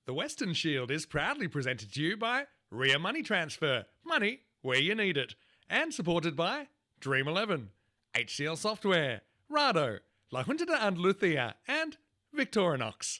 The Weston Shield is proudly presented to you by Ria Money Transfer, money where you need it, and supported by Dream 11, HCL Software, Rado, La Junta de Andalucía, and Victorinox.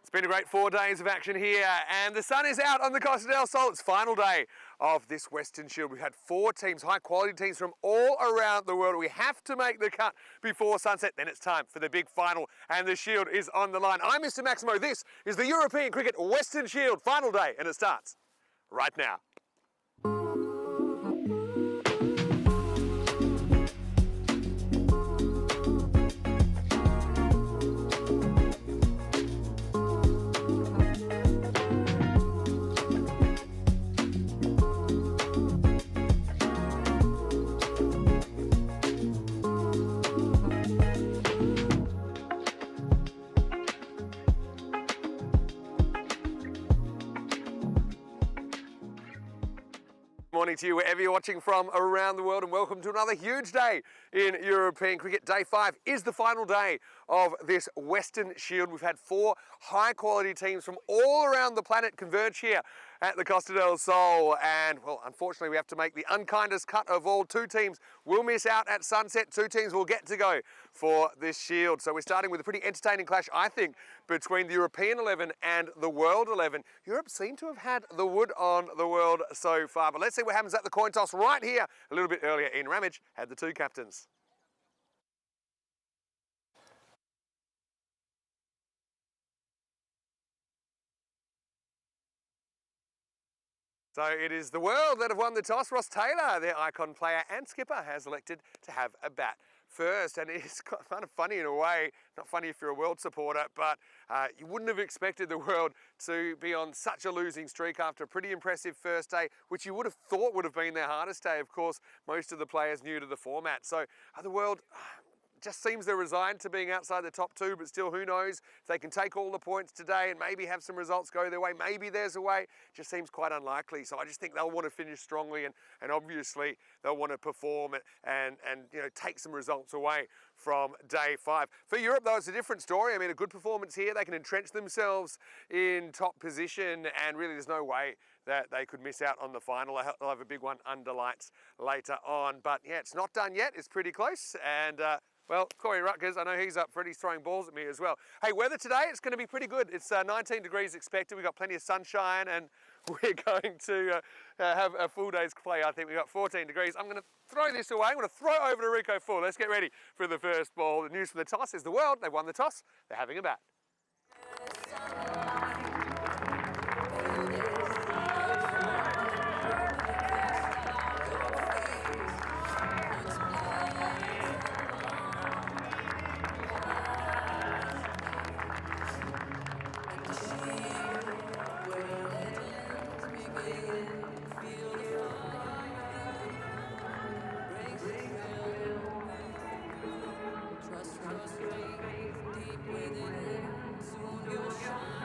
It's been a great 4 days of action here, and the sun is out on the Costa del Sol. It's final day of this Weston Shield. We've had 4 teams, high quality teams from all around the world. We have to make the cut before sunset. Then it's time for the big final, and the Shield is on the line. I'm Mr. Maximo. This is the European Cricket Weston Shield final day, and it starts right now. Morning to you wherever you're watching from around the world, and welcome to another huge day in European cricket. Day 5 is the final day of this Weston Shield. We've had 4 high quality teams from all around the planet converge here at the Costa del Sol, and well, unfortunately we have to make the unkindest cut of all. 2 teams will miss out at sunset, 2 teams will get to go for this Shield. So we're starting with a pretty entertaining clash, I think, between the European 11 and the World 11. Europe seem to have had the wood on the world so far, but let's see what happens at the coin toss right here. A little bit earlier, Ian Ramage had the 2 captains. So it is the World that have won the toss. Ross Taylor, their icon player and skipper, has elected to have a bat first. And it's kind of funny in a way, not funny if you're a World supporter, but you wouldn't have expected the World to be on such a losing streak after a pretty impressive first day, which you would have thought would have been their hardest day. Of course, most of the players new to the format. So the World just seems they're resigned to being outside the top 2, but still, who knows if they can take all the points today and maybe have some results go their way. Maybe there's a way. It just seems quite unlikely. So I just think they'll want to finish strongly, and obviously they'll want to perform and you know, take some results away from day 5. For Europe, though, it's a different story. I mean, a good performance here, they can entrench themselves in top position, and really there's no way that they could miss out on the final. They'll have a big one under lights later on. But yeah, it's not done yet. It's pretty close, and well, Corey Rutgers, I know he's up for it. He's throwing balls at me as well. Hey, weather today, it's going to be pretty good. It's 19 degrees expected. We've got plenty of sunshine, and we're going to have a full day's play. I think we've got 14 degrees. I'm going to throw this away. I'm going to throw it over to Rico Full. Let's get ready for the first ball. The news from the toss is the World. They've won the toss. They're having a bat. Trust deep within, soon you'll shine.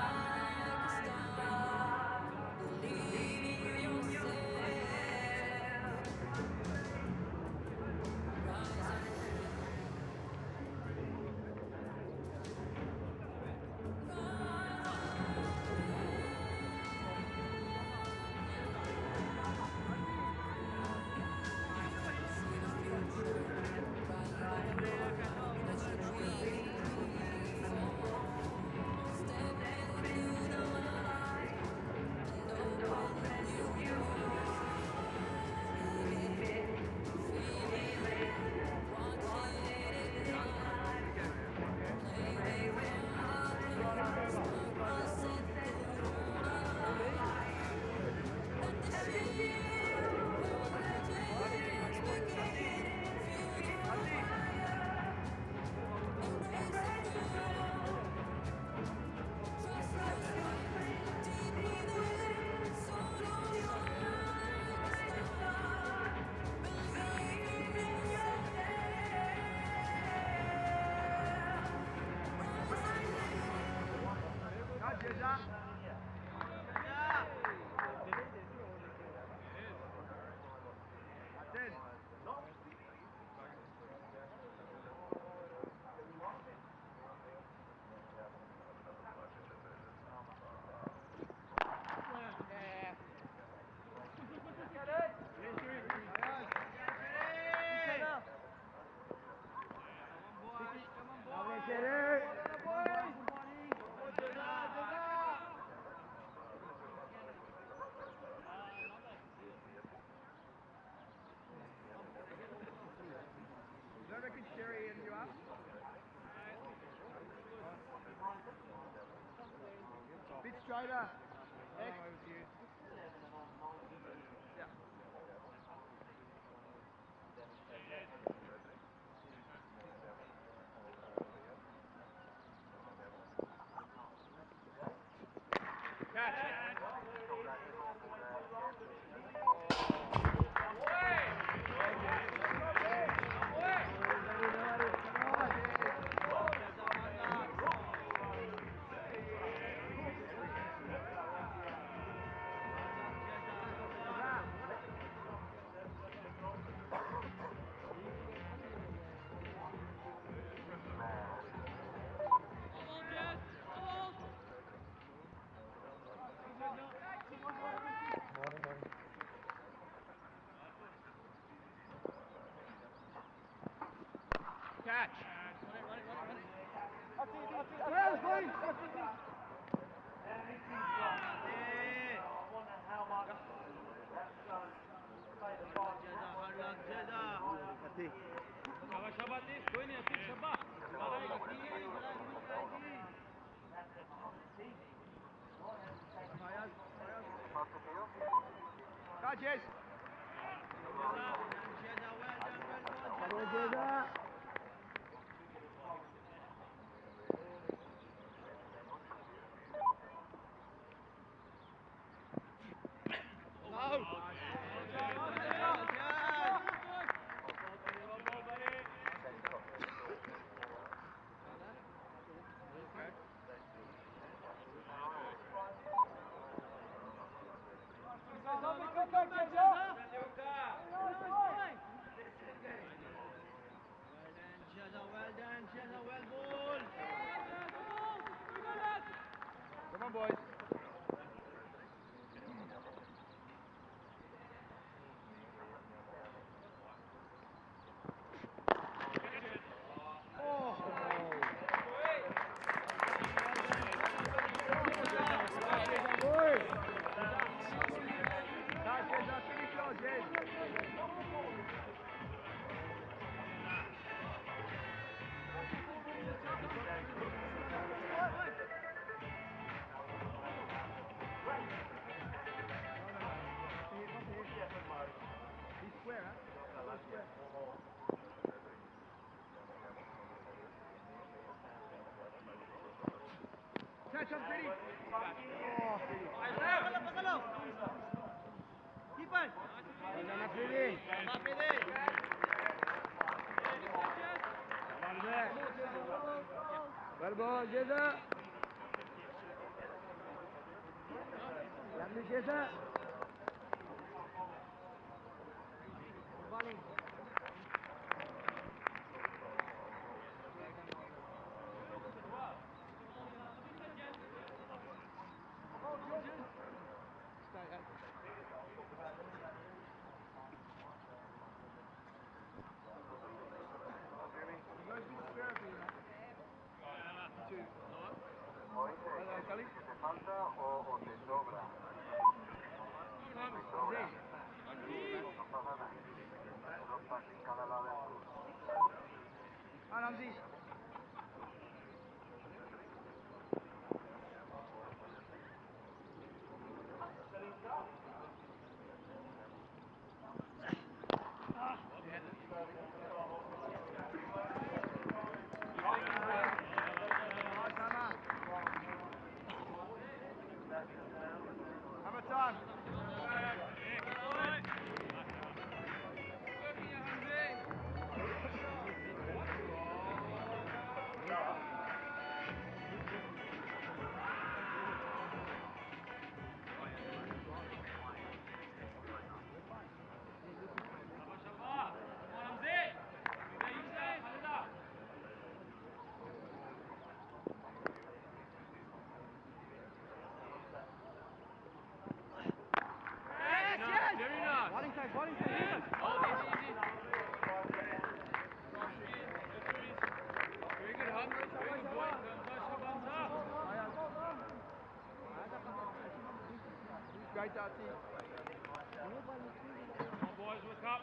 reckon Sherry and you are? Bit straighter. X. Yeah. Catch. Catch. Catches. Come on, boys. Catch on, Pretty. Oh, Pretty. Pásalo. Keeper. Gana, Pretty. Va, Pretty. Well ball, Jeza. Yamli Jeza. Balling. ¿Te falta o te sobra? Te sobra. No pasa nada. Dos pases cada lado del club. Ramzi. Hammer time. Bowling time. Oh, easy. Very good, Hum. Very good, boy. Great, Darcy. Come on, boys, look up.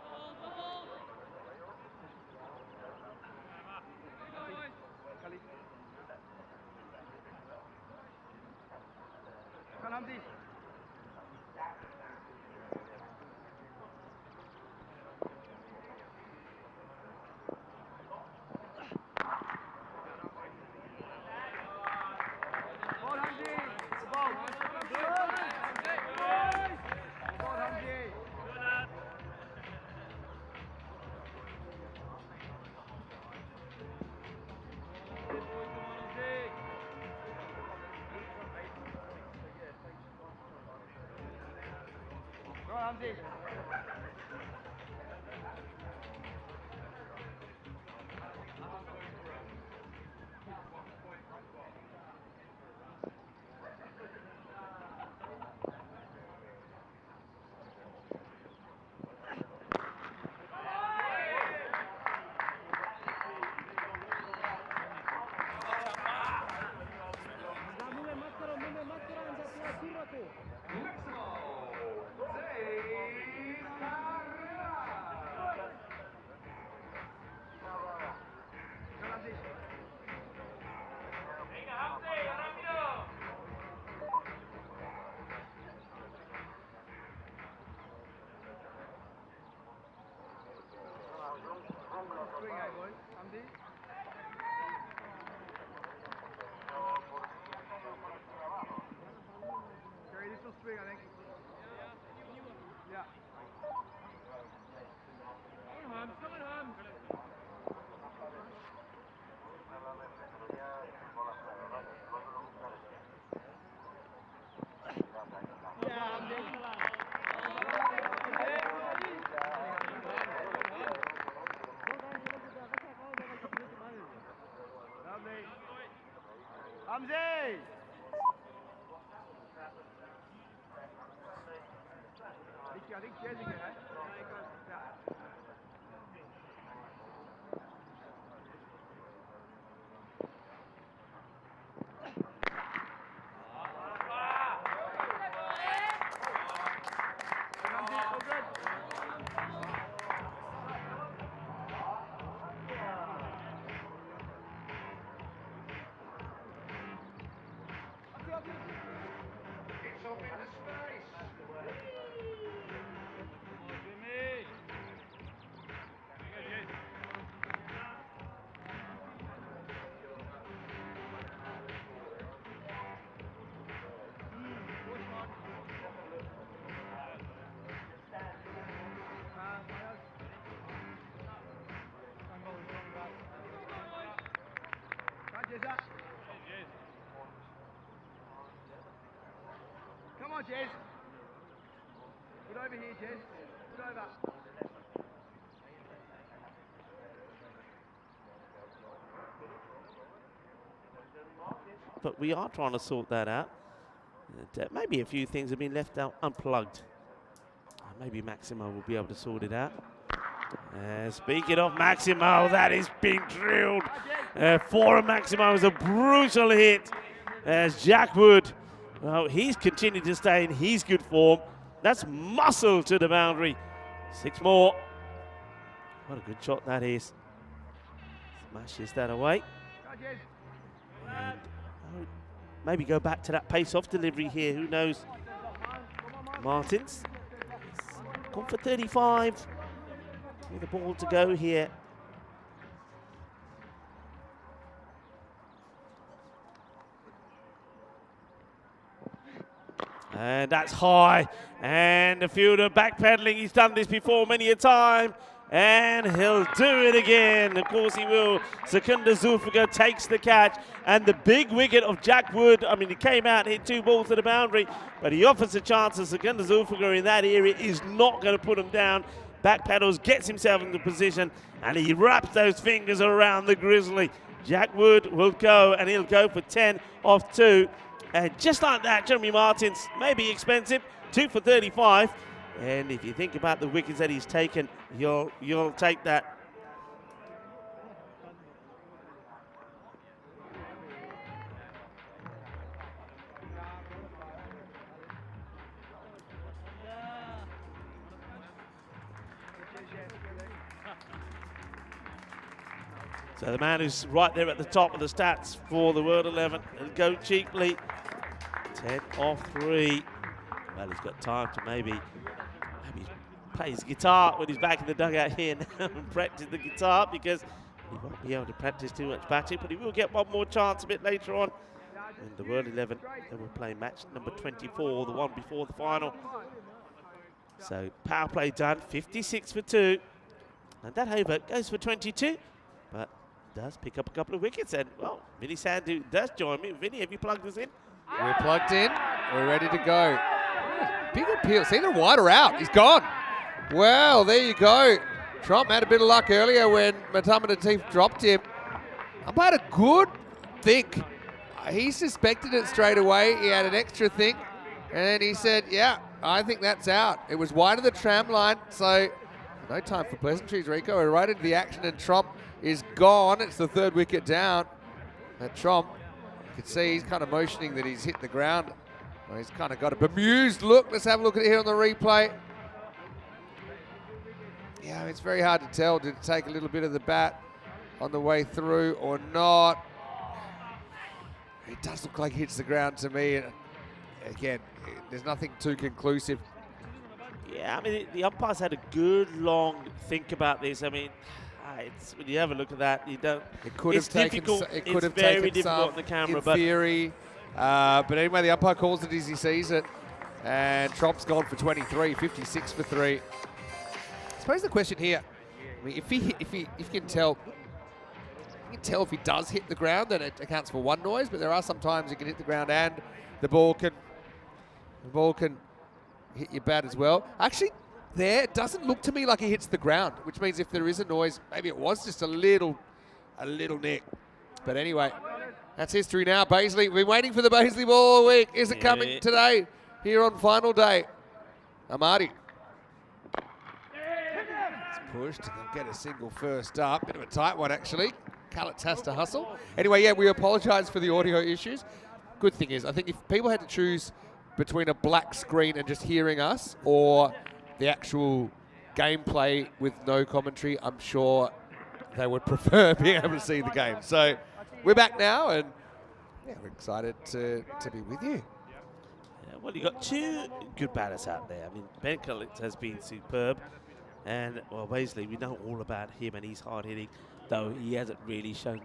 Come on, Jez. Good over here, Jez. Good over. But we are trying to sort that out. And, maybe a few things have been left out unplugged. Maybe Maximo will be able to sort it out. Speaking of Maximo, that is being drilled. For Maximo is a brutal hit. As Jack Wood, well, he's continued to stay in his good form. That's muscle to the boundary. 6 more. What a good shot that is. Smashes that away. And maybe go back to that pace-off delivery here. Who knows? Martins gone for 35 with the ball to go here. And that's high. And the fielder backpedaling. He's done this before many a time. And he'll do it again. Of course he will. Secunda Zulfiger takes the catch. And the big wicket of Jack Wood, I mean, he came out and hit 2 balls to the boundary, but he offers a chance, and Secunda Zulfiger in that area is not going to put him down. Backpedals, gets himself into position, and he wraps those fingers around the Grizzly. Jack Wood will go, and he'll go for 10 off 2. And just like that, Jeremy Martins, maybe expensive, 2 for 35. And if you think about the wickets that he's taken, you'll take that. So the man who's right there at the top of the stats for the World 11, he'll go cheaply. 10 of 3. Well, he's got time to maybe play his guitar when he's back in the dugout here now and practice the guitar, because he won't be able to practice too much batting, but he will get one more chance a bit later on in the World 11. They will play match number 24, the one before the final. So power play done, 56 for 2. And that over goes for 22, but does pick up a couple of wickets. And, well, Vinny Sandhu does join me. Vinny, have you plugged us in? We're plugged in. We're ready to go. Big appeal. See the wider out. He's gone. Well, there you go. Trump had a bit of luck earlier when Matamata Latif dropped him. Umpire had a good think. He suspected it straight away. He had an extra think. And then he said, yeah, I think that's out. It was wide of the tram line, so no time for pleasantries, Rico. We're right into the action, and Trump is gone. It's the 3rd wicket down. And Trump, you can see he's kind of motioning that he's hit the ground. Well, he's kind of got a bemused look. Let's have a look at it here on the replay. Yeah, it's very hard to tell. Did it take a little bit of the bat on the way through or not? It does look like it hits the ground to me. And again, there's nothing too conclusive. Yeah, I mean, the umpires had a good long think about this. I mean, when you have a look at that, you don't. It could have taken. It could have very taken difficult some on the camera, in theory. But anyway, the umpire calls it as he sees it, and Trump's gone for 23, 56 for 3. I suppose the question here, I mean, if you can tell if he does hit the ground, then it accounts for one noise. But there are some times you can hit the ground and the ball can hit your bat as well. Actually, there it doesn't look to me like he hits the ground, which means if there is a noise, maybe it was just a little nick. But anyway, that's history now. Baisley, we've been waiting for the Baisley ball all week. Is it coming today here on final day? Amadi. It's pushed and they'll get a single first up. Bit of a tight one actually. Callets has to hustle. Anyway, yeah, we apologise for the audio issues. Good thing is, I think if people had to choose between a black screen and just hearing us or the actual gameplay with no commentary, I'm sure they would prefer being able to see the game. So we're back now, and yeah, we're excited to be with you. Yeah, well, you got 2 good batters out there. I mean, Ben Collins has been superb, and well, Baisley, we know all about him, and he's hard hitting, though he hasn't really shown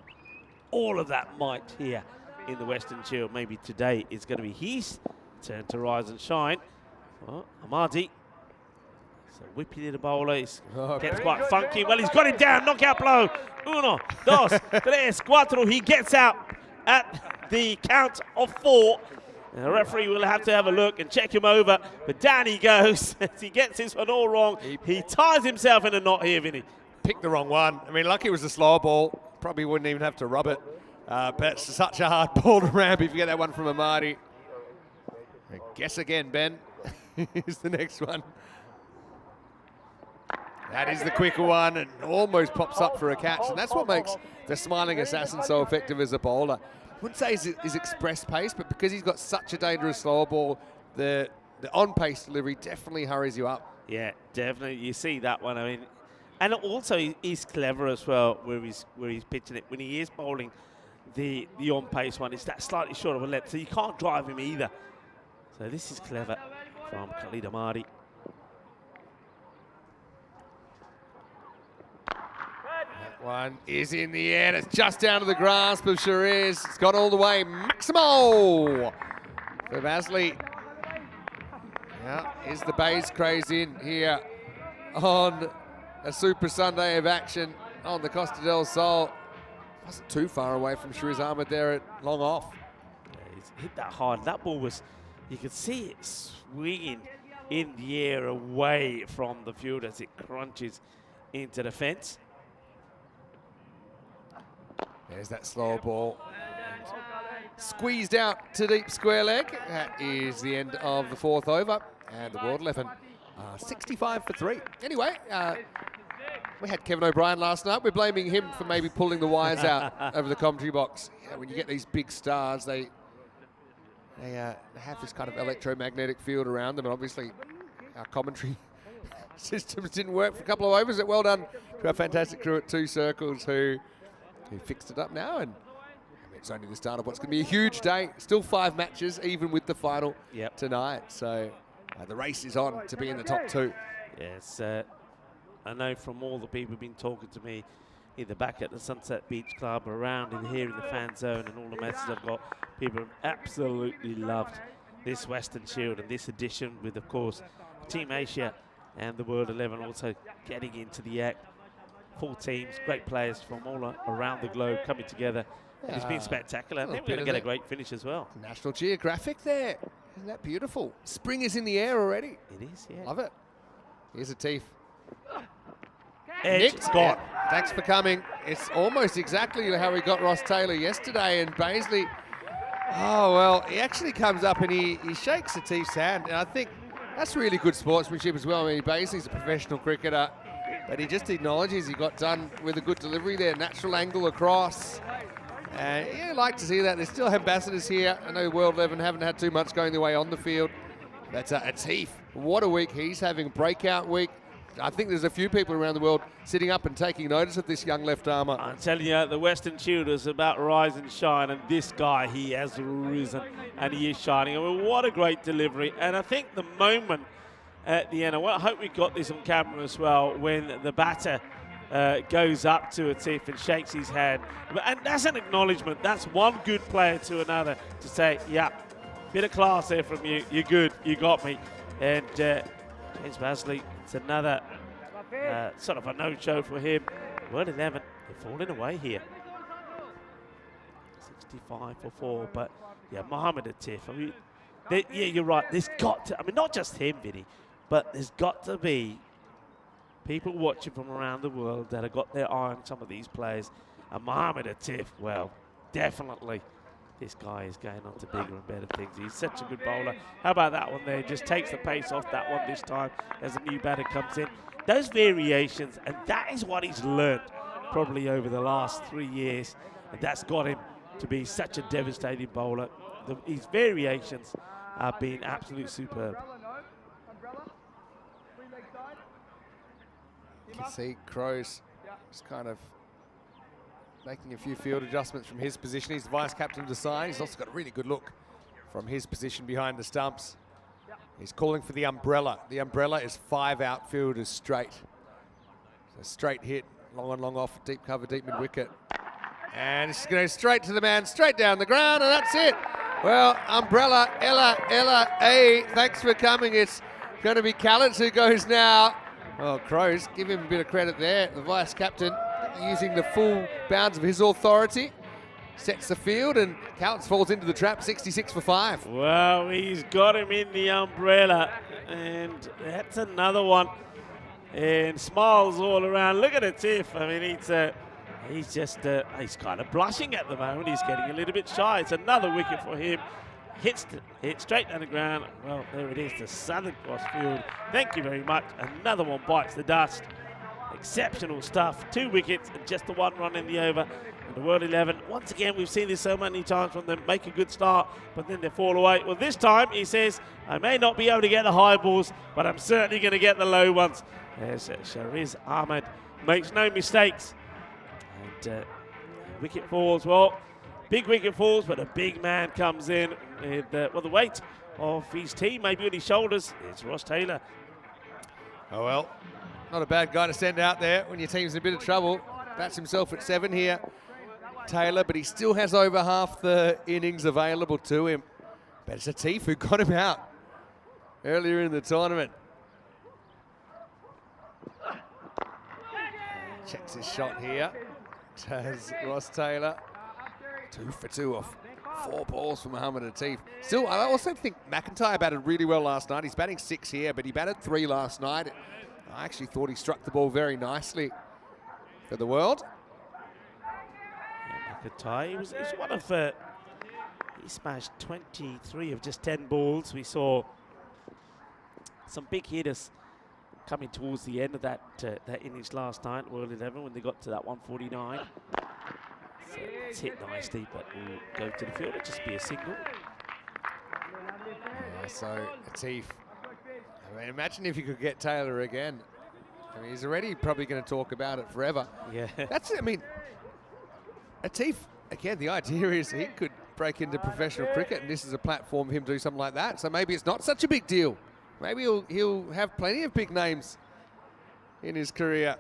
all of that might here in the Western Shield. Maybe today is going to be his turn to rise and shine. Well, Amadi, so whippy little bowler, gets quite funky. Well, he's got him down, knockout blow. 1, 2, 3, 4. He gets out at the count of 4. And the referee will have to have a look and check him over. But down he goes as he gets this one all wrong. He ties himself in a knot here, Vinny. Picked the wrong one. I mean, lucky it was a slower ball. Probably wouldn't even have to rub it. But it's such a hard ball to ramp if you get that one from Amadi. I guess again, Ben. Here's the next one. That is the quicker one and almost pops up for a catch. And that's what makes the smiling assassin so effective as a bowler. I wouldn't say his express pace, but because he's got such a dangerous slower ball, the on-pace delivery definitely hurries you up. Yeah, definitely. You see that one. I mean, and also he's clever as well where he's pitching it. When he is bowling the on-pace one, it's that slightly short of a length, so you can't drive him either. So this is clever from Khalid Amadi. That one is in the air. It's just down to the grasp of Shariz. It's gone all the way. Maximo for Basley. Yeah, is the base craze in here on a Super Sunday of action on the Costa del Sol. Wasn't too far away from Shariz Ahmed there at long off. Yeah, he's hit that hard. That ball was, you could see it swinging in the air away from the field as it crunches into the fence. There's that slow ball. Squeezed out to deep square leg. That is the end of the 4th over. And the World 11 65 for 3. Anyway, we had Kevin O'Brien last night. We're blaming him for maybe pulling the wires out over the commentary box. Yeah, when you get these big stars, they have this kind of electromagnetic field around them. And obviously, our commentary systems didn't work for a couple of overs. But well done to our fantastic crew at 2 Circles who fixed it up now. And I mean, it's only the start of what's going to be a huge day. Still 5 matches, even with the final tonight. So the race is on to be in the top 2. Yes, I know from all the people who've been talking to me, either back at the Sunset Beach Club, around in here in the fan zone, and all the messages I've got, people have absolutely loved this Western Shield and this edition with, of course, Team Asia and the World 11 also getting into the act. 4 teams, great players from all around the globe coming together. It's been spectacular. I think we're going to get a great finish as well. National Geographic there. Isn't that beautiful? Spring is in the air already. It is, yeah. Love it. Here's a teeth. Edge, Nick's gone. Thanks for coming. It's almost exactly how we got Ross Taylor yesterday, and Baisley, oh, well, he actually comes up and he shakes the Teef's hand, and I think that's really good sportsmanship as well. I mean, Baisley's a professional cricketer, but he just acknowledges he got done with a good delivery there, natural angle across. And yeah, like to see that. There's still ambassadors here. I know World 11 haven't had too much going their way on the field. That's a Teef. What a week he's having, breakout week. I think there's a few people around the world sitting up and taking notice of this young left armour. I'm telling you, the Western Shield is about rise and shine, and this guy, he has risen, and he is shining. I mean, what a great delivery. And I think the moment at the end, I hope we got this on camera as well, when the batter goes up to a Teef and shakes his hand. And that's an acknowledgement. That's one good player to another to say, yeah, bit of class there from you. You're good. You got me. And James Basley, it's another sort of a no-show for him. World 11, they're falling away here. 65 for 4, but yeah, Mohammed Atif. I mean, yeah, you're right. There's got to, I mean, not just him, Vinny, but there's got to be people watching from around the world that have got their eye on some of these players. And Mohammed Atif, well, definitely. This guy is going on to bigger and better things. He's such a good bowler. How about that one there? Just takes the pace off that one this time as a new batter comes in. Those variations, and that is what he's learned probably over the last 3 years. And that's got him to be such a devastating bowler. His variations have been absolutely superb. You can see Crows just kind of making a few field adjustments from his position. He's the vice captain of the side. He's also got a really good look from his position behind the stumps. He's calling for the umbrella. The umbrella is 5 outfielders straight. So straight hit, long on, long off, deep cover, deep mid wicket. And it's going straight to the man, straight down the ground, and that's it. Well, umbrella, Ella, A, thanks for coming. It's going to be Callens who goes now. Well, Crows, give him a bit of credit there. The vice captain, using the full bounds of his authority, sets the field, and Callens falls into the trap, 66 for 5. Well, he's got him in the umbrella, and that's another one. And smiles all around. Look at Atif. I mean, he's kind of blushing at the moment. He's getting a little bit shy. It's another wicket for him. Hit straight down the ground. Well, there it is, the Southern Cross field. Thank you very much. Another one bites the dust. Exceptional stuff. 2 wickets and just the 1 run in the over. And the World 11, once again, we've seen this so many times from them make a good start, but then they fall away. Well, this time he says, I may not be able to get the high balls, but I'm certainly going to get the low ones. As Shariz Ahmed makes no mistakes. And wicket falls, well, big wicket falls, but a big man comes in with the weight of his team maybe on his shoulders. It's Ross Taylor. Oh, well, not a bad guy to send out there when your team's in a bit of trouble. Bats himself at 7 here, Taylor, but he still has over half the innings available to him. But it's Atif who got him out earlier in the tournament. Checks his shot here. Has Ross Taylor. 2 for 2 off 4 balls for Mohammed Atif. Still, I also think McIntyre batted really well last night. He's batting 6 here, but he batted 3 last night. I actually thought he struck the ball very nicely for the world. Yeah, McIntyre, he was one of, he smashed 23 of just 10 balls. We saw some big hitters coming towards the end of that innings last night, World 11, when they got to that 149. So it's hit nicely, but will go to the field. It'll just be a single. Yeah, so Atif. I mean, imagine if you could get Taylor again. I mean, he's already probably going to talk about it forever. Yeah. That's, I mean, Atif again, the idea is he could break into professional cricket, and this is a platform for him to do something like that. So maybe it's not such a big deal. Maybe he'll have plenty of big names in his career.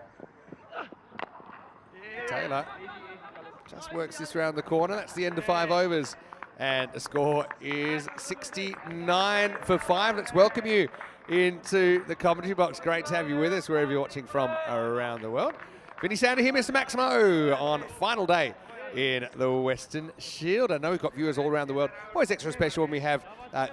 Taylor just works this round the corner. That's the end of 5 overs. And the score is 69 for 5. Let's welcome you into the commentary box. Great to have you with us wherever you're watching from around the world. Vinny Sounder here, Mr. Maximo, on final day in the Western Shield. I know we've got viewers all around the world. Always extra special when we have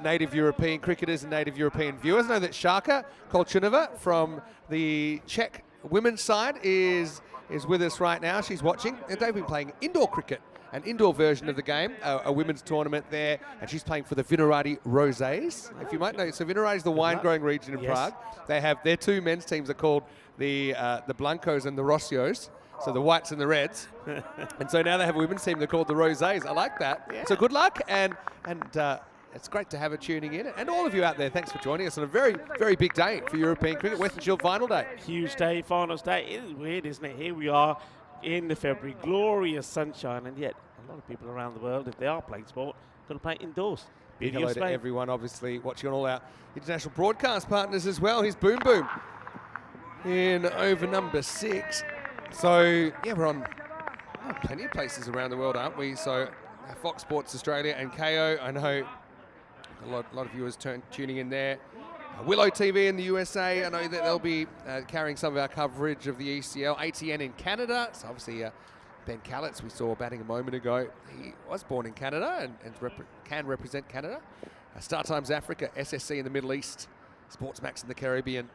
native European cricketers and native European viewers. I know that Sharka Kolchunova from the Czech women's side is with us right now. She's watching. And they've been playing indoor cricket, an indoor version of the game, a women's tournament there, and she's playing for the Vinohrady Rosés, if you might know. So Vinohrady is the wine-growing region in Prague. They have their 2 men's teams are called the Blancos and the Rossios, so the whites and the reds. And so now they have a women's team, they're called the Rosés. I like that. Yeah. So good luck, and it's great to have her tuning in. And all of you out there, thanks for joining us on a very, very big day for European cricket, Western Shield final day. Huge day, finals day. It is weird, isn't it? Here we are in the February, glorious sunshine, and yet a lot of people around the world, if they are playing sport, going to play indoors. Big hello to everyone, obviously, watching on all our international broadcast partners as well. Here's Boom Boom in over number 6. So, yeah, we're on plenty of places around the world, aren't we? So, Fox Sports Australia and KO, I know a lot of viewers tuning in there. Willow TV in the USA, I know that they'll be carrying some of our coverage of the ECL. ATN in Canada, so obviously Ben Callitz we saw batting a moment ago. He was born in Canada and can represent Canada. Star Times Africa, SSC in the Middle East, Sportsmax in the Caribbean.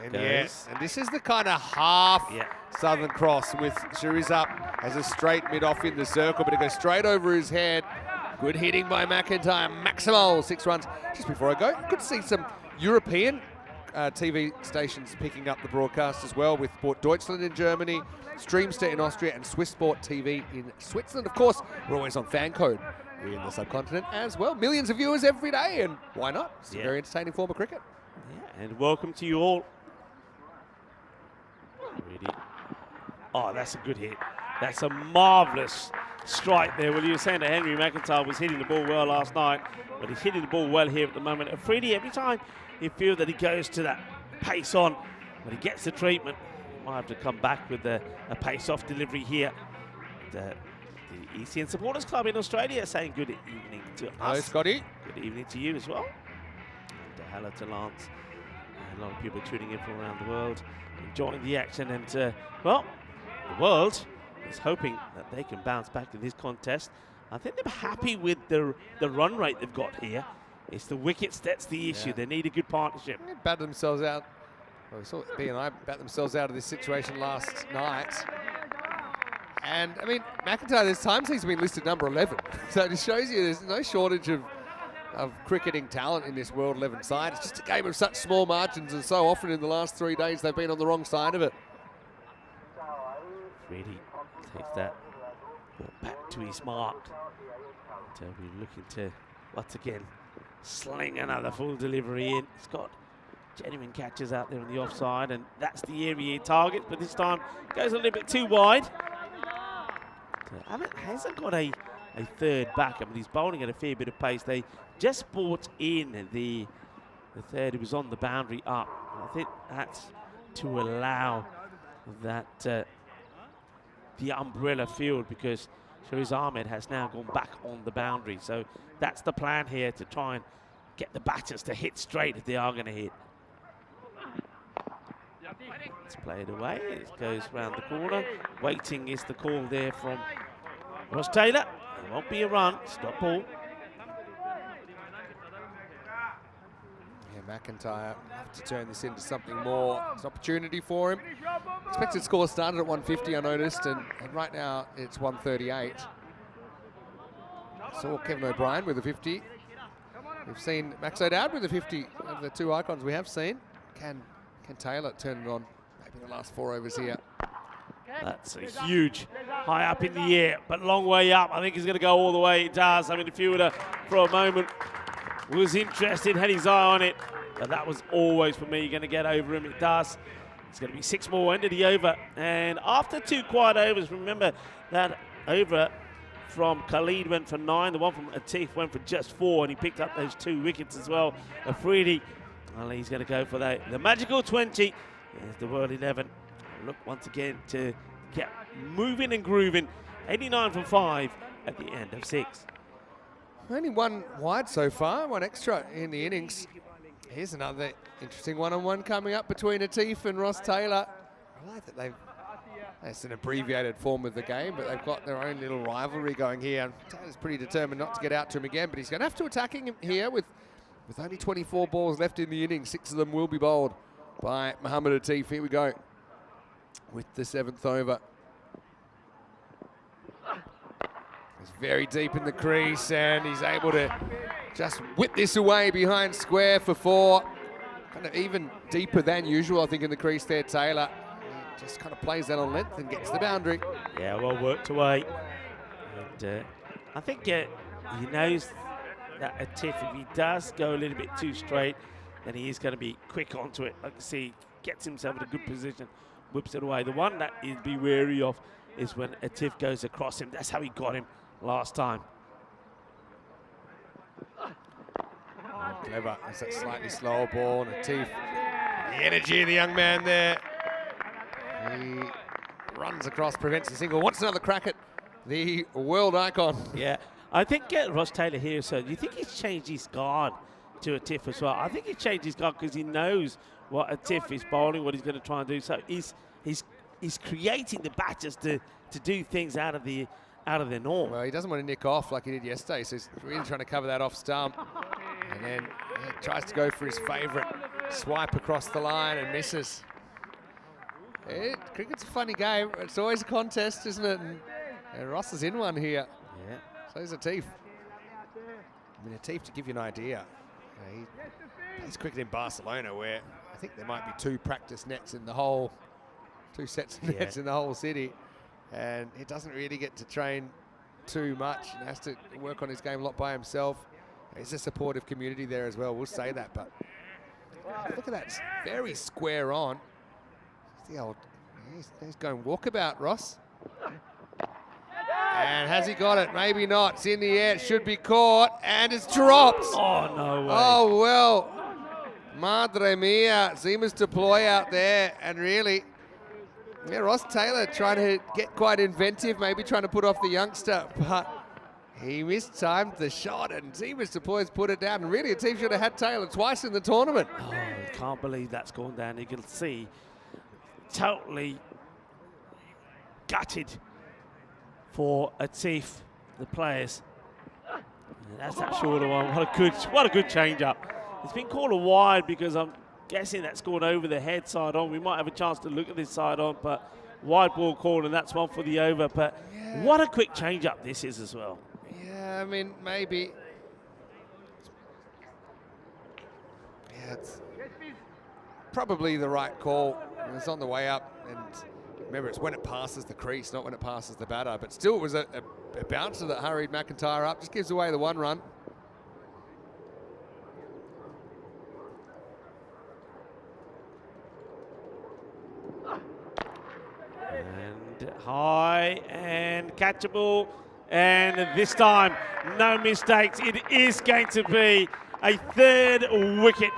And yes, and this is the kind of half Southern Cross with Shiraz as a straight mid-off in the circle, but it goes straight over his head. Good hitting by McIntyre. Maximal, 6 runs. Just before I go, good to see some European TV stations picking up the broadcast as well, with Sport Deutschland in Germany, Streamster in Austria, and Swiss Sport TV in Switzerland. Of course, we're always on Fan Code in the subcontinent as well. Millions of viewers every day, and why not? It's a very entertaining form of cricket. Yeah, and welcome to you all. Really. Oh, that's a good hit. That's a marvellous strike there. Well, you were saying that Henry McIntyre was hitting the ball well last night, but he's hitting the ball well here at the moment. Afridi, every time you feel that he goes to that pace on, when he gets the treatment, he might have to come back with a pace-off delivery here. The ECN Supporters Club in Australia saying good evening to us. Hello, Scotty. Good evening to you as well. And hello to Lance. And a lot of people tuning in from around the world, enjoying the action. And, well, the world is hoping that they can bounce back in this contest. I think they're happy with the run rate they've got here. It's the wickets that's the issue. They need a good partnership. They bat themselves out. Well, we saw B and I bat themselves out of this situation last night. And, I mean, McIntyre this time he's been listed number 11. So it just shows you there's no shortage of cricketing talent in this World 11 side. It's just a game of such small margins, and so often in the last 3 days they've been on the wrong side of it. Really takes that back to his mark. So we're looking to, once again, sling another full delivery in. He's got genuine catches out there on the offside, and that's the area he targets, but this time goes a little bit too wide. So hasn't got a third back. I mean, he's bowling at a fair bit of pace. They just brought in the third who was on the boundary up. I think that's to allow that the umbrella field, because Shariz Ahmed has now gone back on the boundary. So that's the plan here, to try and get the batters to hit straight if they are going to hit. Let's play it away. It goes round the corner. Waiting is the call there from Ross Taylor. There won't be a run. Stop ball. Yeah, McIntyre have to turn this into something more. It's an opportunity for him. Expected score started at 150, I noticed, and right now it's 138. Saw Kevin O'Brien with a 50. We've seen Max O'Dowd with a 50. Of the 2 icons we have seen. Can Taylor turn it on? Maybe the last 4 overs here. That's a huge high up in the air, but long way up. I think he's going to go all the way. It does. I mean, the fielder for a moment was interested, had his eye on it, but that was always, for me, going to get over him. It does. It's going to be 6 more into the over. And after 2 quiet overs, remember that over from Khalid went for 9. The one from Atif went for just 4, and he picked up those 2 wickets as well. Afridi, well, he's going to go for the magical 20. There's the World 11. Look once again to get moving and grooving. 89 from 5 at the end of 6. Only 1 wide so far, 1 extra in the innings. Here's another interesting one-on-one coming up between Atif and Ross Taylor. I like that it's an abbreviated form of the game, but they've got their own little rivalry going here. Taylor's pretty determined not to get out to him again, but he's going to have to attack him here with only 24 balls left in the innings. 6 of them will be bowled by Mohamed Atif. Here we go with the 7th over. He's very deep in the crease, and he's able to just whip this away behind square for 4. Kind of even deeper than usual, I think, in the crease there, Taylor. He just kind of plays that on length and gets the boundary. Yeah, well worked away. And I think he knows that Atif, if he does go a little bit too straight, then he is going to be quick onto it. Like you see, gets himself in a good position, whips it away. The one that he'd be wary of is when Atif goes across him. That's how he got him last time. Clever. It's that slightly slower ball, and Atif, the energy of the young man there. He runs across, prevents the single, wants another crack at the world icon. Yeah, I think Ross Taylor here, so do you think he's changed his guard to Atif as well? I think he's changed his guard because he knows what Atif is bowling, what he's going to try and do. So he's creating the batters to do things out of their norm. Well, he doesn't want to nick off like he did yesterday, so he's really trying to cover that off stump. And then he tries to go for his favourite swipe across the line and misses. Cricket's a funny game. It's always a contest, isn't it? And Ross is in one here. Yeah. So is Atif. I mean, Atif, to give you an idea, he plays cricket in Barcelona, where I think there might be 2 practice nets in the whole, 2 sets of nets in the whole city. And he doesn't really get to train too much and has to work on his game a lot by himself. There's a supportive community there as well, we'll say that, but look at that, it's very square on. The old, he's going walkabout, Ross. And has he got it? Maybe not. It's in the air, it should be caught, and it's dropped. Oh, no way. Oh, well, madre mia, seems to ploy out there, and really, yeah, Ross Taylor trying to get quite inventive, maybe trying to put off the youngster, but he mistimed the shot, and Seamus Deploy's put it down. And really, a team should have had Taylor twice in the tournament. Oh, I can't believe that's gone down. You can see, totally gutted for Atif, the players. And that's that shorter one. What a good change-up. It's been called a wide because I'm guessing that's gone over the head side on. We might have a chance to look at this side on, but wide ball call, and that's one for the over. But what a quick change-up this is as well. Yeah, I mean, maybe. Yeah, it's probably the right call. It's on the way up, and remember, it's when it passes the crease, not when it passes the batter. But still, it was a bouncer that hurried McIntyre up. Just gives away the 1 run. And high and catchable. And this time, no mistakes. It is going to be a 3rd wicket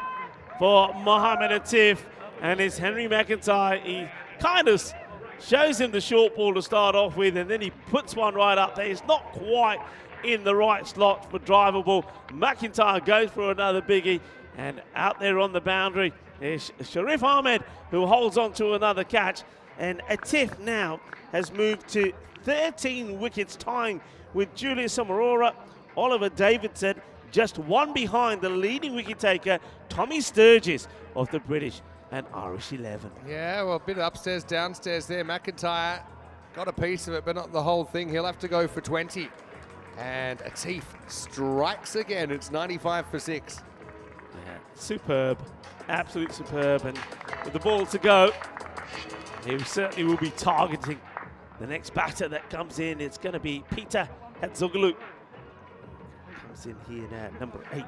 for Mohamed Atif. And it's Henry McIntyre. He kind of shows him the short ball to start off with, and then he puts one right up there. It's not quite in the right slot for drivable. McIntyre goes for another biggie, and out there on the boundary is Sharif Ahmed, who holds on to another catch. And Atif now has moved to 13 wickets, tying with Julius Amarora. Oliver Davidson just 1 behind the leading wicket taker, Tommy Sturgis of the British and Irish 11. Yeah, well, a bit upstairs, downstairs there. McIntyre got a piece of it, but not the whole thing. He'll have to go for 20. And Atif strikes again. It's 95 for 6. Yeah, superb, absolute superb. And with the ball to go, he certainly will be targeting the next batter that comes in. It's going to be Peter Hatzoglu. Comes in here now, number 8.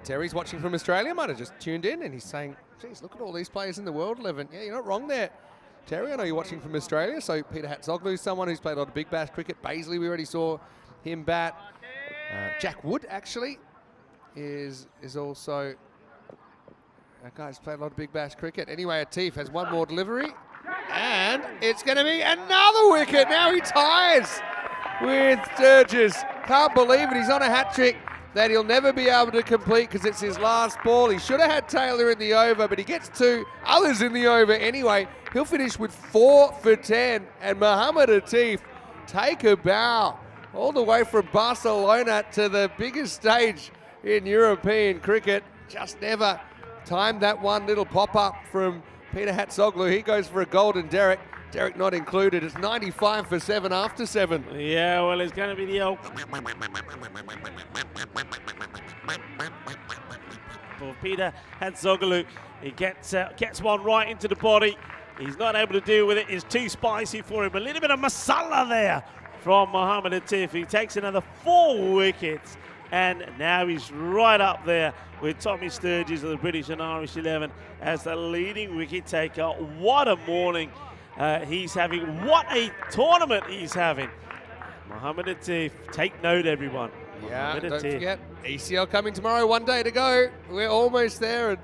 Terry's watching from Australia, might have just tuned in, and he's saying Geez, look at all these players in the World 11. Yeah, you're not wrong there. Terry, I know you're watching from Australia, so Peter Hatzoglu is someone who's played a lot of Big Bash cricket. Baisley, we already saw him bat. Jack Wood, actually, is also a guy who's played a lot of Big Bash cricket. Anyway, Atif has one more delivery, and it's going to be another wicket. Now he ties with Sturgis. Can't believe it. He's on a hat-trick that he'll never be able to complete because it's his last ball. He should have had Taylor in the over, but he gets 2 others in the over anyway. He'll finish with 4 for 10, and Mohamed Atif take a bow all the way from Barcelona to the biggest stage in European cricket. Just never timed that one little pop-up from Peter Hatzoglu. He goes for a golden Derek. Derek not included. It's 95 for 7 after 7. Yeah, well, it's going to be the old for Peter Hatzoglu. He gets one right into the body. He's not able to deal with it. It's too spicy for him. A little bit of masala there from Mohamed Atif. He takes another 4 wickets. And now he's right up there with Tommy Sturgis of the British and Irish 11 as the leading wicket taker. What a morning he's having. What a tournament he's having. Mohamed Atif, take note, everyone. Yeah, don't forget, ECL coming tomorrow, 1 day to go. We're almost there, and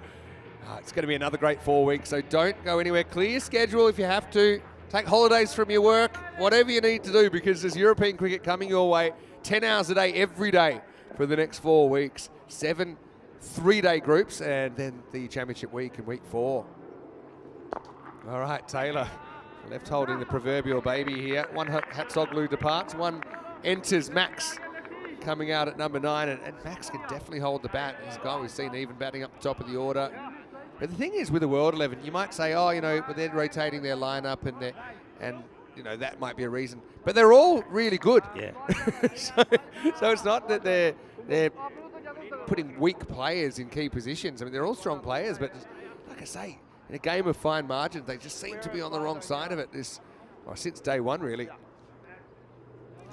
it's going to be another great 4 weeks, so don't go anywhere. Clear your schedule if you have to. Take holidays from your work, whatever you need to do, because there's European cricket coming your way 10 hours a day, every day for the next 4 weeks. 7 3-day groups, and then the championship week in week 4. All right, Taylor, left holding the proverbial baby here. One Hatzoglu departs, one enters. Max coming out at number 9, and Max can definitely hold the bat. He's a guy we've seen even batting up the top of the order. But the thing is, with the World 11, you might say, oh, you know, but they're rotating their lineup, and you know, that might be a reason. But they're all really good. Yeah. so it's not that they're putting weak players in key positions. I mean, they're all strong players, but like I say, in a game of fine margins, they just seem to be on the wrong side of it since day one, really.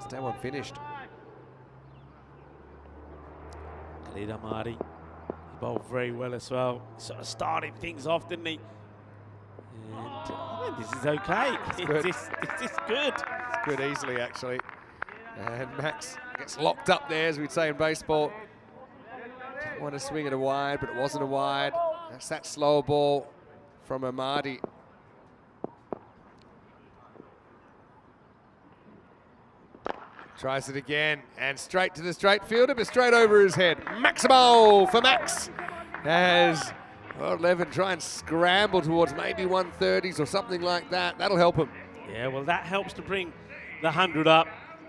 Since day one finished. Khalid Ahmadi, he bowled very well as well. Sort of started things off, didn't he? And this is okay. This is good. It's good easily, actually. And Max gets locked up there, as we'd say in baseball. Didn't want to swing it a wide, but it wasn't a wide. That's that slower ball from Ahmadi. Tries it again, and straight to the straight fielder, but straight over his head. Maximo for Max, as World 11 try and scramble towards maybe 130s or something like that. That'll help him. Yeah, well, that helps to bring the 100 up,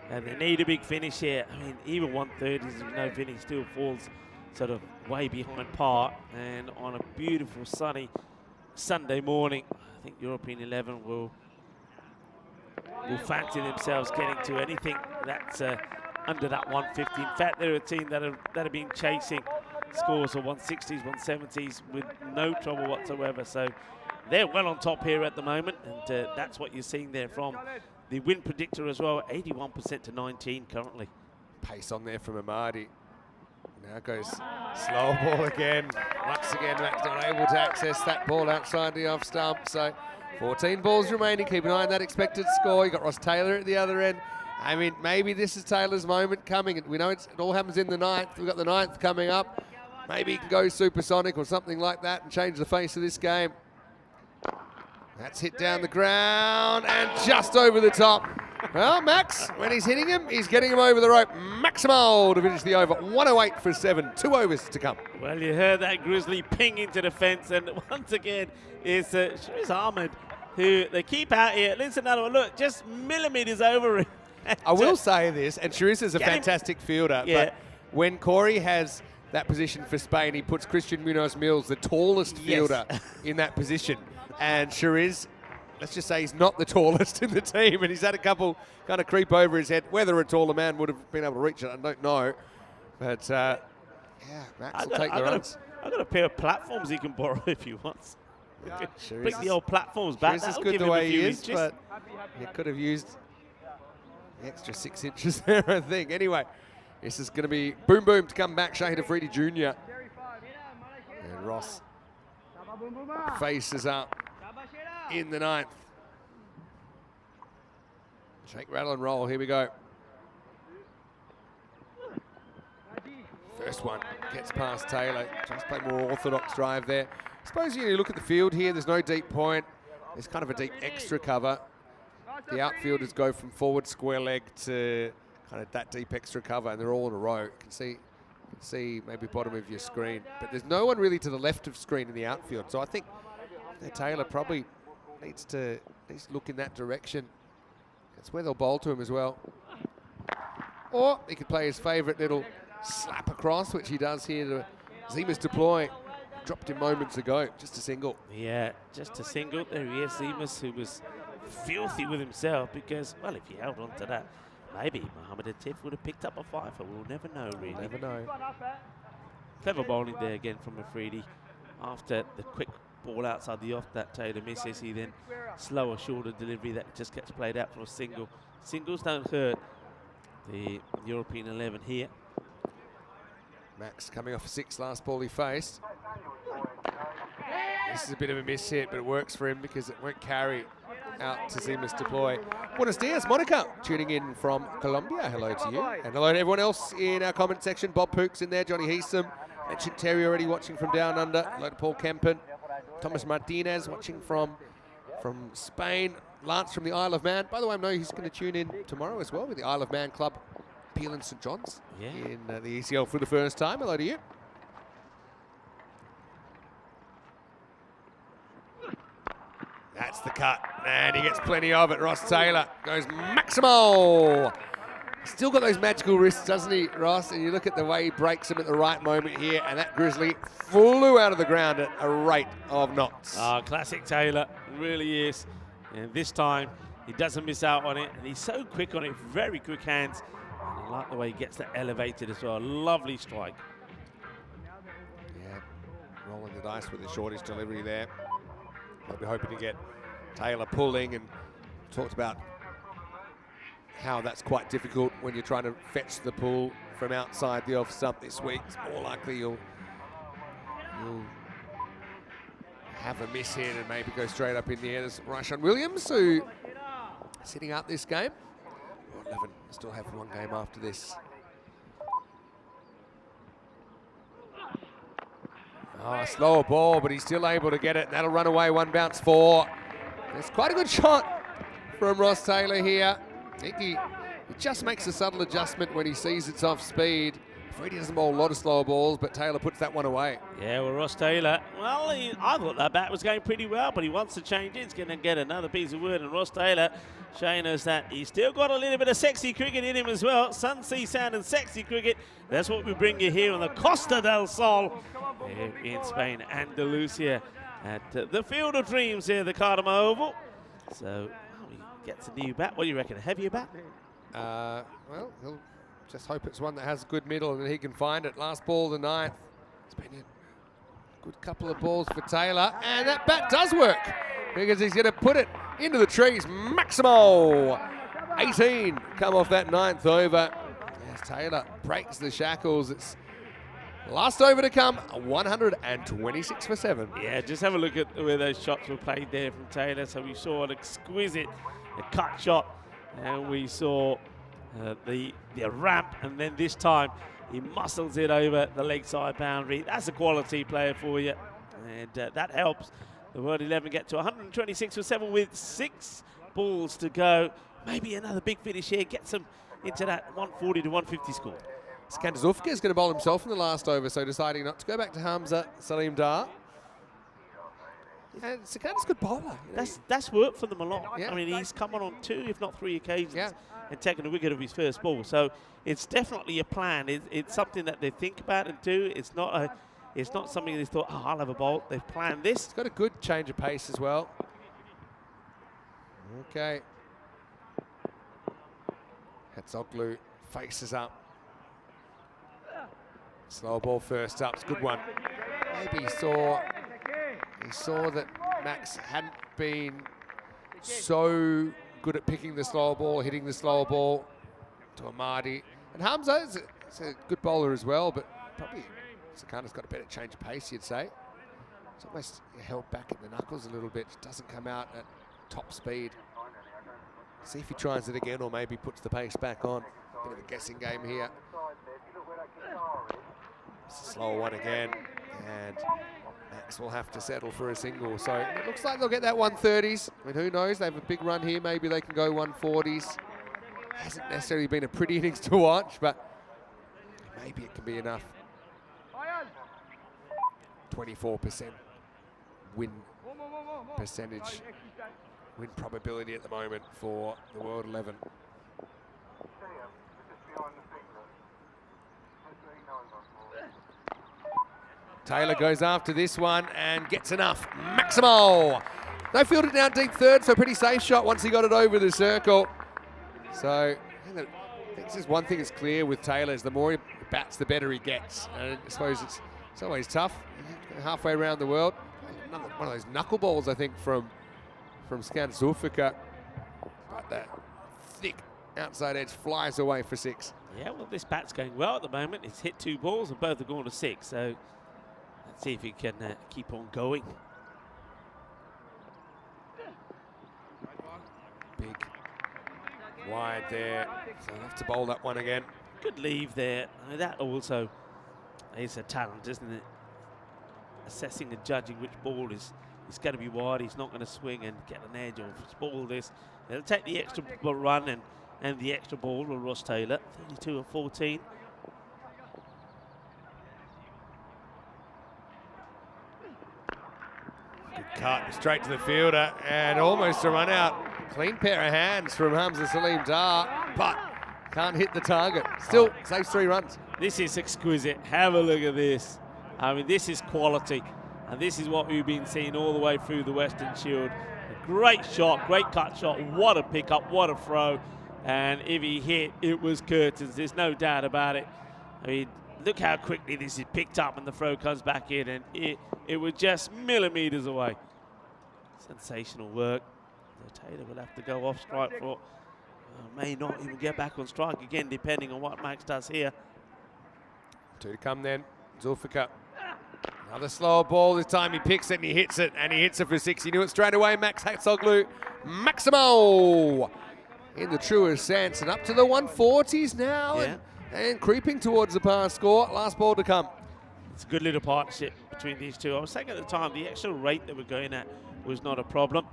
and they need a big finish here. I mean, even 130s with no finish still falls sort of way behind par, and on a beautiful sunny Sunday morning, I think European 11 will fancy themselves getting to anything that's under that 150. In fact, they're a team that have been chasing scores of 160s, 170s with no trouble whatsoever. So they're well on top here at the moment, and that's what you're seeing there from the win predictor as well. 81% to 19 currently. Pace on there from Ahmadi. Now goes slow ball again. Once again, Max not able to access that ball outside the off stump. So 14 balls remaining. Keep an eye on that expected score. You got Ross Taylor at the other end. I mean, maybe this is Taylor's moment coming. We know it all happens in the 9th. We've got the 9th coming up. Maybe he can go supersonic or something like that and change the face of this game. That's hit down the ground and just over the top. Well, Max, when he's hitting him, he's getting him over the rope. Maximo to finish the over. 108 for 7. 2 overs to come. Well, you heard that grizzly ping into the fence, and once again, it's Shariz Ahmed, who they keep out here. Listen, look, just millimeters over him. I will say this, and Shariz is a fantastic fielder, but when Corey has that position for Spain, he puts Christian Munoz Mills, the tallest fielder, in that position. And Shariz, let's just say he's not the tallest in the team, and he's had a couple kind of creep over his head. Whether a taller man would have been able to reach it, I don't know. But, yeah, Max will take the runs. I've got a pair of platforms he can borrow if he wants. Bring the old platforms back. Shariz is good the way he is, but he could have used the extra 6 inches there, I think. Anyway, this is going to be boom boom to come back. Shahid Afridi Jr. And Ross faces up in the 9th. Shake, rattle and roll, here we go. First one gets past Taylor, just play more orthodox drive there. I suppose you look at the field here, there's no deep point. There's kind of a deep extra cover. The outfielders go from forward square leg to kind of that deep extra cover, and they're all in a row. You can see maybe bottom of your screen, but there's no one really to the left of screen in the outfield. So I think Taylor probably needs to look in that direction. That's where they'll bowl to him as well. Or he could play his favourite little slap across, which he does here to Zima's deploy. Dropped him moments ago, just a single. Yeah, just a single. There he is, Zimas, who was filthy with himself because, well, if he held on to that, maybe Mohammed Atif would have picked up a fifer. We'll never know, really. Never know. Clever bowling there again from Afridi. After the quick ball outside the off that Taylor misses, he then slower, shorter delivery that just gets played out for a single. Singles don't hurt the European 11 here. Max coming off a 6 last ball he faced. This is a bit of a miss hit, but it works for him because it won't carry out to Zima's deploy. Buenos dias, Monica, tuning in from Colombia. Hello to you. And hello to everyone else in our comment section. Bob Pook's in there, Johnny Heesum. Mentioned Terry already watching from down under. Hello to Paul Kempen. Thomas Martinez watching from Spain. Lance from the Isle of Man. By the way, I know he's going to tune in tomorrow as well with the Isle of Man club, Peel and St John's, in the ECL for the first time. Hello to you. That's the cut, and he gets plenty of it. Ross Taylor goes maximal. Still got those magical wrists, doesn't he, Ross? And you look at the way he breaks them at the right moment here, and that Grizzly flew out of the ground at a rate of knots. Classic Taylor, really is. And this time, he doesn't miss out on it, and he's so quick on it, very quick hands. And I like the way he gets that elevated as well. Lovely strike. Yeah, rolling the dice with the shortest delivery there. I'll be hoping to get Taylor pulling, and talked about how that's quite difficult when you're trying to fetch the pull from outside the off stump this week. It's more likely you'll have a miss hit and maybe go straight up in the air. There's Ryshawn Williams, who sitting out this game. 11 still have one game after this. Slower ball, but he's still able to get it. That'll run away, 1 bounce 4. It's quite a good shot from Ross Taylor here. I think he just makes a subtle adjustment when he sees it's off speed. Freddie doesn't bowl a lot of slower balls, but Taylor puts that one away. Yeah, well, Ross Taylor, well, I thought that bat was going pretty well, but he wants to change it. He's going to get another piece of wood, and Ross Taylor showing us that he's still got a little bit of sexy cricket in him as well. Sun, sea, sound, and sexy cricket. That's what we bring you here on the Costa del Sol in Spain, Andalusia, at the Field of Dreams here, the Cardamom Oval. So, he gets a new bat. What do you reckon, a heavier bat? Well, he'll just hope it's one that has a good middle and he can find it. Last ball of the 9th. It's been a good couple of balls for Taylor, and that bat does work because he's going to put it into the trees. Maximal 18 come off that 9th over as Taylor breaks the shackles. It's last over to come, 126 for 7. Yeah, just have a look at where those shots were played there from Taylor. So we saw an exquisite cut shot, and we saw the ramp, and then this time he muscles it over the leg side boundary. That's a quality player for you, and that helps the World 11 get to 126 for 7 with 6 balls to go. Maybe another big finish here, gets them into that 140 to 150 score. Skander Zulfiqar is going to bowl himself in the last over, so deciding not to go back to Hamza Salim Dar. And Sekander's a good bowler. That's worked for them a lot. Yeah. I mean, he's come on 2, if not 3 occasions, and taken a wicket of his first ball. So it's definitely a plan. It's something that they think about and do. It's not something they thought, I'll have a bowl. They've planned this. It's got a good change of pace as well. Okay. Hatzoglu faces up. Slow ball first up. It's a good one. Maybe he saw that Max hadn't been so good at picking the slow ball, hitting the slow ball to Amadi. And Hamza is a good bowler as well, but probably Sekander's got a better change of pace, you'd say. It's almost held back at the knuckles a little bit. Doesn't come out at top speed. See if he tries it again or maybe puts the pace back on. Bit of a guessing game here. It's a slower one again, and Max will have to settle for a single. So it looks like they'll get that 130s. I mean, who knows? They have a big run here. Maybe they can go 140s. Hasn't necessarily been a pretty innings to watch, but maybe it can be enough. 24% win percentage. Win probability at the moment for the World 11. Taylor goes after this one and gets enough. Maximo! No fielded down deep third, so pretty safe shot once he got it over the circle. So I think this is one thing that's clear with Taylor is the more he bats, the better he gets. And I suppose it's always tough. Halfway around the world. One of those knuckleballs, I think, from Scan Zulfika. But that thick outside edge flies away for 6. Yeah, well, this bat's going well at the moment. It's hit 2 balls and both are going to 6. So let's see if he can keep on going. Big wide there. So he'll have to bowl that one again. Good leave there. I mean, that also is a talent, isn't it? Assessing and judging which ball is going to be wide. He's not going to swing and get an edge or spoil this. They'll take the extra run and the extra ball with Ross Taylor. 32 and 14. Good cut straight to the fielder and almost a run out. Clean pair of hands from Hamza Salim Dar, but can't hit the target. Still saves 3 runs. This is exquisite. Have a look at this. I mean, this is quality, and this is what we've been seeing all the way through the Western Shield. A great shot, great cut shot. What a pickup, what a throw. And if he hit, it was curtains. There's no doubt about it. I mean, look how quickly this is picked up and the throw comes back in, and it was just millimeters away. Sensational work. So Taylor will have to go off strike for, may not even get back on strike again, depending on what Max does here. 2 to come then. Zulfika. Another slower ball. This time he picks it and he hits it, and he hits it for 6. He knew it straight away. Max Hatzoglu. Maximo! In the truest sense. And up to the 140s now. Yeah. And creeping towards the par score. Last ball to come. It's a good little partnership between these two. I was saying at the time, the extra rate they were going at was not a problem,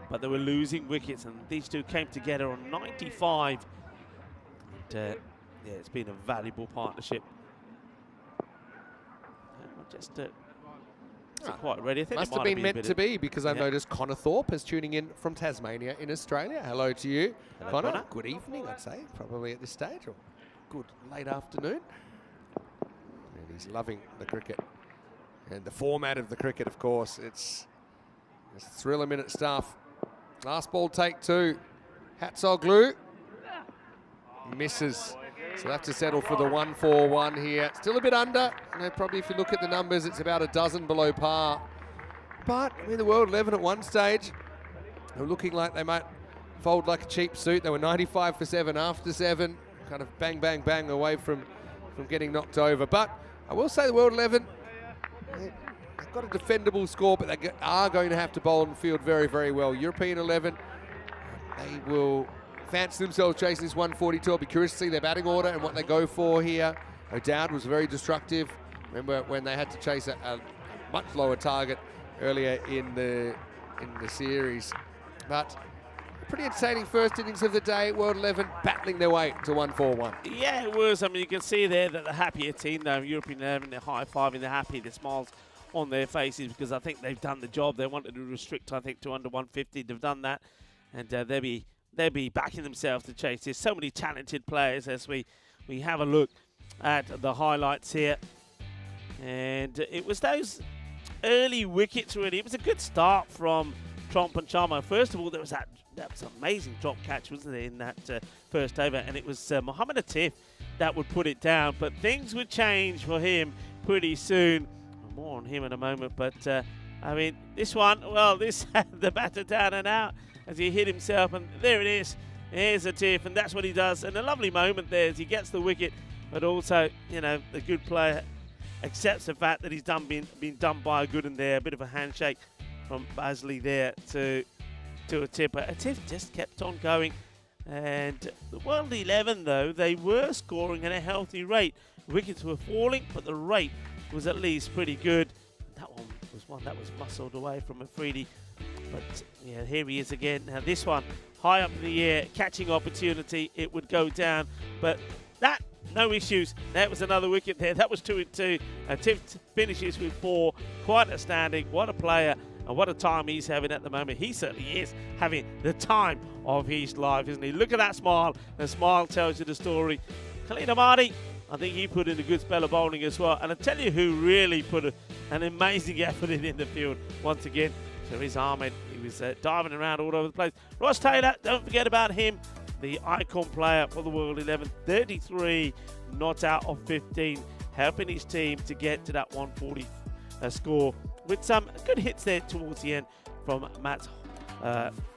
but they were losing wickets, and these two came together on 95. And, yeah, it's been a valuable partnership. Just quite ready. I think Must have been meant to be, because I've noticed Connor Thorpe is tuning in from Tasmania in Australia. Hello to you, Connor. Good evening, I'd say, probably at this stage, or good late afternoon. And he's loving the cricket. And the format of the cricket, of course, it's thriller-minute stuff. Last ball, take 2. Hatzoglu misses. So they'll have to settle for the 141 here. Still a bit under. You know, probably if you look at the numbers, it's about a dozen below par. But, I mean, the World 11 at one stage, they were looking like they might fold like a cheap suit. They were 95 for 7 after 7. Kind of bang, bang, bang away from getting knocked over. But I will say the World 11, they've got a defendable score, but they are going to have to bowl and field very, very well. European 11, they will fancy themselves chasing this 142. I'll be curious to see their batting order and what they go for here. O'Dowd was very destructive. Remember when they had to chase a much lower target earlier in the series. But pretty entertaining first innings of the day. World 11 battling their way to 141. Yeah, it was. I mean, you can see there that the happier team, though, European 11, they're high-fiving, they're happy, the smiles on their faces, because I think they've done the job. They wanted to restrict, I think, to under 150. They've done that, and they'll be backing themselves to chase. There's so many talented players as we have a look at the highlights here. And it was those early wickets, really. It was a good start from Tromp and Sharma. First of all, there was that was an amazing drop catch, wasn't it, in that first over. And it was Mohammed Atif that would put it down. But things would change for him pretty soon. More on him in a moment. But, I mean, this one, well, this had the batter down and out as he hit himself, and there it is. Here's Atif, and that's what he does. And a lovely moment there as he gets the wicket, but also, you know, the good player accepts the fact that he's been done by a good in there. A bit of a handshake from Basley there to a tip. A tip just kept on going. And the World 11, though, they were scoring at a healthy rate. Wickets were falling, but the rate was at least pretty good. That one that was muscled away from Afridi. But yeah, here he is again. Now this one, high up in the air, catching opportunity. It would go down, but no issues. That was another wicket there. That was 2 and 2. Tip finishes with 4. Quite outstanding. What a player. And what a time he's having at the moment. He certainly is having the time of his life, isn't he? Look at that smile. The smile tells you the story. Khalid Ahmadi, I think he put in a good spell of bowling as well. And I tell you who really put an amazing effort in the field once again. Shariz Ahmed. He was diving around all over the place. Ross Taylor, don't forget about him. The icon player for the World 11. 33 not out of 15. Helping his team to get to that 140 score. With some good hits there towards the end from Matt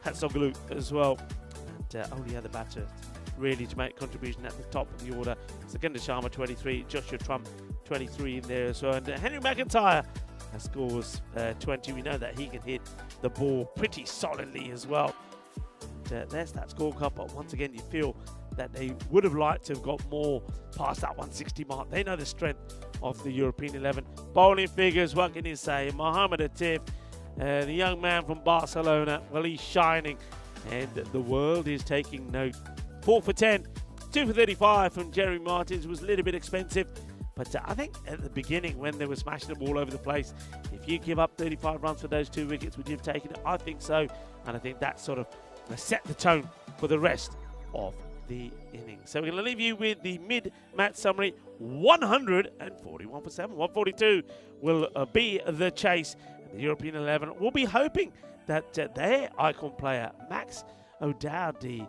Hatsoglu as well. And only other batter really to make contribution at the top of the order. Sekunda Sharma 23, Joshua Trump 23 in there as well. And Henry McIntyre scores 20. We know that he can hit the ball pretty solidly as well. And, there's that scorecard, but once again you feel that they would have liked to have got more past that 160 mark. They know the strength of the European 11. Bowling figures, what can you say? Mohamed Atif, the young man from Barcelona, well, he's shining, and the world is taking note. 4 for 10, 2 for 35 from Jerry Martins. Was a little bit expensive, but I think at the beginning when they were smashing the ball over the place, if you give up 35 runs for those 2 wickets, would you have taken it? I think so, and I think that sort of set the tone for the rest of the innings. So we're going to leave you with the mid-match summary. 141 for 7. 142 will be the chase. The European 11 will be hoping that their icon player, Max O'Dowd, the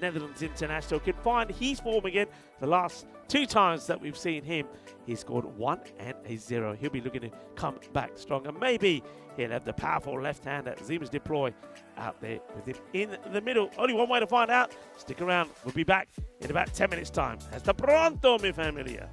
Netherlands international, can find his form again. The last 2 times that we've seen him, he scored 1 and a 0. He'll be looking to come back strong, and maybe he'll have the powerful left-hander Zemas deploy out there with him in the middle. Only one way to find out. Stick around. We'll be back in about 10 minutes' time. Hasta pronto, mi familia.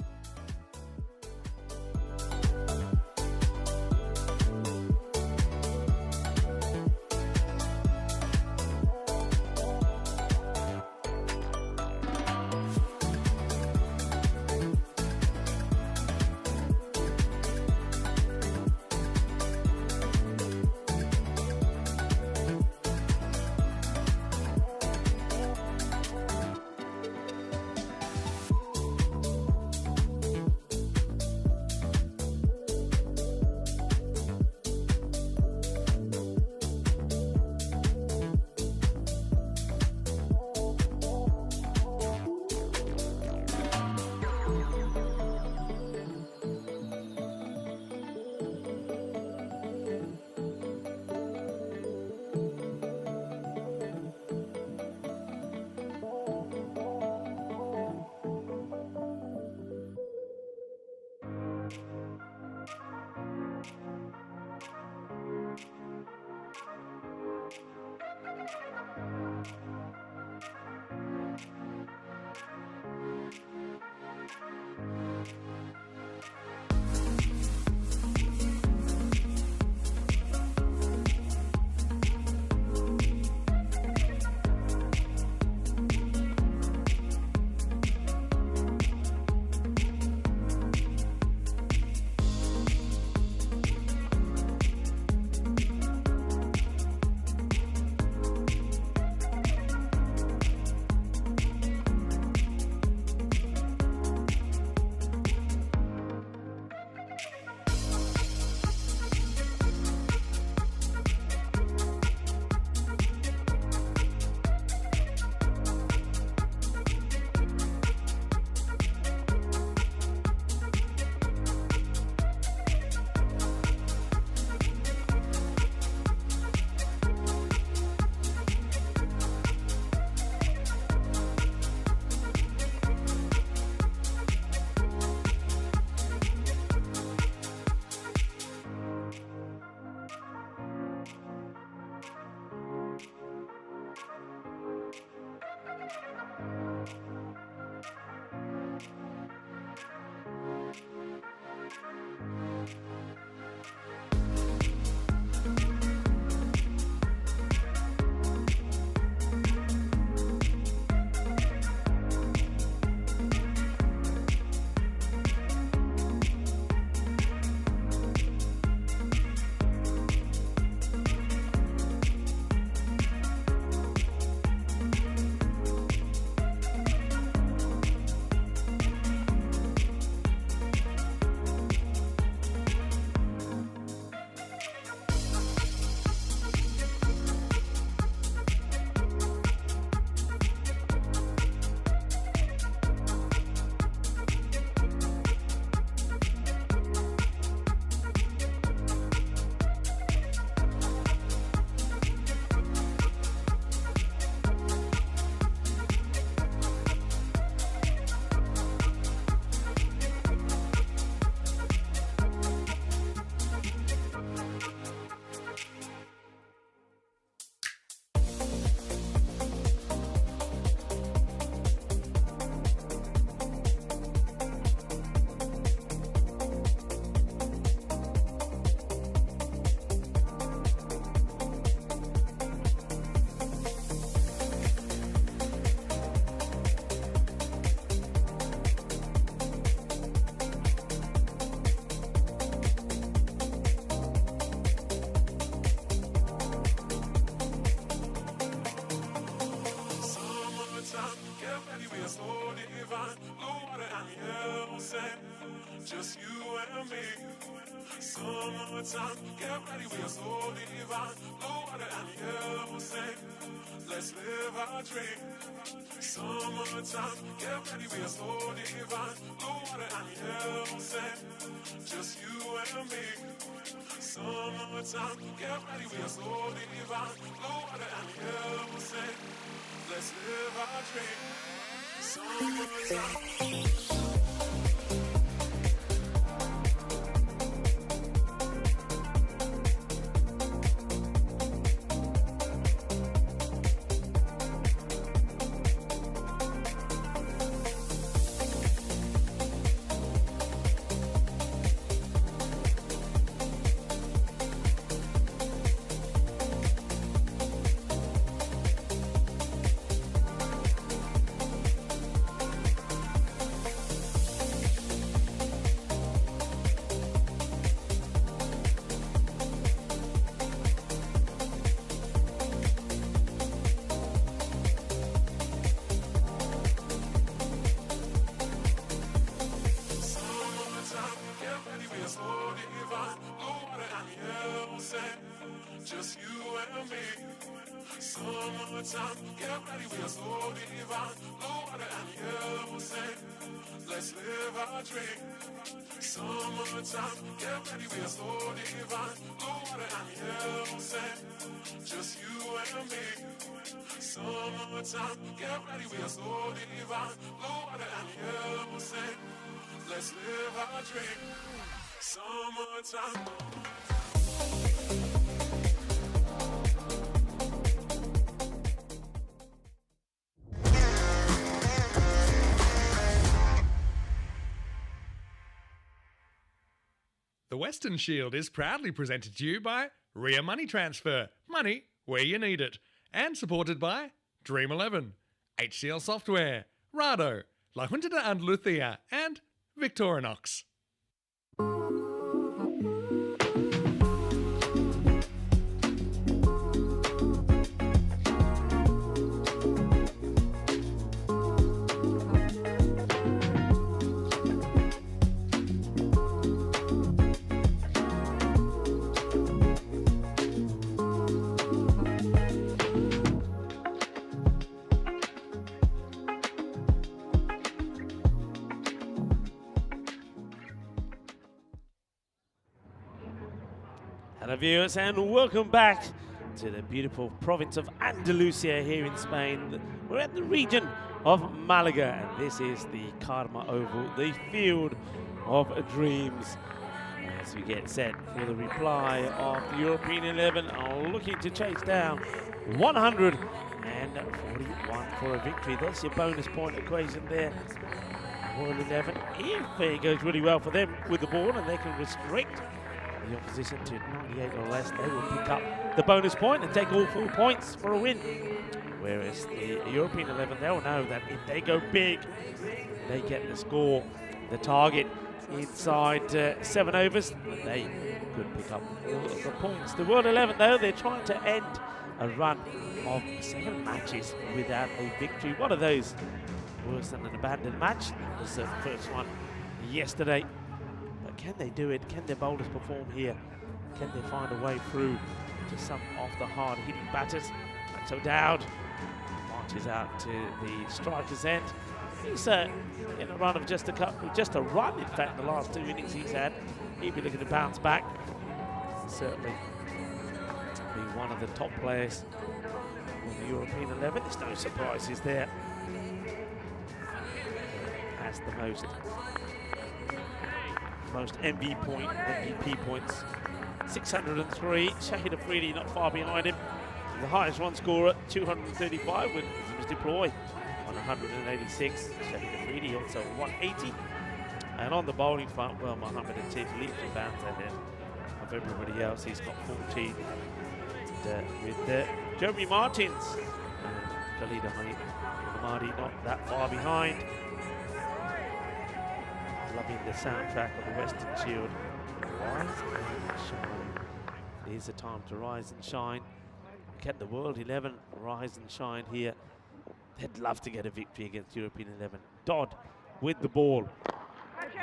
get ready, we are so divine. Blue water and yellow sand, just you and me. Summertime, get ready, we are so divine. Blue water and yellow sand, let's live our dream. Summertime, get ready, we are so divine. Blue water and yellow sand, just you and me. Summertime, get ready, we are so divine. Blue water and yellow sand, let's live our dream. Summertime. Just you and me. Summertime, get ready, we are so divine. Blue water and yellow sand, let's live our dream. Summertime, get ready, we are so divine. Blue water and yellow sand, just you and me. Summertime, get ready, we are so divine. Blue water and yellow sand, let's live our dream. Summertime. The Weston Shield is proudly presented to you by Ria Money Transfer, money where you need it, and supported by Dream 11, HCL Software, Rado, La Junta de Andalucía, and Victorinox. Hello viewers and welcome back to the beautiful province of Andalusia here in Spain. We're at the region of Malaga and this is the Karma Oval, the field of dreams. As we get set for the reply of the European 11 looking to chase down 141 for a victory. That's your bonus point equation there. World 11, if it goes really well for them with the ball and they can restrict the opposition to 98 or less, they will pick up the bonus point and take all 4 points for a win. Whereas the European 11, they'll know that if they go big, they get the score, the target inside 7 overs, they could pick up all of the points. The World 11, though, they're trying to end a run of 7 matches without a victory. One of those worse than an abandoned match. That was the first one yesterday. Can they do it? Can their bowlers perform here? Can they find a way through to some of the hard-hitting batters? Max O'Dowd marches out to the striker's end. He's in a run of just a run, in fact, the last 2 innings he's had. He'll be looking to bounce back. Certainly be one of the top players of the European 11. There's no surprises there. Has the most MVP points, 603. Shahid Afridi not far behind him. The highest run scorer, 235, when he was deployed on 186. Shahid Afridi also 180. And on the bowling front, well, Mohammed Atif leaps and bounds ahead of everybody else. He's got 14. And, with Jeremy Martins and Khalid Ahmadi not that far behind. Loving the soundtrack of the Western Shield. Rise and shine. It is a time to rise and shine. Can the World 11 rise and shine here? They'd love to get a victory against European 11. Dodd with the ball.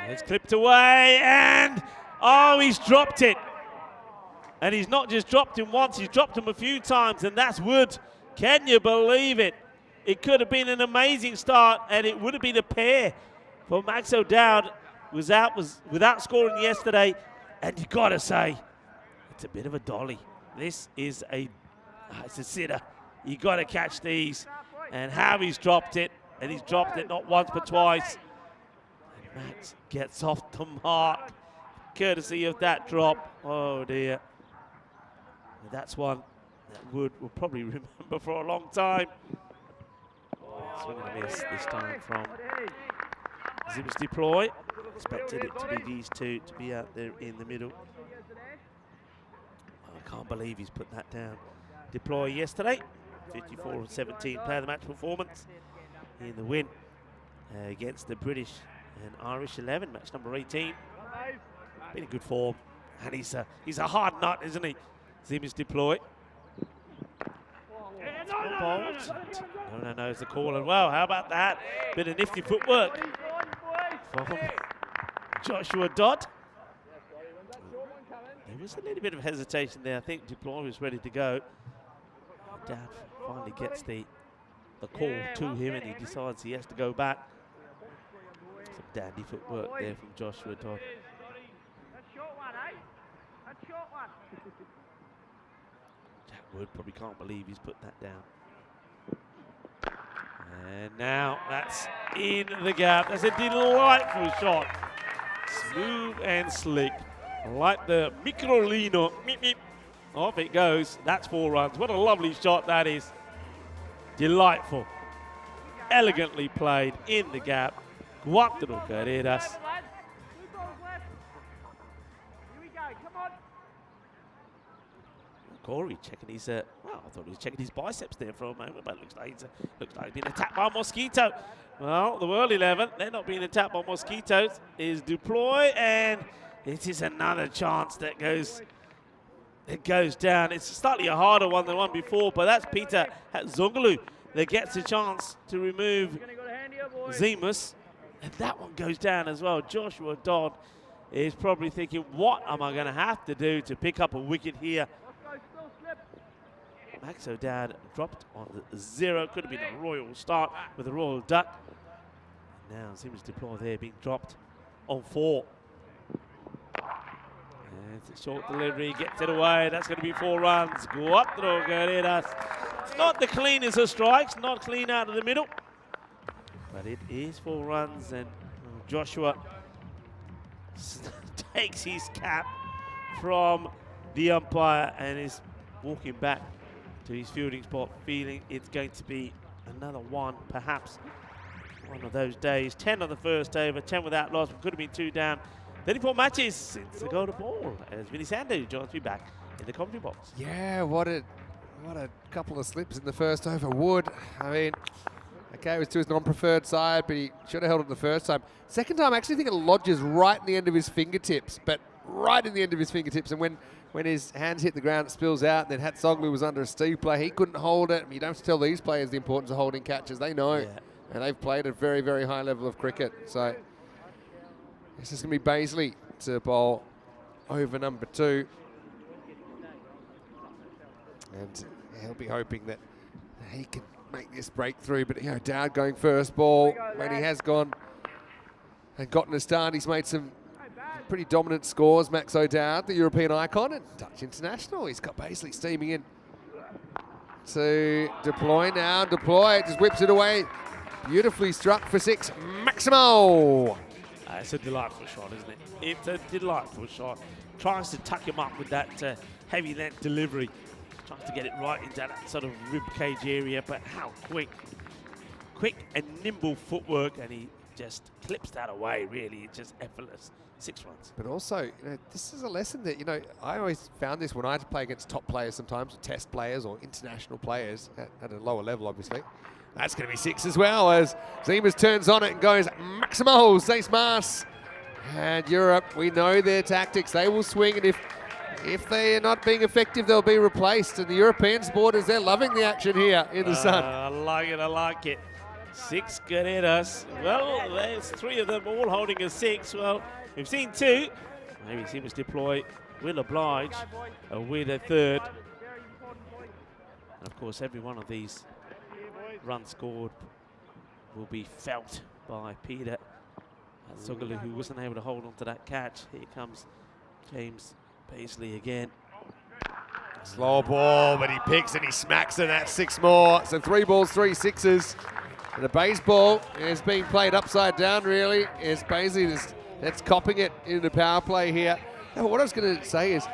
It's clipped away, and oh, he's dropped it. And he's not just dropped him once, he's dropped him a few times, and that's Wood. Can you believe it? It could have been an amazing start, and it would have been a pair for Max O'Dowd. Was without scoring yesterday, and you got to say, it's a bit of a dolly. This is it's a sitter. You got to catch these, and how he's dropped it, and he's dropped it not once but twice. And Max gets off the mark, courtesy of that drop. Oh dear. And that's one that Wood will probably remember for a long time. Swing and a miss this time from Zimmers deploy. Expected it to be these two to be out there in the middle. I can't believe he's put that down. Deploy yesterday, 54-17 player of the match performance in the win against the British and Irish 11, match number 18. Been in good form, and he's a hard nut, isn't he? Zimmers deploy. No, it's the call as well. How about that? Bit of nifty footwork from Joshua Dodd. There was a little bit of hesitation there. I think Deploy was ready to go. Dad finally gets the call to him, and he decides he has to go back. Some dandy footwork there from Joshua Dodd. Jack Wood probably can't believe he's put that down. And now that's in the gap. That's a delightful shot. Smooth and slick. Like the Microlino. Meep, meep. Off it goes. That's 4 runs. What a lovely shot that is. Delightful. Elegantly played in the gap. Cuatro carreras. Corey checking his, well, I thought he was checking his biceps there for a moment, but it looks like he's being attacked by a mosquito. Well, the World 11, they're not being attacked by mosquitoes, is Deploy, and it is another chance that goes down. It's slightly a harder one than the one before, but that's Peter Zongalu that gets a chance to remove Zimmers, and that one goes down as well. Joshua Dodd is probably thinking, what am I going to have to do to pick up a wicket here? Max O'Dowd dropped on the 0. Could have been a royal start with a royal duck. Now Zimmers Deploy there being dropped on 4. And it's a short delivery, gets it away. That's going to be 4 runs. Cuatro carreras. It's not the cleanest of strikes, not clean out of the middle. But it is 4 runs, and Joshua takes his cap from the umpire and is walking back to his fielding spot, feeling it's going to be another one, perhaps one of those days. 10 on the first over, 10 without loss. Could have been 2 down. 34 matches since the golden ball. As Vinny Sandu joins me back in the commentary box. Yeah, what a couple of slips in the first over. Wood, I mean, okay, it was to his non-preferred side, but he should have held it the first time. Second time, I actually think it lodges right in the end of his fingertips, but right in the end of his fingertips. And when his hands hit the ground, it spills out. And then Hatsoglu was under a steep play. He couldn't hold it. You don't have to tell these players the importance of holding catches. They know. Yeah. And they've played at a very, very high level of cricket. So this is going to be Baisley to bowl over number 2. And he'll be hoping that he can make this breakthrough. But, you know, Dowd going first ball when he has gone and gotten a start. He's made some pretty dominant scores. Max O'Dowd, the European icon, and Dutch international. He's got Baisley steaming in to Deploy now. Deploy just whips it away. Beautifully struck for 6. Maximo. It's a delightful shot, isn't it? It's a delightful shot. Tries to tuck him up with that heavy length delivery. Tries to get it right into that sort of rib cage area, but how quick and nimble footwork, and he just clips that away, really. It's just effortless. 6 runs. But also, you know, this is a lesson that, you know, I always found this when I had to play against top players sometimes, or test players or international players at a lower level, obviously. That's going to be 6 as well, as Zimmers turns on it and goes Maximo, 6 mas. And Europe, we know their tactics. They will swing, and if if they are not being effective, they'll be replaced. And the European supporters, they're loving the action here in the sun. I like it. 6 good hitters. Well, there's 3 of them all holding a 6. Well, we've seen 2. Maybe Seamless Deploy will oblige with a 3rd. And of course, every one of these runs scored will be felt by Peter Sogalu, who wasn't able to hold on to that catch. Here comes James Paisley again. Slow ball, but he picks and he smacks it. That's 6 more. So 3 balls, 3 sixes. And the baseball is being played upside down, really. As Paisley that's copping it in the power play here. Now, what I was going to say is,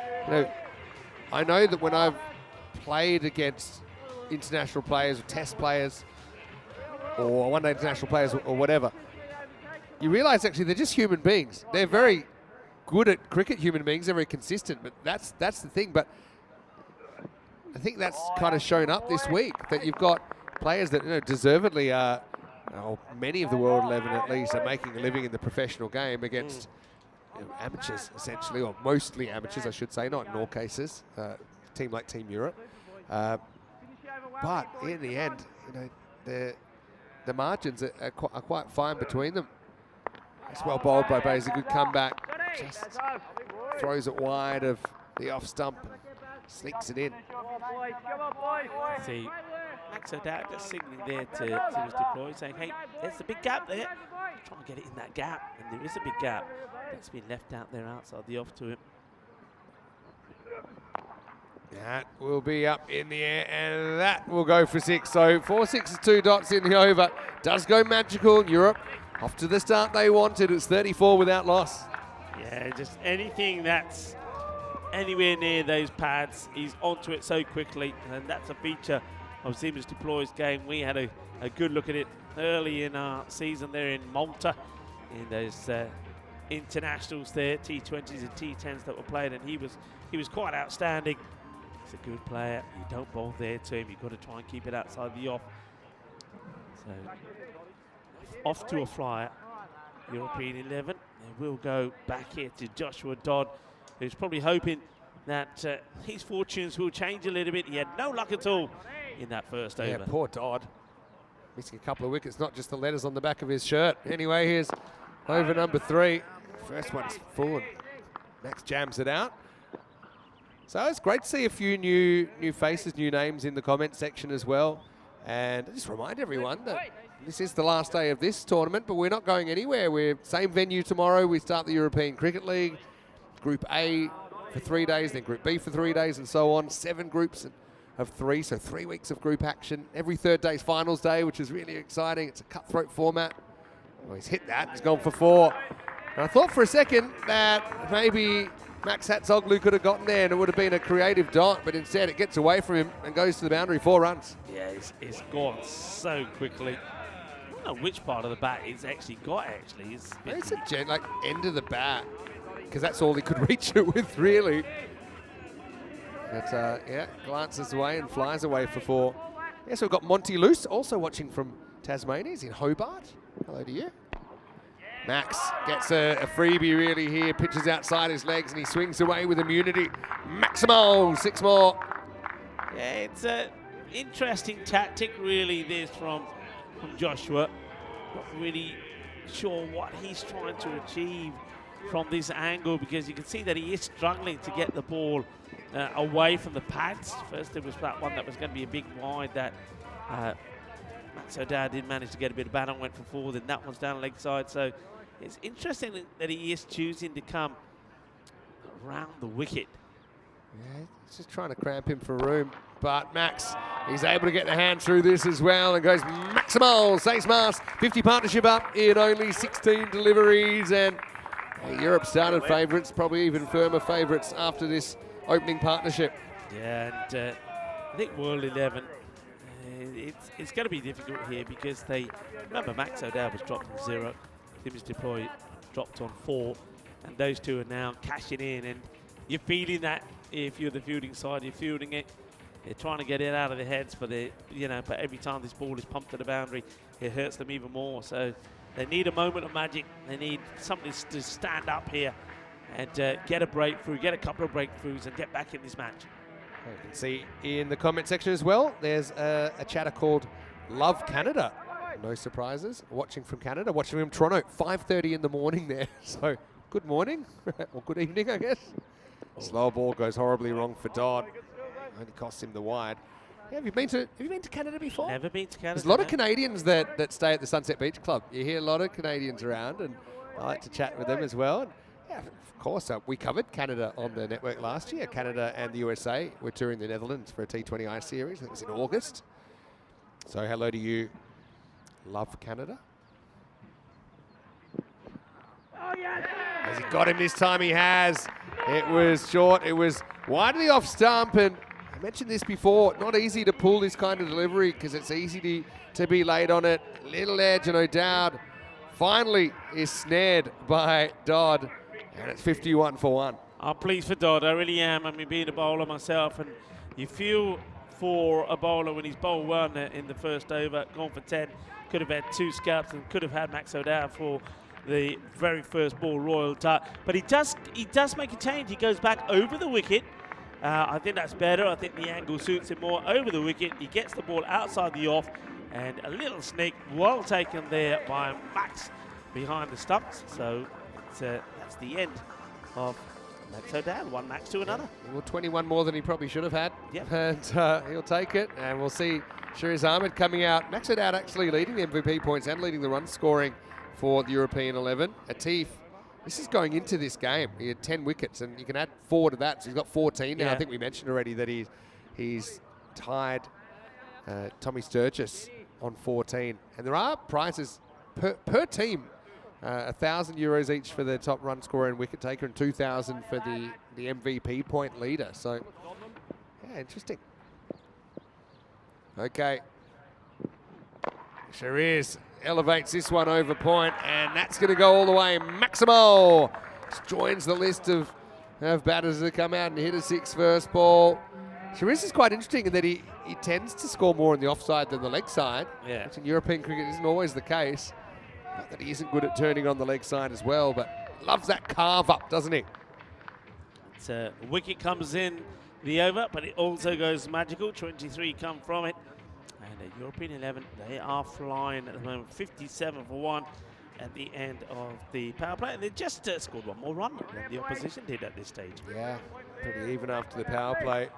I know that when I've played against international players or test players or one-day international players or whatever, you realise actually they're just human beings. They're very good at cricket, human beings. They're very consistent, but that's the thing. But I think that's kind of shown up this week, that you've got players that deservedly are, many of the world 11 at least, are making a living in the professional game against amateurs, essentially, or mostly amateurs, I should say, not in all cases. Team like Team Europe. But in the end, the margins are quite fine between them. It's well bowled by Bays, a good comeback. Just throws it wide of the off stump, sneaks it in. See, Max O'Dowd just signaling there to his deploy, saying, hey, there's a big gap there. Try and get it in that gap, and there is a big gap that's been left out there outside the off to him. That will be up in the air, and that will go for 6. So 4 6s, 2 dots in the over. Does go magical in Europe. Off to the start they wanted. It's 34 without loss. Yeah, just anything that's anywhere near those pads, he's onto it so quickly, and that's a feature of Seamless Deploy's game. We had a good look at it early in our season there in Malta, in those internationals there, T20s and T10s that were played, and he was quite outstanding. He's a good player. You don't bowl there to him. You've got to try and keep it outside the off. So off to a flyer, European 11. They will go back here to Joshua Dodd, who's probably hoping that his fortunes will change a little bit. He had no luck at all in that first over. Yeah, poor Dodd. Missing a couple of wickets, not just the letters on the back of his shirt. Anyway, here's over number 3. First one's full and Max jams it out. So it's great to see a few new faces, new names in the comment section as well. And just remind everyone that this is the last day of this tournament, but we're not going anywhere. We're same venue tomorrow. We start the European Cricket League, Group A for 3 days, then Group B for 3 days, and so on. 7 groups of 3, so 3 weeks of group action. Every third day's finals day, which is really exciting. It's a cutthroat format. Oh, he's hit that. He's gone for 4. And I thought for a second that maybe Max Hatzoglu could have gotten there and it would have been a creative dot, but instead it gets away from him and goes to the boundary. 4 runs. Yeah, it's gone so quickly. I don't know which part of the bat he's actually got, actually. It's a like end of the bat, because that's all he could reach it with, really. But yeah, glances away and flies away for 4. Yes, we've got Monty Luce also watching from Tasmania. He's in Hobart. Hello to you. Max gets a freebie really here, pitches outside his legs and he swings away with immunity. Maximal, 6 more. Yeah, it's an interesting tactic really, this from Joshua. Not really sure what he's trying to achieve from this angle, because you can see that he is struggling to get the ball away from the pads. First there was that one that was going to be a big wide that Max O'Dowd did manage to get a bit of bat on, went for 4, then that one's down leg side. So it's interesting that he is choosing to come around the wicket. Yeah, he's just trying to cramp him for room. But Max, he's able to get the hand through this as well and goes maximal. Sace Mars, 50 partnership up in only 16 deliveries. And Europe started favourites, probably even firmer favourites after this opening partnership. Yeah, and I think World 11, it's going to be difficult here because remember Max O'Dowd was dropped on 0. Seamless Deploy dropped on 4, and those two are now cashing in, and you're feeling that if you're the fielding side, you're fielding it. They're trying to get it out of their heads, but but every time this ball is pumped to the boundary, it hurts them even more. So they need a moment of magic. They need something to stand up here and get a breakthrough, get a couple of breakthroughs, and get back in this match. You can see in the comment section as well, there's a chatter called Love Canada. No surprises. Watching from Canada, watching from Toronto, 5:30 in the morning there. So good morning, or good evening, I guess. Slow ball goes horribly wrong for Dodd. Only costs him the wide. Yeah, have you been to Canada before? Never been to Canada. There's a lot of Canadians that stay at the Sunset Beach Club. You hear a lot of Canadians around, and I like to chat with them as well. And yeah, of course, we covered Canada on the network last year. Canada and the USA were touring the Netherlands for a T20I series. That was in August. So hello to you. Love Canada. Has he got him this time? He has. It was short. It was wide of the off stump. And I mentioned this before. Not easy to pull this kind of delivery because it's easy to be late on it. Little edge and O'Dowd finally is snared by Dodd. And it's 51 for 1. I'm pleased for Dodd. I really am. I mean, being a bowler myself, and you feel for a bowler when he's bowled one in the first over, gone for 10. Could have had 2 scalps and could have had Max O'Dowd for the very first ball, Royal Tut. But he does make a change. He goes back over the wicket. I think that's better. I think the angle suits him more over the wicket. He gets the ball outside the off, and a little sneak, well taken there by Max behind the stumps. So that's the end of Max O'Dowd. One Max to another. Well, 21 more than he probably should have had. Yep. And he'll take it. And we'll see Shiriz Ahmed coming out. Max O'Dowd actually leading the MVP points and leading the run scoring for the European 11. Atif, this is going into this game. He had 10 wickets, and you can add 4 to that. So he's got 14 now. Yeah. I think we mentioned already that he's tied Tommy Sturgis on 14. And there are prizes per team. €1,000 each for the top run scorer and wicket taker, and 2,000 for the MVP point leader. So, yeah, interesting. Okay. Shiriz elevates this one over point, and that's going to go all the way. Maximo joins the list of batters that come out and hit a 6 first ball. Shiriz is quite interesting in that he tends to score more on the offside than the leg side, which in European cricket isn't always the case. Not that he isn't good at turning on the leg side as well, but loves that carve up, doesn't he? It's a wicket comes in the over, but it also goes magical. 23 come from it. And the European 11, they are flying at the moment. 57 for 1 at the end of the power play. And they just scored one more run than the opposition did at this stage. Yeah, pretty even after the power play.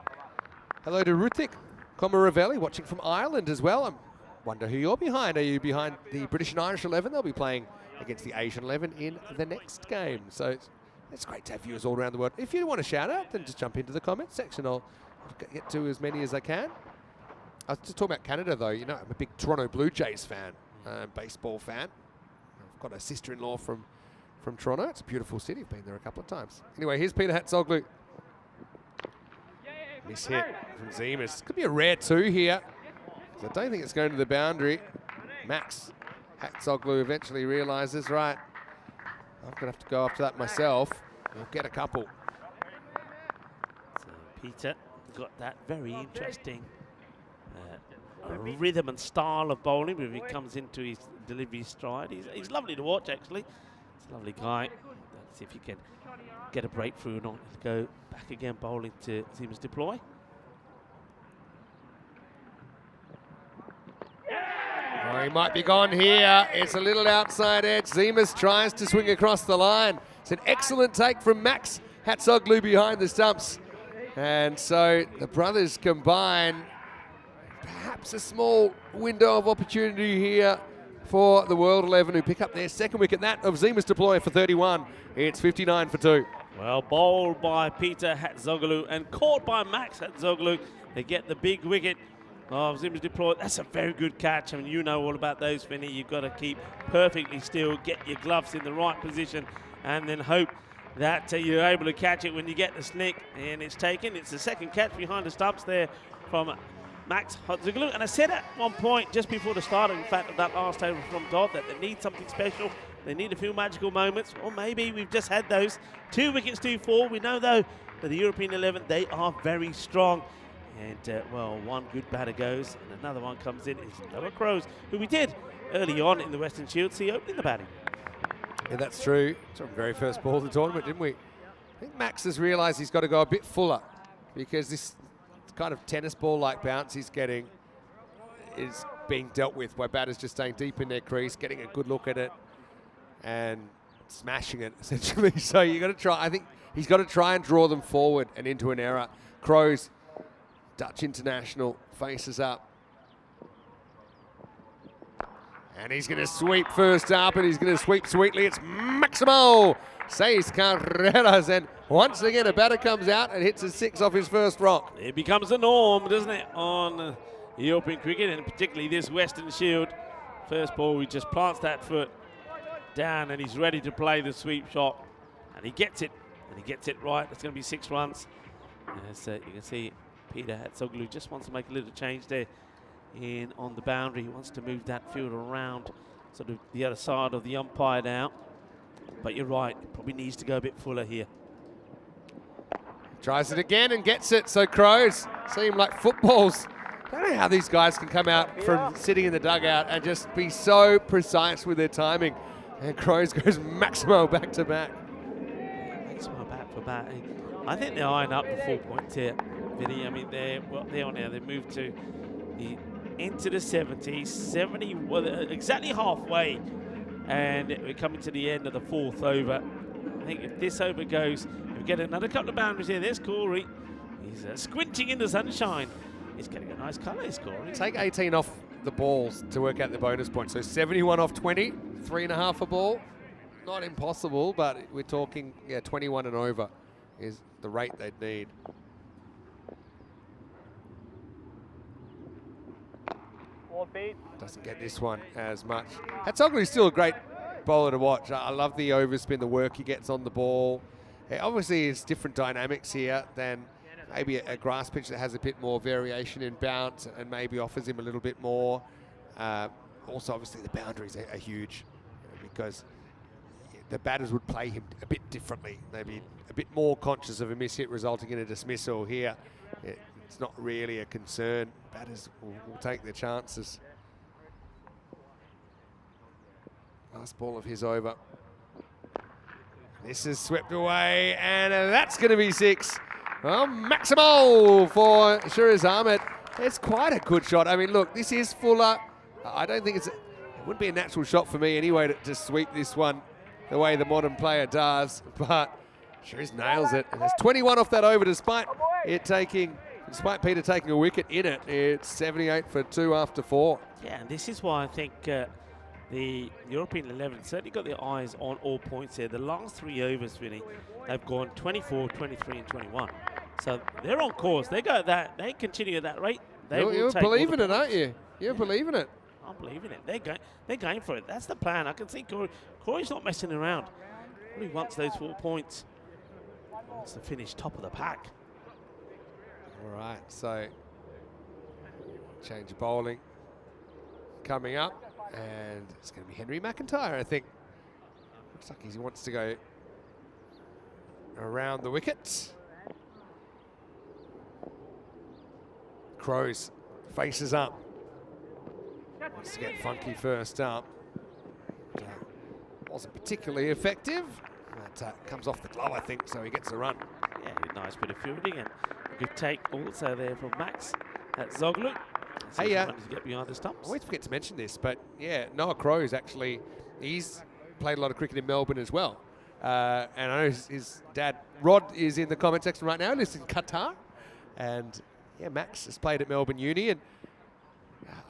Hello to Ruthik Komaravelli, watching from Ireland as well. Wonder who you're behind. Are you behind the British and Irish 11? They'll be playing against the Asian 11 in the next game. So it's great to have viewers all around the world. If you want a shout out, then just jump into the comments section. I'll get to as many as I can. I was just talking about Canada, though. You know, I'm a big Toronto Blue Jays fan, baseball fan. I've got a sister-in-law from Toronto. It's a beautiful city. I've been there a couple of times. Anyway, here's Peter Hatzoglu. Miss hit from Zemas. Could be a rare 2 here. I don't think it's going to the boundary. Max Hatzoglu eventually realises, right, I'm going to have to go after that myself. We'll get a couple. So Peter got that very interesting rhythm and style of bowling when he comes into his delivery stride. He's lovely to watch, actually. He's a lovely guy. Let's see if you can get a breakthrough or not. Go back again bowling to Zemas deploy. Oh, he might be gone here. It's a little outside edge. Zemas tries to swing across the line. It's an excellent take from Max Hatzoglu behind the stumps. And so the brothers combine. Perhaps a small window of opportunity here for the World 11, who pick up their second wicket, that of Zemas deploy for 31. It's 59 for 2. Well, bowled by Peter Hatzoglu and caught by Max Hatzoglu. They get the big wicket of Zemas deploy. That's a very good catch. I mean, you know all about those, Finney. You've got to keep perfectly still, get your gloves in the right position, and then hope that you're able to catch it when you get the snick. And it's taken. It's the second catch behind the stumps there from Max Hatzoglu. And I said at one point, just before the start, in fact, of that last over from Dodd, that they need something special. They need a few magical moments, or maybe we've just had those. 2 wickets to 4. We know, though, that the European 11, they are very strong. And, well, one good batter goes, and another one comes in. It's Noah Crows, who we did early on in the Western Shield see opening the batting. Yeah, that's true. It's our very first ball of the tournament, didn't we? I think Max has realised he's got to go a bit fuller because this kind of tennis ball-like bounce he's getting is being dealt with by batters just staying deep in their crease, getting a good look at it, and smashing it, essentially. So you got to try. I think he's got to try and draw them forward and into an error. Crows, Dutch international, faces up. And he's going to sweep first up, and he's going to sweep sweetly. It's Maximo Seis Carreras, and once again a batter comes out and hits a 6 off his first rock. It becomes the norm, doesn't it, on European cricket, and particularly this Western Shield. First ball, he just plants that foot down, and he's ready to play the sweep shot, and he gets it, and he gets it right. It's going to be 6 runs. As you can see, Peter Hatzoglu just wants to make a little change there in on the boundary. He wants to move that field around sort of the other side of the umpire now. But you're right, probably needs to go a bit fuller here. Tries it again and gets it. So Crows seem like footballs. I don't know how these guys can come out from sitting in the dugout and just be so precise with their timing. And Crows goes Maximo back to back. Maximo back for back. I think they're eyeing up the 4 points here, Vinny. I mean, they're on now. They moved to into the 70s, 70, well, exactly halfway, and we're coming to the end of the 4th over. I think if this over goes, if we get another couple of boundaries here, there's Corey. He's squinting in the sunshine. He's getting a nice colour, he's Corey. Take 18 off the balls to work out the bonus point. So 71 off 20, 3.5 a ball. Not impossible, but we're talking 21 and over is the rate they'd need. Doesn't get this one as much. Hatzoglu's still a great bowler to watch. I love the overspin, the work he gets on the ball. Obviously, it's different dynamics here than maybe a grass pitch that has a bit more variation in bounce and maybe offers him a little bit more. Also, obviously, the boundaries are huge because the batters would play him a bit differently. They'd be a bit more conscious of a miss hit resulting in a dismissal here. It's not really a concern. Batters will take their chances. Last ball of his over. This is swept away, and that's going to be 6. Well, Maximo for Shiraz Ahmed. It's quite a good shot. I mean, look, this is fuller. I don't think it wouldn't be a natural shot for me anyway to sweep this one the way the modern player does, but Shiraz nails it. And there's 21 off that over despite Peter taking a wicket in it. It's 78 for 2 after 4. Yeah, and this is why I think the European 11 certainly got their eyes on all points here. The last 3 overs, really, they've gone 24, 23, and 21. So they're on course. They go that. They continue at that rate. You're believing it, aren't you? You're believing it. I'm believing it. They're going for it. That's the plan. I can see Corey's not messing around. He wants those 4 points. He wants to finish top of the pack. All right, so change of bowling coming up, and it's going to be Henry McIntyre, I think. Looks like he wants to go around the wicket. Crows faces up. Wants to get funky first up. Wasn't particularly effective. That comes off the glove, I think, so he gets a run. Yeah, nice bit of fielding, and a good take also there from Max at Zoglu. Hey, to get behind the stumps. I always forget to mention this, but yeah, Noah Crows actually, he's played a lot of cricket in Melbourne as well. And I know his dad, Rod, is in the comment section right now, lives in Qatar. And yeah, Max has played at Melbourne Uni, and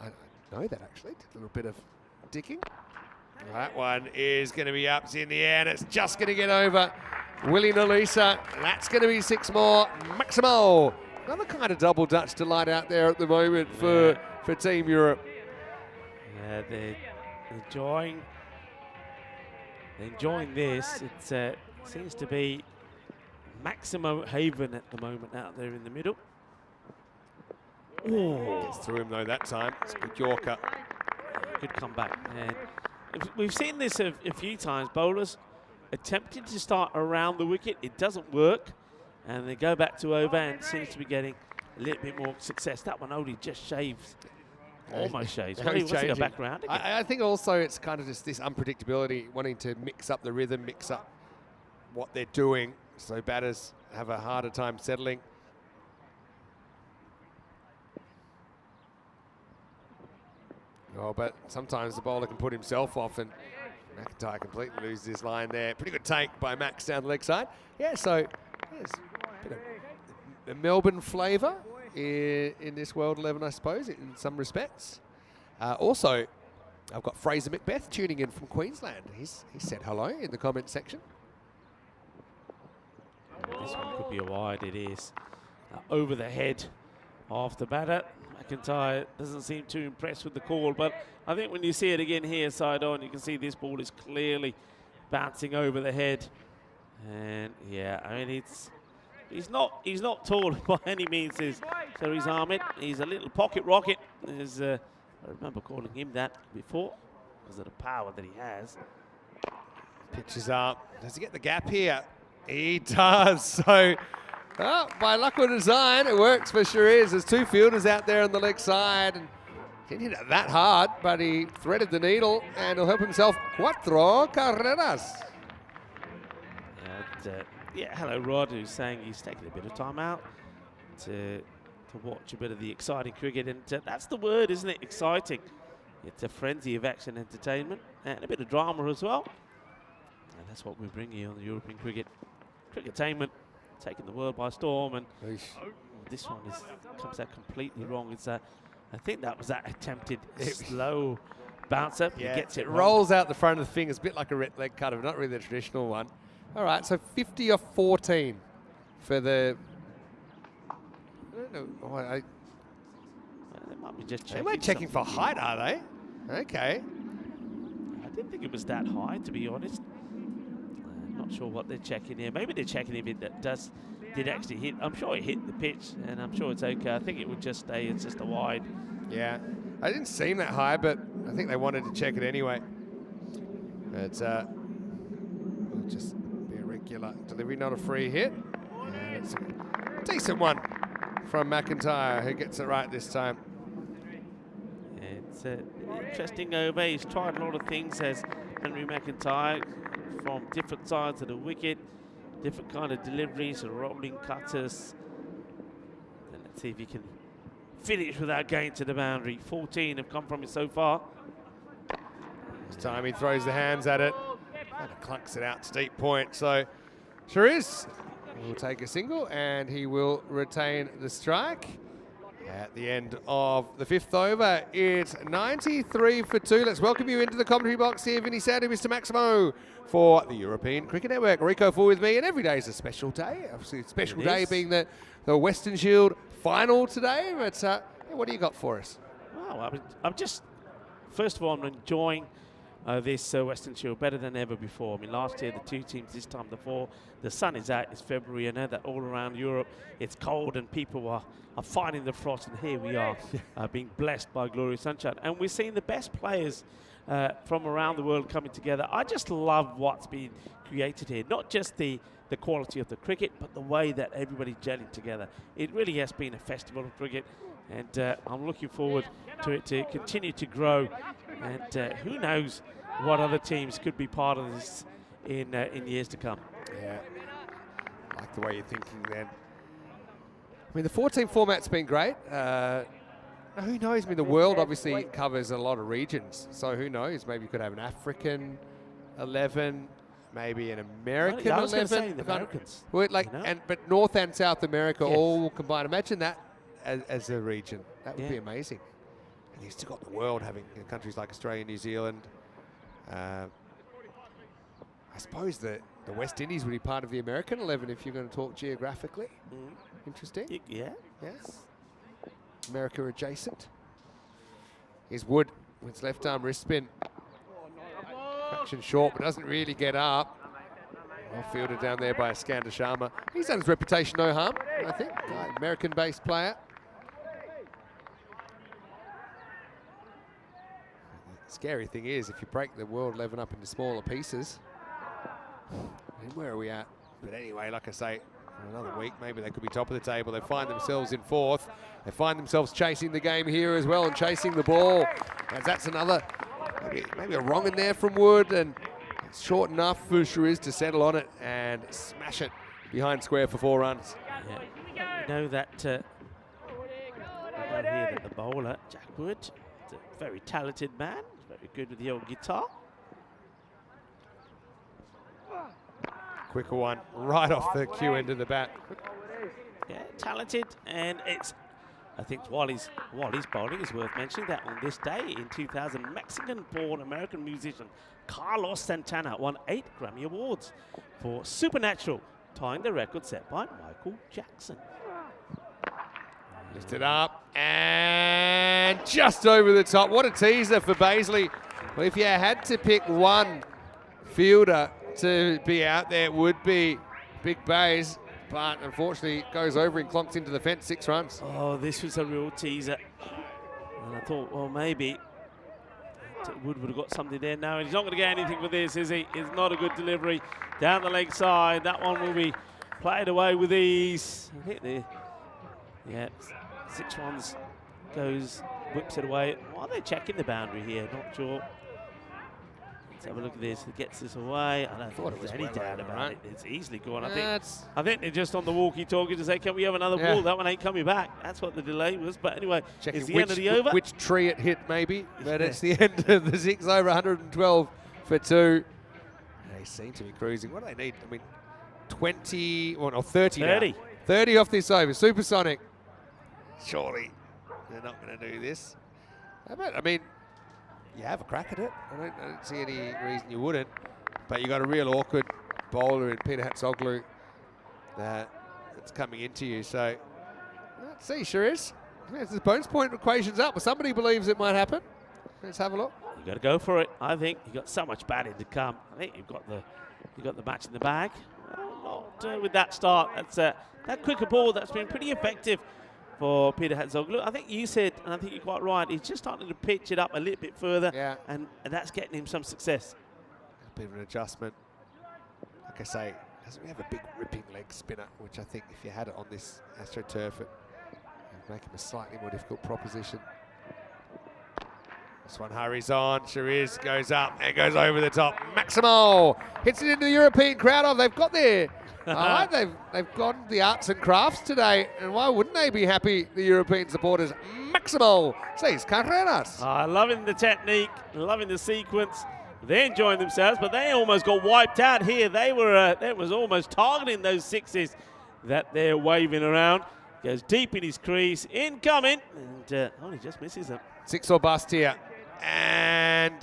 I know that actually, did a little bit of digging. That one is going to be up in the air, and it's just going to get over Willie Nalisa. That's going to be 6 more. Maximo. Another kind of double Dutch delight out there at the moment for Team Europe. Yeah, they're enjoying this. It seems to be Maximo Haven at the moment out there in the middle. Oh. Gets through him though that time. It's a good Yorker. Good comeback. And we've seen this a few times. Bowlers attempting to start around the wicket. It doesn't work. And they go back to over and seems to be getting a little bit more success. That one only just shaves. Almost shaves. Well, he wants to go back around again. I think also it's kind of just this unpredictability, wanting to mix up the rhythm, mix up what they're doing. so batters have a harder time settling. Oh, but sometimes the bowler can put himself off, and McIntyre completely loses his line there. Pretty good take by Max down the leg side. Yeah, so there's a bit of the Melbourne flavour in this World 11, I suppose, in some respects. Also, I've got Fraser Macbeth tuning in from Queensland. He said hello in the comment section. This one could be a wide, it is. Over the head of the batter. McIntyre doesn't seem too impressed with the call, but I think when you see it again here, side on, you can see this ball is clearly bouncing over the head. And yeah, I mean, he's not tall by any means, is Shariz Ahmed. He's a little pocket rocket. I remember calling him that before because of the power that he has. Pitches up. Does he get the gap here? He does. So, by luck or design, it works for Shariz. There's two fielders out there on the leg side, and didn't hit it that hard, but he threaded the needle, and he'll help himself 4 carreras. Yeah, hello Rod, who's saying he's taking a bit of time out to watch a bit of the exciting cricket, and that's the word, isn't it? Exciting. It's a frenzy of action, entertainment, and a bit of drama as well. And that's what we bring you on the European Cricketainment, taking the world by storm. And this one comes out completely wrong. It's I think that was that attempted slow bounce up. Yeah, he gets it rolls out the front of the fingers, a bit like a leg cutter, not really the traditional one. All right, so 50 or 14 for the. I don't know. They might be just checking. They might checking for height, are they? Okay. I didn't think it was that high, to be honest. Not sure what they're checking here. Maybe they're checking if it did actually hit. I'm sure it hit the pitch, and I'm sure it's okay. I think it would just stay. It's just a wide. Yeah, I didn't seem that high, but I think they wanted to check it anyway. It's will just be a regular delivery, not a free hit. And it's a decent one from McIntyre, who gets it right this time. It's an interesting over. He's tried a lot of things as Henry McIntyre, from different sides of the wicket, different kind of deliveries, rolling cutters. And let's see if he can finish without going to the boundary. 14 have come from it so far. This time he throws the hands at it and clunks it out to deep point. So Shariz will take a single and he will retain the strike. At the end of the 5th over, it's 93 for 2. Let's welcome you into the commentary box here, Vinny Sandy, Mr. Maximo, for the European Cricket Network. Rico Full with me, and every day is a special day. Obviously, a special day being the Western Shield final today. But what do you got for us? Wow, I'm just, first of all, I'm enjoying this Western Shield better than ever before. I mean, last year, the 2 teams, this time the 4. The sun is out, it's February. I know that all around Europe, it's cold and people are fighting the frost, and here we are being blessed by glorious sunshine. And we're seeing the best players from around the world coming together. I just love what's been created here, not just the quality of the cricket, but the way that everybody's gelling together. It really has been a festival of cricket, and I'm looking forward to it to continue to grow. And who knows what other teams could be part of this in years to come. Yeah, I like the way you're thinking then. I mean, the 4-team format's been great. Who knows? I mean, the world obviously covers a lot of regions. So who knows? Maybe you could have an African 11, maybe an American 11. I was going to say the Americans. But North and South America all combined. Imagine that as a region. That would be amazing. And you've still got the world having countries like Australia, New Zealand. I suppose the West Indies would be part of the American 11 if you're going to talk geographically. Interesting. Yeah. Yes. America adjacent. Here's Wood with his left arm wrist spin. Action short, but doesn't really get up. Well fielded down there by Iskander Sharma. He's done his reputation no harm, I think. American-based player. The scary thing is, if you break the world 11 up into smaller pieces, and where are we at? But anyway, like I say, another week, maybe they could be top of the table. They find themselves in 4th. They find themselves chasing the game here as well and chasing the ball. As that's another, maybe a wrong in there from Wood, and it's short enough for Shariz to settle on it and smash it behind square for 4 runs. Yeah. We know that here that the bowler, Jack Wood, is a very talented man. He's very good with the old guitar. Quicker one right off the cue end of the bat. Yeah, talented, and it's, I think while he's bowling, it's worth mentioning that on this day in 2000, Mexican-born American musician Carlos Santana won 8 Grammy Awards for Supernatural, tying the record set by Michael Jackson. Lifted up and just over the top. What a teaser for Baisley. Well, if you had to pick one fielder to be out there, it would be Big Bays, but unfortunately it goes over and clonks into the fence, 6 runs. Oh, this was a real teaser. And I thought, well, maybe Wood would have got something there. No, he's not going to get anything for this, is he? It's not a good delivery. Down the leg side, that one will be played away with ease. I think yeah, 6 runs goes, whips it away. Why are they checking the boundary here? Not sure. Let's have a look at this. It gets this away. I don't think there's any doubt about it. It's easily gone. I think they're just on the walkie-talkie to say, can we have another ball? That one ain't coming back. That's what the delay was. But anyway, checking it's the end of the over. Which tree it hit, maybe. But it's the end of the 6 over, 112 for 2. They seem to be cruising. What do they need? I mean, 20, well, no, 30 now. 30 off this over. Supersonic. Surely they're not going to do this. I mean, you have a crack at it. I don't see any reason you wouldn't. But you got a real awkward bowler in Peter Hatzoglu that's coming into you. So let's see, sure is. The bonus point equation's up. Somebody believes it might happen. Let's have a look. You got to go for it. I think you got so much batting to come. I think you've got the match in the bag. Well, not with that start. That's that quicker ball that's been pretty effective for Peter Hatzoglu. I think you said, and I think you're quite right, he's just starting to pitch it up a little bit further, and that's getting him some success. A bit of an adjustment. Like I say, doesn't he have a big ripping leg spinner, which I think if you had it on this AstroTurf, it would make him a slightly more difficult proposition. This one hurries on. Shariz goes up and goes over the top. Maximo hits it into the European crowd. Oh, they've got there. I like they've gone the arts and crafts today, and why wouldn't they be happy, the European supporters? Maximo seis carreras. Loving the technique, loving the sequence. They're enjoying themselves, but they almost got wiped out here. They was almost targeting those 6s that they're waving around. Goes deep in his crease, incoming, and he just misses them. 6 or bust here, and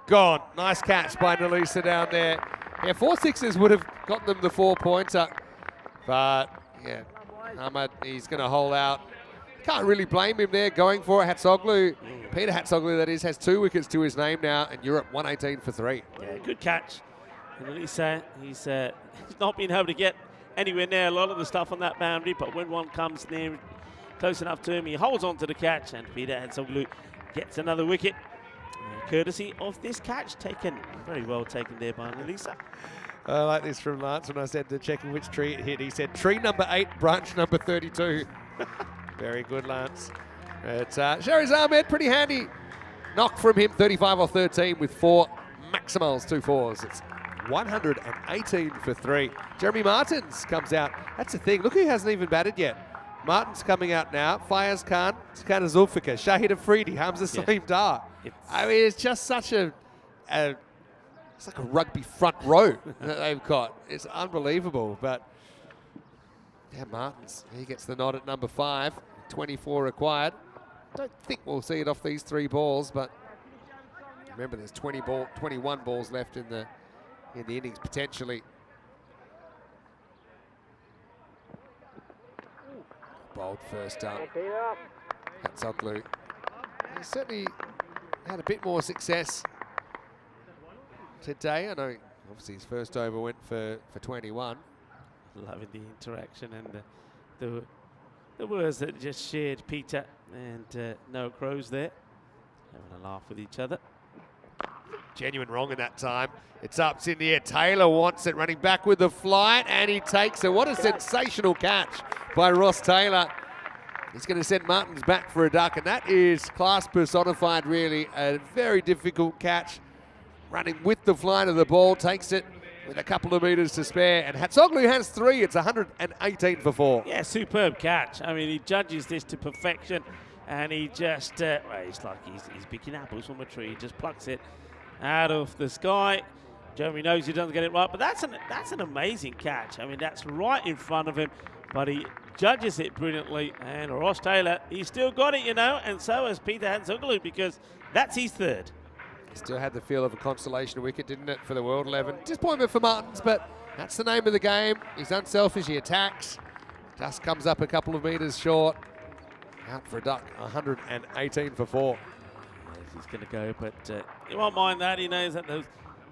gone. Nice catch by Nalisa down there. Yeah, 4 6s would have got them the 4-pointer. But, yeah, Ahmad, he's going to hold out. Can't really blame him there going for it. Hatzoglu, Peter Hatzoglu, that is, has 2 wickets to his name now, and Europe 118 for 3. Yeah, good catch. And Nalisa, he's not been able to get anywhere near a lot of the stuff on that boundary, but when one comes near, close enough to him, he holds on to the catch, and Peter Hatzoglu gets another wicket. Courtesy of this catch taken, very well taken there by Nalisa. I like this from Lance when I said to checking which tree it hit. He said tree number 8, branch number 32. Very good, Lance. It's Shariz Ahmed, pretty handy knock from him, 35 off 13 with 4 Maximals, 2 4s. It's 118 for 3. Jeremy Martins comes out. That's the thing. Look who hasn't even batted yet. Martin's coming out now. Fayaz Khan, Skana Zulfikar, Shahid Afridi, Hamza Salim Dar. I mean, it's just such it's like a rugby front row that they've got. It's unbelievable. But yeah, Martins, he gets the nod at number 5. 24 required. Don't think we'll see it off these 3 balls, but remember there's 21 balls left in the innings potentially. Bowled first up. Hatzoglu. He certainly had a bit more success today. I know obviously his first over went for 21. Loving the interaction and the words that just shared Peter and Noah Crows there. Having a laugh with each other. Genuine wrong in that time. It's up, it's in the air. Taylor wants it, running back with the flight, and he takes it. What a sensational catch by Ross Taylor. He's going to send Martins back for a duck, and that is class personified, really. A very difficult catch. Running with the flight of the ball, takes it with a couple of metres to spare. And Hatsoglu has 3. It's 118 for 4. Yeah, superb catch. I mean, he judges this to perfection, and he just, well, it's like he's picking apples from a tree. He just plucks it out of the sky. Jeremy knows he doesn't get it right, but that's an amazing catch. I mean, that's right in front of him, but he judges it brilliantly. And Ross Taylor, he's still got it, you know, and so has Peter Hatsoglu, because that's his 3rd. Still had the feel of a consolation wicket, didn't it, for the World 11? Disappointment for Martins, but that's the name of the game. He's unselfish, he attacks. Just comes up a couple of metres short. Out for a duck, 118 for 4. Yes, he's going to go, but he won't mind that. He knows that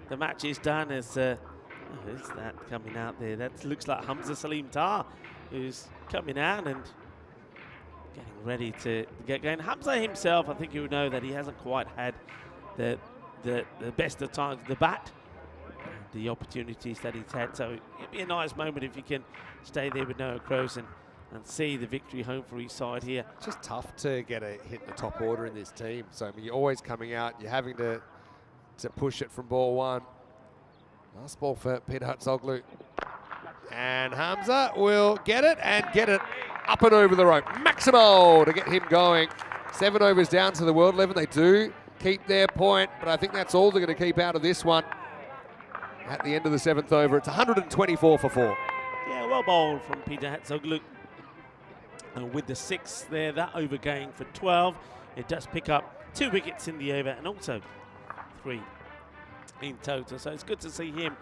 the match is done. Who's that coming out there? That looks like Hamza Salim Tar, who's coming out and getting ready to get going. Hamza himself, I think you know that he hasn't quite had the best of times, the bat, the opportunities that he's had. So it'd be a nice moment if you can stay there with Noah Crows and see the victory home for each side here. It's just tough to get a hit in the top order in this team. So I mean, you're always coming out, you're having to push it from ball 1. Last ball for Peter Hatsoglu. And Hamza will get it up and over the rope. Maximo to get him going. 7 overs down to the World 11. They do keep their point, but I think that's all they're going to keep out of this one. At the end of the 7th over, it's 124 for 4. Yeah, well bowled from Peter Hatsoglu. And with the 6 there, that over going for 12. It does pick up 2 wickets in the over and also 3 in total. So it's good to see him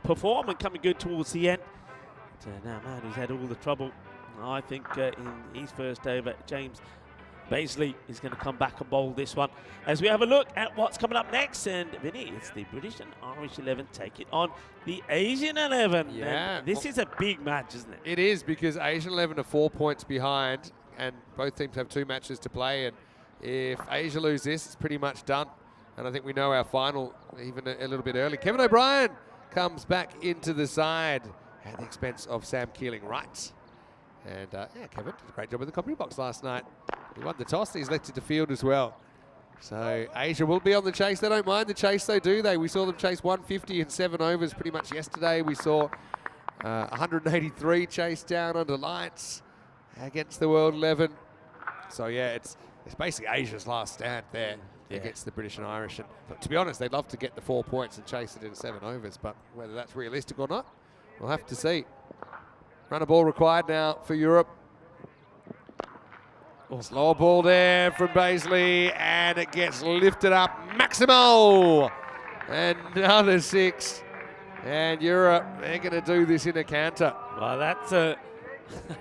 perform and coming good towards the end. But, now, man, he's had all the trouble, I think, in his first over. James Baisley is going to come back and bowl this one as we have a look at what's coming up next. And Vinny, it's the British and Irish 11 taking on the Asian 11. Yeah. And this is a big match, isn't it? It is, because Asian 11 are 4 points behind and both teams have 2 matches to play. And if Asia lose this, it's pretty much done. And I think we know our final even a little bit early. Kevin O'Brien comes back into the side at the expense of Sam Keeling-Wright. And yeah, Kevin did a great job with the commentary box last night. He won the toss, he's elected to field as well. So Asia will be on the chase. They don't mind the chase though, do they? We saw them chase 150 in 7 overs pretty much yesterday. We saw 183 chase down under lights against the World 11. So yeah, it's basically Asia's last stand there against the British and Irish. But to be honest, they'd love to get the 4 points and chase it in 7 overs, but whether that's realistic or not, we'll have to see. Run a ball required now for Europe. Slower ball there from Baisley, and it gets lifted up. Maximo! Another 6. And Europe, they're going to do this in a canter. Well, that's, I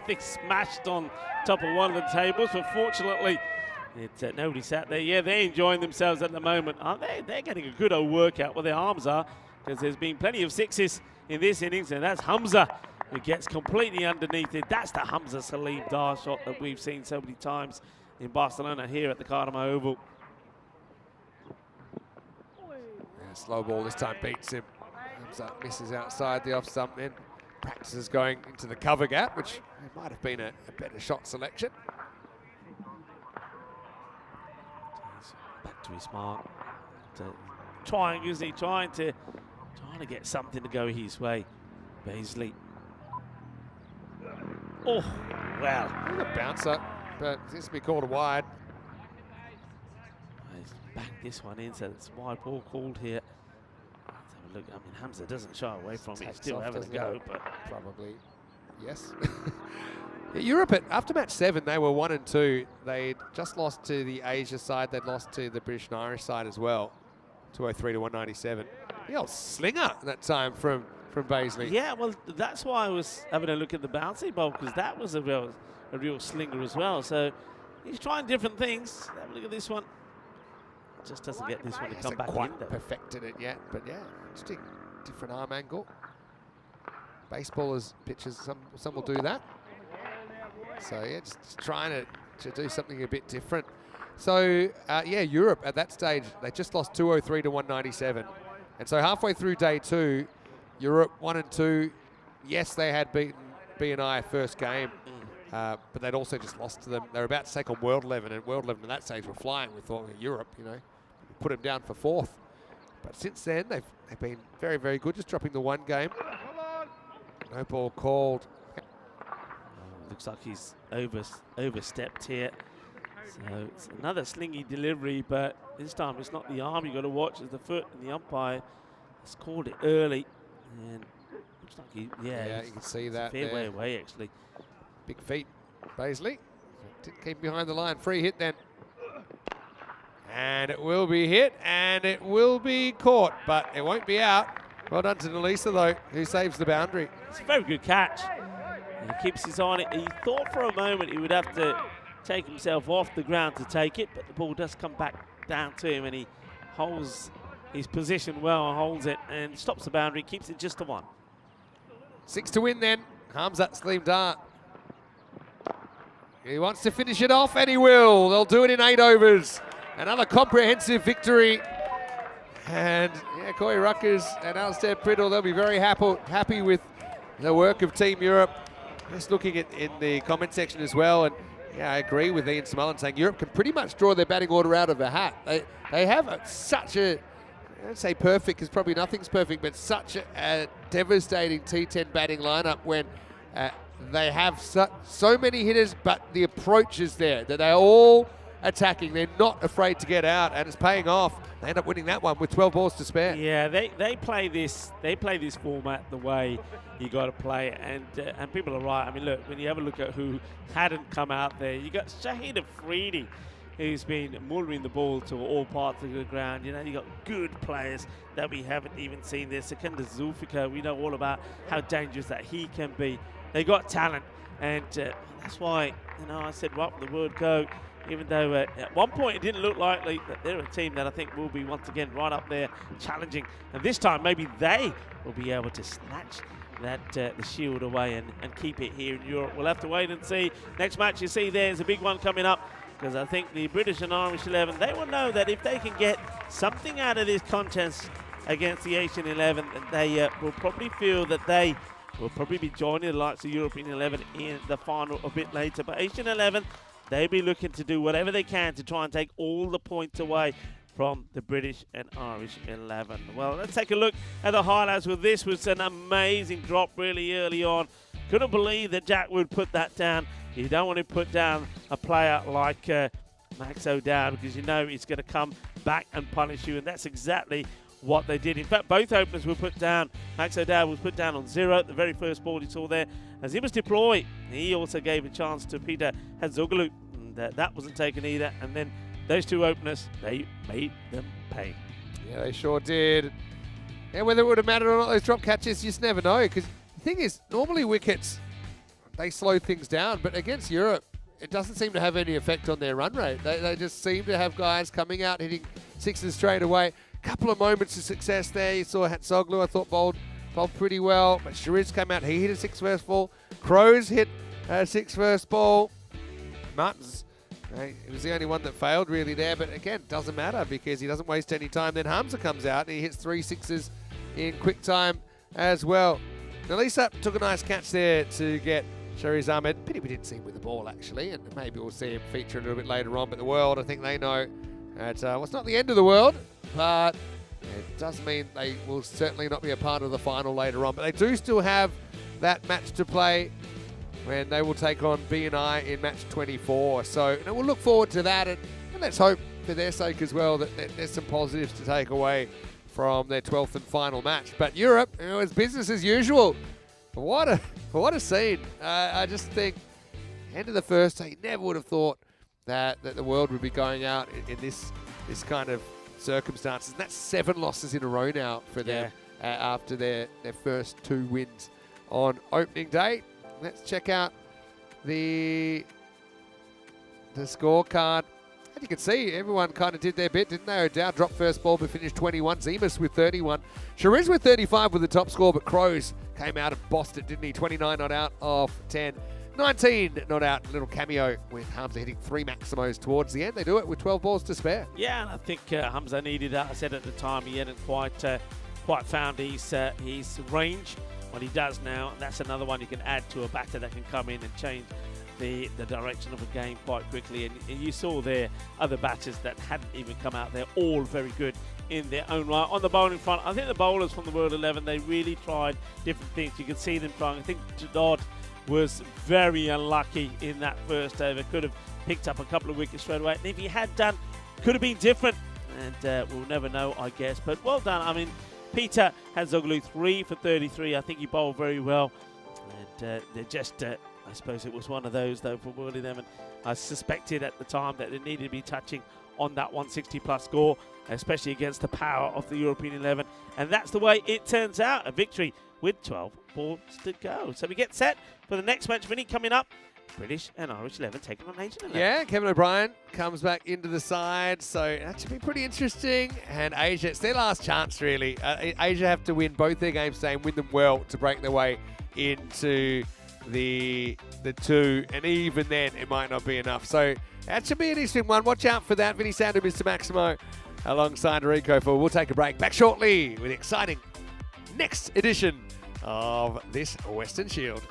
think, smashed on top of one of the tables, but fortunately, nobody sat there. Yeah, they're enjoying themselves at the moment, aren't they? They're getting a good old workout where their arms are, because there's been plenty of 6s in this innings, and that's Hamza who gets completely underneath it. That's the Hamza Salim Dar shot that we've seen so many times in Barcelona here at the Cardamom Oval. Yeah, slow ball this time beats him. Hamza misses outside the off stump, then practices going into the cover gap, which might have been a better shot selection. Back to his mark. Trying to get something to go his way. Baisley. Oh, wow. A bouncer, but this will be called a wide. He's backed this one in, so it's wide ball called here. Let's have a look. I mean, Hamza doesn't shy away from it. He's still having a go, but probably yes. Europe after match 7, they were 1 and 2. They just lost to the Asia side. They'd lost to the British and Irish side as well, 203 to 197. The old slinger that time from Baisley. Yeah, well, that's why I was having a look at the bouncy ball, because that was a real slinger as well. So he's trying different things. Have a look at this one. Just doesn't get this one to come back in. Quite perfected it yet, but yeah, just a different arm angle. Baseballers pitches, some will do that. So yeah, just trying to do something a bit different. So yeah, Europe at that stage, they just lost 203 to 197. And so halfway through day 2, Europe 1 and 2. Yes, they had beaten B&I first game, but they'd also just lost to them. They were about to take on World 11, and World 11 at that stage were flying. We thought, Europe, you know, put them down for 4th. But since then, they've been very, very good, just dropping the one game. No ball called. Looks like he's overstepped here. So it's another slingy delivery, but this time it's not the arm you got to watch, it's the foot, and the umpire has called it early. And looks like he, Yeah, you can see that fair there. way away, actually. Big feet, Baisley. Didn't keep behind the line. Free hit then. And it will be hit, and it will be caught, but it won't be out. Well done to Nelisa, though, who saves the boundary. It's a very good catch. And he keeps his eye on it. He thought for a moment he would have to take himself off the ground to take it, but the ball does come back down to him, and he holds his position well and holds it and stops the boundary, keeps it just to 1. 6 to win then. Hamza Slim Dart. He wants to finish it off, and he will. They'll do it in 8 overs. Another comprehensive victory. And yeah, Corey Ruckers and Alistair Priddle, they'll be very happy with the work of Team Europe. Just looking at in the comment section as well, and yeah, I agree with Ian Smullen saying Europe can pretty much draw their batting order out of a hat. They have such a, I don't say perfect because probably nothing's perfect, but such a devastating T10 batting lineup when they have so many hitters, but the approach is there, that they're all attacking. They're not afraid to get out, and it's paying off. They end up winning that one with 12 balls to spare. Yeah, they play this format the way you got to play it, and people are right. I mean, look, when you have a look at who hadn't come out there, you got Shahid Afridi, who's been motoring the ball to all parts of the ground. You know, you got good players that we haven't even seen there. Sikandar Zulfikar, we know all about how dangerous that he can be. They got talent, and that's why, you know, I said right from the word go, even though at one point it didn't look likely, that they're a team that I think will be once again right up there challenging. And this time maybe they will be able to snatch that the shield away and keep it here in Europe. We'll have to wait and see. Next match you see there is a big one coming up, because I think the British and Irish 11, they will know that if they can get something out of this contest against the Asian 11, they will probably feel that they will probably be joining the likes of European 11 in the final a bit later. But Asian 11, they'll be looking to do whatever they can to try and take all the points away from the British and Irish 11. Well, let's take a look at the highlights. Well, this was an amazing drop really early on. Couldn't believe that Jack would put that down. You don't want to put down a player like Max O'Dowd, because you know he's going to come back and punish you, and that's exactly what they did. In fact, both openers were put down. Max O'Dowd was put down on 0, the very first ball he saw there. As he was deployed, he also gave a chance to Peter Hadzoglou, and that wasn't taken either. And then those two openers, they made them pay. Yeah, they sure did. And whether it would have mattered or not, those drop catches, you just never know. Because the thing is, normally wickets, they slow things down. But against Europe, it doesn't seem to have any effect on their run rate. They just seem to have guys coming out, hitting sixes straight away. Couple of moments of success there. You saw Hadzoglou, I thought, bowled pretty well. But Shariz came out, he hit a 6 first ball. Crows hit a 6 first ball. Martins, it was the only one that failed really there, but again, doesn't matter because he doesn't waste any time. Then Hamza comes out and he hits 3 sixes in quick time as well. Nelisa took a nice catch there to get Shariz Ahmed. Pity we didn't see him with the ball actually, and maybe we'll see him feature a little bit later on. But the world, I think they know that well, it's not the end of the world, but it does mean they will certainly not be a part of the final later on. But they do still have that match to play when they will take on B&I in match 24. So we'll look forward to that, and let's hope for their sake as well that there's some positives to take away from their 12th and final match. But Europe, it's business as usual. What a scene. I just think, end of the first day, you never would have thought that the world would be going out in this kind of circumstances. And that's 7 losses in a row now for them after their first 2 wins on opening day. Let's check out the scorecard. As you can see, everyone kind of did their bit, didn't they? O'Dowd dropped first ball but finished 21. Zemus with 31. Shariz with 35 with the top score, but Crows came out and bossed it, didn't he? 29 not out of 10. 19 not out. A little cameo with Hamza hitting 3 maximos towards the end. They do it with 12 balls to spare. Yeah, and I think Hamza needed that. I said at the time he hadn't quite found his range. What he does now, and that's another one you can add to a batter that can come in and change the direction of a game quite quickly. And you saw there other batters that hadn't even come out there, all very good in their own right. On the bowling front, I think the bowlers from the World 11, they really tried different things. You could see them trying. I think Jadot was very unlucky in that first over. Could have picked up a couple of wickets straight away. And if he had done, could have been different. And we'll never know, I guess. But well done. I mean, Peter Hazoglu, 3 for 33. I think he bowled very well. And they're just, I suppose it was one of those, though, for World 11. I suspected at the time that they needed to be touching on that 160-plus score, especially against the power of the European 11. And that's the way it turns out. A victory with 12 balls to go. So we get set for the next match, Vinny, coming up. British and Irish 11 taking on Asian 11. Yeah, Kevin O'Brien comes back into the side, so that should be pretty interesting. And Asia, it's their last chance, really. Asia have to win both their games today and win them well to break their way into the two, and even then it might not be enough. So that should be an interesting one. Watch out for that. Vinny Sander, Mr. Maximo, alongside Rico. We'll take a break. Back shortly with the exciting next edition of this Western Shield.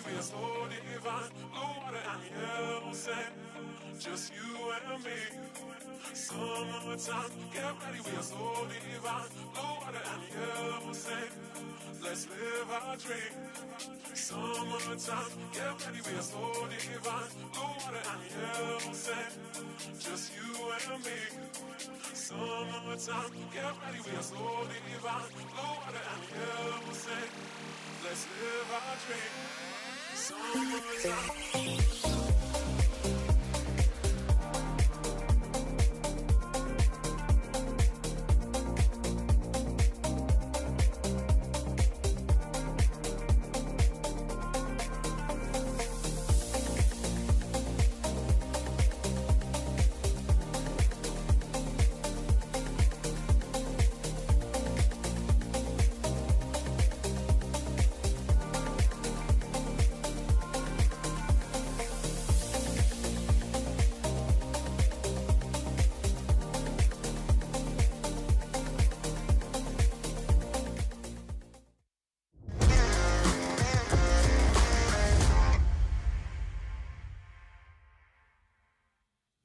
we are so divine. Blue water and yellow sand, just you and me. Summertime, get ready, we are so divine. Blue water and yellow sand, let's live our dream. Summertime, get ready, we are so divine. Blue water and yellow sand, just you and me. Summertime, get ready, we are so divine. Blue water and yellow sand, let's live our dream. Summertime.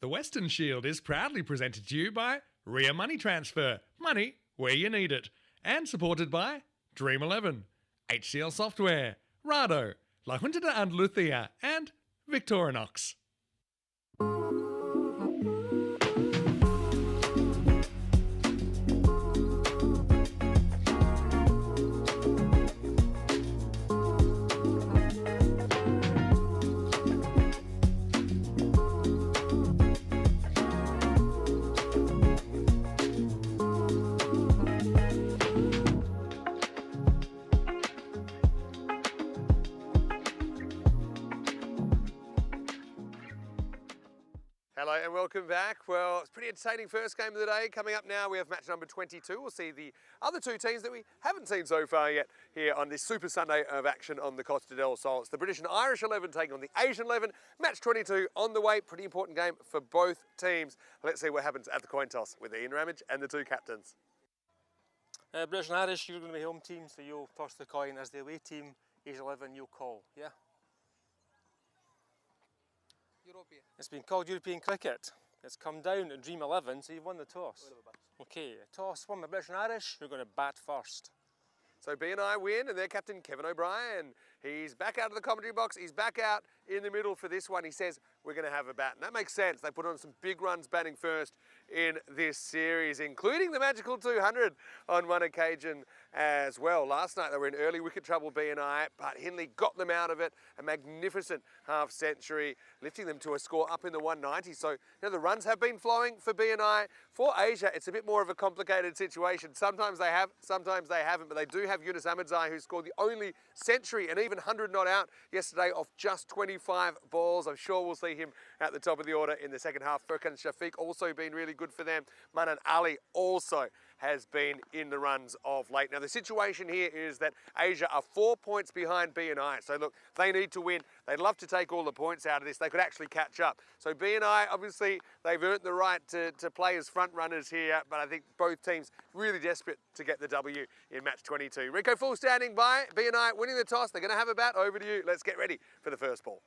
The Weston Shield is proudly presented to you by Ria Money Transfer, money where you need it, and supported by Dream 11, HCL Software, Rado, La Junta de Andalucía, and Victorinox. Hello and welcome back. Well, it's a pretty entertaining first game of the day. Coming up now, we have match number 22. We'll see the other two teams that we haven't seen so far yet here on this Super Sunday of action on the Costa del Sol. It's the British and Irish 11 taking on the Asian 11. Match 22 on the way. Pretty important game for both teams. Let's see what happens at the coin toss with Ian Ramage and the two captains. British and Irish, you're going to be home team, so you'll toss the coin. As the away team, Asian 11, you'll call, yeah? European. It's been called European cricket. It's come down to Dream 11, so you've won the toss. Okay, toss won by British and Irish. We're going to bat first. So BNI win, and their captain, Kevin O'Brien. He's back out of the commentary box. He's back out in the middle for this one. He says, we're going to have a bat. And that makes sense. They put on some big runs batting first in this series, including the magical 200 on one occasion as well. Last night they were in early wicket trouble, BNI, but Hindley got them out of it. A magnificent half century, lifting them to a score up in the 190. So, the runs have been flowing for BNI. For Asia, it's a bit more of a complicated situation. Sometimes they have, sometimes they haven't, but they do have Yunus Ahmadzai, who scored the only century and even 100 not out yesterday off just 25 balls. I'm sure we'll see him at the top of the order in the second half. Furkan Shafiq also been really good for them. Manan Ali also has been in the runs of late. Now, the situation here is that Asia are 4 points behind BNI. So, look, they need to win. They'd love to take all the points out of this. They could actually catch up. So, BNI, obviously, they've earned the right to play as front runners here, but I think both teams really desperate to get the W in match 22. Rico Full standing by. BNI winning the toss. They're going to have a bat. Over to you. Let's get ready for the first ball.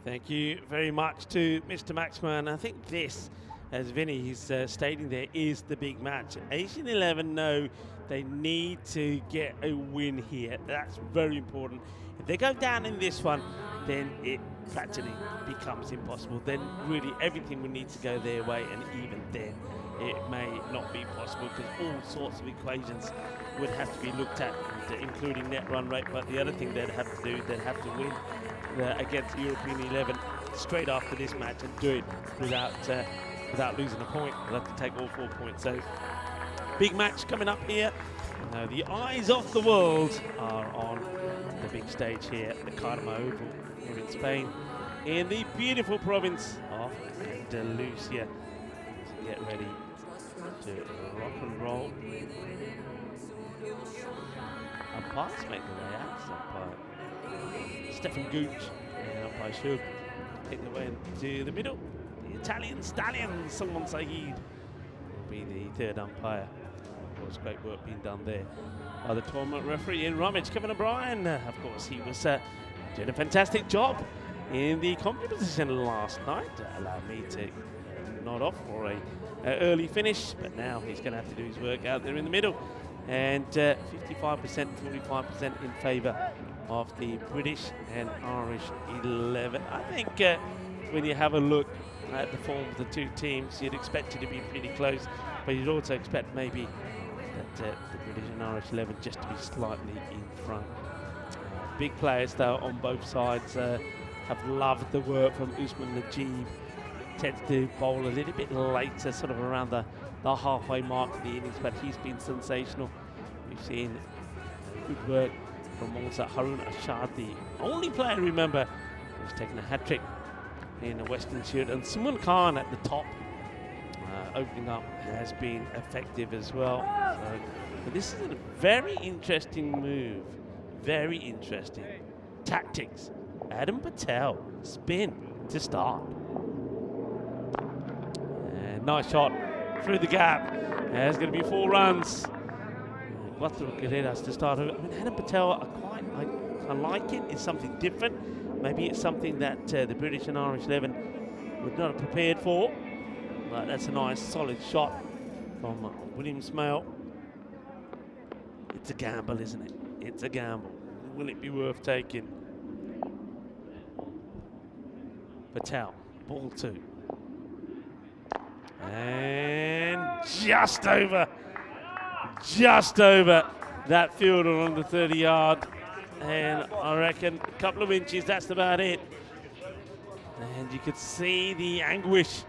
Thank you very much to Mr. Maxman. I think this, as Vinny is stating there, is the big match. Asian 11 know they need to get a win here. That's very important. If they go down in this one, then it practically becomes impossible. Then really everything will need to go their way, and even then it may not be possible because all sorts of equations would have to be looked at, including net run rate. But the other thing they'd have to do, they'd have to win against European 11 straight after this match and do it without losing a point. They'll have to take all 4 points. So big match coming up here. The eyes of the world are on the big stage here at the Carmo Oval here in Spain, in the beautiful province of Andalusia. So get ready to rock and roll. Umpires make the way out. Umpire Stefan Gooch and umpire Shub take the way into the middle. The Italian stallion, Salman Saeed, will be the third umpire. Of course, great work being done there by the tournament referee in Rummage, Kevin O'Brien. Of course, he was doing a fantastic job in the competition last night. Allowed me to nod off for a early finish, but now he's going to have to do his work out there in the middle. And 55%, 45% in favour of the British and Irish 11. I think when you have a look at the form of the two teams, you'd expect it to be pretty close, but you'd also expect maybe that the British and Irish 11 just to be slightly in front. Big players though on both sides have loved the work from Usman Najib. Tends to bowl a little bit later, sort of around the halfway mark of the innings, but he's been sensational. We've seen good work from also Harun Ashad, the only player, remember, who's taken a hat-trick in a Western shirt, and Suman Khan at the top, opening up, has been effective as well. So, but this is a very interesting move, very interesting. Tactics, Adam Patel, spin to start. And nice shot through the gap. There's going to be 4 runs. Quattro carreras to start. I mean, Adam Patel, I like it. It's something different. Maybe it's something that the British and Irish 11 would not have prepared for. But that's a nice, solid shot from William Smale. It's a gamble, isn't it? It's a gamble. Will it be worth taking? Patel, ball 2. And just over that fielder on the 30-yard. And I reckon a couple of inches, that's about it. And you could see the anguish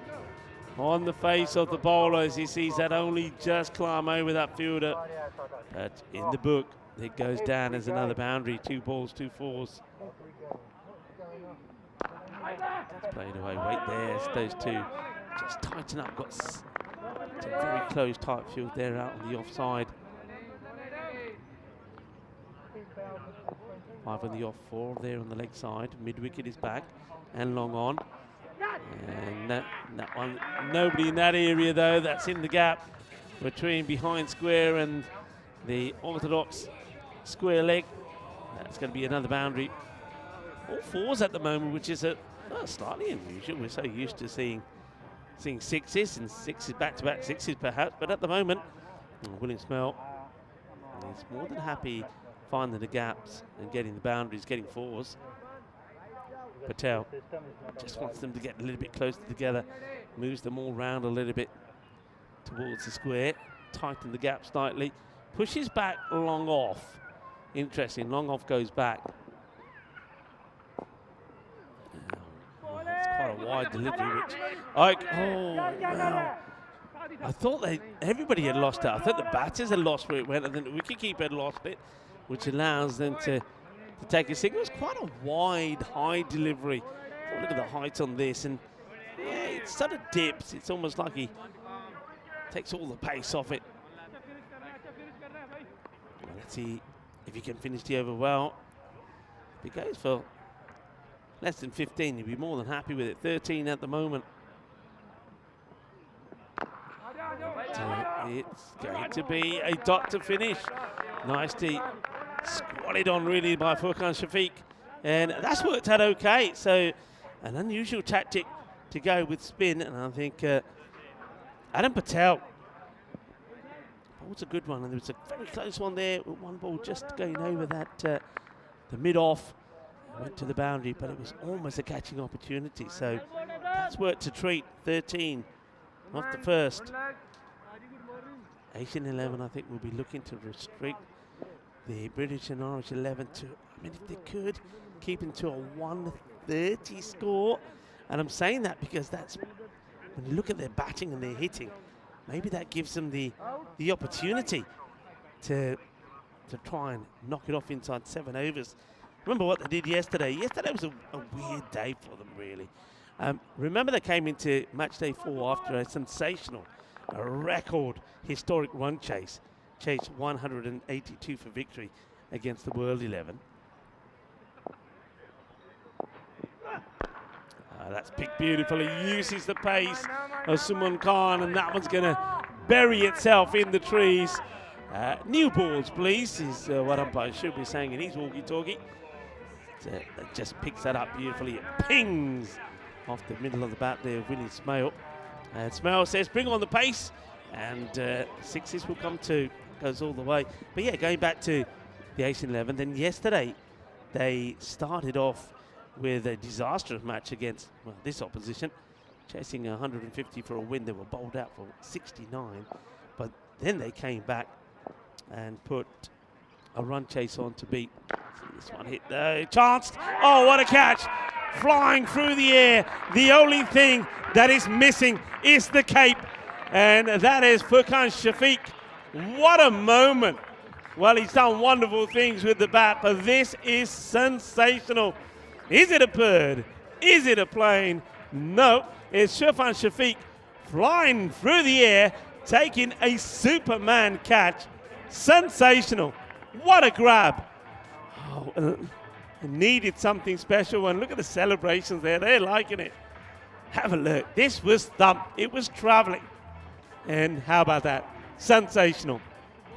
on the face of the bowler as he sees that only just climb over that fielder. But in the book, it goes down as another boundary. 2 balls, 2 fours. That's played away. Wait there. Those two just tighten up. Got a very close, tight field there out on the offside. 5 on the off, 4 there on the leg side. Mid wicket is back and long on. And that one, nobody in that area though. That's in the gap between behind square and the orthodox square leg. That's going to be another boundary. All 4s at the moment, which is slightly unusual. We're so used to seeing 6s and 6s, back-to-back 6s perhaps, but at the moment, William Smale is more than happy finding the gaps and getting the boundaries, getting 4s. Patel just wants them to get a little bit closer together, moves them all round a little bit towards the square, tighten the gap slightly, pushes back long off. Interesting, long off goes back. That's quite a wide delivery, which wow. I thought everybody had lost it. I thought the batters had lost where it went, and then the wicketkeeper had lost it, which allows them to take a single. It was quite a wide, high delivery. Look at the height on this, and yeah, it sort of dips. It's almost like he takes all the pace off it. Well, let's see if he can finish the over well. If he goes for less than 15, he'd be more than happy with it. 13 at the moment. It's going to be a dot to finish. Nicely squatted on really by Furkan Shafiq, and that's worked out okay. So an unusual tactic to go with spin, and I think Adam Patel ball's a good one, and there was a very close one there with one ball just going over that the mid-off, went to the boundary, but it was almost a catching opportunity. So that's worked to treat. 13 off the first. Asian 11, I think, will be looking to restrict the British and Irish 11 to, I mean, if they could, keep them to a 130 score. And I'm saying that because that's, when you look at their batting and their hitting, maybe that gives them the opportunity to try and knock it off inside 7 overs. Remember what they did yesterday? Yesterday was a weird day for them, really. Remember they came into match day 4 after a sensational, a record historic run chase. Chased 182 for victory against the World 11. That's picked beautifully. Uses the pace of Suman Khan, and that one's going to bury itself in the trees. New balls, please, is what umpire should be saying in his walkie-talkie. That just picks that up beautifully. It pings off the middle of the bat there, Willie Smale. And Smale says, bring on the pace, and sixes will come to. Goes all the way. But yeah, going back to the Asian 11, then yesterday they started off with a disastrous match against this opposition, chasing 150 for a win. They were bowled out for 69, but then they came back and put a run chase on to beat. This one hit the chanced. Oh, what a catch! Flying through the air. The only thing that is missing is the cape, and that is Furkan Shafiq. What a moment! Well, he's done wonderful things with the bat, but this is sensational. Is it a bird? Is it a plane? No, it's Furkan Shafiq flying through the air, taking a Superman catch. Sensational. What a grab. Oh, needed something special, and look at the celebrations there. They're liking it. Have a look. This was thumped. It was traveling. And how about that? Sensational.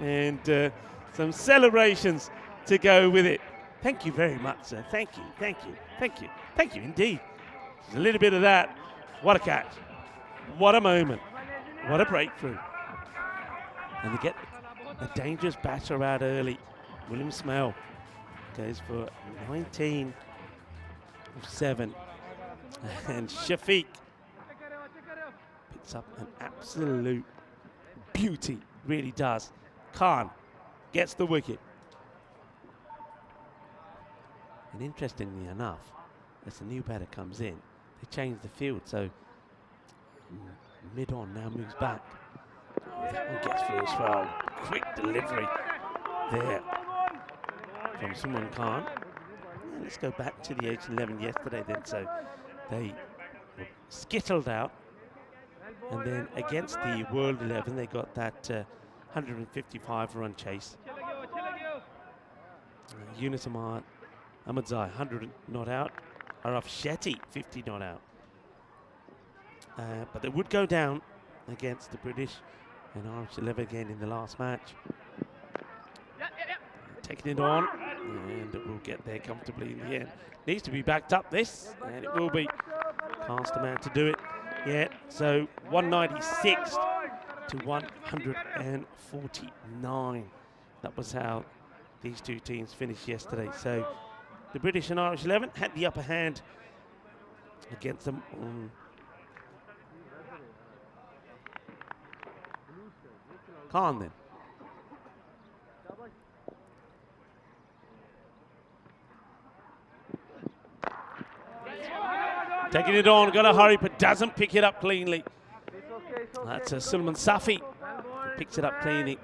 And some celebrations to go with it. Thank you very much, sir. Thank you, thank you, thank you, thank you indeed. There's a little bit of that. What a catch. What a moment. What a breakthrough. And they get a dangerous batter out early. William Smale goes for 19 of 7. And Shafiq picks up an absolute beauty. Really does. Khan gets the wicket. And interestingly enough, as the new batter comes in, they change the field. So mid-on now moves back. That one gets through as well. Quick delivery there from Suman Khan. And let's go back to the H11 yesterday then. So they were skittled out. And then against the World 11, they got that 155 run chase. Yunus Ahmadzai, 100 not out. Araf Shetty, 50 not out. But they would go down against the British and Irish 11 again in the last match. Taking it on, and it will get there comfortably in the end. Needs to be backed up this, and it will be. Cast a man to do it. Yeah, so 196 to 149. That was how these two teams finished yesterday. So the British and Irish 11 had the upper hand against them. Khan then. Taking it on, got to hurry, but doesn't pick it up cleanly. That's Sulman Safi, who picks it up cleanly.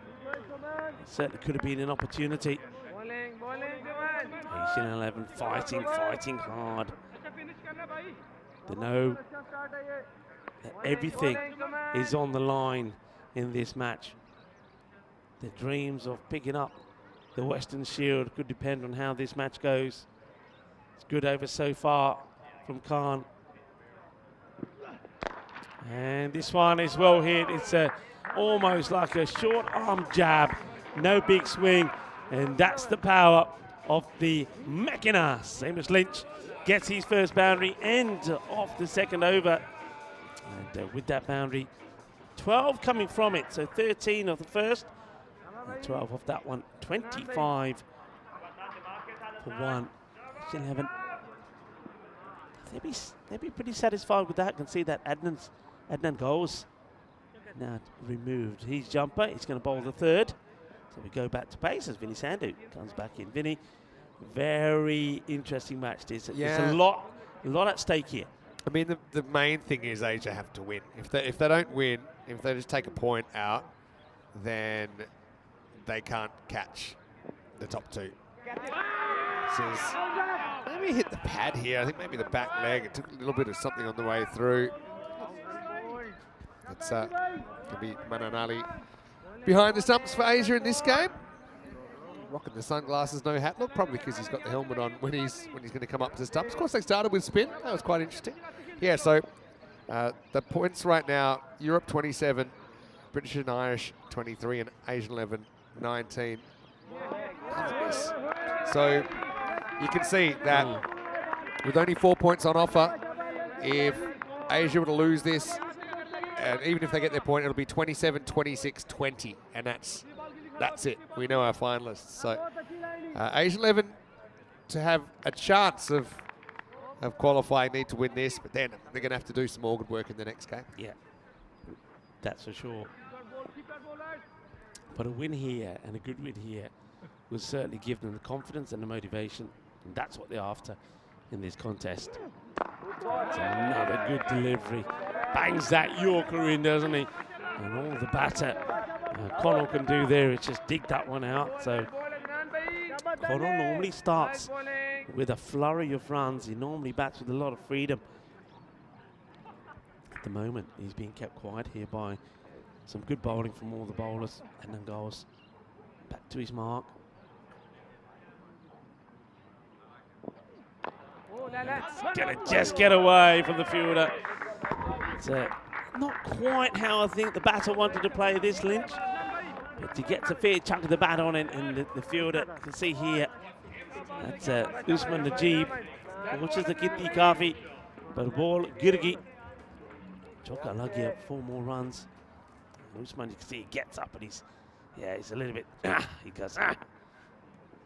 Certainly could have been an opportunity. Asian 11 fighting hard. They know that everything is on the line in this match. The dreams of picking up the Western Shield could depend on how this match goes. It's good over so far from Khan. And this one is well hit. It's almost like a short arm jab. No big swing. And that's the power of the Mechina. Seamus Lynch gets his first boundary and off the second over. And with that boundary, 12 coming from it. So 13 of the first. And 12 of that one. 25 for 1. 11. They'd be pretty satisfied with that. Can see that Adnan goes now removed his jumper. He's going to bowl the third. So we go back to pace as Vinny Sandhu comes back in. Vinny, very interesting match. There's a lot at stake here. I mean, the main thing is Asia have to win. If they don't win, if they just take a point out, then they can't catch the top two. Maybe hit the pad here. I think maybe the back leg. It took a little bit of something on the way through. It's going to be Manan Ali behind the stumps for Asia in this game. Rocking the sunglasses, no hat. Look, probably because he's got the helmet on when he's going to come up to the stumps. Of course, they started with spin. That was quite interesting. Yeah, so the points right now, Europe 27, British and Irish 23 and Asian 11 19. Another miss. So you can see that with only 4 points on offer, if Asia were to lose this, and even if they get their point, it'll be 27, 26, 20, and that's it. We know our finalists. So Asian 11 to have a chance of qualifying need to win this, but then they're going to have to do some more good work in the next game. Yeah, that's for sure. But a win here and a good win here will certainly give them the confidence and the motivation, and that's what they're after in this contest. It's another good delivery. Bangs that Yorker in, doesn't he? And all the batter Connell can do there is just dig that one out. So Connell normally starts with a flurry of runs. He normally bats with a lot of freedom. At the moment, he's being kept quiet here by some good bowling from all the bowlers, and then goes back to his mark. It's gonna just get away from the fielder. It's not quite how I think the batter wanted to play this, Lynch. But he gets a fair chunk of the bat on it, and the fielder, you can see here, that's Usman Najib. Watches the Gitti Kafi, but the ball, Girgi. Joka Lagi up 4 more runs. Usman, you can see he gets up and he's a little bit, he goes,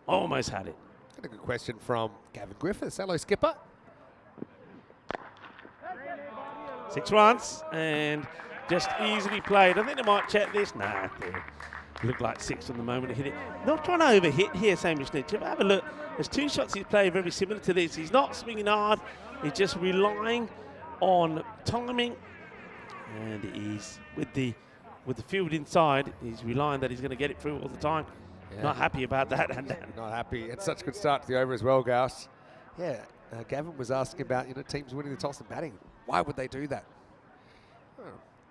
almost had it. Got a good question from Gavin Griffiths. Hello, skipper. 6 runs and just easily played. I think they might check this. Nah, they look like 6 on the moment to hit it. Not trying to overhit here, Samuel Snitch. Have a look. There's 2 shots he's played very similar to this. He's not swinging hard. He's just relying on timing, and he's with the field inside. He's relying that he's going to get it through all the time. Yeah. Not happy about that. Not happy. It's such a good start to the over as well, Gauss. Yeah, Gavin was asking about teams winning the toss and batting. Why would they do that?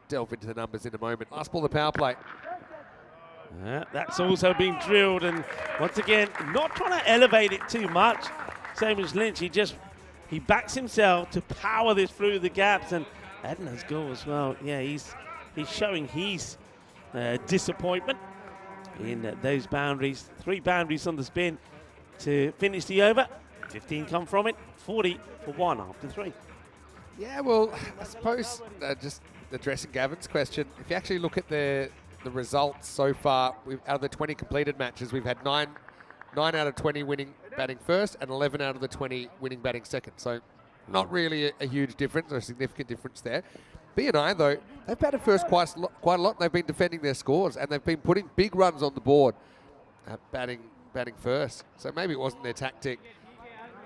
Delve into the numbers in a moment. Last ball, the power play. That's also been drilled, and once again, not trying to elevate it too much. Same as Lynch, he backs himself to power this through the gaps, and Edna's goal as well. Yeah, he's showing his disappointment in those boundaries. 3 boundaries on the spin to finish the over. 15 come from it, 40 for 1 after 3. Yeah, well, I suppose just addressing Gavin's question, if you actually look at the results so far, out of the 20 completed matches, we've had 9 out of 20 winning batting first and 11 out of the 20 winning batting second. So not really a huge difference or a significant difference there. B&I, though, they've batted first quite a lot. And they've been defending their scores, and they've been putting big runs on the board, batting first. So maybe it wasn't their tactic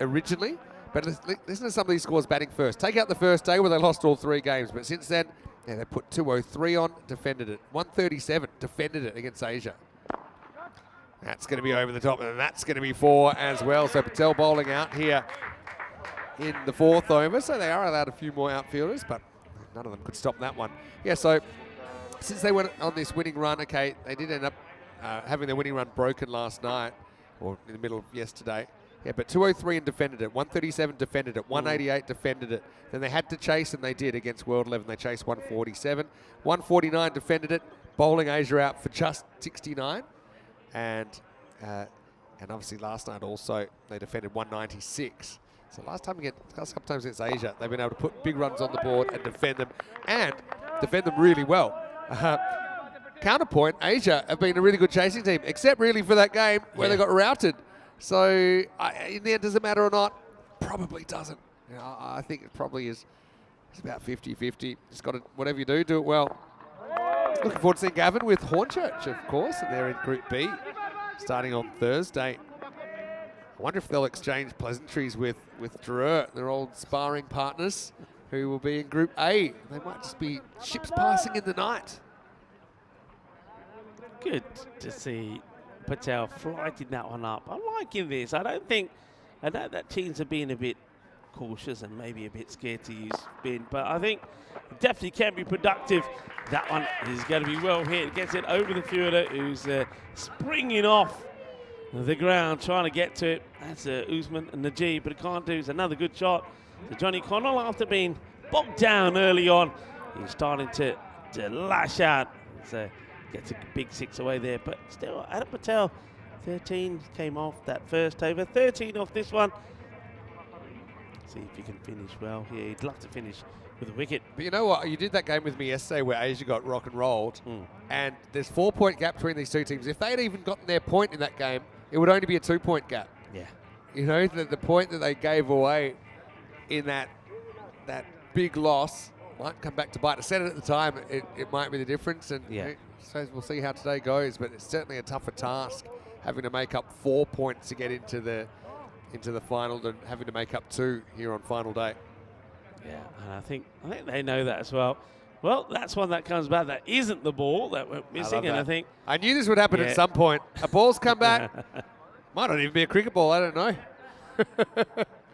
originally, but listen to some of these scores batting first. Take out the first day where they lost all 3 games, but since then, yeah, they put 203 on, defended it. 137, defended it against Asia. That's going to be over the top, and that's going to be 4 as well. So Patel bowling out here in the 4th over, so they are allowed a few more outfielders, but none of them could stop that one. Yeah, so since they went on this winning run, okay, they did end up having their winning run broken last night, or in the middle of yesterday. Yeah, but 203 and defended it. 137 defended it. 188 defended it. Then they had to chase, and they did against World 11. They chased 147. 149 defended it. Bowling Asia out for just 69. And obviously last night also they defended 196. So last couple times against Asia, they've been able to put big runs on the board and defend them really well. Counterpoint, Asia have been a really good chasing team, except really for that game where they got routed. So in the end, does it matter or not? Probably doesn't. I think it probably is. It's about 50-50. Just got to, whatever you do it well. Looking forward to seeing Gavin with Hornchurch, of course, and they're in Group B, starting on Thursday. I wonder if they'll exchange pleasantries with Drew, their old sparring partners, who will be in Group A. They might just be ships passing in the night. Good to see Patel flighting that one up. I'm liking this. I know that teams are being a bit cautious and maybe a bit scared to use spin, but I think it definitely can be productive. That one is going to be well hit. Gets it over the fielder, who's springing off the ground, trying to get to it. That's Usman and Najib, but it can't do. It's another good shot. So Johnny Connell, after being bogged down early on, he's starting to lash out. gets a big 6 away there. But still, Adam Patel, 13 came off that first over, 13 off this one. See if he can finish well here. He'd love to finish with a wicket. But you know what? You did that game with me yesterday where Asia got rock and rolled, and there's 4-point gap between these two teams. If they'd even gotten their point in that game, it would only be a 2-point gap. Yeah. You know, the point that they gave away in that big loss might come back to bite. I said it at the time, it might be the difference, and I suppose we'll see how today goes, but it's certainly a tougher task having to make up 4 points to get into the final than having to make up 2 here on final day. Yeah, and I think they know that as well. Well, that's one that comes back that isn't the ball that we're missing, and I think... I knew this would happen at some point. A ball's come back. Might not even be a cricket ball, I don't know.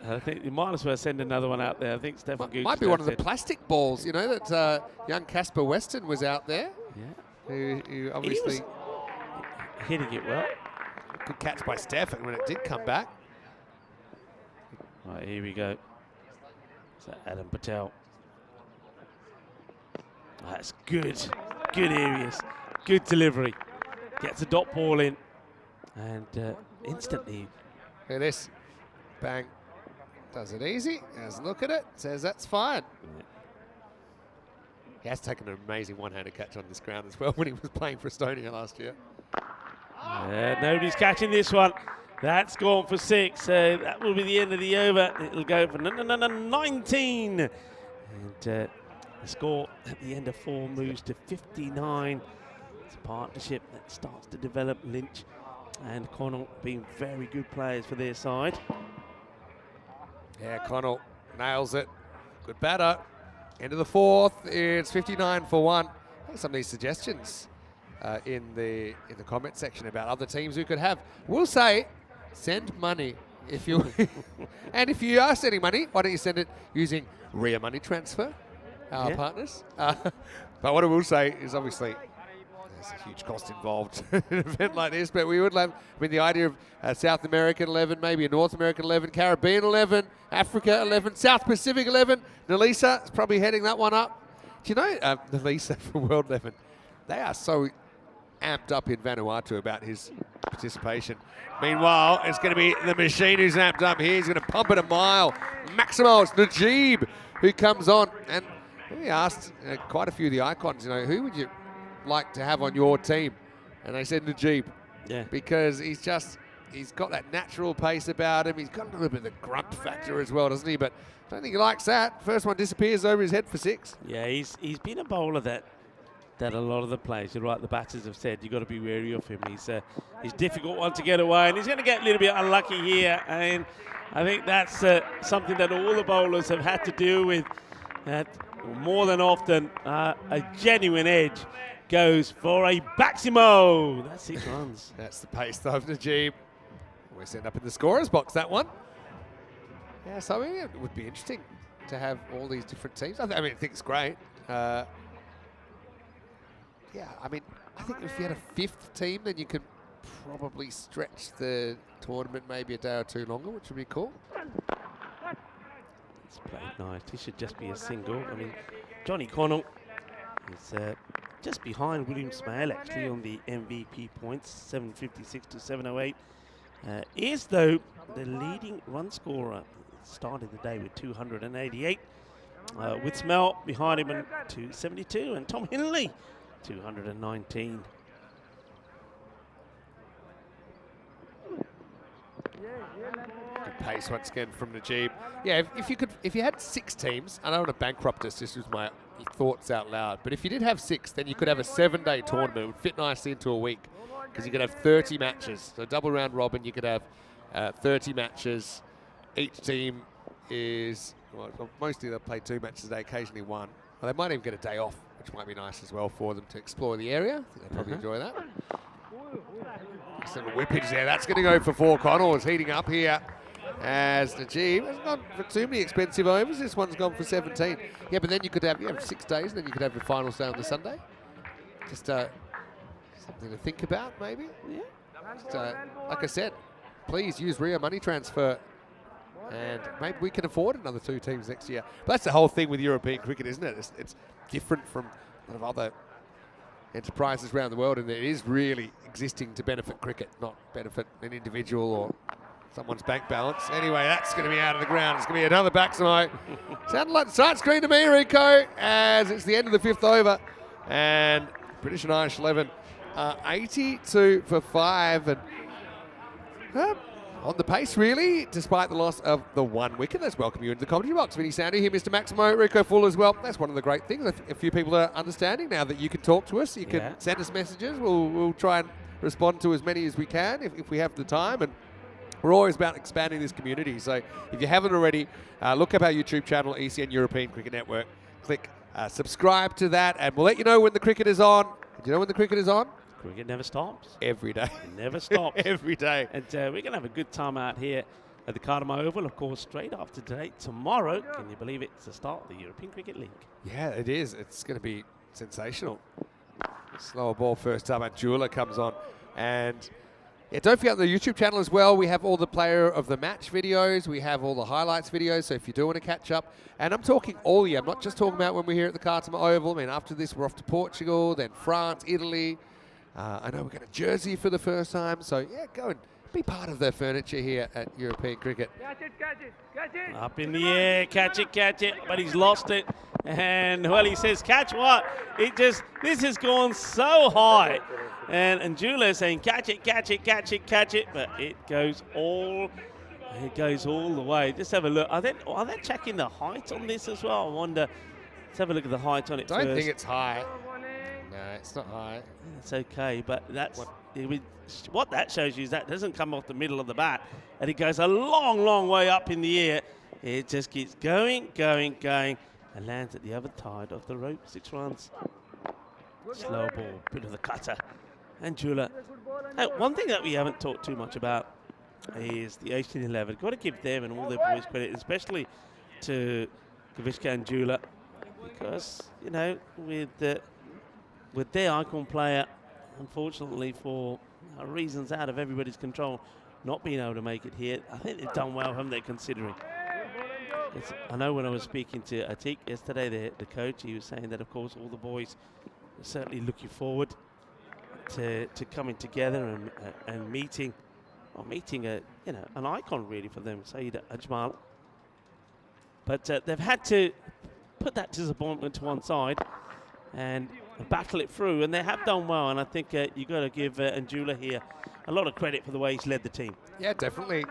I think you might as well send another one out there. I think Stefan Gooch might be one of the plastic balls, you know, that young Casper Weston was out there. Yeah. Who obviously... He was hitting it well. Good catch by Stefan when it did come back. Right, here we go. So Adam Patel. That's good. Good areas. Good delivery. Gets a dot ball in. And instantly... Look at this. Bang. Does it easy. Has a look at it. Says that's fine. Yeah. He has taken an amazing one-handed catch on this ground as well when he was playing for Estonia last year. Nobody's catching this one. That's gone for 6. That will be the end of the over. It'll go for 19. And the score at the end of 4 moves to 59. It's a partnership that starts to develop. Lynch and Connell being very good players for their side. Yeah, Connell nails it. Good batter. End of the 4th. It's 59 for 1. Some of these suggestions in the comment section about other teams who could have. We'll say, send money if you and if you are sending money, why don't you send it using Ria Money Transfer, our partners. But what I will say is obviously there's a huge cost involved in an event like this, but we would love, I mean, the idea of South American 11, maybe a North American 11, Caribbean 11, Africa 11, South Pacific 11. Nalisa is probably heading that one up. Do you know Nalisa for World 11? They are so amped up in Vanuatu about his participation. Meanwhile, it's going to be the machine who's amped up here. He's going to pump it a mile. Maximal, it's Najib who comes on. And we asked quite a few of the icons, you know, who would you like to have on your team? And they said Najib. Yeah. Because he's got that natural pace about him. He's got a little bit of the grunt factor as well, doesn't he? But I don't think he likes that. First one disappears over his head for 6. Yeah, he's been a bowler that a lot of the players, you're right, the batters have said you've got to be wary of him. He's difficult one to get away, and he's going to get a little bit unlucky here. And I think that's something that all the bowlers have had to deal with. That more than often, a genuine edge goes for a Baximo. That's 6 runs. That's the pace of Najib. We end up in the scorer's box, that one. Yeah, so I mean, it would be interesting to have all these different teams. I think it's great. Yeah, I mean, I think if you had a 5th team, then you could probably stretch the tournament maybe a day or 2 longer, which would be cool. It's played nice. He should just be a single. I mean, Johnny Connell is just behind William Smale, actually, on the MVP points, 756 to 708. Is, though, the leading run scorer. Started the day with 288. With Smale behind him at 272, and Tom Hinley 219. Good pace once again from Najib. Yeah, if you had 6 teams, I don't want to bankrupt us, this was my thoughts out loud, but if you did have 6, then you could have a 7-day tournament. It would fit nicely into a week because you could have 30 matches. So double round robin, you could have 30 matches. Each team is, well, mostly they'll play 2 matches a day, occasionally 1. Well, they might even get a day off, which might be nice as well for them to explore the area. I think they'll probably enjoy that. Just a little whippage there. That's going to go for 4. Connell is heating up here as Najib hasn't gone for too many expensive overs. This one's gone for 17. Yeah, but then you could have 6 days, and then you could have your finals day on the Sunday. Just something to think about, maybe. Yeah. Just, like I said, please use Ria Money Transfer. And maybe we can afford another 2 teams next year. But that's the whole thing with European cricket, isn't it? It's different from a lot of other enterprises around the world, and it is really existing to benefit cricket, not benefit an individual or someone's bank balance. Anyway, that's going to be out of the ground. It's going to be another backside. Sounded like the sight screen to me, Rico, as it's the end of the 5th over. And British and Irish 11 82 for 5. And on the pace, really, despite the loss of the 1 wicket. Let's welcome you into the commentary box. Vinny Sandy here, Mr. Maximo, Rico Full as well. That's one of the great things. A few people are understanding now that you can talk to us. You can send us messages. We'll try and respond to as many as we can if we have the time. And we're always about expanding this community. So if you haven't already, look up our YouTube channel, ECN European Cricket Network. Click subscribe to that, and we'll let you know when the cricket is on. Do you know when the cricket is on? Cricket never stops. Every day. It never stops. Every day. And we're going to have a good time out here at the Cardamom Oval, of course, straight after today. Tomorrow, can you believe it, it's the start of the European Cricket League. Yeah, it is. It's going to be sensational. Slower ball first time, and Jula comes on. And yeah, don't forget the YouTube channel as well. We have all the player of the match videos. We have all the highlights videos. So if you do want to catch up, and I'm talking all year. I'm not just talking about when we're here at the Cardamom Oval. I mean, after this, we're off to Portugal, then France, Italy. I know we're going to Jersey for the first time. So yeah, go and be part of the furniture here at European Cricket. Catch it. Up in the air, catch it, but he's lost it. And, well, he says, catch what? This has gone so high. And Jula is saying, catch it, but it goes all the way. Just have a look. Are they checking the height on this as well? I wonder. Let's have a look at the height on it Don't first. think it's high. No, it's not high. It's okay, but what that shows you is that doesn't come off the middle of the bat, and it goes a long, long way up in the air. It just keeps going, and lands at the other side of the rope. 6 runs. Slow ball, bit of the cutter. And Jula. One thing that we haven't talked too much about is the Asian 11. Got to give them and all their boys credit, especially to Kavishka and Jula, because, you know, with their icon player, unfortunately for reasons out of everybody's control, not being able to make it here, I think they've done well, haven't they, considering. I know when I was speaking to Atik yesterday, the coach, he was saying that, of course, all the boys are certainly looking forward to coming together and meeting an icon really for them, Saeed Ajmal. But they've had to put that disappointment to one side and battle it through, and they have done well. And I think you've got to give Anjula here a lot of credit for the way he's led the team. Yeah, definitely. And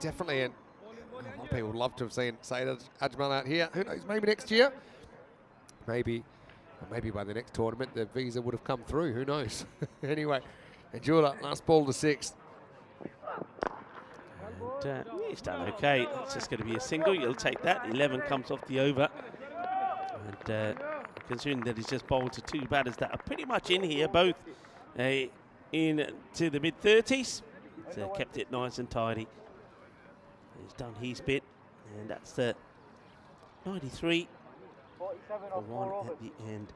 a lot of people would love to have seen Saeed Ajmal out here. Who knows? Maybe next year. Maybe by the next tournament the visa would have come through. Who knows? Anyway, Anjula, last ball to 6th. And he's done okay. It's just going to be a single. You'll take that. 11 comes off the over. And considering that he's just bowled to 2 batters that are pretty much in here, both into the mid-30s. So kept it nice and tidy. He's done his bit. And that's the 93 for 1 at the end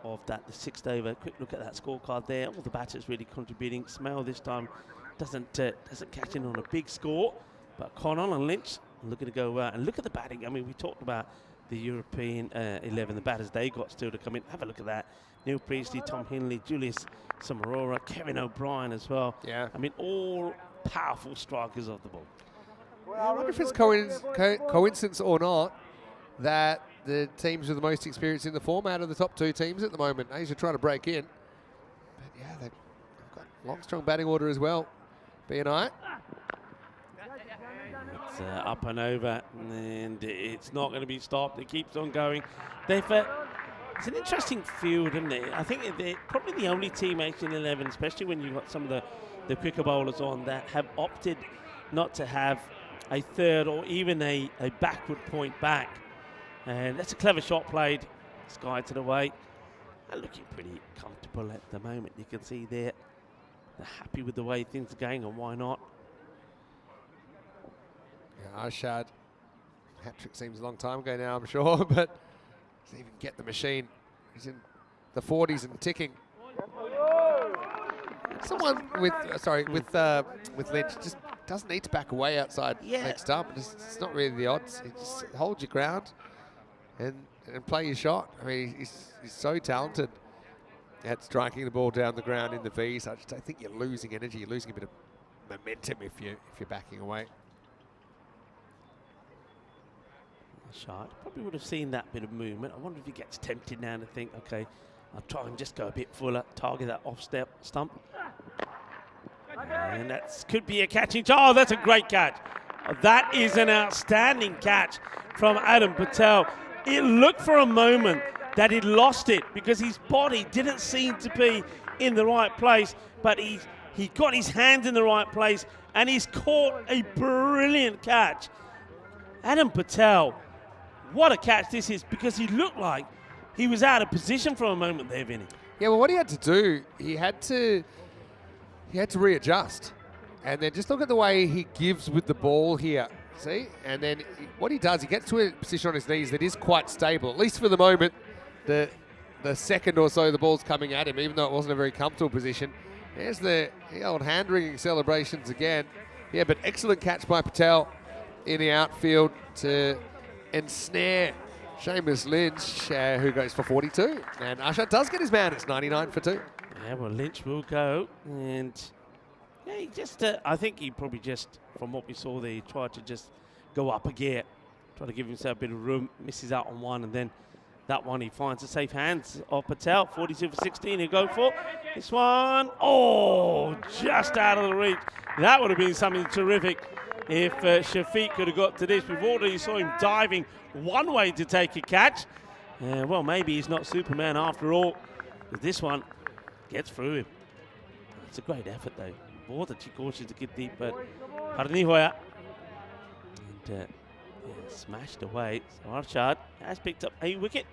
of that, the 6th over. Quick look at that scorecard there. All the batters really contributing. Smell this time doesn't catch in on a big score, but Connell and Lynch are looking to go and look at the batting. I mean, we talked about the European 11, the batters they got still to come in. Have a look at that. Neil Priestley, Tom Hinley, Julius Samarora, Kevin O'Brien as well. Yeah. I mean, all powerful strikers of the ball. I wonder if it's coincidence or not that the teams with the most experience in the format are the top 2 teams at the moment. Asia trying to break in. But yeah, they've got long, strong batting order as well. BNI. It's up and over, and it's not going to be stopped. It keeps on going. It's an interesting field, isn't it? I think they're probably the only team, Asian 11, especially when you've got some of the quicker bowlers on, that have opted not to have a third or even a backward point back. And that's a clever shot played. Sky to the way. They're looking pretty comfortable at the moment. You can see there. They're happy with the way things are going, and why not? Yeah, Arshad. Hat-trick seems a long time ago now, I'm sure, but to even get the machine. He's in the 40s and ticking. Someone with Lynch just doesn't need to back away outside next stump. It's not really the odds. You just hold your ground and play your shot. I mean, he's so talented. at striking the ball down the ground in the V. So I think you're losing energy, you're losing a bit of momentum if you're backing away. Shot. Probably would have seen that bit of movement. I wonder if he gets tempted now to think, okay, I'll try and just go a bit fuller, target that off-step stump. And that could be a catching. Oh, that's a great catch. That is an outstanding catch from Adam Patel. It looked for a moment that he'd lost it because his body didn't seem to be in the right place, but he got his hands in the right place and he's caught a brilliant catch. Adam Patel, what a catch this is, because he looked like he was out of position for a moment there, Vinny. Yeah, well, what he had to do, he had to readjust. And then just look at the way he gives with the ball here. See? And then what he does, he gets to a position on his knees that is quite stable, at least for the moment. The second or so the ball's coming at him, even though it wasn't a very comfortable position. There's the old hand-wringing celebrations again. Yeah, but excellent catch by Patel in the outfield to ensnare Seamus Lynch, who goes for 42. And Usher does get his man. It's 99 for 2. Yeah, well, Lynch will go. And yeah, he just, I think he probably just, from what we saw there, he tried to just go up a gear, try to give himself a bit of room, misses out on one, and then that one he finds the safe hands of Patel. 42 for 16, he'll go for this one. Oh, just out of the reach. That would have been something terrific if Shafiq could have got to this. We've already saw him diving one way to take a catch. Well, maybe he's not Superman after all, because this one gets through him. It's a great effort, though. Ball that she cautions to get deep, but Harnihoya. And yeah, smashed away. So Arshad has picked up a wicket.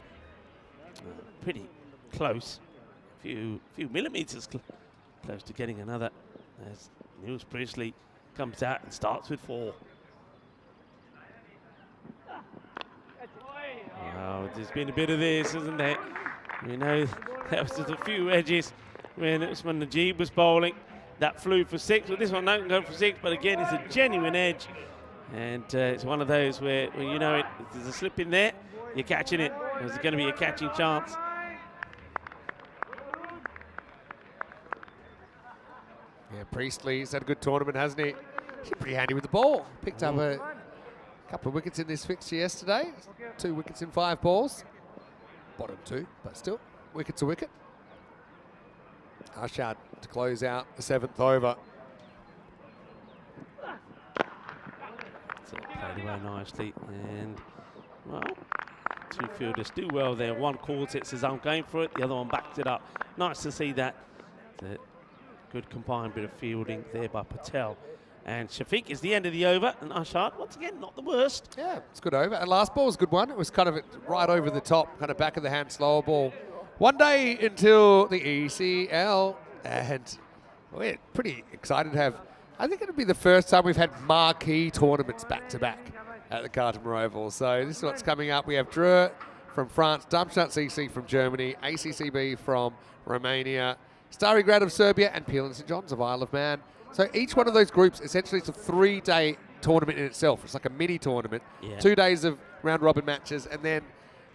Pretty close. A few millimetres close to getting another. As Niels Priestley comes out and starts with 4. Oh, there's been a bit of this, isn't there? You know, there was just a few edges when Najib was bowling. That flew for 6. Well, this one don't go for 6, but again, it's a genuine edge. And it's one of those where you know it, if there's a slip in there, you're catching it. There's going to be a catching chance. Yeah, Priestley's had a good tournament, hasn't he? He's pretty handy with the ball. Picked up a couple of wickets in this fixture yesterday. 2 wickets in 5 balls. Bottom 2, but still, wicket to wicket. Arshad to close out the 7th over. So played away nicely, and well, 2 fielders do well there. One calls it, says I'm going for it. The other one backs it up. Nice to see that. Good combined bit of fielding there by Patel. And Shafiq is the end of the over, and Arshad, once again, not the worst. Yeah, it's good over. And last ball was a good one. It was kind of right over the top, kind of back of the hand, slower ball. One day until the ECL, and we're pretty excited to have, I think it'll be the first time we've had marquee tournaments back-to-back at the Carter Oval. So this is what's coming up. We have Dreux from France, Darmstadt CC from Germany, ACCB from Romania, Stari Grad of Serbia, and Peel and St John's of Isle of Man. So each one of those groups, essentially, it's a 3-day tournament in itself. It's like a mini tournament. Yeah. 2 days of round-robin matches, and then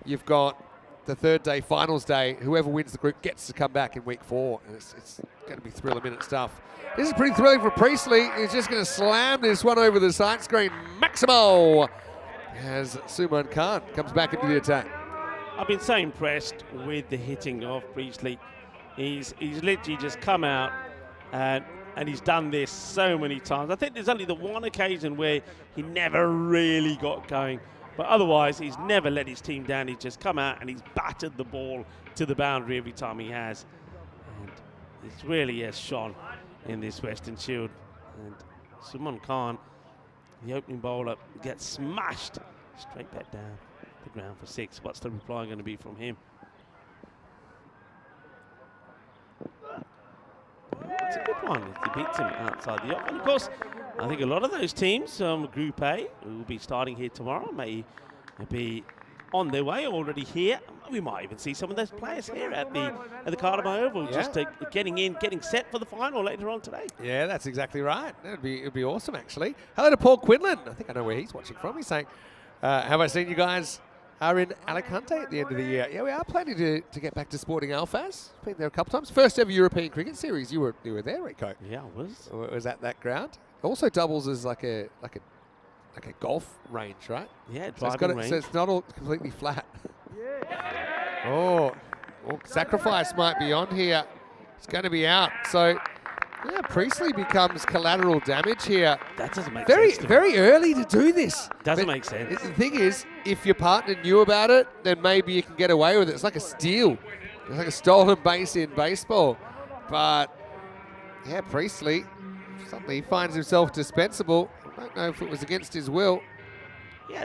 you've got the 3rd day, finals day. Whoever wins the group gets to come back in week 4. And it's going to be thriller-minute stuff. This is pretty thrilling for Priestley. He's just going to slam this one over the side screen. Maximo as Suman Khan comes back into the attack. I've been so impressed with the hitting of Priestley. He's literally just come out and he's done this so many times. I think there's only the one occasion where he never really got going. But otherwise, he's never let his team down. He's just come out and he's battered the ball to the boundary every time he has. And it really has shone in this Western Shield. And Suman Khan, the opening bowler, gets smashed straight back down the ground for 6. What's the reply going to be from him? It's a good one if he beats him outside the off. And of course, I think a lot of those teams, Group A, who will be starting here tomorrow, may be on their way already here. We might even see some of those players here at the Carter Oval, just getting in, getting set for the final later on today. Yeah, that's exactly right. It'd be awesome, actually. Hello to Paul Quinlan. I think I know where he's watching from. He's saying, have I seen you guys are in Alicante at the end of the year. Yeah, we are planning to get back to Sporting Alfaz. Been there a couple times. First ever European Cricket Series. You were there, Rico. Yeah, I was. Or was at that ground. Also doubles as like a golf range, right? Yeah, So driving range. so it's not all completely flat. Oh, sacrifice might be on here. It's going to be out. So, yeah, Priestley becomes collateral damage here. That doesn't make Very, sense. very early to do this. Doesn't But make sense. The thing is, if your partner knew about it, then maybe you can get away with it. It's like a steal. It's like a stolen base in baseball. But, yeah, Priestley suddenly finds himself dispensable. I don't know if it was against his will. Yeah,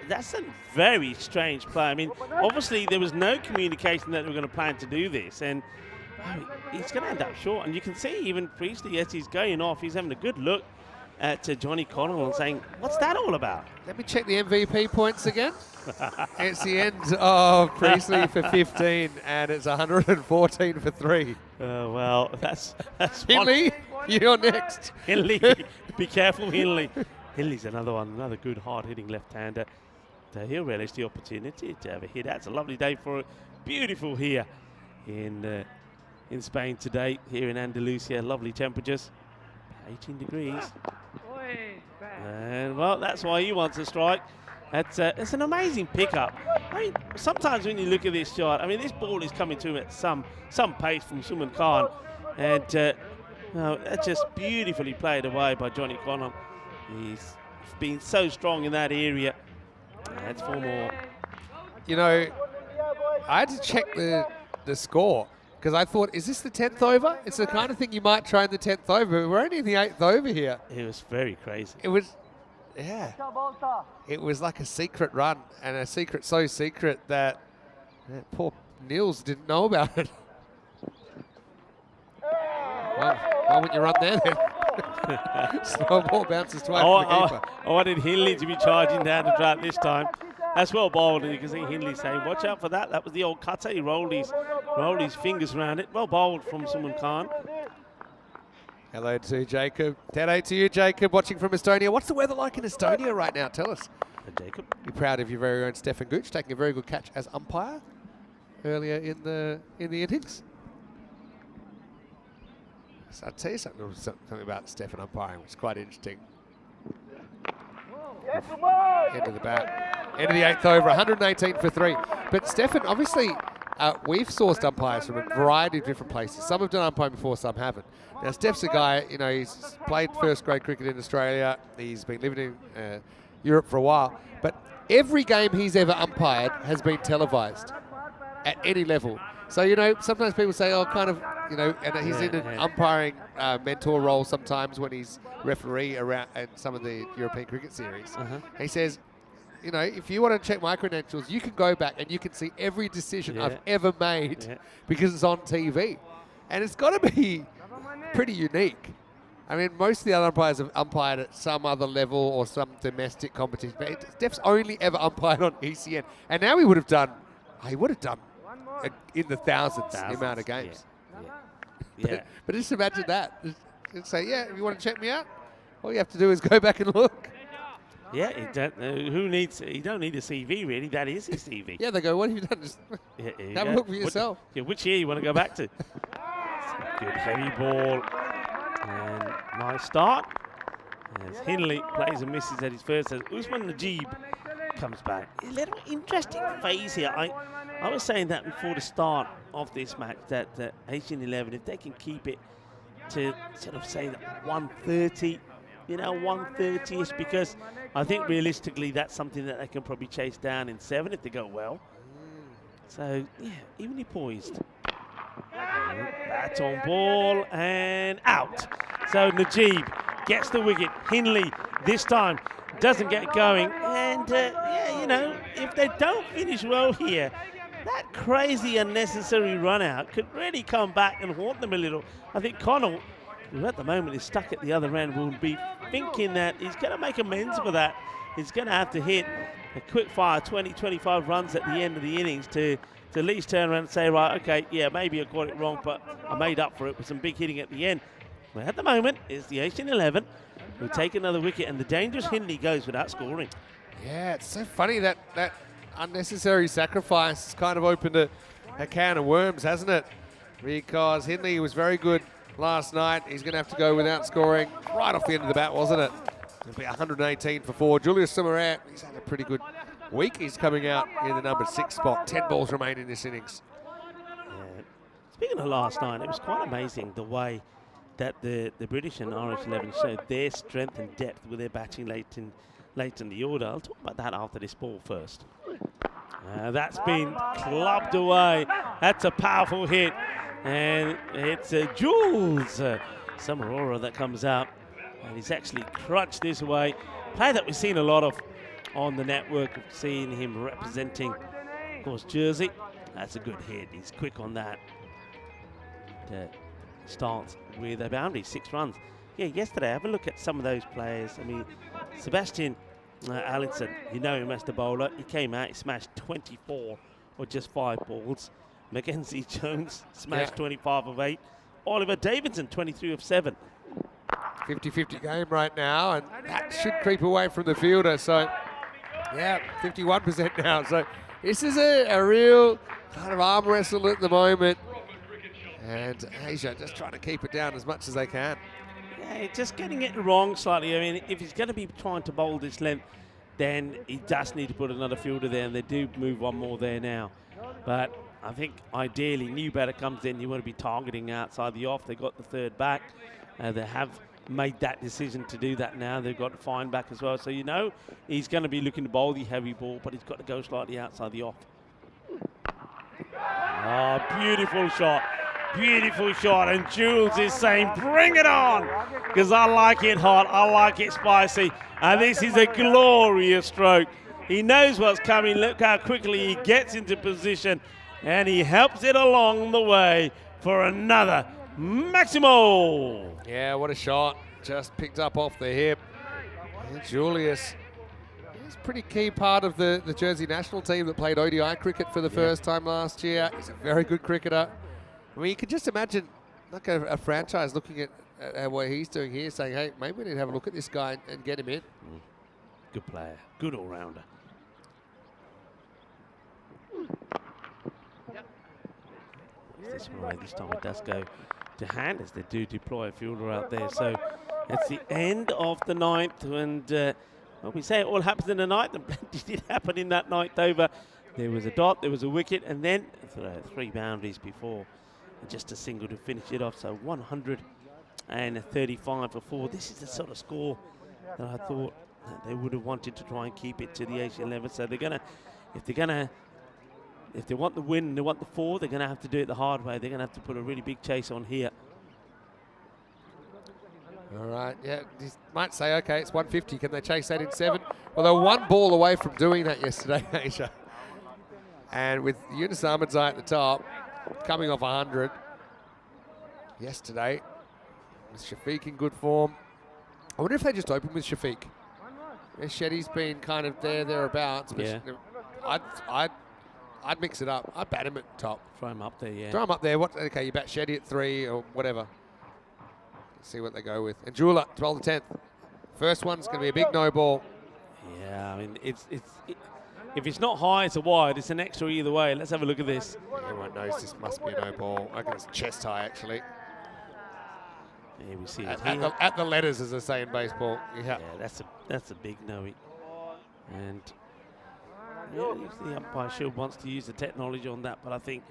that's a very strange play. I mean, obviously there was no communication that they were going to plan to do this, and he's going to end up short. And you can see even Priestley, as he's going off, he's having a good look at Johnny Connell and saying, "What's that all about?" Let me check the MVP points again. It's the end of Priestley for 15, and it's 114 for 3. Well, that's Hinley, you're next. Hinley, be careful, Hinley. Hinley's another good hard-hitting left-hander. So he'll relish the opportunity to have a hit. That's a lovely day for it. Beautiful here in Spain today, here in Andalusia. Lovely temperatures, 18 degrees. And well, that's why he wants a strike. It's an amazing pickup. I mean, sometimes when you look at this shot, I mean, this ball is coming to him at some pace from Suman Khan, and that's just beautifully played away by Johnny Connell. He's been so strong in that area. That's 4 more. You know, I had to check the score because I thought, is this the 10th over? It's the kind of thing you might try in the 10th over. We're only in the 8th over here. It was very crazy. It was, yeah. It was like a secret run, and a secret so secret that poor Niels didn't know about it. Well, why wouldn't you run there then? Slow ball bounces twice from the keeper. I wanted Hinley to be charging down the track this time. That's well bowled, and you can see Hinley saying, "Watch out for that." That was the old cutter. He rolled his fingers around it. Well bowled from Suman Khan. Hello to Jacob. 10-8 to you, Jacob, watching from Estonia. What's the weather like in Estonia right now? Tell us. Jacob. You're proud of your very own Stefan Gooch, taking a very good catch as umpire earlier in the innings. So I'll tell you something about Stefan umpiring, which is quite interesting. End of the bat. End of the 8th over, 118 for 3. But Stefan, obviously, we've sourced umpires from a variety of different places. Some have done umpiring before, some haven't. Now, Steph's a guy, you know, he's played first-grade cricket in Australia. He's been living in Europe for a while. But every game he's ever umpired has been televised at any level. So, you know, sometimes people say, oh, kind of, you know, and he's in an umpiring mentor role sometimes when he's referee around in some of the European Cricket Series. He says, you know, if you want to check my credentials, you can go back and you can see every decision I've ever made because it's on TV. And it's got to be pretty unique. I mean, most of the other umpires have umpired at some other level or some domestic competition. But Steph's only ever umpired on ECN. And now he would have done in the thousands the amount of games. But just imagine that. Just say, yeah, if you want to check me out, all you have to do is go back and look. Yeah, you don't need a CV really. That is his CV. Yeah, they go, what have you done? Just have a look for yourself. Which year you want to go back to? Good heavy ball. And nice start. As Hinley plays and misses at his first, as Usman Najib comes back. A little interesting phase here. I was saying that before the start of this match, that Asian 11, if they can keep it to sort of say that 130, you know, 130-ish, because I think realistically that's something that they can probably chase down in 7 if they go well. So, yeah, evenly poised. Bat on ball and out. So Najib gets the wicket. Hinley this time doesn't get going. And, yeah, you know, if they don't finish well here, that crazy unnecessary run out could really come back and haunt them a little. I think Connell, who at the moment is stuck at the other end, will be thinking that he's going to make amends for that. He's going to have to hit a quick fire 20, 25 runs at the end of the innings to at least turn around and say, right, okay, yeah, maybe I got it wrong, but I made up for it with some big hitting at the end. But at the moment, it's the Asian 11 who take another wicket, and the dangerous Hinley goes without scoring. Yeah, it's so funny that unnecessary sacrifice has kind of opened a can of worms, hasn't it? Because Hindley was very good last night. He's going to have to go without scoring right off the end of the bat, wasn't it? It'll be 118 for 4. Julius Samarat, he's had a pretty good week. He's coming out in the number 6 spot. 10 balls remain in this innings. Yeah. Speaking of last night, it was quite amazing the way that the British and Irish 11 showed their strength and depth with their batting late in the order. I'll talk about that after this ball first. That's been clubbed away. That's a powerful hit. And it's Jules Samarola that comes out. And he's actually crunched this away. Play that we've seen a lot of on the network, seeing him representing, of course, Jersey. That's a good hit. He's quick on that. Starts with a boundary, 6 runs. Yeah, yesterday, have a look at some of those players. I mean, Sebastian Allinson, you know him as the bowler. He came out, he smashed 24 or just 5 balls. Mackenzie Jones smashed 25 of 8. Oliver Davidson, 23 of 7. 50-50 game right now, and that should creep away from the fielder. So, yeah, 51% now. So this is a real kind of arm wrestle at the moment. And Asia just trying to keep it down as much as they can. Yeah, just getting it wrong slightly. I mean, if he's going to be trying to bowl this length, then he does need to put another fielder there, and they do move one more there now. But I think ideally, new batter comes in, you want to be targeting outside the off. They got the third back. They have made that decision to do that now. They've got to find back as well. So you know he's going to be looking to bowl the heavy ball, but he's got to go slightly outside the off. Oh, beautiful shot. Beautiful shot. And Jules is saying, bring it on, because I like it hot. I like it spicy. And this is a glorious stroke. He knows what's coming. Look how quickly he gets into position, and he helps it along the way for another Maximo. Yeah, what a shot. Just picked up off the hip. And Julius, he's a pretty key part of the Jersey national team that played ODI cricket for the first time last year. He's a very good cricketer. I mean, you can just imagine like a franchise looking at what he's doing here, saying, hey, maybe we need to have a look at this guy and get him in. Good player. Good all-rounder. This one, this time it does go to hand as they do deploy a fielder out there. So it's the end of the 9th, and well, we say it all happens in the 9th, and plenty did happen in that 9th over. There was a dot, there was a wicket, and then 3 boundaries before, and just a single to finish it off. So 135 for 4. This is the sort of score that I thought that they would have wanted to try and keep it to the Asian level. So they're gonna, if they want the win and they want the 4, they're going to have to do it the hard way. They're going to have to put a really big chase on here. All right, yeah, you might say, okay, it's 150. Can they chase that in 7? Well, they were 1 ball away from doing that yesterday, Asia. And with Yunus Ahmedzai at the top, coming off 100 yesterday, with Shafiq in good form. I wonder if they just open with Shafiq. Shetty's been kind of thereabouts. But Yeah. I'd mix it up. I'd bat him at top. Throw him up there, yeah. Throw him up there. Okay, you bat Shetty at 3 or whatever. See what they go with. And Jula, 12 to 10th. First one's going to be a big no ball. Yeah, I mean, if it's not high, it's a wide. It's an extra either way. Let's have a look at this. Everyone knows this must be a no ball. I reckon it's chest high, actually. Here we see it. At the letters, as they say in baseball. Yeah. Yeah, that's a big no. And yeah, the umpire should wants to use the technology on that, but I think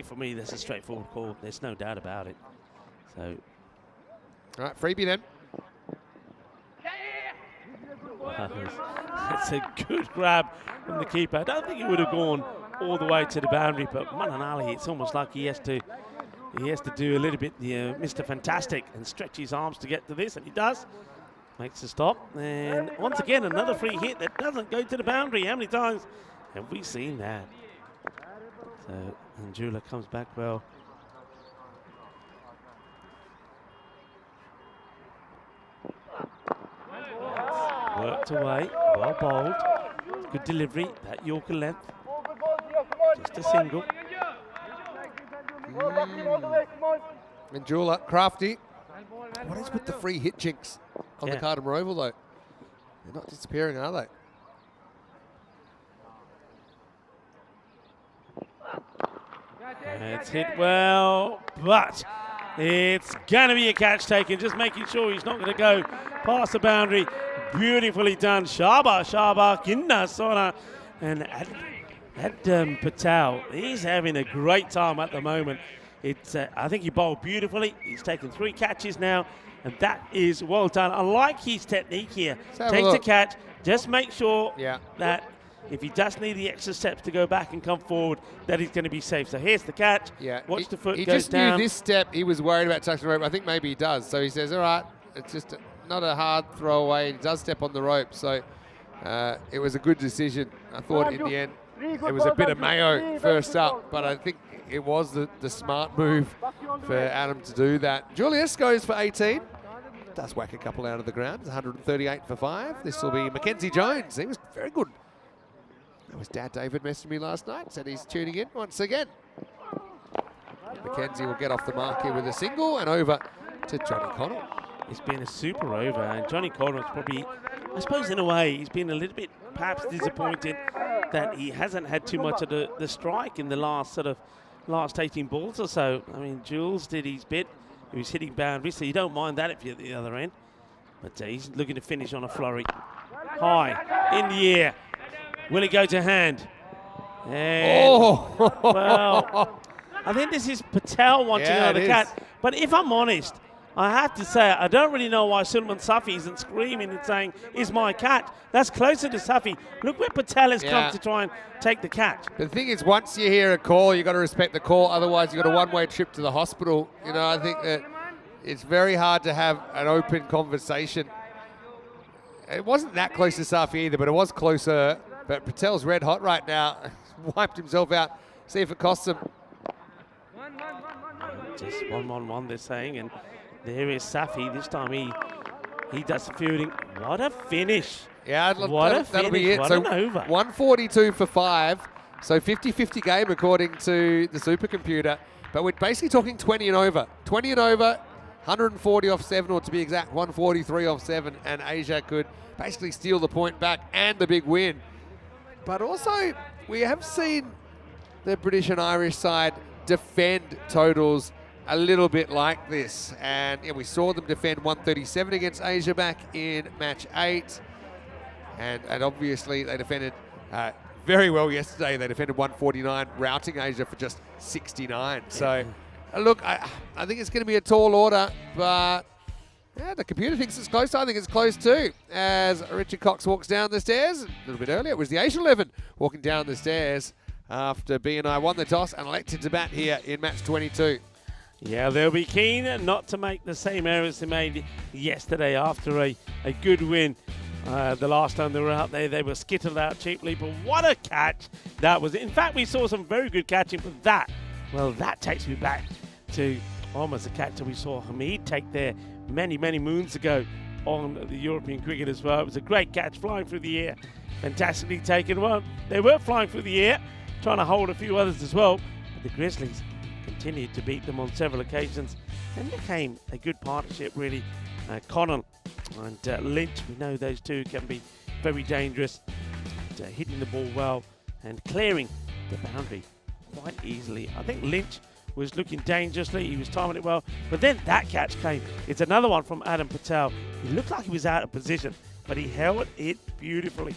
for me that's a straightforward call. There's no doubt about it. So, all right, freebie then. That's a good grab from the keeper. I don't think he would have gone all the way to the boundary, but Manan Ali, it's almost like he has to do a little bit Mr. Fantastic and stretch his arms to get to this, and he does. Makes a stop, and once again another free hit that doesn't go to the boundary. How many times have we seen that? So Anjula comes back well. Worked away, well bowled, good delivery, that Yorker length, just a single. Anjula, crafty. What is with the free hit jinx on the Cardamom Oval though? They're not disappearing, are they? It's hit well, but it's going to be a catch taken, just making sure he's not going to go past the boundary. Beautifully done. Shaba, Kinna, Sona, and Adam Patel. He's having a great time at the moment. It's I think he bowled beautifully. He's taken 3 catches now, and that is well done. I like his technique here. Takes the catch, just make sure that if he does need the extra steps to go back and come forward, that he's going to be safe. So here's the catch. Yeah. Watch the foot he goes just down. knew this step. He was worried about touching the rope. I think maybe he does. So he says, all right, it's just not a hard throw away. He does step on the rope. So it was a good decision. I thought in the end it was a bit of mayo first up, but I think it was the smart move for Adam to do that. Julius goes for 18. Does whack a couple out of the ground. It's 138 for 5. This will be Mackenzie Jones. He was very good. That was Dad David messaging me last night. Said he's tuning in once again. Mackenzie will get off the mark here with a single and over to Johnny Connell. It's been a super over, and Johnny Connell's probably, I suppose in a way, he's been a little bit perhaps disappointed that he hasn't had too much of the strike in the last 18 balls or so. I mean, Jules did his bit. He was hitting boundaries, so you don't mind that if you're at the other end. But he's looking to finish on a flurry. High, in the air. Will it go to hand? And, well, I think this is Patel wanting another cat. But if I'm honest, I have to say, I don't really know why Sulman Safi isn't screaming and saying, "Is my cat?" That's closer to Safi. Look where Patel has come to try and take the catch. The thing is, once you hear a call, you've got to respect the call. Otherwise, you've got a one-way trip to the hospital. You know, I think that it's very hard to have an open conversation. It wasn't that close to Safi either, but it was closer. But Patel's red hot right now. Wiped himself out. See if it costs him. Just 1-1-1, they're saying, and there is Safi. This time he does the fielding. What a finish! Yeah, that'll be it. What So an over. 142 for 5. So 50-50 game according to the supercomputer. But we're basically talking 20 and over. 20 and over, 140 off 7, or to be exact, 143 off 7. And Asia could basically steal the point back and the big win. But also, we have seen the British and Irish side defend totals a little bit like this. And we saw them defend 137 against Asia back in match 8. And obviously, they defended very well yesterday. They defended 149, routing Asia for just 69. So, look, I think it's going to be a tall order, but yeah, the computer thinks it's close. I think it's close too. As Richard Cox walks down the stairs, a little bit earlier, it was the Asian 11 walking down the stairs after B&I won the toss and elected to bat here in match 22. Yeah, they'll be keen not to make the same errors they made yesterday after a good win. The last time they were out there, they were skittled out cheaply, but what a catch that was. In fact, we saw some very good catching, but that takes me back to almost a catch that we saw Hamid take there many moons ago on the European cricket as well. It was a great catch, flying through the air, fantastically taken. Well, they were flying through the air, trying to hold a few others as well, but the Grizzlies continued to beat them on several occasions and became a good partnership, really. Connell and Lynch, we know those two can be very dangerous, hitting the ball well and clearing the boundary quite easily. I think Lynch was looking dangerously, he was timing it well, but then that catch came. It's another one from Adam Patel. He looked like he was out of position, but he held it beautifully.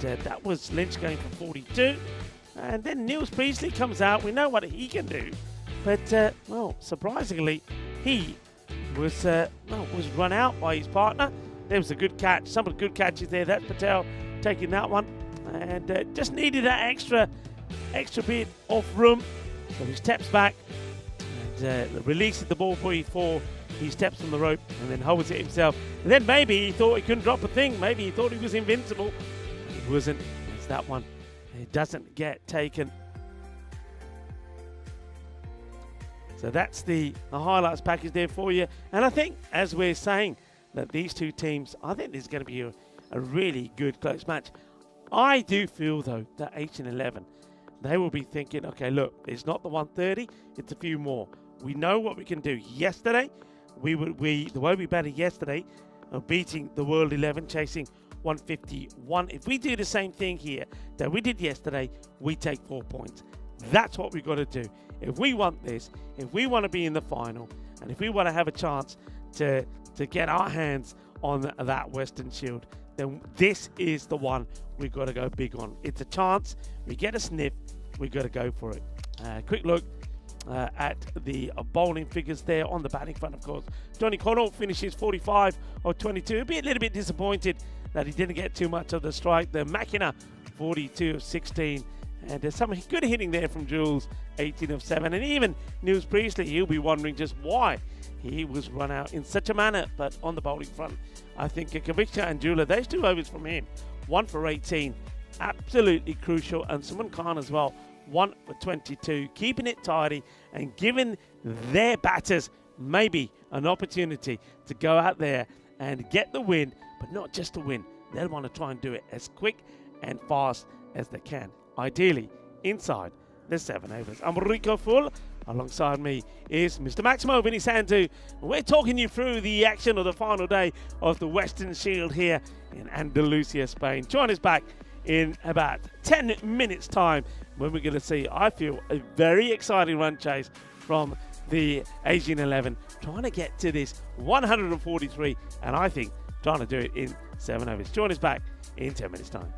And, that was Lynch going for 42. And then Niels Priestley comes out. We know what he can do. But, well, surprisingly, he was run out by his partner. There was a good catch. Some of the good catches there. That's Patel taking that one. And just needed that extra bit off room. So he steps back and releases the ball before he steps on the rope and then holds it himself. And then maybe he thought he couldn't drop a thing. Maybe he thought he was invincible. He wasn't. It's that one. It doesn't get taken. So that's the highlights package there for you. And I think, as we're saying, that these two teams, I think there's going to be a really good close match. I do feel, though, that 8 and 11, they will be thinking, okay, look, it's not the 130, it's a few more. We know what we can do. Yesterday, the way we batted yesterday, beating the World 11, chasing 151. If we do the same thing here that we did yesterday, we take 4 points. That's what we've got to do. If we want this, if we want to be in the final, and if we want to have a chance to get our hands on that Western Shield, then this is the one we've got to go big on. It's a chance. We get a sniff. We've got to go for it. Quick look at the bowling figures there on the batting front, of course. Johnny Connell finishes 45 of 22. A little bit disappointed that he didn't get too much of the strike. The Makina, 42 of 16. And there's some good hitting there from Jules, 18 of 7. And even Niels Priestley, he'll be wondering just why he was run out in such a manner. But on the bowling front, I think Kaviksha and Jula, those 2 overs from him, 1 for 18, absolutely crucial. And Suman Khan as well, 1 for 22, keeping it tidy and giving their batters maybe an opportunity to go out there and get the win, but not just to win. They'll want to try and do it as quick and fast as they can, ideally inside the 7 overs. I'm Rico Full. Alongside me is Mr. Maximo Vinny Santu. We're talking you through the action of the final day of the Western Shield here in Andalusia, Spain. Join us back in about 10 minutes time when we're going to see, I feel, a very exciting run chase from the Asian 11, trying to get to this 143, and I think trying to do it in 7 overs. Join us back in 10 minutes time.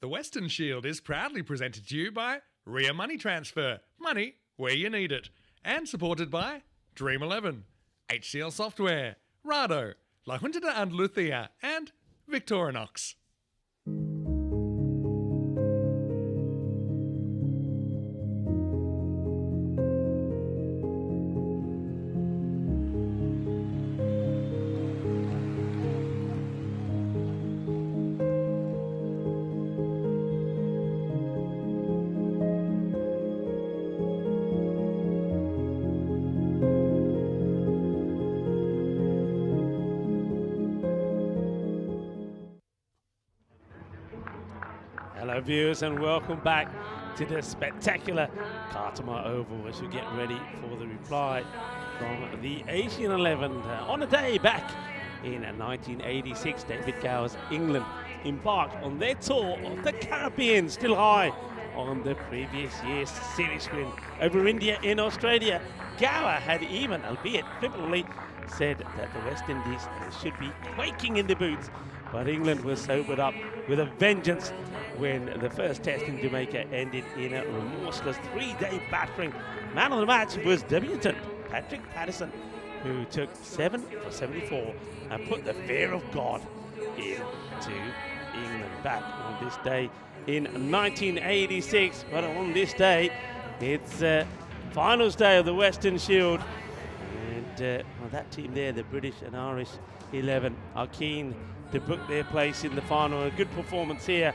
The Weston Shield is proudly presented to you by Ria Money Transfer, money where you need it, and supported by Dream 11, HCL Software, Rado, La Junta de Andalucía, and Victorinox. Hello viewers and welcome back to the spectacular Cartermar Oval as we get ready for the reply from the Asian 11. On a day back in 1986, David Gower's England embarked on their tour of the Caribbean, still high on the previous year's series win over India in Australia. Gower had even, albeit flippantly, said that the West Indies should be quaking in the boots, but England was sobered up with a vengeance when the first test in Jamaica ended in a remorseless 3-day battering. Man of the match was debutant Patrick Patterson, who took 7 for 74 and put the fear of God into England. Back on this day in 1986, but on this day it's finals day of the Western Shield, and well, that team there, the British and Irish 11, are keen to book their place in the final. A good performance here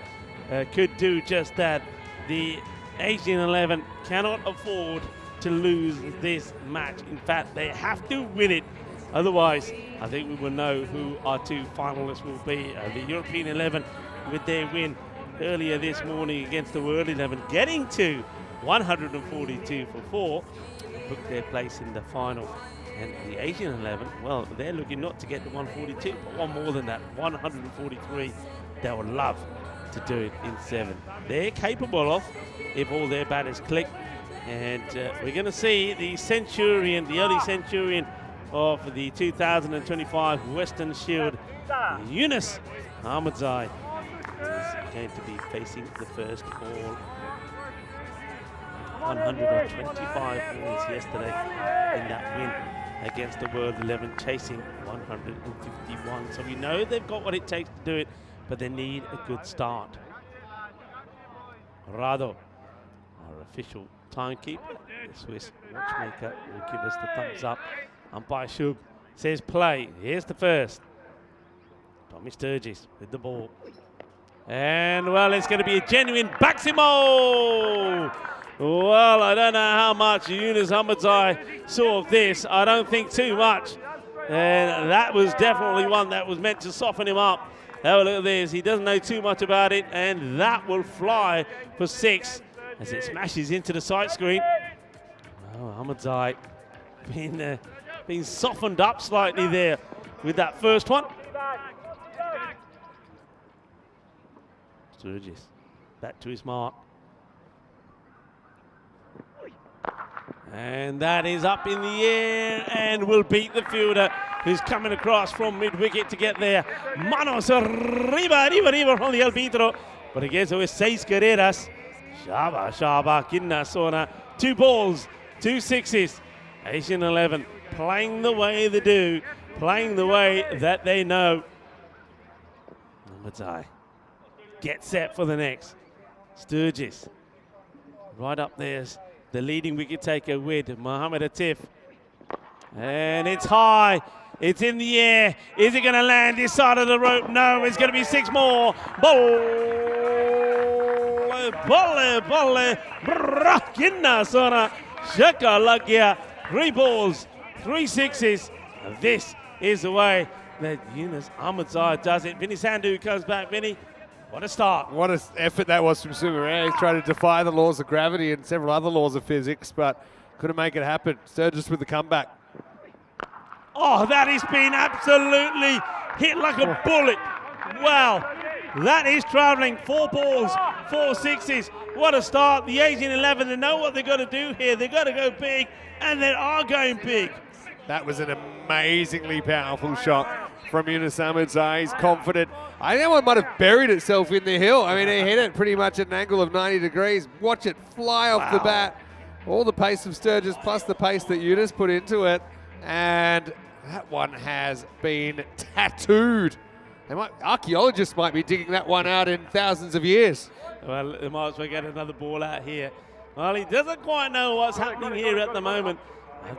could do just that. The Asian 11 cannot afford to lose this match. In fact, they have to win it. Otherwise, I think we will know who our two finalists will be. The European 11, with their win earlier this morning against the World 11, getting to 142 for 4, booked their place in the final. And the Asian 11, well, they're looking not to get to 142, but one more than that, 143. They would love to do it in 7. They're capable of, if all their batters click. And we're going to see the Centurion, the early Centurion of the 2025 Western Shield, Yunus Ahmadzai, is going to be facing the first ball. 125 balls yesterday in that win against the World 11, chasing 151. So we know they've got what it takes to do it, but they need a good start. Rado, our official timekeeper, the Swiss watchmaker, will give us the thumbs up. Umpire Shub says play. Here's the first. Tommy Sturgis with the ball. And, well, it's going to be a genuine Baximo! Well, I don't know how much Yunus Ahmadzai saw of this. I don't think too much. And that was definitely one that was meant to soften him up. Have a look at this. He doesn't know too much about it. And that will fly for 6 as it smashes into the side screen. Oh, Ahmadzai being softened up slightly there with that first one. Sturgis back to his mark. And that is up in the air and will beat the fielder who's coming across from mid-wicket to get there. Manos arriba from the arbitro. But again, so it's 6 carreras. Shaba, Kinna Sona. 2 balls, 2 sixes. Asian 11 playing the way they do, playing the way that they know. Ahmadzai get set for the next. Sturgis right up there's the leading wicket taker with Mohamed Atif. And it's high. It's in the air. Is it going to land this side of the rope? No, it's going to be 6 more. Kinna Sona. Shaka Lagia. 3 balls, 3 sixes. And this is the way that Yunus Ahmadzai does it. Vinny Sandhu comes back. Vinny, what a start. What an effort that was from Sumarez. He's trying to defy the laws of gravity and several other laws of physics, but couldn't make it happen. Sturgis with the comeback. Oh, that has been absolutely hit like a bullet. Wow, that is traveling. 4 balls, 4 sixes. What a start. The Asian 11, they know what they've got to do here. They've got to go big, and they are going big. That was an amazingly powerful shot from Yunus Ahmedzai. He's confident. I think that one might have buried itself in the hill. I mean, he hit it pretty much at an angle of 90 degrees. Watch it fly off the bat. All the pace of Sturgis plus the pace that Yunus put into it. And that one has been tattooed. Archaeologists might be digging that one out in thousands of years. Well, they might as well get another ball out here. Well, he doesn't quite know what's happening here at the moment. I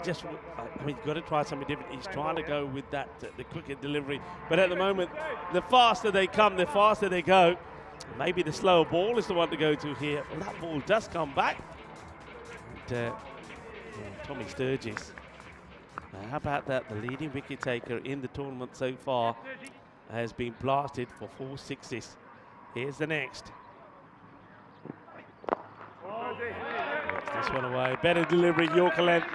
mean, you've got to try something different. He's trying to go with that, the quicker delivery. But at the moment, the faster they come, the faster they go. Maybe the slower ball is the one to go to here. Well, that ball does come back. And, Tommy Sturgis. How about that? The leading wicket taker in the tournament so far has been blasted for 4 sixes. Here's the next. This one away. Better delivery. Yorker length.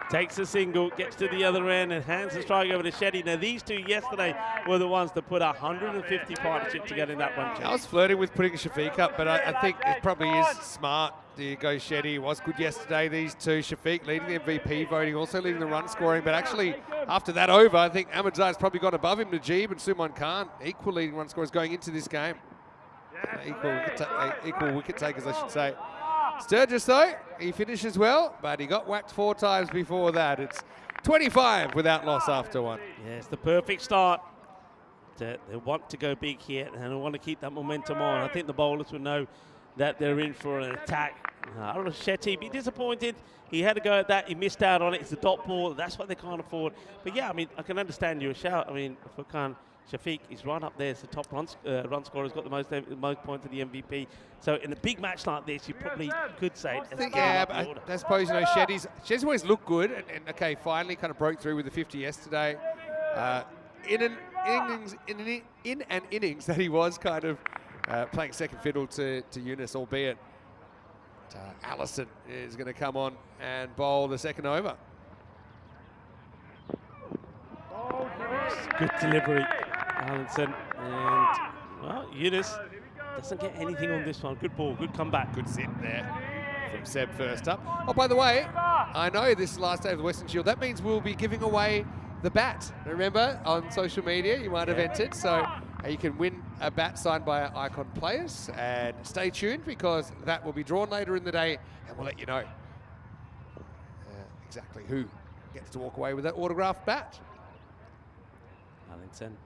Takes a single, gets to the other end, and hands the strike over to Shetty. Now, these two yesterday were the ones that put 150 partnership together in that one. I was flirting with putting Shafiq up, but I think it probably is smart to go Shetty. He was good yesterday, these two. Shafiq leading the MVP voting, also leading the run scoring. But actually, after that over, I think Ahmedzai's probably gone above him. Najib and Suman Khan, equal leading run scorers going into this game. Equal wicket takers, I should say. Sturgis, though, he finishes well, but he got whacked 4 times before that. It's 25 without loss after one. Yeah, it's the perfect start. They want to go big here, and they want to keep that momentum on. I think the bowlers will know that they're in for an attack. Shetty be disappointed. He had to go at that. He missed out on it. It's a dot ball. That's what they can't afford. But, yeah, I mean, I can understand your shout. I mean, Furkan Shafiq is right up there as the top run scorer. Has got the most points of the MVP. So in a big match like this, you probably could say. But I suppose, you know, Shetty's always looked good, and okay, finally kind of broke through with the 50 yesterday. In an innings that he was kind of playing second fiddle to Yunus, albeit Allison is going to come on and bowl the second over. Good delivery, Allinson, and well, Yunus doesn't get anything on this one. Good ball, good comeback. Good sit there from Seb first up. Oh, by the way, I know this is the last day of the Western Shield. That means we'll be giving away the bat. Remember, on social media, you might have entered, so you can win a bat signed by our Icon players. And stay tuned, because that will be drawn later in the day, and we'll let you know exactly who gets to walk away with that autographed bat. Allinson.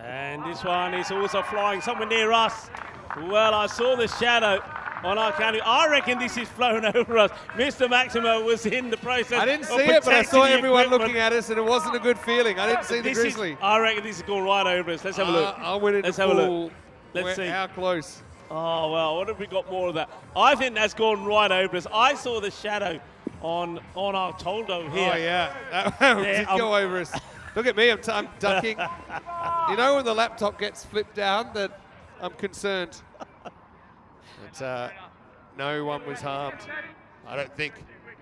And this one is also flying somewhere near us. Well, I saw the shadow on our county. I reckon this is flown over us. Mr. Maximo was in the process. I didn't see it, but I saw everyone looking at us, and it wasn't a good feeling. I didn't see the grizzly. I reckon this is going right over us. Let's have a look. I went in. Let's have a look. Let's see. How close? Oh, well, what if we got more of that? I think that's gone right over us. I saw the shadow on our Toldo here. Oh, yeah. That did go over us. Look at me, I'm ducking. You know when the laptop gets flipped down that I'm concerned. But no one was harmed, I don't think,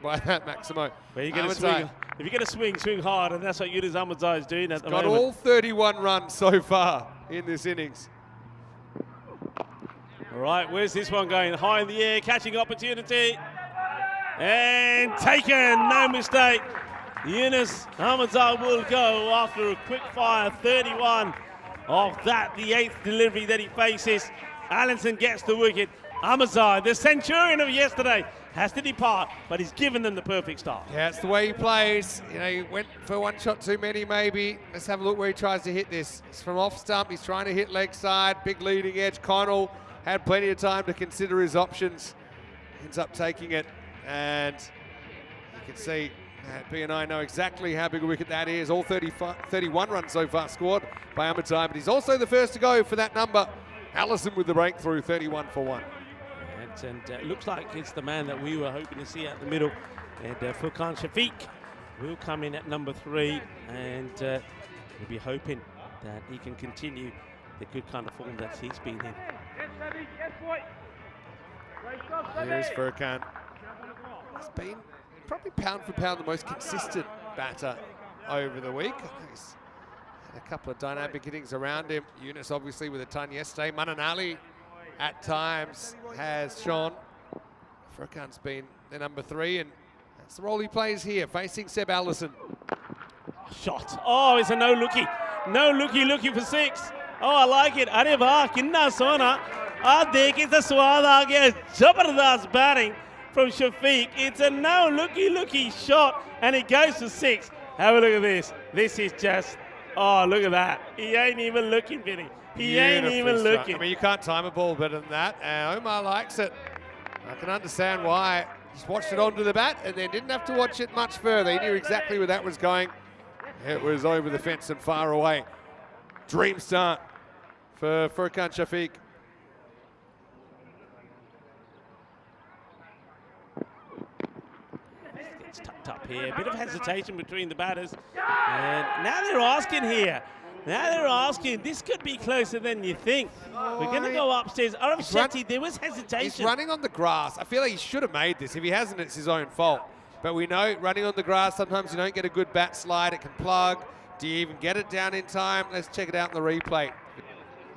by that Maximo. Well, you're gonna swing, if you're going to swing hard, and that's what Yunus Ahmedzai is doing at the moment. Got all 31 runs so far in this innings. All right, where's this one going? High in the air, catching opportunity. And taken, no mistake. Yunus Ahmedzai will go after a quick fire 31 of that, the 8th delivery that he faces. Allinson gets the wicket. Ahmedzai, the centurion of yesterday, has to depart, but he's given them the perfect start. Yeah, it's the way he plays. You know, he went for one shot too many maybe. Let's have a look where he tries to hit this. It's from off stump. He's trying to hit leg side, big leading edge. Connell had plenty of time to consider his options. Ends up taking it, and you can see B&I know exactly how big a wicket that is. All 31 runs so far scored by Ahmedzai, but he's also the first to go for that number. Allison with the breakthrough, 31 for 1. And looks like it's the man that we were hoping to see at the middle. And Furkan Shafiq will come in at number 3, and we'll be hoping that he can continue the good kind of form that he's been in. Here's Furkan. He's been probably pound for pound the most consistent batter over the week. He's had a couple of dynamic innings around him. Yunus obviously with a ton yesterday. Manan Ali at times has shone. Furkan's been the number 3, and that's the role he plays here, facing Seb Allison. Shot. Oh, it's a no looky. No looky, looking for 6. Oh, I like it. अरे वाह, कितना सोना. देखिए तो स्वाद आ गया. Jabardast batting from Shafiq. It's a no looky shot, and it goes to 6. Have a look at this. This is just, oh, look at that. He ain't even looking, Vinny. He ain't even looking. I mean, you can't time a ball better than that. Omar likes it. I can understand why. Just watched it onto the bat and then didn't have to watch it much further. He knew exactly where that was going. It was over the fence and far away. Dream start for Furkan Shafiq. It's tucked up here. A bit of hesitation between the batters. And now they're asking here. Now they're asking. This could be closer than you think. We're going to go upstairs. Arab Shetty, there was hesitation. He's running on the grass. I feel like he should have made this. If he hasn't, it's his own fault. But we know running on the grass, sometimes you don't get a good bat slide. It can plug. Do you even get it down in time? Let's check it out in the replay.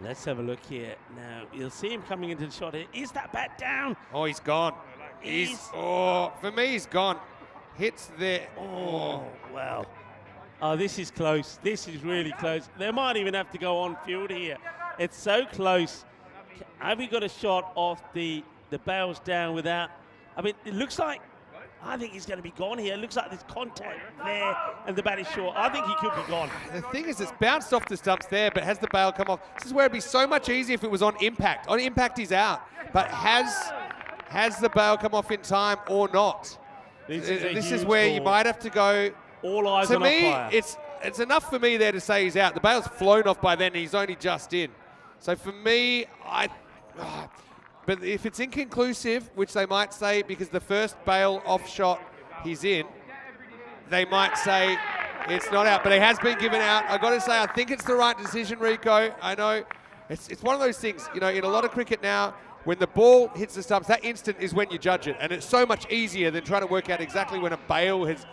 Let's have a look here. Now, you'll see him coming into the shot here. Is that bat down? Oh, he's gone. For me, he's gone. Hits there. Oh, well. Oh, this is close. This is really close. They might even have to go on field here. It's so close. Have we got a shot off the bails down without? I mean, it looks like, I think he's going to be gone here. It looks like there's contact there and the bat is short. I think he could be gone. The thing is, it's bounced off the stumps there, but has the bail come off? This is where it'd be so much easier if it was on impact. On impact, he's out. But has the bail come off in time or not? This is where you might have to go. All eyes to on me, umpire. it's enough for me there to say he's out. The bail's flown off by then, and he's only just in. So for me, but if it's inconclusive, which they might say because the first bail off shot he's in, they might say it's not out. But he has been given out. I've got to say, I think it's the right decision, Rico. I know it's one of those things, you know, in a lot of cricket now, when the ball hits the stumps, that instant is when you judge it. And it's so much easier than trying to work out exactly when a bail has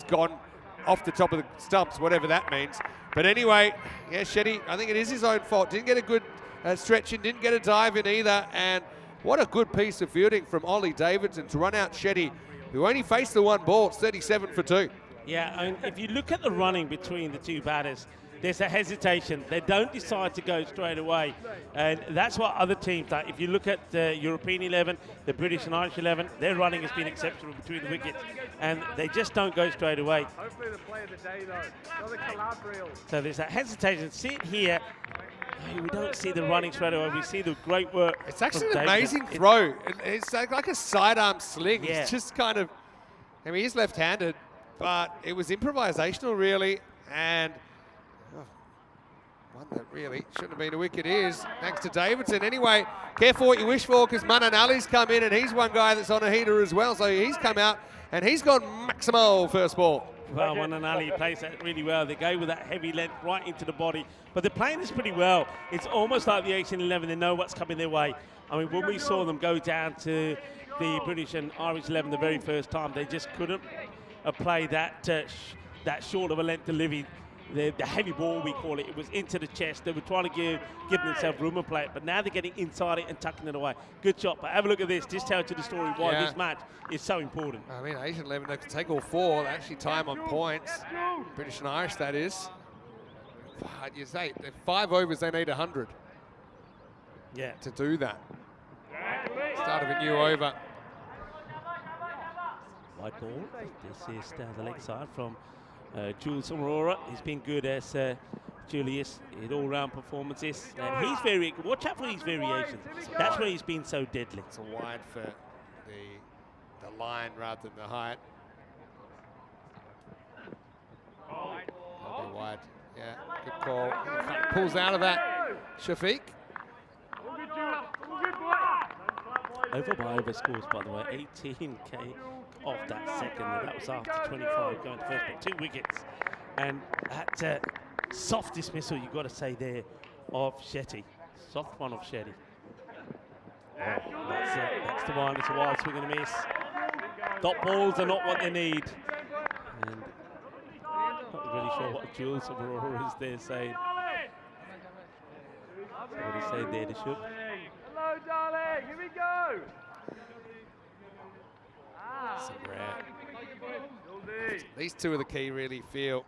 gone off the top of the stumps, whatever that means. But anyway, yeah, Shetty, I think it is his own fault. Didn't get a good stretch in, didn't get a dive in either. And what a good piece of fielding from Ollie Davidson to run out Shetty, who only faced the one ball. It's 37 for 2. Yeah, and if you look at the running between the two batters, there's a hesitation. They don't decide to go straight away. And that's what other teams like. If you look at the European 11, the British and Irish 11, their running has been exceptional between the wickets. And they just don't go straight away. Hopefully the play of the day, though. Not the collab reel. So there's that hesitation. See it here. We don't see the running straight away. We see the great work. It's actually an amazing throw. It's like a sidearm sling. Yeah. It's just kind of, I mean, he's left-handed, but it was improvisational, really. And one that really shouldn't have been a wicket is, thanks to Davidson. Anyway, careful what you wish for, because Manan Ali's come in, and he's one guy that's on a heater as well. So he's come out, and he's gone maximal first ball. Well, Manan Ali plays that really well. They go with that heavy length right into the body. But they're playing this pretty well. It's almost like the Asian 11. They know what's coming their way. I mean, when we saw them go down to the British and Irish 11 the very first time, they just couldn't play that short of a length delivery. The heavy ball, we call it, it was into the chest. They were trying to give themselves room and play it, but now they're getting inside it and tucking it away. Good shot, but have a look at this. Just tells you the story why this match is so important. I mean, Asian 11, they can take all 4. They actually time on points. British and Irish, that is. But you say, 5 overs, they need 100. Yeah. To do that. Start of a new over. White ball. This is down the leg side from Jules Aurora. He's been good as Julius in all-round performances, and he's very. Watch out for his variations. That's where he's been so deadly. It's a wide for the line rather than the height. That'll be wide. Yeah, good call. Pulls out of that. Shafiq. Over scores, by the way, 18k off that second, and that was after 25 going to first, but 2 wickets. And that soft dismissal, you've got to say there, of Shetty. Soft one of Shetty. Oh, that's the one. It's a wild swing and a miss. Dot balls are not what they need. And not really sure what Jules Aurora is there saying. So what he said there to Shook. Hello, darling. Here we go. Some rare. These two are the key, really feel.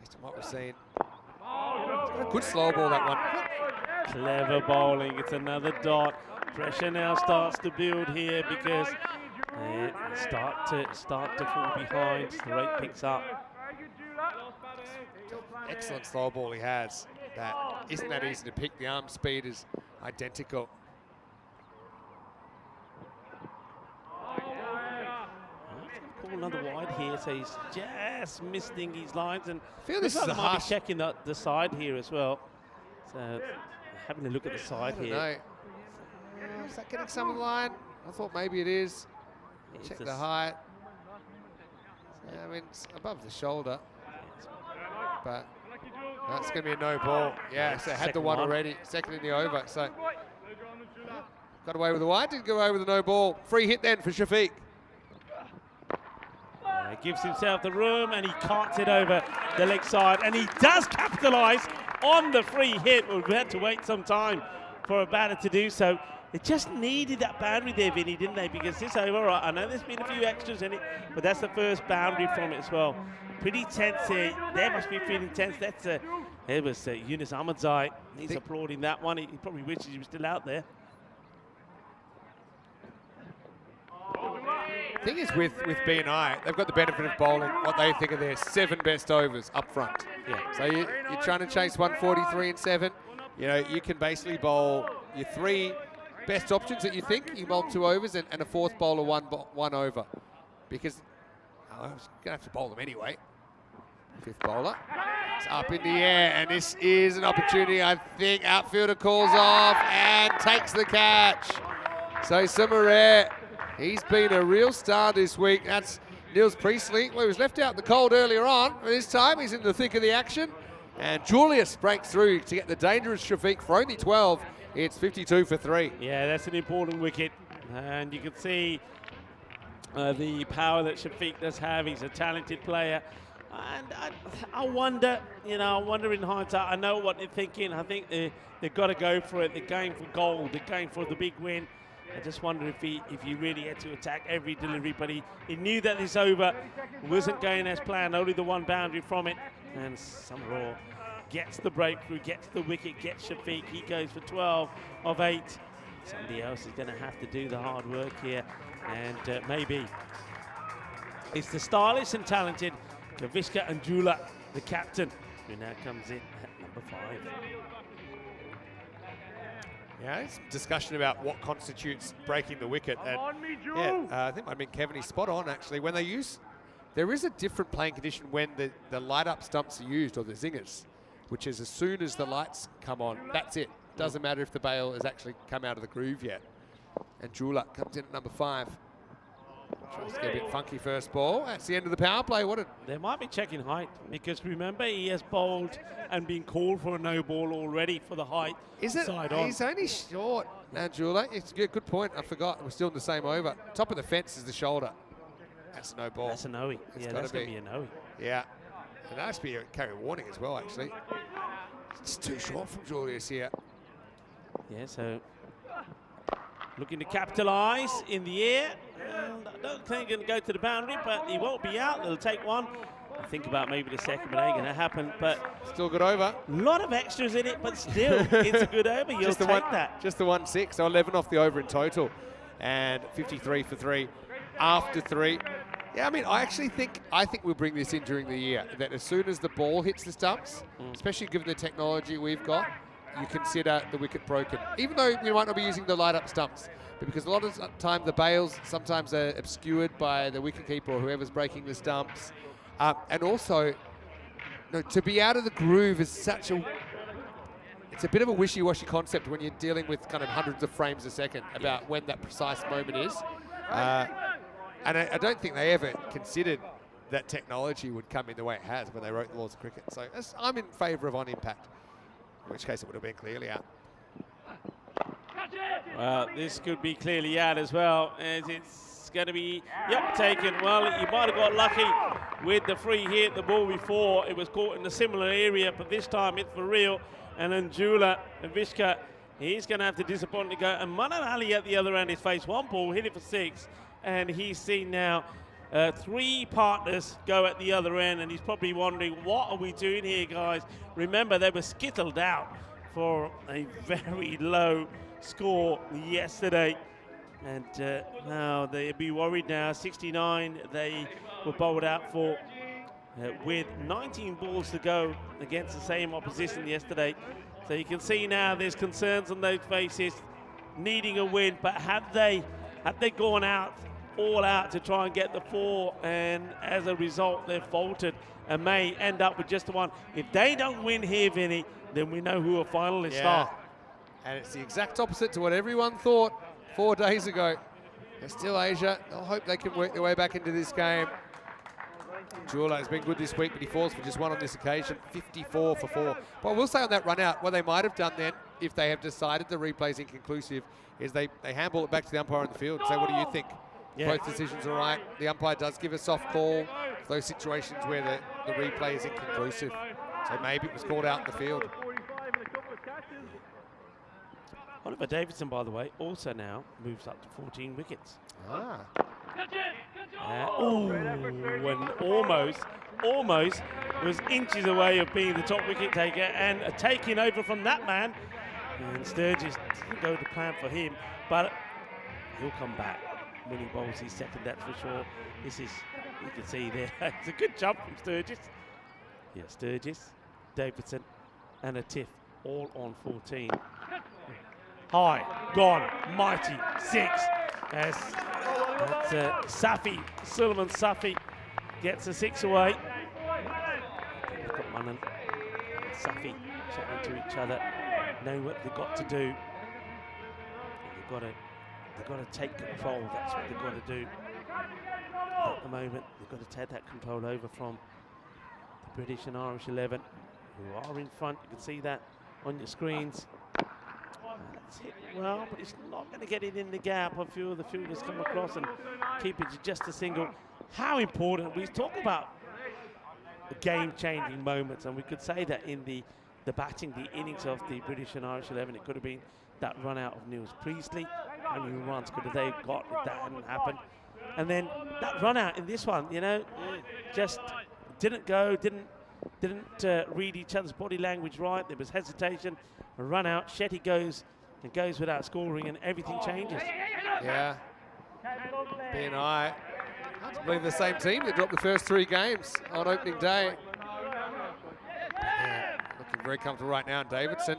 Based on what we've seen. It's got a good slow ball, that one. Clever bowling. It's another dot. Pressure now starts to build here because they start to fall behind. The rate picks up. Excellent slow ball he has. That isn't that easy to pick. The arm speed is identical. Call another wide here, so he's just missing his lines, and I feel this is a might be harsh. checking the side here as well. So having a look at the side here. No. Is that getting some of the line? I thought maybe it is. Check the height. Yeah, I mean, it's above the shoulder. But that's going to be a no ball. Yeah, so had the one already. Second in the over. So got away with the wide, didn't go away with the no ball. Free hit then for Shafiq. Gives himself the room and he carts it over the leg side, and he does capitalise on the free hit. We've had to wait some time for a batter to do so. They just needed that boundary there, Vinny, didn't they? Because this over, I know there's been a few extras in it, but that's the first boundary from it as well. Pretty tense here. They must be feeling tense. That's it was Yunus Ahmadzai. He's applauding that one. He probably wishes he was still out there. The thing is with B&I, they've got the benefit of bowling what they think are their 7 best overs up front. Yeah. So you're trying to chase 143 and 7. You know, you can basically bowl your 3 best options that you think. You bowl 2 overs and a 4th bowler one over. Because I was going to have to bowl them anyway. 5th bowler. It's up in the air, and this is an opportunity. I think outfielder calls off and takes the catch. So Samaret, he's been a real star this week. That's Niels Priestley. Well, he was left out in the cold earlier on. This time he's in the thick of the action. And Julius breaks through to get the dangerous Shafiq for only 12. It's 52 for 3. Yeah, that's an important wicket. And you can see the power that Shafiq does have. He's a talented player. And I wonder, in hindsight, I know what they're thinking. I think they've got to go for it. They're going for gold. They're going for the big win. I just wonder if he really had to attack every delivery, but he knew that this over wasn't going as planned, only the one boundary from it. And Summerall gets the breakthrough, gets the wicket, gets Shafiq. He goes for 12 of 8. Somebody else is going to have to do the hard work here. And maybe it's the stylish and talented Kavishka Anjula, the captain, who now comes in at number 5. Yeah, it's discussion about what constitutes breaking the wicket. And I think I've been Kevin, he's spot on actually. When there is a different playing condition when the light up stumps are used, or the zingers, which is as soon as the lights come on, that's it. Doesn't matter if the bail has actually come out of the groove yet. And Jula comes in at number 5. Tries to get a bit funky first ball. That's the end of the power play. They might be checking height, because remember he has bowled and been called for a no ball already for the height. Is it? Side on. He's only short now, Jula. It's a good point. I forgot. We're still in the same over. Top of the fence is the shoulder. That's a no ball. That's a no-ey. Yeah, that's going to be a no-ey. Yeah. And that must be a carry warning as well, actually. It's too short from Julius here. Yeah, so looking to capitalise in the air. And I don't think he's going to go to the boundary, but he won't be out. They'll take one. I think about maybe the second, but it ain't going to happen. But still good over. A lot of extras in it, but still, it's a good over. You'll take that. Just the 1-6, so 11 off the over in total. And 53 for 3 after 3. Yeah, I mean, I think we'll bring this in during the year. That as soon as the ball hits the stumps, especially given the technology we've got, you consider the wicket broken. Even though we might not be using the light up stumps. But because a lot of the time the bails sometimes are obscured by the wicketkeeper or whoever's breaking the stumps. And also, to be out of the groove is it's a bit of a wishy-washy concept when you're dealing with kind of hundreds of frames a second about when that precise moment is. And I don't think they ever considered that technology would come in the way it has when they wrote the laws of cricket. So I'm in favour of on impact, in which case it would have been clearly out. Well, this could be clearly out as well, as it's going to be, taken. Well, you might have got lucky with the free hit, the ball before. It was caught in a similar area, but this time it's for real. And Anjula and Vishka, he's going to have to disappoint to go. And Manan Ali at the other end has faced one ball, hit it for 6. And he's seen now 3 partners go at the other end, and he's probably wondering, what are we doing here, guys? Remember, they were skittled out for a very low score yesterday. And now they'll be worried now. 69 they were bowled out for with 19 balls to go against the same opposition yesterday. So you can see now there's concerns on those faces, needing a win. But had they gone out, all out to try and get the 4, and as a result they've faltered and may end up with just the 1. If they don't win here, Vinny, then we know who a finalist are. And it's the exact opposite to what everyone thought 4 days ago. They're still Asia. They'll hope they can work their way back into this game. Jula has been good this week, but he falls for just 1 on this occasion. 54 for 4. But I will say on that run out, what they might have done then, if they have decided the replay is inconclusive, is they handball it back to the umpire in the field and say, what do you think? Yeah. Both decisions are right. The umpire does give a soft call for those situations where the replay is inconclusive. So maybe it was called out in the field. Oliver Davidson, by the way, also now moves up to 14 wickets. And almost was inches away of being the top wicket taker and taking over from that man. And Sturgis didn't go to plan for him, but he'll come back. Winning bowls his second, that's for sure. This is, you can see there, it's a good jump from Sturgis. Yeah, Sturgis, Davidson, and a tiff, all on 14. High, gone, mighty, 6. As Safi, Sullivan Safi gets a 6 away. They've got Manan and Safi chatting to each other, know what they've got to do. They've got to take control, that's what they've got to do. At the moment, they've got to take that control over from the British and Irish 11, who are in front. You can see that on your screens. That's hit well, but it's not going to get it in the gap. A few of the fielders come across and keep it to just a single. How important, we talk about the game-changing moments, and we could say that in the batting, the innings of the British and Irish 11, it could have been that run out of Niels Priestley. How many runs could have they got if that hadn't happened? And then that run out in this one, you know, just didn't go, didn't read each other's body language right. There was hesitation, a run out. Shetty goes without scoring, and everything changes. Yeah. BNI. I believe the same team that dropped the first 3 games on opening day. Yeah, looking very comfortable right now. Davidson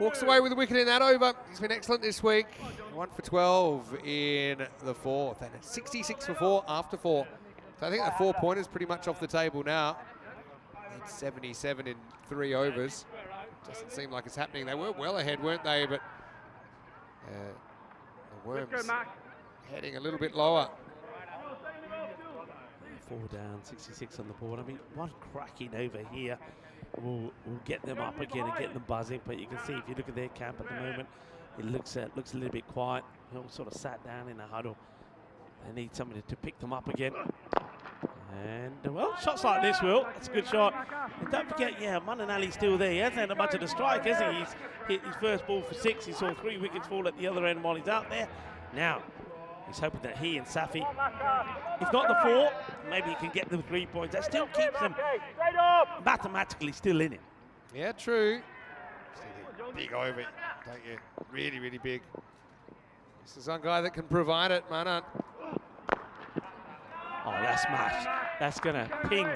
walks away with a wicket in that over. He's been excellent this week. 1 for 12 in the 4th, and it's 66 for 4 after 4. So I think that 4-pointer is pretty much off the table now. It's 77 in 3 overs. Doesn't seem like it's happening. They were well ahead, weren't they? But the Worms heading a little bit lower. 4 down, 66 on the board. I mean, one cracking over here will get them up again and get them buzzing. But you can see if you look at their camp at the moment, it looks a little bit quiet. They all sort of sat down in a huddle. They need somebody to pick them up again. And, well, shots like this, Will, that's a good shot. And don't forget, yeah, Manan Ali's still there. He hasn't had much of the strike, has he? He's hit his first ball for 6. He saw 3 wickets fall at the other end while he's out there. Now, he's hoping that he and Safi, if not the 4, maybe he can get them 3 points. That still keeps them mathematically still in it. Yeah, true. Big over, don't you? Really, really big. This is one guy that can provide it, Manan. Oh, that's smash. That's going to ping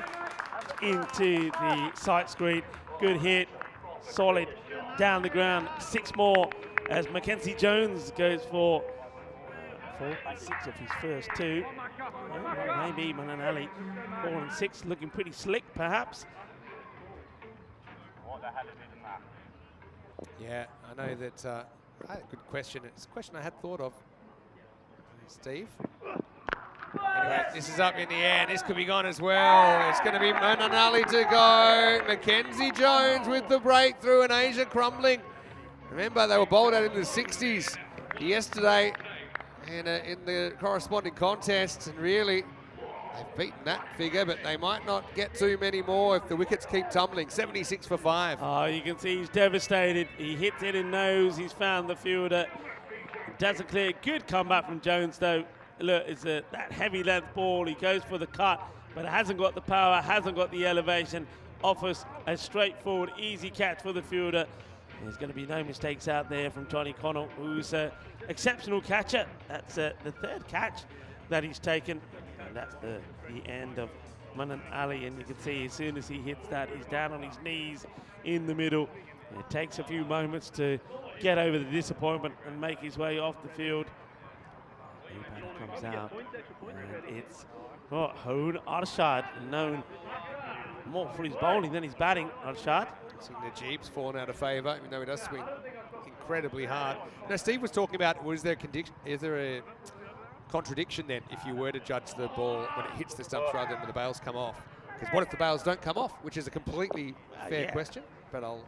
into the sight screen. Good hit. Solid. Down the ground. 6 more as Mackenzie Jones goes for 4 and 6 of his first 2. Well, maybe Manan Ali. 4 and 6 looking pretty slick, perhaps. Yeah, I know that. I had a good question. It's a question I had thought of. Steve? Anyway, this is up in the air. This could be gone as well. It's going to be Manan Ali to go. Mackenzie Jones with the breakthrough, and Asia crumbling. Remember, they were bowled out in the 60s yesterday in the corresponding contests, and really, they've beaten that figure, but they might not get too many more if the wickets keep tumbling. 76 for 5. Oh, you can see he's devastated. He hits it in nose. He's found the fielder. Doesn't clear. Good comeback from Jones, though. look, it's that heavy length ball. He goes for the cut, but it hasn't got the power, hasn't got the elevation. Offers a straightforward, easy catch for the fielder. There's going to be no mistakes out there from Johnny Connell, who's an exceptional catcher. That's the third catch that he's taken, and that's the end of Manan Ali. And you can see as soon as he hits that, he's down on his knees in the middle. It takes a few moments to get over the disappointment and make his way off the field. New batter comes out, and it's Haroon Arshad, known more for his bowling than his batting. Arshad. Seeing Najib's fallen out of favour, even though he does swing incredibly hard. Now, Steve was talking about, is there a contradiction then if you were to judge the ball when it hits the stumps rather than when the bails come off? Because what if the bails don't come off, which is a completely fair question, but I'll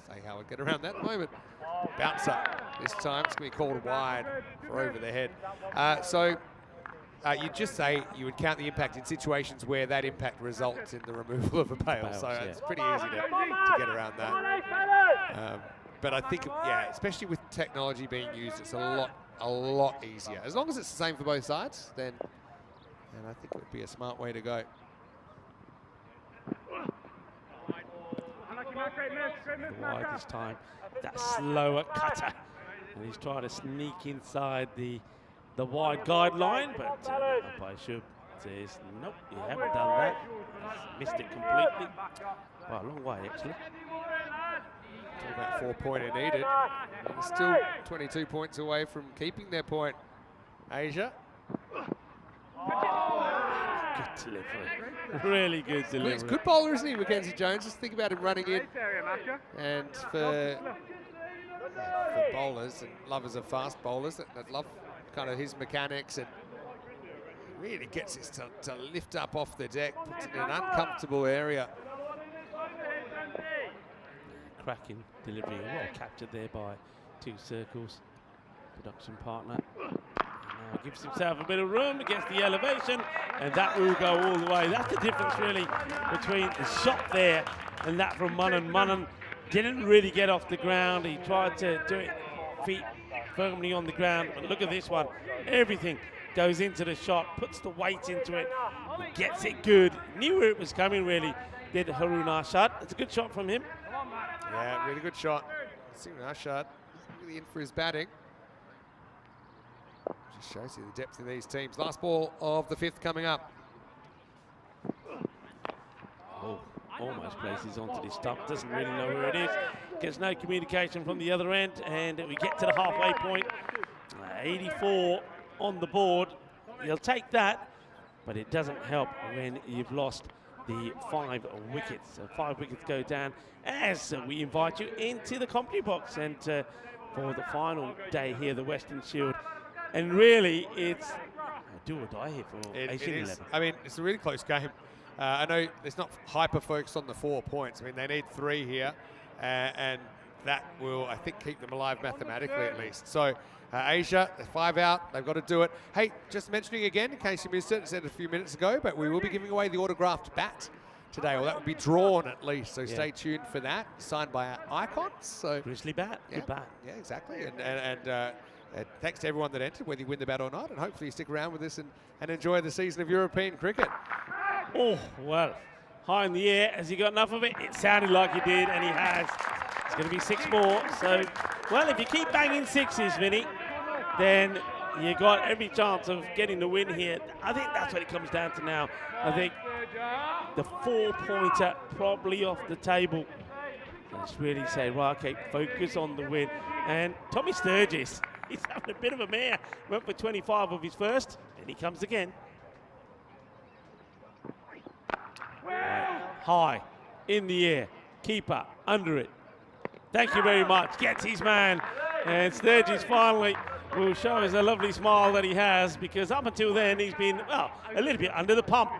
say how I'd get around that at the moment. Bouncer. This time it's going to be called wide for over the head. You'd just say you would count the impact in situations where that impact results in the removal of a bail. So it's pretty easy to get around that. But I think, especially with technology being used, it's a lot easier. As long as it's the same for both sides, then I think it would be a smart way to go. Wide this time, that slower cutter, and he's trying to sneak inside the wide guideline, but umpire Shub says nope, you haven't done that. He's missed it completely. By a long way, actually. Talk about 4-pointer needed. And still 22 points away from keeping their point. Asia. Good delivery. Really good delivery. He's a good bowler, isn't he, Mackenzie Jones? Just think about him running in. And for bowlers and lovers of fast bowlers that love kind of his mechanics, and really gets it to lift up off the deck, puts it in an uncomfortable area. Cracking delivery, well captured there by Two Circles, production partner. Now gives himself a bit of room, gets the elevation, and that will go all the way. That's the difference really between the shot there and that from Manan. Manan didn't really get off the ground. He tried to do it feet firmly on the ground, but look at this one. Everything goes into the shot, puts the weight into it, gets it good. Knew where it was coming really, did Haroon Arshad. It's a good shot from him. Yeah, really good shot. Seeing Arshad really in for his batting. Just shows you the depth of these teams. Last ball of the fifth coming up. Oh, almost places onto this stump. Doesn't really know where it is. Gets no communication from the other end, and we get to the halfway point. 84 on the board. He'll take that, but it doesn't help when you've lost the 5 wickets. So 5 wickets go down as we invite you into the commentary box and for the final day here, the Western Shield. And really, it's a do or die here for Asian 11. I mean, it's a really close game. I know it's not hyper focused on the 4 points. I mean, they need 3 here, and that will, I think, keep them alive mathematically at least. So Asia, 5 out, they've got to do it. Hey, just mentioning again, in case you missed it, I said a few minutes ago, but we will be giving away the autographed bat today, or that will be drawn at least, so stay tuned for that. Signed by our icons. So Grizzly bat, good bat. Yeah, exactly. And thanks to everyone that entered, whether you win the bat or not, and hopefully you stick around with us and enjoy the season of European cricket. Oh, well, high in the air. Has he got enough of it? It sounded like he did, and he has. It's going to be 6 more. So, well, if you keep banging 6s, Vinny, then you got every chance of getting the win here. I think that's what it comes down to now. I think the 4-pointer probably off the table. Let's really say, right, okay, focus on the win. And Tommy Sturgis, he's having a bit of a mare. Went for 25 of his first, and he comes again. Right. High, in the air, keeper, under it. Thank you very much. Gets his man. And Sturgis finally will show us a lovely smile that he has, because up until then he's been, well, a little bit under the pump.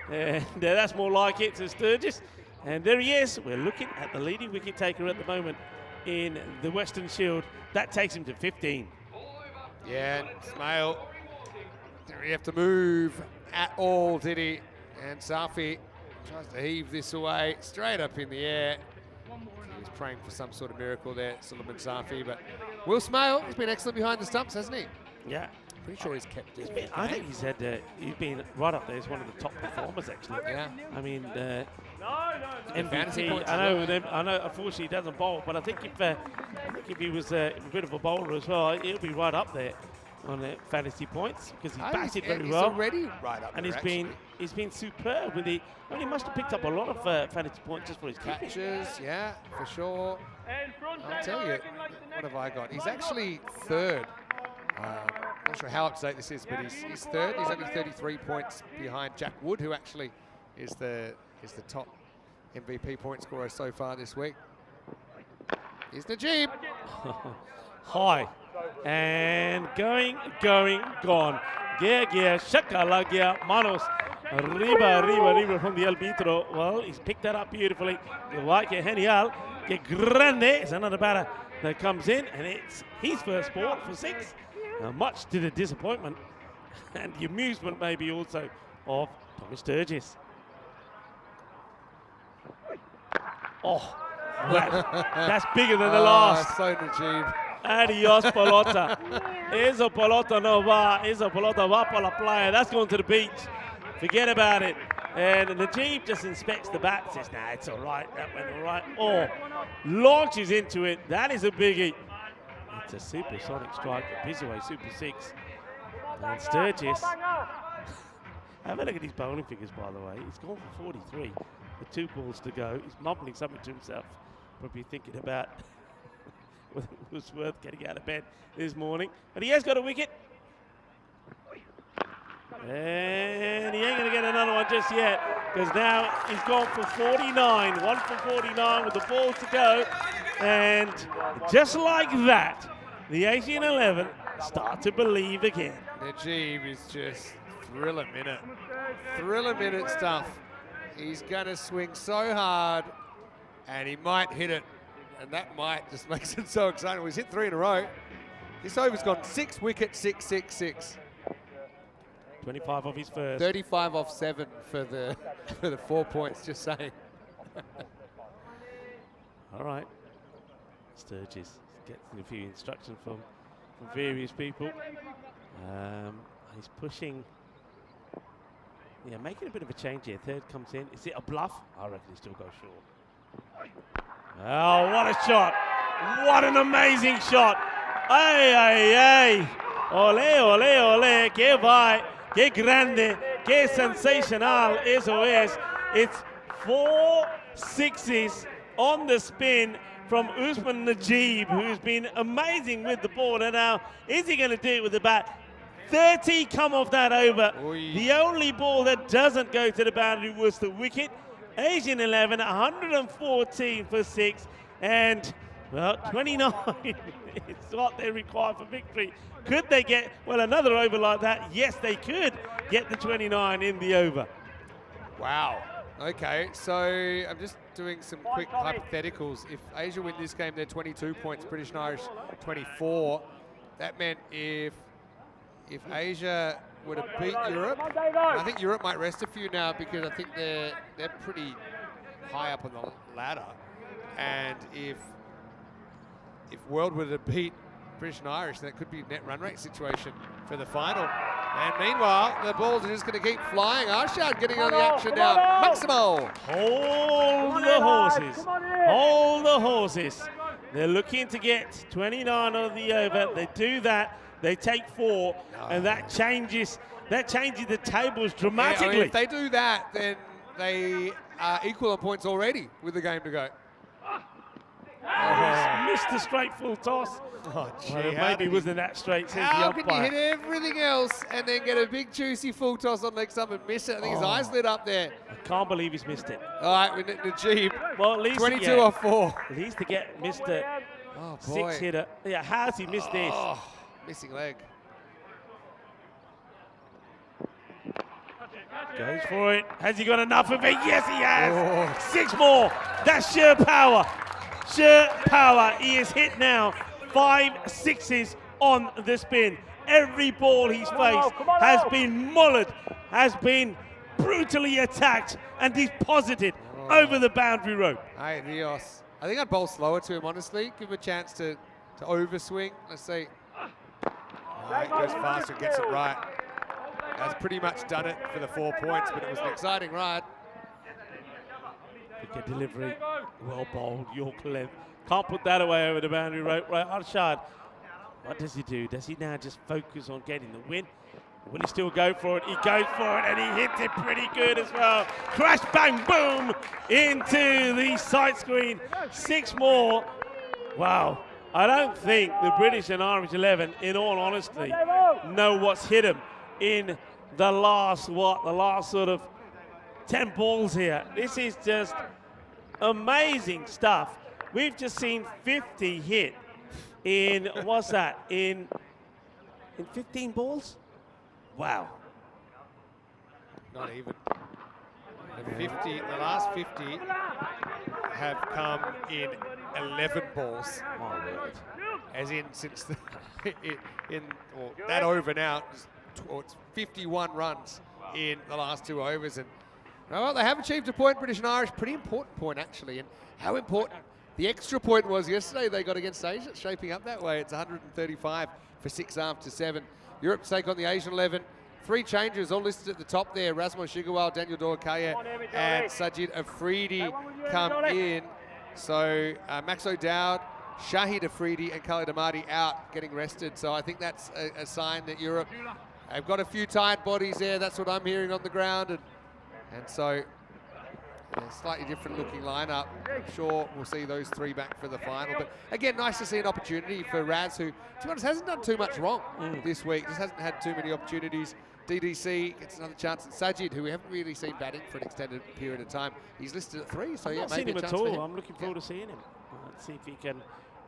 And that's more like it to Sturgis. And there he is. We're looking at the leading wicket taker at the moment in the Western Shield. That takes him to 15. Yeah, Smail didn't really have to move at all, did he? And Safi tries to heave this away straight up in the air. He was praying for some sort of miracle there, Suleiman Safi. But Will Smail has been excellent behind the stumps, hasn't he? Yeah, Pretty sure he's kept his I think he's been right up there as one of the top performers, actually. Yeah. I mean, fantasy MVP. points I as know. I know. Unfortunately, he doesn't bowl, but I think if he was a bit of a bowler as well, he'll be right up there on the fantasy points because he batted very he's well. already right up And there, he's been superb with the. Well, he must have picked up a lot of fantasy points just for his keeping. catches. Yeah, for sure. I'll tell you. What have I got? He's actually third. Not sure how up to date this is, but he's third. He's only 33 points behind Jack Wood, who actually is the top MVP point scorer so far this week. Here's Najib. High and going, gone. Gea, shakala, Gea, manos. Arriba from the arbitro. Well, he's picked that up beautifully. Que genial, que grande. It's another batter that comes in, and it's his first ball for 6. Much to the disappointment and the amusement maybe also of Tommy Sturgis. Oh, that's bigger than the last. So Najib. Adios, pelota. Esa pelota no va. Esa pelota va para la playa. That's going to the beach. Forget about it. And Najib just inspects the bat, says, nah, it's all right. That went all right. Oh, launches into it. That is a biggie. It's a supersonic strike. Pizzaway Super 6. And Sturgis. Have a look at his bowling figures, by the way. He's gone for 43 with 2 balls to go. He's mumbling something to himself. Probably thinking about whether it was worth getting out of bed this morning. But he has got a wicket. And he ain't going to get another one just yet, because now he's gone for 49. 1 for 49 with the balls to go. And just like that, the Asian 11 start to believe again. Najib is just thriller minute stuff. He's going to swing so hard, and he might hit it. And that might just makes it so exciting. He's hit 3 in a row. This over's gone 6 wickets, 6, 6, 6. 25 of his first. 35 off 7 for the 4 points, just saying. All right. Sturgis gets a few instructions from various people. He's pushing. Yeah, making a bit of a change here. Third comes in. Is it a bluff? I reckon he still goes short. Oh, what a shot. What an amazing shot. Ay, ay, ay. Ole, ole, ole. Que vai. Que grande. Que sensational. Eso es. It's 4 6s on the spin from Usman Najib, who's been amazing with the ball. And now, is he going to do it with the bat? 30 come off that over. Oy. The only ball that doesn't go to the boundary was the wicket. Asian 11, 114 for 6. And, well, 29 is what they require for victory. Could they get, well, another over like that? Yes, they could get the 29 in the over. Wow. Okay, so I'm just doing some quick hypotheticals. If Asia win this game, they're 22 points, British and Irish 24. That meant if Asia were to beat Europe, I think Europe might rest a few now because I think they're pretty high up on the ladder. And if World were to beat British and Irish, then it could be a net run rate situation for the final. And meanwhile, the balls are just going to keep flying. Arshad getting on the action now. Maximo. Hold the horses. Hold the horses. They're looking to get 29 on the over. They do that. They take 4, and that changes the tables dramatically. Yeah, I mean, if they do that, then they are equal on points already with the game to go. Missed the straight full toss. Oh, gee, Well, maybe it wasn't that straight, says the how can you umpire. hit everything else and then get a big juicy full toss on leg stump and miss it? I think his eyes lit up there. I can't believe he's missed it. All right, with Najib, Well, at least 22 off 4. At least to get Mr. Oh, boy. 6 hitter. Yeah, how's he missed this? Oh, missing leg. Goes for it. Has he got enough of it? Yes, he has. Oh. 6 more. That's sheer power. Sheer power. He is hit now. 5 6s on the spin. Every ball he's faced has been mullered, has been brutally attacked and deposited over the boundary rope. Hey, Rios. I think I'd bowl slower to him, honestly. Give him a chance to overswing. Let's see. Goes fast and gets it right. Has pretty much done it for the 4 points, but it was an exciting ride. Good delivery, well bowled, York length. Can't put that away over the boundary, right? Arshad, what does he do? Does he now just focus on getting the win? Will he still go for it? He goes for it and he hits it pretty good as well. Crash, bang, boom into the side screen. 6 more. Wow. I don't think the British and Irish 11, in all honesty, know what's hit them in the last, the last sort of 10 balls here. This is just amazing stuff. We've just seen 50 hit in, what's that, in 15 balls? Wow. Not even. The last 50 have come in 11 balls. My word. As in, since that over now, it's 51 runs in the last 2 overs. And well, they have achieved a point, British and Irish. Pretty important point, actually. And how important the extra point was yesterday they got against Asia. It's shaping up that way. It's 135 for 6 after 7. Europe to take on the Asian 11. 3 changes all listed at the top there. Rasmo Shigawal, Daniel Dorkaya and Sajid Afridi come in. So Max O'Dowd, Shahid Afridi and Khalid Ahmadi out getting rested. So I think that's a sign that Europe have got a few tired bodies there. That's what I'm hearing on the ground. And so a slightly different looking lineup. I'm sure we'll see those 3 back for the final. But again, nice to see an opportunity for Raz, who, to be honest, hasn't done too much wrong this week. Just hasn't had too many opportunities. DDC gets another chance. And Sajid, who we haven't really seen batting for an extended period of time, he's listed at 3. So yeah, maybe a chance for him. I'm looking forward to seeing him. Let's see if he can.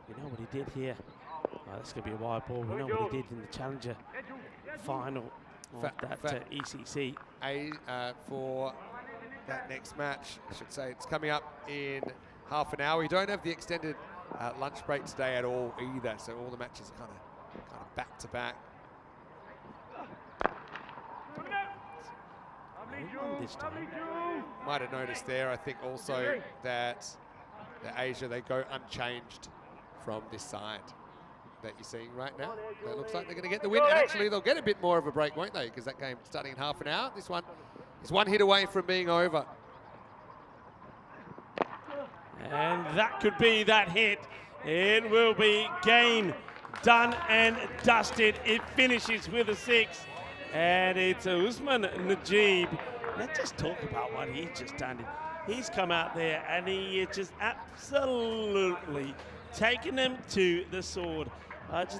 We know what he did here. That's going to be a wide ball. We know what he did in the Challenger final of that ECC. For that next match, I should say, it's coming up in half an hour. We don't have the extended lunch break today at all either, so all the matches are kind of back to back. This time. Might have noticed there, I think also that the Asia, they go unchanged from this side that you're seeing right now. It looks like they're going to get the win. And actually, they'll get a bit more of a break, won't they? Because that game starting in half an hour. This one is 1 hit away from being over. And that could be that hit. It will be game done and dusted. It finishes with a 6. And it's Usman Najib. Let's just talk about what he's just done. He's come out there and he is just absolutely taken them to the sword. As he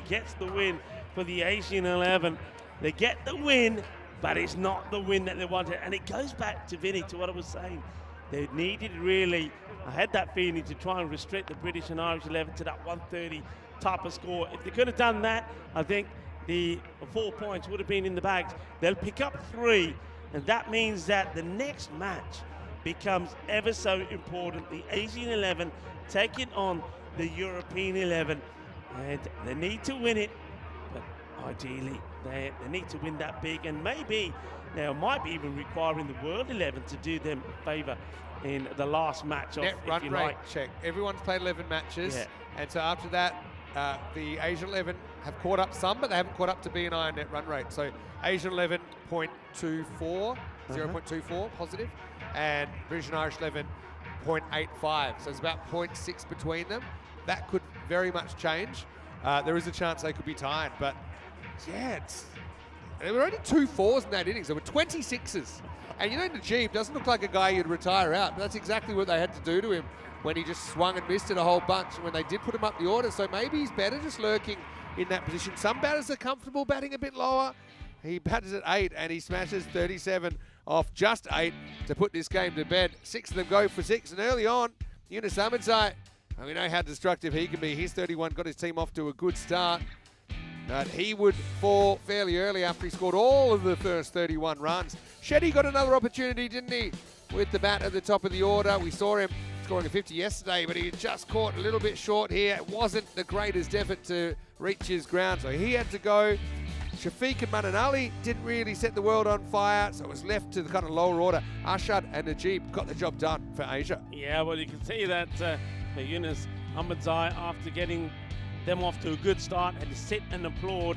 gets the win for the Asian 11. They get the win, but it's not the win that they wanted. And it goes back to Vinny, to what I was saying. They needed really, I had that feeling, to try and restrict the British and Irish 11 to that 130 type of score. If they could have done that, I think the 4 points would have been in the bags. They'll pick up 3, and that means that the next match becomes ever so important. The Asian 11 taking on the European 11, and they need to win it, but ideally they need to win that big, and maybe now might be even requiring the World 11 to do them a favour in the last match. Net run rate check. Everyone's played 11 matches, and so after that, the Asian 11 have caught up some, but they haven't caught up to BNI net run rate. So Asian 11 0.24, 0.24 positive, and British and Irish 11 0.85. So it's about 0.6 between them. That could very much change. There is a chance they could be tied, but yeah, there were only 2 4s in that innings. There were 26s. And you know, Najib doesn't look like a guy you'd retire out, but that's exactly what they had to do to him when he just swung and missed it a whole bunch when they did put him up the order. So maybe he's better just lurking in that position. Some batters are comfortable batting a bit lower. He batters at 8 and he smashes 37 off just 8 to put this game to bed. 6 of them go for 6, and early on, Yunus Ahmedzai, and we know how destructive he can be. His 31 got his team off to a good start. But he would fall fairly early after he scored all of the first 31 runs. Shetty got another opportunity, didn't he, with the bat at the top of the order. We saw him scoring a 50 yesterday, but he had just caught a little bit short here. It wasn't the greatest effort to reach his ground, so he had to go. Shafiq and Manan Ali didn't really set the world on fire, so it was left to the kind of lower order. Arshad and Najib got the job done for Asia. Yeah, well, you can see that Yunus Ahmadzai, after getting them off to a good start, had to sit and applaud.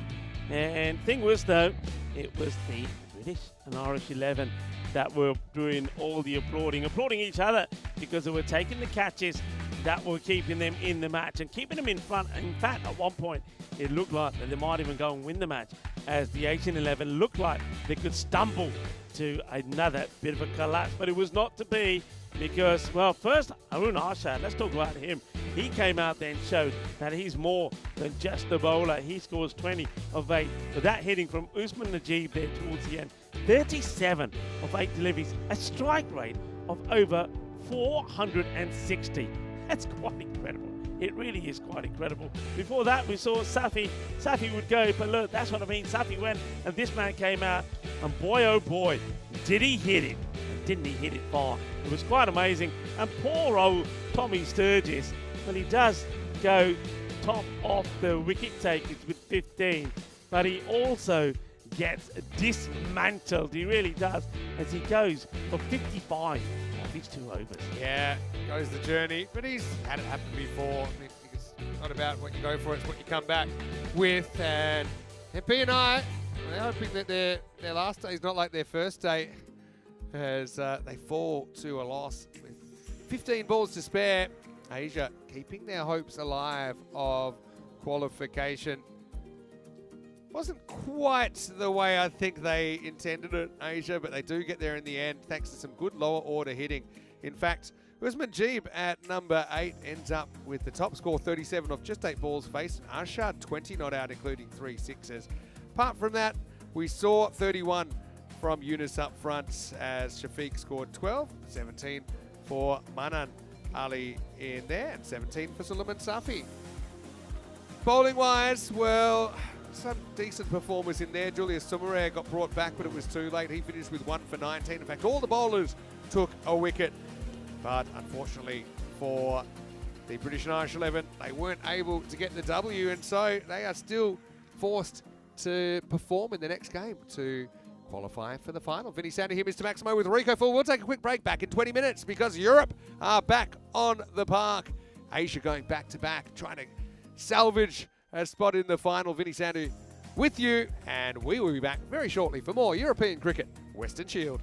And thing was, though, it was the British and Irish 11 that were doing all the applauding each other, because they were taking the catches that were keeping them in the match and keeping them in front. In fact, at one point, it looked like that they might even go and win the match, as the Asian 11 looked like they could stumble to another bit of a collapse. But it was not to be, because, well, first, Arun Arshad, let's talk about him. He came out there and showed that he's more than just a bowler. He scores 20 of 8. But that hitting from Usman Najib there towards the end, 37 of 8 deliveries, a strike rate of over 460. That's quite incredible. It really is quite incredible. Before that, we saw Safi. Safi would go, but look, that's what I mean. Safi went, and this man came out, and boy, oh boy, did he hit it. And didn't he hit it far? It was quite amazing. And poor old Tommy Sturgis, well, he does go top of the wicket takers with 15, but he also gets dismantled. He really does, as he goes for 55 of his 2 overs. Yeah, goes the journey, but he's had it happen before. I mean, it's not about what you go for, it's what you come back with. And P&I, they're hoping that their last day is not like their first day, as they fall to a loss with 15 balls to spare. Asia keeping their hopes alive of qualification. Wasn't quite the way I think they intended it, Asia, but they do get there in the end thanks to some good lower order hitting. In fact, Usman Najib at number 8 ends up with the top score, 37 off just 8 balls faced. Arshad 20 not out, including 3 sixes. Apart from that, we saw 31 from Yunus up front, as Shafiq scored 12, 17 for Manan Ali in there, and 17 for Suleiman Safi. Bowling wise, well, some decent performers in there. Julius Sumare got brought back, but it was too late. He finished with 1 for 19. In fact, all the bowlers took a wicket, but unfortunately for the British and Irish 11, they weren't able to get the W, and so they are still forced to perform in the next game to qualify for the final. Vinny Sander here, Mr. Maximo with Rico Full. We'll take a quick break, back in 20 minutes, because Europe are back on the park. Asia going back to back, trying to salvage a spot in the final. Vinny Sander with you, and we will be back very shortly for more European cricket, Western Shield.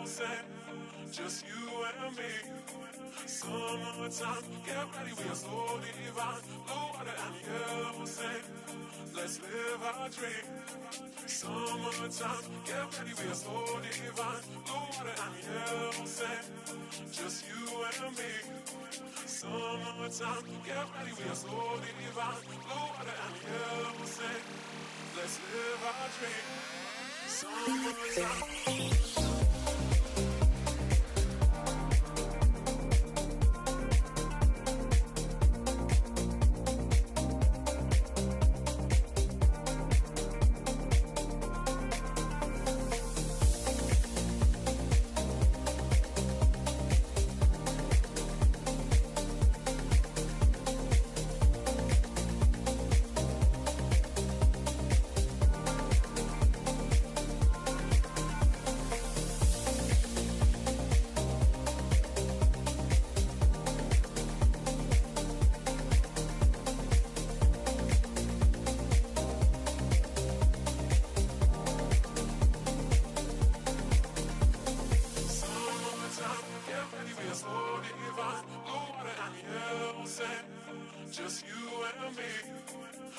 else, and just you and me. Summertime, get ready, we are so divine. Blue water and yellow sand, let's live our dream. Summertime, get ready, we are so divine. Blue water and yellow sand, just you and me. Summertime, get ready, we are so divine. Blue water and yellow sand, let's live our dream. Summertime. Just you and me.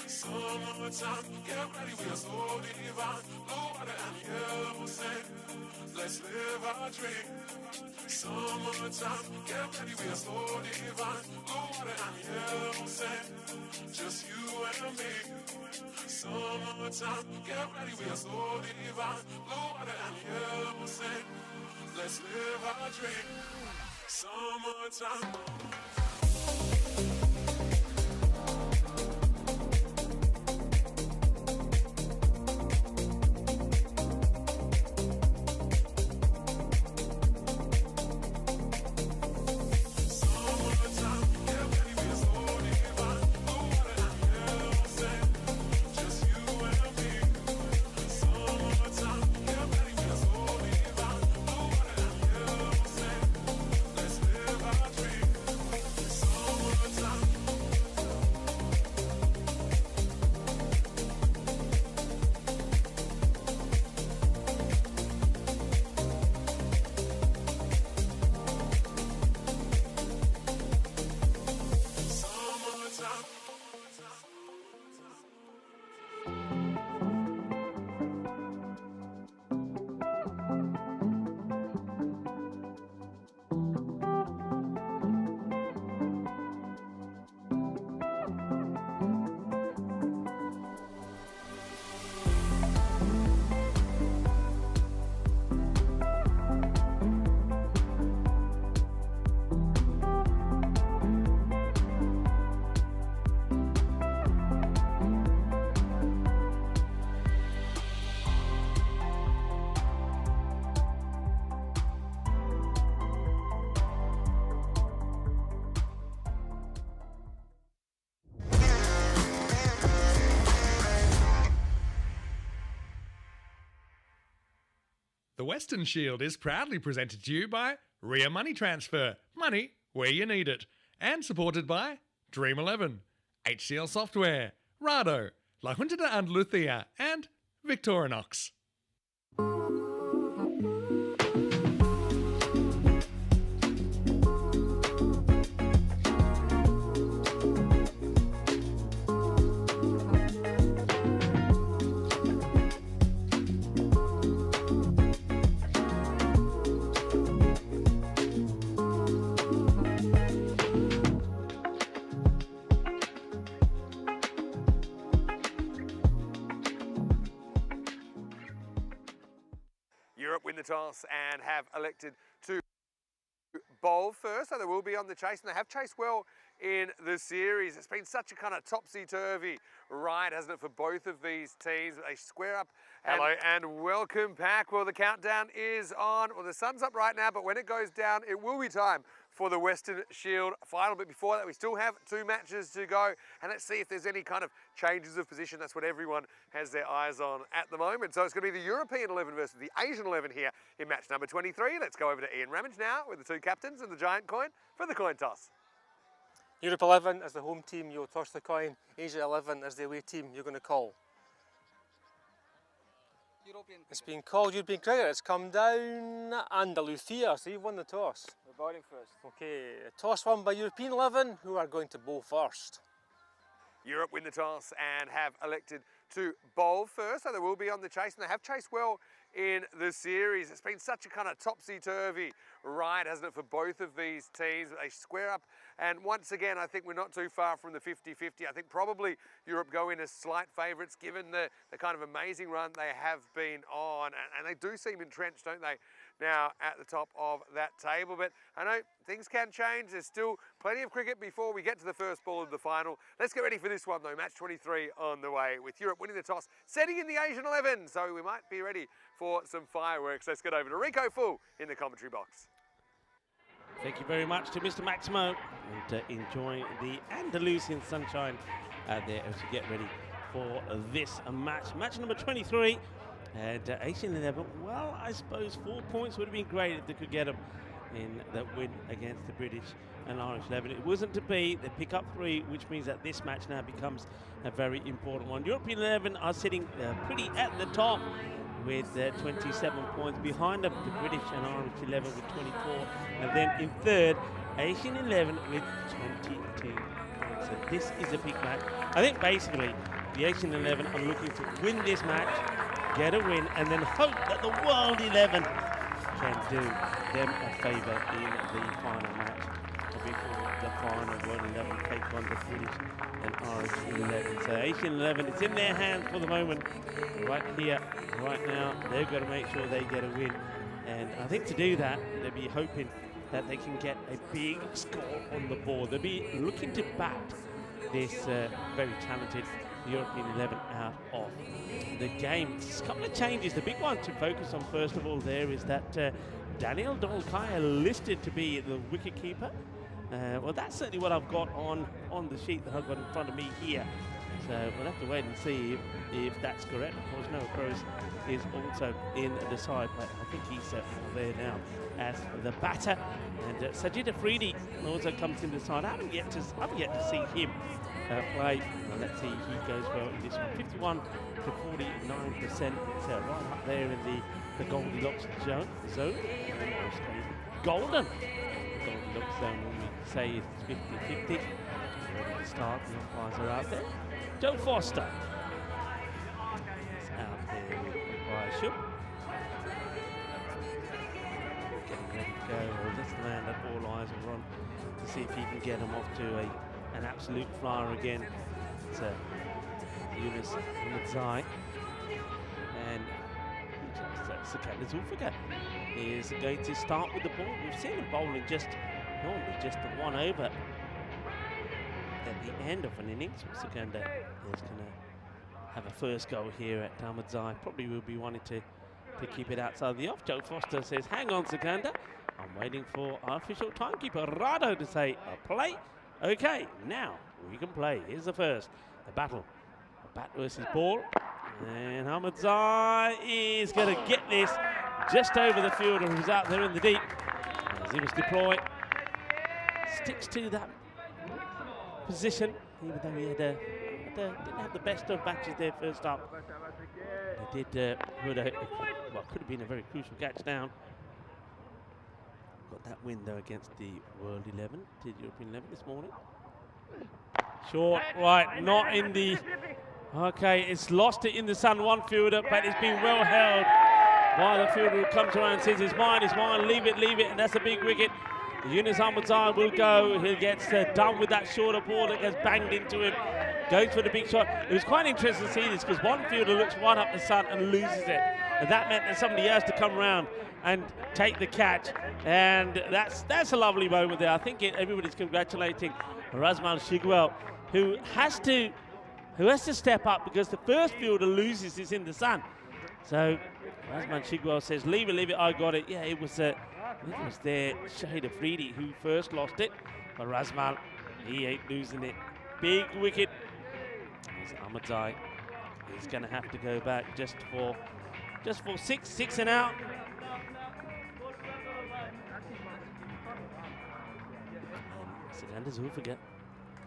Summertime, get ready, we are so divine. Blue water and yellow sand, let's live our dream. Summertime, get ready, we are so divine. Blue water and yellow sand, just you and me. Summertime, get ready, we are so divine. Blue water and yellow sand, let's live our dream. Summertime. The Weston Shield is proudly presented to you by Ria Money Transfer, money where you need it, and supported by Dream 11, HCL Software, Rado, La Junta de Andalucía, and Victorinox. Europe win the toss and have elected to bowl first, so they will be on the chase, and they have chased well in the series. It's been such a kind of topsy-turvy ride, hasn't it, for both of these teams? They square up. Hello and welcome back. Well, the countdown is on. Well, the sun's up right now, but when it goes down, it will be time for the Western Shield final. But before that, we still have 2 matches to go, and let's see if there's any kind of changes of position. That's what everyone has their eyes on at the moment. So it's going to be the European 11 versus the Asian 11 here in match number 23. Let's go over to Ian Ramage now with the 2 captains and the giant coin for the coin toss. Europe 11 as the home team, you'll toss the coin. Asia 11 as the away team, you're going to call. It's been called European cricket. It's come down Andalusia, so you've won the toss. We're bowling first. Okay, toss won by European 11, who are going to bowl first. Europe win the toss and have elected to bowl first, so they will be on the chase, and they have chased well in the series. It's been such a kind of topsy-turvy ride, hasn't it, for both of these teams. They square up, and once again, I think we're not too far from the 50-50. I think probably Europe go in as slight favourites, given the kind of amazing run they have been on, and they do seem entrenched, don't they, now at the top of that table. But I know things can change. There's still plenty of cricket before we get to the first ball of the final. Let's get ready for this one, though. Match 23 on the way, with Europe winning the toss, setting in the Asian 11. So we might be ready for some fireworks. Let's get over to Rico Full in the commentary box. Thank you very much to Mr. Maximo, and enjoying the Andalusian sunshine out there as we get ready for this match. Match number 23. And Asian 11, well, I suppose 4 points would have been great if they could get them in that win against the British and Irish 11. It wasn't to be. They pick up 3, which means that this match now becomes a very important one. European 11 are sitting pretty at the top with 27 points. Behind them, the British and Irish 11 with 24. And then in third, Asian 11 with 22 points. So this is a big match. I think basically the Asian 11 are looking to win this match, get a win, and then hope that the World 11 can do them a favour in the final match before the final World 11 take on the British and Irish 11. So Asian 11, it's in their hands for the moment. Right here, right now, they've got to make sure they get a win. And I think to do that, they'll be hoping that they can get a big score on the board. They'll be looking to bat this very talented European 11 out of the game. There's a couple of changes. The big one to focus on first of all there is that Daniel Dolkaya listed to be the wicketkeeper. Well, that's certainly what I've got on the sheet that I've got in front of me here. So we'll have to wait and see if that's correct. Of course, Noah Crows is also in the side, but I think he's there now as the batter. And Sajid Afridi also comes in the side. I haven't yet to see him play. Well, let's see, he goes well in this one. 51 to 49%. It's right up there in the Goldilocks zone. Golden Goldilocks zone, when we say it's 50-50. Ready to start, the umpires are out there. Joe Foster is out there with umpire Shub. Getting ready to go. Well, this is the man that all eyes are on to see if he can get him off to an absolute flyer again. It's Yunus Madzai. And Sikander Zulfikar is going to start with the ball. We've seen him bowling normally just the one over at the end of an innings. Sikander is going to have a first go here at Madzai. Probably will be wanting to keep it outside the off. Joe Foster says, hang on, Sikander. I'm waiting for our official timekeeper, Rado, to say, play. Okay, now we can play. Here's the first. The battle. Bat versus ball. And Ahmadzai is going to get this just over the fielder who's out there in the deep. As he was deployed. Sticks to that position, even though he didn't have the best of matches there first up. They did put what could have been a very crucial catch down. Got that win though against the World 11, the European 11 this morning. Short, right, not in the... Okay, it's lost it in the sun, one fielder, but it's been well held by the fielder who comes around and says, it's mine, leave it, and that's a big wicket. Yunus Ahmadzai will go. He gets done with that shorter ball that gets banged into him. Goes for the big shot. It was quite interesting to see this because one fielder looks right up the sun and loses it. And that meant that somebody has to come around and take the catch. And that's a lovely moment there. I think everybody's congratulating Razman Shigwell, who has to step up because the first fielder loses this in the sun. So Razman Shigwell says, leave it, I got it. Yeah, it was their Shahid Afridi who first lost it. But Razman, he ain't losing it. Big wicket. Ahmadzai is going to have to go back just for six and out. Sikander Zulfikar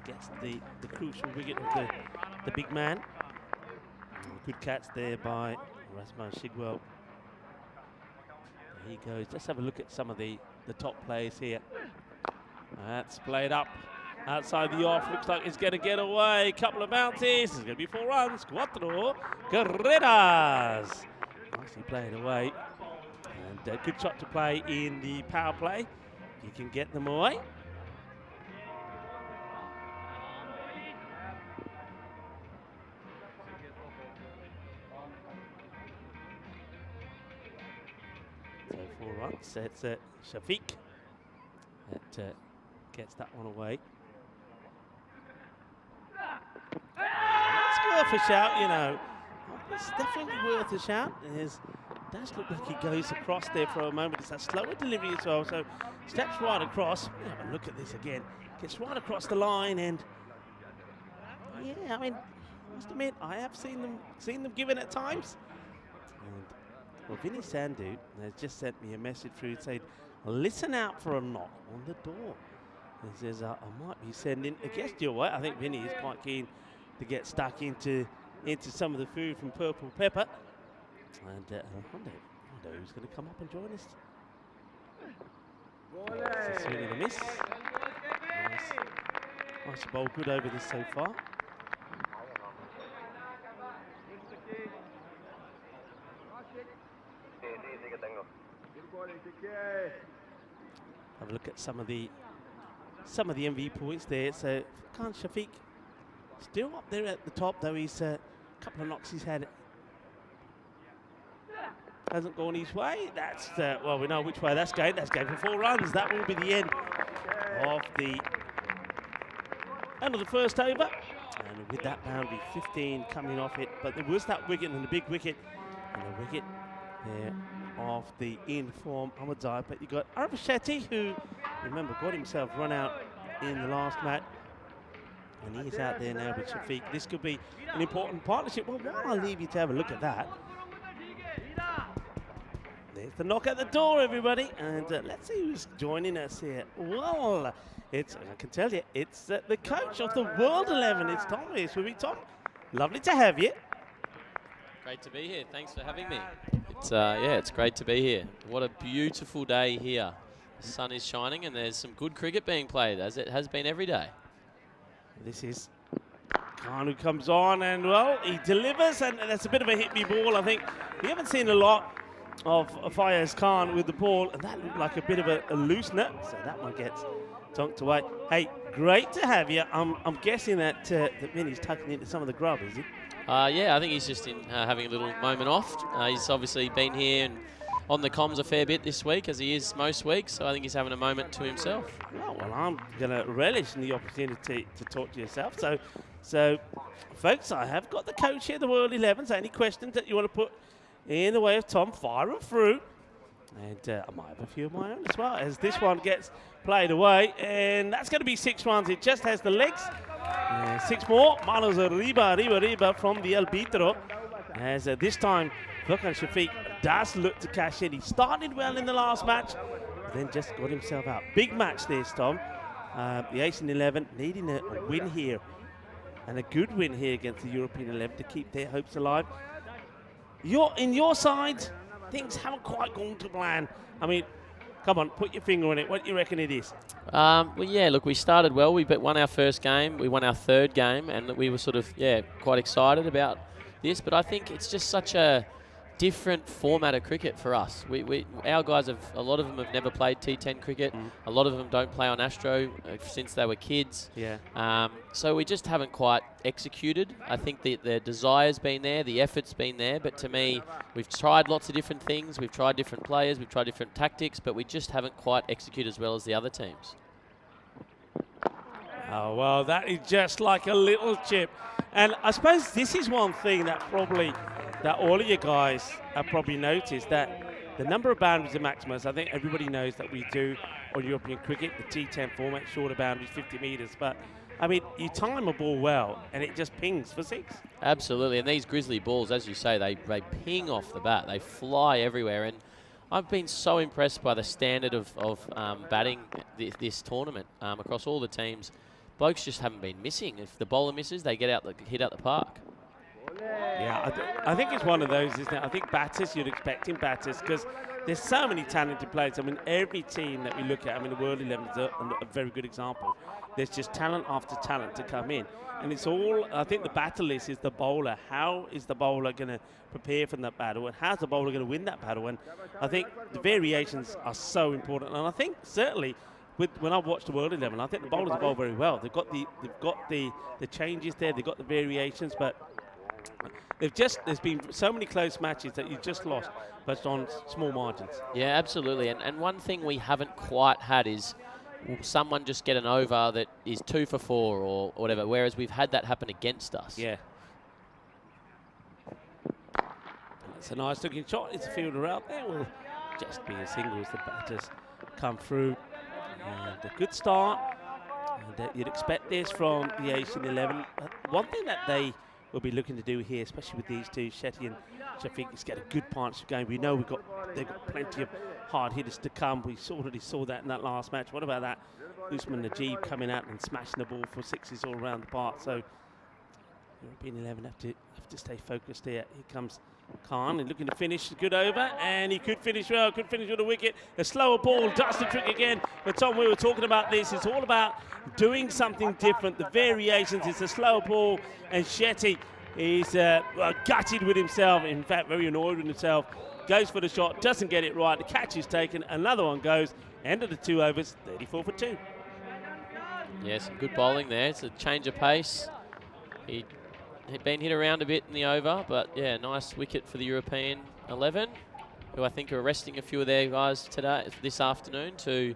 gets the crucial wicket of the big man. Good catch there by Rasmus Shigwell. There he goes. Let's have a look at some of the top players here. That's played up outside the off. Looks like it's going to get away. Couple of bounces. It's going to be 4 runs. Cuatro carreras. Nicely played away. And a good shot to play in the power play. You can get them away. So 4 runs. It's Shafiq that gets that one away. It's worth a shout, you know. It's definitely worth a shout. It does look like he goes across there for a moment. It's a slower delivery as well. So steps right across. Have a look at this again. Gets right across the line, and yeah, I mean, I must admit, I have seen them given at times. And, well, Vinny Sandu has just sent me a message through saying, listen out for a knock on the door. He says, I might be sending a guest your way. I think Vinny is quite keen to get stuck into some of the food from Purple Pepper. And I wonder who's going to come up and join us. It's a swing and a miss. Nice bowl, good over this so far. Have a look at some of the MV points there. So Khan Shafiq still up there at the top, though. He's a couple of knocks he's had. Hasn't gone his way. That's well, we know which way that's going. That's going for 4 runs. That will be the end of the first over. And with that boundary, 15 coming off it. But there was that wicket and the big wicket, and a wicket there off the in-form Ahmadzai. But you got Arab Shetty, who, remember, got himself run out in the last match. And he's out there now with Shafiq. This could be an important partnership. Well, while I leave you to have a look at that, there's the knock at the door, everybody. And let's see who's joining us here. Well, I can tell you, it's the coach of the World 11. It's Tom here. With me, Tom. Lovely to have you. Great to be here. Thanks for having me. It's great to be here. What a beautiful day here. The sun is shining and there's some good cricket being played, as it has been every day. This is Khan who comes on, and well, he delivers, and that's a bit of a hit-me ball. I think we haven't seen a lot of Fayez Khan with the ball, and that looked like a bit of a loosener, so that one gets tonked away. Hey, great to have you. I'm guessing that Vinny's tucking into some of the grub, is he? Yeah, I think he's just having a little moment off. He's obviously been here and on the comms a fair bit this week, as he is most weeks, so I think he's having a moment to himself. Oh, well, I'm going to relish in the opportunity to talk to yourself. So, folks, I have got the coach here, the World 11. So any questions that you want to put in the way of Tom, fire them through. And I might have a few of my own as well, as this one gets played away. And that's going to be 6 runs. It just has the legs. 6 more. Manos arriba from the arbitro. As this time, Furkan Shafiq does look to cash in. He started well in the last match, but then just got himself out. Big match this, Tom. The Asian 11 needing a win here, and a good win here against the European 11 to keep their hopes alive. In your side, things haven't quite gone to plan. I mean, come on, put your finger on it. What do you reckon it is? Well, yeah, look, we started well. We won our first game. We won our 3rd game, and we were sort of, quite excited about this. But I think it's just such a different format of cricket for us. Our guys a lot of them have never played T10 cricket. A lot of them don't play on Astro since they were kids. Yeah. So we just haven't quite executed. I think the desire's been there, the effort's been there, but to me, we've tried lots of different things. We've tried different players, we've tried different tactics, but we just haven't quite executed as well as the other teams. Oh, well, that is just like a little chip. And I suppose this is one thing that all of you guys have probably noticed, that the number of boundaries are maximus. I think everybody knows that we do on European cricket, the T10 format, shorter boundaries, 50 metres. But, I mean, you time a ball well, and it just pings for 6. Absolutely, and these grizzly balls, as you say, they ping off the bat. They fly everywhere, and I've been so impressed by the standard of batting this tournament across all the teams. Blokes just haven't been missing. If the bowler misses, they hit out the park. Yeah, I think it's one of those, isn't it? I think batters, you're expecting batters because there's so many talented players. I mean, every team that we look at, I mean, the World 11 is a very good example. There's just talent after talent to come in. And it's all, I think the battle list is the bowler. How is the bowler going to prepare for that battle? And how's the bowler going to win that battle? And I think the variations are so important. And I think certainly when I've watched the World 11, I think the bowlers bowl very well. They've got the changes there. They've got the variations, but there's been so many close matches that you've just lost, but on small margins. Yeah, absolutely. And one thing we haven't quite had is someone just get an over that is 2 for 4 or whatever, whereas we've had that happen against us. Yeah. It's a nice looking shot. It's a fielder out there. Will just be a single as the batters come through. And a good start. And you'd expect this from the Asian 11. One thing that they will be looking to do here, especially with these two, Shetty and Shafiq, is get a good partnership going. We know they've got plenty of hard hitters to come. We already saw that in that last match. What about that? Usman Najib coming out and smashing the ball for sixes all around the park. So European 11 have to stay focused here. Here comes Khan and looking to finish. Good over, and he could finish well. Could finish with a wicket. A slower ball does the trick again. But Tom, we were talking about this. It's all about doing something different. The variations. It's a slower ball, and Shetty is gutted with himself. In fact, very annoyed with himself. Goes for the shot, doesn't get it right. The catch is taken. Another one goes. End of the 2 overs, 34 for 2. Yeah, some good bowling there. It's a change of pace. He'd been hit around a bit in the over, but yeah, nice wicket for the European 11, who I think are resting a few of their guys this afternoon to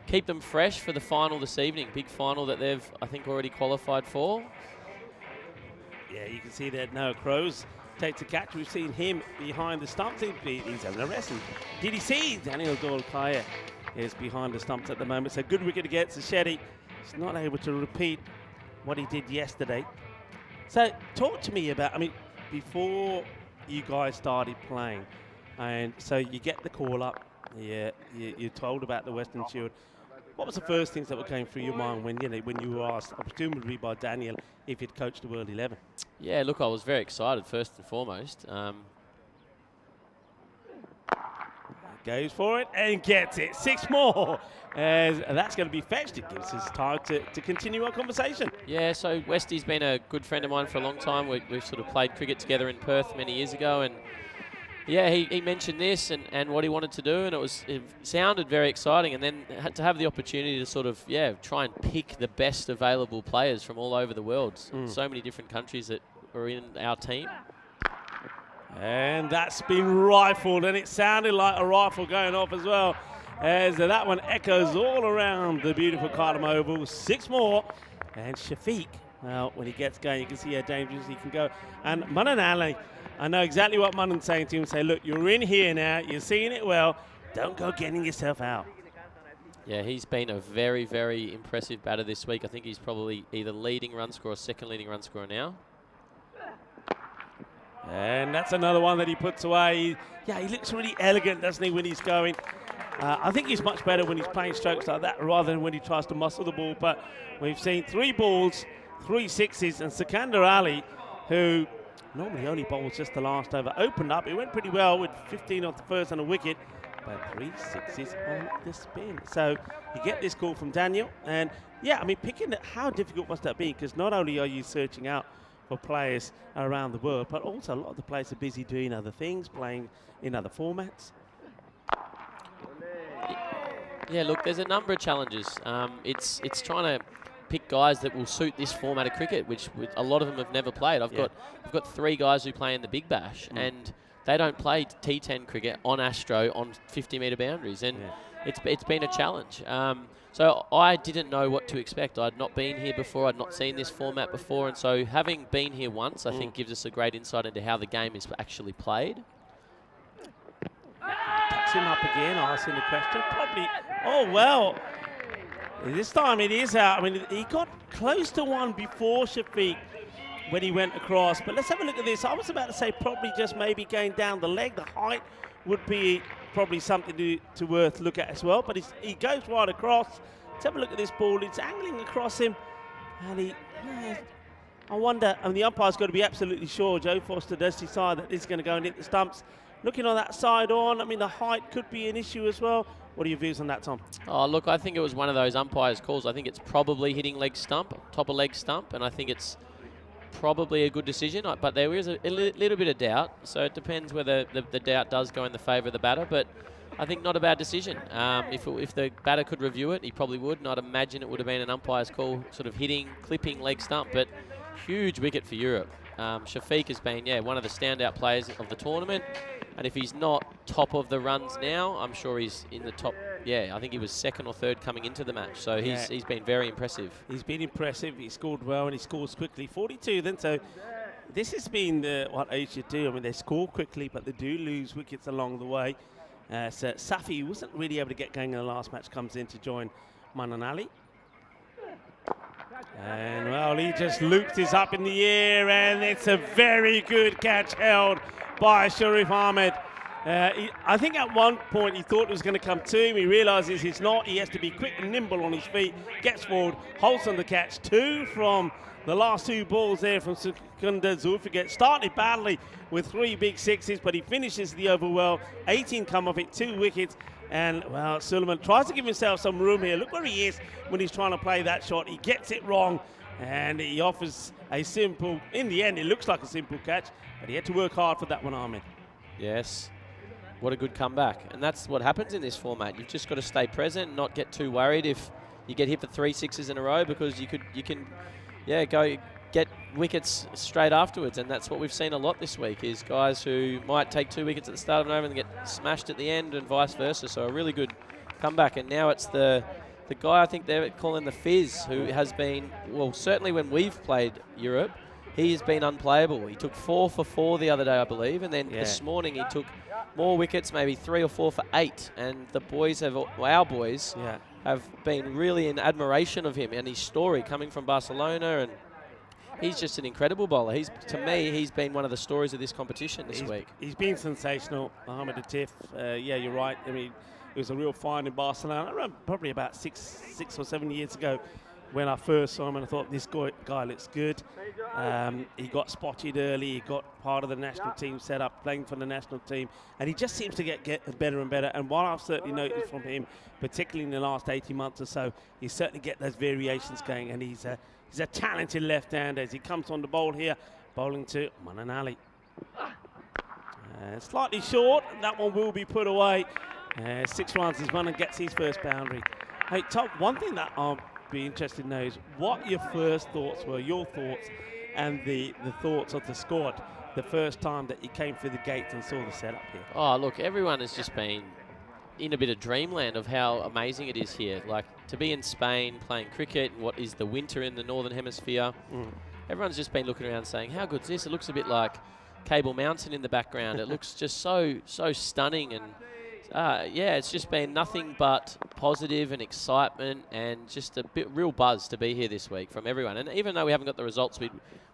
keep them fresh for the final this evening. Big final that they've, I think, already qualified for. Yeah, you can see that Noah Crows takes a catch. We've seen him behind the stumps. He's having a rest. And did he see Daniel Dole-Kaya is behind the stumps at the moment? So good wicket against Shetty. He's not able to repeat what he did yesterday. So talk to me about, I mean, before you guys started playing, and so you get the call up, you're told about the Western Shield. What was the first things that were going through your mind when you were asked, presumably by Daniel, if you'd coached the World 11? Yeah, look, I was very excited first and foremost. Goes for it and gets it. 6 more. As that's going to be fetched. It gives us time to continue our conversation. Yeah, so Westy's been a good friend of mine for a long time. We've sort of played cricket together in Perth many years ago, and yeah, he mentioned this and what he wanted to do, and it sounded very exciting, and then had to have the opportunity to sort of, try and pick the best available players from all over the world. So many different countries that are in our team. And that's been rifled, and it sounded like a rifle going off as well, as that one echoes all around the beautiful Cardam Oval. 6 more, and Shafiq, well, when he gets going, you can see how dangerous he can go. And Manan Ali, I know exactly what Manan's saying to him. Say, look, you're in here now, you're seeing it well, don't go getting yourself out. Yeah, he's been a very, very impressive batter this week. I think he's probably either leading run scorer or second leading run scorer now. And that's another one that he puts away. Yeah, he looks really elegant, doesn't he, when he's going. I think he's much better when he's playing strokes like that rather than when he tries to muscle the ball. But we've seen 3 balls, 3 sixes, and Sikandar Ali, who normally only bowls just the last over, opened up. It went pretty well with 15 off the first and a wicket, but 3 sixes on the spin. So you get this call from Daniel. And, yeah, I mean, picking it, how difficult must that be? Because not only are you searching out for players around the world, but also a lot of the players are busy doing other things, playing in other formats. Yeah, look, there's a number of challenges. It's trying to pick guys that will suit this format of cricket, which a lot of them have never played. I've got 3 guys who play in the Big Bash, and they don't play T10 cricket on Astro on 50-metre boundaries, and it's been a challenge. So I didn't know what to expect. I'd not been here before. I'd not seen this format before, and so having been here once, I think gives us a great insight into how the game is actually played. Tucks him up again, asking the question. Probably, oh, well, this time it is out. I mean, he got close to one before Shafiq when he went across. But let's have a look at this. I was about to say probably just maybe going down the leg. The height would be probably something to worth look at as well. But he goes right across. Let's have a look at this ball. It's angling across him. And I wonder, and the umpire's got to be absolutely sure, Joe Foster does decide that this is going to go and hit the stumps. Looking on that side on, I mean, the height could be an issue as well. What are your views on that, Tom? Oh, look, I think it was one of those umpires' calls. I think it's probably hitting leg stump, top of leg stump, and I think it's probably a good decision. But there is a little bit of doubt, so it depends whether the doubt does go in the favour of the batter. But I think not a bad decision. If the batter could review it, he probably would. And I'd imagine it would have been an umpire's call, sort of clipping leg stump. But huge wicket for Europe. Shafiq has been, one of the standout players of the tournament. And if he's not top of the runs now, I'm sure he's in the top. I think he was second or third coming into the match. So he's been very impressive. He's been impressive. He scored well and he scores quickly. 42 then. So this has been what Asia do. I mean, they score quickly, but they do lose wickets along the way. So Safi wasn't really able to get going in the last match, comes in to join Manan Ali. And, well, he just looped this up in the air, and it's a very good catch held by Sharif Ahmed. I think at one point he thought it was going to come to him. He realises it's not. He has to be quick and nimble on his feet, gets forward, holds on the catch. 2 from the last 2 balls there from Sukunda Zulfiqar. Started badly with 3 big sixes, but he finishes the over well. 18 come off it, 2 wickets. And, well, Suleiman tries to give himself some room here. Look where he is when he's trying to play that shot. He gets it wrong, and he offers a simple, in the end, it looks like a simple catch, but he had to work hard for that one, Ahmed. Yes. What a good comeback. And that's what happens in this format. You've just got to stay present and not get too worried if you get hit for 3 sixes in a row, because you can go get wickets straight afterwards. And that's what we've seen a lot this week, is guys who might take 2 wickets at the start of an over and get smashed at the end, and vice versa. So a really good comeback. And now it's the guy I think they're calling the Fizz, who has been, well, certainly when we've played Europe, he has been unplayable. He took 4 for 4 the other day, I believe, and then this morning he took more wickets, maybe 3 or 4 for 8. And the boys our boys have been really in admiration of him and his story coming from Barcelona, and he's just an incredible bowler. To me, he's been one of the stories of this competition this week. He's been sensational, Mohamed Atif. You're right. I mean, it was a real find in Barcelona. I remember probably about 6 or 7 years ago when I first saw him, and I thought, this guy looks good. He got spotted early. He got part of the national team set up, playing for the national team, and he just seems to get better and better. And what I've certainly noticed from him, particularly in the last 18 months or so, he certainly get those variations going, and he's a talented left-hander as he comes on the bowl here, bowling to Manan Ali. Slightly short, that one will be put away. 6 runs as Manan gets his first boundary. Hey, Tom, one thing that I'll be interested to know is what your first thoughts were, your thoughts and the thoughts of the squad the first time that you came through the gates and saw the setup here. Oh, look, everyone has just been in a bit of dreamland of how amazing it is here. Like, to be in Spain playing cricket, what is the winter in the Northern Hemisphere. Everyone's just been looking around saying, how good's this? It looks a bit like Cable Mountain in the background. It looks just so stunning, and it's just been nothing but positive and excitement, and just a real buzz to be here this week from everyone. And even though we haven't got the results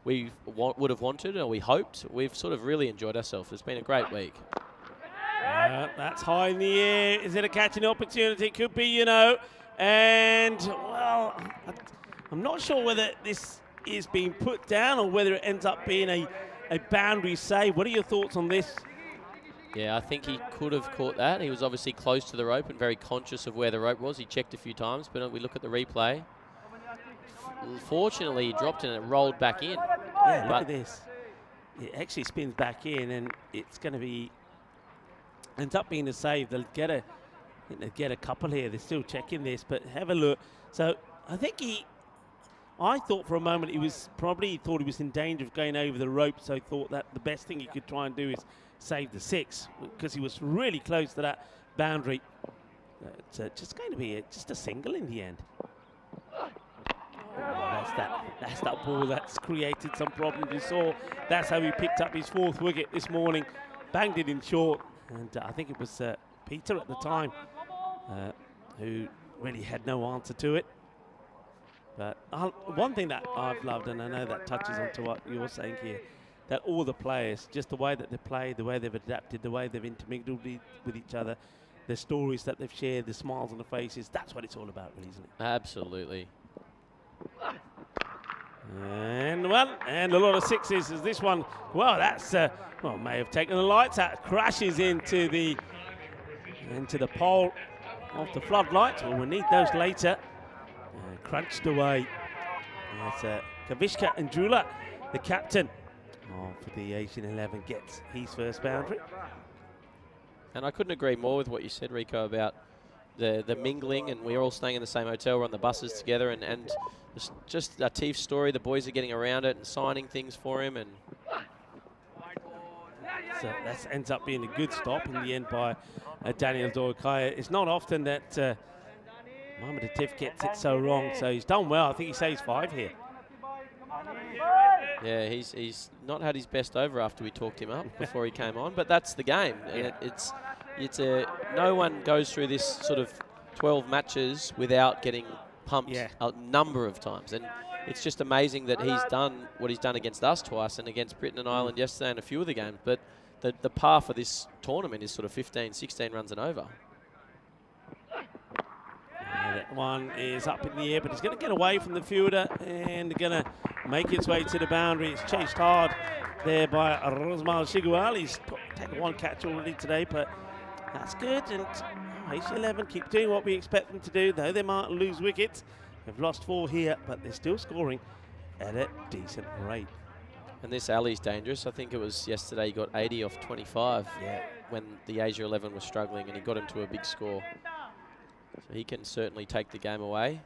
we would have wanted or we hoped, we've sort of really enjoyed ourselves. It's been a great week. That's high in the air. Is it a catching opportunity? Could be, And, well, I'm not sure whether this is being put down or whether it ends up being a boundary save. What are your thoughts on this? Yeah, I think he could have caught that. He was obviously close to the rope and very conscious of where the rope was. He checked a few times, but we look at the replay. Fortunately, he dropped it and it rolled back in. Yeah, look at this. It actually spins back in, and it's going to be... ends up being a save. They'll get a couple here. They're still checking this, but have a look. So I think I thought for a moment he thought he was in danger of going over the rope, so he thought that the best thing he could try and do is save the 6, because he was really close to that boundary. It's just going to be just a single in the end. That's that ball that's created some problems. You saw that's how he picked up his 4th wicket this morning. Banged it in short, and I think it was Peter at the time who really had no answer to it. But one thing that I've loved, and I know that touches onto what you're saying here, that all the players, just the way that they play, the way they've adapted, the way they've intermingled with each other, the stories that they've shared, the smiles on the faces, that's what it's all about, really, isn't it? Absolutely. And one, and a lot of sixes as this one. Well, that's well, may have taken the lights out. Crashes into the pole of the floodlights. Well, we'll need those later. Crunched away. That's Kavishka and Drula, the captain for the Asian 11, gets his first boundary. And I couldn't agree more with what you said, Rico, about the mingling, and we're all staying in the same hotel. We're on the buses together, and just Latif's story. The boys are getting around it and signing things for him, and so that ends up being a good stop in the end by Daniel Dorkaya. It's not often that Mohamed Latif gets it so wrong, so he's done well. I think he saves 5 here. Yeah, he's not had his best over after we talked him up before he came on, but that's the game. And it's no one goes through this sort of 12 matches without getting pumped a number of times, and it's just amazing that he's done what he's done against us twice and against Britain and Ireland yesterday and a few of the games. But the par for this tournament is sort of 15, 16 runs and over. That one is up in the air, but it's going to get away from the fielder and going to make its way to the boundary. It's chased hard there by Rosmal Shigual. He's taken 1 catch already today, but that's good. And H11 keep doing what we expect them to do, though they might lose wickets. They've lost 4 here, but they're still scoring at a decent rate. And this Ali's dangerous. I think it was yesterday he got 80 off 25 when the Asia 11 was struggling, and he got him to a big score. So he can certainly take the game away.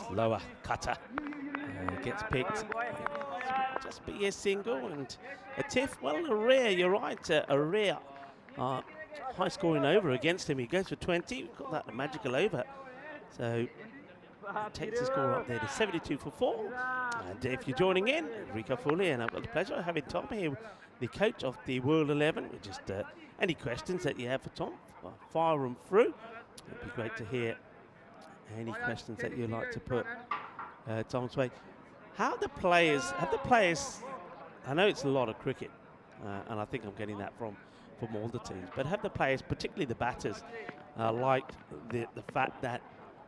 Slower cutter gets picked. Just be a single, and a tiff. Well, a rare, you're right, a rare high scoring over against him. He goes for 20. We've got that magical over. So takes the score up there to 72 for 4. And if you're joining in, Rico Foley, and I've got the pleasure of having Tom here, the coach of the World 11. Just any questions that you have for Tom, fire them through. It'd be great to hear any questions that you'd like to put Tom's way. Have the players, I know it's a lot of cricket, and I think I'm getting that from all the teams, but have the players, particularly the batters, like the fact that,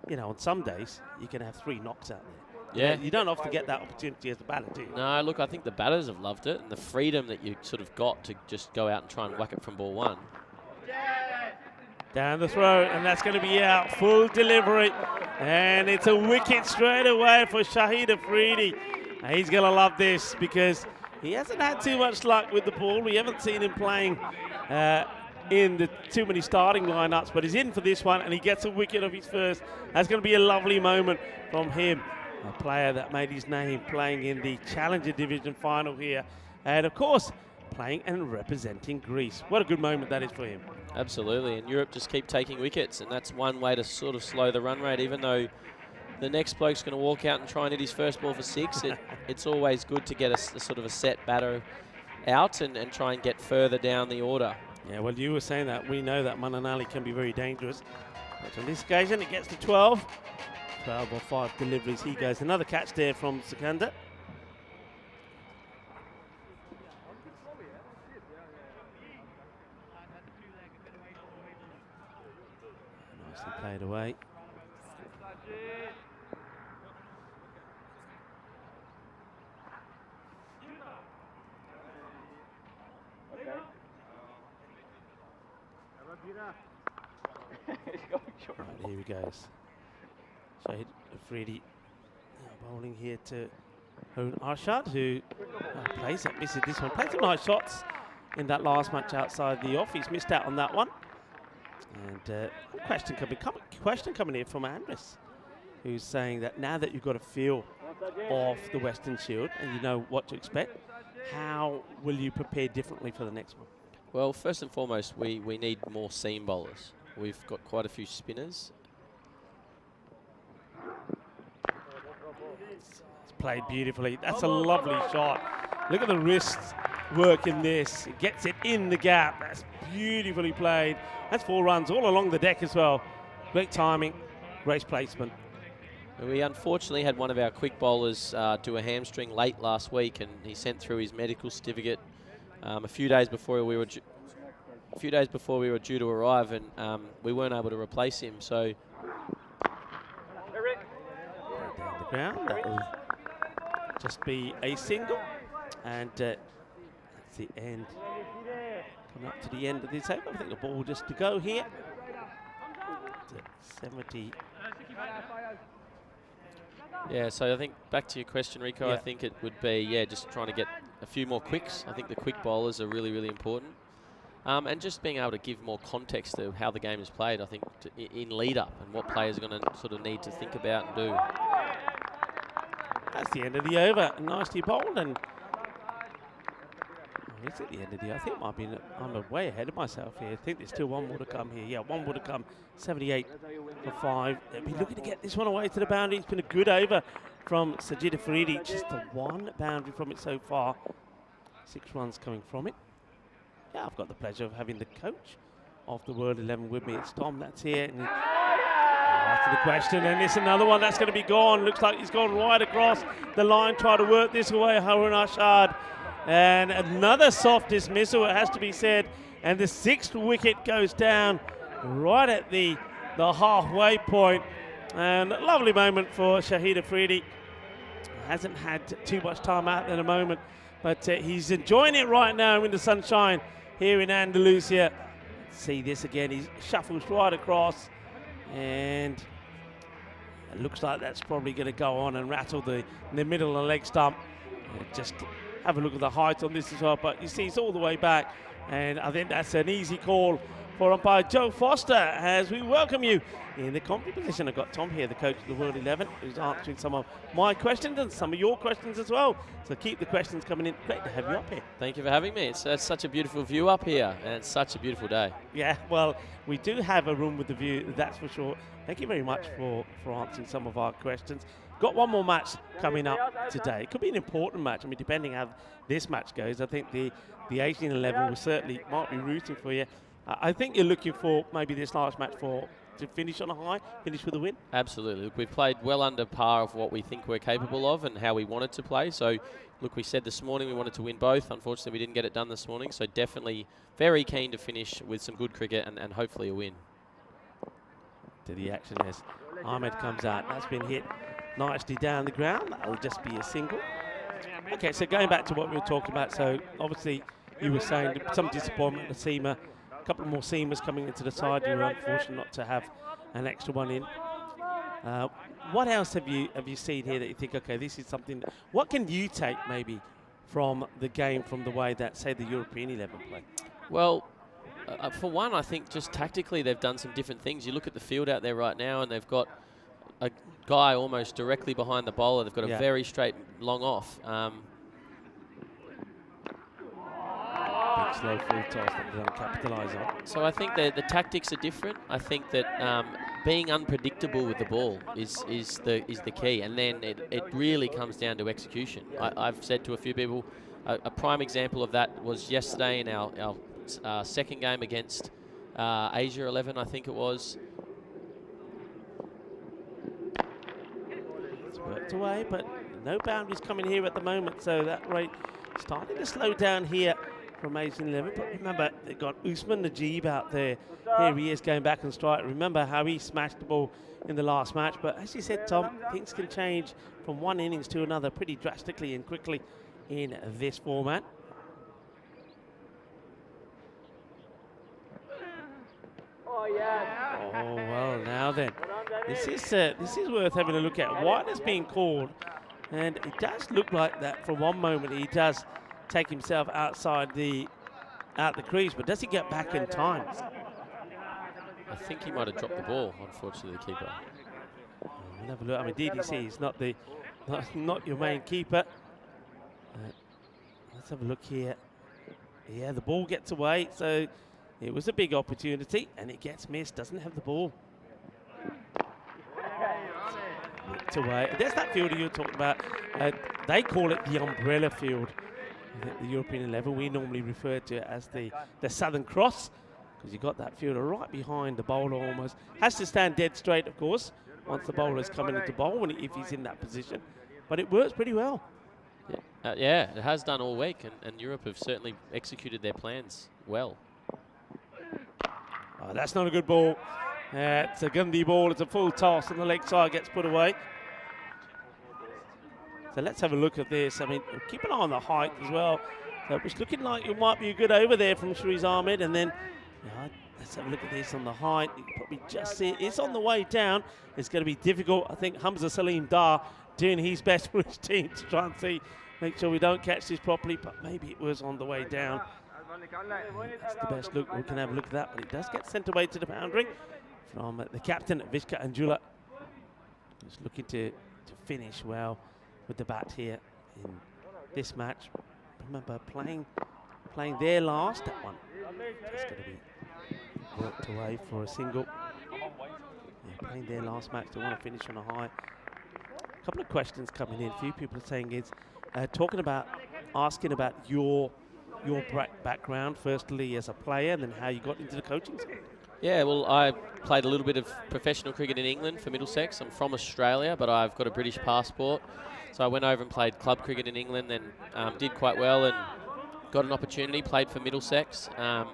you know, on some days you can have 3 knocks out there. Yeah. You don't often get that opportunity as a batter, do you? No, look, I think the batters have loved it, and the freedom that you sort of got to just go out and try and whack it from ball 1. Down the throw, and that's going to be out. Full delivery, and it's a wicket straight away for Shahid Afridi. And he's going to love this because he hasn't had too much luck with the ball. We haven't seen him playing in the too many starting lineups, but he's in for this one, and he gets a wicket of his first. That's going to be a lovely moment from him, a player that made his name playing in the Challenger Division final here, and of course playing and representing Greece. What a good moment that is for him. Absolutely, and Europe just keep taking wickets, and that's one way to sort of slow the run rate. Even though the next bloke's going to walk out and try and hit his first ball for 6, it's always good to get a sort of a set batter out and try and get further down the order. Yeah, well, you were saying that. We know that Mananali can be very dangerous, but on this occasion it gets to 12. 12 or 5 deliveries. He goes. Another catch there from Sikandar. Nicely played away. Right, here he goes. Shahid Afridi bowling here to Harun Arshad, who plays it, misses this one. Played some nice shots in that last match outside the off. He's missed out on that one. And question coming in from Andres, who's saying that now that you've got a feel of the Western Shield and you know what to expect, how will you prepare differently for the next one? Well, first and foremost, we need more seam bowlers. We've got quite a few spinners. It's played beautifully. That's a lovely shot. Look at the wrist work in this. It gets it in the gap. That's beautifully played. That's 4 runs all along the deck as well. Great timing, great placement. We unfortunately had one of our quick bowlers do a hamstring late last week, and he sent through his medical certificate a few days before we were a few days before we were due to arrive, and we weren't able to replace him. So down the ground, that will just be a single, and that's the end. Coming up to the end of this over. I think the ball just to go here. 70. yeah, so I think back to your question, Rico. Yeah. I think it would be just trying to get a few more quicks. I think the quick bowlers are really, really important. And just being able to give more context to how the game is played, I think, in lead-up and what players are going to sort of need to think about and do. That's the end of the over. Nicely bowled, and it's at the end of the. I think it might be. I'm way ahead of myself here. I think there's still one more to come here. Yeah, one more to come. 78 for 5. They'll be looking to get this one away to the boundary. It's been a good over from Sajid Afridi. Just the one boundary from it so far. 6 runs coming from it. Yeah, I've got the pleasure of having the coach of the World 11 with me. It's Tom that's here. And after the question, and it's another one that's going to be gone. Looks like he's gone right across the line, try to work this away, Harun Ashad. And another soft dismissal, it has to be said. And the 6th wicket goes down right at the halfway point. And a lovely moment for Shahid Afridi. Hasn't had too much time out at the moment, but he's enjoying it right now in the sunshine here in Andalusia. See this again, he shuffles right across, and it looks like that's probably going to go on and rattle the middle of the leg stump. Just have a look at the height on this as well, but you see it's all the way back, and I think that's an easy call for umpire Joe Foster as we welcome you in the commentary position. I've got Tom here, the coach of the World 11, who's answering some of my questions and some of your questions as well. So keep the questions coming in. Great to have you up here. Thank you for having me. It's such a beautiful view up here, and it's such a beautiful day. Yeah, well, we do have a room with the view, that's for sure. Thank you very much for answering some of our questions. Got one more match coming up today. It could be an important match. I mean, depending how this match goes, I think the Asian 11 will certainly might be rooting for you. I think you're looking for maybe this last match to finish on a high, finish with a win. Absolutely. Look, we've played well under par of what we think we're capable of and how we wanted to play. So, look, we said this morning we wanted to win both. Unfortunately, we didn't get it done this morning. So, definitely very keen to finish with some good cricket and hopefully a win. To the action as Ahmed comes out. That's been hit nicely down the ground. That will just be a single. Okay, so going back to what we were talking about. So, obviously, you were saying some disappointment in the seamer. A couple more seamers coming into the side. You were unfortunate not to have an extra one in. What else have you seen here that you think, okay, this is something? What can you take maybe from the game, from the way that, say, the European 11 play? Well, for one, I think just tactically they've done some different things. You look at the field out there right now, and they've got a guy almost directly behind the bowler. They've got a very straight long off. Big slow full toss that they don't capitalise on. So I think the tactics are different. I think that being unpredictable with the ball is the key, and then it really comes down to execution. I've said to a few people, a prime example of that was yesterday in our second game against Asia 11, I think it was. It's worked away, but no boundaries coming here at the moment, so that rate starting to slow down here from Asian 11. But remember, they've got Usman Najib out there. Here he is going back and strike. Remember how he smashed the ball in the last match. But as you said, Tom, things can change from one innings to another pretty drastically and quickly in this format. Oh, well, now then. This is worth having a look at. White is being called, and it does look like that for one moment he does take himself outside the crease, but does he get back in time? I think he might have dropped the ball, unfortunately, the keeper. We'll have a look. I mean, DDC is not your main keeper. Let's have a look here. Yeah, the ball gets away, so it was a big opportunity, and it gets missed. Doesn't have the ball. Whipped away. There's that fielder you were talking about. They call it the umbrella field. The European 11, we normally refer to it as the Southern Cross, because you've got that fielder right behind the bowler almost. Has to stand dead straight, of course, once the bowler's coming into bowl, if he's in that position. But it works pretty well. Yeah, it has done all week, and Europe have certainly executed their plans well. Oh, that's not a good ball. It's a Gundy ball. It's a full toss, and the leg side gets put away. So let's have a look at this. I mean, keep an eye on the height as well. So it's looking like it might be a good over there from Shariz Ahmed. And then, let's have a look at this on the height. You can probably just see it. It's on the way down. It's going to be difficult. I think Hamza Salim Dar doing his best for his team to try and make sure we don't catch this properly. But maybe it was on the way down. That's the best look. We can have a look at that. But it does get sent away to the boundary from the captain, Vishka Anjula. Just looking to finish well with the bat here in this match. Remember, playing their last, that one is going to be worked away for a single. Yeah, playing their last match, they want to finish on a high. A couple of questions coming in. A few people are saying is, asking about your background, firstly as a player, and then how you got into the coaching side. Yeah, well, I played a little bit of professional cricket in England for Middlesex. I'm from Australia, but I've got a British passport. So I went over and played club cricket in England and did quite well and got an opportunity, played for Middlesex. So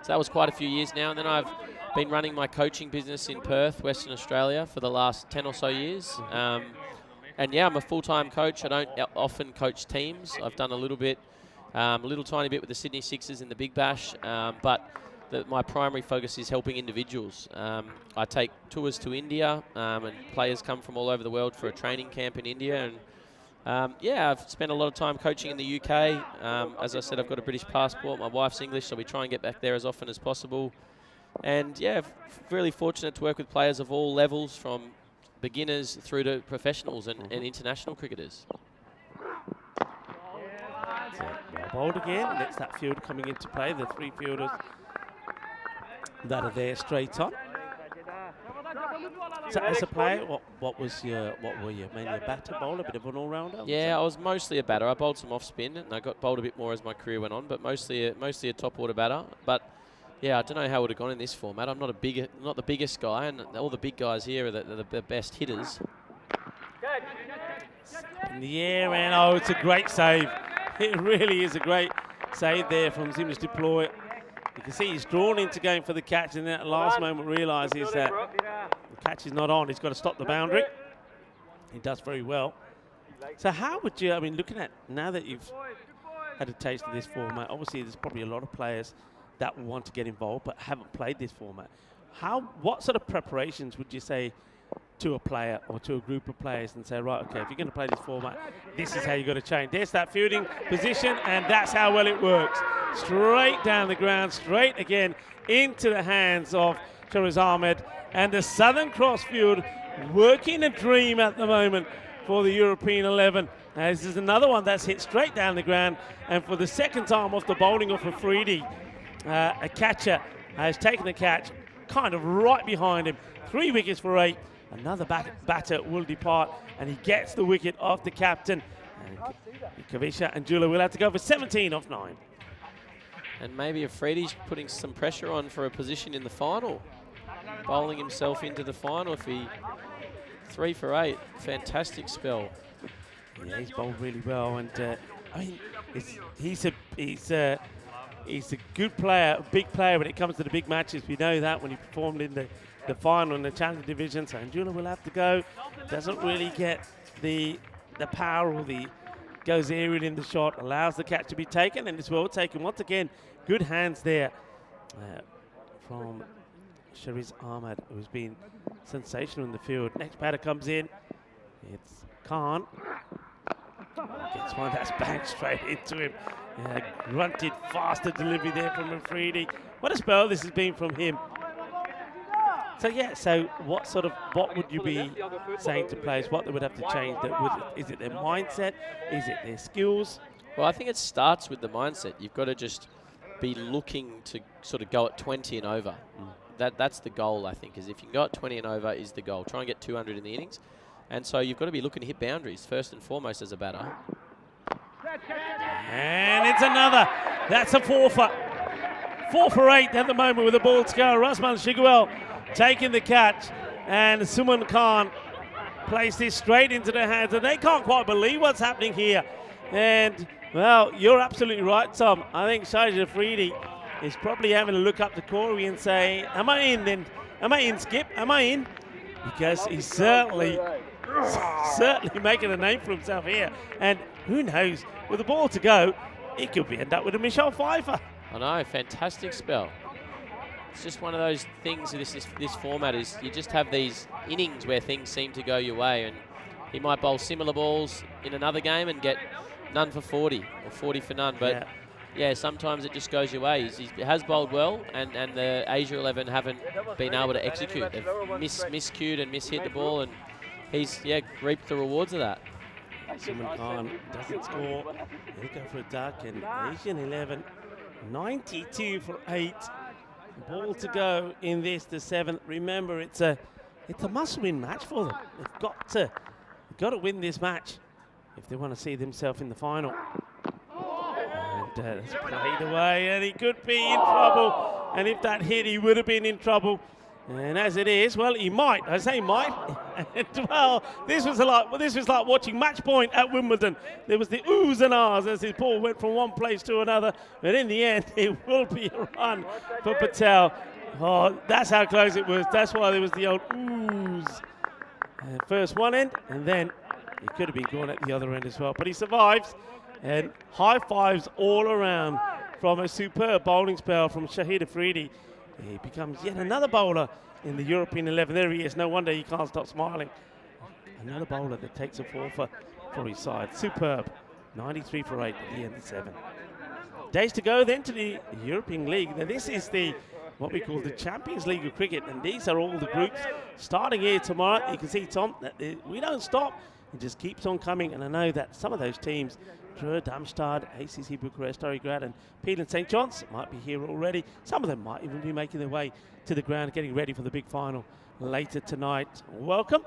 that was quite a few years now. And then I've been running my coaching business in Perth, Western Australia, for the last 10 or so years. And yeah, I'm a full-time coach. I don't often coach teams. I've done a little tiny bit with the Sydney Sixers in the Big Bash, but my primary focus is helping individuals. I take tours to India, and players come from all over the world for a training camp in India. And yeah, I've spent a lot of time coaching in the UK. As I said, I've got a British passport. My wife's English, so we try and get back there as often as possible. And yeah, really fortunate to work with players of all levels, from beginners through to professionals and international cricketers. Well bowled again. That's that field coming into play. The three fielders that are there straight on. So as a player, what were you? Mainly a batter, bowler, a bit of an all-rounder? Yeah, I was mostly a batter. I bowled some off-spin, and I got bowled a bit more as my career went on, but mostly a top-order batter. But yeah, I don't know how it would have gone in this format. I'm not the biggest guy, and all the big guys here are the best hitters. In the air, and it's a great save. It really is a great save there from Zimmer's deploy. You can see he's drawn into going for the catch, and at the last moment realises that the catch is not on. He's got to stop the boundary. He does very well. So how would you, looking at, now that you've had a taste of this format, obviously there's probably a lot of players that want to get involved but haven't played this format. What sort of preparations would you say to a player or to a group of players and say, right, okay, if you're going to play this format, this is how you've got to change. There's that fielding position, and that's how well it works. Straight down the ground, straight again into the hands of Shariz Ahmed. And the Southern Cross field working a dream at the moment for the European 11. This is another one that's hit straight down the ground, and for the second time off the bowling of Afridi, a catcher has taken the catch kind of right behind him. 3 wickets for 8. Another batter will depart, and he gets the wicket off the captain. And Kavisha and Jula will have to go for 17 off 9. And maybe Afridi's putting some pressure on for a position in the final. Bowling himself into the final. If he 3 for 8, fantastic spell. Yeah, he's bowled really well, and he's a good player, a big player when it comes to the big matches. We know that when he performed in the final in the Challenger division. So Anjula will have to go. Doesn't really get the power or goes aerial in the shot, allows the catch to be taken, and it's well taken. Once again, good hands there from Shariz Ahmed, who's been sensational in the field. Next batter comes in. It's Khan. Gets one that's banged straight into him. Grunted faster delivery there from Afridi. What a spell this has been from him. So yeah, what would you be saying to players? What they would have to change? Is it their mindset? Is it their skills? Well, I think it starts with the mindset. You've got to just be looking to sort of go at 20 and over. That's the goal, I think, is if you can go at 20 and over is the goal. Try and get 200 in the innings. And so you've got to be looking to hit boundaries first and foremost as a batter. And it's another. That's a 4 for 8 at the moment with the ball to go. Rasman Shiguel taking the catch, and Suman Khan placed this straight into their hands, and they can't quite believe what's happening here. And well, you're absolutely right, Tom. I think Shahid Afridi is probably having to look up to Corey and say, am I in then? Am I in, Skip? Am I in? Because he's certainly making a name for himself here. And who knows, with the ball to go, he could end up with a Michelle Pfeiffer. I know, fantastic spell. It's just one of those things, this format is you just have these innings where things seem to go your way, and he might bowl similar balls in another game and get none for 40 or 40 for none. But yeah, sometimes it just goes your way. He has bowled well, and the Asia 11 haven't been able to execute. They've miscued and mishit the ball, and he's reaped the rewards of that. Simon Khan doesn't score. He'll go for a duck, and Asian 11, 92 for 8. Ball to go in this, the 7th. Remember, it's a must-win match for them. They've got to win this match if they want to see themselves in the final. And it's played away, and he could be in trouble. And if that hit, he would have been in trouble. And as it is, well, he might. I say might. And, well, this was like watching match point at Wimbledon. There was the oohs and ahs as his ball went from one place to another. But in the end, it will be a run for Patel. Oh, that's how close it was. That's why there was the old oohs. First one end, and then he could have been gone at the other end as well. But he survives, and high fives all around from a superb bowling spell from Shahid Afridi. He becomes yet another bowler in the European 11. There he is. No wonder he can't stop smiling. Another bowler that takes a 4 for his side. Superb. 93 for 8 at the end of 7. Days to go then to the European League. Now this is what we call the Champions League of cricket, and these are all the groups starting here tomorrow. You can see, Tom, that we don't stop. It just keeps on coming, and I know that some of those teams, Dreux, Darmstadt, ACC Bucharest, Arigrad, and Peel and St. John's might be here already. Some of them might even be making their way to the ground, getting ready for the big final later tonight. Welcome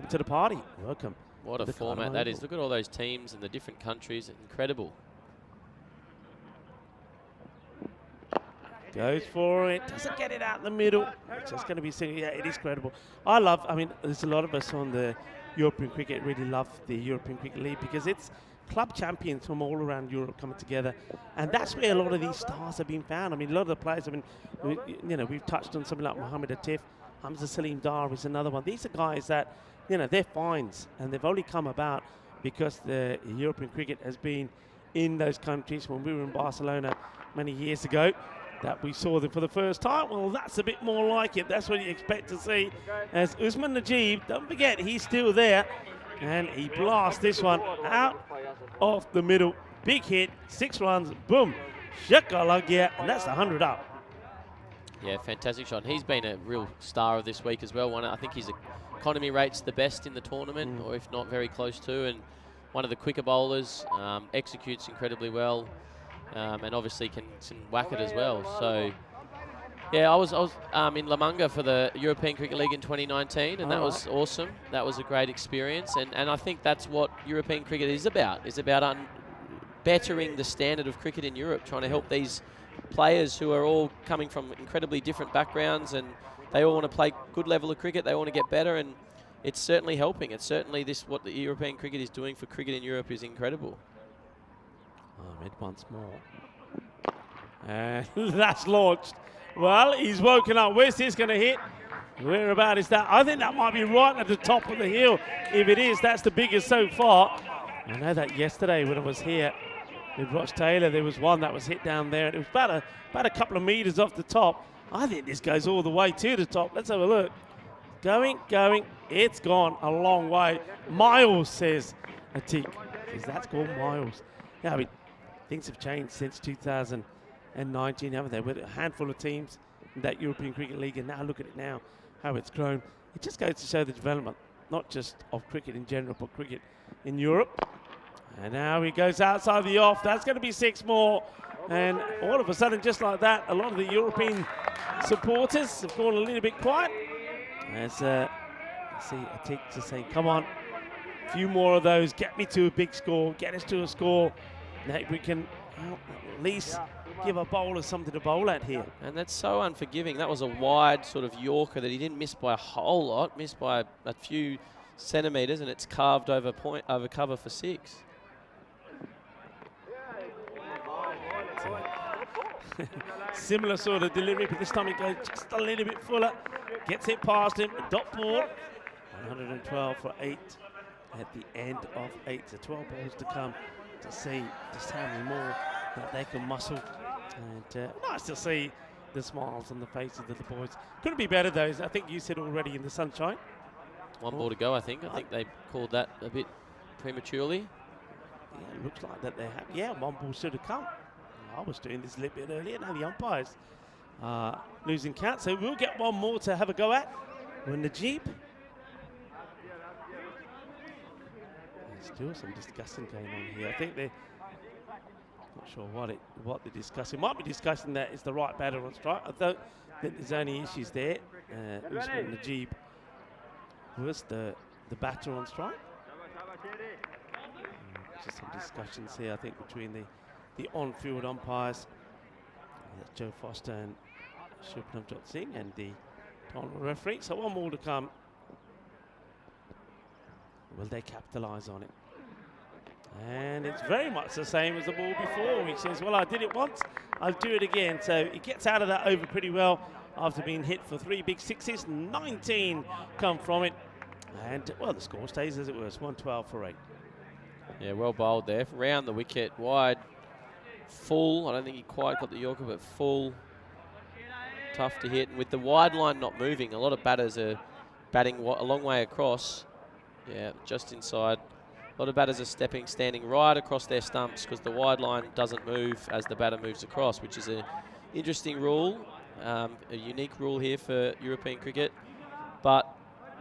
to the party. Welcome. What a format that is. Look at all those teams and the different countries. Incredible. Goes for it. Doesn't get it out in the middle. It's just going to be singing. Yeah, it is credible. There's a lot of us on the European cricket really love the European Cricket League because it's club champions from all around Europe coming together, and that's where a lot of these stars have been found. I mean, a lot of the players have been, we've touched on something like Mohammed Atif, Hamza Salim Dar is another one. These are guys that, they're finds, and they've only come about because the European cricket has been in those countries. When we were in Barcelona many years ago, that we saw them for the first time. Well, that's a bit more like it. That's what you expect to see. As Usman Najib, don't forget, he's still there. And he blasts this one out of the middle. Big hit, 6 runs, boom. Shakalagia, and that's 100 up. Yeah, fantastic shot. He's been a real star of this week as well. I think his economy rate's the best in the tournament, or if not very close to, and one of the quicker bowlers, executes incredibly well. And obviously can whack it as well. So, yeah, I was in La Manga for the European Cricket League in 2019, and that was awesome. That was a great experience, and I think that's what European cricket is about. It's about bettering the standard of cricket in Europe, trying to help these players who are all coming from incredibly different backgrounds, and they all want to play good level of cricket. They want to get better, and it's certainly helping. It's certainly what the European cricket is doing for cricket in Europe is incredible. Ahmed once more. And that's launched. Well, he's woken up. Where's this going to hit? Where about is that? I think that might be right at the top of the hill. If it is, that's the biggest so far. I know that yesterday when I was here with Ross Taylor, there was one that was hit down there. And it was about a couple of meters off the top. I think this goes all the way to the top. Let's have a look. Going. It's gone a long way. Miles, says Atik. That's called miles. Yeah, I mean, things have changed since 2019, haven't they? With a handful of teams in that European Cricket League, and now look at it now, how it's grown. It just goes to show the development, not just of cricket in general, but cricket in Europe. And now he goes outside the off. That's going to be 6 more. And all of a sudden, just like that, a lot of the European supporters have gone a little bit quiet. As I see Atik just saying, come on, a few more of those, get me to a big score, get us to a score that we can at least give a bowler something to bowl at here. And that's so unforgiving. That was a wide sort of Yorker that he didn't miss by a whole lot, missed by a few centimetres, and it's carved over cover for 6. Similar sort of delivery, but this time it goes just a little bit fuller. Gets it past him. Dot ball. 112 for 8 at the end of 8. So 12 balls to come to see just how many more that they can muscle. And nice to see the smiles on the faces of the boys. Couldn't be better, though. I think you said already in the sunshine. One ball to go, I think. I think they called that a bit prematurely. Yeah, it looks like that they have. Yeah, one ball should have come. I was doing this a little bit earlier. Now the umpires losing count. So we'll get one more to have a go at. We're in the Jeep. There's still some discussing going on here. I think they're not sure what they're discussing. Might be discussing that it's the right batter on strike. I don't think there's any issues there. Usman Najib was the batter on strike. Just some discussions here, I think, between the on-field umpires. That's Joe Foster and Shubnamjot Singh and the tournament referee. So one more to come. Will they capitalise on it? And it's very much the same as the ball before. He says, well, I did it once, I'll do it again. So he gets out of that over pretty well after being hit for 3 big sixes. 19 come from it. And, well, the score stays as it was, 112 for 8. Yeah, well bowled there. Round the wicket, wide, full. I don't think he quite got the Yorker, but full. Tough to hit. And with the wide line not moving, a lot of batters are batting a long way across. Yeah, just inside. A lot of batters are standing right across their stumps because the wide line doesn't move as the batter moves across, which is an interesting rule, a unique rule here for European cricket. But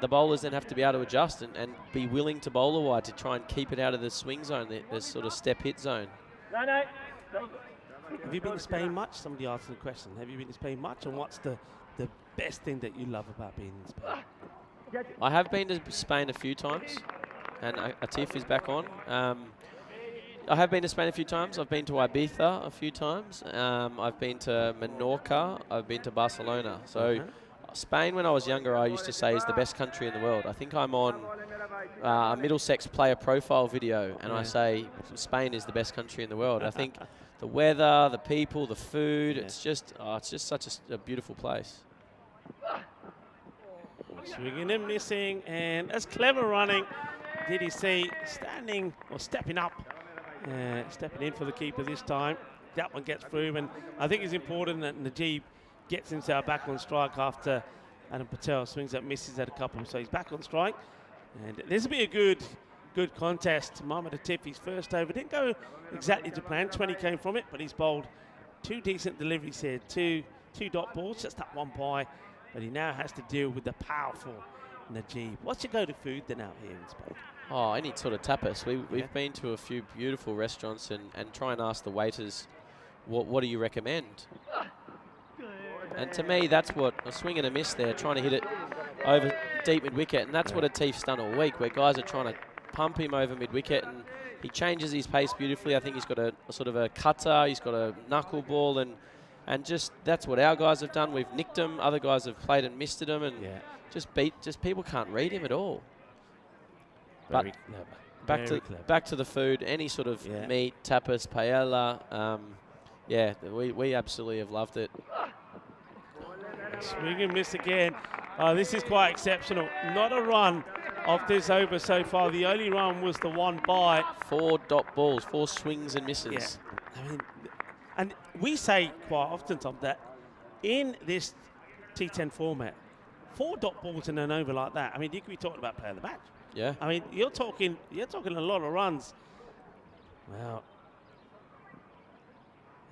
the bowlers then have to be able to adjust and be willing to bowl a wide to try and keep it out of the swing zone, the sort of step hit zone. Have you been to Spain much? Somebody asked the question. Have you been to Spain much? And what's the best thing that you love about being in Spain? I have been to Spain a few times, and Atif is back on. I have been to Spain a few times. I've been to Ibiza a few times. I've been to Menorca. I've been to Barcelona. So Spain, when I was younger, I used to say is the best country in the world. I think I'm on a Middlesex player profile video, and I say Spain is the best country in the world. I think the weather, the people, the food, it's just such a beautiful place. Swinging and missing, and that's clever running. Did he see standing or stepping up, stepping in for the keeper this time? That one gets through, and I think it's important that Najib gets himself back on strike after Adam Patel swings that misses at a couple, so he's back on strike. And this will be a good contest. Mohammad Atif, first over, didn't go exactly to plan. 20 came from it, but he's bowled 2 decent deliveries here, two dot balls, just that one by. But he now has to deal with the powerful Najib. What's your go-to food then out here in Spain? Oh, any sort of tapas. We've been to a few beautiful restaurants and try and ask the waiters, what do you recommend? And to me, that's what a swing and a miss there, trying to hit it over deep mid-wicket. And that's what Atif's done all week, where guys are trying to pump him over mid-wicket. And he changes his pace beautifully. I think he's got a sort of a cutter. He's got a knuckleball. And just that's what our guys have done. We've nicked him. Other guys have played and missed him. And just people can't read him at all. Very clever. Back to the food. Any sort of meat, tapas, paella. We absolutely have loved it. Swing and miss again. This is quite exceptional. Not a run off this over so far. The only run was the one by. 4 dot balls, 4 swings and misses. Yeah. I mean, and we say quite often, Tom, that in this T10 format, 4 dot balls in an over like that, I mean, you could be talking about player of the match. Yeah. I mean, you're talking a lot of runs. Well,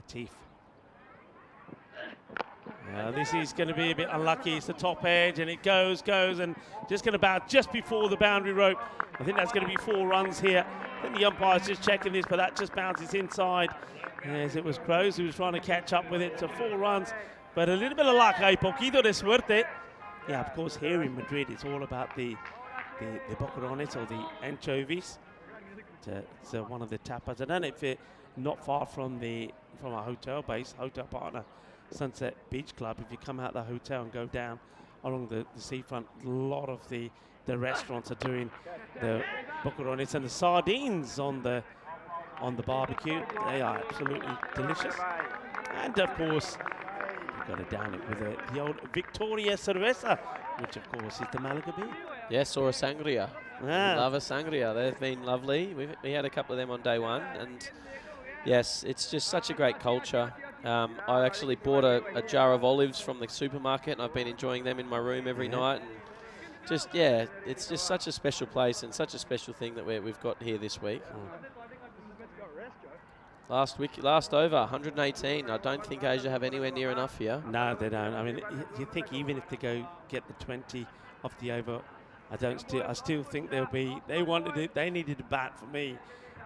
Atif. This is going to be a bit unlucky. It's the top edge, and it goes, and just going to bounce just before the boundary rope. I think that's going to be 4 runs here. I think the umpire's just checking this, but that just bounces inside. As it was Crows who was trying to catch up with it. So 4 runs, but a little bit of luck, poquito de suerte. Yeah, of course, here in Madrid, it's all about the boquerones or the anchovies. It's one of the tapas. I don't know if it's not far from our hotel hotel partner, Sunset Beach Club. If you come out the hotel and go down along the seafront, a lot of the restaurants are doing the boquerones and the sardines on the barbecue. They are absolutely delicious. And of course, you've got to down it with the old Victoria Cerveza, which of course is the Malaga beer. Yes, or a sangria. Ah. Love a sangria. They've been lovely. We had a couple of them on day one, and yes, it's just such a great culture. I actually bought a jar of olives from the supermarket, and I've been enjoying them in my room every night. And just, yeah, it's just such a special place and such a special thing that we've got here this week. Last over, 118. I don't think Asia have anywhere near enough here. No, they don't. I mean, you think even if they go get the 20 off the over, I still think they needed a bat for me,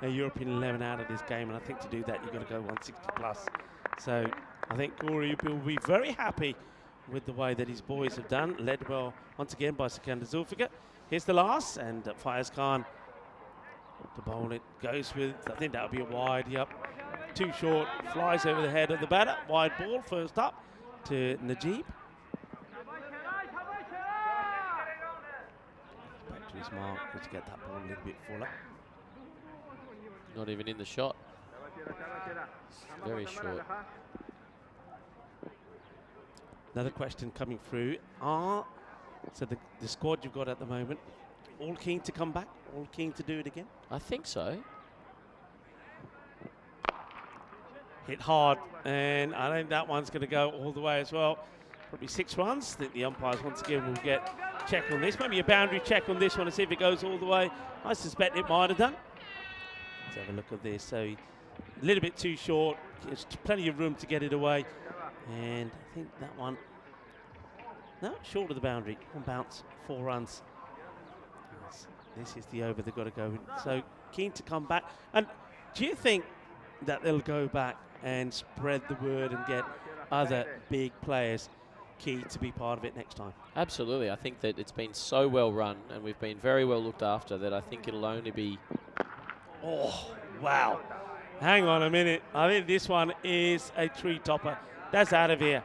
a European 11 out of this game, and I think to do that you've got to go 160 plus. So I think Corey will be very happy with the way that his boys have done, led well once again by Sikander Zulfikar. Here's the last, and Faiz Khan to bowl it, goes with, I think that'll be a wide, yep. Too short, flies over the head of the batter, wide ball, first up to Najib. Back to his mark, to get that ball a little bit fuller. Not even in the shot. Very short. Another question coming through. So the squad you've got at the moment, all keen to come back? All keen to do it again? I think so. Hit hard, and I think that one's going to go all the way as well. Probably 6 runs. I think the umpires once again will get check on this. Maybe a boundary check on this one to see if it goes all the way. I suspect it might have done. Let's have a look at this. So a little bit too short. There's plenty of room to get it away. And I think that one, no, short of the boundary. On bounce, 4 runs. This is the over they've got to go in. So keen to come back. And do you think that they'll go back and spread the word and get other big players key to be part of it next time? Absolutely. I think that it's been so well run and we've been very well looked after that I think it'll only be... Oh, wow. Hang on a minute. I think this one is a tree topper. That's out of here.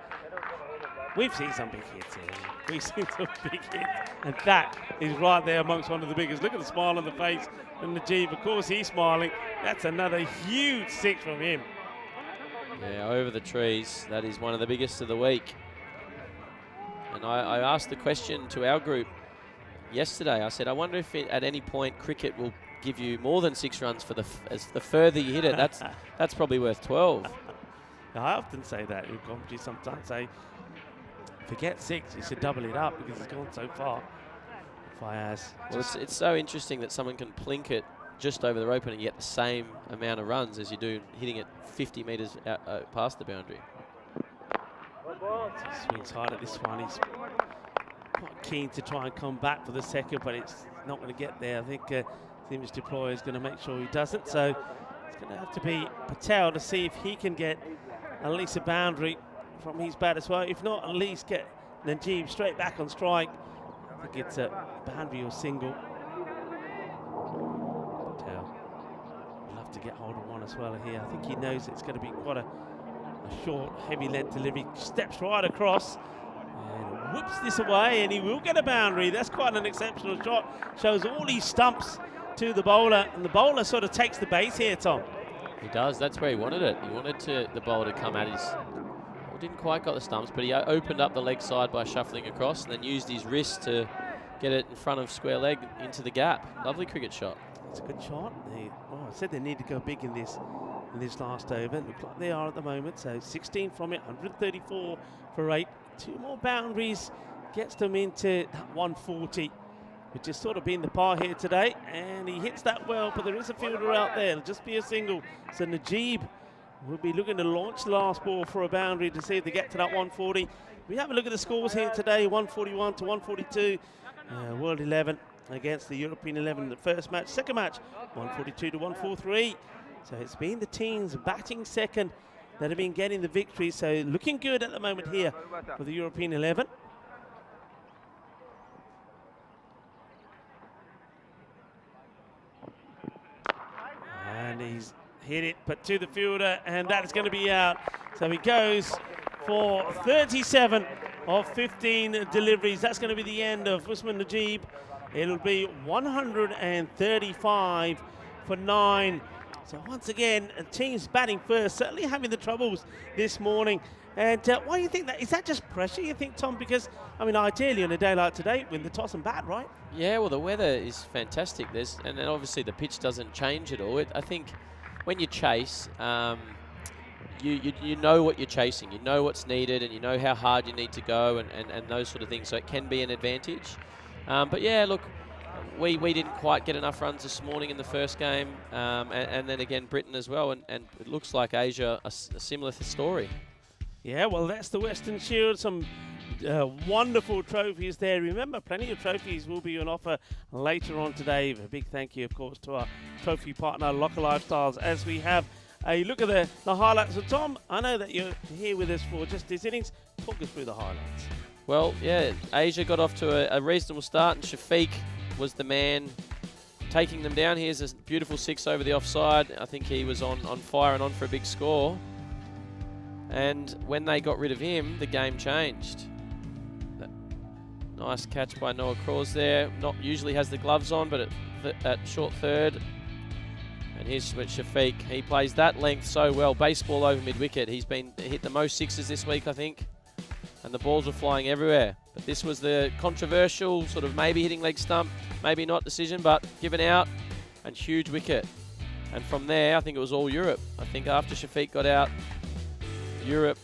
We've seen some big hits here. We've seen some big hits. And that is right there amongst one of the biggest. Look at the smile on the face of Najib. Of course, he's smiling. That's another huge 6 from him. Yeah, over the trees. That is one of the biggest of the week. And I asked the question to our group yesterday. I said, I wonder if at any point cricket will give you more than 6 runs for the further you hit it. That's probably worth 12. I often say that in commentary. Sometimes say, forget 6, you should double it up because it's gone so far. Fayaz. Well, it's so interesting that someone can plink it just over the rope and you get the same amount of runs as you do hitting it 50 metres past the boundary. He swings hard at this one. He's quite keen to try and come back for the second, but it's not going to get there. I think the image deployer is going to make sure he doesn't. So it's going to have to be Patel to see if he can get at least a boundary from his bat as well. If not, at least get Najib straight back on strike. I think it's a boundary or single. Patel will have to get hold of one as well here. I think he knows it's going to be quite a short, heavy length delivery. Steps right across and whoops this away, and he will get a boundary. That's quite an exceptional shot. Shows all these stumps to the bowler, and the bowler sort of takes the base here, Tom. He does. That's where he wanted it. He wanted the bowler to come at his... Well, didn't quite got the stumps, but he opened up the leg side by shuffling across and then used his wrist to get it in front of square leg into the gap. Lovely cricket shot. It's a good shot. I said they need to go big in this last over. Look like they are at the moment. So 16 from it, 134 for 8. 2 more boundaries gets them into that 140, which has sort of been the par here today. And he hits that well, but there is a fielder out there. It'll just be a single. So Najib will be looking to launch the last ball for a boundary to see if they get to that 140. We have a look at the scores here today, 141 to 142. World 11 against the European 11 in the first match. Second match, 142 to 143. So it's been the teams batting second that have been getting the victory. So looking good at the moment here for the European 11. And he's hit it, but to the fielder, and that's going to be out. So he goes for 37 of 15 deliveries. That's going to be the end of Usman Najib. It'll be 135 for 9 So once again, teams batting first, certainly having the troubles this morning. And why do you think that? Is that just pressure, you think, Tom? Because, I mean, ideally on a day like today, win the toss and bat, right? Yeah, well, the weather is fantastic. And then obviously the pitch doesn't change at all. I think when you chase, you know what you're chasing. You know what's needed, and you know how hard you need to go, and those sort of things. So it can be an advantage. But yeah, look, we didn't quite get enough runs this morning in the first game, and then again Britain as well. And it looks like Asia a similar story. Yeah, well, that's the Western Shield. Some wonderful trophies there. Remember, plenty of trophies will be on offer later on today. A big thank you, of course, to our trophy partner, Locker Lifestyles, as we have a look at the highlights. So, Tom, I know that you're here with us for just this innings. Talk us through the highlights. Well, yeah, Asia got off to a reasonable start, and Shafiq was the man taking them down. Here's a beautiful 6 over the offside. I think he was on fire and on for a big score. And when they got rid of him, the game changed. Nice catch by Noah Cross there. Not usually has the gloves on, but at short third. And here's Shafiq. He plays that length so well. Baseball over mid-wicket. He's been hit the most sixes this week, I think. And the balls were flying everywhere. But this was the controversial, sort of maybe hitting leg stump, maybe not decision, but given out. And huge wicket. And from there, I think it was all Europe. I think after Shafiq got out, Europe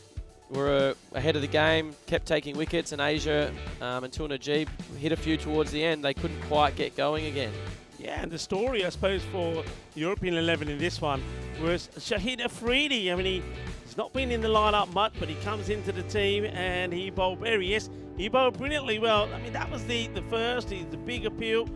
were ahead of the game, kept taking wickets, and Asia, until Najib hit a few towards the end, they couldn't quite get going again. Yeah, and the story, I suppose, for the European 11 in this one was Shahid Afridi. I mean, he's not been in the lineup much, but he comes into the team and he bowled he bowled brilliantly well. I mean, that was the first, he's the big appeal,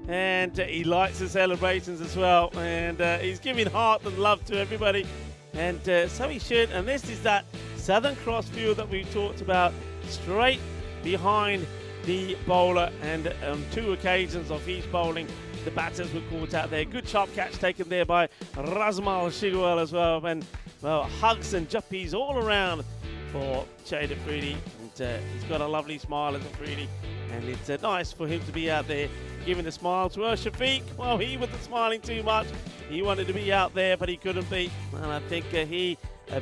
and he likes the celebrations as well, and he's giving heart and love to everybody. And so he should, and this is that Southern Cross field that we talked about, straight behind the bowler, and on 2 occasions of his bowling, the batters were caught out there. Good sharp catch taken there by Razmal Shigwell as well, and well, hugs and juppies all around for Shahid Afridi, and he's got a lovely smile as Afridi, and it's nice for him to be out there giving a smile to Shafiq. Well, he wasn't smiling too much. He wanted to be out there, but he couldn't be. And I think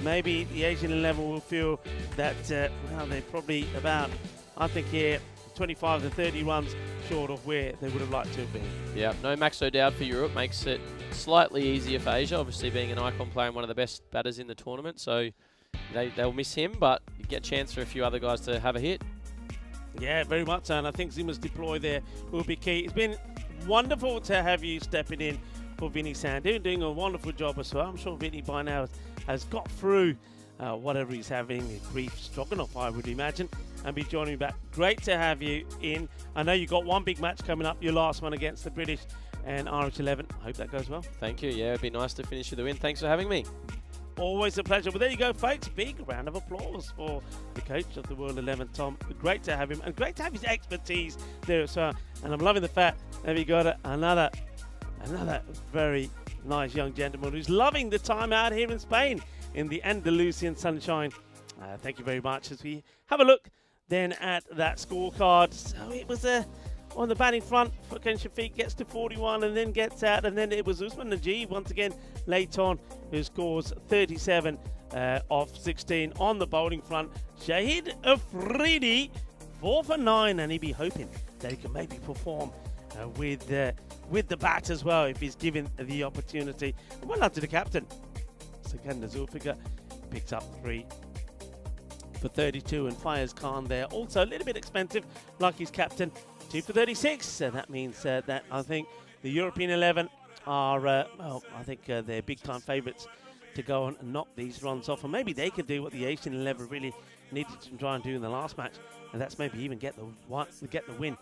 maybe the Asian 11 will feel that, well, they're probably about, I think here, 25 to 30 runs short of where they would have liked to have been. Yeah, no Max O'Dowd for Europe makes it slightly easier for Asia, obviously being an icon player and one of the best batters in the tournament. So they'll miss him, but you get a chance for a few other guys to have a hit. Yeah, very much so, and I think Zimmer's deploy there will be key. It's been wonderful to have you stepping in for Vinny Sandhu, doing a wonderful job as well. I'm sure Vinny by now has got through whatever he's having, his brief stroganoff, I would imagine, and be joining me back. Great to have you in. I know you've got one big match coming up, your last one against the British and Irish 11. I hope that goes well. Thank you. Yeah, it'd be nice to finish with a win. Thanks for having me. Always a pleasure. Well, there you go, folks. Big round of applause for the coach of the World 11, Tom. Great to have him, and great to have his expertise there as well. And I'm loving the fact that we got another very nice young gentleman who's loving the time out here in Spain in the Andalusian sunshine. Thank you very much. As we have a look then at that scorecard. So it was on the batting front, Furkan Shafiq gets to 41 and then gets out, and then it was Usman Najib once again late on who scores 37 off 16 on the bowling front. Shahid Afridi 4 for 9, and he'd be hoping that he can maybe perform with the bat as well if he's given the opportunity. And well done to the captain. Sikandar Zulfikar picks up 3 for 32, and Fayez Khan there also a little bit expensive like his captain, 2 for 36. So that means that I think the European 11 are well, I think they're big time favourites to go and knock these runs off, and maybe they can do what the Asian 11 really needed to try and do in the last match, and that's maybe even get the win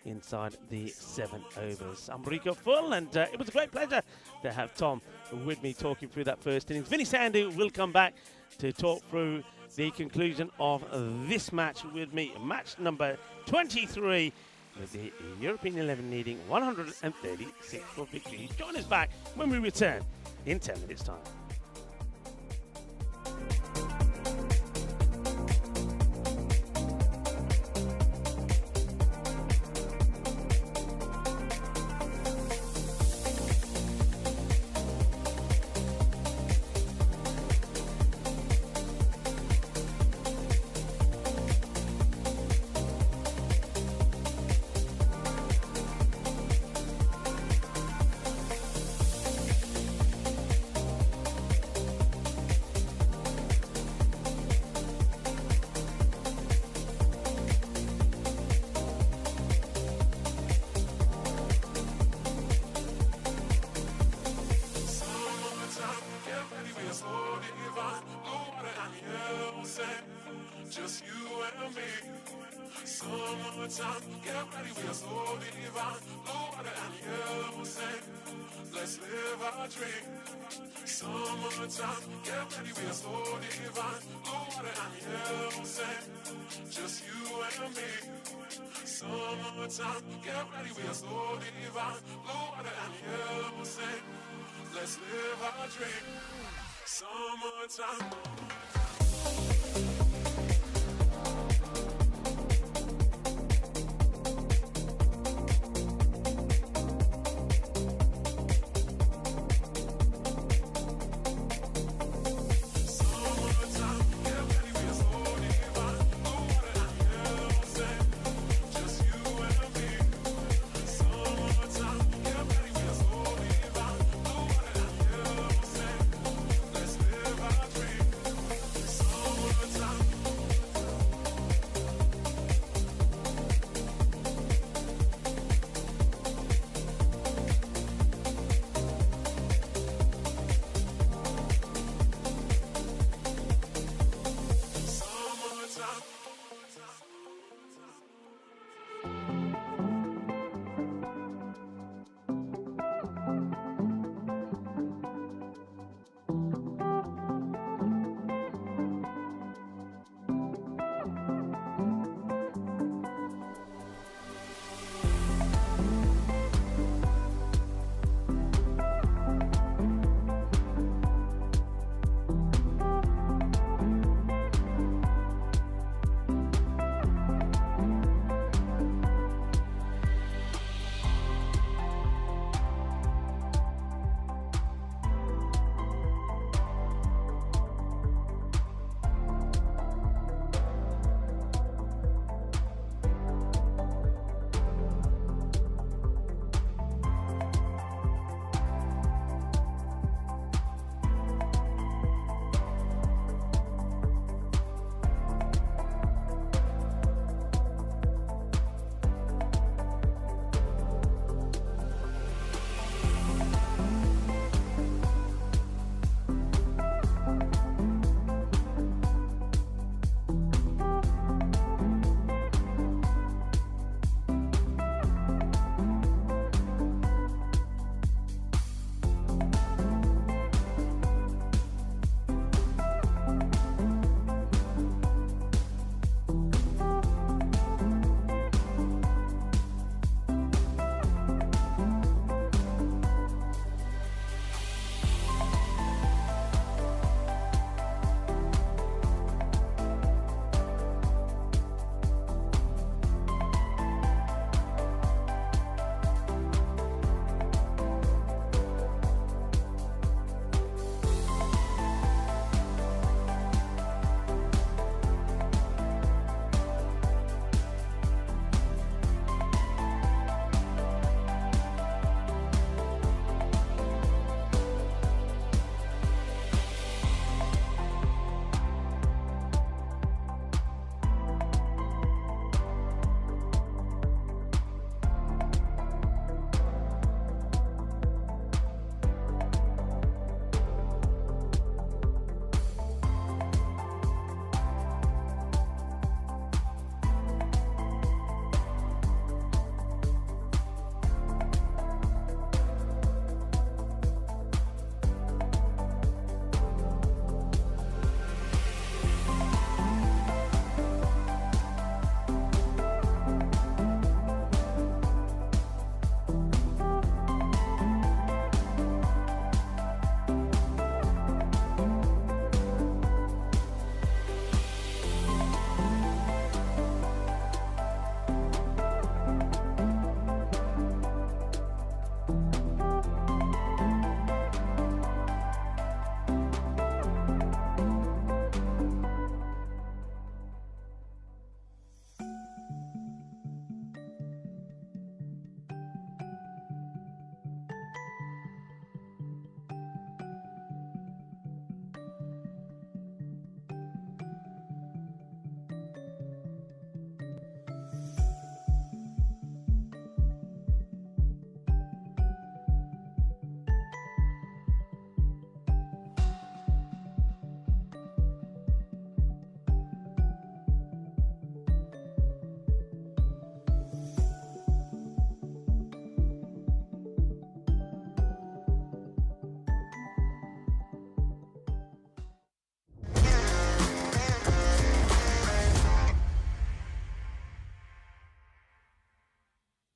inside the 7 overs. I'm Rico Full, and it was a great pleasure to have Tom with me talking through that first innings. Vinny Sandhu will come back to talk through the conclusion of this match with me. Match number 23, with the European 11 needing 136 for victory. Join us back when we return in 10 minutes' time. Summertime, get ready, we are so divine. Blue water and yellow sand. Let's live our dream. Summertime, get ready, we are so divine. Blue water and yellow sand. Just you and me. Summertime, get ready, we are so divine. Blue water and yellow sand. Let's live our dream. Summertime. Time.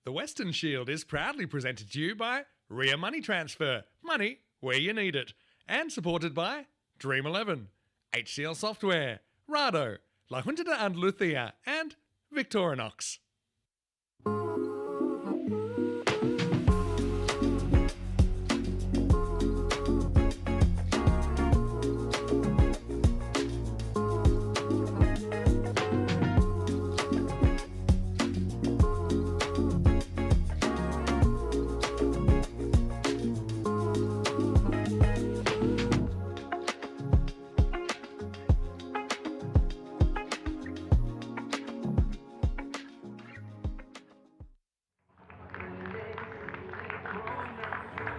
The Weston Shield is proudly presented to you by Ria Money Transfer, money where you need it, and supported by Dream 11, HCL Software, Rado, La Junta de Andalucía, and Victorinox.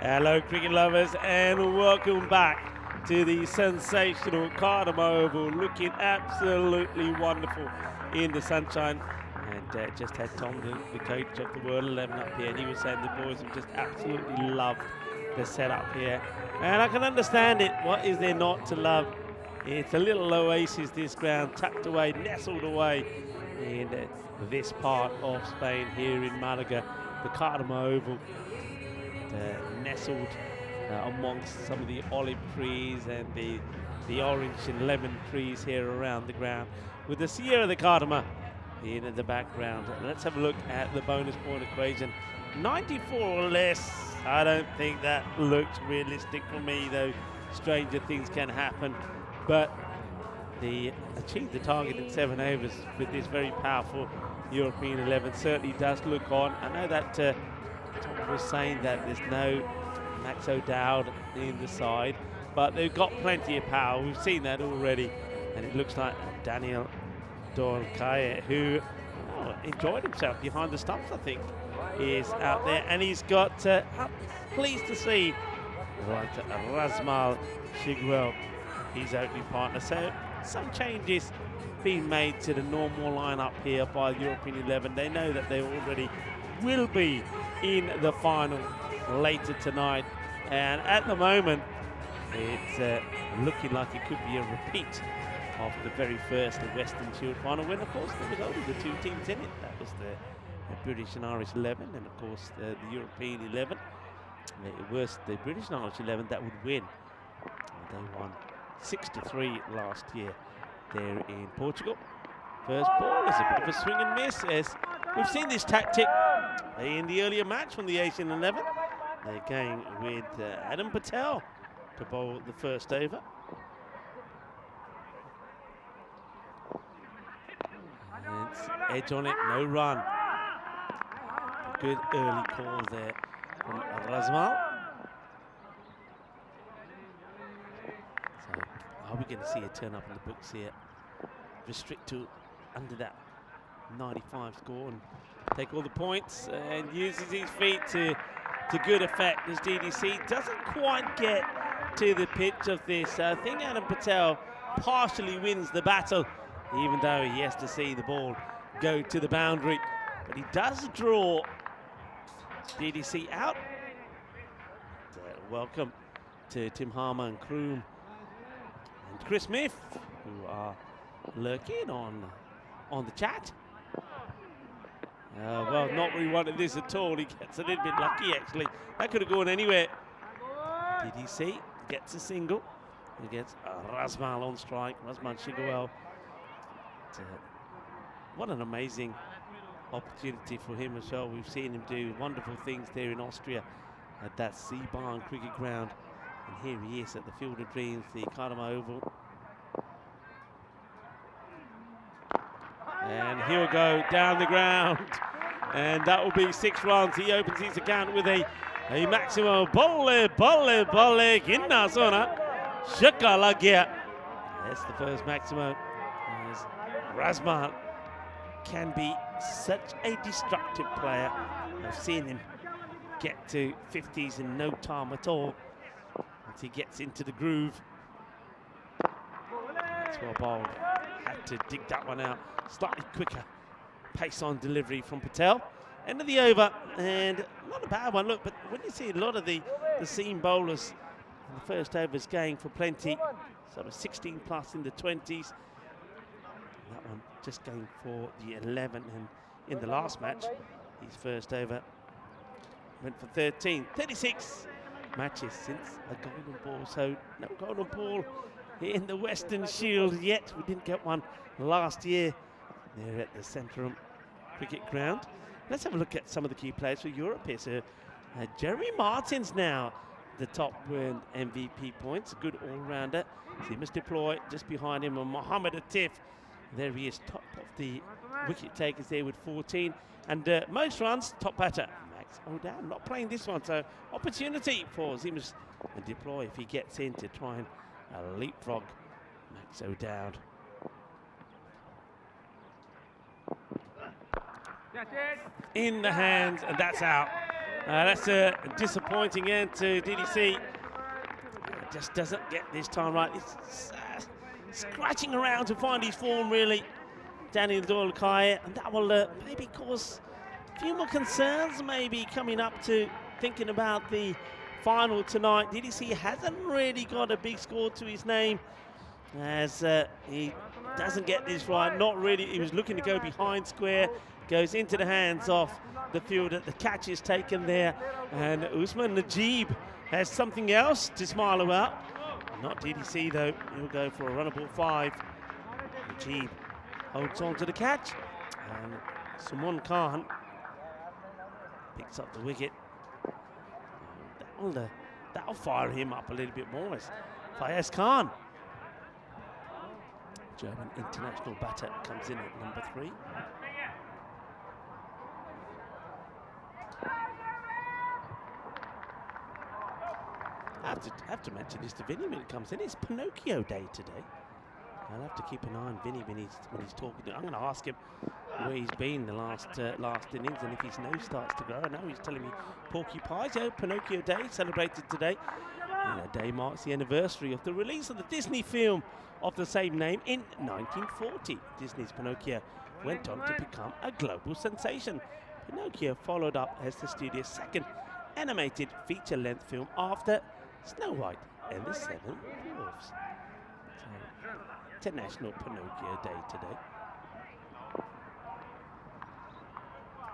Hello cricket lovers and welcome back to the sensational Cardamom Oval, looking absolutely wonderful in the sunshine. And just had Tom, the coach of the World 11 up here, and he was saying the boys have just absolutely loved the setup here. And I can understand it. What is there not to love? It's a little oasis, this ground, tucked away, nestled away in this part of Spain here in Malaga, the Cardamom Oval. Nestled amongst some of the olive trees and the orange and lemon trees here around the ground, with the Sierra de Cardamom in the background. Let's have a look at the bonus point equation. 94 or less. I don't think that looks realistic for me, though. Stranger things can happen. But they achieved the target in 7 overs with this very powerful European 11. Certainly does look on. I know that Tom was saying that there's no Max O'Dowd in the side, but they've got plenty of power. We've seen that already, and it looks like Daniel Dorcaye, who enjoyed himself behind the stumps, I think, is out there, and he's got pleased to see Razmal Shigwell, his opening partner. So some changes being made to the normal lineup here by the European 11. They know that they already will be in the final later tonight, and at the moment it's looking like it could be a repeat of the very first Western Shield final, when of course there was only the 2 teams in it. That was the British and Irish 11, and of course the European 11. It was the British and Irish 11 that would win. They won 6-3 last year there in Portugal. First ball is a bit of a swing and miss, as we've seen this tactic in the earlier match from the Asian 11. They're going with Adam Patel to bowl the first over. And it's edge on it, no run. Good early call there from Razmal. So are we going to see a turn up in the books here? Restrict to under that 95 score and take all the points, and uses his feet to good effect as DDC doesn't quite get to the pitch of this. I think Adam Patel partially wins the battle, even though he has to see the ball go to the boundary. But he does draw DDC out. Welcome to Tim Harmer and Kroom and Chris Smith, who are lurking on the chat. Well, not really wanted this at all. He gets a little bit lucky, actually. That could have gone anywhere. DDC gets a single. He gets Razmal on strike. Razmal Shigwell. What an amazing opportunity for him as well. We've seen him do wonderful things there in Austria at that Seabarn cricket ground. And here he is at the Field of Dreams, the Cardamom Oval. And he'll go down the ground, and that will be 6 runs. He opens his account with a maximum bolle ginna zona shakalagia. That's the first maximum. As Razmal can be such a destructive player. I've seen him get to 50s in no time at all once he gets into the groove. That's well bowled. Had to dig that one out. Slightly quicker pace on delivery from Patel. End of the over, and not a bad one. Look, but when you see a lot of the seam bowlers in the first overs going for plenty, sort of 16 plus in the 20s. That one just going for the 11, and in the last match, his first over. Went for 13, 36 matches since a golden ball. So no golden ball in the Western Shield yet. We didn't get one last year there at the Centrum Cricket Ground. Let's have a look at some of the key players for Europe here. So Jeremy Martin's now the top with MVP points, a good all-rounder. So he must deploy just behind him, and Mohammed Atif. There he is, top of the wicket takers there with 14. And most runs, top batter, Max O'Dowd. Not playing this one, so opportunity for Zimus and deploy if he gets in to try and leapfrog Max O'Dowd. In the hands, and that's out. That's a disappointing end to DDC. Just doesn't get this time right. It's scratching around to find his form, really, Daniel Doyle-Kaya, and that will maybe cause a few more concerns, maybe coming up to thinking about the final tonight. DDC hasn't really got a big score to his name, as he doesn't get this right. Not really. He was looking to go behind square, goes into the hands of the fielder. The catch is taken there, and Usman Najib has something else to smile about. Not DDC though. He'll go for a runnable 5. Najib holds on to the catch, and Suman Khan picks up the wicket. That'll fire him up a little bit more as Fayez Khan, German international batter, comes in at number 3. I have to mention this to Vinny when it comes in. It's Pinocchio Day today. I'll have to keep an eye on Vinny when he's talking. I'm going to ask him where he's been the last innings and if his nose starts to grow. I know he's telling me porcupines. Yeah, Pinocchio Day celebrated today. And the day marks the anniversary of the release of the Disney film of the same name in 1940. Disney's Pinocchio went on to become a global sensation. Pinocchio followed up as the studio's second animated feature-length film after Snow White and the Seven Dwarfs. So, International Pinocchio Day today.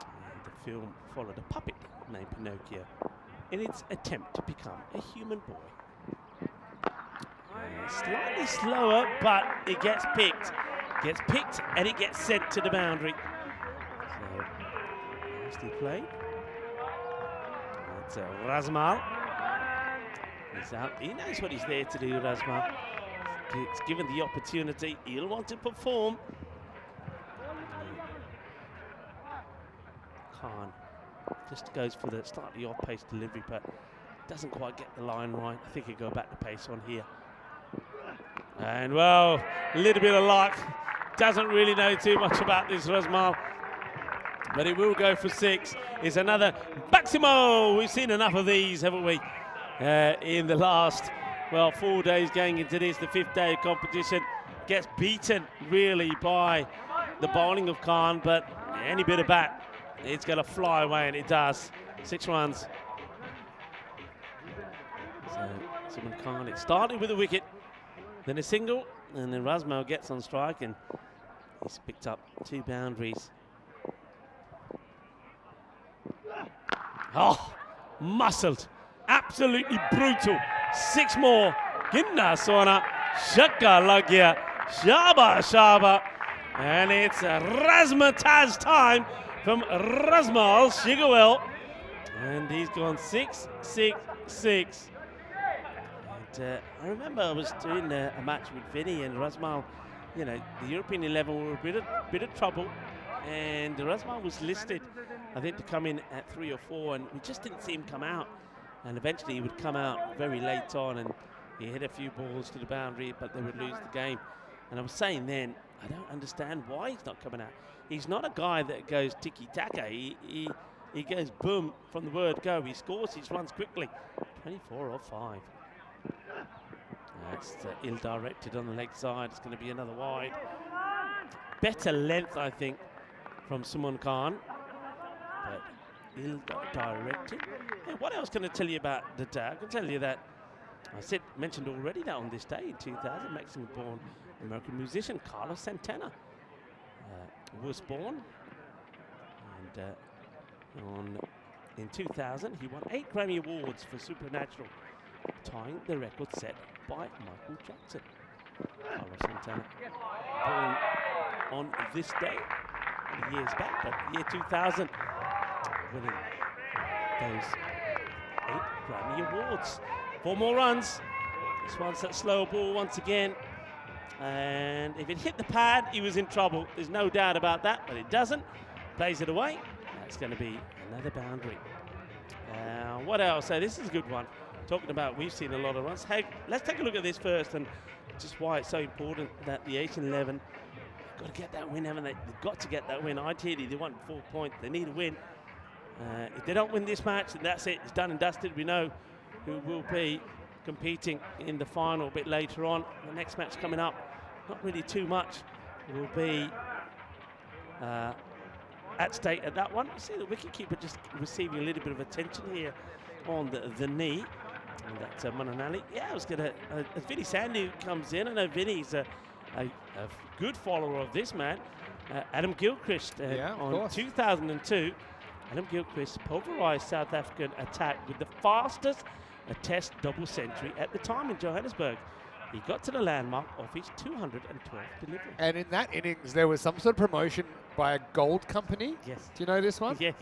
And the film followed a puppet named Pinocchio in its attempt to become a human boy. Slightly slower, but it gets picked. Gets picked and it gets sent to the boundary. So, nicely played. That's Razmal. He's out. He knows what he's there to do, Razmal. He's given the opportunity. He'll want to perform. Khan just goes for the slightly off-pace delivery, but doesn't quite get the line right. I think he'll go back to pace on here. And well, a little bit of luck. Doesn't really know too much about this Razmal, but it will go for 6. It's another Maximo. We've seen enough of these, haven't we? In the last, 4 days going into this, the 5th day of competition. Gets beaten, really, by the bowling of Khan, but any bit of bat, it's going to fly away, and it does. 6 runs. So, Suman Khan, it started with a wicket, then a single, and then Razmal gets on strike, and he's picked up 2 boundaries. Oh, muscled. Absolutely brutal. 6 more. Ginna Sona. Shakka Lagya. Shaba Shaba. And it's Razmataz time from Razmal Shigawel. And he's gone 6, 6, 6. And I remember I was doing a match with Vinny and Razmal. You know, the European 11 were a bit of trouble. And Razmal was listed, I think, to come in at 3 or 4, and we just didn't see him come out. And eventually he would come out very late on, and he hit a few balls to the boundary, but they would lose the game. And I was saying then, I don't understand why he's not coming out. He's not a guy that goes tiki-taka. He goes boom from the word go. He scores, he runs quickly. 24 or 5. That's ill-directed on the leg side. It's going to be another wide. Better length, I think, from Suman Khan, but ill-directed. Hey, what else can I tell you about the day? I can tell you that I mentioned already that on this day in 2000, Mexican-born American musician Carlos Santana was born, and In 2000, he won 8 Grammy Awards for Supernatural, tying the record set by Michael Jackson. Carlos Santana, born on this day, years back, but year 2000, winning those 8 Grammy Awards. 4 more runs. This one's that slow ball once again. And if it hit the pad, he was in trouble. There's no doubt about that, but it doesn't. Plays it away. That's going to be another boundary. What else? So this is a good one. Talking about, we've seen a lot of runs. Hey, let's take a look at this first and just why it's so important that the 8-11 got to get that win, haven't they? They've got to get that win. Ideally, they want 4 points. They need a win. If they don't win this match, then that's it. It's done and dusted. We know who will be competing in the final a bit later on. The next match coming up, not really too much. It will be at stake at that one. You see the wicketkeeper just receiving a little bit of attention here on the knee. And that's Mananali. Yeah, I was going to, as Vinny Sandy comes in, I know Vinny's a good follower of this man. Adam Gilchrist on 2002. Adam Gilchrist pulverised South African attack with the fastest Test double century at the time in Johannesburg. He got to the landmark of his 212th delivery. And in that innings, there was some sort of promotion by a gold company. Yes. Do you know this one? Yeah.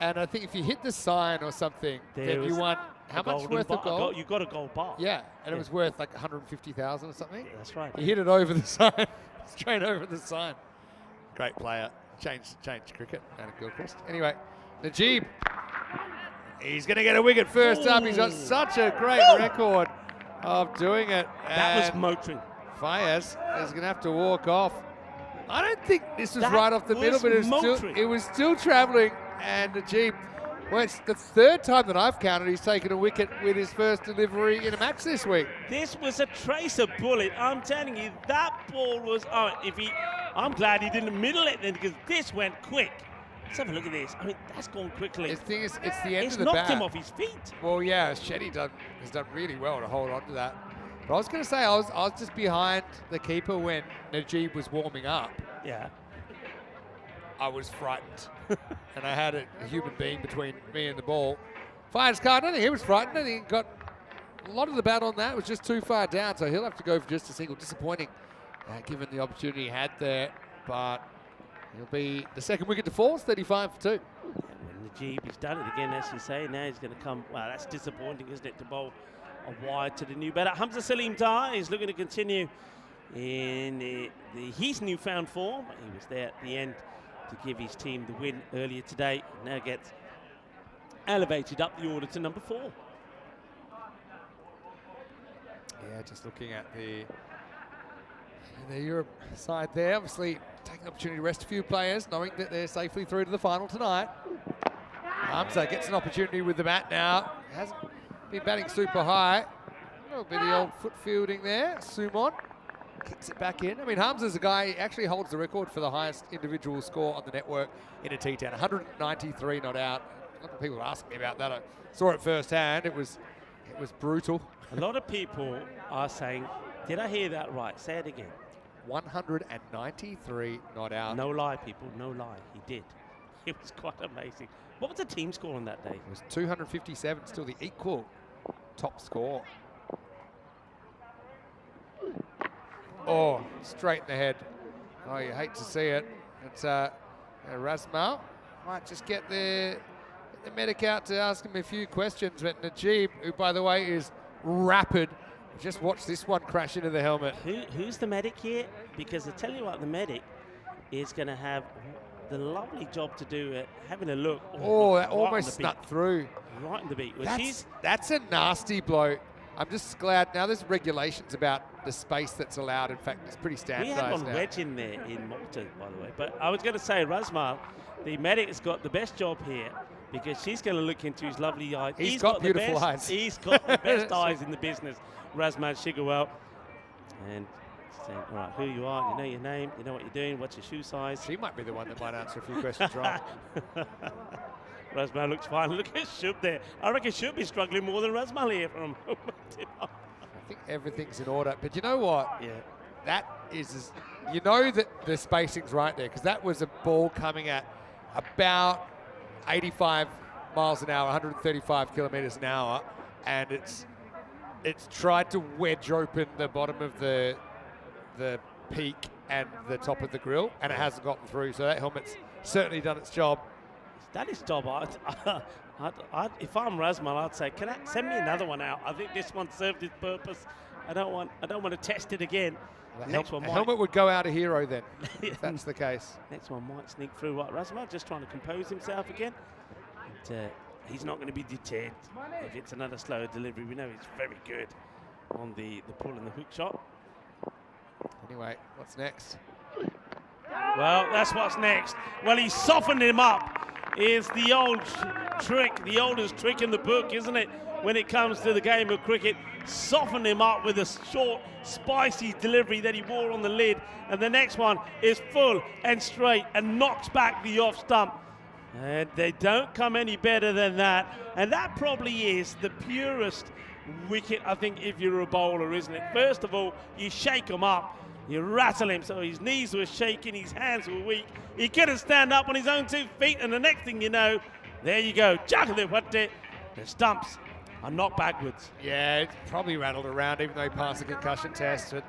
And I think if you hit the sign or something, then you won how much worth of gold? You got a gold bar. Yeah, and it was worth like 150,000 or something. Yeah, that's right. He hit it over the sign, straight over the sign. Great player. Changed cricket, Adam Gilchrist. Anyway, Najib. He's going to get a wicket first up. He's got such a great record of doing it. That was motoring. Fayez is going to have to walk off. I don't think this was right off the middle, but it was still travelling. And Najib, well, it's the 3rd time that I've counted he's taken a wicket with his first delivery in a match this week. This was a tracer bullet. I'm telling you, that ball was on. I'm glad he didn't middle it then, because this went quick. Let's have a look at this. I mean, that's gone quickly. The thing is, it's the end it's of the bat. knocked him off his feet. Well, yeah, Shetty has done really well to hold on to that. But I was going to say, I was just behind the keeper when Najib was warming up. Yeah. I was frightened. And I had a human being between me and the ball. Fayez Khan, I don't think he was frightened. I think he got a lot of the bat on that. It was just too far down, so he'll have to go for just a single. Disappointing, given the opportunity he had there. But he'll be the second wicket to fall, 35 for 2. And when Najib, he's done it again, as you say. Now he's going to come. Wow, that's disappointing, isn't it, to bowl a wide to the new batter. Hamza Salim Dar is looking to continue in his newfound form. He was there at the end to give his team the win earlier today. Now gets elevated up the order to number 4. Yeah, just looking at the Europe side there. Obviously, taking the opportunity to rest a few players, knowing that they're safely through to the final tonight. Hamza gets an opportunity with the bat now. Hasn't been batting super high. A little bit of the old foot fielding there. Sumon kicks it back in. I mean, Hamza's a guy, he actually holds the record for the highest individual score on the network in a T10. 193 not out. A lot of people are asking me about that. I saw it firsthand. It was brutal. A lot of people are saying, did I hear that right? Say it again. 193 not out. No lie, people, no lie. He did. It was quite amazing. What was the team score on that day? It was 257, still the equal top score. Oh, straight in the head. Oh, you hate to see it. It's Razmal. Might just get the medic out to ask him a few questions. But Najib, who, by the way, is rapid, just watch this one crash into the helmet. Who's the medic here? Because I tell you what, the medic is going to have the lovely job to do at having a look. Oh, that almost snuck through. Right in the beat. Well, that's a nasty blow. I'm just glad now there's regulations about the space that's allowed. In fact, it's pretty standardized now. We had one wedge in there in Malta, by the way. But I was going to say, Razmal, the medic has got the best job here because she's going to look into his lovely eyes. He's got beautiful eyes. He's got the best eyes in the business, Razmal Shigawal. And saying, all right, who you are, you know your name, you know what you're doing, what's your shoe size. She might be the one that might answer a few questions wrong. Razmal looks fine. Look at Shub there. I reckon Shub is struggling more than Razmal here from I think everything's in order. But you know what? Yeah. That is, you know that the spacing's right there because that was a ball coming at about 85 miles an hour, 135 kilometers an hour, and it's tried to wedge open the bottom of the peak and the top of the grill, and it hasn't gotten through. So that helmet's certainly done its job. That is job. If I'm Rasmal, I'd say, send me another one out? I think this one served its purpose. I don't want to test it again. The helmet would go out a hero then, if that's the case. Next one might sneak through. Right, Rasmal just trying to compose himself again. And, he's not going to be deterred if it's another slower delivery. We know he's very good on the pull and the hook shot. Anyway, what's next? Well, that's what's next. Well, he softened him up. Is the old trick, the oldest trick in the book, isn't it? When it comes to the game of cricket, soften him up with a short, spicy delivery that he wore on the lid. And the next one is full and straight and knocks back the off stump. And they don't come any better than that. And that probably is the purest wicket, I think, if you're a bowler, isn't it? First of all, you shake him up. You rattle him, so his knees were shaking, his hands were weak. He couldn't stand up on his own 2 feet, and the next thing you know, there you go. The stumps are knocked backwards. Yeah, it's probably rattled around, even though he passed the concussion test. But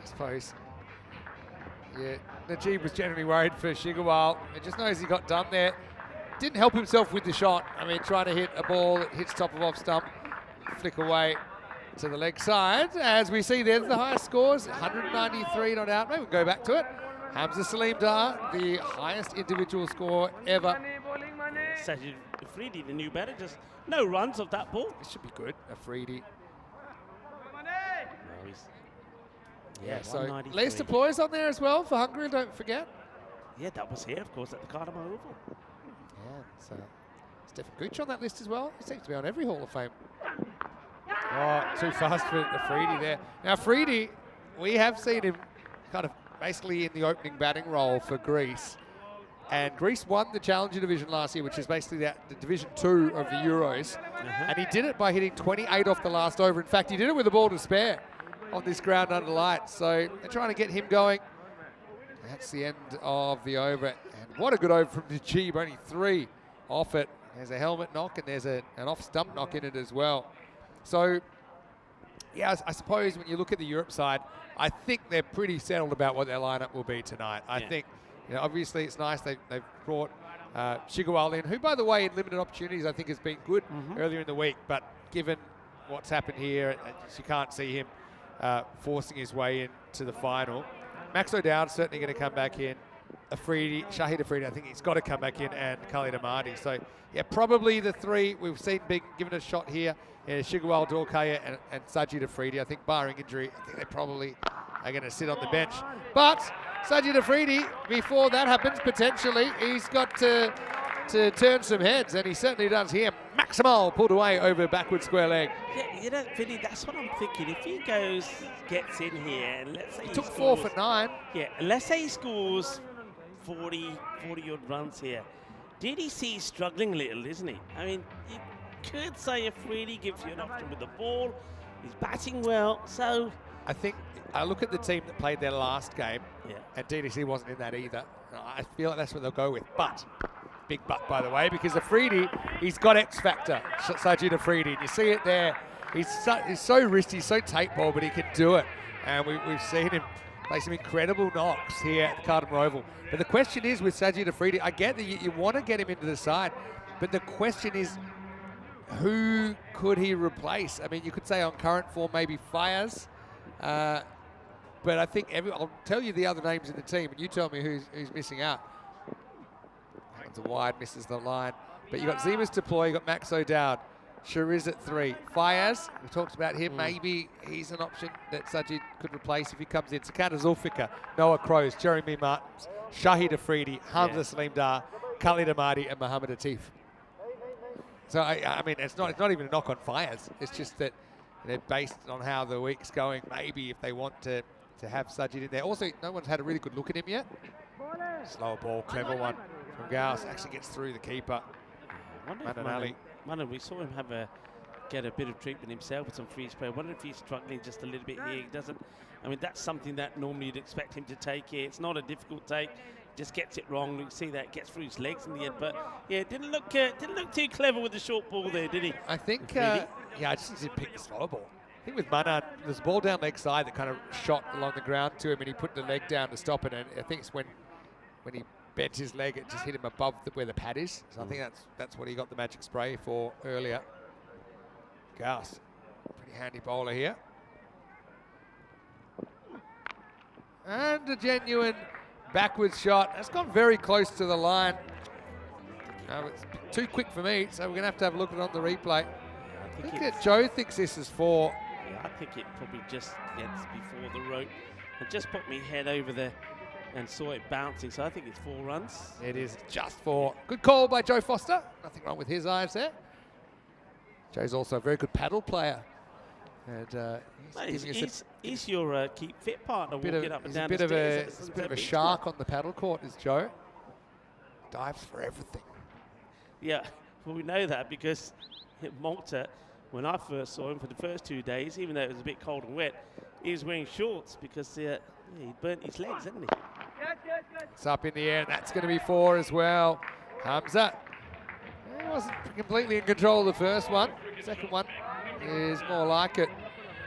I suppose, yeah, Najib was generally worried for Shigarwal. He just knows he got done there. Didn't help himself with the shot. I mean, trying to hit a ball that hits top of off stump, flick away to the leg side. As we see, there's the highest scores, 193 not out. Maybe we'll go back to it. Hamza Salim Dar, the highest individual score ever. Sajid Afridi, the new batter, just no runs of that ball. This should be good, Afridi. No, yeah, so Leicester Ploy's on there as well for Hungary, don't forget. Yeah, that was here, of course, at the Cardamom Oval. Yeah, so Stefan Gooch on that list as well. He seems to be on every Hall of Fame. Oh, too fast for Afridi there. Now, Afridi, we have seen him kind of basically in the opening batting role for Greece. And Greece won the Challenger Division last year, which is basically the Division 2 of the Euros. And he did it by hitting 28 off the last over. In fact, he did it with a ball to spare on this ground under lights. So they're trying to get him going. That's the end of the over. And what a good over from Najib, only 3 off it. There's a helmet knock and there's an off-stump knock in it as well. So, yeah, I suppose when you look at the Europe side, I think they're pretty settled about what their lineup will be tonight. I think, you know, obviously it's nice they've brought Shigarwal in, who, by the way, in limited opportunities, I think has been good earlier in the week. But given what's happened here, you can't see him forcing his way into the final. Max O'Dowd's certainly going to come back in. Shahid Afridi, I think he's got to come back in, and Khalid Ahmadi. So, yeah, probably the 3 we've seen being given a shot here. Shigarwal, Dorkaya, and Sajid Afridi. I think barring injury, I think they probably are going to sit on the bench. But Sajid Afridi, before that happens, potentially, he's got to turn some heads, and he certainly does here. Maximal pulled away over backward square leg. Yeah, you know, Vinny, that's what I'm thinking. If he gets in here, and let's say he took 4 for 9. Yeah, and let's say he scores 40 odd runs here. DDC is struggling a little, isn't he? I mean, you could say Afridi gives you an option with the ball. He's batting well, so I think I look at the team that played their last game, and DDC wasn't in that either. I feel like that's what they'll go with. But, big but, by the way, because Afridi, he's got X factor, Sajid Afridi. And you see it there. He's so wristy, so tape ball, but he can do it. And we've seen him play some incredible knocks here at the Cardamom Oval. But the question is with Sajid Afridi, I get that you want to get him into the side, but the question is, who could he replace? I mean, you could say on current form, maybe Fayez. But I think I'll tell you the other names in the team, and you tell me who's missing out. That one's a wide, misses the line. But you've got Zemas deploy, you've got Max O'Dowd. Shariz at 3. Fayez, we talked about him. Maybe he's an option that Sajid could replace if he comes in. Sakata Zulfikar, Noah Crows, Jeremy Martins, Shahid Afridi, Hamza Salim Dar, Khalid Ahmadi, and Mohammad Atif. So, I mean, it's not even a knock on Fayez. It's just that, you know, based on how the week's going, maybe if they want to have Sajid in there. Also, no one's had a really good look at him yet. Slower ball, clever one from Gauss. Actually gets through the keeper. We saw him get a bit of treatment himself with some free spray. I wonder if he's struggling just a little bit here. He doesn't. I mean, that's something that normally you'd expect him to take here. It's not a difficult take. just gets it wrong. You can see that gets through his legs in the end, but yeah, didn't look too clever with the short ball there, did he? I think, Really? I just need to pick the slower ball. I think with Maynard, there's a ball down leg side that kind of shot along the ground to him, and he put the leg down to stop it. And I think it's when he bent his leg, it just hit him above where the pad is. So I think that's what he got the magic spray for earlier. Gus, pretty handy bowler here. And a genuine backwards shot. That's gone very close to the line. It's too quick for me, so we're going to have a look at it on the replay. I think that Joe thinks this is 4. Yeah, I think it probably just gets before the rope. I just put my head over there and saw it bouncing, so I think it's 4 runs. It is just 4. Good call by Joe Foster. Nothing wrong with his eyes there. Joe's also a very good paddle player. And he's your keep fit partner walking up and down the stairs. He's a bit of a shark on the paddle court, is Joe. Dives for everything. Yeah, well, we know that because at Malta, when I first saw him for the first 2 days, even though it was a bit cold and wet, he was wearing shorts because he burnt his legs, hadn't he? It's up in the air, and that's going to be 4 as well. Hamza. He wasn't completely in control of the first one. Second one is more like it.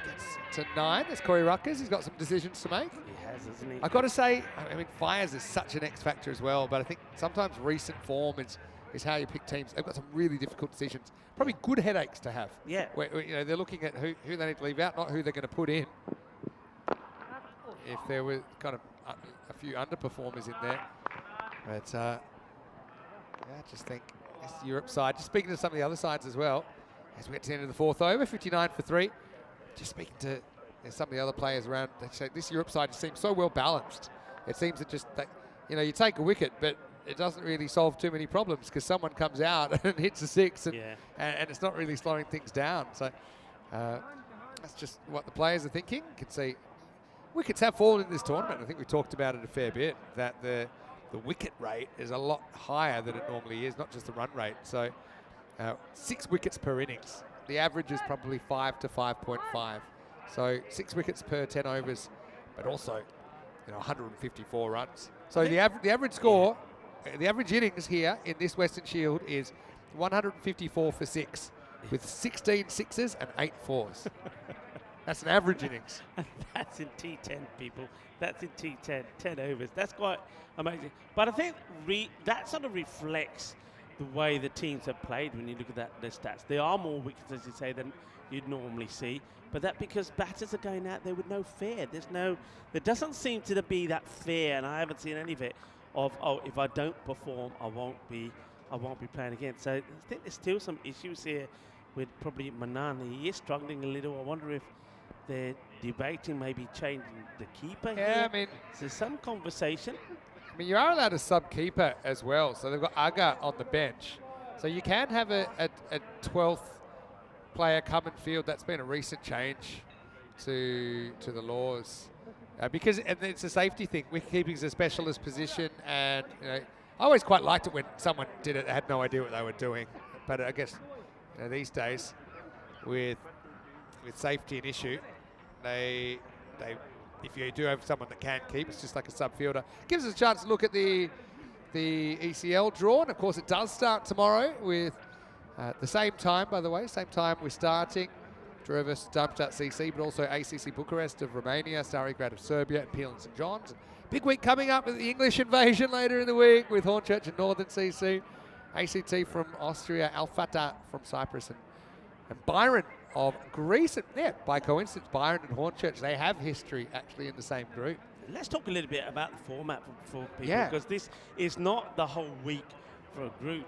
Gets to 9. There's Corey Ruckers. He's got some decisions to make. He has, hasn't he? I've got to say, I mean, Fires is such an X factor as well, but I think sometimes recent form is how you pick teams. They've got some really difficult decisions. Probably good headaches to have. Yeah. Where they're looking at who they need to leave out, not who they're going to put in. If there were kind of a few underperformers in there. But, I just think this Europe side, just speaking to some of the other sides as well, as we get to the end of the 4th over, 59 for 3. Just speaking to some of the other players around, they say this Europe side just seems so well balanced. It seems that you take a wicket, but it doesn't really solve too many problems because someone comes out and hits a 6, and it's not really slowing things down. So that's just what the players are thinking. You can see wickets have fallen in this tournament. I think we talked about it a fair bit, that the wicket rate is a lot higher than it normally is, not just the run rate. So 6 wickets per innings. The average is probably 5 to 5.5. So 6 wickets per 10 overs, but also 154 runs. So the average score, the average innings here in this Western Shield is 154 for 6, with 16 sixes and 8 fours. That's an average innings. That's in T10, people. That's in T10, 10 overs. That's quite amazing. But I think that sort of reflects the way the teams have played when you look at the stats. There are more wickets, as you say, than you'd normally see. But that because batters are going out there with no fear. There doesn't seem to be that fear, and I haven't seen any of it, of, if I don't perform, I won't be playing again. So I think there's still some issues here with probably Manan. He is struggling a little. I wonder if they're debating maybe changing the keeper here. I mean, so there's some conversation. I mean, you are allowed a sub-keeper as well. So they've got Aga on the bench. So you can have a 12th player come and field. That's been a recent change to the laws. Because it's a safety thing. Wicketkeeping is a specialist position. And, I always quite liked it when someone did it, had no idea what they were doing. But I guess these days, with safety an issue, if you do have someone that can keep, it's just like a sub-fielder. Gives us a chance to look at the ECL draw. And, of course, it does start tomorrow with the same time, by the way. Same time we're starting. Drevas, Darmstadt CC, but also ACC Bucharest of Romania, Stari Grad of Serbia, and Peel and St. John's. Big week coming up with the English invasion later in the week with Hornchurch and Northern CC. ACT from Austria, Al Fatah from Cyprus, and Byron of Greece. And, by coincidence, Byron and Hornchurch, they have history actually in the same group. Let's talk a little bit about the format for people, because this is not the whole week for a group.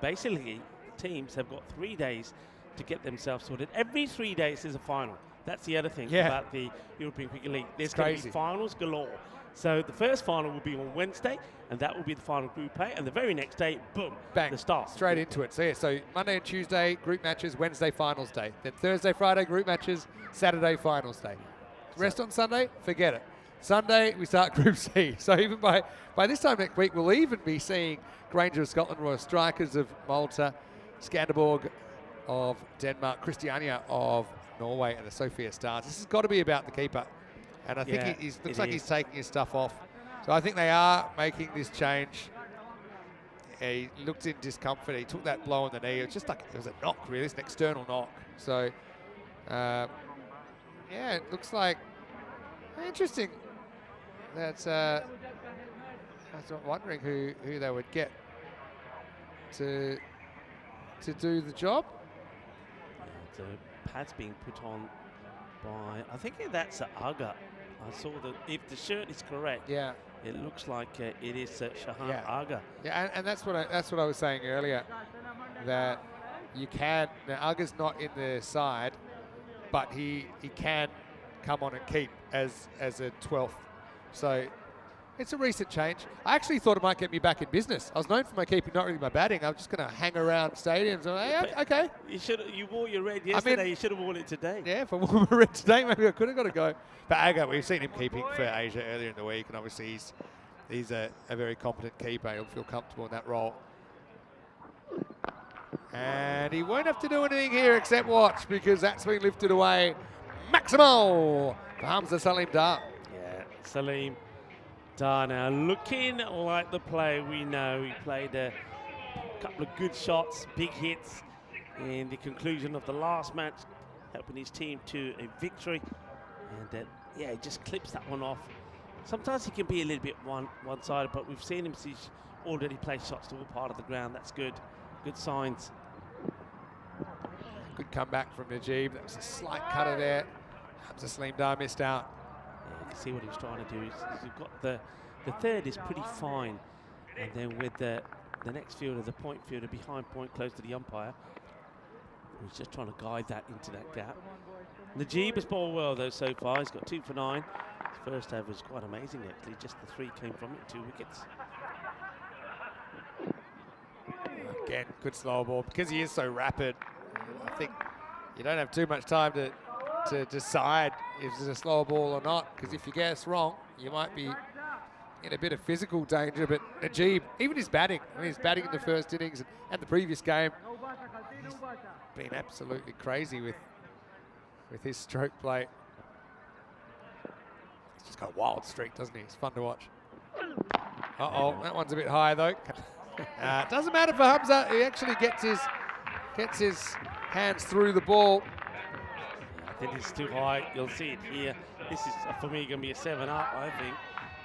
Basically, teams have got 3 days to get themselves sorted. Every 3 days is a final. That's the other thing about the European Cricket League. There's going to be finals galore. So the first final will be on Wednesday, and that will be the final Group A. And the very next day, boom, bang, the start. Straight into it. So Monday and Tuesday, group matches, Wednesday, finals day. Then Thursday, Friday, group matches, Saturday, finals day. Rest on Sunday, forget it. Sunday, we start Group C. So even by this time next week, we'll even be seeing Granger of Scotland, Royal Strikers of Malta, Skanderborg of Denmark, Christiania of Norway, and the Sophia Stars. This has got to be about the keeper. And I think he looks like he's taking his stuff off. So So I think they are making this change. He looked in discomfort. He took that blow on the knee. It was just like it was a knock, really. It's an external knock. So, yeah, it looks like interesting. That's I was wondering who they would get to do the job. The pads being put on by, I think that's Aga. I saw that if the shirt is correct, Yeah, it looks like it is Shahan Yeah. Aga. yeah, and that's what I was saying earlier. That you can now Aga's not in the side, but he can come on and keep as a 12th. So it's a recent change. I actually thought it might get me back in business. I was known for my keeping, not really my batting. I'm just going to hang around stadiums. And, hey, okay. You wore your red yesterday. You should have worn it today. Yeah, if I wore my red today, maybe I could have got to go. But Aga, we've seen him keeping for Asia earlier in the week, and obviously he's a very competent keeper. He'll feel comfortable in that role. And he won't have to do anything here except watch, because that's been lifted away. Maximal for Hamza Salim Dar. Yeah, Salim Dar now looking like the player we know. He played a couple of good shots, big hits in the conclusion of the last match, helping his team to a victory. And yeah, he just clips that one off. Sometimes he can be a little bit one-sided, but we've seen him already play shots to all part of the ground. That's good. Good signs. Good comeback from Najib. That was a slight cutter there. Hamza Salim Dar missed out. Yeah, you can see what he's trying to do. He's got the third is pretty fine, and then with the next fielder, the point fielder behind point, close to the umpire, he's just trying to guide that into that gap. Najib has bowled well though so far. He's got 2 for 9. His first over was quite amazing actually. Just the 3 came from it, 2 wickets. Again, good slow ball. Because he is so rapid, I think you don't have too much time to decide if it's a slow ball or not, because if you guess wrong, you might be in a bit of physical danger. But Najib, even his batting, his batting in the first innings and the previous game, he's been absolutely crazy with his stroke play. He's just got a wild streak, doesn't he? It's fun to watch. Uh-oh, that one's a bit high though. Doesn't matter for Hamza. He actually gets his hands through the ball. I think it's too high. You'll see it here. This is for me going to be a 7-up. I think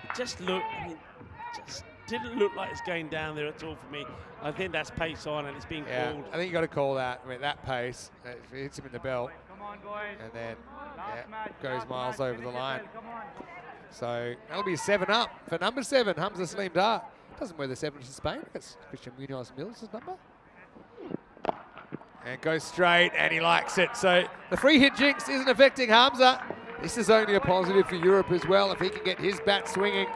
it just didn't look like it's going down there at all for me. I think that's pace on and it's being called. I think you got to call that. I mean, that pace, it hits him in the bell, and then goes miles over the line. So that'll be a 7-up for number 7, Hamza Salim Dar. Doesn't wear the 7 to Spain. That's Christian Munoz Mills' number. And goes straight, and he likes it. So the free hit jinx isn't affecting Hamza. This is only a positive for Europe as well if he can get his bat swinging.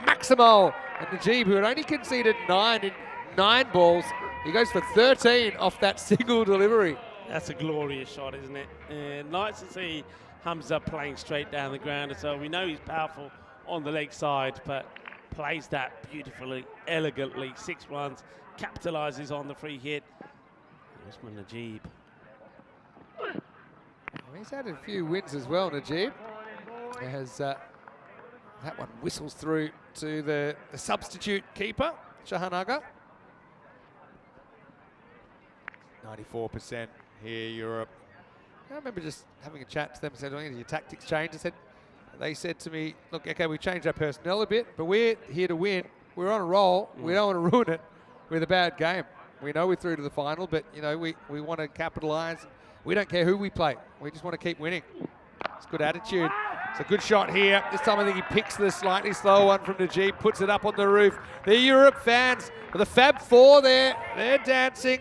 Maximal and Najib, who had only conceded 9 in 9 balls, he goes for 13 off that single delivery. That's a glorious shot, isn't it? Nice to see Hamza playing straight down the ground. So we know he's powerful on the leg side, but plays that beautifully, elegantly. 6 runs, capitalises on the free hit. Usman Najib. He's had a few wins as well, Najib. Has that one whistles through to the substitute keeper, Shahan Aga. 94% here, Europe. I remember just having a chat to them and said, "Oh, your tactics changed." They said to me, "Look, okay, we changed our personnel a bit, but we're here to win. We're on a roll. We don't want to ruin it with a bad game. We know we're through to the final, but you know we want to capitalise. We don't care who we play. We just want to keep winning." It's good attitude. It's a good shot here. This time I think he picks the slightly slower one from Najib, puts it up on the roof. The Europe fans, with the Fab Four there, they're dancing.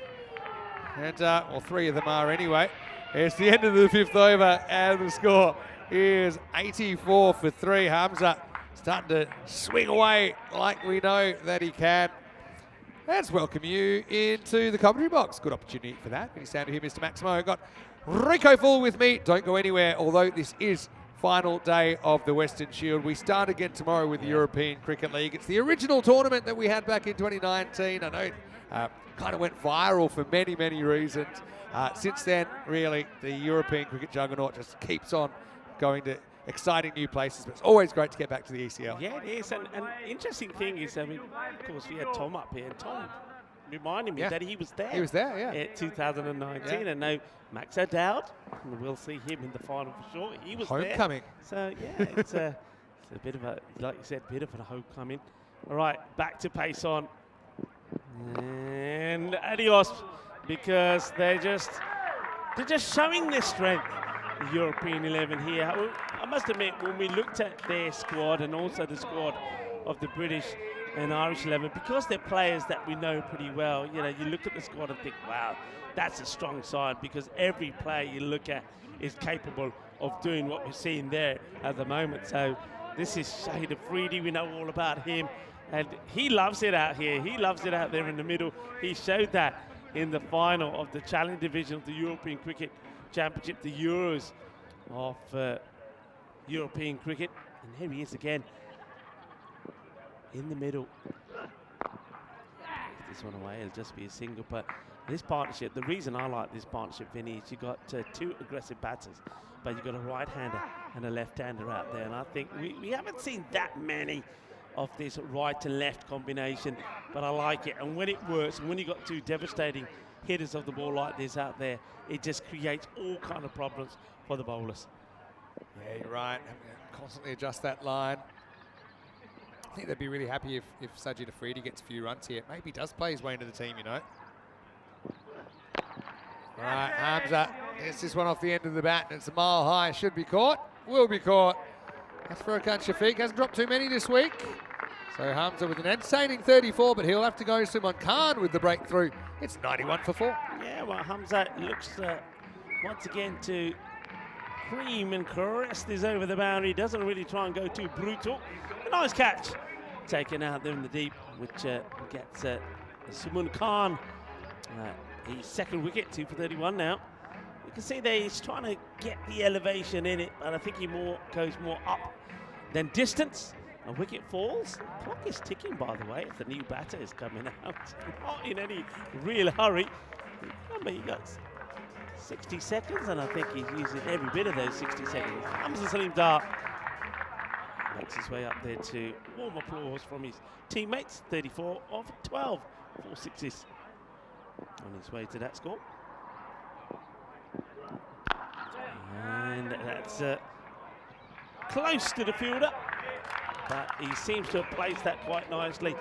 And, well, 3 of them are anyway. It's the end of the 5th over, and the score is 84 for 3. Hamza starting to swing away like we know that he can. Let's welcome you into the commentary box. Good opportunity for that. Good sound to hear Mr. Maximo. Got Rico Full with me. Don't go anywhere, although this is final day of the Western Shield. We start again tomorrow with the European Cricket League. It's the original tournament that we had back in 2019. I know it kind of went viral for many, many reasons. Since then, really, the European cricket juggernaut just keeps on going to exciting new places, but it's always great to get back to the ECL. Yeah, it is. And interesting thing is, I mean, of course, we had Tom up here, and Tom reminded me that he was there. He was there, yeah. At 2019, and now Max O'Dowd, and we'll see him in the final for sure. He was Homecoming. there. So, yeah, it's a bit of a, like you said, bit of a homecoming. All right, back to pace on. And adios, because they're just showing their strength, the European 11 here. I must admit, when we looked at their squad and also the squad of the British and Irish 11, because they're players that we know pretty well, you know, you look at the squad and think, wow, that's a strong side, because every player you look at is capable of doing what we're seeing there at the moment. So this is Shahid Afridi. We know all about him, and he loves it out here. He loves it out there in the middle. He showed that in the final of the Challenge Division of the European Cricket Championship, the Euros of European cricket. And here he is again in the middle. This one away, it'll just be a single. But this partnership, the reason I like this partnership, Vinny, is you got two aggressive batters, but you've got a right-hander and a left-hander out there. And I think we haven't seen that many of this right and left combination, but I like it. And when it works, and when you've got two devastating hitters of the ball like this out there, it just creates all kind of problems for the bowlers. Yeah, you're right. Constantly adjust that line. I think they'd be really happy if Sajid Afridi gets a few runs here. Maybe does play his way into the team, you know. All right, Hamza gets this one off the end of the bat, and it's a mile high. Should be caught. Will be caught. That's Furkan Shafiq. Hasn't dropped too many this week. So Hamza with an entertaining 34, but he'll have to go Suman Khan with the breakthrough. It's 91 for 4. Yeah, well, Hamza looks once again to cream and caress this over the boundary. Doesn't really try and go too brutal. A nice catch taken out there in the deep, which gets Suman Khan his second wicket, 2 for 31 now. You can see that he's trying to get the elevation in it, and I think he goes more up than distance. A wicket falls. The clock is ticking, by the way, if the new batter is coming out. Not in any real hurry. Remember, he got 60 seconds, and I think he's using every bit of those 60 seconds. Hamza Salim Dar makes his way up there to warm applause from his teammates. 34 of 12, 4 sixes on his way to that score. And that's close to the fielder, but he seems to have placed that quite nicely.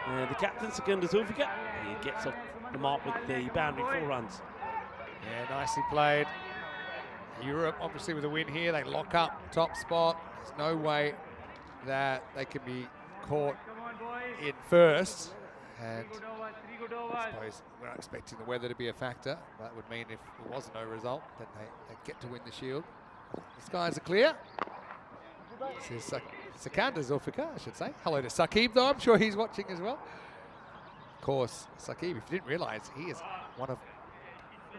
The captain, Secunda Zulfikar, he gets off the mark with the boundary 4 runs. Yeah, nicely played. Europe, obviously, with a win here, they lock up top spot. There's no way that they can be caught in first. And I suppose we're not expecting the weather to be a factor. That would mean if it was no result, then they'd get to win the Shield. The skies are clear. This is Secunda Zulfikar, I should say. Hello to Saqib, though. I'm sure he's watching as well. Of course, Saqib, if you didn't realise, he is one of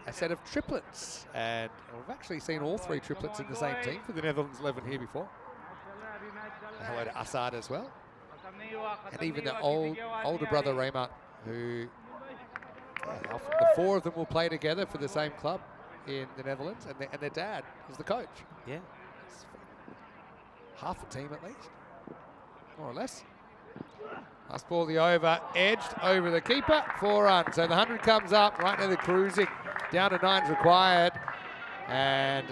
a set of triplets. And we've actually seen all 3 triplets in the same team for the Netherlands 11 here before. And hello to Assad as well. And even the older brother, Raymond, who the 4 of them will play together for the same club in the Netherlands, and their dad is the coach. Yeah. Half the team at least, more or less. Last ball, the over, edged over the keeper, 4 runs. So the 100 comes up, right now they're cruising, down to 9's required, and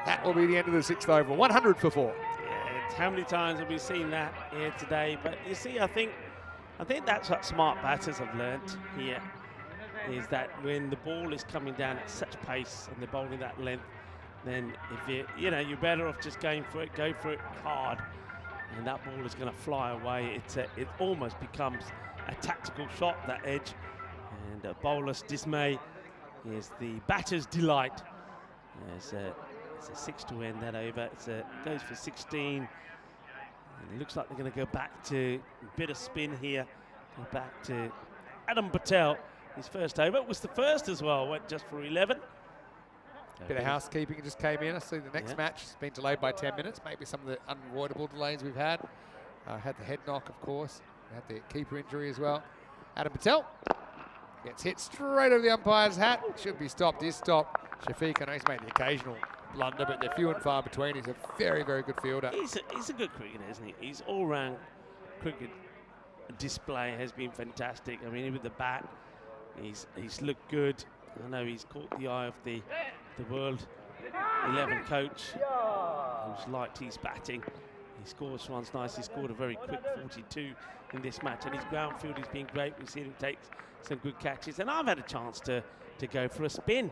that will be the end of the 6th over, 100 for 4. Yeah, how many times have we seen that here today? But you see, I think that's what smart batters have learnt here, is that when the ball is coming down at such pace and they're bowling that length, then if you're better off just going for it, go for it hard, and that ball is going to fly away. It almost becomes a tactical shot, that edge, and bowler's dismay is the batter's delight. It's a 6 to end that over. It goes for 16. And it looks like they're going to go back to a bit of spin here. Go back to Adam Patel. His first over was the first as well. Went just for 11. Bit of housekeeping just came in. I see the next match has been delayed by 10 minutes. Maybe some of the unavoidable delays we've had. Had the head knock, of course. Had the keeper injury as well. Adam Patel gets hit straight over the umpire's hat. Should be stopped. Is stopped. Shafiq, I know he's made the occasional blunder, but they're few and far between. He's a very, very good fielder. He's a good cricketer, isn't he? His all-round cricket display has been fantastic. I mean, with the bat, he's looked good. I know he's caught the eye of the World 11 coach, who's liked his batting. He scores runs nice. He scored a very quick 42 in this match, and his ground field has been great. We've seen him take some good catches, and I've had a chance to go for a spin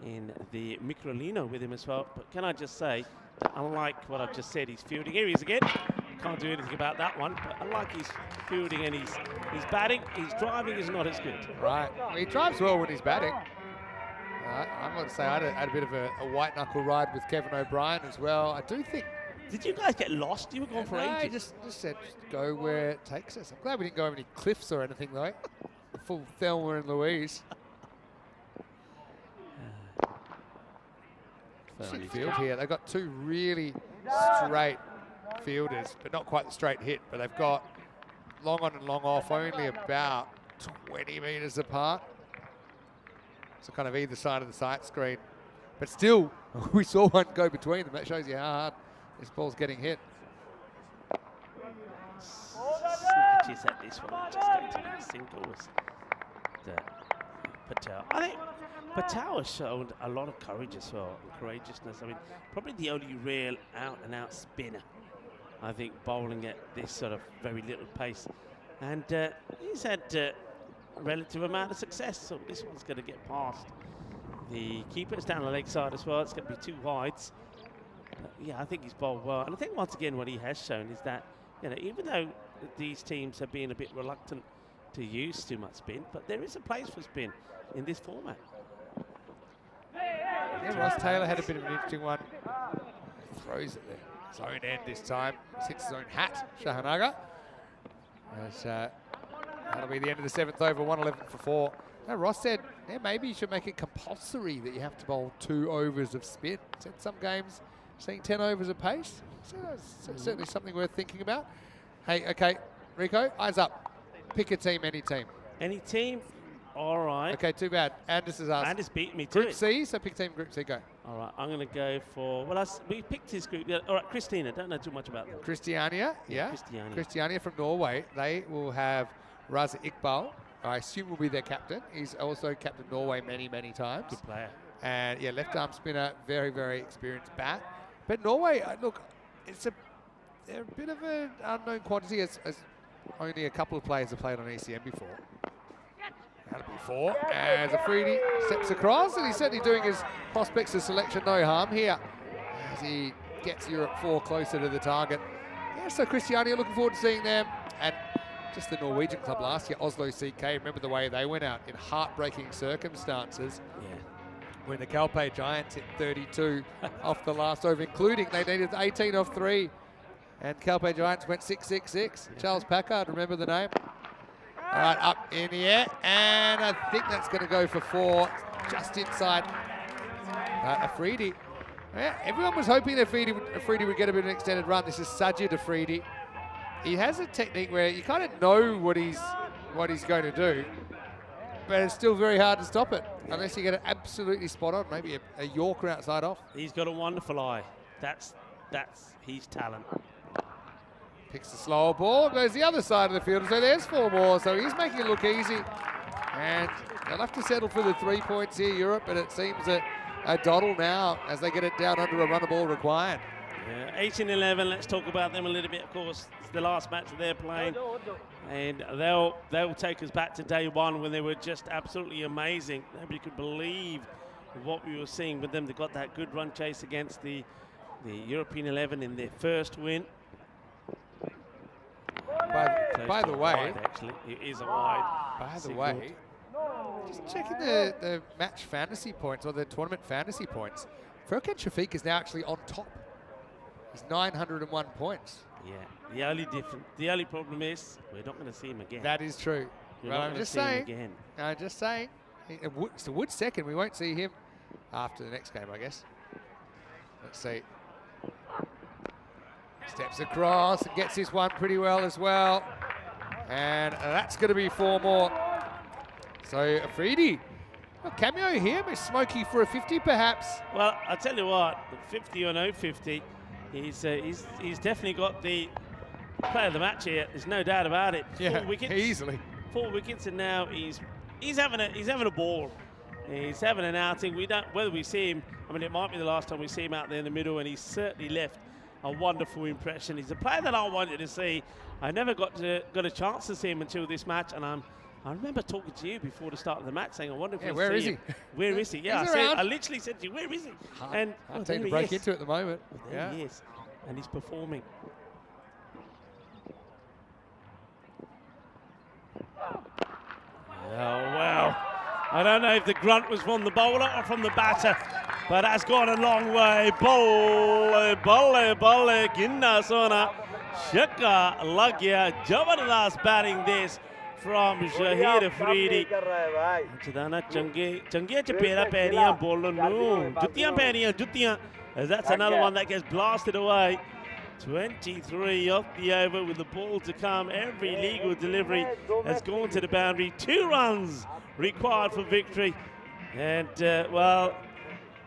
in the Microlino with him as well. But can I just say that unlike what I've just said, he's fielding. Here he is again. Can't do anything about that one, but unlike his fielding and his batting, his driving is not as good. Right. Well, he drives well when he's batting. I'm going to say I had a bit of a white knuckle ride with Kevin O'Brien as well. I do think. Did you guys get lost? You were going for I ages. just said just go where it takes us. I'm glad we didn't go over any cliffs or anything though. Full Thelma and Louise. Field here. They've got two really straight fielders, but not quite the straight hit. But they've got long on and long off, only about 20 metres apart. So kind of either side of the sight screen. But still, we saw one go between them. That shows you how hard this ball's getting hit. Snatches at this one. Just going to be singles. Patel. I think Patel has shown a lot of courage as well, and courageousness. I mean, probably the only real out-and-out spinner, I think, bowling at this sort of very little pace. And he's had a relative amount of success, so this one's going to get past the keeper's down the leg side as well. It's going to be two wides. But yeah, I think he's bowled well. And I think once again what he has shown is that, you know, even though these teams have been a bit reluctant to use too much spin, but there is a place for spin in this format. Yeah, Ross Taylor had a bit of an interesting one. Throws at his own end this time. Hits his own hat, Shahanaga. As, that'll be the end of the 7th over, 111 for 4. Now, Ross said, yeah, maybe you should make it compulsory that you have to bowl 2 overs of spin. Said some games seeing 10 overs of pace. So that's certainly something worth thinking about. Hey, okay, Rico, eyes up. Pick a team, any team. Any team? All right. Okay, too bad. Anders has asked. Anders beat me to Group it. C, so pick team Group C, go. All right, I'm going to go for, well, we picked his group. Yeah, all right, Christina, don't know too much about them. Christiania, yeah. Christiania from Norway. They will have Raza Iqbal, I assume will be their captain. He's also captained Norway many, many times. Good player. And yeah, left arm spinner, very, very experienced bat. But Norway, look, they're a bit of an unknown quantity as only a couple of players have played on ECM before. That'll be 4. As Afridi steps across, and he's certainly doing his prospects of selection no harm here as he gets Europe 4 closer to the target. Yeah, so Christiania, looking forward to seeing them. And just the Norwegian club last year, Oslo CK, remember the way they went out in heartbreaking circumstances. Yeah. When the Calpe Giants hit 32 off the last over, including they needed 18 off 3. And Calpe Giants went 6-6-6. Yeah. Charles Packard, remember the name? All right, up in the air, and I think that's going to go for 4, just inside Afridi. Yeah, everyone was hoping Afridi would get a bit of an extended run. This is Sajid Afridi. He has a technique where you kind of know what he's going to do, but it's still very hard to stop it unless you get it absolutely spot on. Maybe a Yorker outside off. He's got a wonderful eye. That's his talent. Picks the slower ball, goes the other side of the field, so there's 4 more, so he's making it look easy. And they'll have to settle for the 3 points here, Europe, but it seems a doddle now as they get it down under a run of ball required. Yeah, 18-11, let's talk about them a little bit. Of course, it's the last match that they're playing, and they'll take us back to day 1 when they were just absolutely amazing. Nobody could believe what we were seeing with them. They got that good run chase against the European 11 in their first win. By the way, wide, actually, it is a wide. By the way, just checking the match fantasy points or the tournament fantasy points, Furkan Shafiq is now actually on top. He's 901 points. Yeah, the only problem is we're not going to see him again. That is true. Well, I'm just saying. I'm just saying. So Wood's second. We won't see him after the next game, I guess. Let's see. Steps across and gets his one pretty well as well. And that's going to be 4 more. So Afridi A cameo here, Miss Smokey for a 50 perhaps. Well, I tell you what, the 50 or no 50, he's definitely got the player of the match here. There's no doubt about it. Yeah, 4 wickets, easily. 4 wickets, and now he's having a ball. He's having an outing. We don't whether we see him. I mean, it might be the last time we see him out there in the middle, and he's certainly left a wonderful impression. He's a player that I wanted to see. I never got a chance to see him until this match, and I remember talking to you before the start of the match, saying, "I wonder if we'll where see is him. he? Where is he? Yeah, He's around. I literally said to you, "Where is he?" And Hard there team to he break is. into at the moment. There he is, and he's performing. Oh, well, I don't know if the grunt was from the bowler or from the batter, but that's gone a long way. Bolle, ginna sona, shaka, lagya, Jabardast batting this from Shahid Afridi. Chadana Change Chapera Panian Bolo no, Jutian Panian, Jutian. That's another one that gets blasted away. 23 off the over with the ball to come. Every legal delivery has gone to the boundary. 2 runs required for victory. And, well,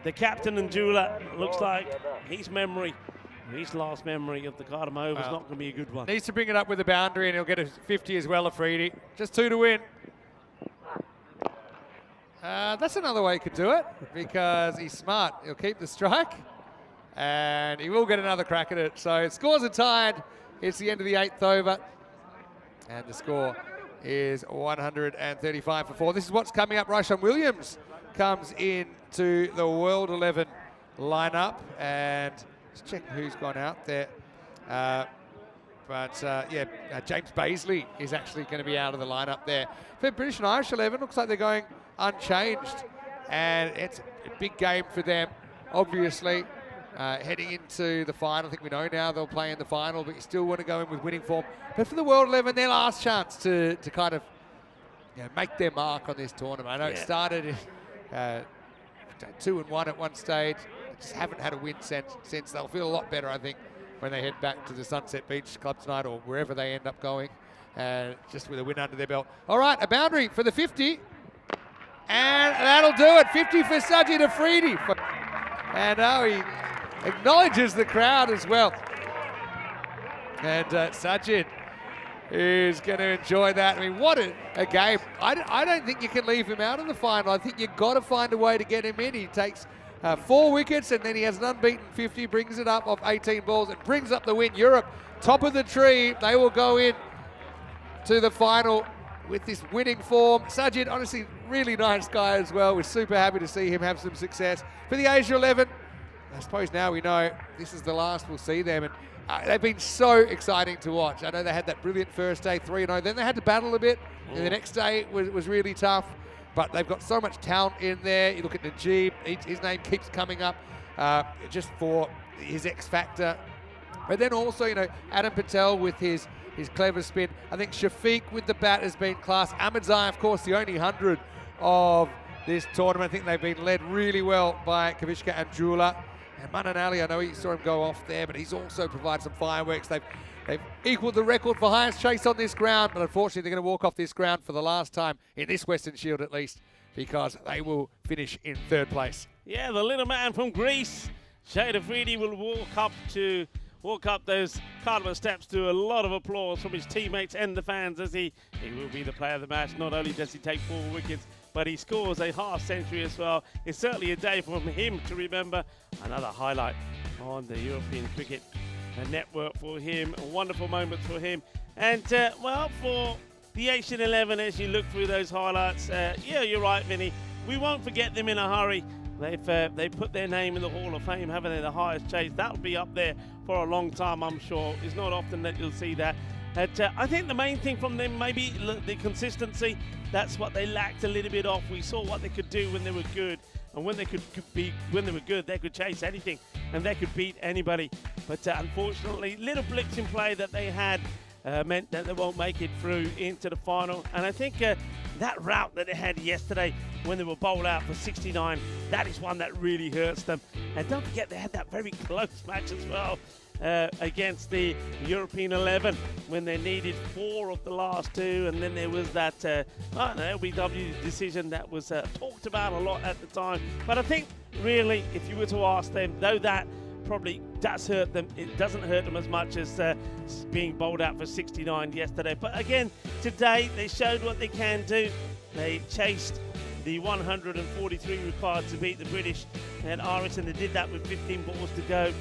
the captain and jeweler looks like his last memory of the Cardamom Oval is not going to be a good one. Needs to bring it up with a boundary, and he'll get a 50 as well, Afridi. Just 2 to win. That's another way he could do it, because he's smart. He'll keep the strike, and he will get another crack at it. So scores are tied. It's the end of the 8th over, and the score is 135 for 4. This is what's coming up. Ryshawn Williams comes into the World 11 lineup, and just check who's gone out there. James Baisley is actually going to be out of the lineup there. For British and Irish 11, looks like they're going unchanged, and it's a big game for them, obviously. Heading into the final, I think we know now they'll play in the final, but you still want to go in with winning form. But for the World 11, their last chance to kind of make their mark on this tournament. I know it started 2-1 at one stage. They just haven't had a win since. They'll feel a lot better, I think, when they head back to the Sunset Beach Club tonight, or wherever they end up going, just with a win under their belt. All right, a boundary for the 50. And that'll do it. 50 for Sajid Afridi. And now he acknowledges the crowd as well. And Sajid is going to enjoy that. I mean, what a game. I don't think you can leave him out of the final. I think you've got to find a way to get him in. He takes 4 wickets, and then he has an unbeaten 50, brings it up off 18 balls, and brings up the win. Europe, top of the tree. They will go in to the final with this winning form. Sajid, honestly, really nice guy as well. We're super happy to see him have some success. For the Asia 11, I suppose now we know this is the last we'll see them, and they've been so exciting to watch. I know they had that brilliant first day, 3-0. Then they had to battle a bit, and the next day was really tough. But they've got so much talent in there. You look at Najib, his name keeps coming up just for his X factor. But then also, Adam Patel with his clever spin. I think Shafiq with the bat has been class. Ahmedzai, of course, the only 100 of this tournament. I think they've been led really well by Kavishka and Jula. And Manan Ali, I know you saw him go off there, but he's also provided some fireworks. They've equalled the record for highest chase on this ground, but unfortunately they're going to walk off this ground for the last time in this Western Shield at least, because they will finish in 3rd place. Yeah, the little man from Greece, Shahid Afridi, will walk up those cardamom steps to a lot of applause from his teammates and the fans, as he will be the player of the match. Not only does he take 4 wickets, but he scores a half century as well. It's certainly a day for him to remember. Another highlight on the European Cricket Network for him. A wonderful moment for him. And, for the Asian 11, as you look through those highlights, you're right, Vinny. We won't forget them in a hurry. They've put their name in the Hall of Fame, haven't they? The highest chase. That'll be up there for a long time, I'm sure. It's not often that you'll see that. I think the main thing from them, maybe the consistency. That's what they lacked a little bit of. We saw what they could do when they were good, and when they were good, they could chase anything and they could beat anybody. But unfortunately, little blips in play that they had meant that they won't make it through into the final. And I think that route that they had yesterday when they were bowled out for 69, that is one that really hurts them. And don't forget, they had that very close match as well against the European 11 when they needed 4 of the last 2, and then there was that LBW decision that was talked about a lot at the time. But I think really, if you were to ask them, though that probably does hurt them, it doesn't hurt them as much as being bowled out for 69 yesterday. But again, today they showed what they can do. They chased the 143 required to beat the British and Irish, and they did that with 15 balls to go.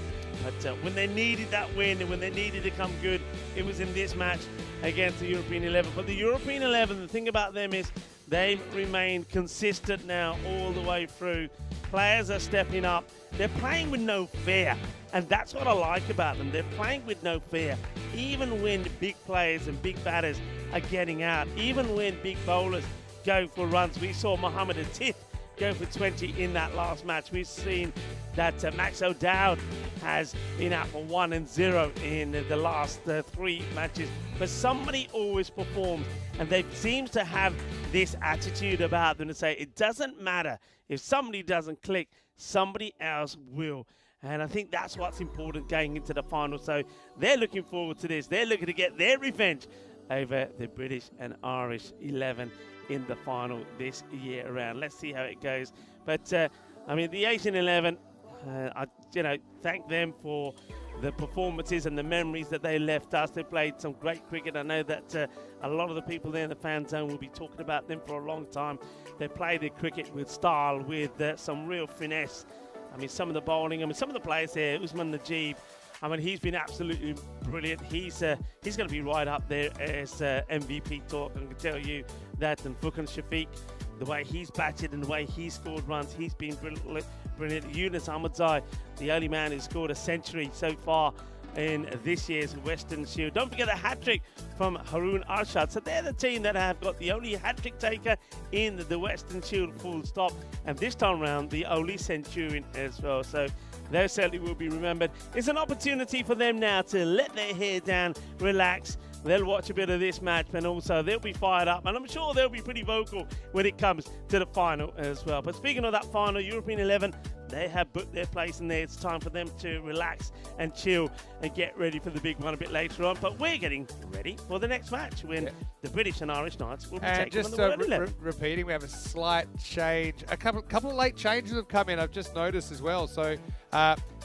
But when they needed that win and when they needed to come good, it was in this match against the European 11. But the European 11, the thing about them is they've remained consistent now all the way through. Players are stepping up. They're playing with no fear, and that's what I like about them. They're playing with no fear. Even when big players and big batters are getting out, even when big bowlers go for runs. We saw Mohammed Atif go for 20 in that last match. We've seen that Max O'Dowd has been out for 1 and 0 in the last 3 matches. But somebody always performs, and they seem to have this attitude about them to say it doesn't matter if somebody doesn't click, somebody else will. And I think that's what's important going into the final. So they're looking forward to this. They're looking to get their revenge over the British and Irish 11 in the final this year around. Let's see how it goes. But I mean, the Asian 11, I thank them for the performances and the memories that they left us. They played some great cricket. I know that a lot of the people there in the fan zone will be talking about them for a long time. They played their cricket with style, with some real finesse. I mean, some of the bowling, some of the players there, Usman Najib, he's been absolutely brilliant. He's going to be right up there as MVP talk. I can tell you that. And Fukan Shafiq, the way he's batted and the way he's scored runs, he's been brilliant. Yunus Ahmadzai, the only man who's scored a century so far in this year's Western Shield. Don't forget a hat-trick from Haroon Arshad. So they're the team that have got the only hat-trick taker in the Western Shield, full stop. And this time round, the only Centurion as well. So they certainly will be remembered. It's an opportunity for them now to let their hair down, relax. They'll watch a bit of this match, and also they'll be fired up. And I'm sure they'll be pretty vocal when it comes to the final as well. But speaking of that final, European 11, they have booked their place in there. It's time for them to relax and chill and get ready for the big one a bit later on. But we're getting ready for the next match when the British and Irish Knights will be taking on the World 11. Repeating, we have a slight change. A couple of late changes have come in, I've just noticed as well. So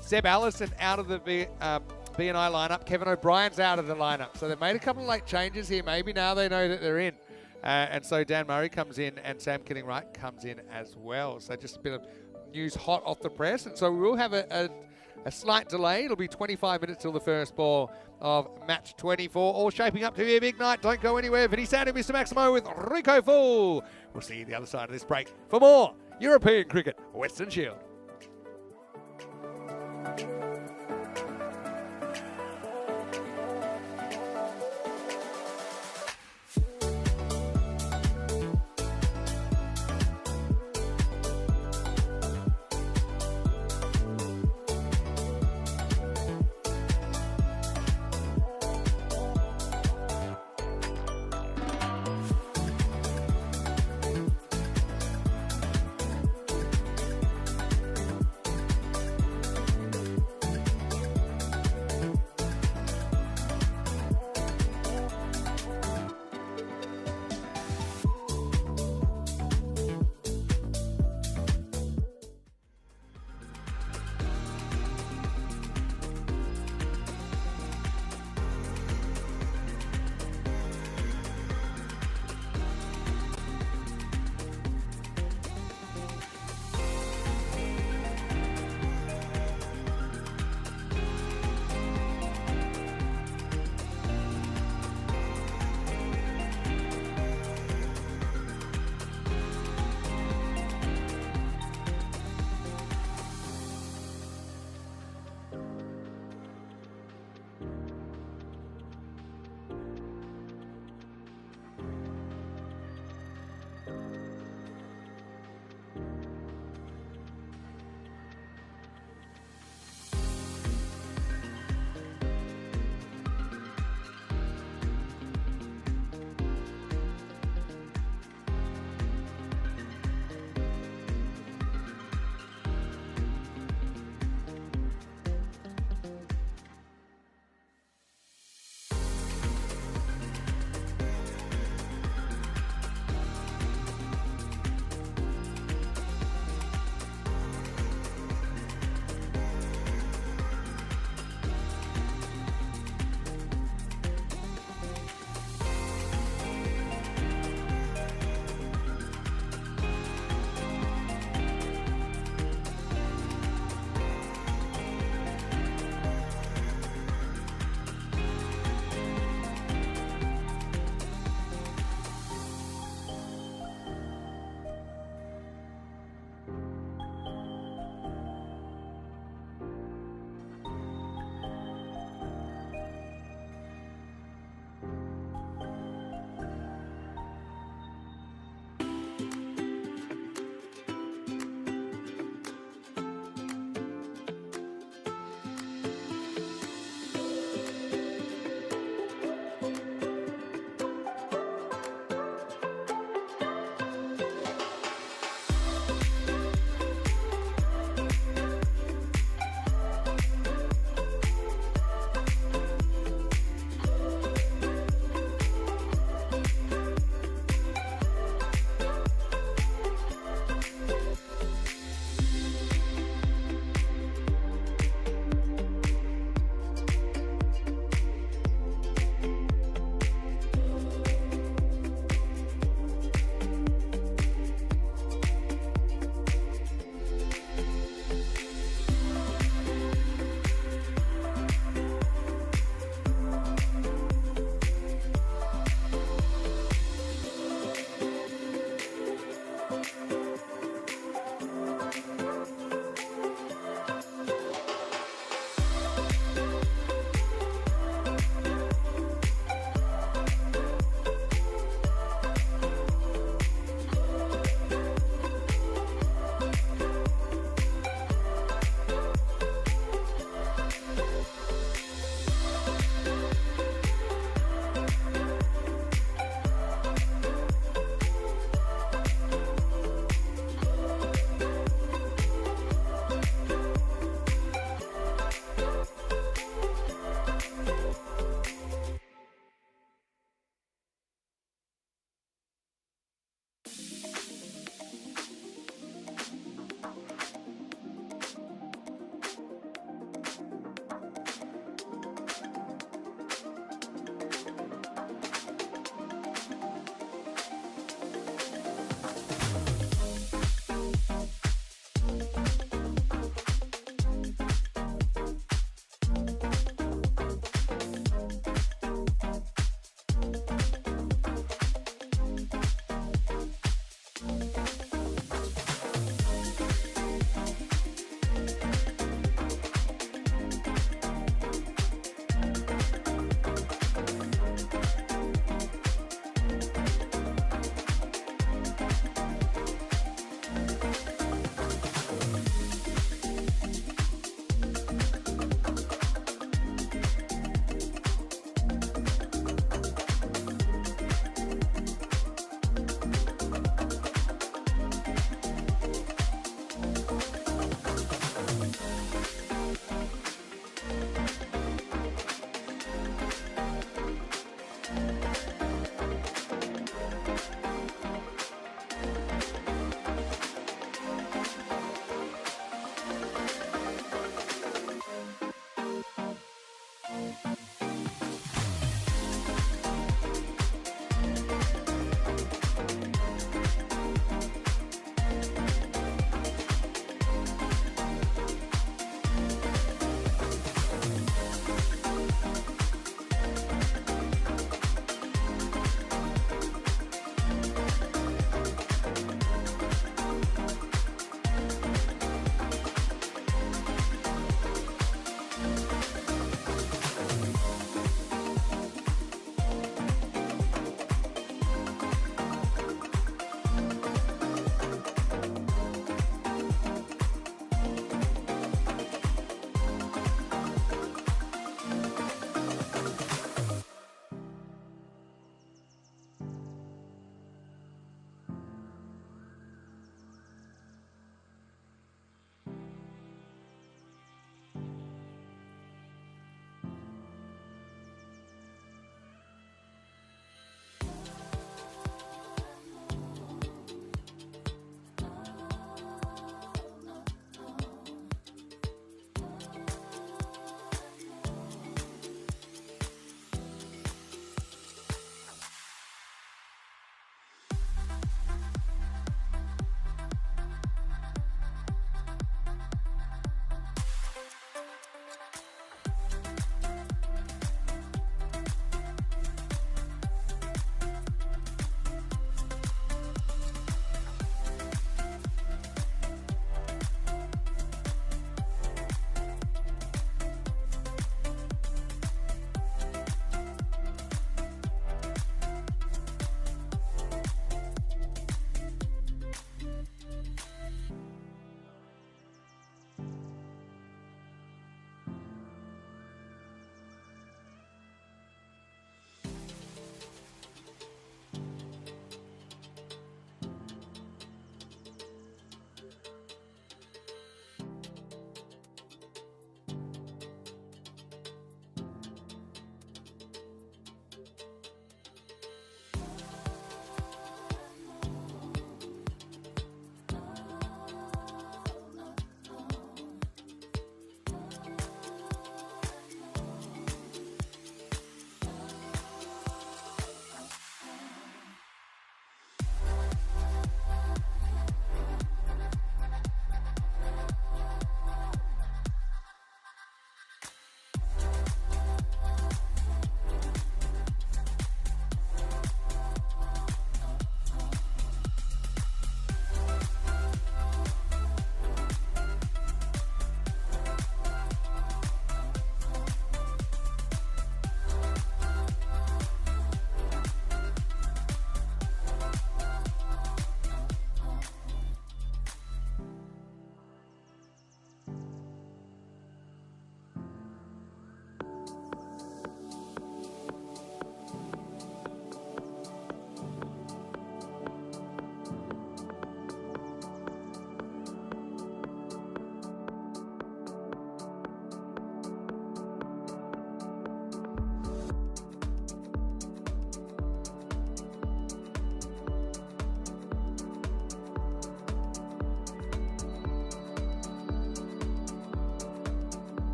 Seb Allison out of the BNI lineup. Kevin O'Brien's out of the lineup. So they've made a couple of late changes here. Maybe now they know that they're in. And so Dan Murray comes in and Sam Killing-Wright comes in as well. So just a bit of news hot off the press. And so we will have a slight delay. It'll be 25 minutes till the first ball of match 24. All shaping up to be a big night. Don't go anywhere. Vinny Sandy, Mr. Maximo with Rico Full. We'll see you the other side of this break for more European Cricket Western Shield.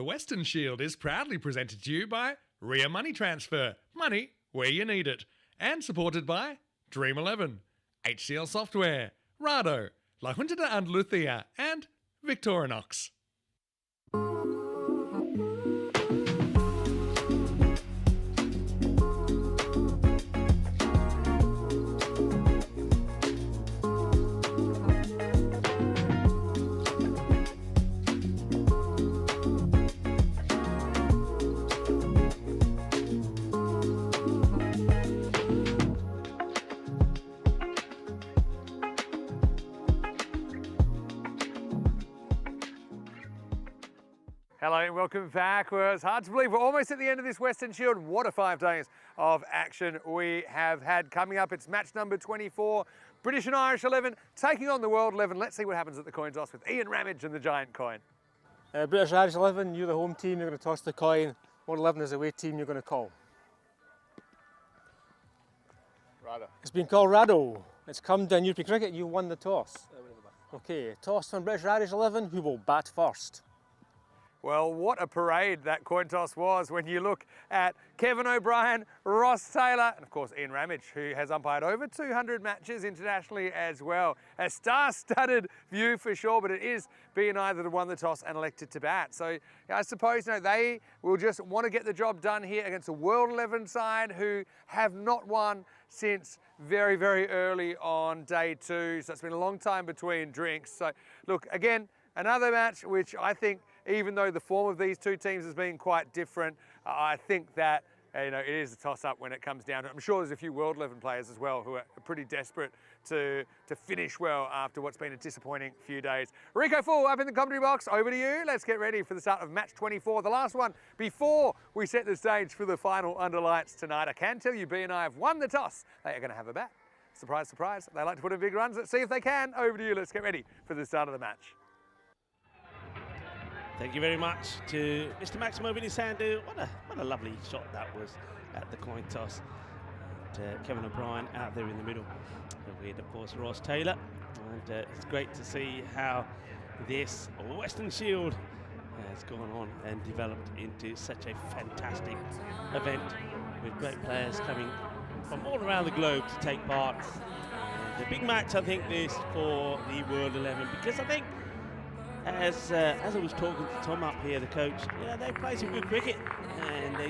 The Weston Shield is proudly presented to you by Ria Money Transfer, money where you need it, and supported by Dream 11, HCL Software, Rado, La Junta de Andalucía, and Victorinox. Hello and welcome back. Well, it's hard to believe we're almost at the end of this Western Shield. What a 5 days of action we have had. Coming up, it's match number 24. British and Irish 11 taking on the World 11. Let's see what happens at the coin toss with Ian Ramage and the Giant Coin. British Irish 11, you're the home team, you're going to toss the coin. World 11 is the away team, you're going to call. Rado. It's been called Rado. It's come down European cricket, you won the toss. Okay, toss from British Irish 11, who will bat first? Well, what a parade that coin toss was when you look at Kevin O'Brien, Ross Taylor, and of course Ian Ramage, who has umpired over 200 matches internationally as well. A star-studded view for sure, but it is BNI that have won the toss and elected to bat. So I suppose they will just want to get the job done here against a World 11 side who have not won since very, very early on day 2. So it's been a long time between drinks. So look, again, another match which I think, even though the form of these two teams has been quite different, I think that it is a toss-up when it comes down to it. I'm sure there's a few World 11 players as well who are pretty desperate to finish well after what's been a disappointing few days. Rico Full up in the commentary box. Over to you. Let's get ready for the start of match 24, the last one before we set the stage for the final under lights tonight. I can tell you BNI have won the toss. They are going to have a bat. Surprise, surprise. They like to put in big runs. Let's see if they can. Over to you. Let's get ready for the start of the match. Thank you very much to Mr. Maximo Vinisandu. What a lovely shot that was at the coin toss. And, Kevin O'Brien out there in the middle. With, of course, Ross Taylor. And it's great to see how this Western Shield has gone on and developed into such a fantastic event with great players coming from all around the globe to take part. And a big match, I think, this for the World 11, because I think as I was talking to Tom up here, the coach, they play some good cricket, and they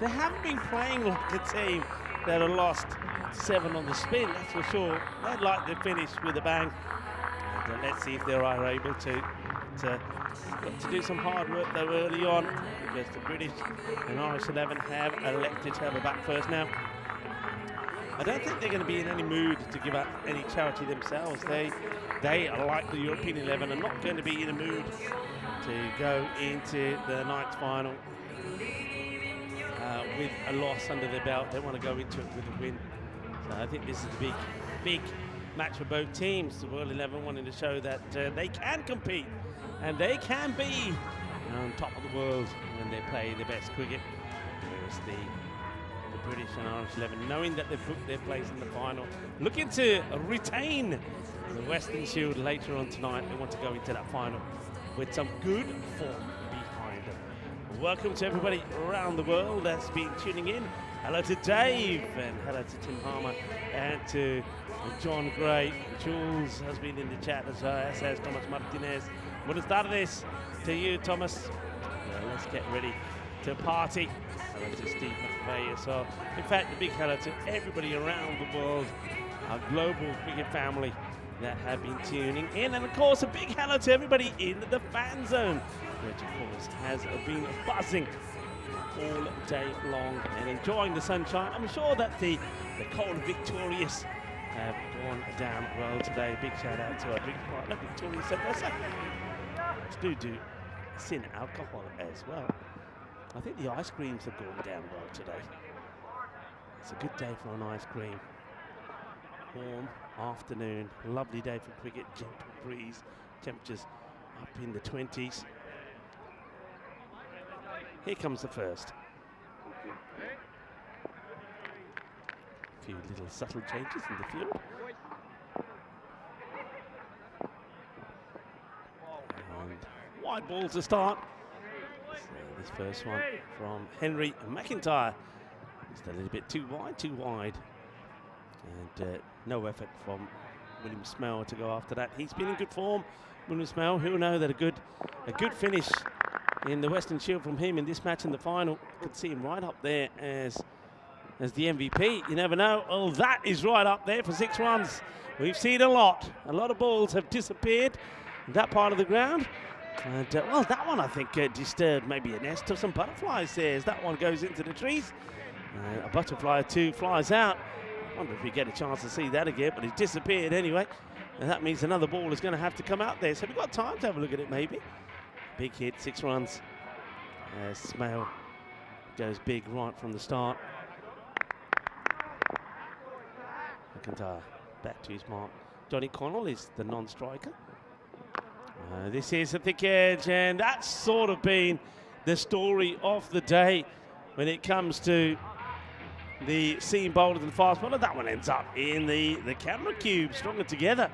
haven't been playing like a team that have lost 7 on the spin, that's for sure. They'd like to finish with a bang, and let's see if they are able to do some hard work though early on, because the British and Irish 11 have elected to have a bat first now. I don't think they're going to be in any mood to give up any charity themselves. They like the European 11, are not going to be in a mood to go into the night's final with a loss under their belt. They want to go into it with a win. So I think this is a big match for both teams. The World 11 wanting to show that they can compete and they can be on top of the world when they play the best cricket. Whereas the British and Irish 11, knowing that they've booked their place in the final, looking to retain the Western Shield later on tonight. They want to go into that final with some good form behind them. Welcome to everybody around the world that's been tuning in. Hello to Dave, and hello to Tim Harmer, and to John Gray. Jules has been in the chat as well, as has Thomas Martinez. Buenas tardes to you, Thomas. Let's get ready to party. Hello to Steve McVeigh as well. In fact, a big hello to everybody around the world, our global cricket family that have been tuning in. And of course, a big hello to everybody in the fan zone, which of course has been buzzing all day long and enjoying the sunshine. I'm sure that the cold Victorious have gone down well today. Big shout out to our big partner, Victorious Cerveza. Do sin alcohol as well. I think the ice creams have gone down well today. It's a good day for an ice cream. Warm afternoon, lovely day for cricket, gentle breeze, temperatures up in the 20s. Here comes the first. A few little subtle changes in the field. And wide ball to start. So this first one from Henry McIntyre. Just a little bit too wide. And no effort from William Smell to go after that. He's been in good form, William Smell. Who'll know that a good finish in the Western Shield from him in this match in the final. Could see him right up there as the MVP. You never know. Oh, that is right up there for 6 runs. We've seen a lot. A lot of balls have disappeared in that part of the ground. And well, that one I think disturbed maybe a nest of some butterflies there as that one goes into the trees. A butterfly or two flies out. I wonder if we get a chance to see that again, but it disappeared anyway. And that means another ball is going to have to come out there. So we've got time to have a look at it maybe. Big hit, 6 runs. As Smale goes big right from the start. McIntyre back to his mark. Johnny Connell is the non-striker. This is a thick edge, and that's sort of been the story of the day when it comes to the seam bowler and fast bowler. That one ends up in the camera cube, stronger together.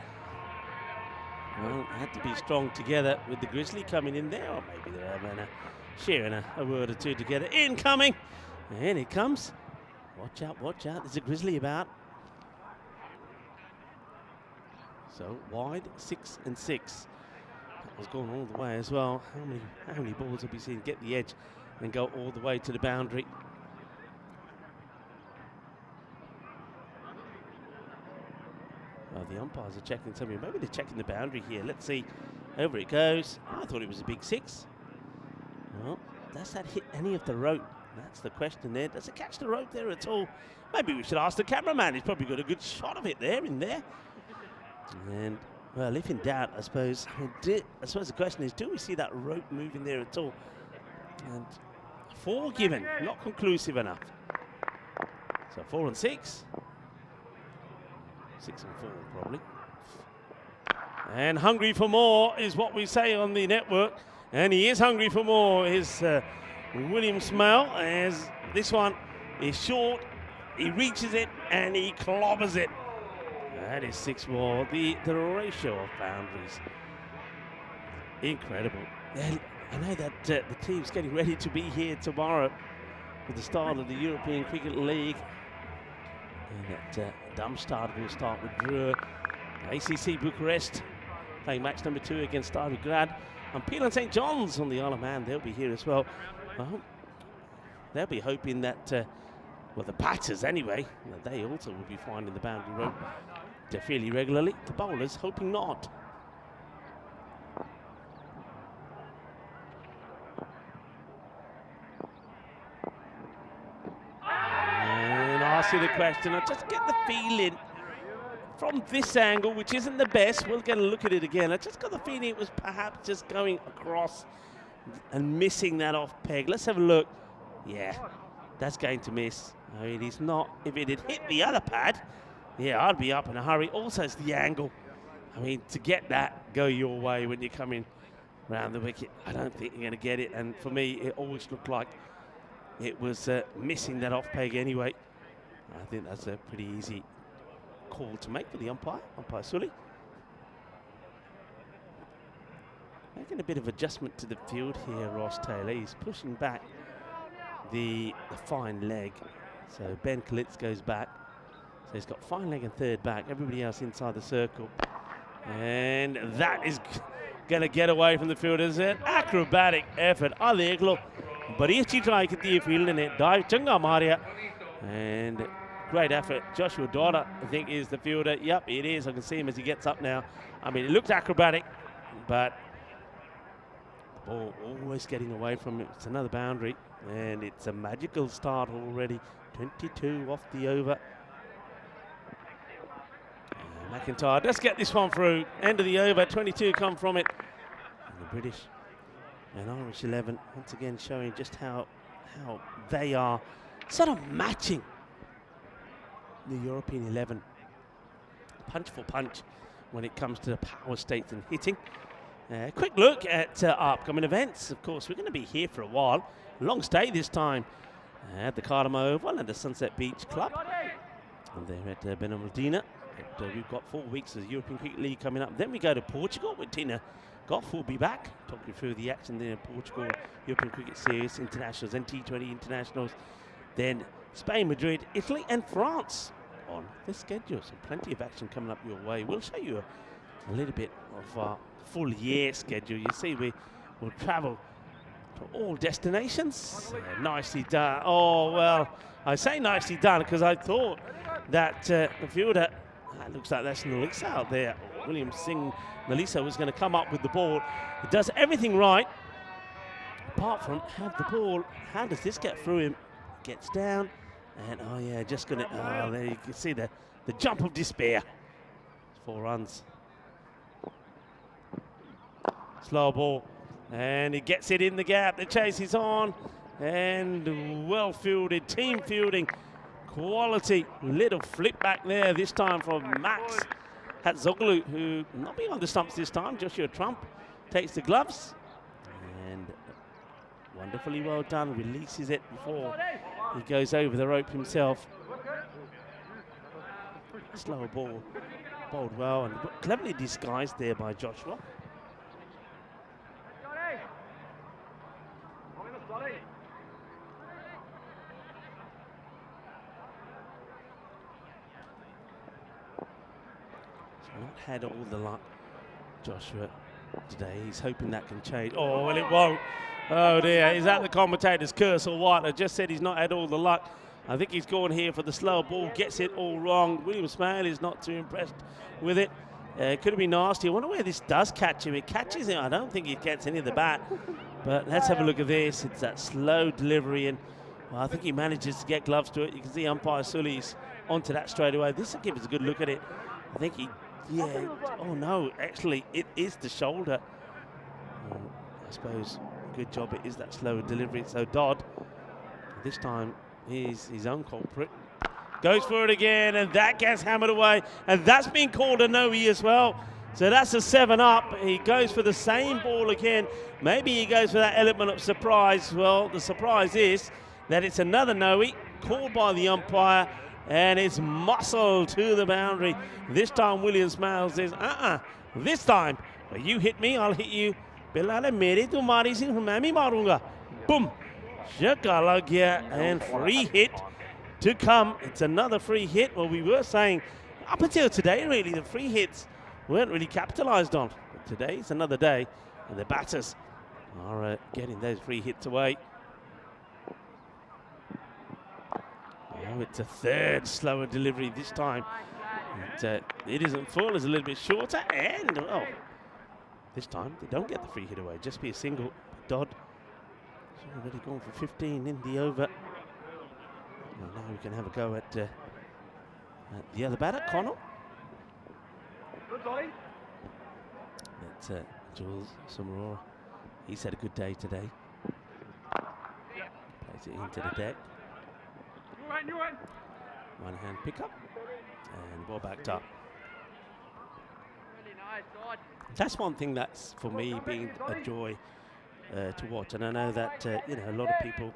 Well, it had to be strong together with the Grizzly coming in there, or maybe they're having sharing a word or two together. Incoming, and it comes. Watch out, there's a Grizzly about. So wide, 6 and 6. That was going all the way as well. How many balls have we seen get the edge and go all the way to the boundary? Well, the umpires are checking something. Maybe they're checking the boundary here. Let's see. Over it goes. I thought it was a big 6. Well, does that hit any of the rope? That's the question there. Does it catch the rope there at all? Maybe we should ask the cameraman. He's probably got a good shot of it there in there. And, well, if in doubt, I suppose the question is, do we see that rope moving there at all? And 4 given, not conclusive enough. So 4 and 6. 6 and 4, probably. And hungry for more is what we say on the network. And he is hungry for more, is William Smale, as this one is short. He reaches it and he clobbers it. That is 6 more. The ratio of boundaries, incredible. And I know that the team's getting ready to be here tomorrow with the start of the European Cricket League. And that Darmstadt will start with Dreux. ACC Bucharest playing match number 2 against Stary Grad. And Peel and St John's on the Isle of Man, they'll be here as well. Well, they'll be hoping that, well, the batters anyway, they also will be finding the boundary rope fairly regularly. The bowlers hoping not. And I ask you the question, I just get the feeling from this angle, which isn't the best, we'll get a look at it again. I just got the feeling it was perhaps just going across and missing that off peg. Let's have a look. Yeah, that's going to miss. No, it is not. If it had hit the other pad, yeah, I'd be up in a hurry. Also, it's the angle. I mean, to get that go your way when you're coming around the wicket, I don't think you're going to get it. And for me, it always looked like it was missing that off peg anyway. I think that's a pretty easy call to make for the umpire Sully. Making a bit of adjustment to the field here, Ross Taylor. He's pushing back the fine leg. So Ben Kalitz goes back. So he's got fine leg and third back. Everybody else inside the circle. And that is going to get away from the field. It's an acrobatic effort. Allegro. Barichi try ketti fielding it. Dive changa maria. And great effort. Joshua Dodder, I think, is the fielder. Yep, it is. I can see him as he gets up now. I mean, it looked acrobatic, but the ball always getting away from it. It's another boundary. And it's a magical start already. 22 off the over. McIntyre, let's get this one through. End of the over, 22 come from it. And the British and Irish 11 once again showing just how they are sort of matching the European 11 punch for punch when it comes to the power states and hitting. Quick look at upcoming events. Of course, we're going to be here for a while. Long stay this time at the Cardamom Oval and the Sunset Beach Club. And they're at Benalmadena. We've got 4 weeks of the European Cricket League coming up. Then we go to Portugal with Tina Goff. Will be back talking through the action there in Portugal, European Cricket Series, internationals and T20 internationals. Then Spain, Madrid, Italy and France on the schedule. So plenty of action coming up your way. We'll show you a little bit of our full year schedule. You see, we will travel to all destinations. Nicely done. Oh, well, I say nicely done because I thought that the fielder, looks like that's Nalisa out there. William Singh Nalisa was going to come up with the ball. He does everything right, apart from have the ball. How does this get through him? Gets down, and oh yeah, just going to, oh, there you can see the jump of despair. 4 runs. Slow ball. And he gets it in the gap. The chase is on. And well fielded, team fielding. Quality. Little flip back there this time from Max Hatzoglu, who not behind the stumps this time. Joshua Trump takes the gloves. And wonderfully well done. Releases it before he goes over the rope himself. Slower ball. Bowled well and cleverly disguised there by Joshua. Not had all the luck, Joshua, today. He's hoping that can change. Oh, well, it won't. Oh, dear. Is that the commentator's curse or what? I just said he's not had all the luck. I think he's going here for the slow ball. Gets it all wrong. William Smale is not too impressed with it. It could have been nasty. I wonder where this does catch him. It catches him. I don't think he gets any of the bat. But let's have a look at this. It's that slow delivery. And well, I think he manages to get gloves to it. You can see umpire Sully's onto that straight away. This will give us a good look at it. I think he... Yeah, oh no, actually it is the shoulder. I suppose good job it is that slower delivery. So Dodd, this time he's his own culprit. Goes for it again and that gets hammered away. And that's been called a no-e as well. So that's a 7-up. He goes for the same ball again. Maybe he goes for that element of surprise. Well, the surprise is that it's another no-e called by the umpire. And it's muscled to the boundary. This time William Smale says, this time, when you hit me, I'll hit you. Boom. And free hit to come. It's another free hit. Well, we were saying, up until today, really, the free hits weren't really capitalized on. But today, it's another day. And the batters are getting those free hits away. Oh, it's a third slower delivery this time. It isn't full, it's a little bit shorter, and well, this time they don't get the free hit away, just be a single. Dodd has already gone for 15 in the over. Well, now we can have a go at the other batter, Connell. That's Jules Summerall. He's had a good day today. Plays it into the deck. One hand pickup and ball backed up. That's one thing that's for me been a joy to watch, and I know that you know, a lot of people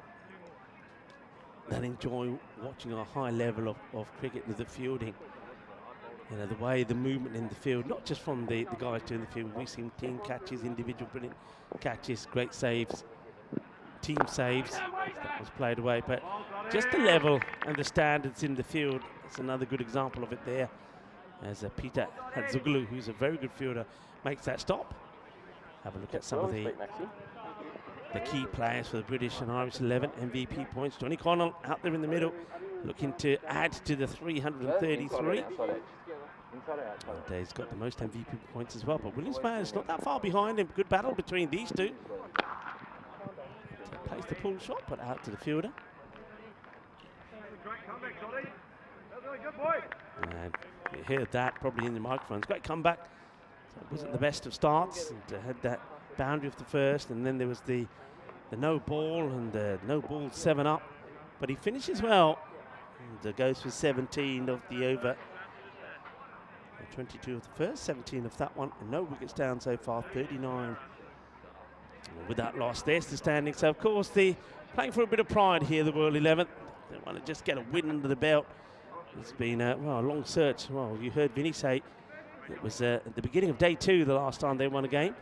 that enjoy watching a high level of cricket with the fielding. You know, the way the movement in the field, not just from the guys doing the field. We've seen team catches, individual brilliant catches, great saves, team saves that was played away, but just the level and the standards in the field. It's another good example of it there, as Peter Hatzoglu, who's a very good fielder, makes that stop. Have a look at some of the key players for the British and Irish 11 MVP points. Johnny Connell out there in the middle, looking to add to the 333. And he's got the most MVP points as well, but William Smale is not that far behind him. Good battle between these two. Plays the pull shot, but out to the fielder. And you heard that probably in the microphones. Great comeback. So it wasn't the best of starts. And had that boundary of the first, and then there was the no ball and the no ball 7-up. But he finishes well and goes for 17 of the over. 22 of the first, 17 of that one. And no wickets down so far, 39. With that loss, there's the standing. So, of course, playing for a bit of pride here, the World 11. They want to just get a win under the belt. It's been a long search. Well, you heard Vinny say it was at the beginning of day 2 the last time they won a game.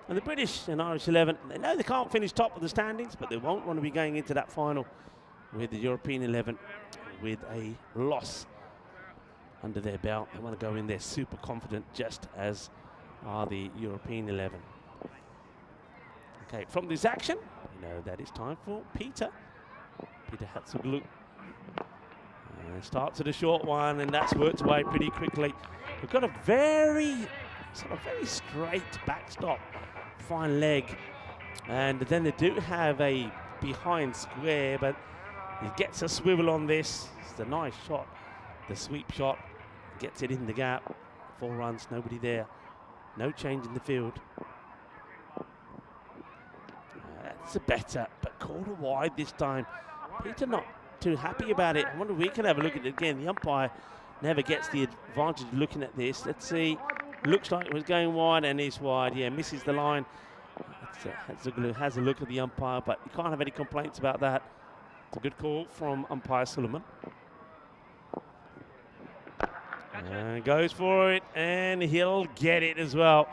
And the British and Irish 11, they know they can't finish top of the standings, but they won't want to be going into that final with the European 11 with a loss under their belt. They want to go in there super confident, just as are the European 11. Okay, from this action, you know that it's time for Peter Hatzoglu. Starts at a short one, and that's worked away pretty quickly. We've got a very straight backstop, fine leg, and then they do have a behind square, but he gets a swivel on this. It's a nice shot, the sweep shot, gets it in the gap. 4 runs, nobody there, no change in the field. That's better, but called wide this time. Peter not too happy about it. I wonder if we can have a look at it again. The umpire never gets the advantage of looking at this. Let's see. Looks like it was going wide and is wide. Yeah, misses the line. Has a look at the umpire, but you can't have any complaints about that. It's a good call from umpire Suleiman. And goes for it, and he'll get it as well.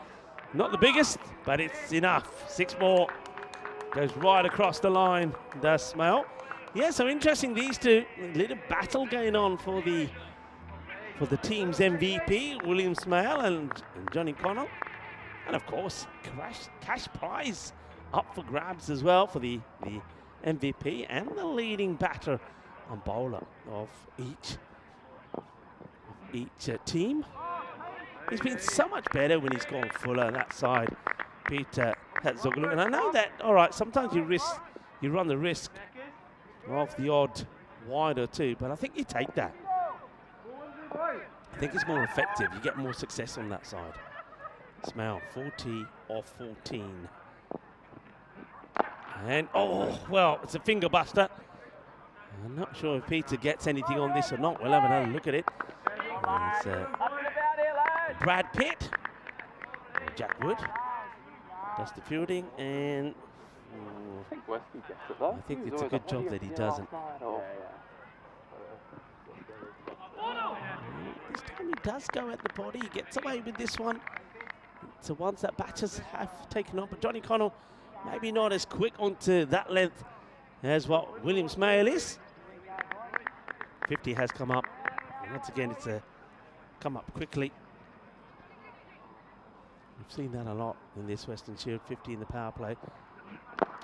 Not the biggest, but it's enough. 6 more. Goes right across the line, does Smale. Yeah, so interesting, these two. A little battle going on for the team's MVP, William Smale and Johnny Connell. And of course, cash prize up for grabs as well for the MVP and the leading batter and bowler of each team. He's been so much better when he's gone fuller on that side, Peter Herzoglu. And I know that, all right, sometimes you run the risk of the odd wide or two, but I think you take that. I think it's more effective. You get more success on that side. Smale, 40 off 14. And, oh, well, it's a finger buster. I'm not sure if Peter gets anything on this or not. We'll have another look at it. It's Brad Pitt, Jack Wood, does the fielding, and I think Weston gets it though. I think it's a good job that he doesn't. This time he does go at the body. He gets away with this one. It's the ones that batters have taken on, but Johnny Connell maybe not as quick onto that length as what William Smale is. 50 has come up. And once again, it's a come up quickly. We've seen that a lot in this Western Shield. 50 in the power play.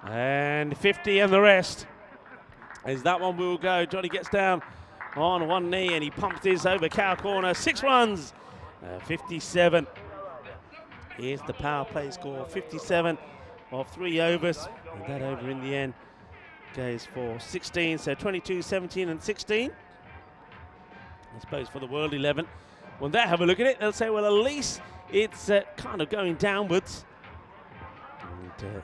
And 50 and the rest. As that one will go. Johnny gets down on one knee and he pumps this over cow corner. 6 runs. 57. Here's the power play score. 57 of 3 overs. And that over in the end goes for 16. So 22, 17 and 16. I suppose for the World 11. When they have a look at it, they'll say, well, at least it's kind of going downwards. And in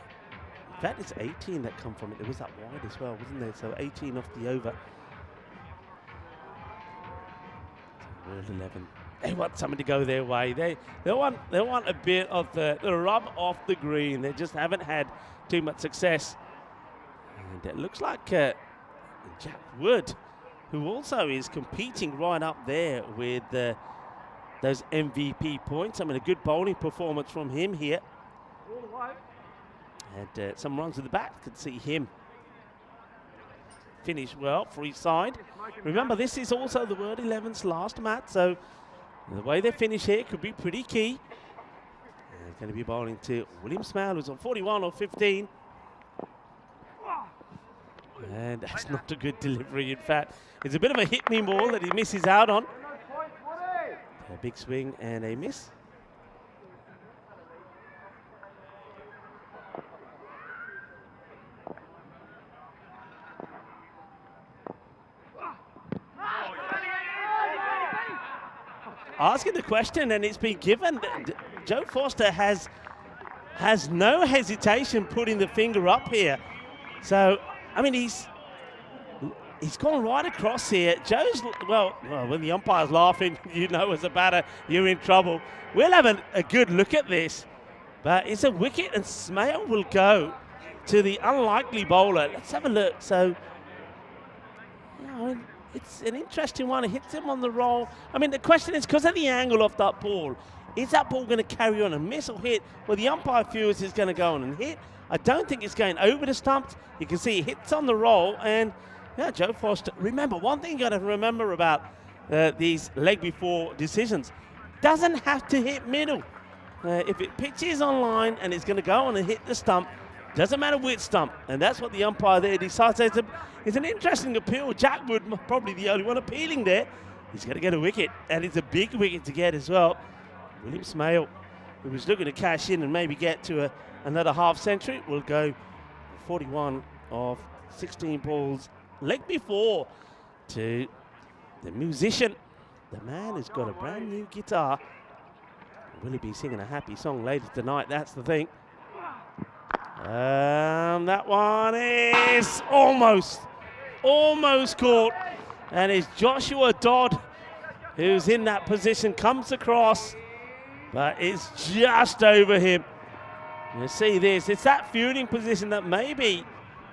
fact, it's 18 that come from it. There was that wide as well, wasn't there? So 18 off the over. So World 11. They want something to go their way. They want a bit of the rub off the green. They just haven't had too much success. And it looks like Jack Wood, who also is competing right up there with those MVP points. I mean, a good bowling performance from him here. And some runs at the back. Could see him finish well for his side. Remember, this is also the World 11's last match, so the way they finish here could be pretty key. And going to be bowling to William Smale, who's on 41 or 15. And that's not a good delivery. In fact, it's a bit of a hit-me ball that he misses out on. A big swing and a miss. Asking the question, and it's been given. Joe Foster has no hesitation putting the finger up here. So, I mean, he's gone right across here. Joe's, well, when the umpire's laughing, you know as a batter, you're in trouble. We'll have a good look at this. But it's a wicket, and Smale will go to the unlikely bowler. Let's have a look. So, you know, it's an interesting one. It hits him on the roll. I mean, the question is, because of the angle of that ball, is that ball going to carry on and miss or hit? Well, the umpire feels it's going to go on and hit. I don't think it's going over the stumps. You can see it hits on the roll, and yeah, Joe Foster. Remember, one thing you got to remember about these leg before decisions, doesn't have to hit middle. If it pitches on line and it's going to go on and hit the stump, doesn't matter which stump, and that's what the umpire there decides. It's an interesting appeal. Jack Wood, probably the only one appealing there. He's going to get a wicket, and it's a big wicket to get as well. William Smale, who was looking to cash in and maybe get to another half century, will go 41 of 16 balls. Leg before to the musician. The man has got a brand new guitar. Will he be singing a happy song later tonight? That's the thing. That one is almost caught. And it's Joshua Dodd who's in that position, comes across, but it's just over him. You see this, it's that fielding position that maybe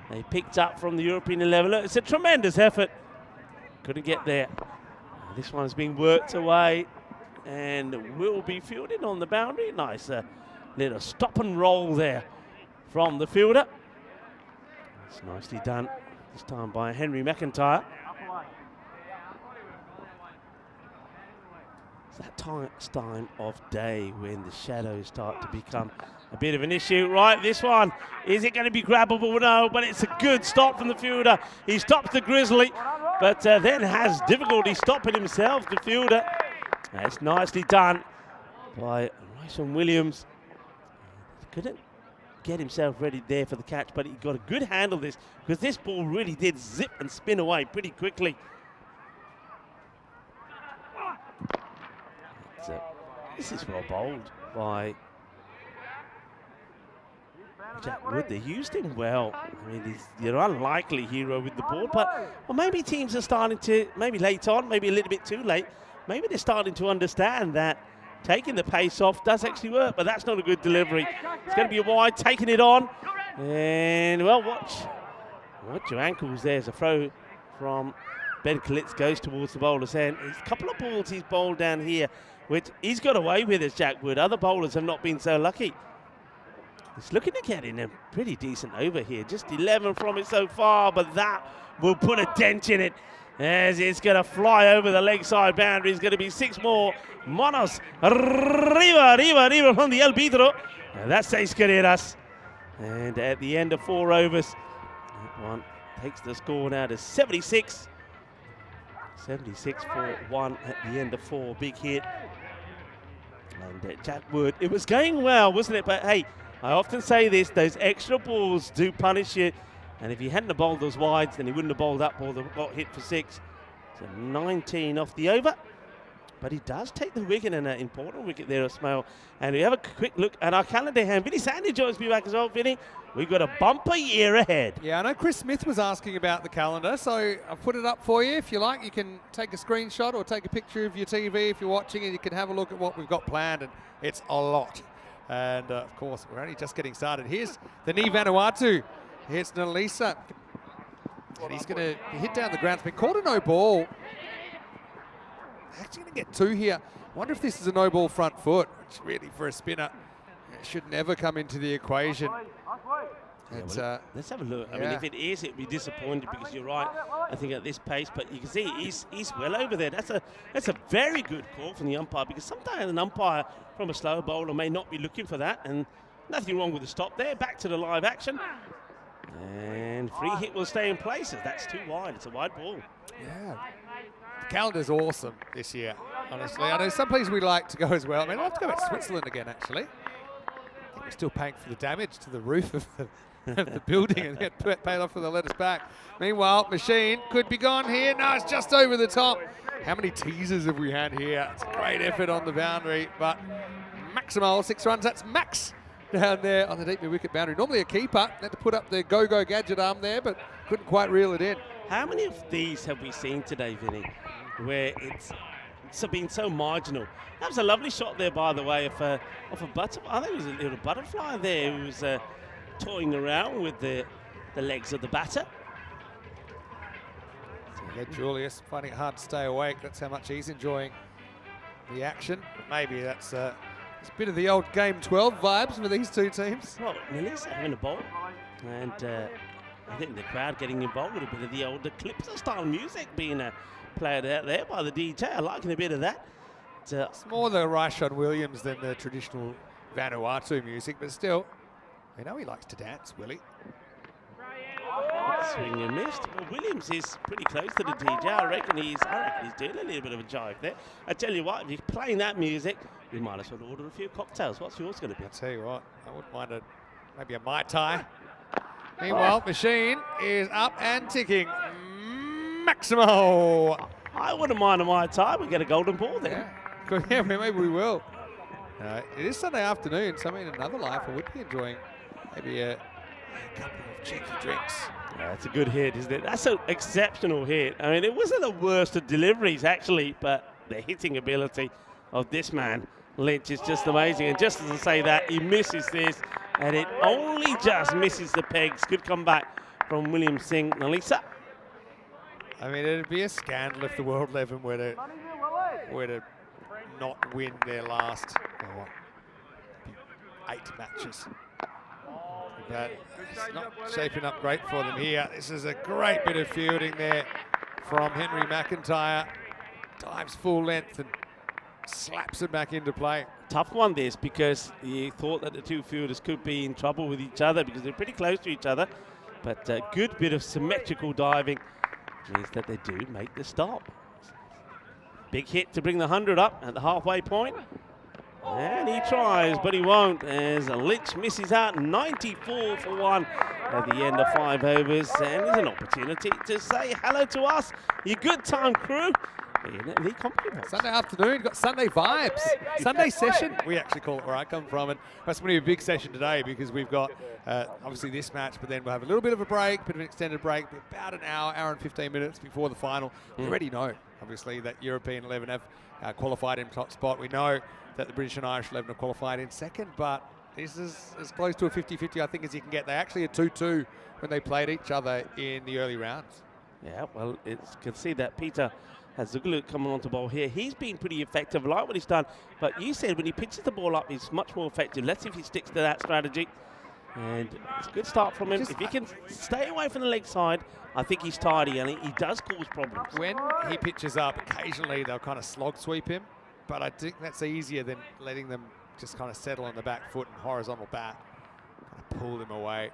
they picked up from the European level. It's a tremendous effort. Couldn't get there. This one's being worked away and will be fielded on the boundary. Nice little stop and roll there from the fielder. It's nicely done, this time by Henry McIntyre. It's that time of day when the shadows start to become a bit of an issue. Right, this one, is it going to be grabbable? No, but it's a good stop from the fielder. He stops the Grizzly, but then has difficulty stopping himself, the fielder. That's nicely done by Ryson Williams. Couldn't get himself ready there for the catch, but he got a good handle this, because this ball really did zip and spin away pretty quickly. This is well bowled by Jack Wood. They used him well. I mean, he's your unlikely hero with the ball, but well, maybe teams are starting to, maybe late on, maybe a little bit too late, maybe they're starting to understand that taking the pace off does actually work, but that's not a good delivery. It's going to be a wide, taking it on, and well, watch your ankles. There's a throw from Ben Klitz, goes towards the bowler's hand. There's a couple of balls he's bowled down here, which he's got away with as Jack Wood. Other bowlers have not been so lucky. He's looking to get in a pretty decent over here. Just 11 from it so far, but that will put a dent in it as it's going to fly over the leg side boundary. It's going to be 6 more. Manos arriba from the Albitro. That's 6 carreras. And at the end of 4 overs, that one takes the score now to 76. 76 for 1 at the end of 4. Big hit. And Jack Wood, it was going well, wasn't it? But hey, I often say this, those extra balls do punish you. And if he hadn't have bowled those wides, then he wouldn't have bowled up or got hit for 6. So 19 off the over. But he does take the wicket, and an important wicket there, Ismail. And we have a quick look at our calendar here. Vinny Sandy joins me back as well, Vinny. We've got a bumper year ahead. Yeah, I know Chris Smith was asking about the calendar, so I've put it up for you. If you like, you can take a screenshot or take a picture of your TV if you're watching, and you can have a look at what we've got planned, and it's a lot. And, of course, we're only just getting started. Here's the Ni Vanuatu. Here's Nalisa. And he's going to hit down the ground. It's been called a no ball. Actually going to get 2 here. I wonder if this is a no ball front foot, which really for a spinner, it should never come into the equation. Yeah, let's have a look. I mean, if it is, it'd be disappointing, because you're right, I think at this pace, but you can see he's well over there. That's a very good call from the umpire, because sometimes an umpire from a slower bowler may not be looking for that, and nothing wrong with the stop there. Back to the live action. And free hit will stay in place as that's too wide. It's a wide ball. Yeah. The calendar's awesome this year, honestly. I know some places we like to go as well. I mean, I'd love to go at Switzerland again, actually. I think we're still paying for the damage to the roof of the building and get paid off for the let us back. Meanwhile, Machine could be gone here. No, it's just over the top. How many teasers have we had here? It's a great effort on the boundary, but Maximo, 6 runs. That's Max down there on the deep mid-wicket boundary. Normally a keeper. Had to put up the go-go gadget arm there, but couldn't quite reel it in. How many of these have we seen today, Vinny, where it's been so marginal? That was a lovely shot there, by the way, of a butterfly. I think it was a little butterfly there who was toying around with the legs of the batter. Yeah, Julius finding it hard to stay awake. That's how much he's enjoying the action. Maybe that's it's a bit of the old Game 12 vibes for these 2 teams. Well, Millie's having a bowl, and I think the crowd getting involved with a bit of the older Calypso style music being played out there by the DJ. I'm liking a bit of that. It's more the Ryshon Williams than the traditional Vanuatu music, but still, we know he likes to dance, Willie. Swing and missed. Well, Williams is pretty close to the DJ. I reckon he's doing a little bit of a jive there. I tell you what, if you're playing that music, we might as well order a few cocktails. What's yours going to be? I'll tell you what, I wouldn't mind maybe a Mai Tai. Meanwhile, Machine is up and ticking. Maximo. I wouldn't mind a Mai Tai. We get a golden ball there. Yeah, maybe we will. It is Sunday afternoon, so in another life I would be enjoying maybe a A couple of cheeky drinks. That's a good hit, isn't it? That's an exceptional hit. I mean, it wasn't the worst of deliveries, actually, but the hitting ability of this man, Lynch, is just amazing. And just as I say that, he misses this, and it only just misses the pegs. Good comeback from William Singh. Nalisa. I mean, it'd be a scandal if the World 11 were to not win their last 8 matches. But it's not shaping up great for them here. This is a great bit of fielding there from Henry McIntyre. Dives full length and slaps it back into play. Tough one this, because you thought that the two fielders could be in trouble with each other because they're pretty close to each other. But a good bit of symmetrical diving means that they do make the stop. Big hit to bring the 100 up at the halfway point. And he tries, but he won't, as Lynch misses out 94 for 1 at the end of 5 overs. And there's an opportunity to say hello to us, your good time crew, in the compliment. Sunday afternoon, got Sunday vibes. Sunday session, we actually call it where I come from. And that's going to be a big session today because we've got obviously this match, but then we'll have a little bit of a break, bit of an extended break, about an hour and 15 minutes before the final. We already know, obviously, that European 11 have qualified in top spot. We know that the British and Irish 11 have qualified in second, but this is as close to a 50-50, I think, as you can get. They actually had 2-2 when they played each other in the early rounds. Yeah, well, you can see that Peter Hazuglu coming onto ball here. He's been pretty effective. I like what he's done. But you said when he pitches the ball up, he's much more effective. Let's see if he sticks to that strategy. And it's a good start from him. If he can stay away from the leg side, I think he's tidy, and he does cause problems. When he pitches up, occasionally they'll kind of slog sweep him. But I think that's easier than letting them just kind of settle on the back foot and horizontal bat. Kind of pull them away.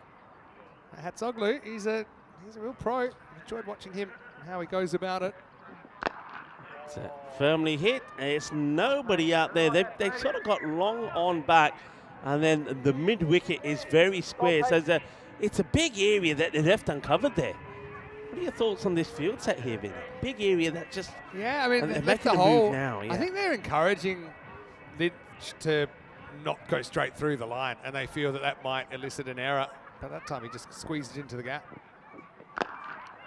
Hatzoglu, he's a real pro. Enjoyed watching him and how he goes about it. It's firmly hit. It's nobody out there. They've sort of got long on back, and then the mid wicket is very square. So it's a big area that they left uncovered there. What are your thoughts on this field set here, Vinny? Big area that just... Yeah, I mean, they're making making a move now. Yeah. I think they're encouraging Lynch to not go straight through the line, and they feel that that might elicit an error. But that time he just squeezed it into the gap.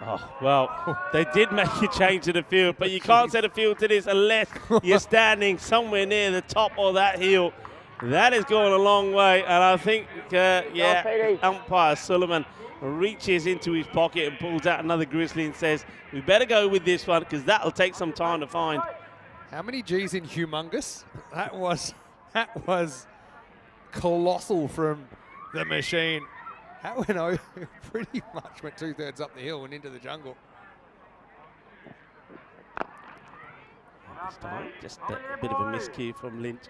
Oh, well, they did make a change to the field, but you can't set a field to this unless you're standing somewhere near the top of that hill. That has gone a long way, and I think, umpire Sullivan reaches into his pocket and pulls out another grizzly and says, we better go with this one because that'll take some time to find. How many G's in humongous? That was colossal from the machine. That went over, pretty much went 2/3 up the hill and into the jungle. This time, just a bit of a miscue from Lynch.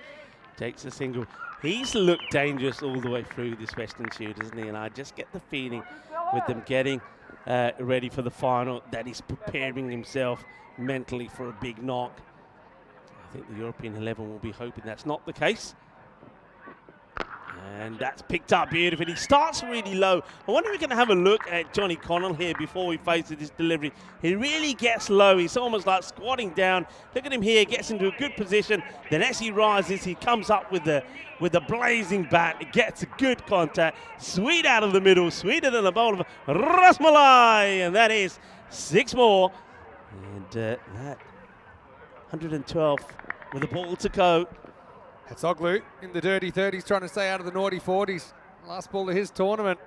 Takes a single. He's looked dangerous all the way through this Western shoot, isn't he? And I just get the feeling with them getting ready for the final that he's preparing himself mentally for a big knock. I think the European 11 will be hoping that's not the case. And that's picked up beautifully. He starts really low. I wonder if we can have a look at Johnny Connell here before he faces this delivery. He really gets low. He's almost like squatting down. Look at him here. Gets into a good position. Then as he rises, he comes up with the blazing bat. He gets a good contact. Sweet out of the middle. Sweeter than a bowl of rasmalai. And that is 6 more. And that 112 with a ball to go. Hatzoglu in the dirty 30s, trying to stay out of the naughty 40s. Last ball of his tournament.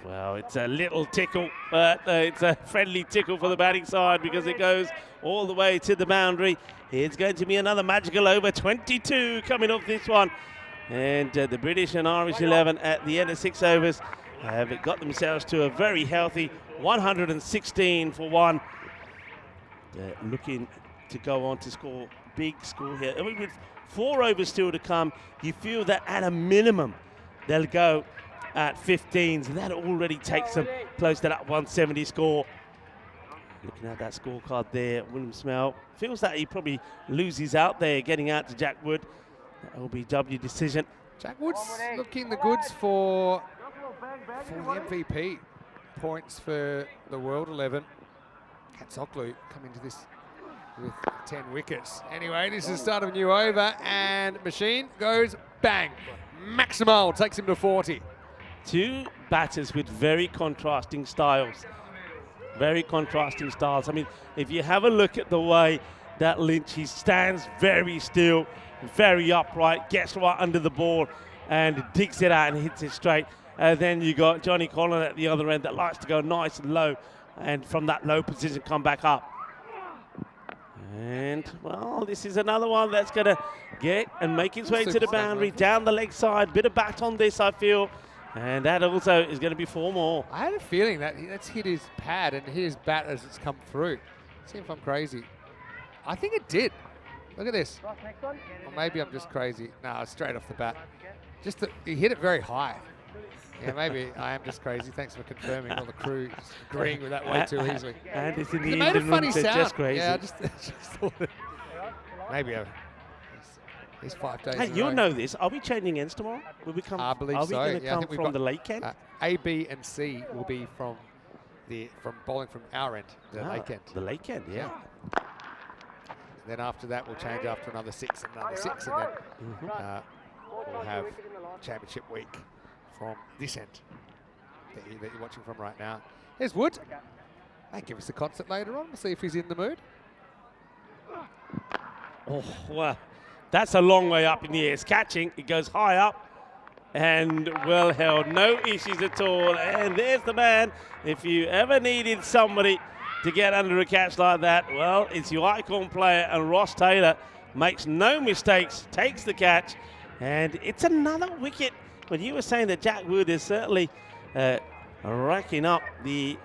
Well, it's a little tickle, but it's a friendly tickle for the batting side because it goes all the way to the boundary. It's going to be another magical over. 22 coming off this one. And the British and Irish 11 at the end of 6 overs have got themselves to a very healthy 116 for 1. Looking to go on to score big score here. I mean, with 4 overs still to come, you feel that at a minimum they'll go at 15s, and that already takes them close to that 170 score. Looking at that scorecard there, William Smell feels that he probably loses out there, getting out to Jack Wood. That LBW decision. Jack Wood's looking the goods for the MVP. Points for the World 11. Hatzoglu coming to this with 10 wickets. Anyway, this is the start of a new over, and machine goes bang. Maximo takes him to 40. Two batters with very contrasting styles. Very contrasting styles. I mean, if you have a look at the way that Lynch, he stands very still, very upright, gets right under the ball and digs it out and hits it straight. Then you got Johnny Collin at the other end that likes to go nice and low and from that low position come back up. And, well, this is another one that's going to get and make its way to the boundary, down the leg side. Bit of bat on this, I feel. And that also is going to be 4 more. I had a feeling that that's hit his pad and hit his bat as it's come through. See if I'm crazy. I think it did. Look at this. Or maybe I'm just crazy. No, straight off the bat. He hit it very high. Yeah, maybe I am just crazy. Thanks for confirming. All the crew just agreeing with that way too easily. And it's in the It made a funny sound. Just crazy. Yeah, I just thought it. Maybe he's 5 days. Hey, you'll know this. Are we changing ends tomorrow? Will we come? I believe are we so. going to Yeah, I come think we've from got, the lake end? A, B, and C will be from bowling from our end, the lake end. The lake end, yeah. Then after that, we'll change after another 6 and another 6, and then we'll have championship week from this end that you're watching from right now. There's Wood. May give us a concert later on. We'll see if he's in the mood. Oh, well, that's a long way up in the air. It's catching. It goes high up and well held. No issues at all. And there's the man. If you ever needed somebody to get under a catch like that, well, it's your icon player, and Ross Taylor makes no mistakes, takes the catch, and it's another wicket. When you were saying that Jack Wood is certainly racking up the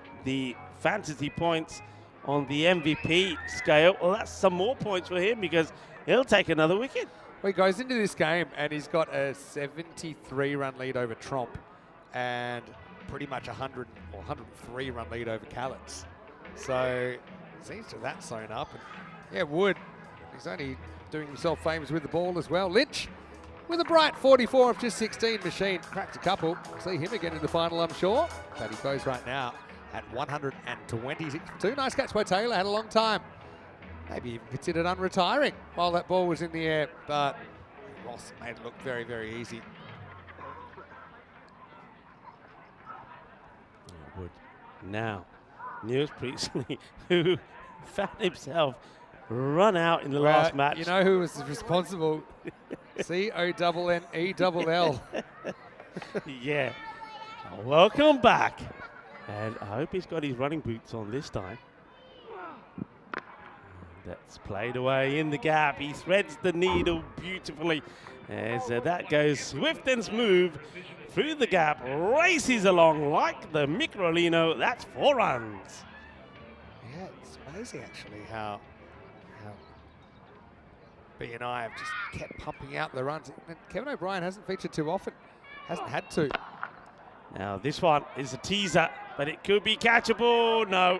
fantasy points on the MVP scale, well, that's some more points for him because he'll take another wicket. Well, he goes into this game and he's got a 73-run lead over Tromp and pretty much 100 or 103-run lead over Callets. So seems to have that sewn up. And yeah, Wood, he's only doing himself famous with the ball as well. Lynch with a bright 44 of just 16 machine. Cracked a couple. We'll see him again in the final, I'm sure. But he goes right now at 126 for 2. Nice catch by Taylor. Had a long time. Maybe even considered unretiring while that ball was in the air. But Ross made it look very, very easy. Wood. Now, Niels Priestley, who found himself run out in the last match. You know who was responsible? C-O-N-N-E-L-L. Yeah. Welcome back. And I hope he's got his running boots on this time. That's played away in the gap. He threads the needle beautifully. As that goes swift and smooth through the gap, races along like the Microlino. That's 4 runs. Yeah, it's amazing actually how B and I have just kept pumping out the runs. And Kevin O'Brien hasn't featured too often. Hasn't had to. Now this one is a teaser, but it could be catchable. No.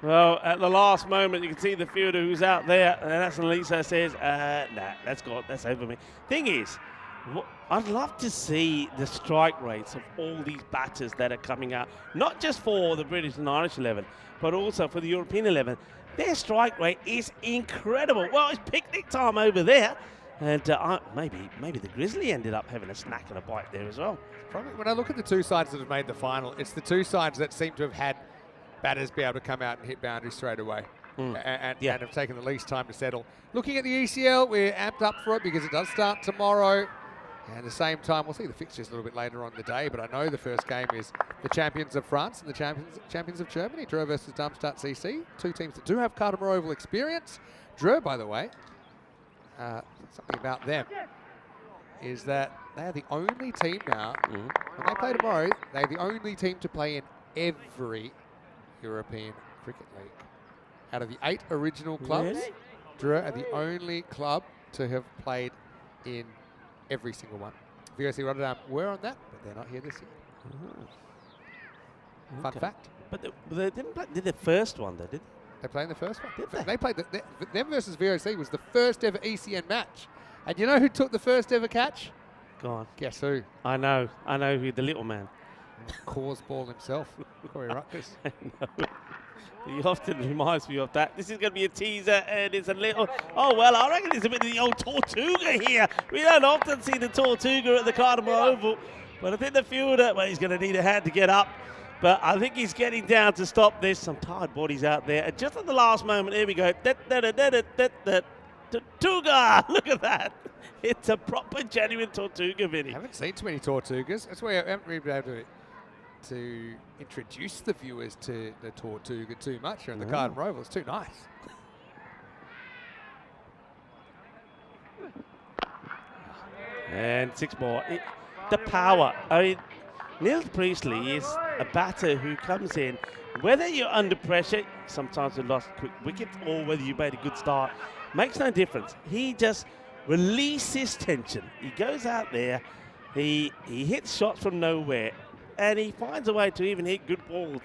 Well, at the last moment, you can see the fielder who's out there, and that's when Lisa says, nah, that's over me. Thing is, I'd love to see the strike rates of all these batters that are coming out, not just for the British and Irish 11, but also for the European 11. Their strike rate is incredible. Well, it's picnic time over there, and maybe the Grizzly ended up having a snack and a bite there as well. Probably when I look at the two sides that have made the final, it's the two sides that seem to have had batters be able to come out and hit boundaries straight away and have taken the least time to settle. Looking at the ECL, we're amped up for it because it does start tomorrow. And at the same time, we'll see the fixtures a little bit later on in the day, but I know the first game is the champions of France and the champions of Germany, Dreux versus Darmstadt CC, two teams that do have Carter Oval experience. Dreux, by the way, something about them is that they are the only team now, when they play tomorrow, they're the only team to play in every European Cricket League. Out of the 8 original clubs, Dreux are the only club to have played in every single one. VOC Rotterdam were on that, but they're not here this year. Fun fact. But they didn't play, did the first one though, did they? They played in the first one. Did they played them versus VOC was the first ever ECN match. And you know who took the first ever catch? Go on. Guess who? I know who, the little man. Cause ball himself, Corey Rutgers. I know. He often reminds me of that. This is going to be a teaser, and it's a little... Oh, well, I reckon it's a bit of the old Tortuga here. We don't often see the Tortuga at the Cardinal Oval, but I think the fielder, well, he's going to need a hand to get up, but I think he's getting down to stop this. Some tired bodies out there, and just at the last moment, here we go. Tortuga! Look at that. It's a proper, genuine Tortuga, Vinny. I haven't seen too many Tortugas. That's why I haven't really been able to introduce the viewers to the Tortuga too much here in the Cardinal Oval. It's too nice. And 6 more. The power. I mean, Niels Priestley is a batter who comes in, whether you're under pressure, sometimes you lost quick wickets, or whether you made a good start, makes no difference. He just releases tension. He goes out there, he hits shots from nowhere, and he finds a way to even hit good balls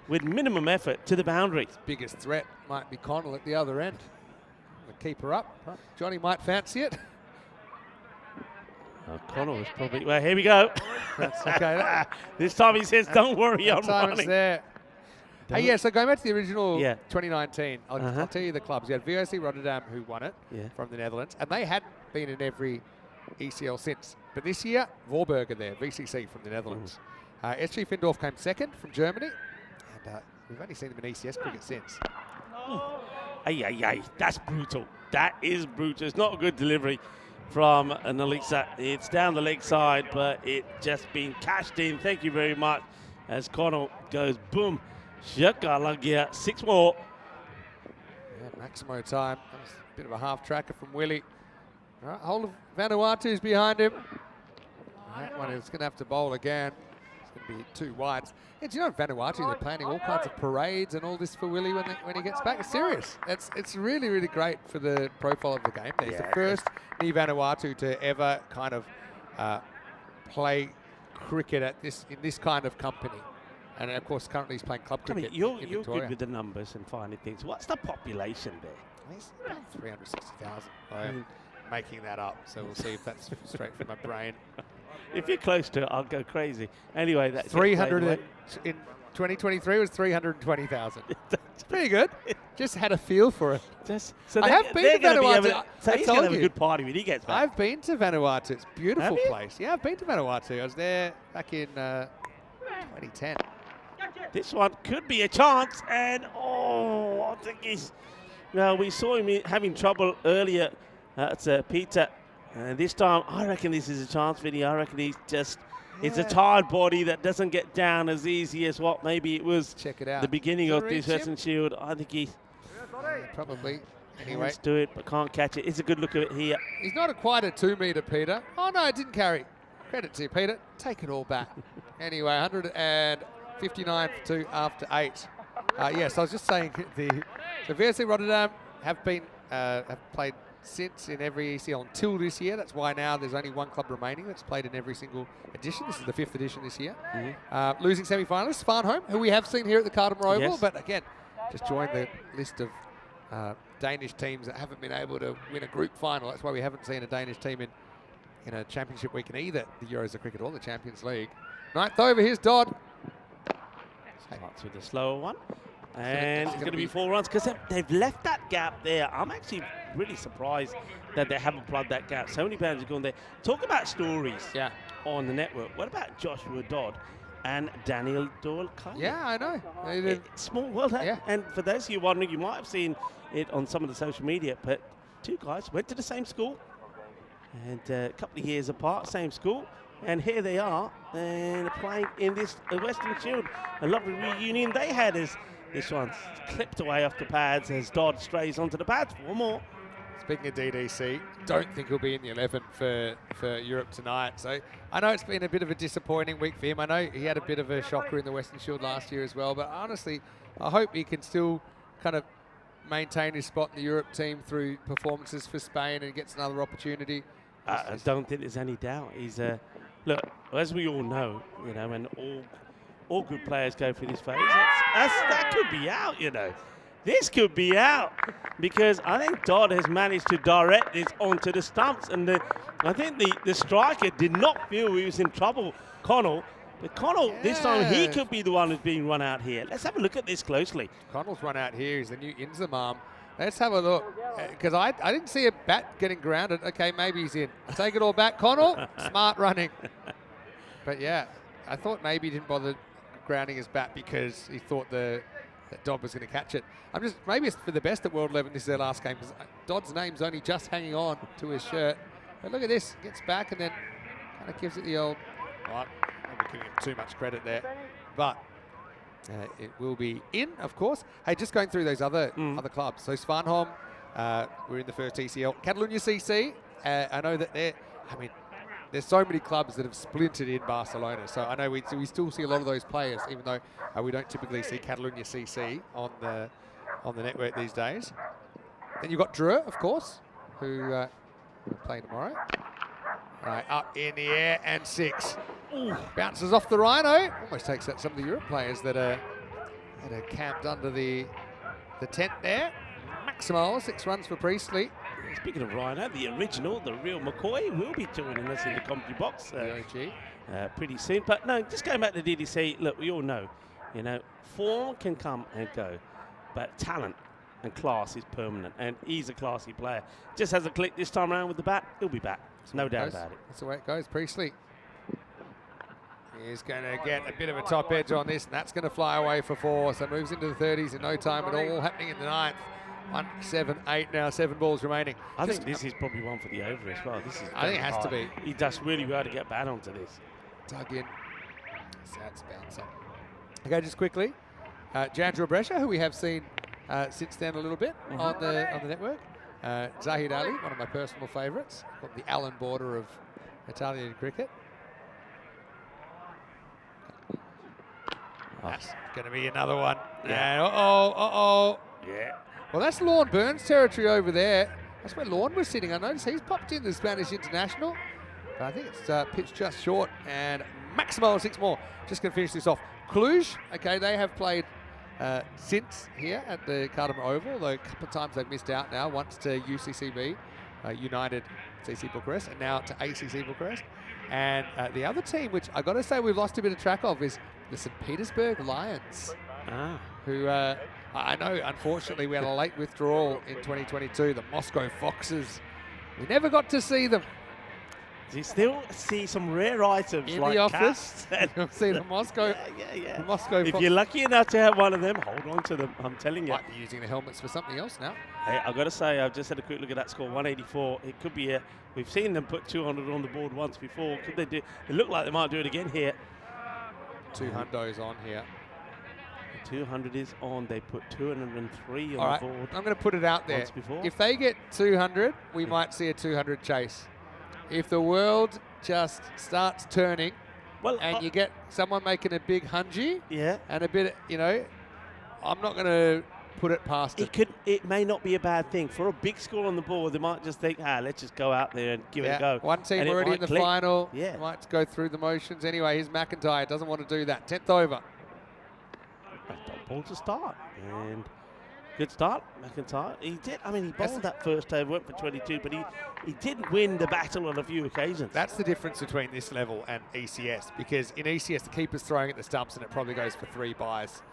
with minimum effort to the boundaries. Biggest threat might be Connell at the other end. The keeper up. Johnny might fancy it. Connell is probably... Well, here we go. That's okay. This time he says, don't worry, I'm time running. It's there. Hey, yeah, so going back to the original 2019, I'll tell you the clubs. You had VOC Rotterdam, who won it from the Netherlands, and they had been in every ECL since. But this year, Voorburger there, VCC from the Netherlands. SG Findorf came second from Germany, and we've only seen them in ECS cricket since. Ay, that's brutal. That is brutal. It's not a good delivery from Nalisa. It's down the leg side, but it just been cashed in. Thank you very much. As Connell goes boom. Shakalagia, 6 more. Yeah, Maximo time. That was a bit of a half tracker from Willie. All right, hold of Vanuatu's behind him. That one is going to have to bowl again. It's going to be 2 wides. Yeah, do you know Vanuatu, they're planning all kinds of parades and all this for Willie when he gets back. It's serious. It's really, really great for the profile of the game. He's the first Ni Vanuatu to ever kind of play cricket in this kind of company. And of course, currently he's playing club cricket. You're good with the numbers and finding things. What's the population there? It's about 360,000. I'm making that up, so we'll see if that's straight from my brain. If you're close to it, I'll go crazy. Anyway, that's 300 in 2023 was 320,000. It's pretty good. Just had a feel for it. So I have been to Vanuatu. So he's going to have a good party when he gets back. I've been to Vanuatu. It's a beautiful place. Yeah, I've been to Vanuatu. I was there back in 2010. This one could be a chance, and I think he's... Well, we saw him having trouble earlier at Peter, and this time I reckon this is a chance, Vinny. I reckon he's just... It's a tired body that doesn't get down as easy as what maybe it was the beginning of this Western Shield. I think he... probably. Anyway. Let's do it, but can't catch it. It's a good look at it here. He's not quite a 2-metre, Peter. Oh, no, it didn't carry. Credit to you, Peter. Take it all back. Anyway, 159 for 2 after 8. Yes, I was just saying the VSC Rotterdam have played since in every ECL until this year. That's why now there's only 1 club remaining that's played in every single edition. This is the 5th edition this year. Losing semi-finalists, Farnholm, who we have seen here at the Cardinal Oval, but again, just joined the list of Danish teams that haven't been able to win a group final. That's why we haven't seen a Danish team in a championship week in either the Euros of Cricket or the Champions League. 9th over, here's Dodd. Starts with the slower one. And it's going to be 4 runs because they've left that gap there. I'm actually really surprised that they haven't plugged that gap. So many players have gone there. Talk about stories on the network. What about Joshua Dodd and Daniel Doyle-Cully? Yeah, I know. Small world. And for those of you wondering, you might have seen it on some of the social media, but 2 guys went to the same school and a couple of years apart, same school. And here they are, and playing in this Western Shield. A lovely reunion they had as this one's clipped away off the pads as Dodd strays onto the pads. 4 more. Speaking of DDC, don't think he'll be in the 11 for Europe tonight. So I know it's been a bit of a disappointing week for him. I know he had a bit of a shocker in the Western Shield last year as well. But honestly, I hope he can still kind of maintain his spot in the Europe team through performances for Spain and gets another opportunity. I don't think there's any doubt. He's look, as we all know, and all good players go through this phase. That could be out, This could be out because I think Dodd has managed to direct this onto the stumps, and I think the striker did not feel he was in trouble, Connell, But Connell, this time, he Yeah. could be the one who's being run out here. Let's have a look at this closely. Connell's run out here. He's the new Inzamam. Let's have a look. Because I didn't see a bat getting grounded. Okay, maybe he's in. Take it all back, Connell. Smart running. But yeah, I thought maybe he didn't bother grounding his bat because he thought that Dodd was going to catch it. Maybe it's for the best at World 11. This is their last game because Dodd's name's only just hanging on to his shirt. But look at this. Gets back and then kind of gives it the old... Right, I'm not giving him too much credit there. But it will be in, of course. Hey, just going through those other clubs. So Svanholm, we're in the first ECL. Catalunya CC, I know that there's so many clubs that have splintered in Barcelona. So I know we still see a lot of those players, even though we don't typically see Catalunya CC on the network these days. Then you've got Drew, of course, who will play tomorrow. Right, up in the air and 6. Ooh, bounces off the Rhino. Almost takes out some of the Europe players that are camped under the tent there. Maximal, 6 runs for Priestley. Speaking of Rhino, the original, the real McCoy, will be joining us in the commentary box pretty soon. But no, just going back to DDC, look, we all know, form can come and go, but talent and class is permanent, and he's a classy player. Just has a click this time around with the bat, he'll be back. No doubt about it. That's the way it goes. Priestley is going to get a bit of a top edge on this, and that's going to fly away for 4. So moves into the 30s in no time at all. Happening in the 9th. 1, 7, 8 now. 7 balls remaining. I think this is probably one for the over as well. I think it has to be. He does really well to get bat onto this. Dug in. That's bouncer. Okay, just quickly. Jandra Brescia, who we have seen since then a little bit on the network. Zahid Ali, one of my personal favourites. The Allen border of Italian cricket. That's going to be another one. Yeah. And Yeah. Well, that's Lorne Burns territory over there. That's where Lorne was sitting. I noticed he's popped in the Spanish International. But I think it's pitched just short. And Maximal 6 more. Just going to finish this off. Cluj, okay, they have played since here at the Cardamom Oval, although a couple of times they've missed out now. Once to UCCB, United CC Bucharest, and now to ACC Bucharest. And the other team, which I got to say we've lost a bit of track of, is the St. Petersburg Lions, who I know, unfortunately, we had a late withdrawal in 2022. The Moscow Foxes, we never got to see them. You still see some rare items in like the office. You'll see the Moscow. Yeah. The Moscow. If you're lucky enough to have one of them, hold on to them. I'm telling you. Might be using the helmets for something else now. Hey, I've got to say, I've just had a quick look at that score, 184. It could be we've seen them put 200 on the board once before. Could they do? It looked like they might do it again here. 2 hundos on here. 200 is on. They put 203 on All right, the board. I'm going to put it out there. Once before. If they get 200, we might see a 200 chase. If the world just starts turning, and you get someone making a big hungy, and a bit, I'm not going to put it past it. It may not be a bad thing for a big score on the board. They might just think, let's just go out there and give it a go. One team and already in the final. Yeah, might go through the motions anyway. Here's McIntyre, doesn't want to do that. 10th over. Ball to start, and good start, McIntyre. He did. I mean, he bowled that first over, went for 22, but he did win the battle on a few occasions. That's the difference between this level and ECS, because in ECS the keeper's throwing at the stumps and it probably goes for 3 byes.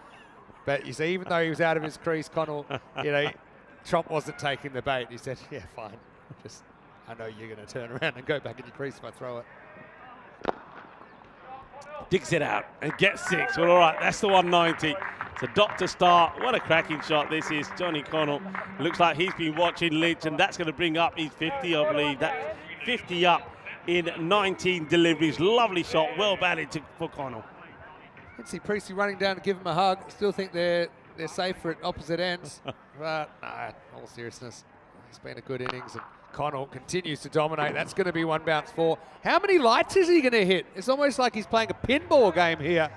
But you see, even though he was out of his crease, Connell, Trump wasn't taking the bait. He said, "Yeah, fine. I know you're going to turn around and go back in your crease if I throw it." Digs it out and gets 6. Well, all right, that's the 190. It's a dot to start. What a cracking shot this is. Johnny Connell looks like he's been watching Lynch, and that's going to bring up his 50, I believe. That's 50 up in 19 deliveries. Lovely shot, well batted for Connell. You can see Priestley running down to give him a hug. Still think they're safer at opposite ends. But no, all seriousness, it's been a good innings, and Connell continues to dominate. That's going to be 1 bounce 4. How many lights is he going to hit? It's almost like he's playing a pinball game here.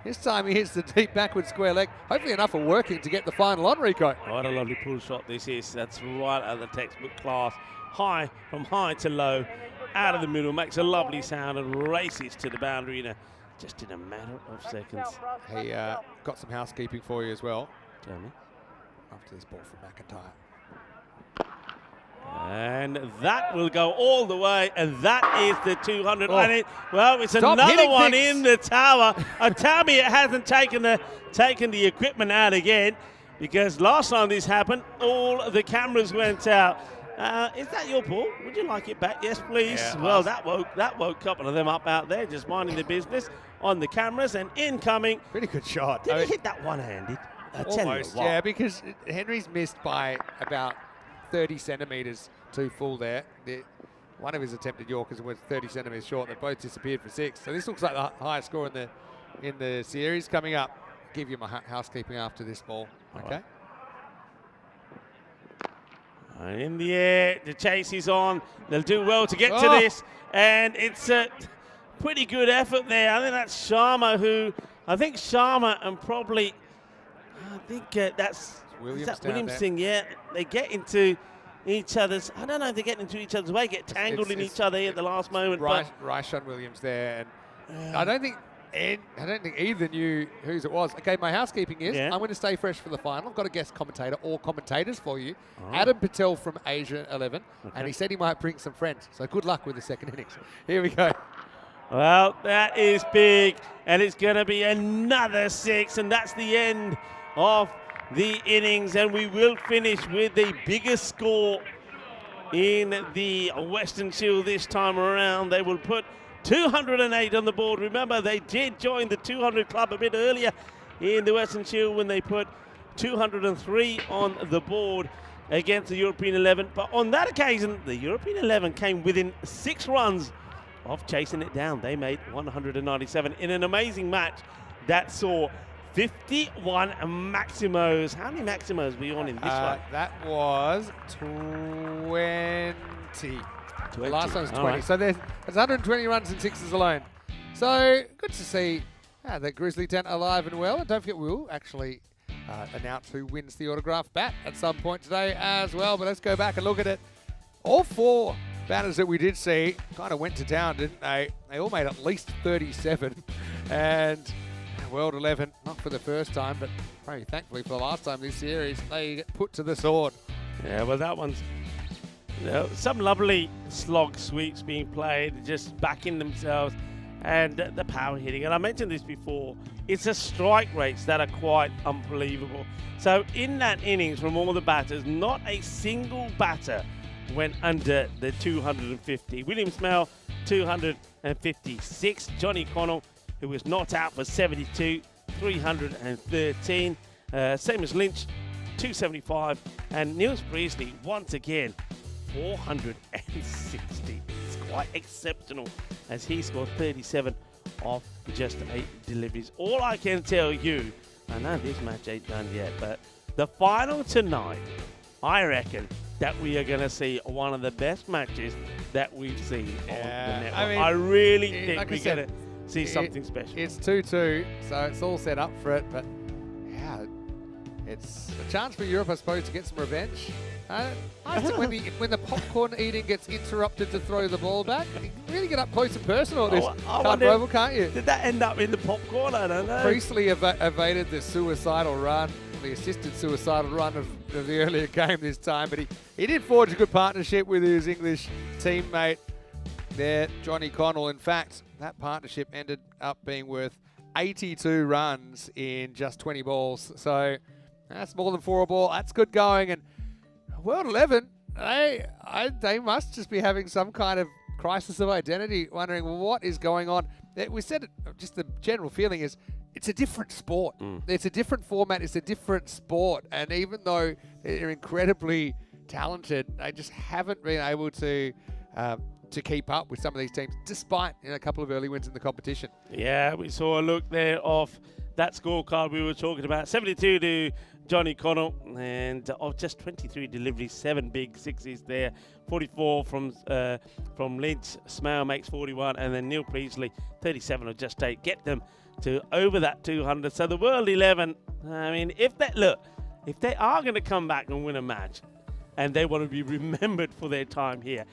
This time he hits the deep backward square leg. Hopefully enough of working to get the final on, Rico. What a lovely pull shot this is. That's right out of the textbook class. High, from high to low, out of the middle, makes a lovely sound and races to the boundary just in a matter of seconds. He got some housekeeping for you as well. Tell me. After this ball from McIntyre. And that will go all the way, and that is the 200. Oh. And it's Stop another hitting one things. in the tower. Tell me it hasn't taken the equipment out again, because last time this happened, all the cameras went out. Is that your ball? Would you like it back? Yes, please. Yeah, well, that woke a couple of them up out there, just minding their business on the cameras, and incoming. Pretty good shot. Did he hit that one-handed? I tell you Almost, what. yeah, because Henry's missed by about 30 centimetres too full there. One of his attempted Yorkers was 30 centimetres short. They both disappeared for 6. So this looks like the highest score in the series. Coming up, give you my housekeeping after this ball. Okay. And in the air, the chase is on. They'll do well to get to this. And it's a pretty good effort there. I think that's Sharma and probably, that's Williamson, yeah. They get into each other's, I don't know if they get into each other's way, get tangled in each other at the last moment. Ryshawn Williams there. And I don't think either knew whose it was. Okay, my housekeeping is I'm going to stay fresh for the final. I've got a guest commentator or commentators for you. Adam Patel from Asia 11. And he said he might bring some friends. So good luck with the second innings. Here we go. Well, that is big. And it's going to be another 6. And that's the end of the innings. And we will finish with the biggest score in the Western Shield this time around. They will put 208 on the board. Remember, they did join the 200 club a bit earlier in the Western Shield when they put 203 on the board against the European 11. But on that occasion, the European 11 came within 6 runs of chasing it down. They made 197 in an amazing match that saw 51 Maximos. How many Maximos were you on in this one? That was 20. The last one was 20. Right. So there's 120 runs and 6s alone. So good to see the Grizzly tent alive and well. And don't forget, we'll actually announce who wins the autograph bat at some point today as well. But let's go back and look at it. All 4 batters that we did see kind of went to town, didn't they? They all made at least 37. And World 11, not for the first time, but probably thankfully for the last time this series, they get put to the sword. Yeah, well, that one's some lovely slog sweeps being played, just backing themselves, and the power hitting. And I mentioned this before, it's the strike rates that are quite unbelievable. So in that innings from all the batters, not a single batter went under the 250. William Smell, 256. Johnny Connell, who was not out for 72, 313. Same as Lynch, 275. And Niels Priestley, once again, 460. It's quite exceptional as he scored 37 off just 8 deliveries. All I can tell you, I know this match ain't done yet, but the final tonight, I reckon that we are going to see one of the best matches that we've seen on the network. I really think we're going to see something special. It's 2-2, so it's all set up for it, but yeah, it's a chance for Europe, I suppose, to get some revenge. I think when the popcorn eating gets interrupted to throw the ball back, you can really get up close and personal at this Oval, can't you? Did that end up in the popcorn? I don't know. Priestley evaded the suicidal run, the assisted suicidal run of the earlier game this time, but he did forge a good partnership with his English teammate there, Johnny Connell. In fact, that partnership ended up being worth 82 runs in just 20 balls. So that's more than 4 a ball. That's good going. And World 11, they must just be having some kind of crisis of identity, wondering what is going on. We said it, just the general feeling is it's a different sport. It's a different format. It's a different sport. And even though they're incredibly talented, they just haven't been able to keep up with some of these teams, despite a couple of early wins in the competition. Yeah, we saw a look there of that scorecard we were talking about. 72 to Johnny Connell, and of just 23 deliveries, 7 big sixes there. 44 from Lynch. Smale makes 41, and then Neil Priestley, 37 of just 8. Get them to over that 200. So the World 11, I mean, if they are going to come back and win a match, and they want to be remembered for their time here,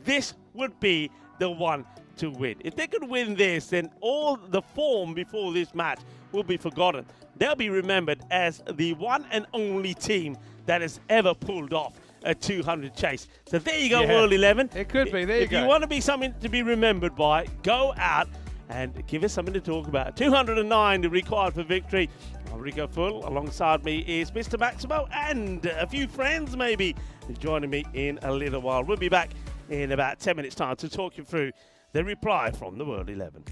this would be the one to win. If they could win this, then all the form before this match will be forgotten. They'll be remembered as the one and only team that has ever pulled off a 200 chase. So there you go, Yeah, World 11. it could be. There you If go. you want to be something to be remembered by, go out and give us something to talk about. 209 required for victory. I'm Rico Full. Alongside me is Mr. Maximo and a few friends maybe joining me in a little while. We'll be back in about 10 minutes' time to talk you through the reply from the World 11.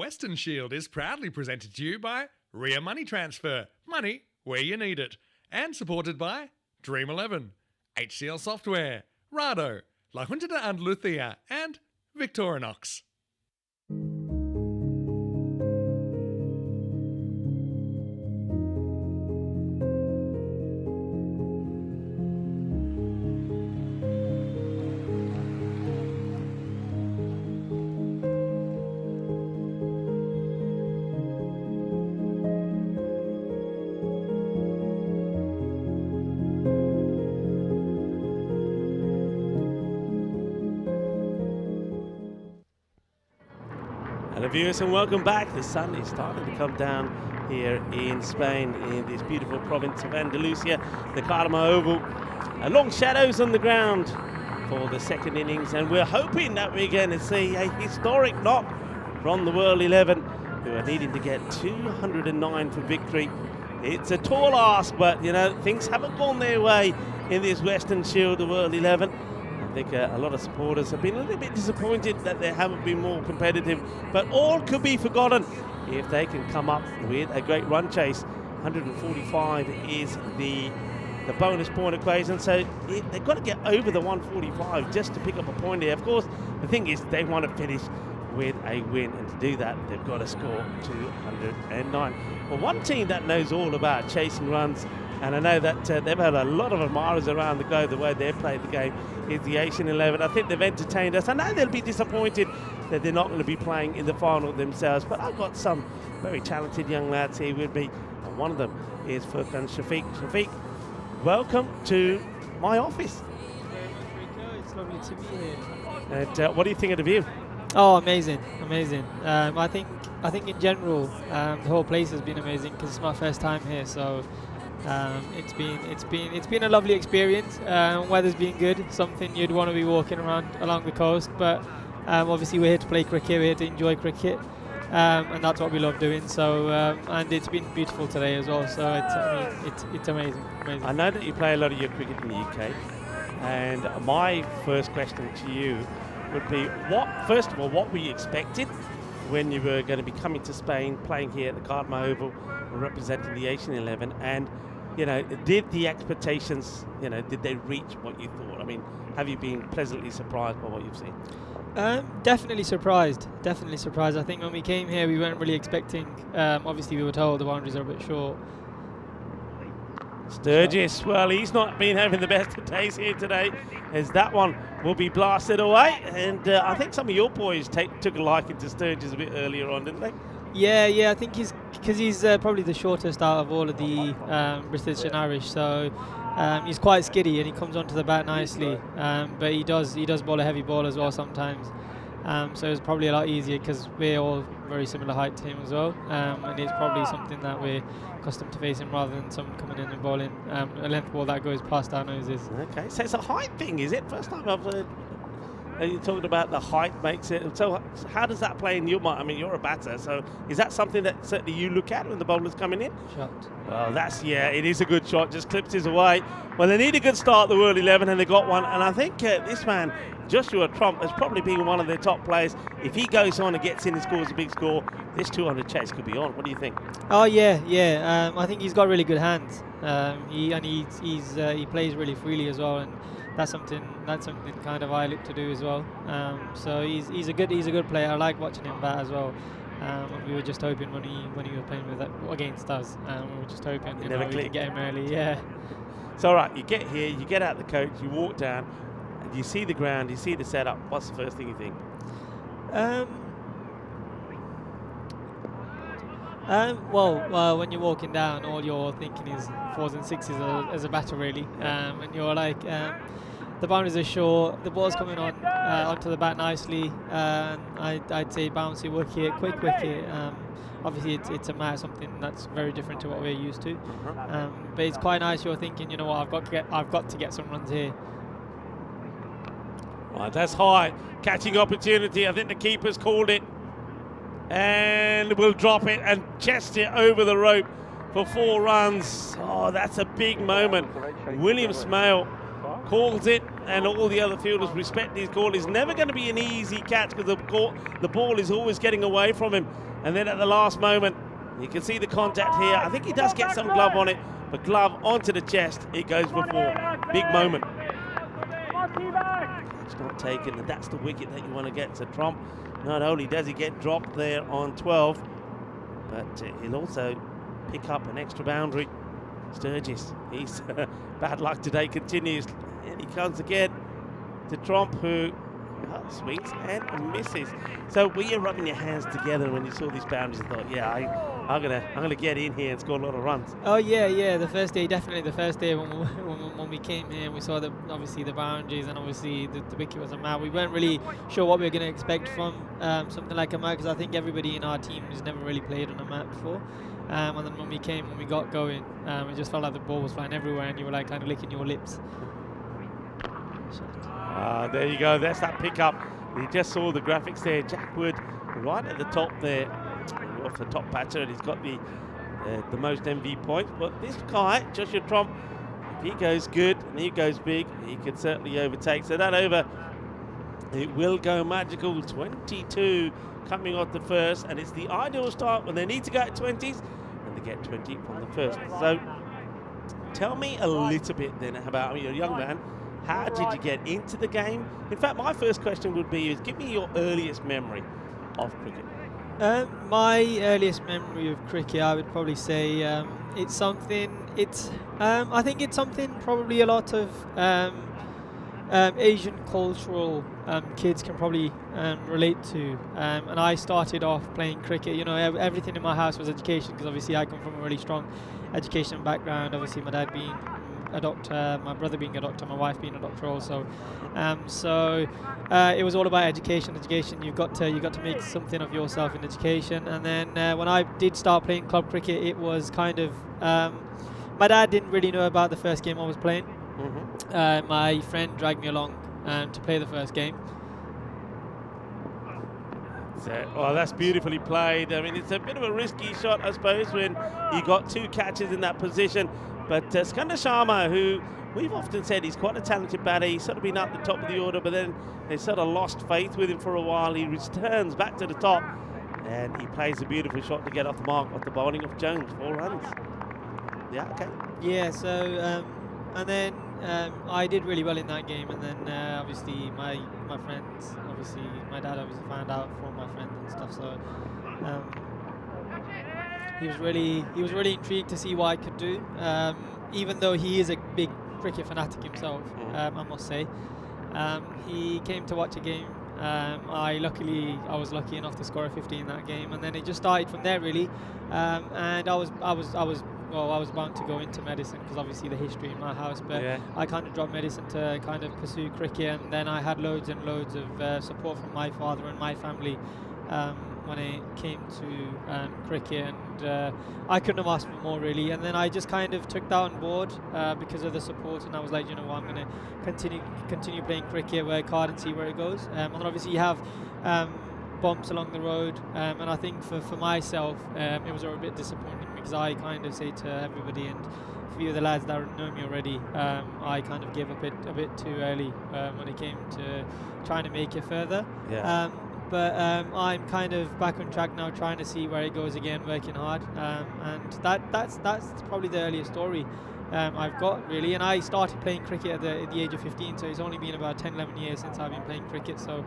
Weston Shield is proudly presented to you by Ria Money Transfer. Money where you need it. And supported by Dream 11, HCL Software, Rado, La Junta de Andalucía, and Victorinox. Hello viewers and welcome back. The sun is starting to come down here in Spain, in this beautiful province of Andalusia, the Carmo Oval. Long shadows on the ground for the second innings, and we're hoping that we're going to see a historic knock from the World 11, who are needing to get 209 for victory. It's a tall ask, but you know, things haven't gone their way in this Western Shield, the World 11. I think a lot of supporters have been a little bit disappointed that they haven't been more competitive, but all could be forgotten if they can come up with a great run chase. 145 is the bonus point equation, so they've got to get over the 145 just to pick up a point here. Of course, the thing is they want to finish with a win, and to do that they've got to score 209. Well, one team that knows all about chasing runs, and I know that they've had a lot of admirers around the globe the way they've played the game, is the Asian 11. I think they've entertained us. I know they'll be disappointed that they're not going to be playing in the final themselves, but I've got some very talented young lads here with me, and one of them is Furkan Shafiq. Shafiq, welcome to my office. It's lovely to be here. And what do you think of the view? Oh, amazing, amazing. I think in general the whole place has been amazing because it's my first time here, so it's been a lovely experience. Weather's been good, something you'd want to be walking around along the coast, but obviously we're here to play cricket, we're here to enjoy cricket, and that's what we love doing. So and it's been beautiful today as well, so it's amazing. I know that you play a lot of your cricket in the UK, and my first question to you would be, first of all, what were you expecting when you were going to be coming to Spain, playing here at the Carmo Oval, representing the Asian 11, and you know, did the expectations, you know, did they reach what you thought? I mean, have you been pleasantly surprised by what you've seen? Definitely surprised. I think when we came here, we weren't really expecting. Obviously, we were told the boundaries are a bit short. Sturgis, well, he's not been having the best of days here today, as that one will be blasted away. And I think some of your boys took a liking to Sturgis a bit earlier on, didn't they? Yeah, I think he's probably the shortest out of all of the British and Irish, so he's quite skiddy and he comes onto the bat nicely. But he does bowl a heavy ball as well sometimes. So it's probably a lot easier because we're all very similar height to him as well, and it's probably something that we're accustomed to facing rather than someone coming in and bowling a length ball that goes past our noses. Okay, so it's a height thing, is it? First time I've heard you talking about the height makes it. So how does that play in your mind? I mean, you're a batter, so is that something that certainly you look at when the bowler's coming in? Shot. Well, it is a good shot, just clips his away. Well, they need a good start, the World 11, and they got one, and I think this man, Joshua Trump, has probably been one of their top players. If he goes on and gets in and scores a big score, this 200 chase could be on. What do you think? Oh yeah. I think he's got really good hands. He plays really freely as well, and that's something kind of I look to do as well. So he's a good player. I like watching him bat as well. And we were just hoping when he was playing against us, we were just hoping we could get him early. Yeah. It's all right. You get here, you get out the coach, you walk down, and you see the ground, you see the setup. What's the first thing you think? Well, when you're walking down, all you're thinking is fours and sixes as a batter, really. And you're like, the boundaries are short, the ball's coming on onto the bat nicely. I'd say bouncy wicket, quick wicket. Obviously, it's something that's very different to what we're used to. But it's quite nice. You're thinking, you know what, I've got to get some runs here. Right, that's high. Catching opportunity. I think the keeper's called it. And we'll drop it and chest it over the rope for 4 runs. Oh, that's a big moment. William Smale calls it, and all the other fielders respect his call. It's never going to be an easy catch because the ball is always getting away from him. And then at the last moment, you can see the contact here. I think he does get some glove on it, but glove onto the chest, it goes for 4. Big moment. It's not taken, and that's the wicket that you want to get. So Trump, not only does he get dropped there on 12, but he'll also pick up an extra boundary. Sturgis, he's bad luck today continues, and he comes again to Trump, who swings and misses. So were you rubbing your hands together when you saw these boundaries and thought, yeah, I'm gonna get in here and score a lot of runs? Oh yeah. The first day, definitely the first day when we came here, and we saw obviously the boundaries, and obviously the wicket was a mat. We weren't really sure what we were going to expect from something like a mat, because I think everybody in our team has never really played on a mat before. And then when we got going, it just felt like the ball was flying everywhere, and you were like kind of licking your lips. There you go. That's that pickup. You just saw the graphics there. Jack Wood right at the top there, off the top patcher, and he's got the most MV points. But this guy, Joshua Trump, if he goes good and he goes big, he can certainly overtake. So that over, it will go magical. 22 coming off the first, and it's the ideal start when they need to go at 20s, and they get 20 from the first. So tell me a little bit then about, you're a young man, how did you get into the game? In fact, my first question would be, give me your earliest memory of cricket. My earliest memory of cricket, I would probably say it's something, I think it's something probably a lot of Asian cultural kids can probably relate to, and I started off playing cricket. Everything in my house was education, because obviously I come from a really strong education background. Obviously my dad being a doctor, my brother being a doctor, my wife being a doctor also. So it was all about education. You've got to make something of yourself in education. And then when I did start playing club cricket, it was kind of my dad didn't really know about the first game I was playing. My friend dragged me along to play the first game. Well, that's beautifully played. I mean, it's a bit of a risky shot, I suppose, when you got 2 catches in that position. But Skandar Sharma, who we've often said he's quite a talented batter, he's sort of been up the top of the order, but then they sort of lost faith with him for a while. He returns back to the top, and he plays a beautiful shot to get off the mark off the bowling of Jones. 4 runs. Yeah, okay. Yeah, so and then I did really well in that game, and then obviously my friends, obviously my dad obviously found out from my friends and stuff, so he was really intrigued to see what I could do, even though he is a big cricket fanatic himself. I must say, he came to watch a game. I was lucky enough to score a 50 in that game, and then it just started from there really. And I was bound to go into medicine, because obviously the history in my house, but yeah. I kind of dropped medicine to kind of pursue cricket, and then I had loads and loads of support from my father and my family when it came to cricket, and I couldn't have asked for more really. And then I just kind of took that on board because of the support, and I was like, you know what, I'm going to continue playing cricket, work hard and see where it goes. And obviously you have bumps along the road, and I think for myself it was a bit disappointing, because I kind of say to everybody, and a few of the lads that know me already, I kind of gave up a bit too early when it came to trying to make it further. Yeah. But I'm kind of back on track now, trying to see where it goes again, working hard, and that's probably the earliest story I've got really. And I started playing cricket at the age of 15, so it's only been about 10-11 years since I've been playing cricket, so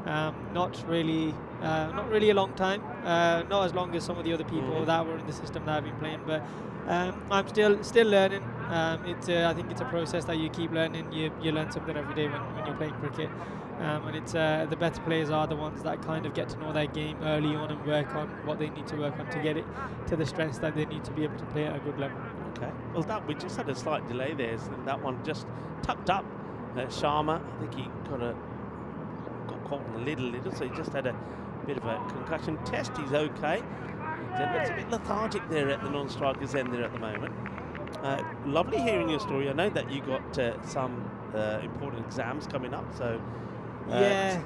not really a long time, not as long as some of the other people that were in the system that I've been playing, but I'm still learning. I think it's a process that you keep learning. You learn something every day when you're playing cricket, and it's the better players are the ones that kind of get to know their game early on and work on what they need to work on to get it to the strengths that they need to be able to play at a good level. Okay, well we just had a slight delay there, so that one just tucked up. Sharma, I think he got caught on the lid a little, so he just had a bit of a concussion test. He's okay. It looks a bit lethargic there at the non-strikers end there at the moment. Lovely hearing your story. I know that you got some important exams coming up, so yeah.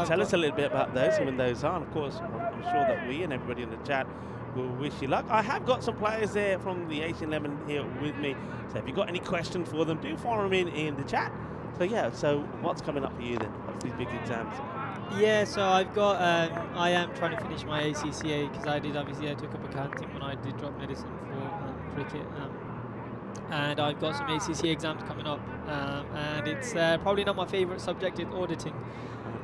Tell us a little bit about those and when those are. And of course, I'm sure that we and everybody in the chat we'll wish you luck. I have got some players there from the 1811 here with me. So if you've got any questions for them, do fire them in the chat. So yeah, so what's coming up for you then? What's these big exams? Yeah, so I've got, I am trying to finish my ACCA because I took up accounting when I did drop medicine for cricket. And I've got some ACCA exams coming up. And it's probably not my favourite subject in auditing.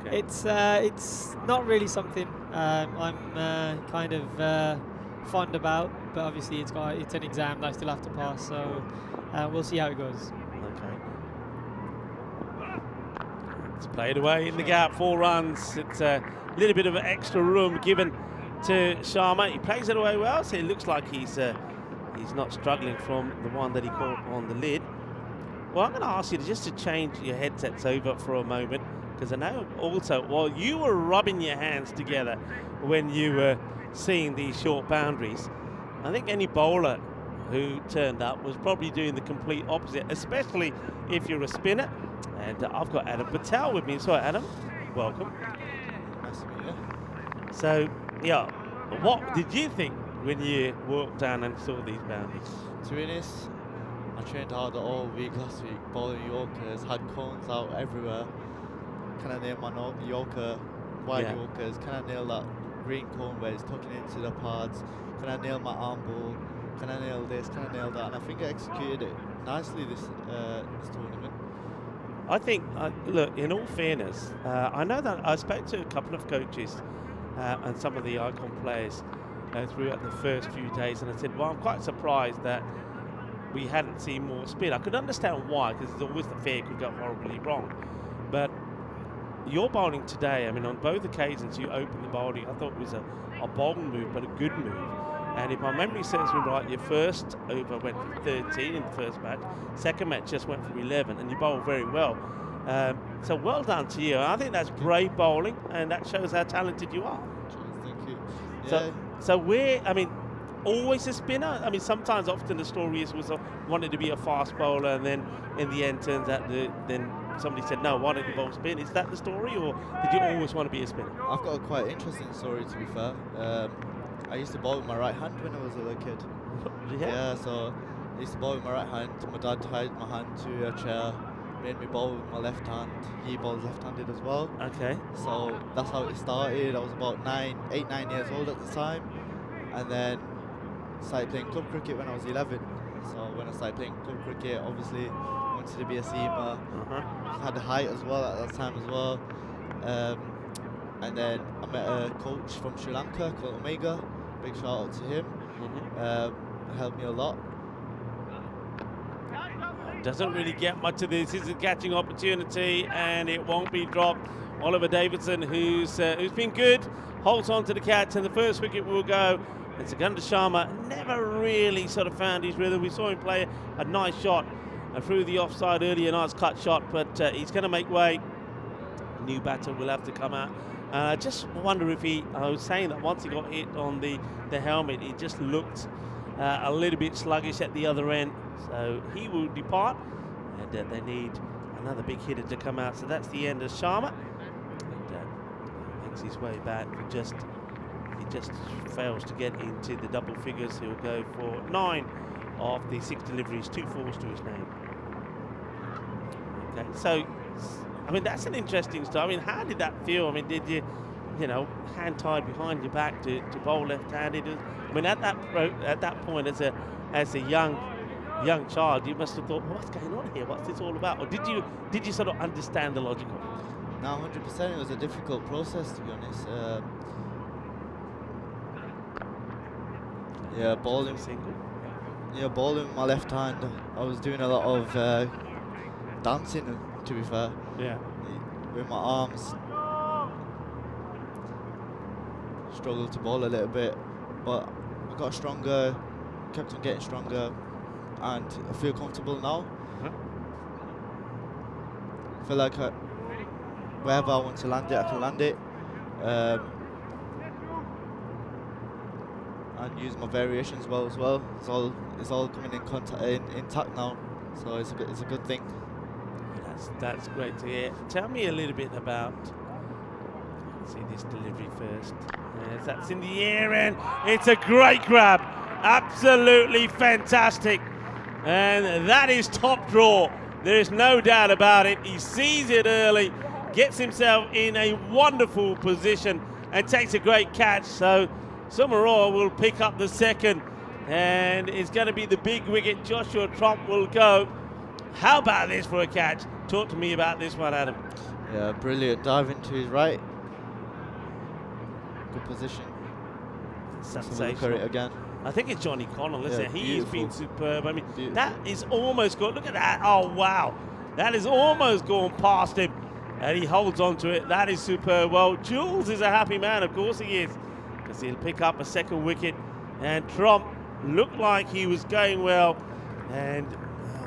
Okay. It's not really something I'm kind of fond about, but obviously it's an exam that I still have to pass, so we'll see how it goes. Okay. It's played away in the gap, 4 runs. It's a little bit of an extra room given to Sharma. He plays it away well, so it looks like he's not struggling from the one that he caught on the lid. Well, I'm going to ask you just to change your headsets over for a moment, because I know also, while you were rubbing your hands together when you were seeing these short boundaries, I think any bowler who turned up was probably doing the complete opposite, especially if you're a spinner. And I've got Adam Patel with me. So, Adam, welcome. Nice to meet you. So, yeah, what did you think when you walked down and saw these boundaries? To be honest, I trained hard all week last week, bowling Yorkers, had cones out everywhere. Can I nail my Yorker, wide Yorkers? Can I nail that green cone where it's tucking into the pads? Can I nail my arm ball? Can I nail this? Can I nail that? And I think I executed it nicely this tournament. I think, look, in all fairness, I know that I spoke to a couple of coaches and some of the Icon players throughout the first few days, and I said, well, I'm quite surprised that we hadn't seen more spin. I could understand why, because there's always the fear it could go horribly wrong. But your bowling today, I mean, on both occasions you opened the bowling, I thought it was a bold move, but a good move. And if my memory serves me right, your first over went for 13 in the first match, second match just went for 11, and you bowled very well. So well done to you. I think that's brave bowling, and that shows how talented you are. Thank you. Yeah. So where, I mean, always a spinner? I mean, sometimes, often the story is was wanted to be a fast bowler, and then in the end turns out then somebody said, no, why don't you bowl spin? Is that the story, or did you always want to be a spinner? I've got a quite interesting story, to be fair. I used to bowl with my right hand when I was a little kid. Yeah, so I used to bowl with my right hand. My dad tied my hand to a chair, made me bowl with my left hand. He bowls left-handed as well. Okay. So that's how it started. I was about 8, 9 years old at the time. And then started playing club cricket when I was 11. So when I started playing club cricket, obviously wanted to be a seamer. Had the height as well at that time as well. And then I met a coach from Sri Lanka called Omega. Big shout out to him. Helped me a lot. Doesn't really get much of this. This is a catching opportunity, and it won't be dropped. Oliver Davidson, who's been good, holds on to the catch, and the first wicket will go. And Secunda Sharma never really sort of found his rhythm. We saw him play a nice shot through the offside earlier, a nice cut shot, but he's going to make way. New batter will have to come out. I just wonder if I was saying that once he got hit on the helmet, it just looked a little bit sluggish at the other end. So he will depart, and they need another big hitter to come out. So that's the end of Sharma. And makes his way back. He just fails to get into the double figures. He'll go for 9 of the 6 deliveries, 2 fours to his name. Okay, so I mean, that's an interesting start. I mean, how did that feel? I mean, did you hand tied behind your back to bowl left-handed? I mean, at that point, as a young child, you must have thought, what's going on here? What's this all about? Or did you sort of understand the logic of it? No, 100%. It was a difficult process, to be honest. Bowling single. Yeah, bowling with my left hand. I was doing a lot of dancing, to be fair. Yeah. With my arms. Struggled to bowl a little bit, but I got stronger, kept on getting stronger, and I feel comfortable now. I feel like wherever I want to land it, I can land it. And use my variations well as well. It's all coming intact now, so it's a good thing. That's great to hear. Tell me a little bit about, let's see this delivery first. Yes, that's in the air, and it's a great grab. Absolutely fantastic. And that is top draw. There is no doubt about it. He sees it early, gets himself in a wonderful position, and takes a great catch. So Summerall will pick up the second, and it's going to be the big wicket. Joshua Trump will go. How about this for a catch? Talk to me about this one, Adam. Yeah, brilliant. Diving to his right. Good position. Sensational. It again. I think it's Johnny Connell, isn't it? He's beautiful. been superb. I mean, Beautiful. that is almost gone. Look at that. Oh, wow. That is almost gone past him. And he holds on to it. That is superb. Well, Jules is a happy man. Of course he is. Because he'll pick up a second wicket. And Trump looked like he was going well. And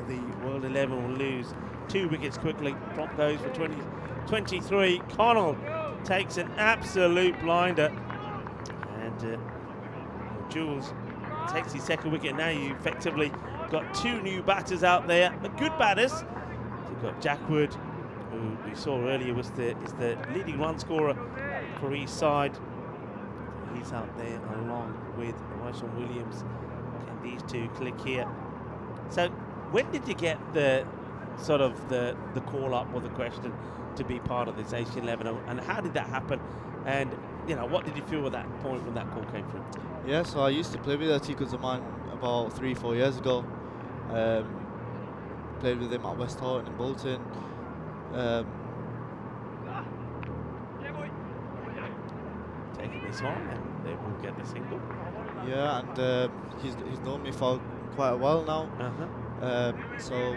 the World 11 will lose 2 wickets quickly. Trump goes for 23. Connell takes an absolute blinder. And Jules takes his second wicket. Now you effectively got 2 new batters out there. The good batters. You've got Jack Wood, who we saw earlier is the leading run scorer for his side. He's out there along with Weston Williams. Can these two click here? So when did you get the sort of the call up or the question to be part of this Asian 11, and how did that happen? And you know, what did you feel at that point when that call came through? Yeah, so I used to play with Atiku Zaman about 3-4 years ago. Played with him at West Horton in Bolton. Taking this on, and they will get the single. Yeah, and he's known me for quite a while now. So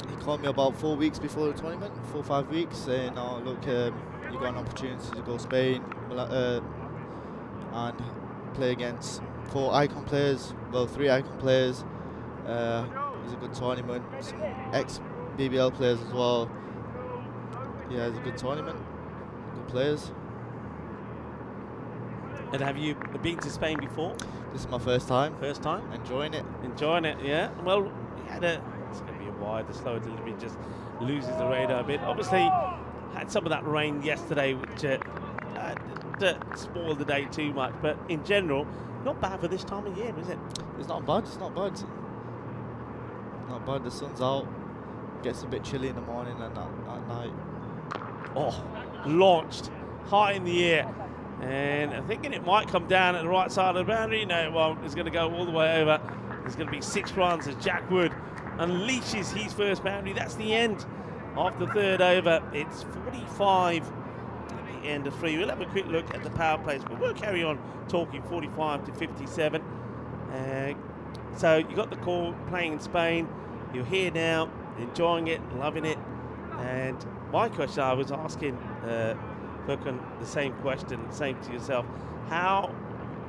he called me about 4 weeks before the tournament, 4 or 5 weeks, saying, "Oh, look, you got an opportunity to go Spain and play against 4 icon players, well, 3 icon players. It's a good tournament, some ex-BBL players as well. Yeah, it's a good tournament, good players." And have you been to Spain before? This is my first time. First time? Enjoying it. Enjoying it, yeah. Well, we had it's going to be a wide, the slower delivery just loses the radar a bit. Obviously, had some of that rain yesterday, which spoiled the day too much. But in general, not bad for this time of year, is it? It's not bad, it's not bad. Not bad, the sun's out. Gets a bit chilly in the morning and at night. Oh, launched high in the air. And I'm thinking it might come down at the right side of the boundary. No, it won't. It's going to go all the way over. There's going to be 6 runs as Jack Wood unleashes his first boundary. That's the end of the 3rd over. It's 45 at the end of 3. We'll have a quick look at the power plays, but we'll carry on talking 45 to 57. So you got the call playing in Spain. You're here now, enjoying it, loving it. And my question, I was asking Furkan the same question, same to yourself. How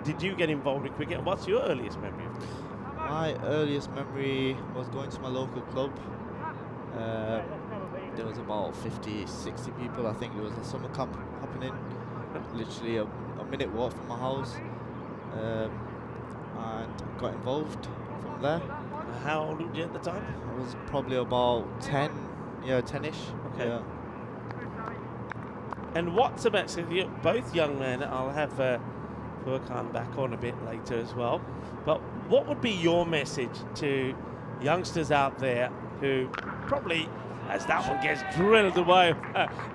did you get involved in cricket, and what's your earliest memory of it? My earliest memory was going to my local club. There was about 50, 60 people. I think there was a summer camp happening, literally a minute walk from my house, and got involved from there. How old were you at the time? I was probably about 10, yeah, 10-ish. Okay. Yeah. And what's about, so you're both young men, I'll have Furkan back on a bit later as well, but what would be your message to youngsters out there who probably, as that one gets drilled away,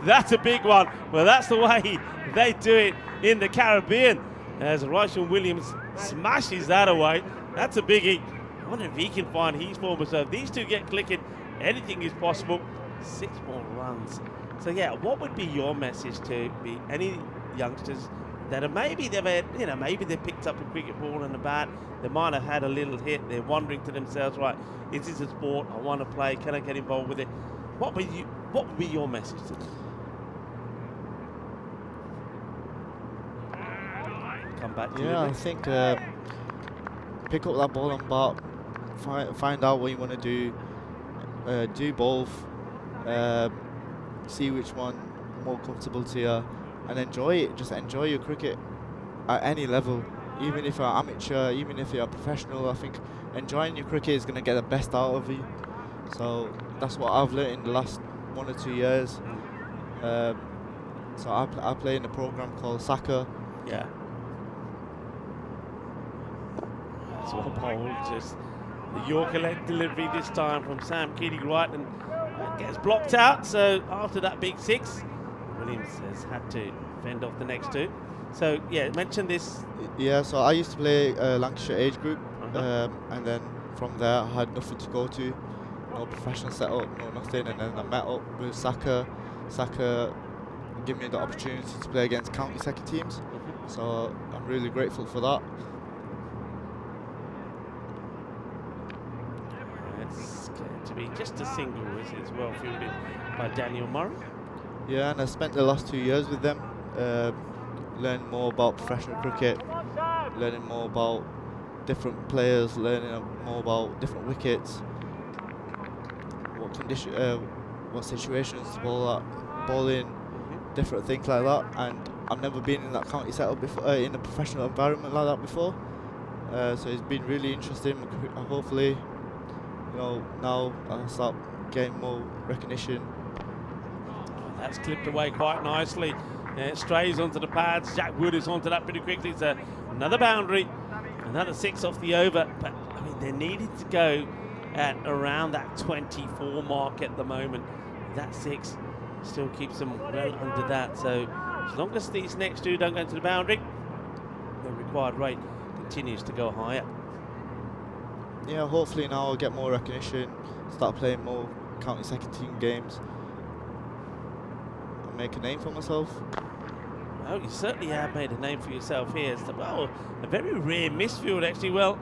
that's a big one, well that's the way they do it in the Caribbean, as Ryshawn Williams smashes that away. That's a biggie. I wonder if he can find his form. So if these two get clicking, anything is possible. 6 more runs. So yeah, what would be your message to be any youngsters that are maybe they've picked up a cricket ball and a bat, they might have had a little hit, they're wondering to themselves, right, is this a sport I want to play, can I get involved with it? What would be your message to them? Come back to I think pick up that ball and bat, find out what you want to do both, see which one more comfortable to you, and enjoy it. Just enjoy your cricket at any level, even if you're amateur, even if you're a professional. I think enjoying your cricket is going to get the best out of you. So that's what I've learned in the last 1 or 2 years. So I play in a program called Soccer, Yeah. That's well bowled. Just the Yorker led delivery this time from Sam Keating right, and gets blocked out. So after that big 6, Williams has had to fend off the next 2. So yeah, mention this. Yeah, so I used to play Lancashire age group, and then from there I had nothing to go to, no professional setup, no nothing, and then I met up with Saka. Saka gave me the opportunity to play against county second teams, so I'm really grateful for that. It's going to be just a single, is it? It's well fielded by Daniel Murray. Yeah, and I spent the last 2 years with them, learning more about professional cricket, learning more about different players, learning more about different wickets, what condition, what situations to bowl at, bowling, different things like that. And I've never been in that county setup before, in a professional environment like that before. So it's been really interesting. Hopefully, you know, now I'll start getting more recognition. That's clipped away quite nicely. It strays onto the pads. Jack Wood is onto that pretty quickly. It's another boundary, another 6 off the over. But I mean, they needed to go at around that 24 mark at the moment. That 6 still keeps them well under that. So as long as these next 2 don't go into the boundary, the required rate continues to go higher. Yeah, hopefully now I'll get more recognition, start playing more county second team games, and make a name for myself. Well, you certainly have made a name for yourself here. It's well, a very rare misfield actually. Well,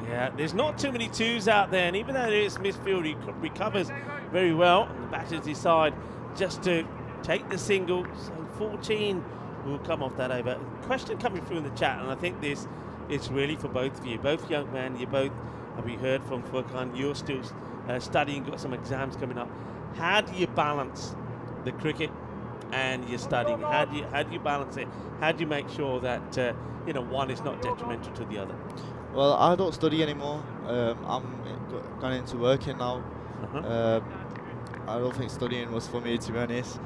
yeah, there's not too many 2s out there, and even though it is misfield, he recovers very well. And the batters decide just to take the single, so 14 will come off that over. Question coming through in the chat, and I think this is really for both of you. Both young men, you both, have we heard from Furkan, you're still studying, got some exams coming up. How do you balance the cricket and your studying? How do you balance it? How do you make sure that you know, one is not detrimental to the other? Well, I don't study anymore. I'm gone into working now. I don't think studying was for me, to be honest.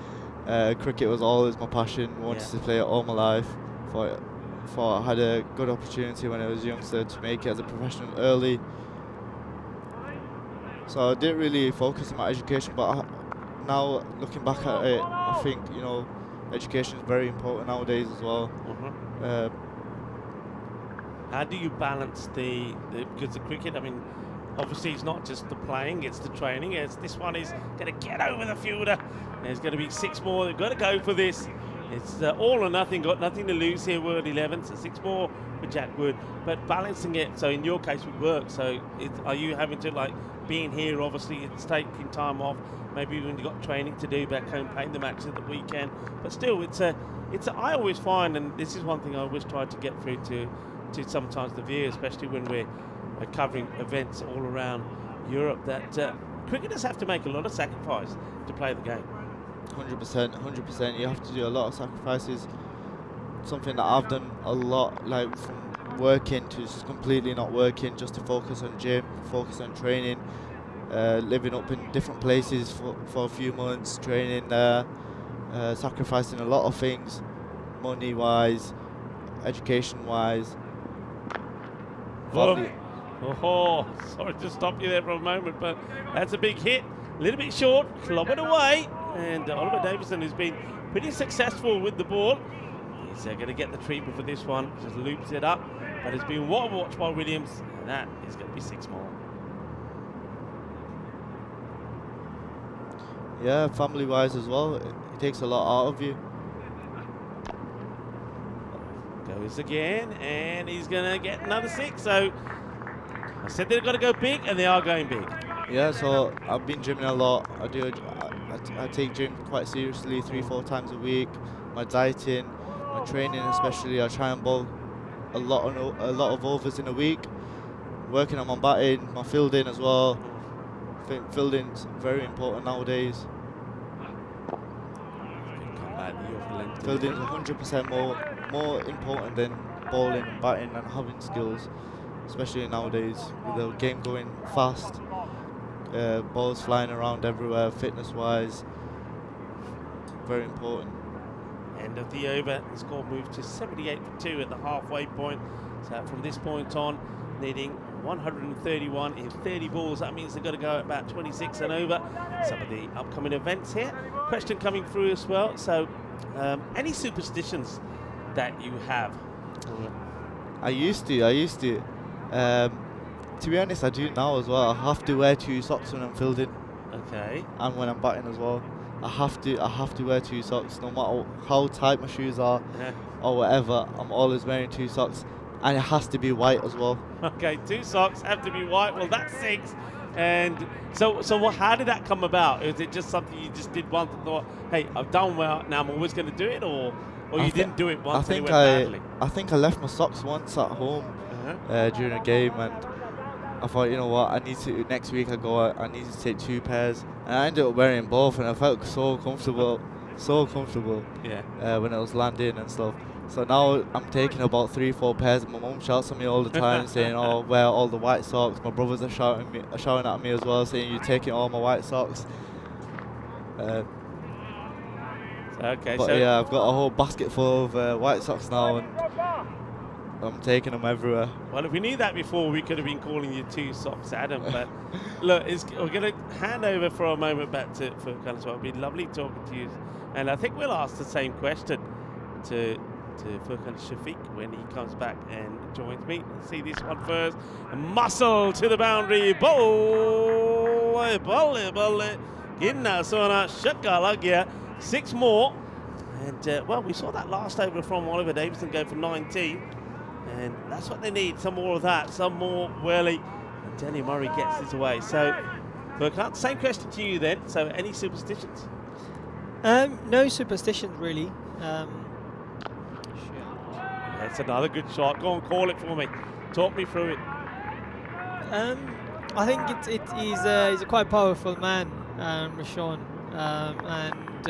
Cricket was always my passion. Wanted to play it all my life. Thought I had a good opportunity when I was a youngster to make it as a professional early. So I didn't really focus on my education, but now looking back at it, I think, you know, education is very important nowadays as well. How do you balance because the cricket, I mean, obviously it's not just the playing, it's the training. This one is going to get over the fielder. There's going to be 6 more. They've got to go for this. It's all or nothing, got nothing to lose here, World 11. So 6 more for Jack Wood. But balancing it, so in your case with work, so are you having to, like, being here, obviously it's taking time off, maybe when you've got training to do back home, playing the matches at the weekend. But still, I always find, and this is one thing I always try to get through to sometimes the view, especially when we're covering events all around Europe, that cricketers have to make a lot of sacrifice to play the game. 100%. You have to do a lot of sacrifices. Something that I've done a lot, like from working to just completely not working, just to focus on gym, focus on training, living up in different places for a few months, training there, sacrificing a lot of things, money-wise, education-wise. Oh, sorry to stop you there for a moment, but that's a big hit. A little bit short, clobbered away. And Oliver Davison has been pretty successful with the ball. He's going to get the treatment for this one. Just loops it up. But it's been well watched by Williams. And that is going to be 6 more. Yeah, family-wise as well. It takes a lot out of you. Goes again, and he's going to get another 6. So I said they've got to go big, and they are going big. Yeah, so I've been gymming a lot. I take gym quite seriously, 3-4 times a week. My dieting, my training especially, I try and bowl a lot of overs in a week. Working on my batting, my fielding as well. I think fielding's very important nowadays. Fielding's 100% more important than bowling and batting and having skills, especially nowadays with the game going fast. Balls flying around everywhere, fitness-wise, very important. End of the over. The score moves to 78 for 2 at the halfway point. So from this point on, needing 131 in 30 balls. That means they've got to go at about 26 and over. Some of the upcoming events here. Question coming through as well. So, any superstitions that you have? I used to. To be honest, I do now as well. I have to wear 2 socks when I'm fielding. Okay. And when I'm batting as well. I have to wear 2 socks, no matter how tight my shoes are or whatever. I'm always wearing 2 socks, and it has to be white as well. Okay, 2 socks have to be white. Well, that's 6. And so how did that come about? Is it just something you just did once and thought, hey, I've done well, now I'm always going to do it, or you didn't do it once and it went badly? I think I left my socks once at home during a game, and I thought, you know what, next week I need to take 2 pairs, and I ended up wearing both, and I felt so comfortable when I was landing and stuff. So now I'm taking about 3-4 pairs, and my mum shouts at me all the time saying, oh, wear all the white socks. My brothers are shouting at me as well, saying you're taking all my white socks. Okay, but yeah, I've got a whole basket full of white socks now, and I'm taking them everywhere. Well, if we knew that before, we could have been calling you 2 socks, Adam. But look, we're going to hand over for a moment back to Furkan as well. It'll be lovely talking to you. And I think we'll ask the same question to Furkan Shafiq when he comes back and joins me. Let's see this one first. A muscle to the boundary. Ball. Ginna Sona Shakalagia. 6 more. And, well, we saw that last over from Oliver Davidson go for 19. And that's what they need, some more of that, some more whirly. And Danny Murray gets this away. So, Furkan, same question to you then. So, any superstitions? No superstitions, really. That's another good shot. Go on, call it for me. Talk me through it. I think he's a quite powerful man, Rashawn. And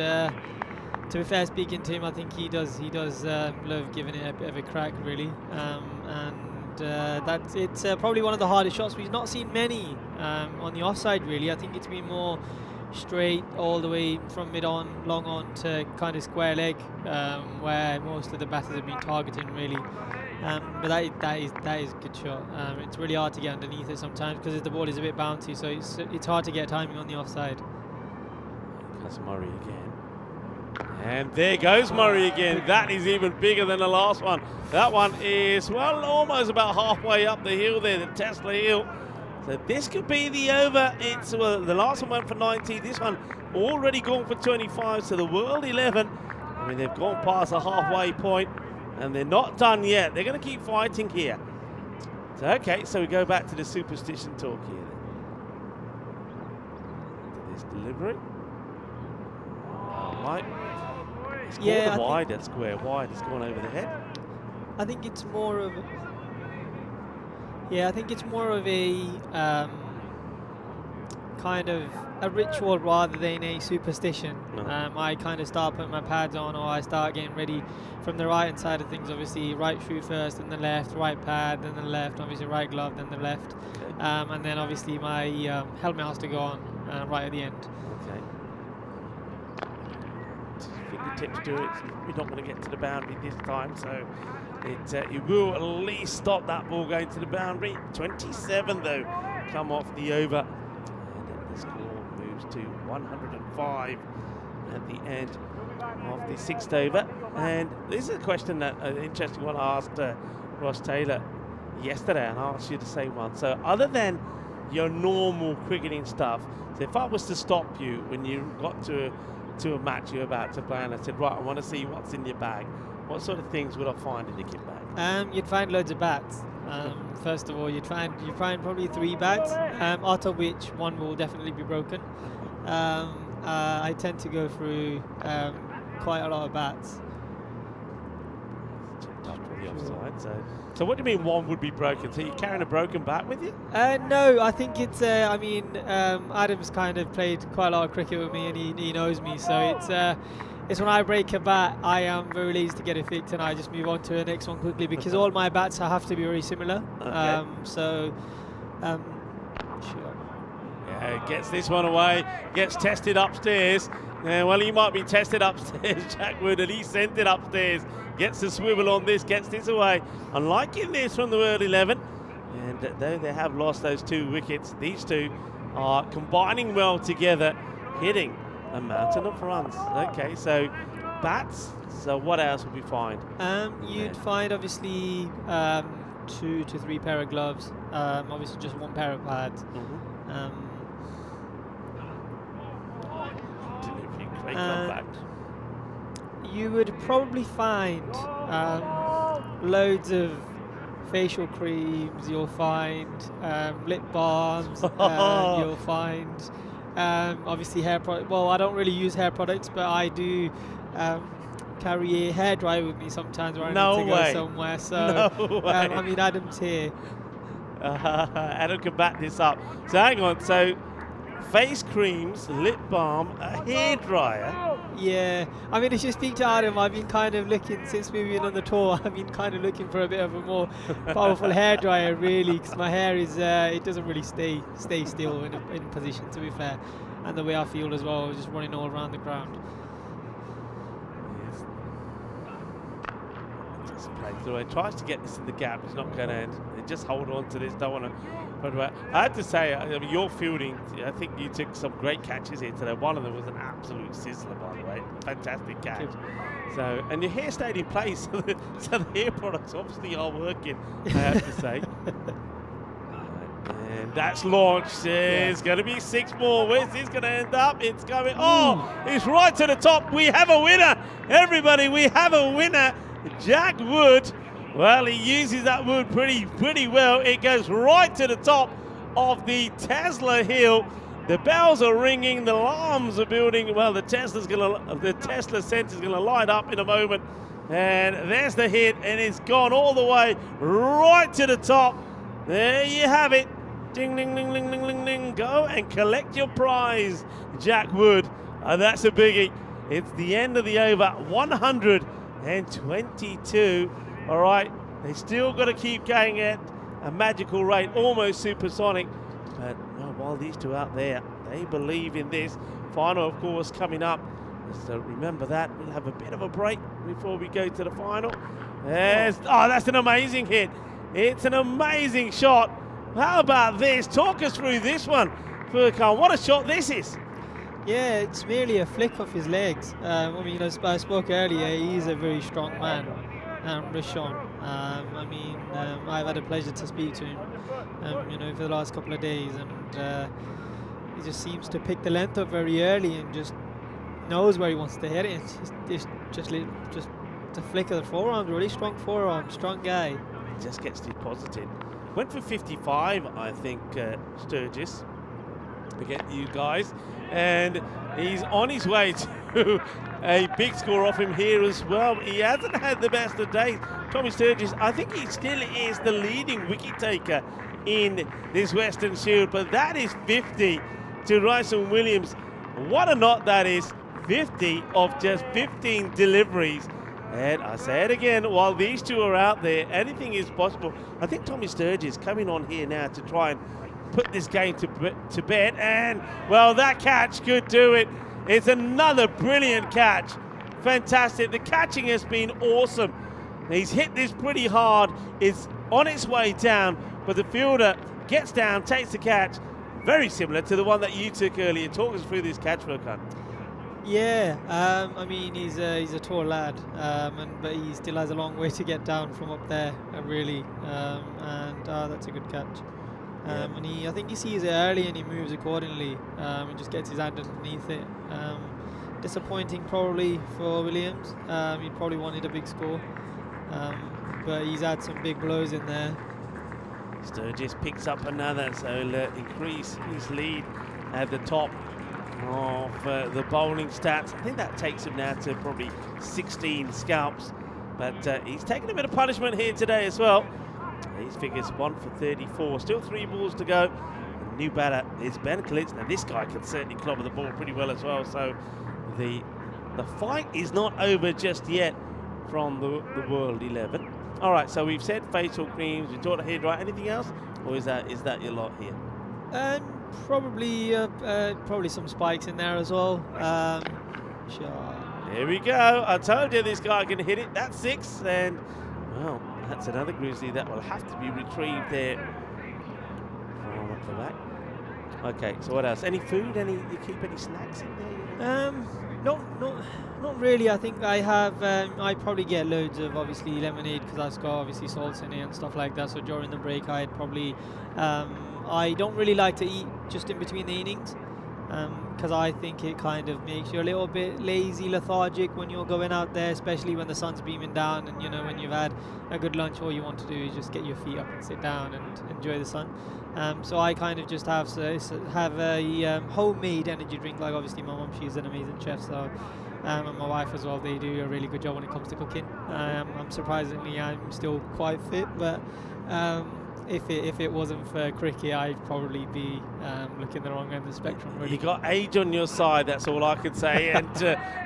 to be fair, speaking to him, I think he does love giving it a bit of a crack, really. It's probably one of the hardest shots. We've not seen many on the offside, really. I think it's been more straight all the way from mid on, long on to kind of square leg, where most of the batters have been targeting, really. But that is a good shot. It's really hard to get underneath it sometimes because the ball is a bit bouncy, so it's hard to get timing on the offside. That's Murray again. And there goes Murray again. That is even bigger than the last one. That one is, well, almost about halfway up the hill there, the Tesla hill. So this could be the over. The last one went for 90. This one already gone for 25. So the World 11, I mean, they've gone past the halfway point, and they're not done yet. They're going to keep fighting here. So, okay, so we go back to the superstition talk here. This delivery. Right. It's called wide at square wide. It's gone over the head. I think it's more of a kind of a ritual rather than a superstition. I kind of start putting my pads on, or I start getting ready from the right hand side of things. Obviously, right shoe first, then the left, right pad, then the left. Obviously, right glove, then the left, and then obviously my helmet has to go on right at the end. Okay. Fingertips do it. We're not going to get to the boundary this time, so it will at least stop that ball going to the boundary. 27 though, come off the over, and the score moves to 105 at the end of the 6th over. And this is a question that an interesting one I asked Ross Taylor yesterday, and I'll ask you the same one. So other than your normal cricketing stuff, so if I was to stop you when you got to a match you're about to play, and I said, right, I want to see what's in your bag, what sort of things would I find in your kit bag? You'd find loads of bats. First of all, you'd find probably 3 bats, out of which 1 will definitely be broken. I tend to go through quite a lot of bats. The offside, so what do you mean 1 would be broken? So you're carrying a broken bat with you? No, I think it's. Adam's kind of played quite a lot of cricket with me, and he knows me. So it's when I break a bat, I am very lazy to get it fixed, and I just move on to the next one quickly because all my bats have to be very similar. Okay. Sure. Yeah, gets this one away, gets tested upstairs, Yeah, well, he might be tested upstairs, Jack Wood, and he sent it upstairs. Gets the swivel on this, gets this away. I'm liking this from the World 11. And though they have lost those 2 wickets, these two are combining well together, hitting a mountain of runs. Okay, so bats. So what else would we find? You'd find obviously 2 to 3 pair of gloves. Obviously just 1 pair of pads. Great comeback. You would probably find loads of facial creams. You'll find lip balms. You'll find obviously hair product. Well, I don't really use hair products, but I do carry a hairdryer with me sometimes when I need to go somewhere. So I mean, Adam's here. Adam can back this up. So hang on. So face creams, lip balm, a hairdryer. Yeah, I mean, if you speak to Adam, I've been kind of looking, since we've been on the tour, I've been kind of looking for a bit of a more powerful hairdryer, really, because my hair is, it doesn't really stay still in position, to be fair. And the way I feel as well, just running all around the ground. Yes. Just play through. He tries to get this in the gap. It's not going to end. They just hold on to this. Don't want to. But I have to say, I mean, your fielding, I think you took some great catches here today. One of them was an absolute sizzler, by the way. Fantastic catch. So, and your hair stayed in place, so the hair products obviously are working, I have to say. And that's launched. It's going to be 6 more. Where's this going to end up? It's going. Oh, it's right to the top. We have a winner. Everybody, we have a winner. Jack Wood. Well, he uses that wood pretty well. It goes right to the top of the Tesla hill. The bells are ringing. The alarms are building. Well, the Tesla sensor's gonna light up in a moment. And there's the hit, and it's gone all the way right to the top. There you have it. Ding, ding, ding, ding, ding, ding, ding. Go and collect your prize, Jack Wood. And that's a biggie. It's the end of the over, 122. All right, they still got to keep going at a magical rate, almost supersonic. But well, while these two out there, they believe in this. Final, of course, coming up. So remember that. We'll have a bit of a break before we go to the final. That's an amazing hit. It's an amazing shot. How about this? Talk us through this one, Furkan. What a shot this is. Yeah, it's merely a flick off his legs. I mean, as I spoke earlier, he's a very strong man. Rishon. I've had a pleasure to speak to him, for the last couple of days, and he just seems to pick the length up very early and just knows where he wants to hit it. It's just a flick of the forearm, really strong forearm, strong guy. He just gets deposited. Went for 55, I think, Sturgis, to get you guys, and he's on his way to a big score off him here as well. He hasn't had the best of days. Tommy Sturgis, I think he still is the leading wicket taker in this Western Shield, but that is 50 to Ryson Williams. What a knot that is. 50 of just 15 deliveries. And I say it again, while these two are out there, anything is possible. I think Tommy Sturgis coming on here now to try and put this game to bed, and well, that catch could do it. It's another brilliant catch. Fantastic. The catching has been awesome. He's hit this pretty hard. It's on its way down, but the fielder gets down, takes the catch. Very similar to the one that you took earlier. Talk us through this catch, Furkan. Yeah, he's a tall lad, but he still has a long way to get down from up there, really. That's a good catch. And I think he sees it early and he moves accordingly. And just gets his hand underneath it. Disappointing probably for Williams. He probably wanted a big score, but he's had some big blows in there. Sturgis picks up another, so he'll increase his lead at the top of the bowling stats. I think that takes him now to probably 16 scalps, but he's taken a bit of punishment here today as well. His figures 1 for 34, still 3 balls to go. The new batter is Ben Klitz. Now this guy can certainly clobber the ball pretty well as well, so the fight is not over just yet from the World 11. All right, so we've said facial creams, we talked hairdryer. Anything else, or is that your lot here? Probably some spikes in there as well. shot. Here we go. I told you this guy can hit it. That's 6, and well, that's another grizzly that will have to be retrieved there from up the back. Okay, so what else? Any food? You keep any snacks in there? Not really. I think I have. I probably get loads of obviously lemonade because that's got obviously salts in it and stuff like that. So during the break, I'd probably. I don't really like to eat just in between the innings because I think it kind of makes you a little bit lazy, lethargic when you're going out there, especially when the sun's beaming down and when you've had a good lunch. All you want to do is just get your feet up and sit down and enjoy the sun. So I kind of just have a homemade energy drink. Like obviously my mum, she's an amazing chef, so and my wife as well. They do a really good job when it comes to cooking. I'm still quite fit, but if it wasn't for cricket, I'd probably be looking the wrong end of the spectrum. Really. You got age on your side. That's all I can say, and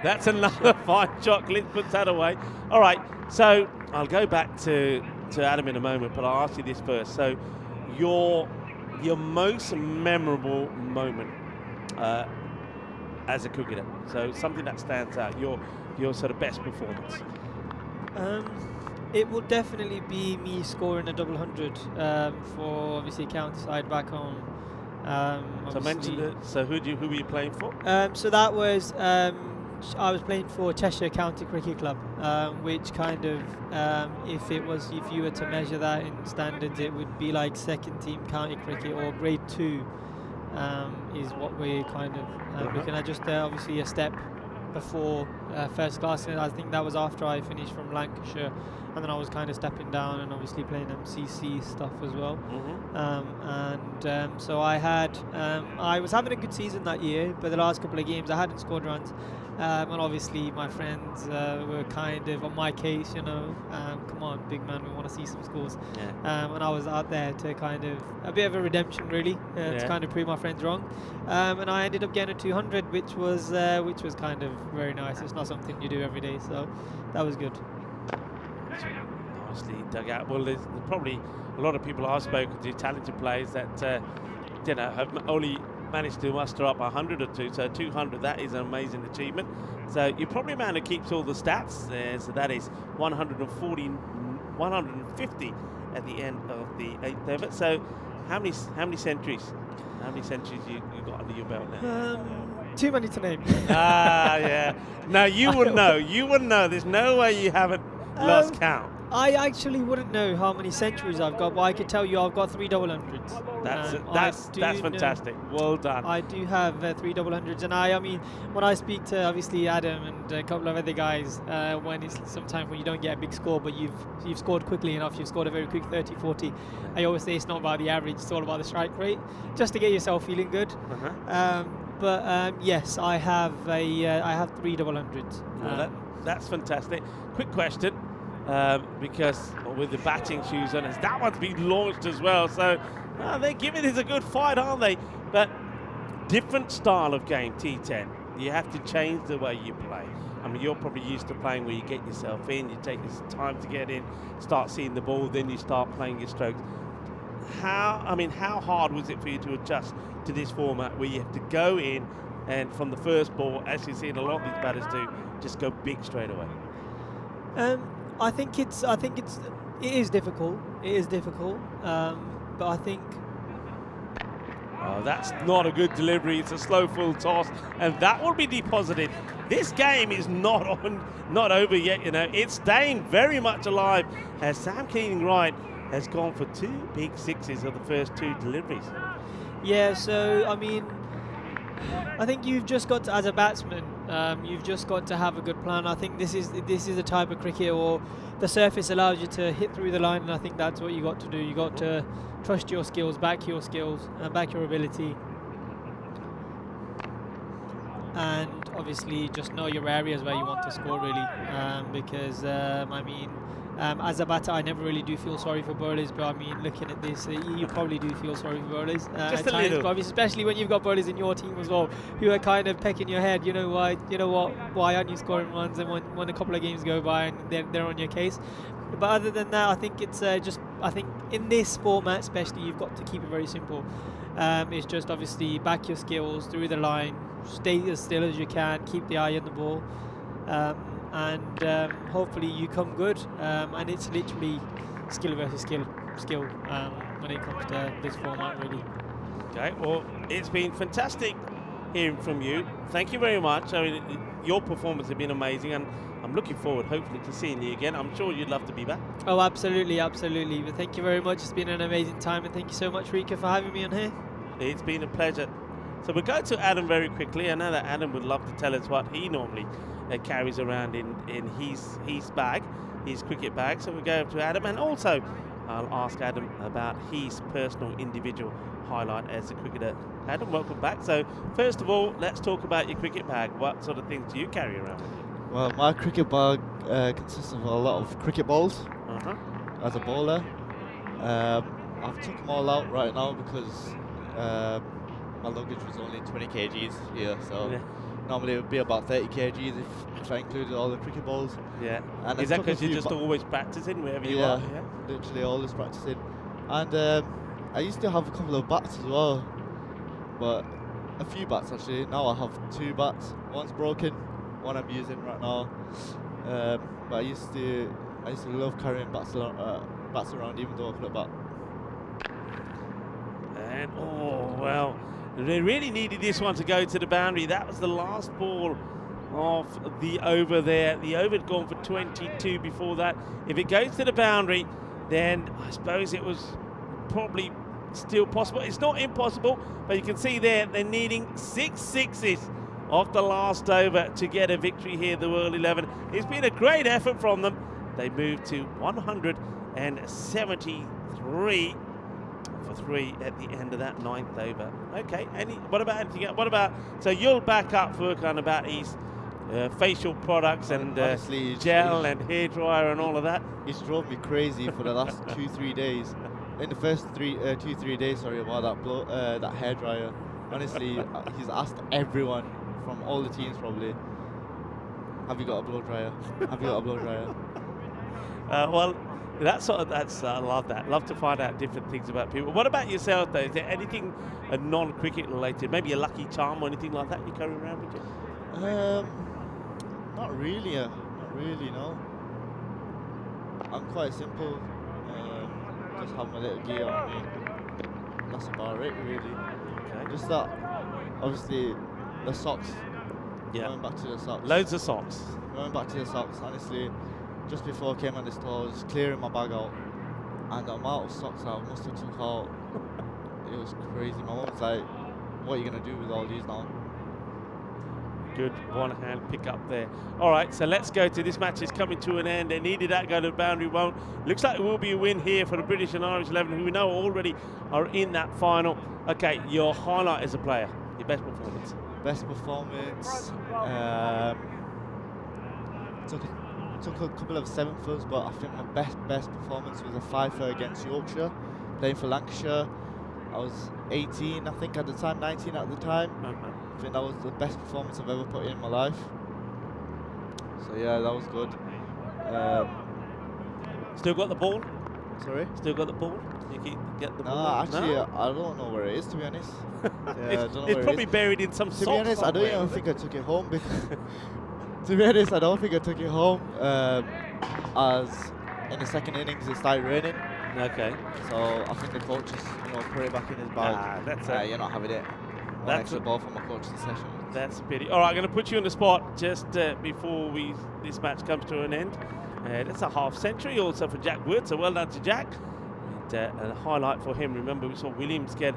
that's another fine shot. Clint puts that away. All right, so I'll go back to Adam in a moment, but I'll ask you this first. So your most memorable moment as a cricketer, so something that stands out, your sort of best performance. It will definitely be me scoring a double 100 for obviously county side back home. So mention it. So who were you playing for? So that was I was playing for Cheshire County Cricket Club, which kind of if you were to measure that in standards, it would be like second team county cricket or grade 2 is what we're kind of looking at. Just obviously a step before first class. And I think that was after I finished from Lancashire, and then I was kind of stepping down and obviously playing MCC stuff as well. So I was having a good season that year, but the last couple of games I hadn't scored runs, and obviously my friends were kind of on my case, come on big man, we want to see some scores. And I was out there to kind of a bit of a redemption really, to kind of prove my friends wrong, and I ended up getting a 200, which was kind of very nice. It's not something you do every day, so that was good. Nicely dug out. Well, there's probably a lot of people I've spoken to, talented players that have only managed to muster up 100 or two. So 200, that is an amazing achievement. So you're probably a man who keeps all the stats. So that is 150 at the end of the 8th over. So how many centuries? How many centuries you got under your belt now? Too many to name. Yeah. No, you wouldn't know. You wouldn't know. There's no way you haven't lost count. I actually wouldn't know how many centuries I've got, but I could tell you I've got 3 double hundreds. That's fantastic. Well done. I do have 3 double hundreds, and I mean, when I speak to obviously Adam and a couple of other guys, when it's sometimes when you don't get a big score, but you've scored quickly enough, you've scored a very quick 30, 40. I always say it's not about the average; it's all about the strike rate, just to get yourself feeling good. Yes, I have 3 double hundreds. Well, that's fantastic. Quick question. Because with the batting shoes on, that one's been launched as well. So they're giving this a good fight, aren't they? But different style of game, T10. You have to change the way you play. I mean, you're probably used to playing where you get yourself in, you take your time to get in, start seeing the ball, then you start playing your strokes. How hard was it for you to adjust to this format where you have to go in and from the first ball, as you've seen a lot of these batters do, just go big straight away? I think it is difficult. It is difficult, but I think. Oh, that's not a good delivery. It's a slow full toss, and that will be deposited. This game is not over yet. It's staying very much alive as Sam Keating-Wright has gone for 2 big sixes of the first 2 deliveries. Yeah, so I mean, I think you've just got to, as a batsman, you've just got to have a good plan. I think this is the type of cricket, or the surface allows you to hit through the line, and I think that's what you got to do. You got to trust your skills, back your ability, and obviously just know your areas where you want to score really. Because as a batter, I never really do feel sorry for bowlers, but I mean, looking at this, you probably do feel sorry for bowlers. Just a little. But especially when you've got bowlers in your team as well, who are kind of pecking your head. You know why? You know what? Why aren't you scoring runs? And when a couple of games go by and they're on your case. But other than that, I think it's just I think in this format especially, you've got to keep it very simple. It's just obviously back your skills through the line, stay as still as you can, keep the eye on the ball, and hopefully you come good. And it's literally skill versus skill when it comes to this format, really. Okay, well, it's been fantastic hearing from you. Thank you very much. I mean, your performance has been amazing, and I'm looking forward, hopefully, to seeing you again. I'm sure you'd love to be back. Oh, absolutely. But thank you very much. It's been an amazing time, and thank you so much, Rika, for having me on here. It's been a pleasure. So we'll go to Adam very quickly. I know that Adam would love to tell us what he normally carries around in his bag, his cricket bag. So we'll go to Adam, and also I'll ask Adam about his personal individual highlight as a cricketer. Adam, welcome back. So first of all, let's talk about your cricket bag. What sort of things do you carry around with you? Well, my cricket bag consists of a lot of cricket balls as a bowler. I've took them all out right now because my luggage was only 20 kgs here, so normally it would be about 30 kgs if I included all the cricket balls. Yeah. And is that because you're just always practicing wherever you are? Yeah, literally always practicing. And I used to have a couple of bats as well, but a few bats actually. Now I have 2 bats. One's broken, one I'm using right now. But I used to love carrying bats around, even though I couldn't bat. And oh well, they really needed this one to go to the boundary. That was the last ball of the over there. The over had gone for 22 before that. If it goes to the boundary, then I suppose it was probably still possible. It's not impossible, but you can see there they're needing 6 sixes off the last over to get a victory here, the World 11. It's been a great effort from them. They moved to 173 for 3 at the end of that 9th over. Okay, what about anything else? What about, so you'll back up work on about his facial products and honestly, gel and hairdryer and all of that? It's drove me crazy for the last 2-3 days. In the first 2-3 days, about that hairdryer. Honestly, he's asked everyone from all the teams probably, have you got a blow dryer? Have you got a blow dryer? Well, that's I love that. Love to find out different things about people. What about yourself though? Is there anything non-cricket related? Maybe a lucky charm or anything like that you carry around with you? Not really. No. I'm quite simple. Just have my little gear on me. That's about it, really. Okay. Just that. Obviously, the socks. Yeah. Going back to the socks. Loads of socks. Going back to the socks. Honestly, just before I came on the store, I was clearing my bag out, and the amount of socks I must have took out, it was crazy. My mum was like, "What are you gonna do with all these now?" Good one-hand pick up there. All right, so let's go to this match is coming to an end. They needed that, go to the boundary, won't. Looks like it will be a win here for the British and Irish 11, who we know already are in that final. Okay, your highlight as a player, your best performance. Best performance. Took a couple of 7-footers, but I think my best performance was a 5-foot against Yorkshire, playing for Lancashire. I was 18, I think, at the time, 19 at the time. I think that was the best performance I've ever put in my life. So yeah, that was good. Still got the ball? Sorry? Still got the ball? You get the ball? No, actually, I don't know where it is, to be honest. It's probably buried in some socks. To be honest, I don't even think I took it home because. To be honest, I don't think I took it home. As in the second innings, it started raining. Okay. So I think the coach just, put it back in his bag. That's you're not having it. That's a ball from a coaching session. That's a pity. All right, I'm going to put you on the spot just before this match comes to an end. That's a half century also for Jack Wood, so well done to Jack. And a highlight for him. Remember, we saw Williams get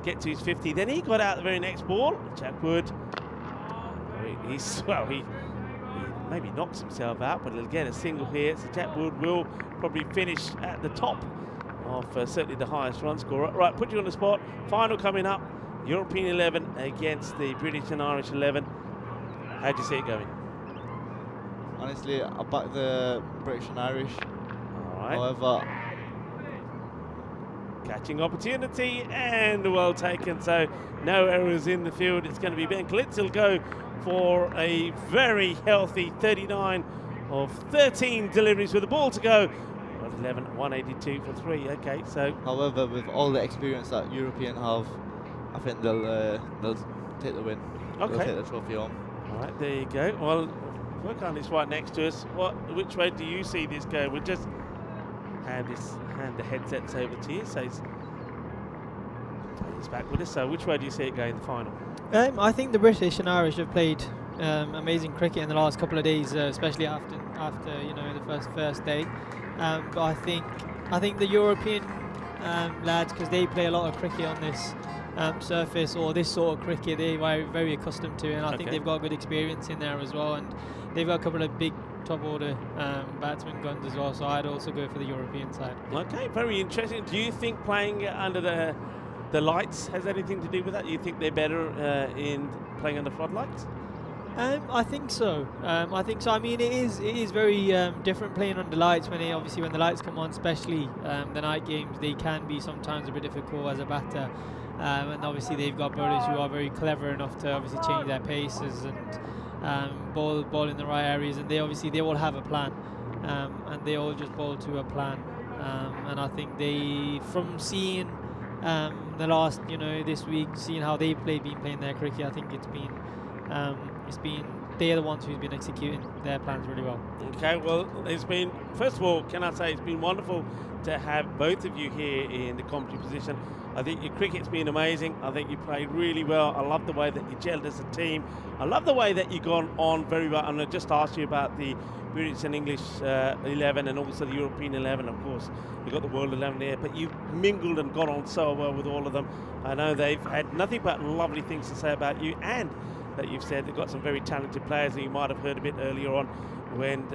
to his 50. Then he got out the very next ball. Jack Wood, he maybe knocks himself out, but he'll get a single here. So Jack Wood will probably finish at the top of certainly the highest run scorer. Right, put you on the spot. Final coming up. European 11 against the British and Irish 11. How do you see it going? Honestly, I back the British and Irish. All right. However, catching opportunity and well taken. So no errors in the field. It's going to be Ben Klitz. He'll go for a very healthy 39 of 13 deliveries with the ball to go. 11, 182 for 3. Okay, so. However, with all the experience that European have, I think they'll take the win. Okay. They'll take the trophy home. All right, there you go. Well, Furkan is right next to us. Which way do you see this going? We'll just hand the headsets over to you. So he's back with us. So which way do you see it going in the final? I think the British and Irish have played amazing cricket in the last couple of days, especially after the first day. But I think the European lads, because they play a lot of cricket on this surface or this sort of cricket, they're very accustomed to, and I think they've got good experience in there as well, and they've got a couple of big top order batsman guns as well. So I'd also go for the European side. Okay, very interesting. Do you think playing under the lights has anything to do with that? You think they're better in playing under floodlights? I think so. I mean, it is very different playing under lights when the lights come on, especially the night games. They can be sometimes a bit difficult as a batter, and obviously they've got bowlers who are very clever enough to obviously change their paces and bowl in the right areas. And they all have a plan, and they all just bowl to a plan. And I think from seeing the last this week, seeing how they've been playing their cricket, I think they're the ones who's been executing their plans really well. Okay, well, first of all, can I say it's been wonderful to have both of you here in the commentary position. I think your cricket's been amazing. I think you played really well. I love the way that you gelled as a team. I love the way that you've gone on very well. And I just asked you about the British and English 11 and also the European 11, of course. You've got the World 11 there, but you mingled and got on so well with all of them. I know they've had nothing but lovely things to say about you, and that you've said they've got some very talented players that you might have heard a bit earlier on when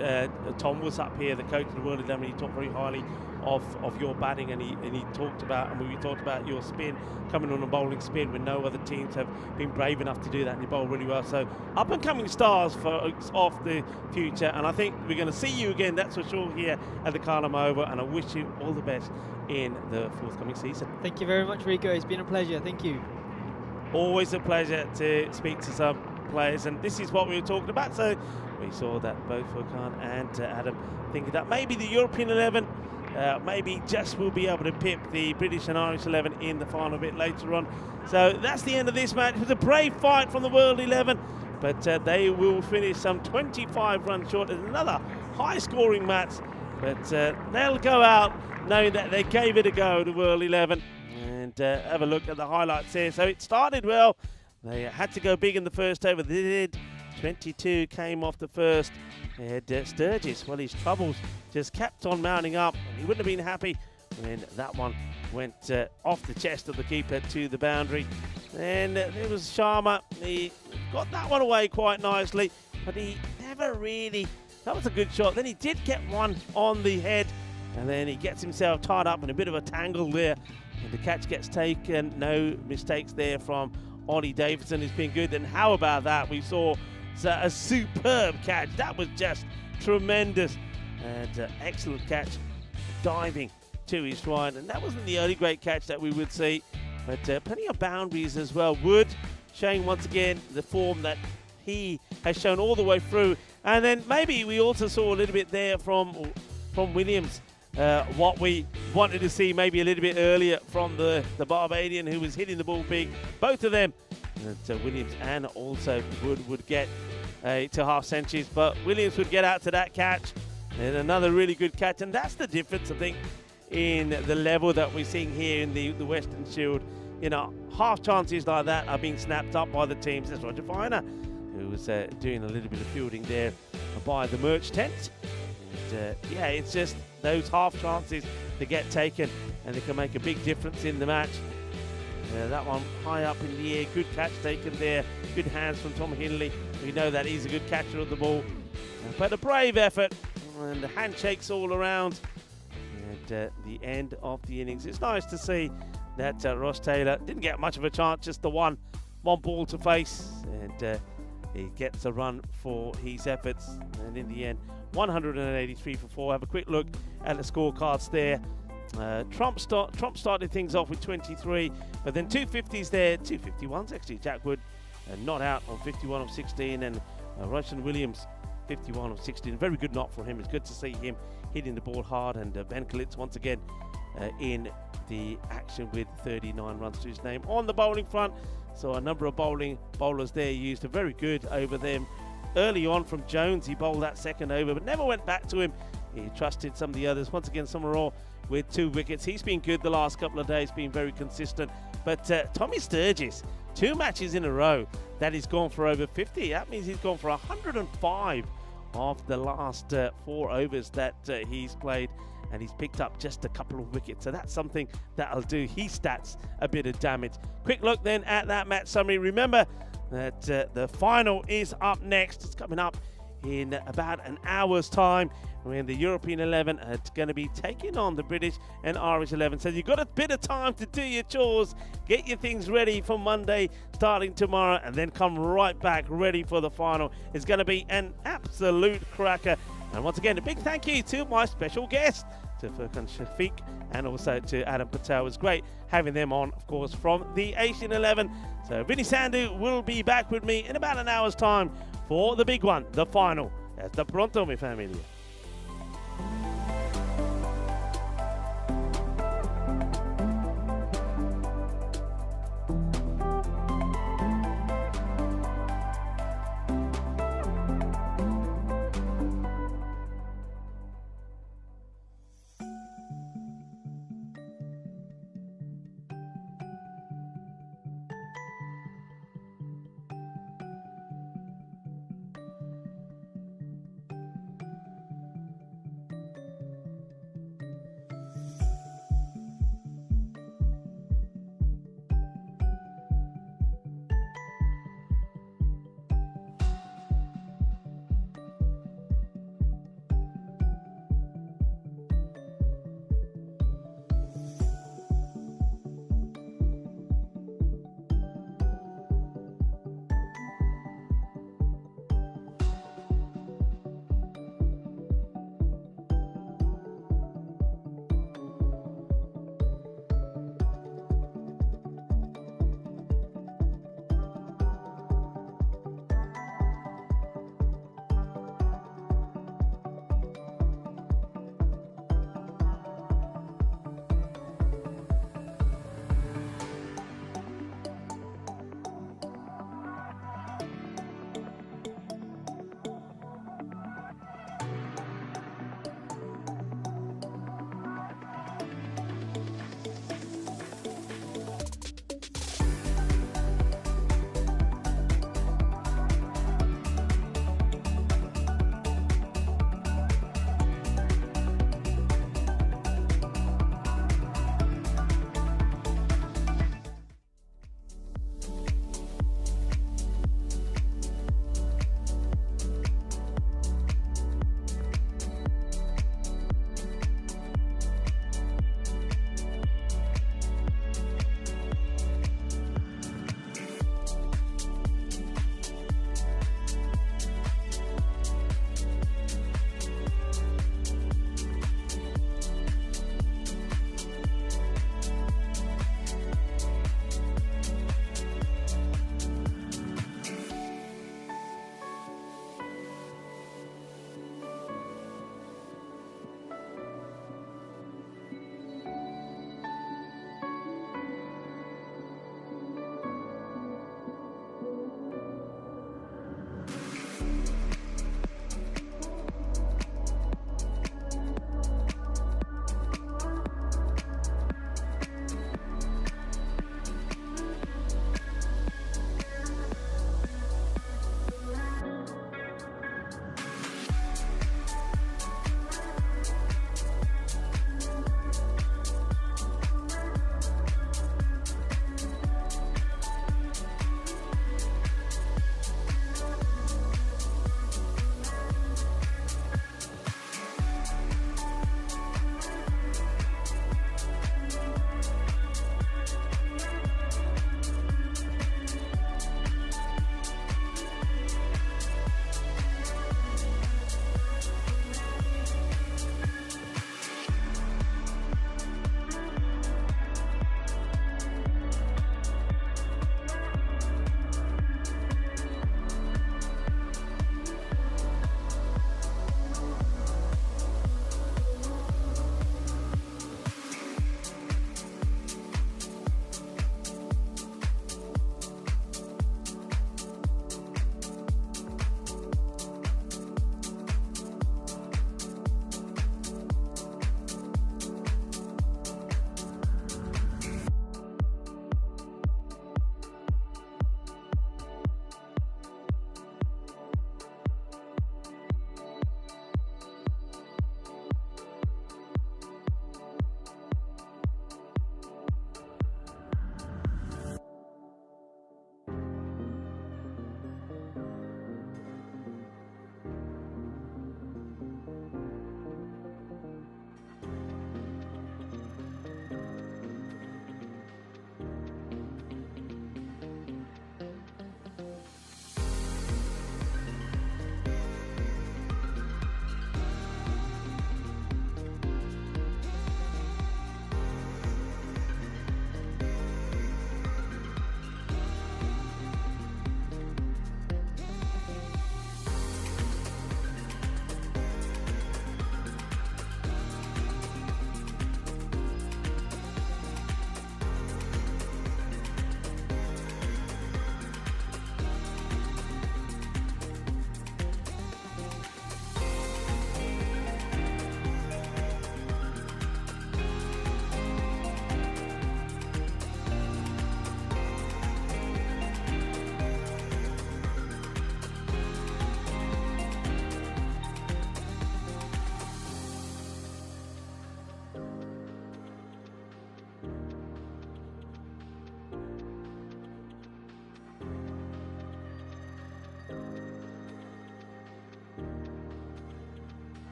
Tom was up here, the coach of the World 11. He talked very highly of your batting, and he talked about, and we talked about your spin, coming on a bowling spin when no other teams have been brave enough to do that, and you bowl really well. So up and coming stars of the future, and I think we're going to see you again, that's for sure, here at the Carlem Oval, and I wish you all the best in the forthcoming season. Thank you very much, Rico. It's been a pleasure. Thank you. Always a pleasure to speak to some players, and this is what we were talking about. So we saw that both Furkan and Adam thinking that maybe the European 11 maybe just will be able to pip the British and Irish 11 in the final bit later on. So that's the end of this match. It was a brave fight from the World 11, but they will finish some 25 runs short. It's another high-scoring match, but they'll go out knowing that they gave it a go, the World 11. And have a look at the highlights here. So it started well. They had to go big in the first over. They did. 22 came off the first. And Sturgis, well, his troubles just kept on mounting up. And he wouldn't have been happy when that one went off the chest of the keeper to the boundary. And there was Sharma. He got that one away quite nicely, but he never really... That was a good shot. Then he did get one on the head, and then he gets himself tied up in a bit of a tangle there. And the catch gets taken. No mistakes there from Ollie Davidson. It's been good. And how about that? We saw a superb catch. That was just tremendous. And excellent catch, diving to his stride. And that wasn't the only great catch that we would see, but plenty of boundaries as well. Wood showing once again the form that he has shown all the way through. And then maybe we also saw a little bit there from Williams. What we wanted to see maybe a little bit earlier from the Barbadian, who was hitting the ball big. Both of them, Williams and also Wood, would get to half centuries, but Williams would get out to that catch. And another really good catch, and that's the difference, I think, in the level that we're seeing here in the Western Shield. You know, half chances like that are being snapped up by the teams. There's Roger Finer, who was doing a little bit of fielding there by the merch tent. And, yeah, it's just those half chances that get taken, and they can make a big difference in the match. That one high up in the air, good catch taken there, good hands from Tom Hindley. We know that he's a good catcher of the ball, but a brave effort, and the handshakes all around. And the end of the innings. It's nice to see that Ross Taylor didn't get much of a chance, just the one ball to face, and he gets a run for his efforts. And in the end, 183 for 4. Have a quick look at the scorecards there. Trump started things off with 23, but then 250s there, 251s actually. Jack Wood not out on 51 of 16, and Roshan Williams 51 of 16. Very good knock for him. It's good to see him hitting the ball hard, and Ben Kalitz once again in the action with 39 runs to his name on the bowling front. So a number of bowlers there used a very good over them early on from Jones. He bowled that second over but never went back to him. He trusted some of the others. Once again, Summerall with 2 wickets. He's been good the last couple of days, been very consistent. But Tommy Sturgis, 2 matches in a row that he's gone for over 50. That means he's gone for 105 of the last 4 overs that he's played, and he's picked up just a couple of wickets. So that's something that'll do his stats a bit of damage. Quick look then at that match summary. Remember that the final is up next. It's coming up in about an hour's time when the European 11 are going to be taking on the British and Irish 11. So you've got a bit of time to do your chores, get your things ready for Monday starting tomorrow, and then come right back ready for the final. It's going to be an absolute cracker. And once again, a big thank you to my special guest, to Furkan Shafiq, and also to Adam Patel. It was great having them on, of course, from the Asian 11. So Vinny Sandhu will be back with me in about an hour's time for the big one, the final. Hasta pronto, mi familia.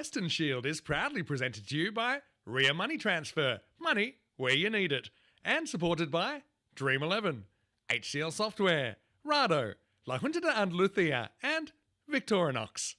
Weston Shield is proudly presented to you by Ria Money Transfer, money where you need it, and supported by Dream 11, HCL Software, Rado, La Junta de Andalucía, and Victorinox.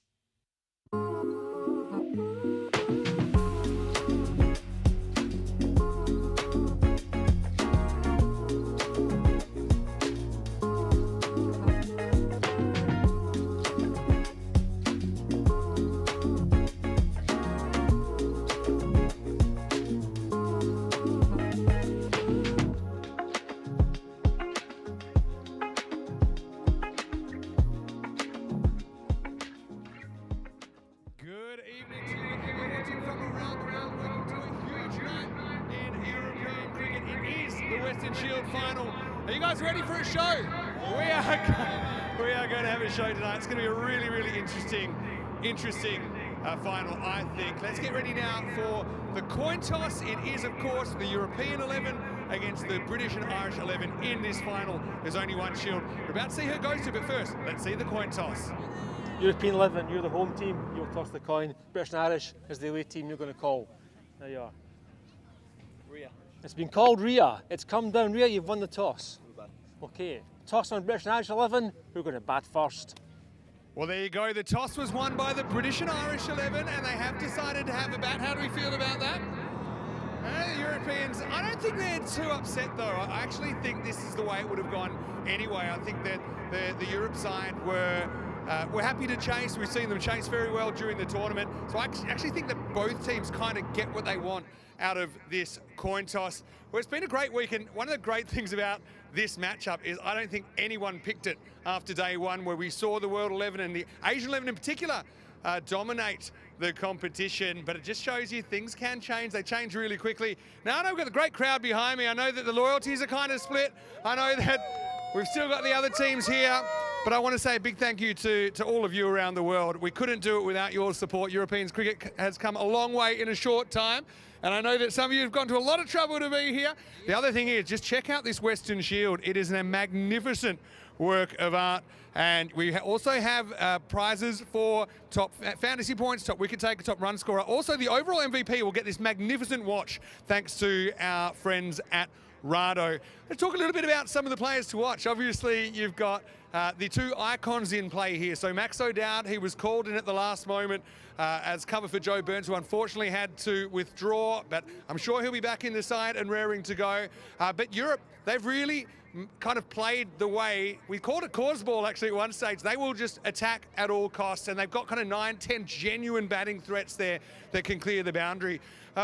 Ready for a show? We are going to have a show tonight. It's going to be a really, really interesting final, I think. Let's get ready now for the coin toss. It is, of course, the European 11 against the British and Irish 11 in this final. There's only one shield. We're about to see who it goes to, but first, let's see the coin toss. European 11, you're the home team. You'll toss the coin. British and Irish is the away team you're going to call. There you are. Ria. It's been called Ria. It's come down. Ria, you've won the toss. Okay, toss on British and Irish 11. Who's going to bat first? Well, there you go. The toss was won by the British and Irish 11, and they have decided to have a bat. How do we feel about that? The Europeans, I don't think they're too upset, though. I actually think this is the way it would have gone anyway. I think that the Europe side were happy to chase. We've seen them chase very well during the tournament. So I actually think that both teams kind of get what they want out of this coin toss. Well, it's been a great week, and one of the great things about this matchup is I don't think anyone picked it after day one, where we saw the World 11 and the Asian 11 in particular dominate the competition. But it just shows you things can change. They change really quickly. Now, I know we've got a great crowd behind me. I know that the loyalties are kind of split. I know that we've still got the other teams here. But I want to say a big thank you to all of you around the world. We couldn't do it without your support. European cricket has come a long way in a short time. And I know that some of you have gone to a lot of trouble to be here. The other thing is, just check out this Weston Shield. It is a magnificent work of art. And we also have prizes for top fantasy points, top wicket taker, top run scorer. Also, the overall MVP will get this magnificent watch thanks to our friends at Rado. Let's talk a little bit about some of the players to watch. Obviously, you've got the two icons in play here. So Max O'Dowd, he was called in at the last moment as cover for Joe Burns, who unfortunately had to withdraw, but I'm sure he'll be back in the side and raring to go. But Europe, they've really kind of played the way, we called it cause ball actually at one stage. They will just attack at all costs, and they've got kind of 9-10 genuine batting threats there that can clear the boundary.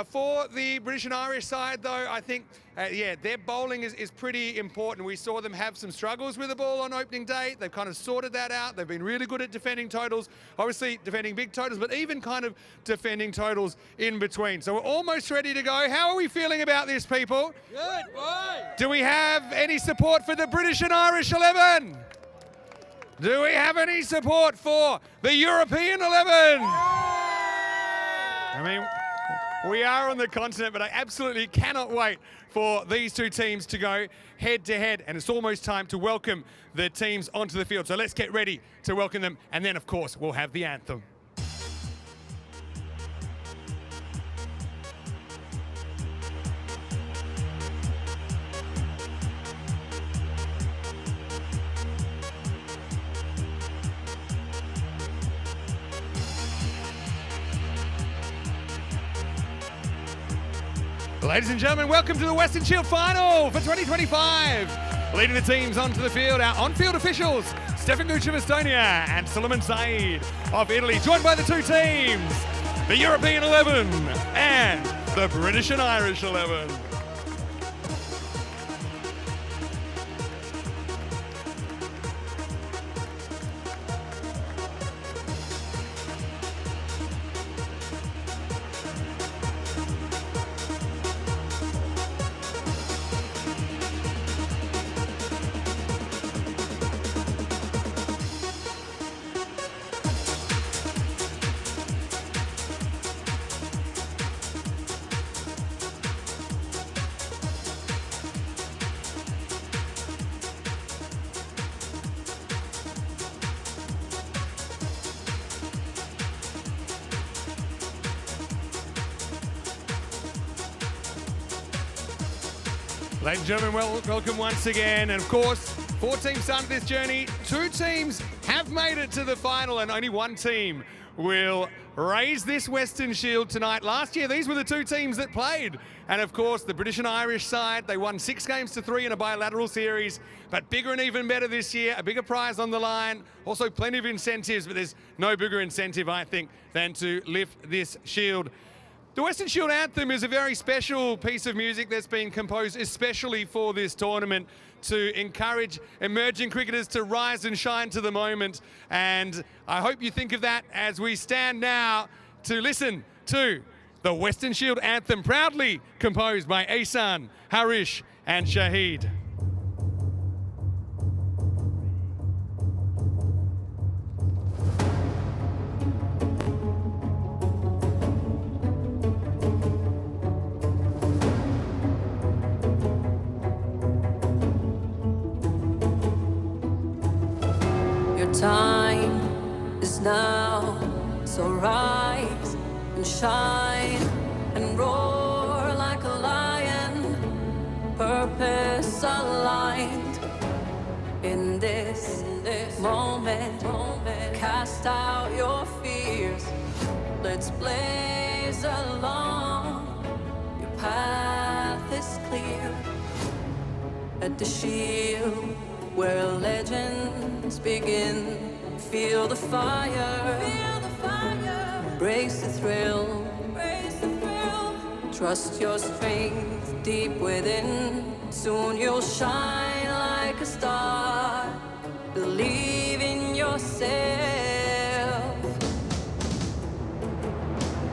For the British and Irish side, though, I think, their bowling is pretty important. We saw them have some struggles with the ball on opening day. They've kind of sorted that out. They've been really good at defending totals, obviously defending big totals, but even kind of defending totals in between. So we're almost ready to go. How are we feeling about this, people? Good boy. Do we have any support for the British and Irish 11? Do we have any support for the European 11? I mean, we are on the continent, but I absolutely cannot wait for these two teams to go head to head. And it's almost time to welcome the teams onto the field. So let's get ready to welcome them. And then, of course, we'll have the anthem. Ladies and gentlemen, welcome to the Weston Shield Final for 2025. Leading the teams onto the field, our on-field officials, Stefan Gucci of Estonia and Suleiman Saeed of Italy, joined by the two teams, the European 11 and the British and Irish 11. Ladies and gentlemen, welcome once again. And of course, 4 teams started this journey. 2 teams have made it to the final, and only 1 team will raise this Western Shield tonight. Last year, these were the 2 teams that played. And of course, the British and Irish side, they won 6 games to 3 in a bilateral series, but bigger and even better this year, a bigger prize on the line. Also plenty of incentives, but there's no bigger incentive, I think, than to lift this shield. The Western Shield Anthem is a very special piece of music that's been composed especially for this tournament to encourage emerging cricketers to rise and shine to the moment. And I hope you think of that as we stand now to listen to the Western Shield Anthem, proudly composed by Ihsan, Harish and Shahid. Time is now, so rise and shine and roar like a lion, purpose aligned. In this moment, cast out your fears. Let's blaze along, your path is clear. At the shield where legends begin, feel the fire, embrace the thrill, trust your strength deep within. Soon you'll shine like a star, believe in yourself,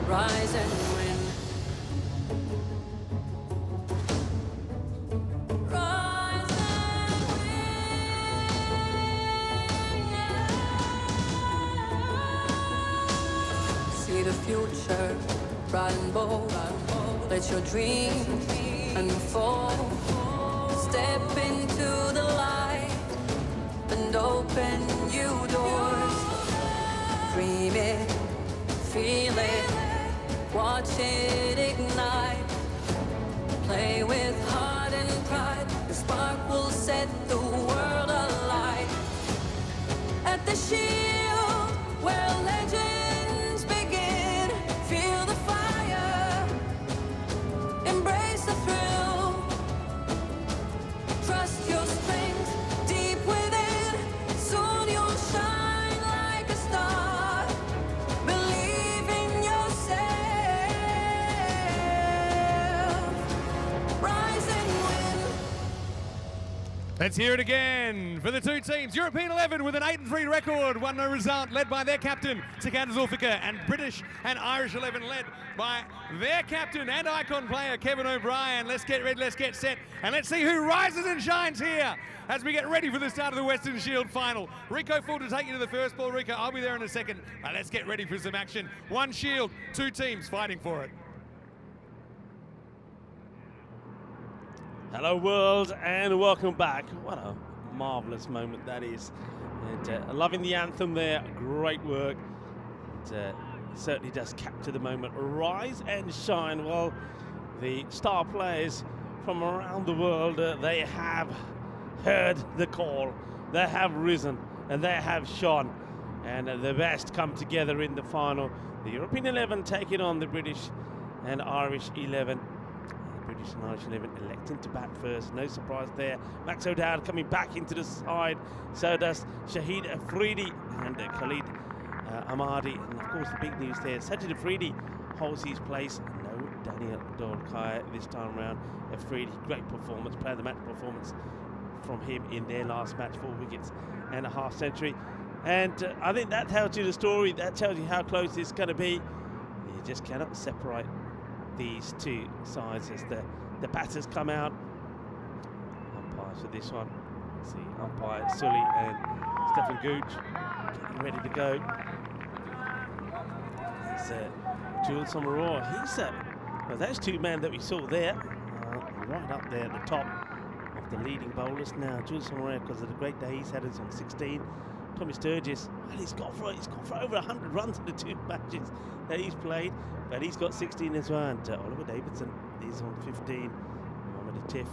rise and win. The future, bright and bold. Let your dreams unfold. Step into the light and open new doors. Dream it, feel it, watch it ignite. Play with heart and pride. The spark will set the world alight. At the shield where legends begin, feel the fire, embrace the thrill, trust your strength deep within. Soon you'll shine like a star, believe in yourself, rise and win. Let's hear it again for the 2 teams. European 11 with an 8-3 record, 1-0 result, led by their captain, Sikander Zulfikar, and British and Irish 11 led by their captain and icon player, Kevin O'Brien. Let's get ready, let's get set, and let's see who rises and shines here as we get ready for the start of the Western Shield final. Rico Full to take you to the first ball. Rico, I'll be there in a second, but let's get ready for some action. 1 shield, 2 teams fighting for it. Hello world and welcome back. What a marvellous moment that is. And loving the anthem there, great work. It certainly does capture the moment. Rise and shine. Well, the star players from around the world, they have heard the call. They have risen and they have shone. And the best come together in the final. The European 11 taking on the British and Irish 11. British and Irish 11 electing to bat first. No surprise there. Max O'Dowd coming back into the side. So does Shahid Afridi and Khalid Ahmadi. And of course the big news there, Sajid Afridi holds his place. No Daniel Dolkaya this time around. Afridi, great performance, player of the match performance from him in their last match, 4 wickets and a half century. And I think that tells you the story. That tells you how close it's going to be. You just cannot separate these 2 sides as the batters come out. Umpires for this one. Let's see, umpire Sully and Stefan Gooch getting ready to go. It's Jules Samaroa. He's well, those 2 men that we saw there, right up there at the top of the leading bowlers. Now Jules Samaroa, because of the great day he's had, is on 16. Tommy Sturgis, well, he's got for over 100 runs in the 2 matches that he's played, but he's got 16 as well. And Oliver Davidson is on 15. Mohamed Atif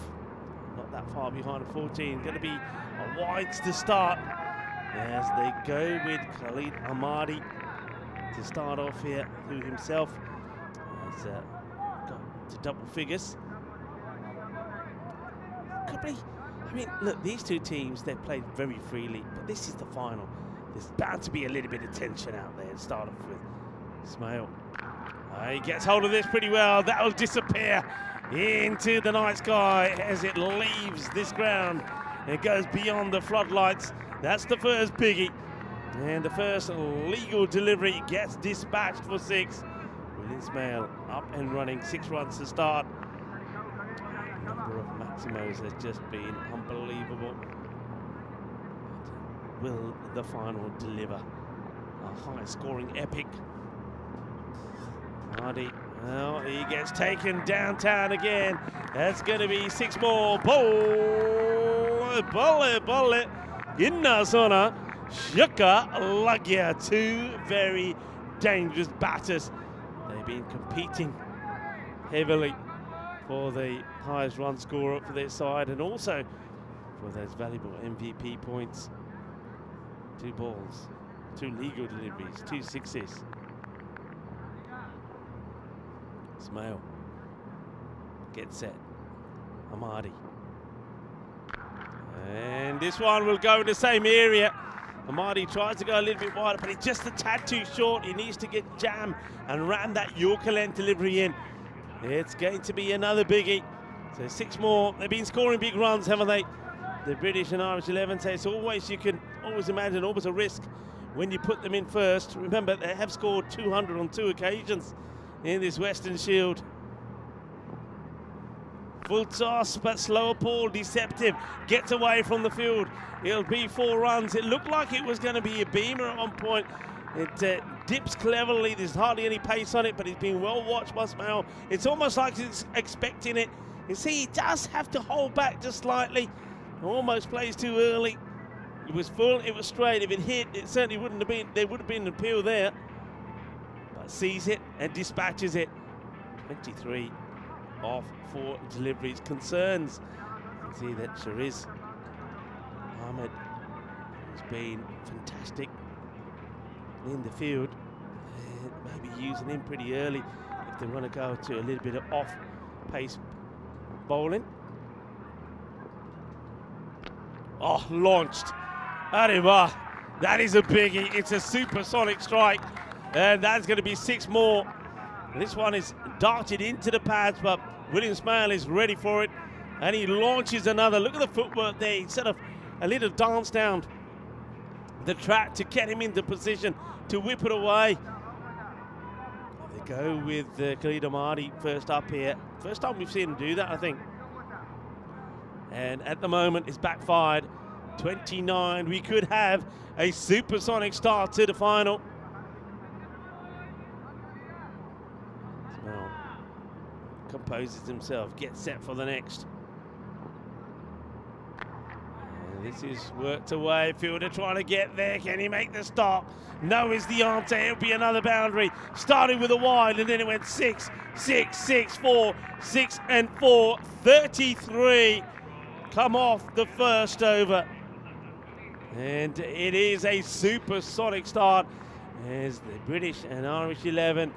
not that far behind at 14. Going to be a wides to start as they go with Khalid Ahmadi to start off here, who himself has got to double figures. I mean, look, these two teams, they've played very freely, but this is the final. There's bound to be a little bit of tension out there to start off with. Ismail, he gets hold of this pretty well. That'll disappear into the night sky as it leaves this ground. It goes beyond the floodlights. That's the first biggie. And the first legal delivery gets dispatched for 6. Will Ismail up and running, 6 runs to start. The number of Maximos has just been unbelievable. Will the final deliver a high-scoring epic? Hardy, well, he gets taken downtown again. That's going to be 6 more. Bullet. Inna zona. Shuka Lagya. 2 very dangerous batters. They've been competing heavily for the highest run scorer for their side and also for those valuable MVP points. 2 balls, 2 legal deliveries, 2 sixes. Ismail gets set. Ahmadi. And this one will go in the same area. Ahmadi tries to go a little bit wider, but it's just a tad too short. He needs to get jam and ram that Yorker length delivery in. It's going to be another biggie. So 6 more. They've been scoring big runs, haven't they? The British and Irish 11. So it's always, you can always imagine, always a risk when you put them in first. Remember, they have scored 200 on 2 occasions in this Western Shield. Full toss, but slower ball, deceptive. Gets away from the field. It'll be 4 runs. It looked like it was going to be a beamer at one point. It dips cleverly. There's hardly any pace on it, but it's been well watched by Ismail. It's almost like it's expecting it. You see, he does have to hold back just slightly. Almost plays too early. It was full, it was straight. If it hit, it certainly wouldn't have been, there would have been an appeal there. But sees it and dispatches it. 23 off 4 deliveries. Concerns. You can see that Shariz Ahmed has been fantastic in the field. Maybe using him pretty early if they want to go to a little bit of off-pace bowling. Oh, launched. Arriba. That is a biggie. It's a supersonic strike. And that's going to be 6 more. This one is darted into the pads, but William Ismail is ready for it. And he launches another. Look at the footwork there. Instead of a little dance down the track to get him into position to whip it away. They go with Khalid Ahmadi first up here. First time we've seen him do that, I think. And at the moment, it's backfired. 29. We could have a supersonic start to the final. Well, composes himself, gets set for the next. And this is worked away. Fielder trying to get there. Can he make the stop? No is the answer. It'll be another boundary. Starting with a wide, and then it went 6, 6, 6, 4, 6 and 4. 33 come off the first over. And it is a supersonic start as the British and Irish 11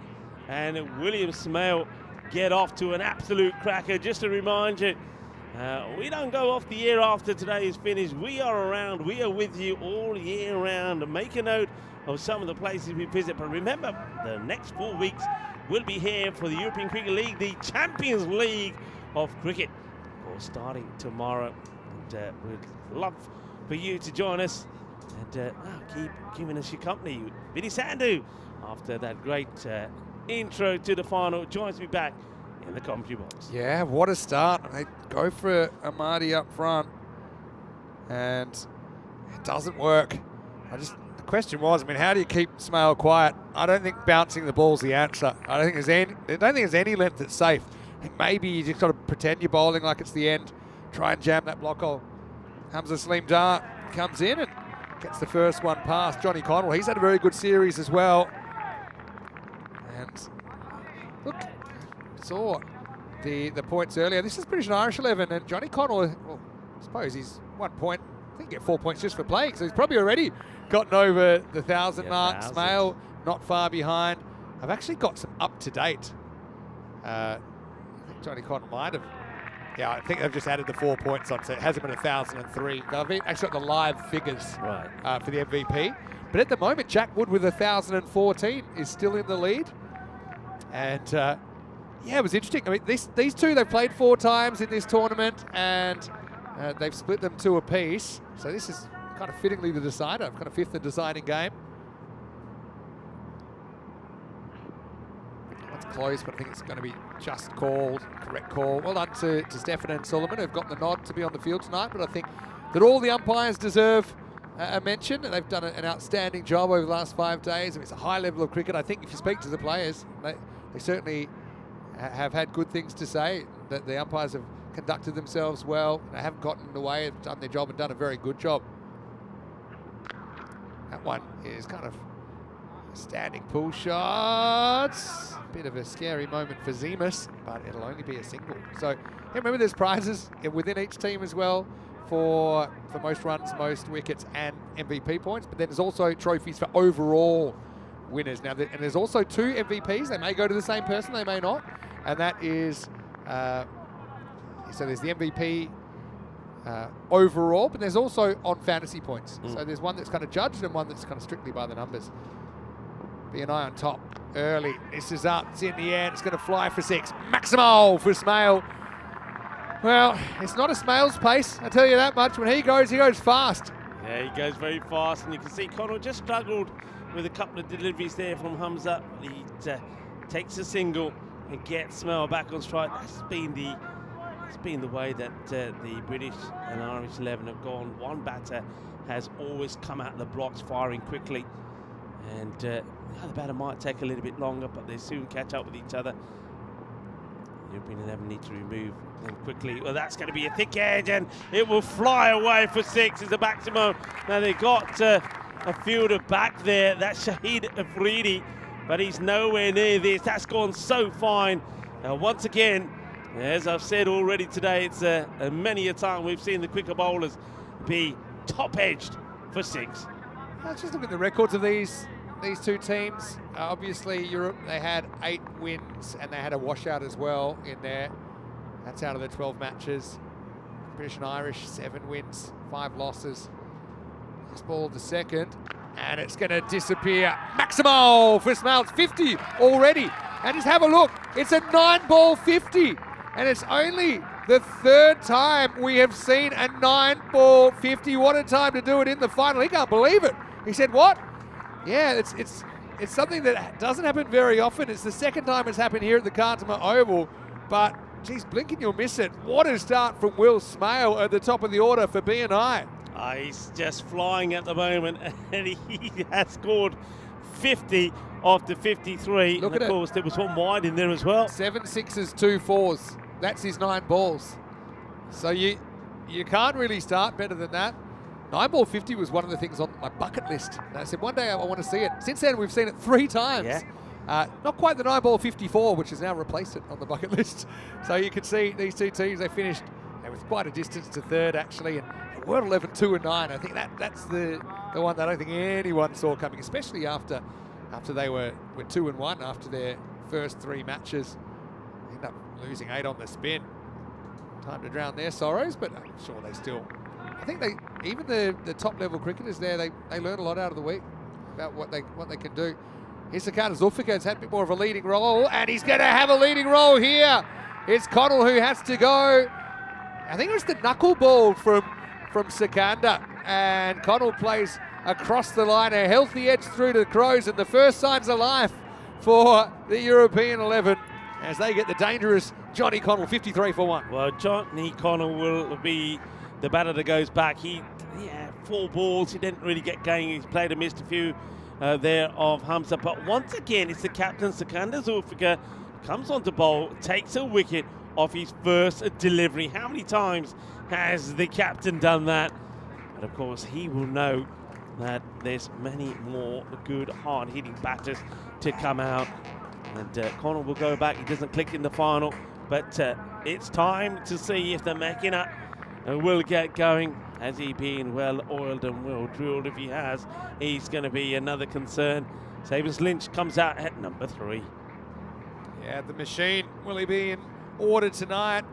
and William Ismail get off to an absolute cracker. Just to remind you, we don't go off the air after today is finished. We are around. We are with you all year round. Make a note of some of the places we visit. But remember, the next 4 weeks we'll be here for the European Cricket League, the Champions League of Cricket, starting tomorrow. And we'd love for you to join us and keep giving us your company. Vinny Sandhu, after that great intro to the final, joins me back in the commentary box. Yeah, what a start. They go for Ahmadi up front and it doesn't work. The question was, how do you keep Ismail quiet? I don't think bouncing the ball's the answer. I don't think there's any length that's safe. Maybe you just got to pretend you're bowling like it's the end. Try and jam that block hole. Hamza Saleem Dar comes in and gets the first one past Johnny Connell. He's had a very good series as well. And look, saw the points earlier. This is British and Irish 11, and Johnny Connell, well, I suppose he's 1 point. I think he get 4 points just for playing, so he's probably already gotten over the 1,000 mark. Smale not far behind. I've actually got some up-to-date. I think Johnny Connell might have. Yeah, I think they've just added the 4 points on, so it hasn't been 1,003. They've actually got the live figures for the MVP. But at the moment, Jack Wood with 1,014 is still in the lead. And yeah, it was interesting. I mean, these two, they've played 4 times in this tournament, and they've split them 2 apiece. So this is kind of fittingly the decider, kind of 5th and deciding game. It's close, but I think it's going to be just called, correct call. Well done to Stefan and Solomon, who've got the nod to be on the field tonight. But I think that all the umpires deserve a mention. They've done an outstanding job over the last 5 days. I mean, it's a high level of cricket. I think if you speak to the players, they certainly have had good things to say, that the umpires have conducted themselves well. They haven't gotten in the way, have done their job and done a very good job. That one is kind of standing pull shots. Bit of a scary moment for Zemus, but it'll only be a single. So yeah, remember there's prizes within each team as well for most runs, most wickets and MVP points, but then there's also trophies for overall winners. Now, and there's also 2 MVPs. They may go to the same person, they may not. And that is, so there's the MVP overall, but there's also on fantasy points. So there's one that's kind of judged and one that's kind of strictly by the numbers. BNI on top early. This is up, it's in the air, it's going to fly for 6. Maximo for Smale. Well, it's not a Smale's pace, I tell you that much. When he goes fast. Yeah, he goes very fast, and you can see Connell just struggled with a couple of deliveries there from Hamza. He takes a single and gets Smale back on strike. That's been the way that the British and Irish 11 have gone. One batter has always come out of the blocks firing quickly, and the other batter might take a little bit longer, but they soon catch up with each other. European 11 need to remove them quickly. Well, that's going to be a thick edge, and it will fly away for 6 as a maximum. Now they've got a fielder back there. That's Shahid Afridi, but he's nowhere near this. That's gone so fine. Once again, as I've said already today, it's many a time we've seen the quicker bowlers be top-edged for 6. Let's just look at the records of these 2 teams. Obviously, Europe, they had 8 wins and they had a washout as well in there. That's out of the 12 matches. British and Irish, 7 wins, 5 losses. This ball the second, and it's going to disappear. Maximo for Smale, 50 already. And just have a look, it's a 9-ball 50. And it's only the 3rd time we have seen a 9-ball 50. What a time to do it in the final. He can't believe it. He said, what? Yeah, it's something that doesn't happen very often. It's the 2nd time it's happened here at the Khartoum Oval. But, geez, blink and you'll miss it. What a start from Will Smale at the top of the order for BNI. He's just flying at the moment, and he has scored 50 after 53. Look and of course, there was one wide in there as well. 7 sixes, 2 fours. That's his 9 balls. So you can't really start better than that. 9-ball 50 was one of the things on my bucket list. And I said, one day I want to see it. Since then, we've seen it 3 times. Yeah. Not quite the 9-ball 54, which has now replaced it on the bucket list. So you can see these 2 teams, they finished with quite a distance to 3rd, actually. And World 11, 2 and 9. I think that's the one that I don't think anyone saw coming, especially after they were 2 and 1 after their first 3 matches. End up losing 8 on the spin. Time to drown their sorrows, but I'm sure they still. I think even the top level cricketers there, they learn a lot out of the week about what they can do. Here's Sakata Zulfikar has had a bit more of a leading role, and he's going to have a leading role here. It's Connell who has to go. I think it was the knuckleball from Sikandar, and Connell plays across the line, a healthy edge through to the Crows, and the first signs of life for the European 11 as they get the dangerous Johnny Connell, 53 for 1. Well, Johnny Connell will be the batter that goes back. He had 4 balls. He didn't really get going. He's played and missed a few there of Hamza. But once again, it's the captain, Sikandar Zulfikar, comes on to bowl, takes a wicket off his first delivery. How many times has the captain done that? But of course, he will know that there's many more good, hard-hitting batters to come out. And Connell will go back. He doesn't click in the final. But it's time to see if the Machina will get going. Has he been well oiled and well drilled? If he has, he's going to be another concern. Sabers Lynch comes out at number 3. Yeah, the machine. Will he be in order tonight?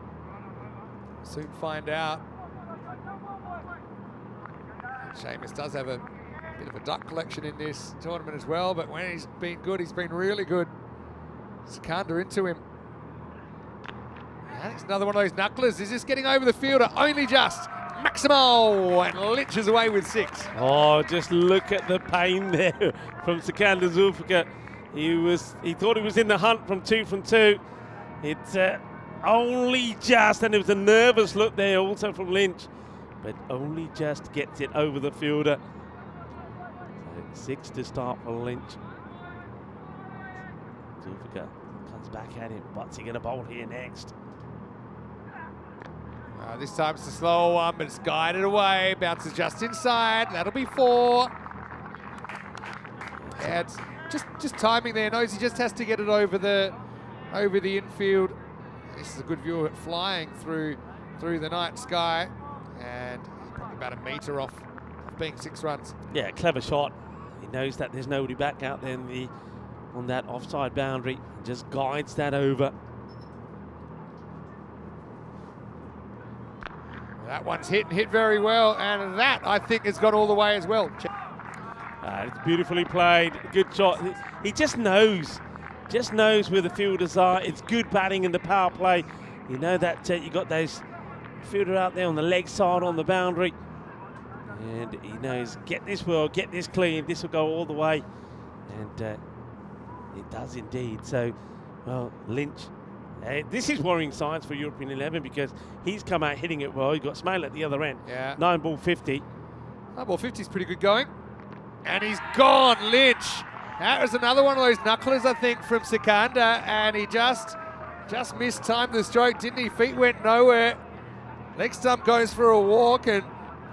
Soon find out. Seamus does have a bit of a duck collection in this tournament as well, but when he's been good, he's been really good. Sikandar into him. And it's another one of those knucklers. Is this getting over the fielder? Only just. Maximo, and Lynch is away with 6. Oh, just look at the pain there from Sikandar Zulfikar. He thought he was in the hunt from 2. It's only just, and it was a nervous look there also from Lynch, but only just gets it over the fielder. So 6 to start for Lynch. Zulfikar comes back at him. What's he going to bowl here next? This time it's a slower one, but it's guided away. Bounces just inside. That'll be 4. Yeah, it's just timing there. Knows he just has to get it over the infield. This is a good view of it flying through the night sky, and probably about a metre off being 6 runs. Yeah, clever shot. He knows that there's nobody back out there on that offside boundary. Just guides that over. That one's hit very well, and that, I think, has gone all the way as well. It's beautifully played. Good shot. He just knows where the fielders are. It's good batting in the power play. You know that you got those fielder out there on the leg side on the boundary. And he knows, get this well, get this clean. This will go all the way. And it does indeed. So, well, Lynch. This is worrying signs for European 11 because he's come out hitting it well. You've got Smale at the other end. Yeah. 9 ball 50. 9 ball 50 is pretty good going. And he's gone, Lynch. That was another one of those knucklers, I think, from Sikandar. And he just mistimed the stroke, didn't he? Feet went nowhere. Leg stump goes for a walk. And,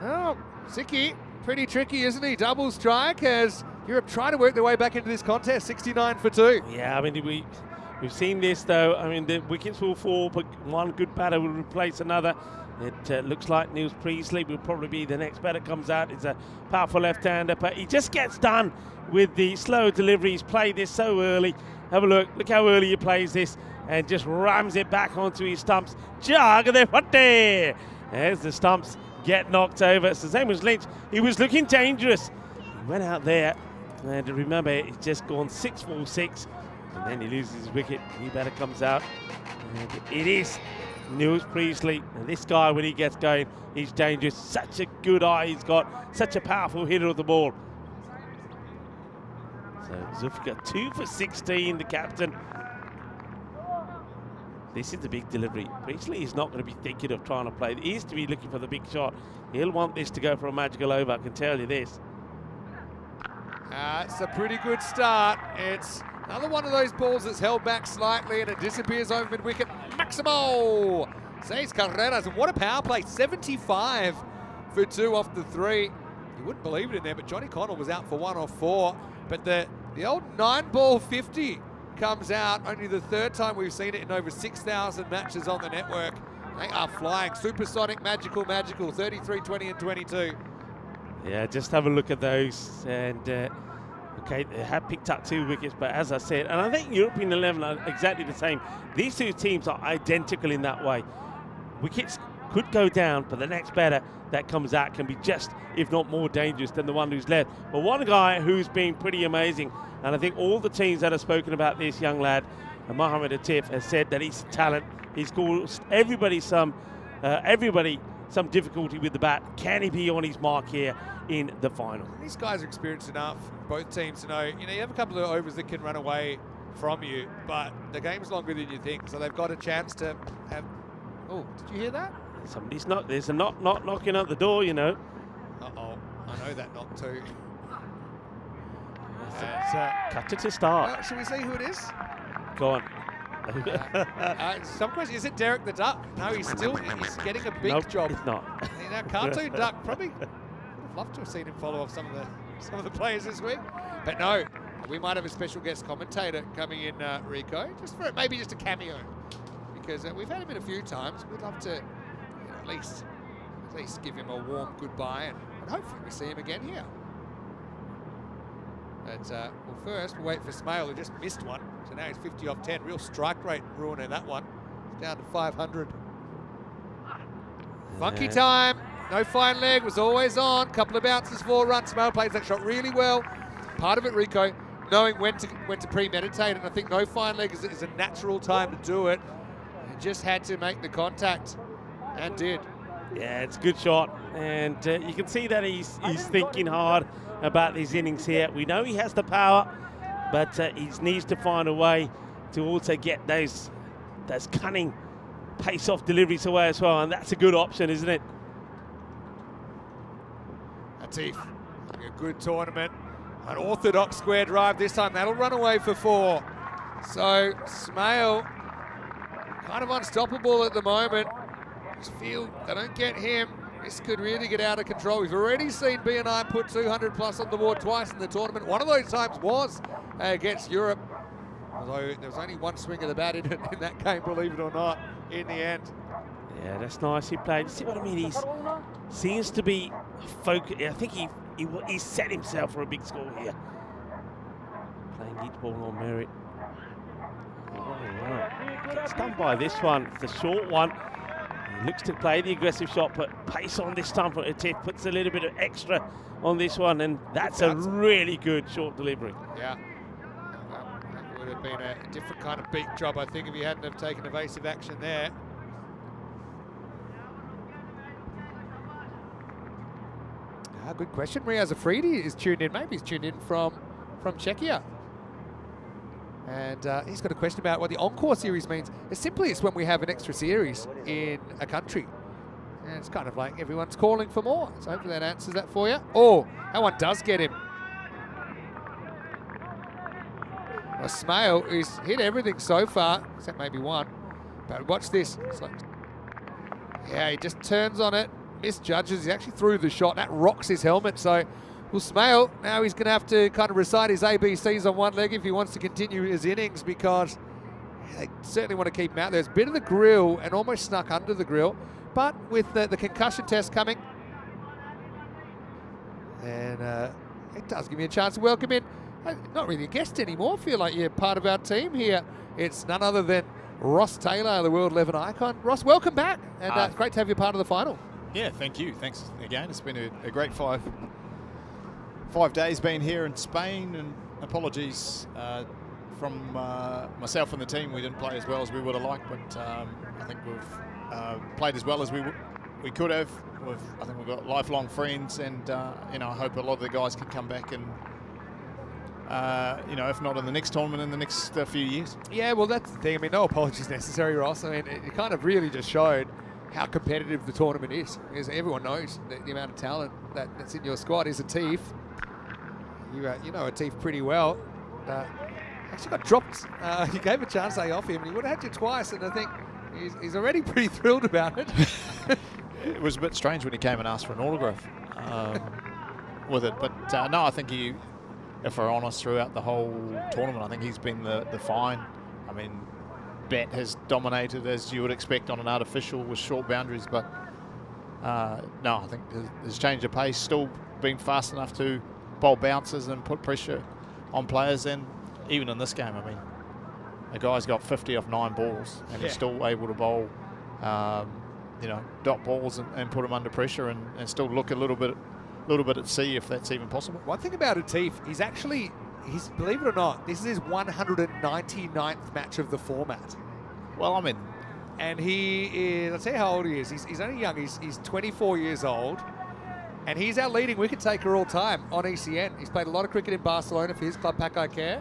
oh, Siki, pretty tricky, isn't he? Double strike as Europe try to work their way back into this contest. 69 for 2. Yeah, I mean, we've seen this, though. I mean, the wickets will fall, but one good batter will replace another. It looks like Niels Priestley will probably be the next batter comes out. It's a powerful left-hander, but he just gets done with the slow delivery. He's played this so early. Have a look. Look how early he plays this and just rams it back onto his stumps. Jog there, what there? As the stumps get knocked over. So same as Lynch. He was looking dangerous. He went out there, and remember, he's just gone 6-4-6. And then he loses his wicket. New batter comes out. And it is Niels Priestley. And this guy, when he gets going, he's dangerous. Such a good eye he's got. Such a powerful hitter of the ball. So Zulfikar 2 for 16, the captain. This is the big delivery. Priestley is not going to be thinking of trying to play. He is to be looking for the big shot. He'll want this to go for a magical over, I can tell you this. It's a pretty good start. It's another one of those balls that's held back slightly and it disappears over mid-wicket. Maximo! 6 carreras, and what a power play. 75 for 2 off the 3. You wouldn't believe it in there, but Johnny Connell was out for 1 off 4. But the old 9 ball 50 comes out. Only the 3rd time we've seen it in over 6,000 matches on the network. They are flying. Supersonic, magical, 33, 20 and 22. Yeah, just have a look at those. And okay, they have picked up 2 wickets, but as I said, and I think European 11 are exactly the same. These 2 teams are identical in that way. Wickets could go down, but the next batter that comes out can be just, if not more dangerous than the one who's left. But one guy who's been pretty amazing, and I think all the teams that have spoken about this young lad, Mohamed Atif, has said that he's talent. He's caused everybody some difficulty with the bat. Can he be on his mark here in the final? These guys are experienced enough, both teams, to know, you have a couple of overs that can run away from you, but the game's longer than you think, so they've got a chance to have... Oh, did you hear that? There's a knock knocking at the door, you know. Uh-oh, I know that knock too. Cut it to start. Shall we see who it is? Go on. Some question, is it Derek the Duck? No, he's getting a big job. It's not. Cartoon Duck, probably would have loved to have seen him follow off some of the players this week. But no, we might have a special guest commentator coming in, Rico, maybe just a cameo. because we've had him in a few times. We'd love to at least give him a warm goodbye, and hopefully we see him again here. But well, first we'll wait for Smale, who just missed one. So now he's 50 off 10. Real strike rate ruining that one. It's down to 500. Funky time. No fine leg, was always on. Couple of bounces, 4 runs. Smale plays that shot really well. Part of it, Rico, knowing when to premeditate, and I think no fine leg is a natural time to do it. He just had to make the contact, and did. Yeah, it's a good shot, and you can see that he's thinking hard about these innings here. We know he has the power, but he needs to find a way to also get those cunning pace-off deliveries away as well, and that's a good option, isn't it? Atif, a good tournament. An orthodox square drive this time. That'll run away for 4. So Smale kind of unstoppable at the moment. Just feel they don't get him, this could really get out of control. We've already seen BNI put 200 plus on the board twice in the tournament. One of those times was against Europe, although there was only one swing of the bat in that game, believe it or not, in the end. Yeah, that's nice. He played. See what I mean? He seems to be focused. I think he set himself for a big score here. Playing each ball on merit. All right. Gets done by this one. It's a short one. He looks to play the aggressive shot, but pace on this time for Atif. Puts a little bit of extra on this one, and that's a really good short delivery. Yeah. That would have been a different kind of beat job, I think, if he hadn't have taken evasive action there. Good question. Riaz Afridi is tuned in. Maybe he's tuned in from Czechia. And he's got a question about what the Encore series means. It's when we have an extra series in a country. And it's kind of like everyone's calling for more. So hopefully that answers that for you. Oh, that one does get him. Well, Smale, who's hit everything so far, except maybe one. But watch this. It's like, yeah, he just turns on it. Misjudges, he actually threw the shot. That rocks his helmet. So, well, Smale, now he's going to have to kind of recite his ABCs on one leg if he wants to continue his innings, because they certainly want to keep him out there. There's a bit of the grill and almost snuck under the grill, but with the concussion test coming, and it does give me a chance to welcome in, not really a guest anymore, feel like you're part of our team here. It's none other than Ross Taylor, the World 11 icon. Ross, welcome back, and great to have you part of the final. Yeah, thank you. Thanks again. It's been a great five days being here in Spain, and apologies from myself and the team. We didn't play as well as we would have liked, but I think we've played as well as we could have. I think we've got lifelong friends, and I hope a lot of the guys can come back and if not in the next tournament, in the next few years. Yeah, well, that's the thing. I mean, no apologies necessary, Ross. I mean, it kind of really just showed how competitive the tournament is. Because everyone knows the amount of talent that's in your squad. Is Atif. You know Atif pretty well. Actually got dropped. You gave a chance off him, and he would have had you twice, and I think he's already pretty thrilled about it. It was a bit strange when he came and asked for an autograph with it. But no, I think if we're honest, throughout the whole tournament, I think he's been the fine. I mean, bat has dominated as you would expect on an artificial with short boundaries, but no, I think his change of pace, still being fast enough to bowl bounces and put pressure on players. And even in this game, I mean, the guy's got 50 off 9 balls, and he's still able to bowl dot balls and put them under pressure and still look a little bit at sea, if that's even possible. One thing about Atif, he's believe it or not, this is his 199th match of the format. Well, I mean, and he is, I'll tell you how old he is. He's only young. He's 24 years old, and he's our leading wicket taker all time on ECN. He's played a lot of cricket in Barcelona for his club Pakai Care,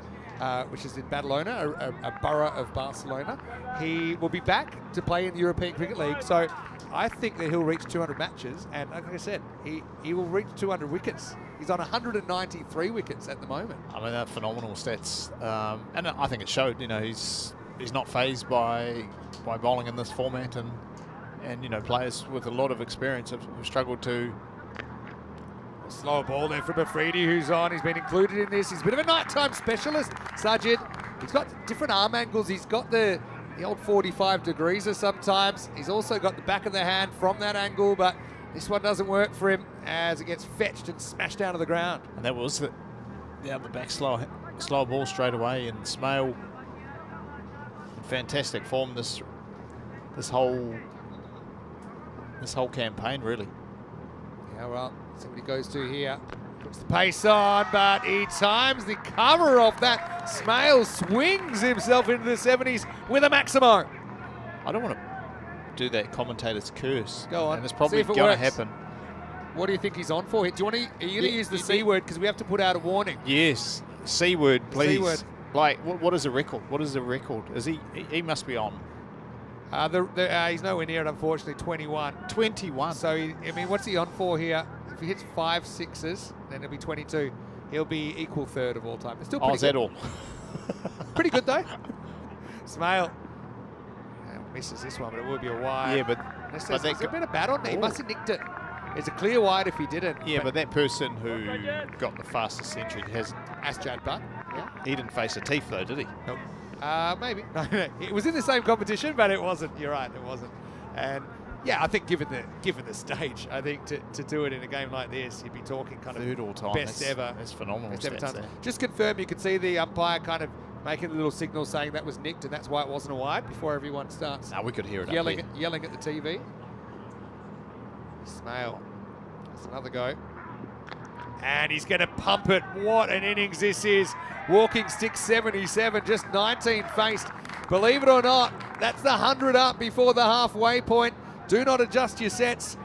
which is in Badalona, a borough of Barcelona. He will be back to play in the European Cricket League, so I think that he'll reach 200 matches, and like I said, he will reach 200 wickets. He's on 193 wickets at the moment. I mean, that's phenomenal stats, and I think it showed. He's not phased by bowling in this format, and players with a lot of experience have struggled to. Slower ball there from Afridi, who's on. He's been included in this. He's a bit of a nighttime specialist, Sajid. He's got different arm angles. He's got the the old 45 degreeser sometimes. He's also got the back of the hand from that angle, but this one doesn't work for him as it gets fetched and smashed down to the ground. And that was the other back slow ball straight away, and Smale in fantastic form this whole campaign, really. Yeah, well, see what he goes to here. Puts the pace on, but he times the cover off that. Smale swings himself into the 70s with a Maximo. I don't want to do that commentator's curse. Go on. And it's probably See if it going to works. happen. What do you think he's on for? Do you want to? Are you going to use the C word because we have to put out a warning? Yes, C word, please. C word. Like, what is the record? What is the record? Is he must be on. He's nowhere near it, unfortunately. 21. 21. So what's he on for here? If he hits 5 6s, then it'll be 22. He'll be equal third of all time. It's still pretty is that good. all? Pretty good though. Smale misses this one, but it will be a wide. Yeah, but there's a bit of bat on there. He must have nicked it. It's a clear wide if he didn't. Yeah, but that person who got the fastest century has Asjad Butt. Yeah. He didn't face a teeth though, did he? Nope. Maybe. No, it was in the same competition, but it wasn't. You're right, it wasn't. And yeah, I think given the stage, I think to do it in a game like this, you'd be talking kind of third all time. Best ever. That's phenomenal. Best ever stats times. there. Just confirm, you could see the umpire kind of making a little signal saying that was nicked, and that's why it wasn't a wide before everyone starts. No, we could hear it. Yelling at the TV. Smale. That's another go. And he's going to pump it. What an innings this is. Walking stick 77, just 19 faced. Believe it or not, that's the 100 up before the halfway point. Do not adjust your sets.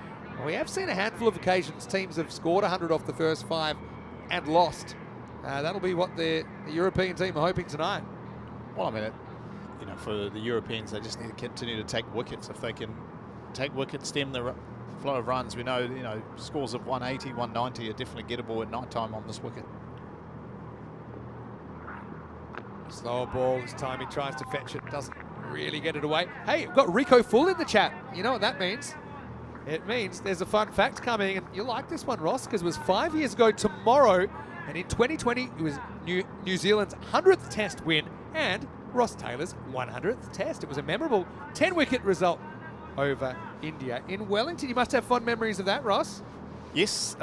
We have seen a handful of occasions teams have scored 100 off the first 5 and lost. That'll be what the European team are hoping tonight. Well, I mean, for the Europeans, they just need to continue to take wickets. If they can take wickets, stem the flow of runs, we know, scores of 180, 190 are definitely gettable at night time on this wicket. Slower ball this time. He tries to fetch it, doesn't really get it away. Hey, we've got Rico Full in the chat. You know what that means? It means there's a fun fact coming, and you'll like this one, Ross, because it was 5 years ago tomorrow, and in 2020 it was New Zealand's 100th Test win and Ross Taylor's 100th Test. It was a memorable 10-wicket result over India in Wellington. You must have fond memories of that, Ross. Yes,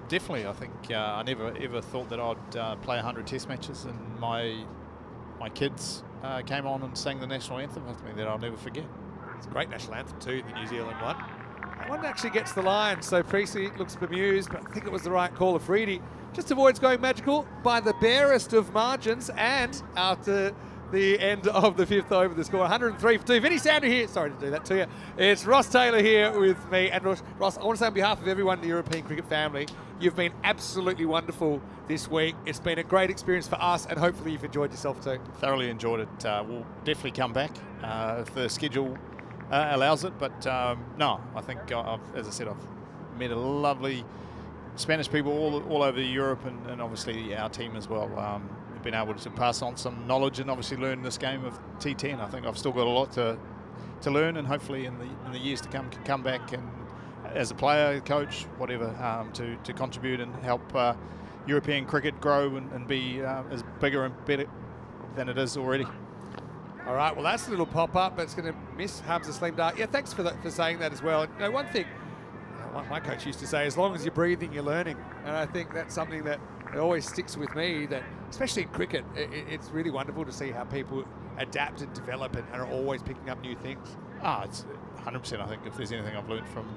definitely. I think I never ever thought that I'd play 100 Test matches, and my kids came on and sang the national anthem with me that I'll never forget. It's a great national anthem too, the New Zealand one. That one actually gets the line, so Priestley looks bemused, but I think it was the right call of Freedy. Just avoids going magical by the barest of margins, and after the end of the 5th over, the score 103 for 2. Vinny Sander here. Sorry to do that to you. It's Ross Taylor here with me. And Ross, I want to say on behalf of everyone in the European cricket family, you've been absolutely wonderful this week. It's been a great experience for us, and hopefully you've enjoyed yourself too. Thoroughly enjoyed it. We'll definitely come back if the schedule allows it. But no, I think, as I said, I've met a lovely Spanish people all over Europe, and obviously our team as well. Been able to pass on some knowledge and obviously learn this game of T10. I think I've still got a lot to learn, and hopefully in the years to come can come back and as a player, coach, whatever, to contribute and help European cricket grow and be as bigger and better than it is already. All right, well that's a little pop-up, but it's going to miss Hamza Slim Dart. Yeah, thanks for saying that as well. One thing my coach used to say, as long as you're breathing, you're learning. And I think that's something that it always sticks with me, that especially in cricket, it's really wonderful to see how people adapt and develop and are always picking up new things. It's 100%. I think if there's anything I've learned from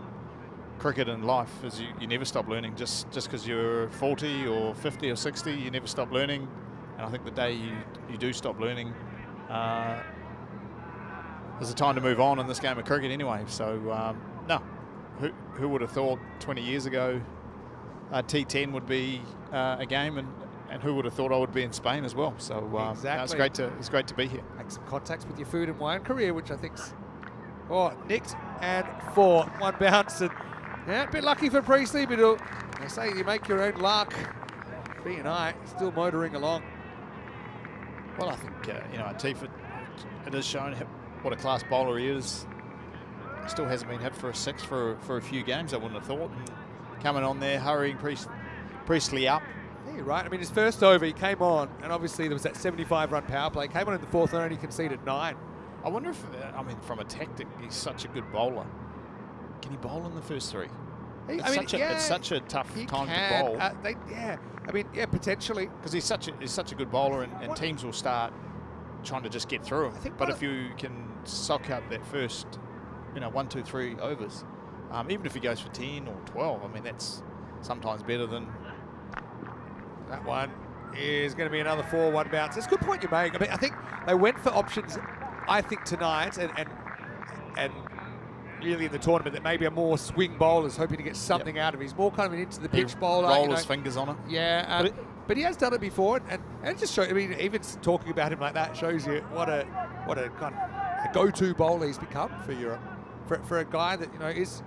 cricket and life is you never stop learning. Just because you're 40 or 50 or 60, you never stop learning. And I think the day you do stop learning, there's a time to move on in this game of cricket anyway. So, no. Who would have thought 20 years ago T10 would be a game, and who would have thought I would be in Spain as well? So exactly. It's great to be here. Make some contacts with your food and wine career, which I think's nicked and 4, 1 bounce, and a bit lucky for Priestley, but they say you make your own luck. B&I still motoring along. Well, I think Atif, it has shown what a class bowler he is. Still hasn't been hit for a 6 for a few games, I wouldn't have thought. And coming on there, hurrying Priestley up. Yeah, you're right. I mean, his first over, he came on, and obviously there was that 75-run power play. Came on in the 4th and only conceded 9. I wonder if, I mean, from a tactic, he's such a good bowler. Can he bowl in the first 3? It's such a tough time to bowl. Potentially. Because he's such a good bowler, and teams will start trying to just get through him. But if you can sock up that first, 1, 2, 3 overs, even if he goes for 10 or 12, I mean, that's sometimes better than... That one is going to be another 4-1 bounce. It's a good point you make. I mean, I think they went for options, I think, tonight, and really in the tournament that maybe a more swing bowlers hoping to get something out of it. He's more kind of an into the pitch bowler. Roll his fingers on it. Yeah, but he has done it before, and it just shows. I mean, even talking about him like that shows you what a kind of a go-to bowler he's become for Europe. For a guy that is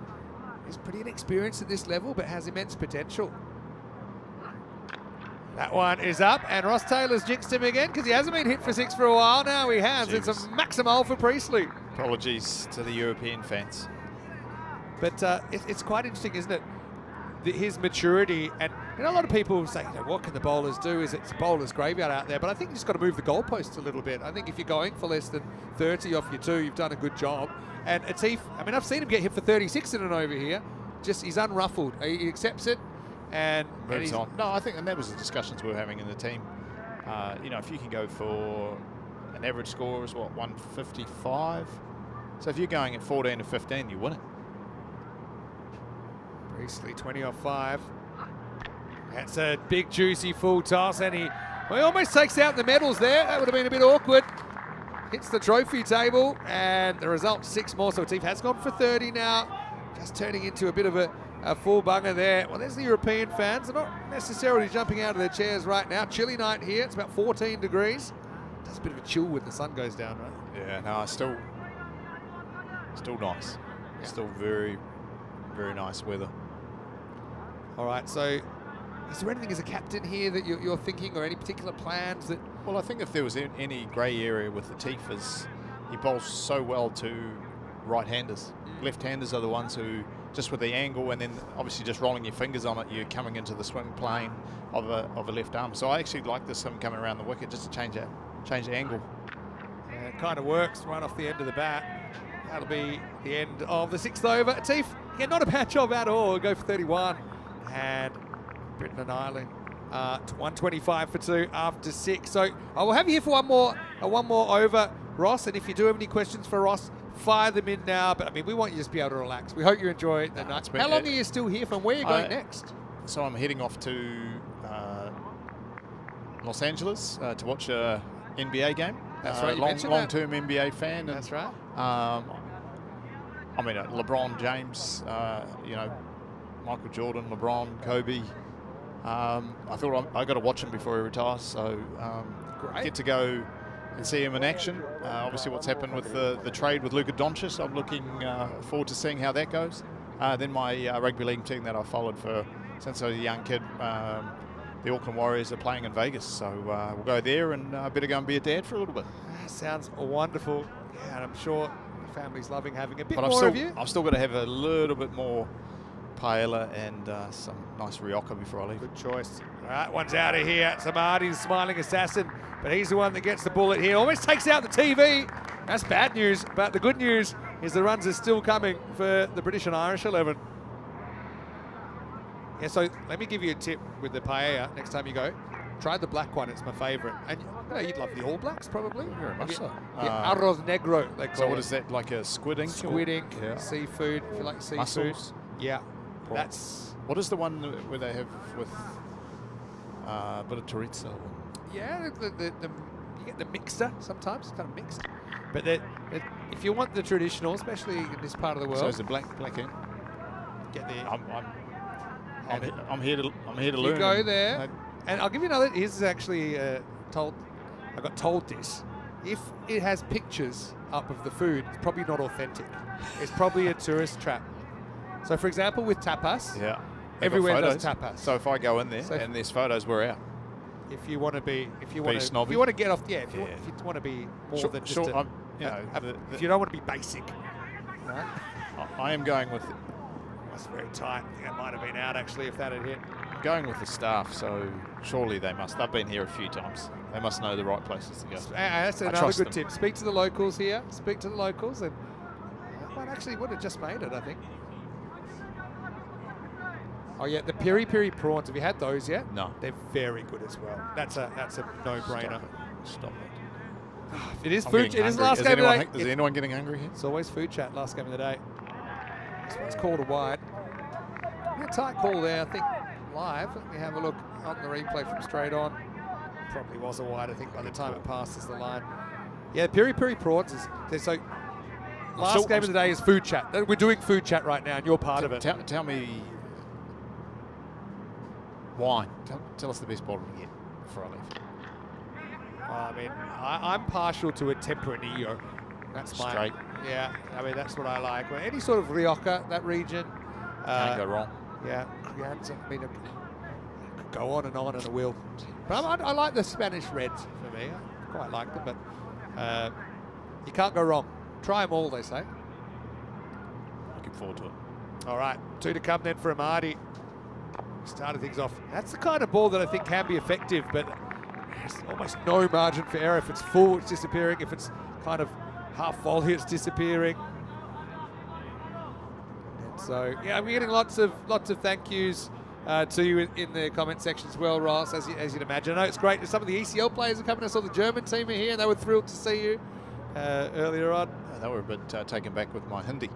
pretty inexperienced at this level, but has immense potential. That one is up, and Ross Taylor's jinxed him again because he hasn't been hit for 6 for a while. Now he has. It's a maximal for Priestley. Apologies to the European fans. But it's quite interesting, isn't it? His maturity, and a lot of people say, what can the bowlers do? It's a bowler's graveyard out there. But I think you just got to move the goalposts a little bit. I think if you're going for less than 30 off your 2, you've done a good job. And Atif, I mean, I've seen him get hit for 36 in and over here. He's unruffled. He accepts it. And moves on. No, I think, and that was the discussions we were having in the team. If you can go for an average score is 155. So if you're going at 14 to 15, you win it. Priestley 20 off 5. That's a big juicy full toss, and he almost takes out the medals there. That would have been a bit awkward. Hits the trophy table, and the result 6 more. So Atif has gone for 30 now, just turning into a bit of a full bunger there. Well, there's the European fans. They're not necessarily jumping out of their chairs right now. Chilly night here. It's about 14 degrees. Does a bit of a chill when the sun goes down, right? Yeah, no, still nice. Yeah. Still very, very nice weather. All right, so is there anything as a captain here that you're thinking, or any particular plans that... Well, I think if there was any grey area with the Atif is he bowls so well to right-handers. Left-handers are the ones who, just with the angle and then obviously just rolling your fingers on it, you're coming into the swing plane of a left arm. So I actually like this him coming around the wicket just to change the angle. Yeah, it kind of works right off the end of the bat. That'll be the end of the 6th over. Atif, yeah, not a bad job at all. Go for 31. And Britain and Ireland, 125 for 2 after 6. So I will have you here for one more over, Ross. And if you do have any questions for Ross, fire them in now. But I mean, we want you to just be able to relax. We hope you enjoy the night. How long are you still here from? Where are you going next? So I'm heading off to Los Angeles to watch a NBA game. That's right. Long-term NBA fan. That's right. I mean, LeBron James, Michael Jordan, LeBron, Kobe. I thought I got to watch him before he retires, so get to go and see him in action. Obviously, what's happened with the trade with Luka Doncic, I'm looking forward to seeing how that goes. Then my rugby league team that I followed since I was a young kid, the Auckland Warriors are playing in Vegas, so we'll go there and better go and be a dad for a little bit. Sounds wonderful, yeah, and I'm sure the family's loving having a bit more of you. I've still got to have a little bit more paella and some nice rioja before I leave. Good choice. All right, one's out of here. Samardi's smiling assassin, but he's the one that gets the bullet here. Almost takes out the TV. That's bad news, but the good news is the runs are still coming for the British and Irish 11. Yeah, so let me give you a tip with the paella next time you go. Try the black one, it's my favourite. And you'd love the All Blacks, probably. Very much so. Arroz negro, they call it. So what is that, like a squid ink? Squid ink, seafood, if you like seafood. Mussels? Yeah. That's... What is the one where they have with a bit of chorizo? Yeah, you get the mixer sometimes, it's kind of mixed. But if you want the traditional, especially in this part of the world... So is the black ink? Get the... I'm here to learn. You go there, and I'll give you another... Here's actually I got told this. If it has pictures up of the food, it's probably not authentic. It's probably a tourist trap. So, for example, with tapas, everywhere does tapas. So if I go in there and there's photos, we're out. If you want to be, if you want to get off, if you want to be more than just, if you don't want to be basic, right? I am going with. That's very tight. I think it might have been out actually if that had hit. I'm going with the staff, so surely they must. They've been here a few times. They must know the right places to go. That's I another trust good them. tip. Speak to the locals here. Speak to the locals, and that one actually would have just made it, I think. Oh yeah, the piri piri prawns. Have you had those yet? No. They're very good as well. That's a no-brainer. Stop it. It is I'm food. getting It is the hungry. last game of the day. Is anyone getting hungry here? It's always food chat. Last game of the day. This one's called a wide. A tight call there. I think live. Let me have a look on the replay from straight on. Probably was a wide. I think by the time it passes the line. Yeah, piri piri prawns is so. Last game of the day is food chat. We're doing food chat right now, and you're part of it. Tell me wine. Tell us the best bottle to get before I leave. I mean, I'm partial to a Tempranillo. That's Straight. Yeah, I mean, that's what I like. Well, any sort of Rioja, that region. Can't go wrong. Yeah, Crianza, I mean, it could go on and it will. But I like the Spanish reds for me. I quite like them, but you can't go wrong. Try them all, they say. Looking forward to it. All right, 2 to come then for Amadi. Started things off. That's the kind of ball that I think can be effective, but there's almost no margin for error. If it's full, it's disappearing. If it's kind of half volley, it's disappearing. And so, yeah, I'm getting lots of thank yous to you in the comment section as well, Ross, as you'd imagine. I know it's great. Some of the ECL players are coming. I saw the German team are here, and they were thrilled to see you earlier on. They were a bit taken back with my Hindi.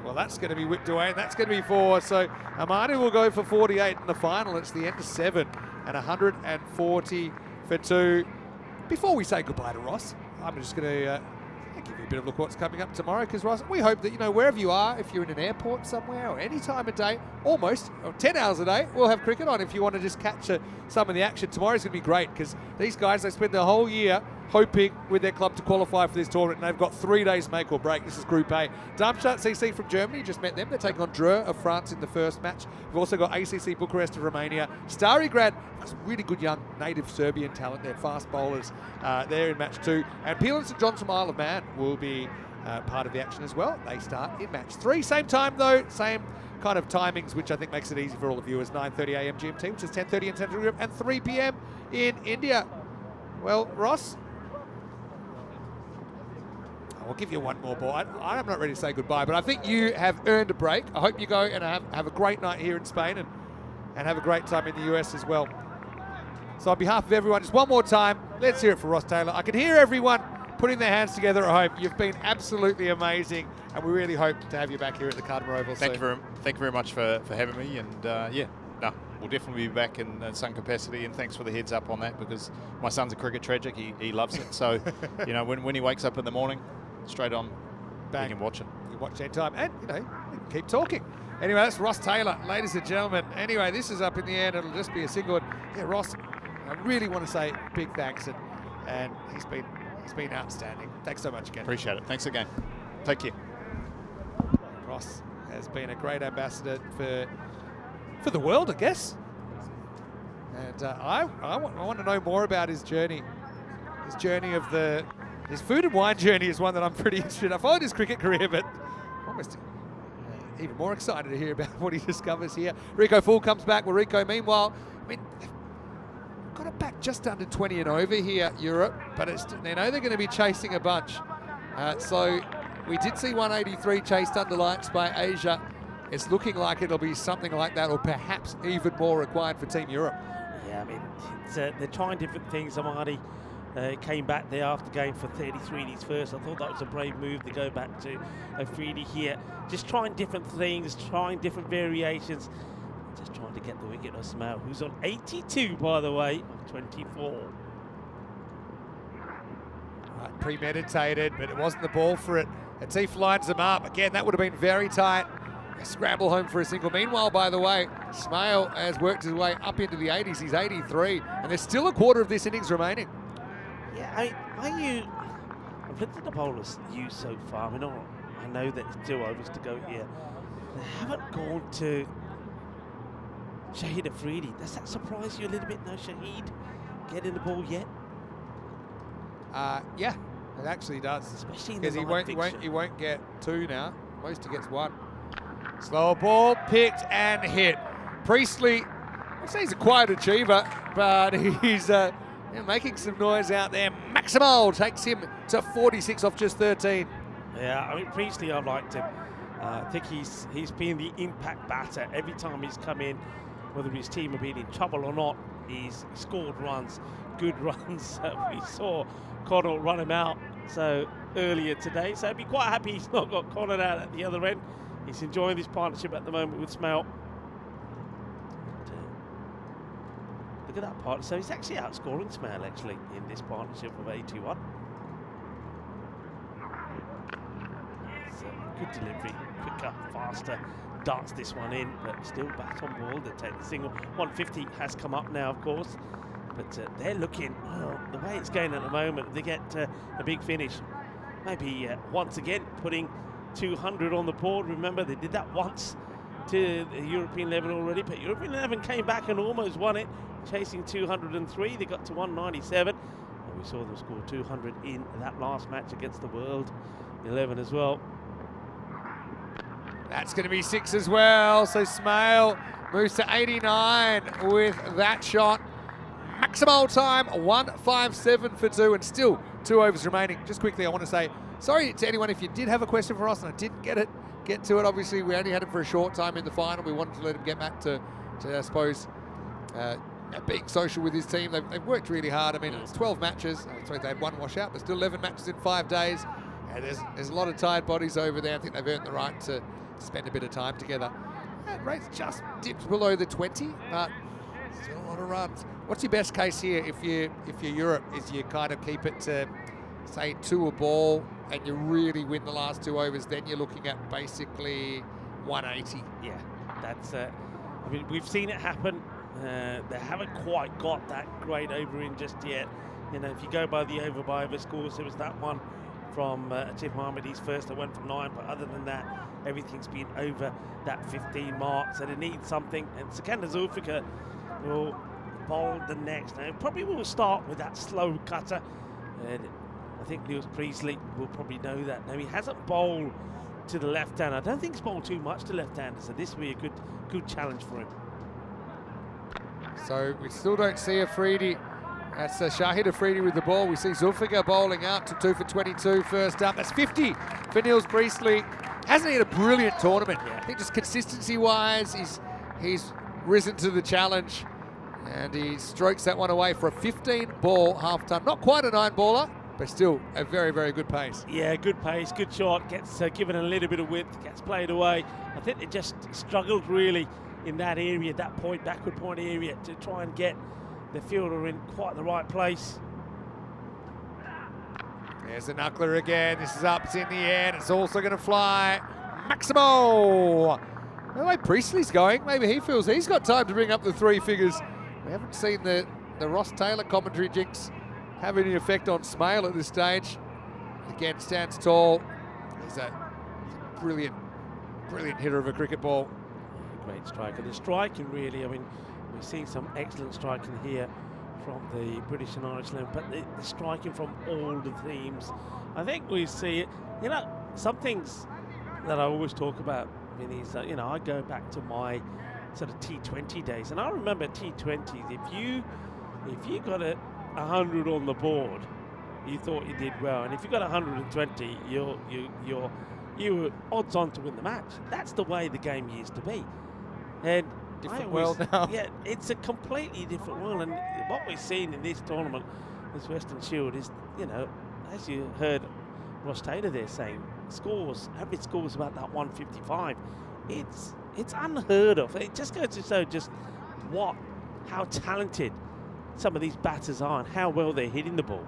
Well, that's going to be whipped away, and that's going to be 4. So Amadi will go for 48 in the final. It's the end of 7 and 140 for 2. Before we say goodbye to Ross, I'm just going to give you a bit of a look at what's coming up tomorrow, because Ross, we hope that, wherever you are, if you're in an airport somewhere or any time of day, almost, or 10 hours a day, we'll have cricket on if you want to just catch some of the action. Tomorrow's going to be great, because these guys, they spend their whole year hoping with their club to qualify for this tournament, and they've got 3 days make or break. This is Group A. Darmstadt CC from Germany, just met them. They're taking on Dreux of France in the first match. We've also got ACC Bucharest of Romania. Stari Grad, some really good young native Serbian talent. They're fast bowlers there in match 2. And Peel and St John's from Isle of Man will be part of the action as well. They start in match 3. Same time though, same kind of timings, which I think makes it easy for all the viewers. 9:30 a.m. GMT, which is 10:30 in Central Europe, and 3 p.m. in India. Well, Ross, I'll give you one more ball. I'm not ready to say goodbye, but I think you have earned a break. I hope you go and have a great night here in Spain and have a great time in the US as well. So on behalf of everyone, just one more time, let's hear it for Ross Taylor. I can hear everyone putting their hands together at home. You've been absolutely amazing, and we really hope to have you back here at the Cardamore Oval. Thank you very much for having me, and we'll definitely be back in some capacity, and thanks for the heads up on that, because my son's a cricket tragic. He loves it. So, when he wakes up in the morning, straight on, Bang. You can watch it. You watch anytime, and we can keep talking. Anyway, that's Ross Taylor, ladies and gentlemen. Anyway, this is up in the air, and it'll just be a single. Yeah, Ross, I really want to say big thanks, and he's been outstanding. Thanks so much again. Appreciate it. Thanks again. Take care. Ross has been a great ambassador for the world, I guess. And I want to know more about his journey. His journey of his food and wine journey is one that I'm pretty interested in. I followed his cricket career, but almost even more excited to hear about what he discovers here. Rico Full comes back. Well, Rico, meanwhile, I mean, they've got it back just under 20 and over here, Europe, but they know they're going to be chasing a bunch. So we did see 183 chased under lights by Asia. It's looking like it'll be something like that, or perhaps even more required for Team Europe. Yeah, I mean, they're trying different things. Amadi came back there after going for 33 in his first. I thought that was a brave move to go back to Afridi here. Just trying different things, trying different variations. Just trying to get the wicket of Smell, who's on 82, by the way, of 24. Right, premeditated, but it wasn't the ball for it. Atif lines them up. Again, that would have been very tight. A scramble home for a single. Meanwhile, by the way, Smale has worked his way up into the 80s. He's 83, and there's still a quarter of this innings remaining. Yeah, I've looked at the bowlers used so far. I know that there's 2 overs to go here. They haven't gone to Shahid Afridi. Does that surprise you a little bit? No Shahid getting the ball yet? Yeah, it actually does. Especially because he won't get 2 now. Most he gets 1. Slow ball picked and hit. Priestley, I'd say he's a quiet achiever. but he's making some noise out there. Maximo takes him to 46 off just 13. Yeah, I mean, Priestley, I liked him. I think he's been the impact batter. Every time he's come in, whether his team have been in trouble or not, he's scored runs, good runs. We saw Connell run him out earlier today, so I'd be quite happy he's not got Connell out at the other end. He's enjoying this partnership at the moment with Smale. Look at that part. So he's actually outscoring Smale actually in this partnership of 81. Good delivery, quicker, faster, darts this one in, but still bat on ball. They take the single. 150 has come up now, of course, but they're looking, well, the way it's going at the moment, they get a big finish. Maybe once again putting 200 on the board. Remember, they did that once to the European level already, but European 11 came back and almost won it, chasing 203. They got to 197. And we saw them score 200 in that last match against the World 11 as well. That's going to be 6 as well. So Smale moves to 89 with that shot. Maximal time, 157 for 2, and still 2 overs remaining. Just quickly, I want to say sorry to anyone if you did have a question for us and I didn't get to it. Obviously, we only had it for a short time in the final. We wanted to let him get back to I suppose, being social with his team. They've worked really hard. I mean, it's 12 matches. I suppose they had 1 washout, but still 11 matches in 5 days. And there's a lot of tired bodies over there. I think they've earned the right to spend a bit of time together. And rates just dipped below the 20, but still a lot of runs. What's your best case here if you're Europe? Is you kind of keep it to, say, 2 a ball and you really win the last 2 overs, then you're looking at basically 180. Yeah, that's, I mean, we've seen it happen. They haven't quite got that great over in just yet. You know, if you go by the over scores, there was that one from Chip Harmedy's first that went from 9, but other than that, everything's been over that 15 mark, so they need something, and Sikander Zulfikar will bowl the next. Now, probably will start with that slow cutter, and I think Lewis Priestley will probably know that. Now, he hasn't bowled to the left-hander. I don't think he's bowled too much to left-hander, so this will be a good challenge for him. So we still don't see Afridi. That's Shahid Afridi with the ball. We see Zulfikar bowling out to 2 for 22 first up. That's 50 for Niels Priestley. Hasn't he had a brilliant tournament? Yeah. I think just consistency-wise, he's risen to the challenge, and he strokes that one away for a 15-ball half-ton. Not quite a 9-baller, but still a very, very good pace. Yeah, good pace, good shot. Gets given a little bit of width, gets played away. I think they just struggled really in that area, that point, backward point area, to try and get the fielder in quite the right place. There's the knuckler again. This is up, it's in the air, and it's also going to fly. Maximo! The way Priestley's going, maybe he feels he's got time to bring up the 3 figures. We haven't seen the Ross Taylor commentary jinx have any effect on Smale at this stage. Again, stands tall. He's a brilliant hitter of a cricket ball. Great striker. The striking really, I mean, we're seeing some excellent striking here from the British and Irish level, but the striking from all the teams, I think we see it. You know, some things that I always talk about, Vinny, is that, you know, I go back to my sort of T20 days, and I remember T20s. If you got 100 on the board, you thought you did well, and if you got 120, you were odds on to win the match. That's the way the game used to be, and different world now. Yeah, it's a completely different world, and what we've seen in this tournament, this Western Shield, is, you know, as you heard Ross Taylor there saying, average scores about that 155. It's unheard of. It just goes to show just how talented some of these batters are and how well they're hitting the ball.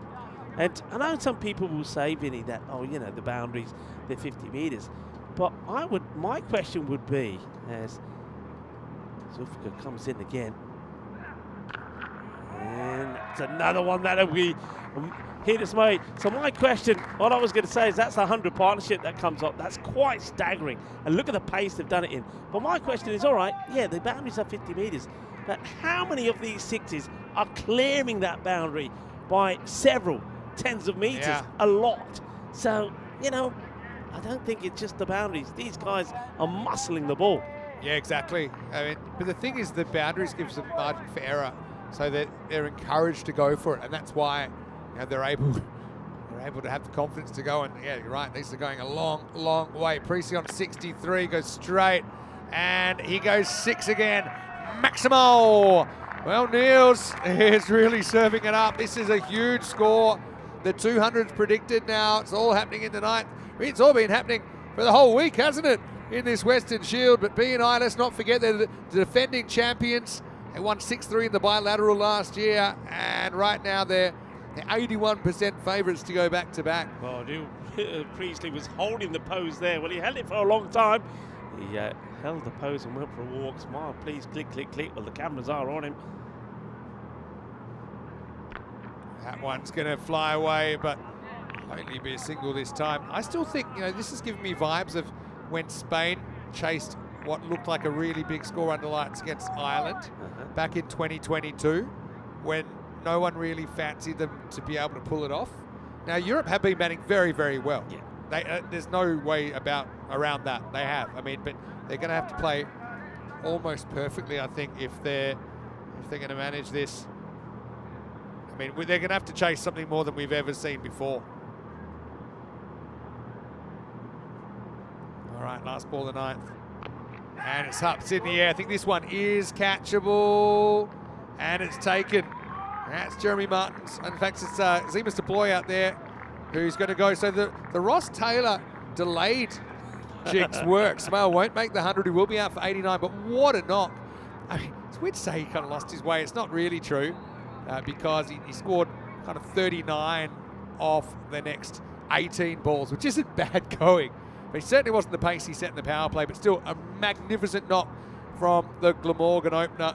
And I know some people will say, Vinny, that, oh, you know, the boundaries, they're 50 metres. But my question would be, as Zulfikar comes in again, and it's another one that'll be hit us, mate. So my question, what I was going to say is that's the 100 partnership that comes up. That's quite staggering. And look at the pace they've done it in. But my question is, all right, yeah, the boundaries are 50 metres. But how many of these sixes are clearing that boundary by several tens of metres? Yeah. A lot. So, you know, I don't think it's just the boundaries. These guys are muscling the ball. Yeah, exactly. I mean, but the thing is, the boundaries gives a margin for error. so that they're encouraged to go for it, and that's why they're able to have the confidence to go. And yeah, you're right, these are going a long way. Priestley on 63 goes straight, and he goes 6 again. Maximo. Well, Niels is really serving it up. This is a huge score. The 200's predicted now. It's all happening in the ninth. I mean, it's all been happening for the whole week, hasn't it, in this Western Shield? But B&I, let's not forget, they're the defending champions. They won 6-3 in the bilateral last year, and right now they're 81% favourites to go back to back. Well, Priestley was holding the pose there. Well, he held it for a long time. He held the pose and went for a walk. Smile, please, click, click, click. Well, the cameras are on him. That one's going to fly away, but only be a single this time. I still think, this is giving me vibes of when Spain chased what looked like a really big score under lights against Ireland back in 2022, when no one really fancied them to be able to pull it off. Now, Europe have been batting very, very well. Yeah. There's no way around that. They have. I mean, but they're going to have to play almost perfectly, I think, if they're going to manage this. I mean, they're going to have to chase something more than we've ever seen before. All right, last ball of the ninth. And it's up, it's in the air. I think this one is catchable. And it's taken. That's Jeremy Martins. In fact, it's Zemus Deploy out there who's going to go. So the Ross Taylor delayed jinx works. Smale won't make the 100. He will be out for 89, but what a knock. I mean, it's weird to say he kind of lost his way. It's not really true because he scored kind of 39 off the next 18 balls, which isn't bad going. But he certainly wasn't the pace he set in the power play, but still a magnificent knock from the Glamorgan opener.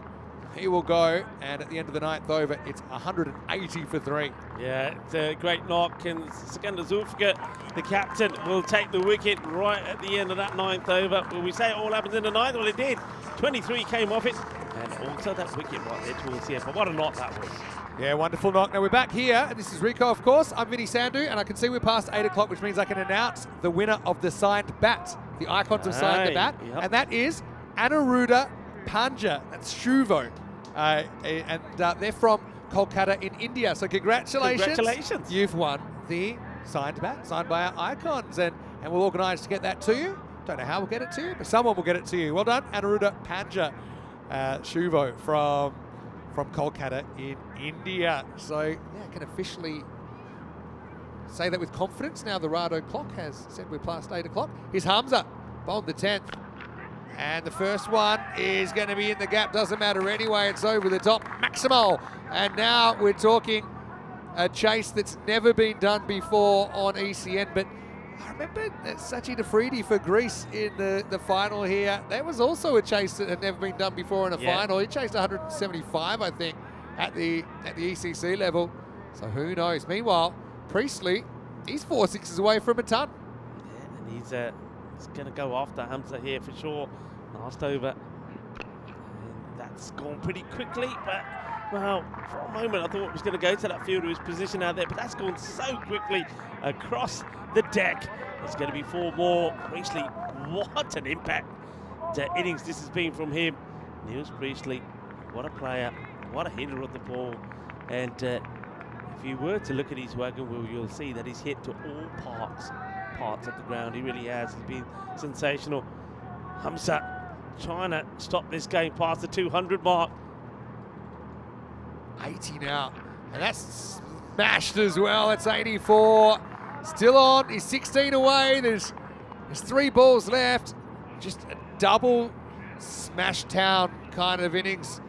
He will go, and at the end of the ninth over, it's 180 for 3. Yeah, it's a great knock, and Skander Zulfika, the captain, will take the wicket right at the end of that ninth over. Will we say it all happens in the ninth? Well, it did. 23 came off it, and also that wicket right there towards the end. But what a knock that was. Yeah, wonderful knock. Now we're back here, and this is Rico, of course. I'm Vinny Sandhu, and I can see we're past 8 o'clock, which means I can announce the winner of the signed bat. The icons have signed the bat, and that is Anuruddha Panja. That's Shuvo. And they're from Kolkata in India. So congratulations. Congratulations. You've won the signed bat, signed by our icons, and we'll organise to get that to you. Don't know how we'll get it to you, but someone will get it to you. Well done, Anuruddha Panja Shuvo from Kolkata in India. So, yeah, I can officially say that with confidence. Now the Rado clock has said we're past 8 o'clock. Here's Hamza, bowled the 10th. And the first one is going to be in the gap. Doesn't matter anyway. It's over the top. Maximal. And now we're talking a chase that's never been done before on ECN. But I remember Sachin Afridi for Greece in the final here. There was also a chase that had never been done before in a final. He chased 175, I think, at the ECC level. So who knows? Meanwhile, Priestley, he's 4 sixes away from a ton. Yeah, and he's going to go after Hamza here for sure. Last over. And that's gone pretty quickly, but, well, for a moment I thought it was going to go to that fielder who's positioned out there, but that's gone so quickly across the deck. There's going to be 4 more. Priestley, what an impact innings this has been from him. Niels Priestley, what a player, what a hitter of the ball. And if you were to look at his wagon wheel, you'll see that he's hit to all parts of the ground. He really has. He's been sensational. Hamza trying to stop this game past the 200 mark. 80 now, and that's smashed as well. It's 84. Still on. He's 16 away. There's 3 balls left. Just a double smash town kind of innings.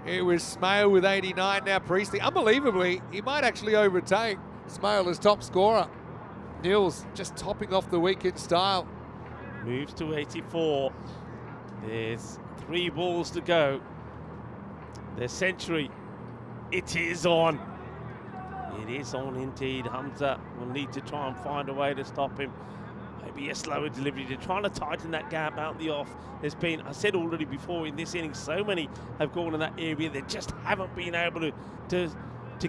It was Smale with 89. Now Priestley, unbelievably, he might actually overtake Smale as top scorer. Niels just topping off the week in style. Moves to 84. There's 3 balls to go. Their century. It is on. It is on indeed. Hamza will need to try and find a way to stop him. Maybe a slower delivery. They're trying to tighten that gap out the off. There's been, I said already before in this inning, so many have gone in that area. They just haven't been able to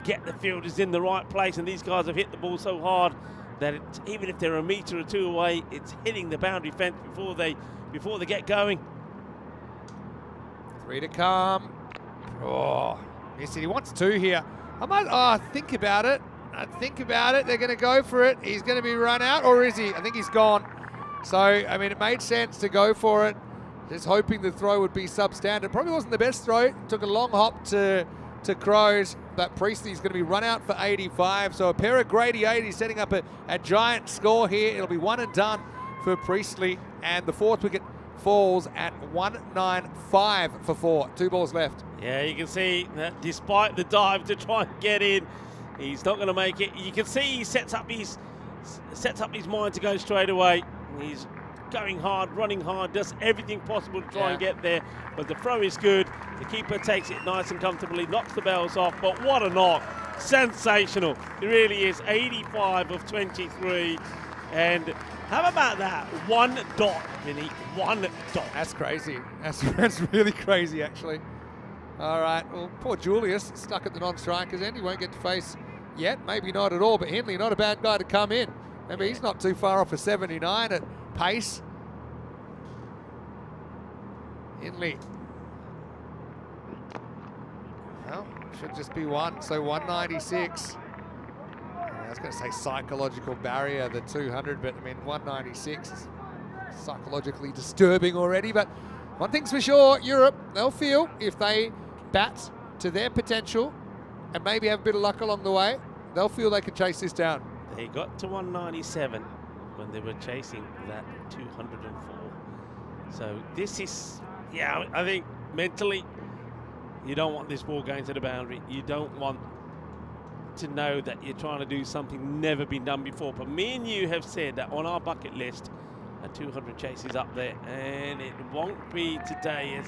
get the fielders in the right place. And these guys have hit the ball so hard that even if they're a metre or 2 away, it's hitting the boundary fence before they get going. 3 to come. Oh, Missed it. He wants 2 here. I might, think about it. Think about it. They're going to go for it. He's going to be run out, or is he? I think he's gone. So, I mean, it made sense to go for it. Just hoping the throw would be substandard. Probably wasn't the best throw. Took a long hop to Crows, but Priestley's going to be run out for 85. So a pair of grade 80s setting up a giant score here. It'll be 1 and done for Priestley, and the 4th wicket falls at 195 for 4. 2 balls left. Yeah, you can see that despite the dive to try and get in, he's not going to make it. You can see he sets up his mind to go straight away. He's going hard, running hard, does everything possible to try and get there. But the throw is good. The keeper takes it nice and comfortably, knocks the bells off. But what a knock. Sensational. It really is. 85 of 23. And how about that? 1 dot, Vinny. 1 dot. That's crazy. That's really crazy, actually. All right. Well, poor Julius stuck at the non-strikers end. He won't get to face yet. Maybe not at all. But Hindley, not a bad guy to come in. Remember, he's not too far off a 79 at pace. Hindley. Well, should just be 1. So 196. I was going to say psychological barrier, the 200, but I mean 196 is psychologically disturbing already. But one thing's for sure, Europe, they'll feel if they bat to their potential and maybe have a bit of luck along the way, they'll feel they can chase this down. They got to 197 when they were chasing that 204. So this is, I think mentally, you don't want this ball going to the boundary. You don't want to know that you're trying to do something never been done before. But me and you have said that on our bucket list, a 200 chase is up there, and it won't be today.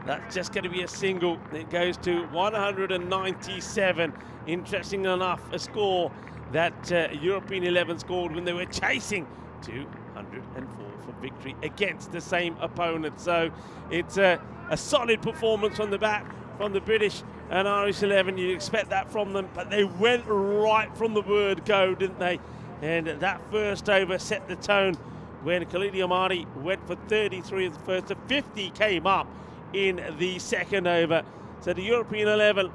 That's just going to be a single. It goes to 197. Interesting enough, a score that European 11 scored when they were chasing 204 for victory against the same opponent. So it's a solid performance from the bat from the British and Irish 11. You'd expect that from them, but they went right from the word go, didn't they? And that first over set the tone when Khalid Amadi went for 33 of the first. The 50 came up in the second over. So the European 11,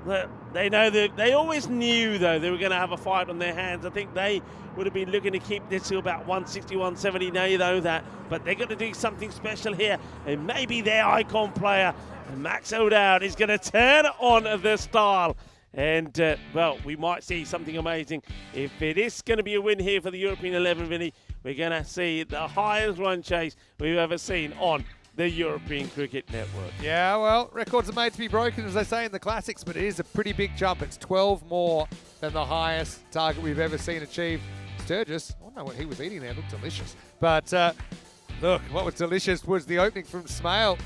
they know that they always knew, though, they were going to have a fight on their hands. I think they would have been looking to keep this to about 160, 170. They know that, but they're going to do something special here. And maybe their icon player, Max O'Dowd, is going to turn on the style. And, well, we might see something amazing. If it is going to be a win here for the European 11, Vinny, we're going to see the highest run chase we've ever seen on the European Cricket Network. Yeah, well, records are made to be broken, as they say in the classics, but it is a pretty big jump. It's 12 more than the highest target we've ever seen achieved. Sturgis, I don't know what he was eating there, it looked delicious. But look, what was delicious was the opening from Smale.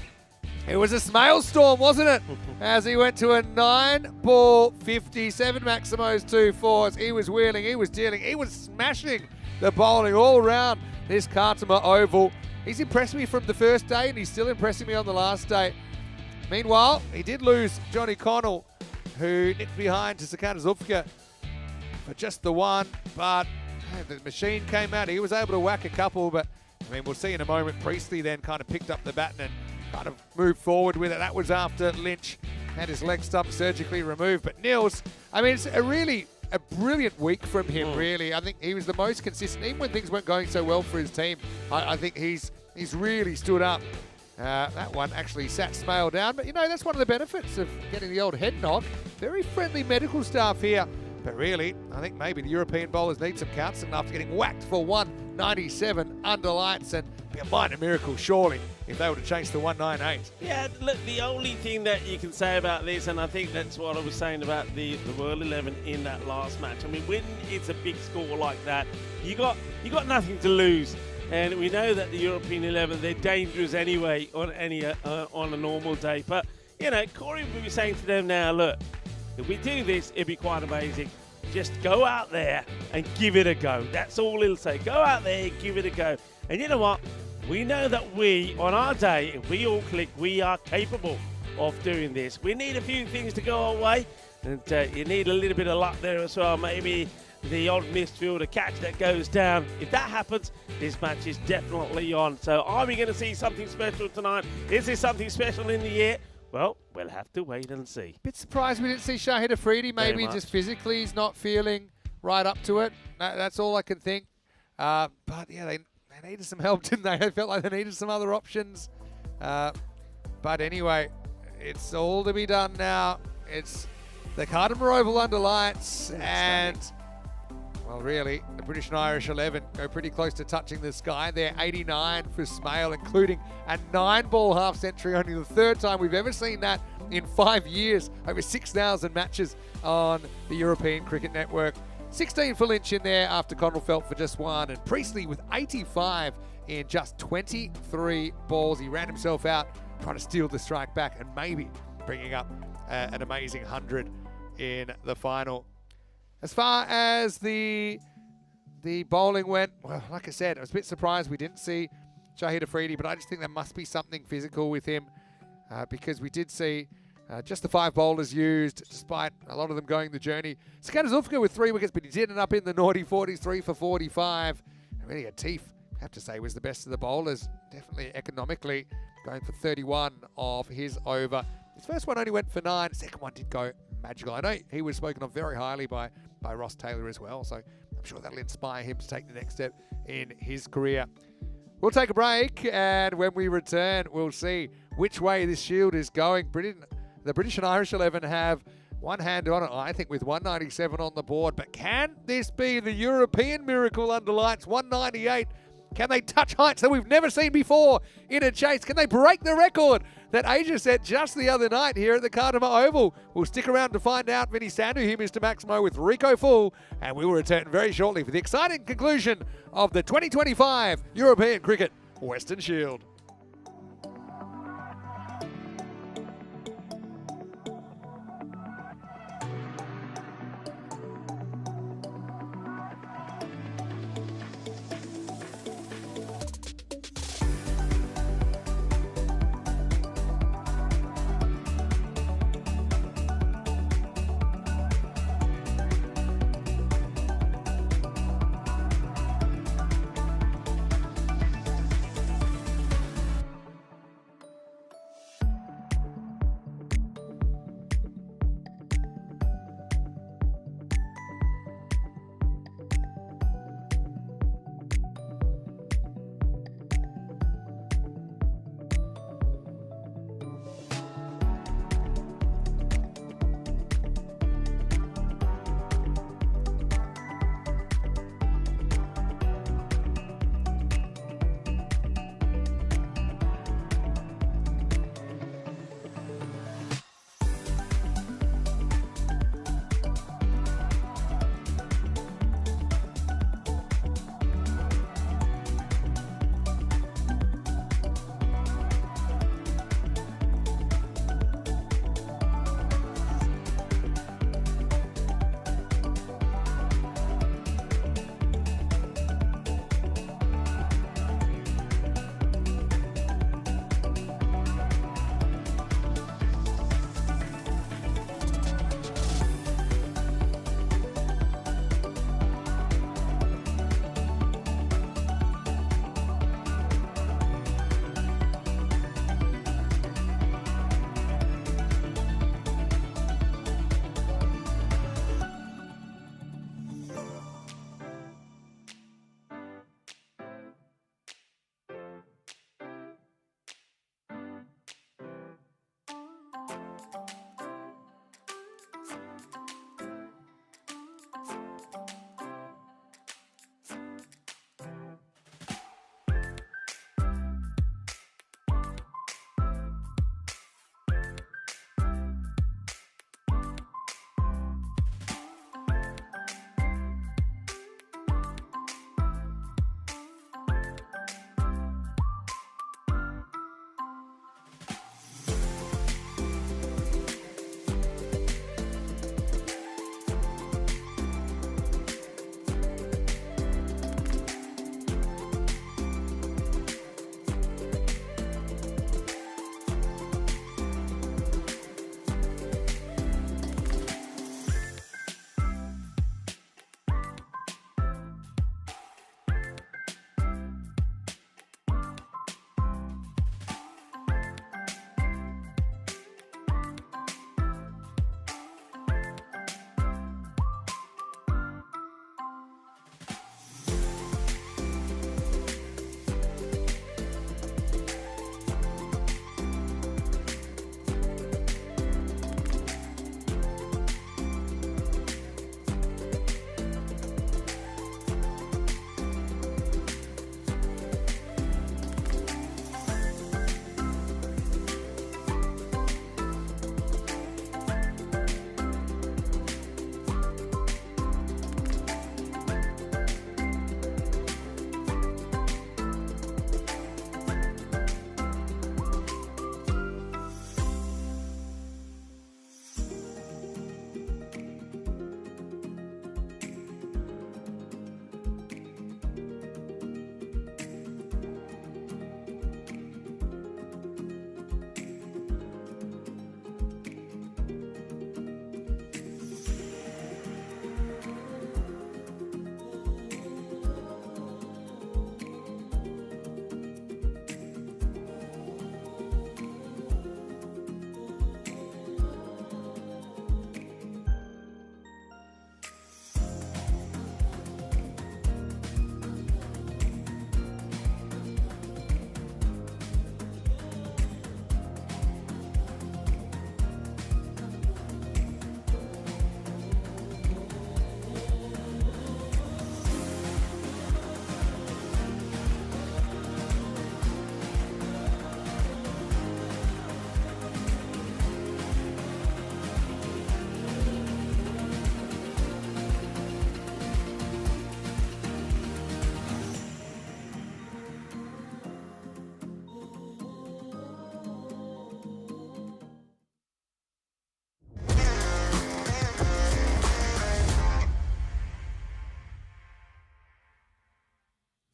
It was a Smale storm, wasn't it? As he went to a 9-ball 57, Maximo's 2 fours. He was wheeling, he was dealing, he was smashing the bowling all around this Khartoum Oval. He's impressed me from the first day, and he's still impressing me on the last day. Meanwhile, he did lose Johnny Connell, who nipped behind to Sakana Zulfikar for just the 1, but the machine came out. He was able to whack a couple, but I mean, we'll see in a moment. Priestley then kind of picked up the baton and kind of moved forward with it. That was after Lynch had his leg stump surgically removed. But Nils, I mean, it's a brilliant week from him, really. I think he was the most consistent, even when things weren't going so well for his team. I think he's really stood up. That one actually sat Smale down, but you know, that's one of the benefits of getting the old head knock. Very friendly medical staff here. But really, I think maybe the European bowlers need some counseling after getting whacked for 197 under lights, and be a minor miracle, surely, if they were to chase the 198. Yeah, look, the only thing that you can say about this, and I think that's what I was saying about the World 11 in that last match. I mean, when it's a big score like that, you got nothing to lose. And we know that the European 11, they're dangerous anyway on a normal day. But, you know, Corey will be saying to them now, look, if we do this, it'd be quite amazing. Just go out there and give it a go. That's all he'll say. Go out there and give it a go. And you know what? We know that we, on our day, if we all click, we are capable of doing this. We need a few things to go our way. And you need a little bit of luck there as well. Maybe the odd missed field, a catch that goes down. If that happens, this match is definitely on. So are we going to see something special tonight? Is there something special in the air? Well, we'll have to wait and see. Bit surprised we didn't see Shahid Afridi. Very Maybe much. just physically he's not feeling right up to it. That's all I can think. But yeah, they needed some help, didn't they? They felt like they needed some other options. But anyway, it's all to be done now. It's the Cardamom Oval under lights, and well, really, the British and Irish 11 go pretty close to touching the sky. They're 89 for Smale, including a 9-ball half century. Only the third time we've ever seen that in 5 years. Over 6,000 matches on the European Cricket Network. 16 for Lynch in there after Connell felt for just one, and Priestley with 85 in just 23 balls. He ran himself out trying to steal the strike back and maybe bringing up an amazing 100 in the final. As far as the bowling went, well, like I said, I was a bit surprised we didn't see Shahid Afridi, but I just think there must be something physical with him because we did see just the 5 bowlers used, despite a lot of them going the journey. Skander Zulfiqar with 3 wickets, but he did end up in the naughty 40s, 3 for 45. And really, Atif, I have to say, was the best of the bowlers, definitely economically, going for 31 of his over. His first one only went for 9. The second one did go magical. I know he was spoken of very highly by Ross Taylor as well, so I'm sure that'll inspire him to take the next step in his career. We'll take a break, and when we return, we'll see which way this Shield is going. The British and Irish 11 have one hand on it, I think, with 197 on the board. But can this be the European miracle under lights? 198. Can they touch heights that we've never seen before in a chase? Can they break the record that Asia set just the other night here at the Cardamom Oval? We'll stick around to find out. Vinny Sandhu here, Mr. Maximo, with Rico Full. And we will return very shortly for the exciting conclusion of the 2025 European Cricket Western Shield.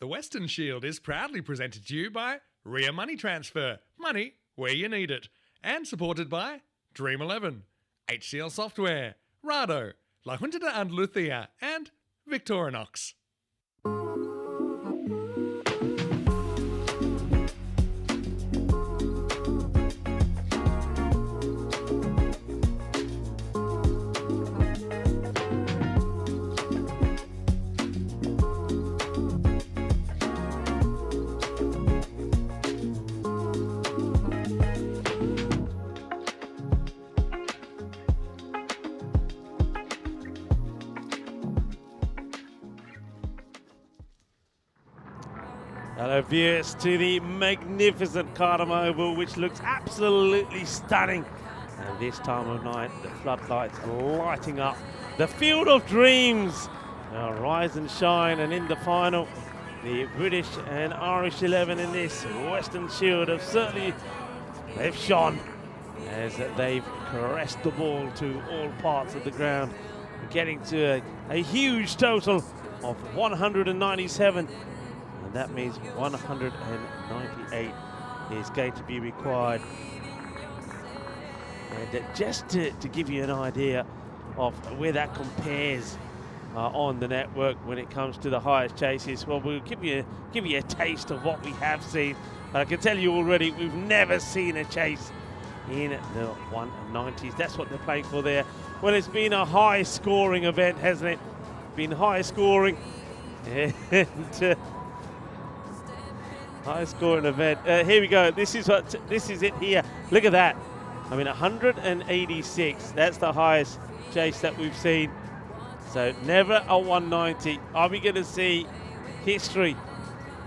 The Weston Shield is proudly presented to you by Ria Money Transfer, money where you need it, and supported by Dream 11, HCL Software, Rado, La Junta de Andalucía, and Victorinox. Hello viewers to the magnificent Cardiff Oval, which looks absolutely stunning. And this time of night, the floodlights are lighting up the Field of Dreams. Now rise and shine, and in the final, the British and Irish 11 in this Western Shield have certainly, they've shone as they've caressed the ball to all parts of the ground, getting to a huge total of 197. And that means 198 is going to be required. And just to give you an idea of where that compares on the network when it comes to the highest chases, well, we'll give you a taste of what we have seen. I can tell you already, we've never seen a chase in the 190s. That's what they're playing for there. Well, it's been a high-scoring event, hasn't it? Been high-scoring. And high-scoring event. Here we go. This is it here. Look at that. I mean, 186. That's the highest chase that we've seen. So never a 190. Are we going to see history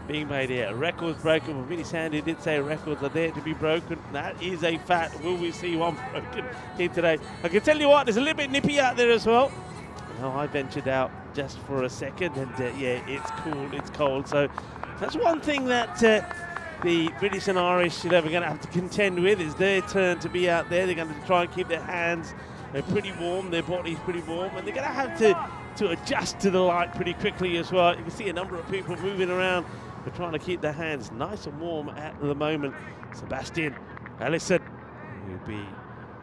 being made here? Records broken. Well, Vinny Sandy did say records are there to be broken. That is a fact. Will we see one broken here today? I can tell you what, there's a little bit nippy out there as well. Now, I ventured out just for a second, and yeah, it's cool, it's cold. So that's one thing that the British and Irish are going to have to contend with. Is their turn to be out there. They're going to try and keep their hands pretty warm, their body's pretty warm, and they're going to have to adjust to the light pretty quickly as well. You can see a number of people moving around. They're trying to keep their hands nice and warm at the moment. Sebastian Ellison will be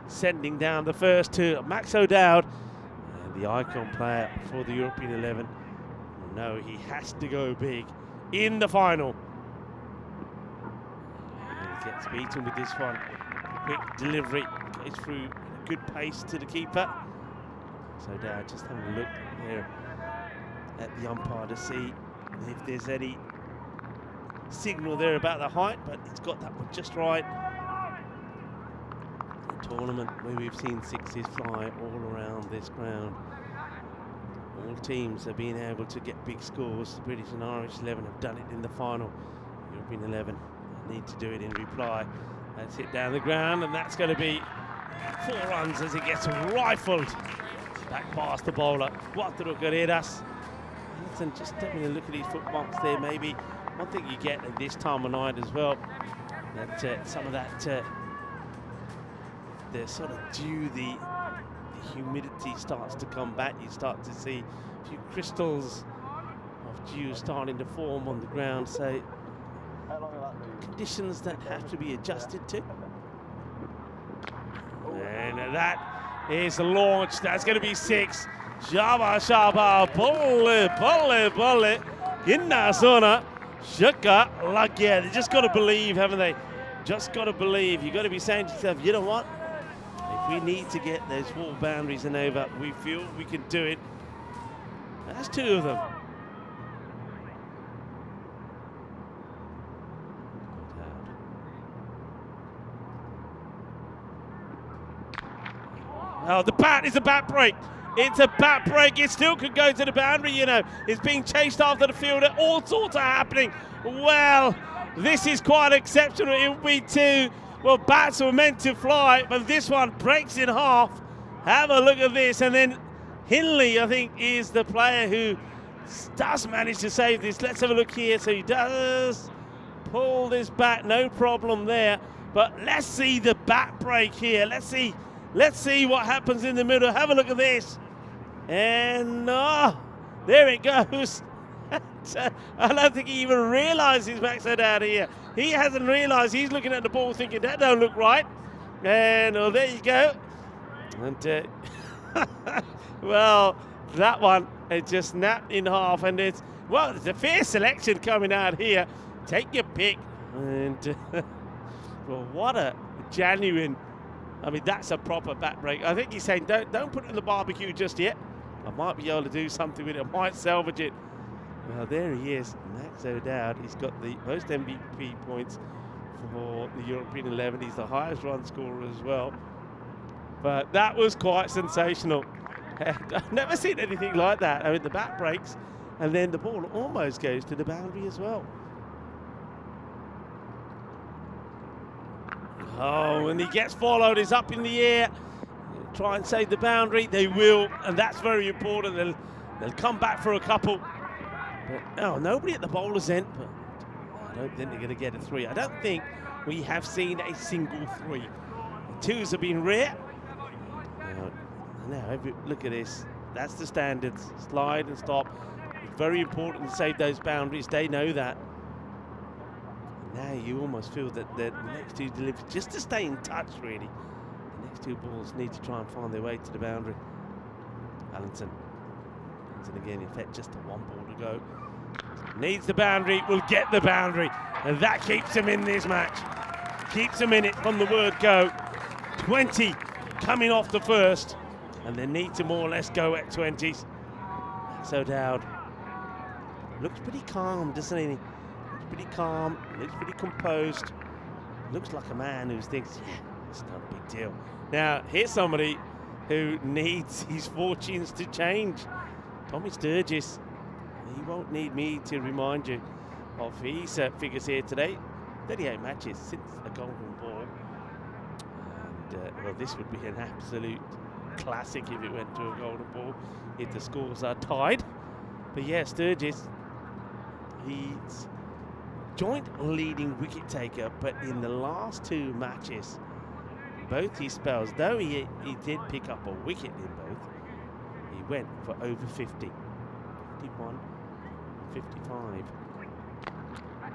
sending down the first to Max O'Dowd, and the icon player for the European 11. No, he has to go big in the final. And he gets beaten with this one. Quick delivery, goes through good pace to the keeper. So Dowd just having a look there at the umpire to see if there's any signal there about the height, but it's got that one just right. A tournament where we've seen sixes fly all around this ground. All teams have been able to get big scores. The British and Irish 11 have done it in the final. European 11 need to do it in reply. That's hit down the ground, and that's going to be 4 runs as it gets rifled back past the bowler. Cuatro carreras. And just having a look at these foot bumps there, maybe one thing you get at this time of night as well, that some of that the sort of dew, the humidity starts to come back. You start to see a few crystals of dew starting to form on the ground. So conditions that have to be adjusted to. And that is launched. That's going to be 6. Shaba, shaba, pull it. In that zona, shaka, like, yeah, they just got to believe, haven't they? Just got to believe. You got to be saying to yourself, you know what? If we need to get those 4 boundaries and over, we feel we can do it. That's 2 of them. Oh, the bat is a bat break. It's a bat break. It still could go to the boundary, you know. It's being chased after the fielder. All sorts are happening. Well, this is quite exceptional. It will be 2. Well, bats were meant to fly, but this one breaks in half. Have a look at this. And then Hinley, I think, is the player who does manage to save this. Let's have a look here. So he does pull this bat. No problem there. But let's see the bat break here. Let's see what happens in the middle. Have a look at this. And there it goes. I don't think he even realises Max O'Dowd here. He hasn't realised. He's looking at the ball thinking, that don't look right. And well, there you go. And well, that one, it just snapped in half. And it's a fair selection coming out here. Take your pick. And well, what a genuine, I mean, that's a proper back break. I think he's saying, don't put it in the barbecue just yet. I might be able to do something with it. I might salvage it. Well, there he is, Max O'Dowd. He's got the most MVP points for the European 11. He's the highest run scorer as well. But that was quite sensational. I've never seen anything like that. I mean, the back breaks, and then the ball almost goes to the boundary as well. Oh, and he gets followed. He's up in the air. Try and save the boundary. They will, and that's very important. They'll come back for a couple. But nobody at the bowler's end. But I don't think they're going to get a three. I don't think we have seen a single three. The twos have been rare. Now, look at this. That's the standards. Slide and stop. It's very important to save those boundaries. They know that. Now you almost feel that the next two deliver just to stay in touch, really. The next two balls need to try and find their way to the boundary. Allenton again, in fact, just a one ball to go. Needs the boundary, will get the boundary. And that keeps him in this match. Keeps him in it from the word go. 20 coming off the first. And they need to more or less go at 20s. Max O'Dowd looks pretty calm, doesn't he? Pretty calm, looks pretty composed. Looks like a man who thinks, yeah, it's not a big deal. Now, here's somebody who needs his fortunes to change. Tommy Sturgis. He won't need me to remind you of his figures here today. 38 matches since a golden ball. And, well, this would be an absolute classic if it went to a golden ball, if the scores are tied. But yeah, Sturgis, he's joint leading wicket taker, but in the last two matches, both his spells, though he did pick up a wicket in both, he went for over 50. 51, 55.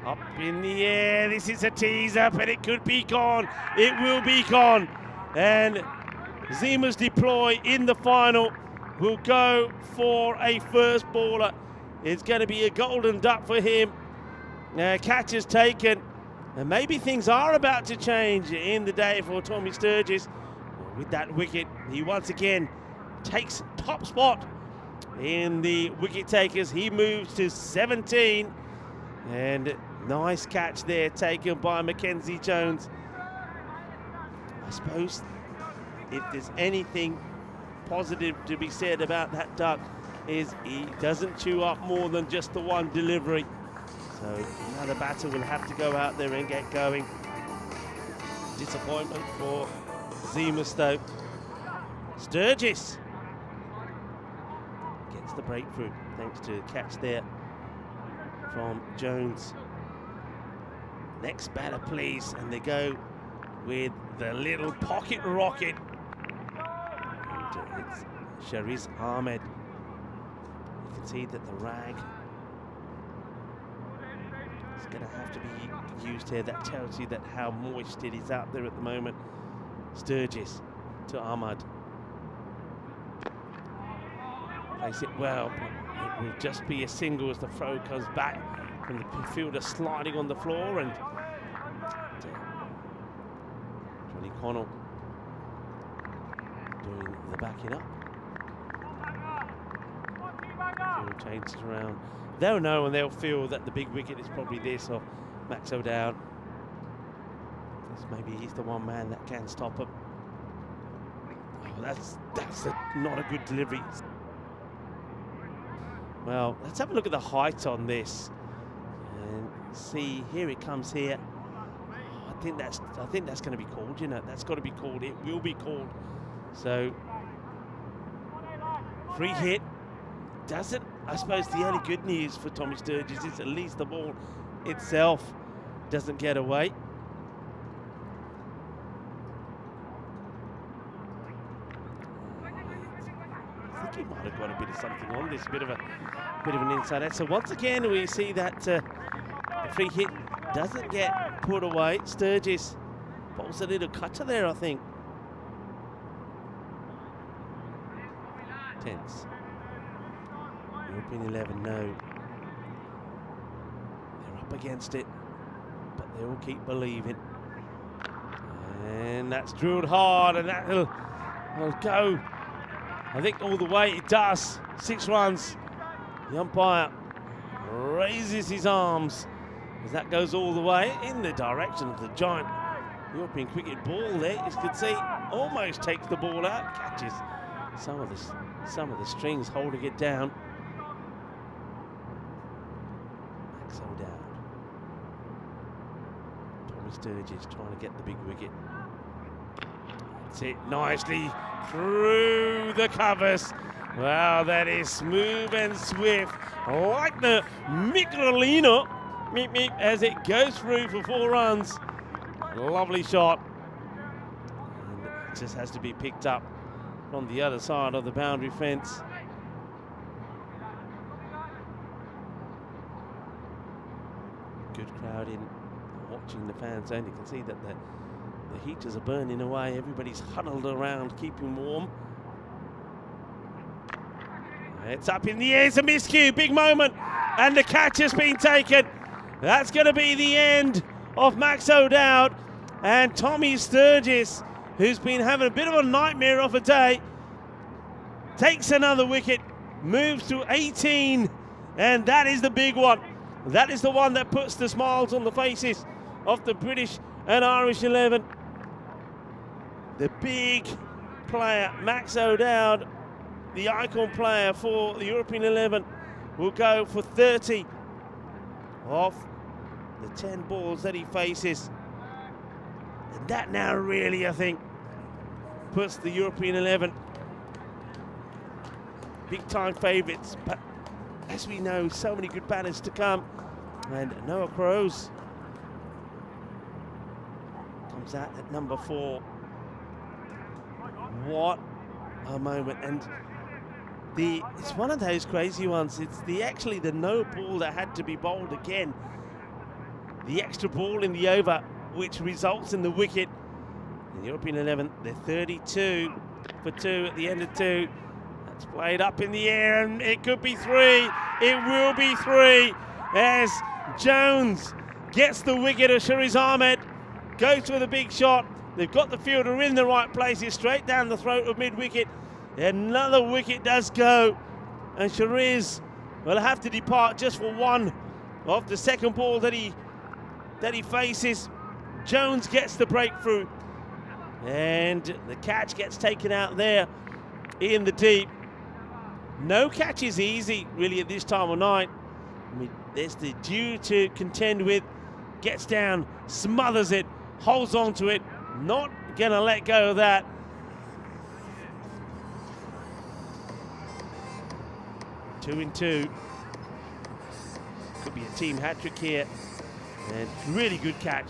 Up in the air, this is a teaser, but it could be gone. It will be gone. And Zima's deploy in the final will go for a first baller. It's going to be a golden duck for him. Catch is taken, and maybe things are about to change in the day for Tommy Sturgis. With that wicket, he once again takes top spot in the wicket takers. He moves to 17, and nice catch there taken by Mackenzie Jones. I suppose if there's anything positive to be said about that duck is he doesn't chew up more than just the one delivery. So another batter will have to go out there and get going. Disappointment for Zima Stoke. Sturgis gets the breakthrough thanks to a catch there from Jones. Next batter, please, and they go with the little pocket rocket. And it's Shariz Ahmed. You can see that the rag is going to have to be used here. That tells you that how moist it is out there at the moment. Sturgis to Ahmad. Plays it well, but it will just be a single as the throw comes back from the fielder sliding on the floor, and Johnny Connell doing the backing up. Field changes around. They'll know and they'll feel that the big wicket is probably this of Max O'Dowd. Maybe he's the one man that can stop him. Oh, that's not a good delivery. Well, let's have a look at the height on this and see. Here it comes here. Oh, I think that's going to be called. You know, that's got to be called. It will be called. So free hit doesn't. I suppose the only good news for Tommy Sturgis is at least the ball itself doesn't get away. think he might have got a bit of something on this, bit of an inside out. So once again, we see that the free hit doesn't get put away. Sturgis pulls a little cutter there, I think. Tense. European 11, no. They're up against it, but they all keep believing. And that's drilled hard, and that will go, I think, all the way. It does. 6 runs. The umpire raises his arms as that goes all the way in the direction of the giant European cricket ball there. As you can see, almost takes the ball out, catches some of the strings holding it down. Max O'Dowd. Tommy Sturgis trying to get the big wicket. That's it, nicely through the covers. Wow, that is smooth and swift, like the Microlino, meep meep, as it goes through for 4 runs. Lovely shot. And it just has to be picked up on the other side of the boundary fence. Good crowd in, watching the fan zone. You can see that the heaters are burning away. Everybody's huddled around, keeping warm. It's up in the air, it's a miscue, big moment, and the catch has been taken. That's going to be the end of Max O'Dowd, and Tommy Sturgis, who's been having a bit of a nightmare of a day, takes another wicket, moves to 18, and that is the big one. That is the one that puts the smiles on the faces of the British and Irish 11. The big player, Max O'Dowd, the icon player for the European 11, will go for 30 off the 10 balls that he faces. And that now really, I think, puts the European 11 big time favourites. But as we know, so many good batters to come. And Noah Crows comes out at number 4. What a moment. And it's one of those crazy ones. It's actually the no ball that had to be bowled again. The extra ball in the over, which results in the wicket. The European 11, they're 32 for 2 at the end of 2. That's played up in the air, and it could be 3. It will be 3 as Jones gets the wicket of Shariz Ahmed, goes for the big shot. They've got the fielder in the right places, straight down the throat of mid-wicket. Another wicket does go, and Shariz will have to depart just for 1 of the second ball that he faces. Jones gets the breakthrough, and the catch gets taken out there in the deep. No catch is easy, really, at this time of night. I mean, there's the due to contend with. Gets down, smothers it, holds on to it. Not going to let go of that. Two in 2. Could be a team hat-trick here. And really good catch.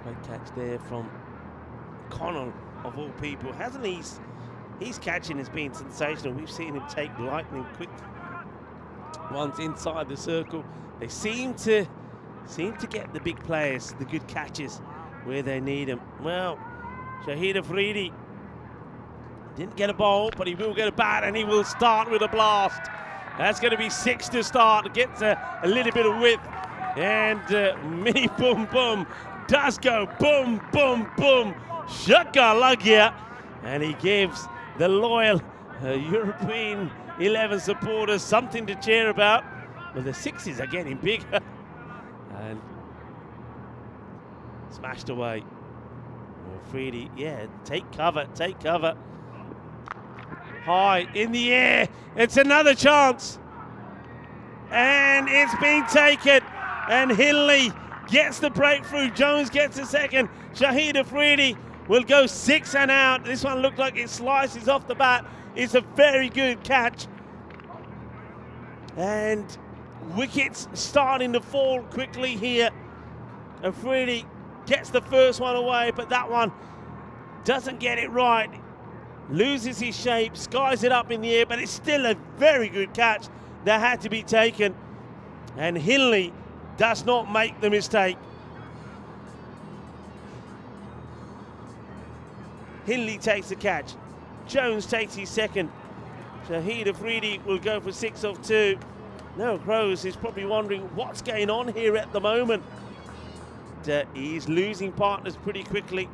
Great catch there from Connell, of all people. Hasn't he? His catching has been sensational. We've seen him take lightning quick ones inside the circle. They seem to get the big players, the good catches, where they need them. Well, Shahid Afridi didn't get a bowl, but he will get a bat, and he will start with a blast. That's going to be 6 to start. Gets a little bit of width, and mini boom boom does go boom boom boom. Shaka Lagia, and he gives the loyal European 11 supporters something to cheer about. But the 6s are getting bigger. And smashed away. Freedy, yeah, take cover, take cover. High in the air, it's another chance. And it's been taken. And Hinley gets the breakthrough. Jones gets a second. Shahid Afridi will go 6 and out. This one looked like it slices off the bat. It's a very good catch. And wickets starting to fall quickly here. Afridi gets the first one away, but that one doesn't get it right. loses his shape, skies it up in the air, but it's still a very good catch that had to be taken. And Hinley does not make the mistake. Hinley takes the catch. Jones takes his second. Shahid Afridi will go for 6 of 2. Now Crows is probably wondering what's going on here at the moment. He's losing partners pretty quickly.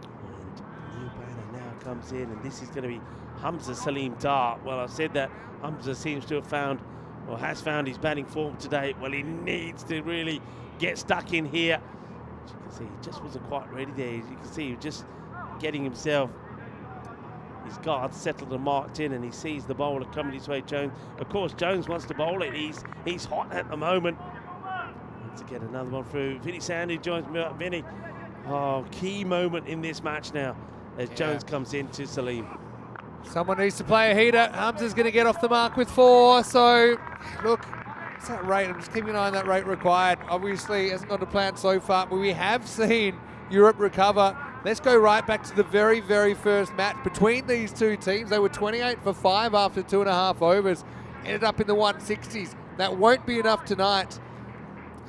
And new banner now comes in, and this is going to be Hamza Salim Dar. Well, I said that Hamza seems to have found, or has found, his batting form today. Well, he needs to really get stuck in here. As you can see, he just wasn't quite ready there. As you can see, he was just getting himself, his guard settled and marked in, and he sees the bowler coming his way, Jones. Of course, Jones wants to bowl it. He's hot at the moment. To get another one through. Vinny Sandy joins me up. Vinny, key moment in this match now as Jones comes in to Salim. Someone needs to play a heater. Hamza's going to get off the mark with 4. So, look, what's that rate? I'm just keeping an eye on that rate required. Obviously, hasn't gone to plan so far, but we have seen Europe recover. Let's go right back to the very, very first match between these two teams. They were 28 for 5 after 2.5 overs. Ended up in the 160s. That won't be enough tonight.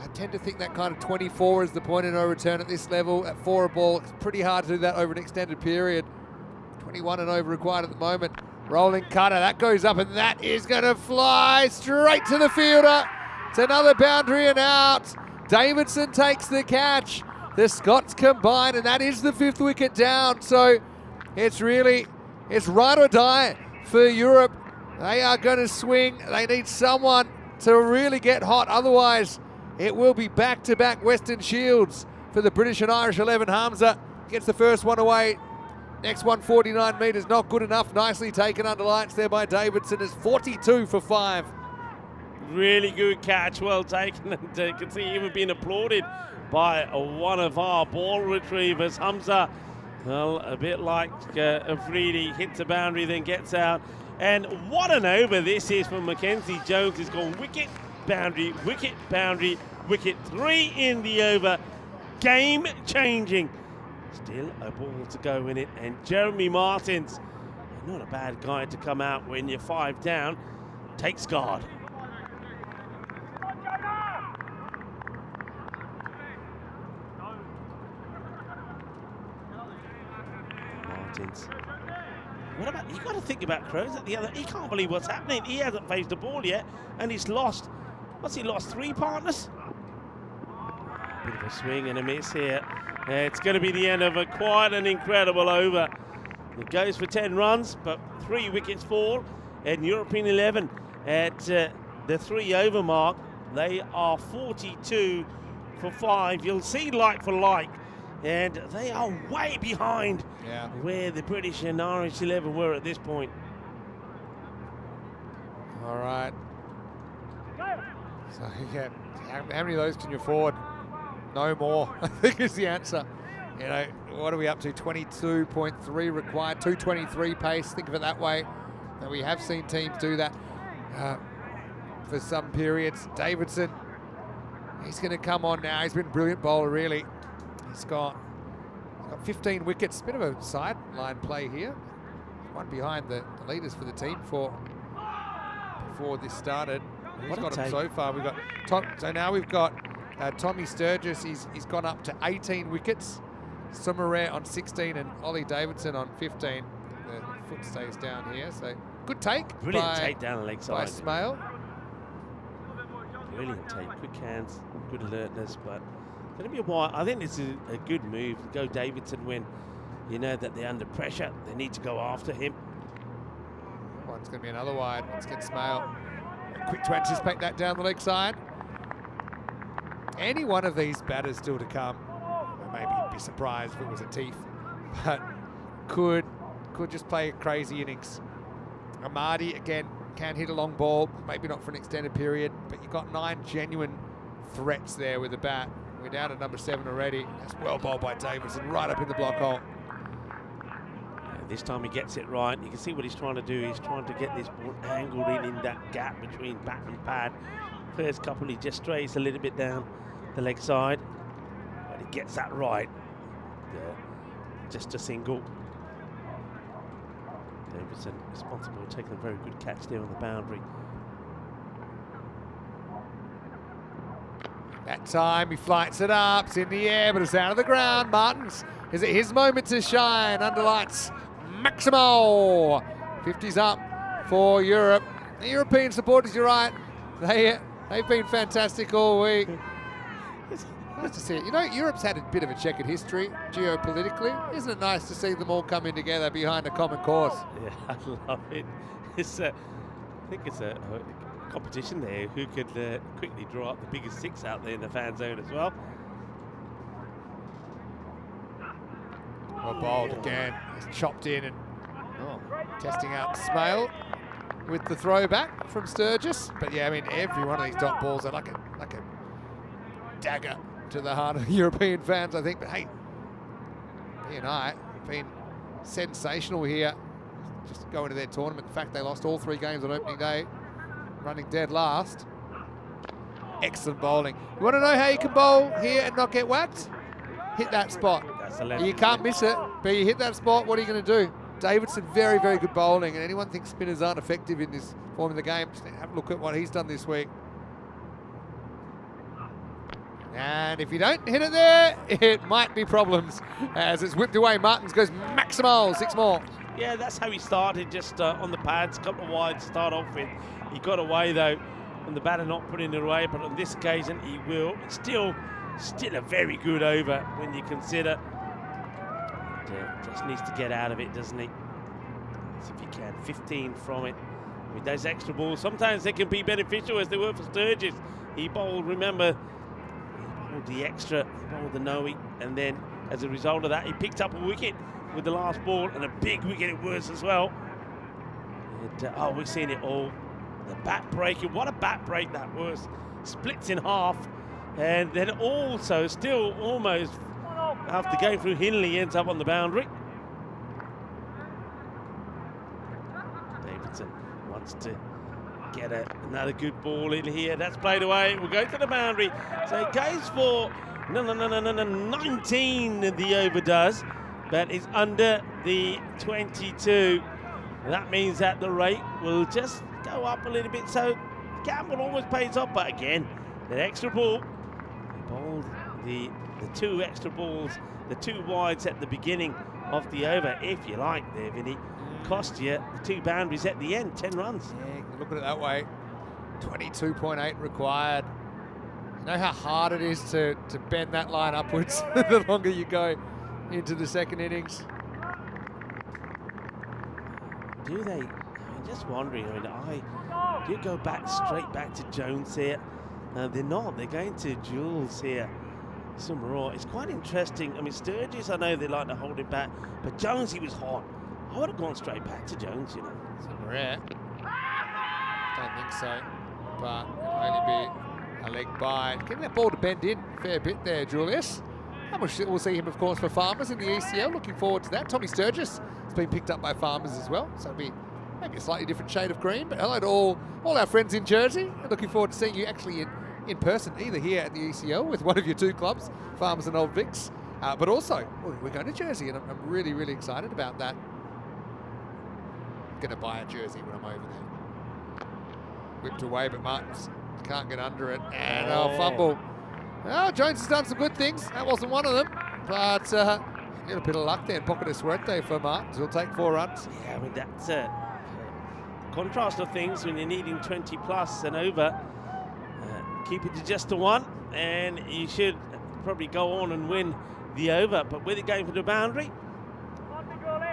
I tend to think that kind of 24 is the point of no return at this level. At 4 a ball, it's pretty hard to do that over an extended period. 21 and over required at the moment. Rolling cutter, that goes up, and that is going to fly straight to the fielder. It's another boundary and out. Davidson takes the catch. The Scots combine, and that is the 5th wicket down. So it's right or die for Europe. They are going to swing. They need someone to really get hot. Otherwise, it will be back-to-back Western Shields for the British and Irish 11. Hamza gets the first one away. Next one, 49 metres, not good enough. Nicely taken under lights there by Davidson. It's 42 for 5. Really good catch, well taken. And you can see even being applauded by one of our ball retrievers, Hamza. Well, a bit like Afridi, hits the boundary, then gets out. And what an over this is from Mackenzie Jones. He's gone wicket, boundary, wicket. 3 in the over. Game changing. Still a ball to go in it. And Jeremy Martins, not a bad guy to come out when you're 5 down, takes guard. Martins. What about, you got to think about Crows at the other, he can't believe what's happening. He hasn't faced the ball yet, and he's lost, what's he lost, 3 partners? Bit of a swing and a miss here. It's going to be the end of quite an incredible over. It goes for 10 runs, but 3 wickets fall. And European 11 at the 3 over mark, they are 42 for 5. You'll see like for like. And they are way behind where the British and Irish 11 were at this point. All right. So, yeah, how many of those can you afford? No more, I think is the answer. You know, what are we up to? 22.3 required, 223 pace, think of it that way. And we have seen teams do that for some periods. Davidson, he's going to come on now. He's been a brilliant bowler, really. He's got 15 wickets. Bit of a sideline play here. One behind the leaders for the team before this started. Who's got him so far? We've got so now we've got Tommy Sturgis. He's gone up to 18 wickets. Sumarare on 16 and Ollie Davidson on 15. The foot stays down here. So good take. Brilliant take down the leg side. By Smale. Brilliant take. Quick hands, good alertness, but going to be a while. I think this is a good move to go Davidson when you know that they're under pressure. They need to go after him. Oh, it's going to be another wide. Let's get Smale. Quick to anticipate that down the leg side. Any one of these batters still to come, maybe be surprised if it was a Teeth, but could just play a crazy innings. Amadi, again, can hit a long ball, maybe not for an extended period, but you've got 9 genuine threats there with the bat. We're down to number 7 already. That's well bowled by Davidson, right up in the block hole. This time he gets it right. You can see what he's trying to do. He's trying to get this ball angled in that gap between bat and pad. First couple, he just strays a little bit down the leg side, but he gets that right. just a single. Davidson responsible for taking a very good catch there on the boundary. That time he flights it up, it's in the air, but it's out of the ground. Martins, is it his moment to shine? Under lights, Maximo. 50's up for Europe. The European supporters, you're right, they've been fantastic all week. Nice to see it. You know, Europe's had a bit of a checkered history geopolitically. Isn't it nice to see them all coming together behind a common cause? Yeah, I love it. It's I think it's a competition there who could quickly draw up the biggest six out there in the fan zone as well. Well bowled again. It's chopped in and testing out Smale with the throwback from Sturgis. But yeah, I mean, every one of these dot balls are like a dagger to the heart of European fans, I think. But hey, B&I have been sensational here. Just going to their tournament. In fact, they lost all 3 games on opening day, running dead last. Excellent bowling. You want to know how you can bowl here and not get whacked? Hit that spot. You can't miss it, but you hit that spot, what are you going to do? Davidson, very, very good bowling, and anyone thinks spinners aren't effective in this form of the game, just have a look at what he's done this week. And if you don't hit it there, it might be problems. As it's whipped away, Martins goes Maximal, 6 more. Yeah, that's how he started, just on the pads, couple of wide to start off with. He got away though, and the batter not putting it away, but on this occasion he will. It's still a very good over when you consider. Just needs to get out of it, doesn't he? See if he can. 15 from it. With those extra balls, sometimes they can be beneficial as they were for Sturgis. He bowled, remember, he bowled the extra, he bowled the no-e, and then as a result of that, he picked up a wicket with the last ball, and a big wicket it was as well. And, we've seen it all. The bat breaking, what a bat break that was. Splits in half, and then also still almost after going through Hinley ends up on the boundary. Davidson wants to get another good ball in here. That's played away. We'll go to the boundary. So it goes for 19 the over does. That is under the 22. And that means that the rate will just go up a little bit. So the gamble always pays off. But again, that extra ball, bowled the 2 extra balls, the 2 wides at the beginning of the over, if you like there, Vinny. Cost you the 2 boundaries at the end, 10 runs. Yeah, you can look at it that way. 22.8 required. You know how hard it is to bend that line upwards the longer you go into the second innings. Do they? I'm just wondering. I do go straight back to Jones here. They're not. They're going to Jules here. Summerall. It's quite interesting. I mean, Sturgis, I know they like to hold it back, but Jones, he was hot. I would have gone straight back to Jones, you know. Rare. Don't think so, but it'll only be a leg by. Getting that ball to bend in a fair bit there, Julius. And we'll see him, of course, for Farmers in the ECL. Looking forward to that. Tommy Sturgis has been picked up by Farmers as well, so it'll be maybe a slightly different shade of green. But hello to all our friends in Jersey. Looking forward to seeing you actually in person, either here at the ECL with one of your 2 clubs, Farmers and Old Vics, but also we're going to Jersey, and I'm really, really excited about that. I'm going to buy a jersey when I'm over there. Whipped away, but Martins can't get under it, and fumble. Well, Jones has done some good things. That wasn't one of them, but a little bit of luck there. Pocket of suerte for Martins. He'll take 4 runs. Yeah, I mean, that's a contrast of things when you're needing 20 plus and over. Keep it to just a 1, and you should probably go on and win the over. But with it going for the boundary.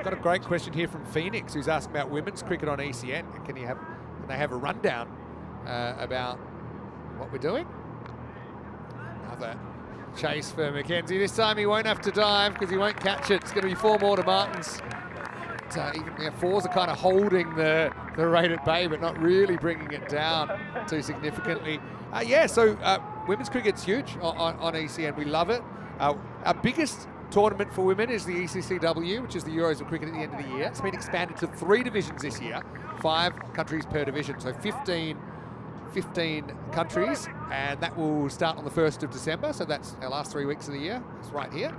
Got a great question here from Phoenix, who's asking about women's cricket on ECN. Can they have a rundown about what we're doing? Another chase for Mackenzie. This time he won't have to dive because he won't catch it. It's going to be 4 more to Martins. Even 4s are kind of holding the rate at bay, but not really bringing it down too significantly. So women's cricket's huge on ECN. We love it. Our biggest tournament for women is the ECCW, which is the Euros of Cricket at the end of the year. It's been expanded to 3 divisions this year, 5 countries per division, so 15 countries, and that will start on the 1st of December, so that's our last 3 weeks of the year. It's right here.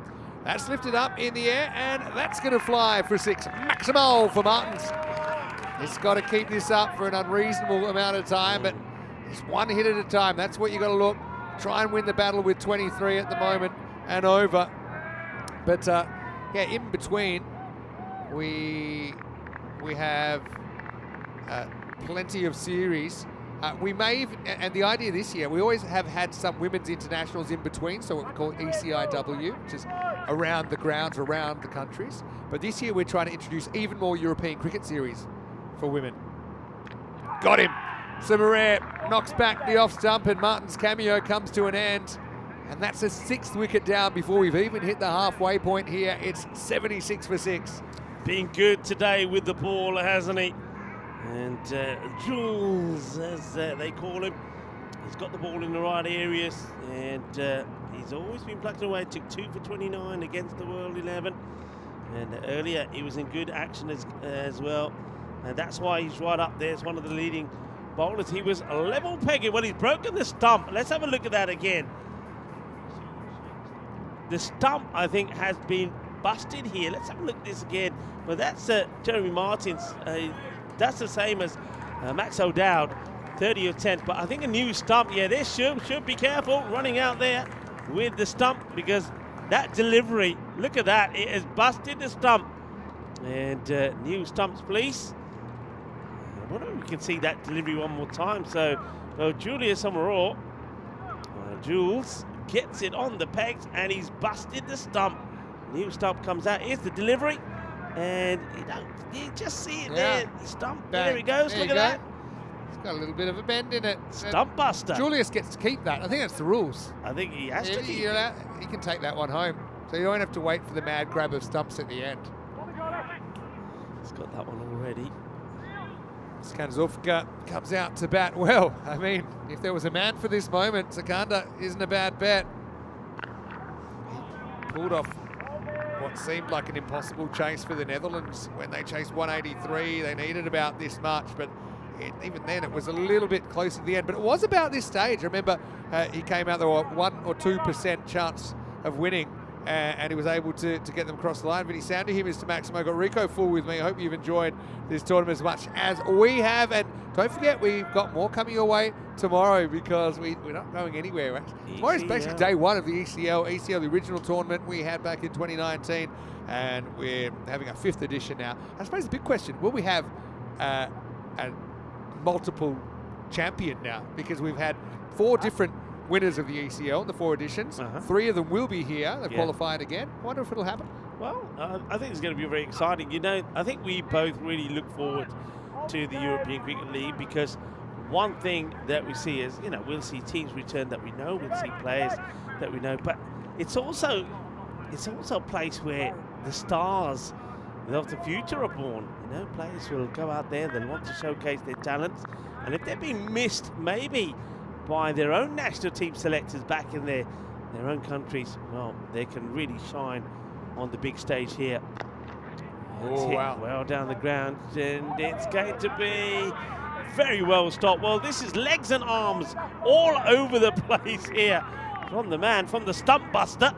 That's lifted up in the air, and that's going to fly for 6. Maximal for Martins. It's got to keep this up for an unreasonable amount of time, but it's one hit at a time. That's what you got to look. Try and win the battle with 23 at the moment and over. But yeah, in between, we have plenty of series. We may, and the idea this year, we always have had some women's internationals in between, so what we call ECIW, which is around the grounds, around the countries. But this year we're trying to introduce even more European cricket series for women. Got him. Samaria knocks back the off stump, and Martin's cameo comes to an end. And that's a 6th wicket down before we've even hit the halfway point here. It's 76 for 6. Been good today with the ball, hasn't he? And Jules, as they call him, he's got the ball in the right areas, and he's always been plucking away. Took 2 for 29 against the World 11, and earlier he was in good action as well, and that's why he's right up there as one of the leading bowlers. He was a level pegging. Well, he's broken the stump. Let's have a look at that again. The stump, I think, has been busted here. Let's have a look at this again. But that's Jeremy Martins. That's the same as Max O'Dowd, 30 of 10. But I think a new stump. Yeah, they should be careful running out there with the stump, because that delivery, look at that, it has busted the stump. And new stumps, please. I wonder if we can see that delivery one more time. So Julius Summerall, Jules gets it on the pegs, and he's busted the stump. New stump comes out. Here's the delivery, and you just see it there. The stump. Bang. There he goes. Look at that. It's got a little bit of a bend in it. Stump buster. Julius gets to keep that. I think that's the rules. I think he has to keep He can take that one home. So you don't have to wait for the mad grab of stumps at the end. He's got that one already. Skanzulfka comes out to bat well. I mean, if there was a man for this moment, Sakanda isn't a bad bet. He pulled off what seemed like an impossible chase for the Netherlands. When they chased 183, they needed about this much, but even then it was a little bit close to the end. But it was about this stage. Remember, he came out, there were 1 or 2% chance of winning, and he was able to get them across the line. Vinny, sound to him is to Maximo. Got Rico full with me. I hope you've enjoyed this tournament as much as we have. And don't forget, we've got more coming your way tomorrow, because we're not going anywhere. Tomorrow is basically day 1 of the ECL, the original tournament we had back in 2019. And we're having a 5th edition now. I suppose the big question, will we have a multiple champion now? Because we've had 4 different winners of the ECL, the 4 editions. 3 of them will be here. They've qualified again. I wonder if it'll happen. Well, I think it's going to be very exciting. You know, I think we both really look forward to the European Cricket League, because one thing that we see is, we'll see teams return that we know, we'll see players that we know, but it's also a place where the stars of the future are born. Players will go out there, they'll want to showcase their talents, and if they're being missed maybe by their own national team selectors back in their own countries, well, they can really shine on the big stage here. Oh, wow. Well down the ground, and it's going to be very well stopped. Well, this is legs and arms all over the place here from the man, from the stump buster.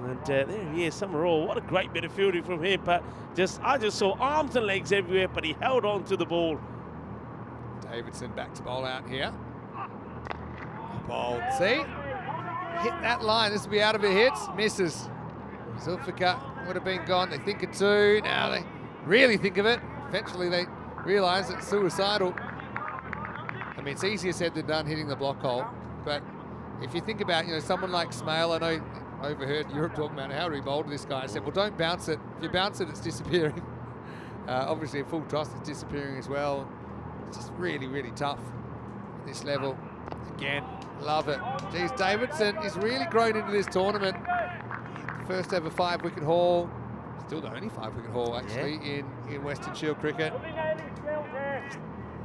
And there he is, Summerall. What a great bit of fielding from him. But I just saw arms and legs everywhere, but he held on to the ball. Davidson back to bowl out here. Bowl, see? Hit that line. This will be out of it hits. Misses. Zulfika would have been gone. They think of 2. Now they really think of it. Eventually they realise it's suicidal. I mean, it's easier said than done hitting the block hole. But if you think about, someone like Smale, I know I overheard Europe talking about how he bowled this guy. I said, well, don't bounce it. If you bounce it, it's disappearing. Obviously, a full toss is disappearing as well. It's just really, really tough at this level. Again, love it. Geez, Davidson is really grown into this tournament. First ever 5-wicket haul. Still the only 5-wicket haul, actually, in Western Shield cricket.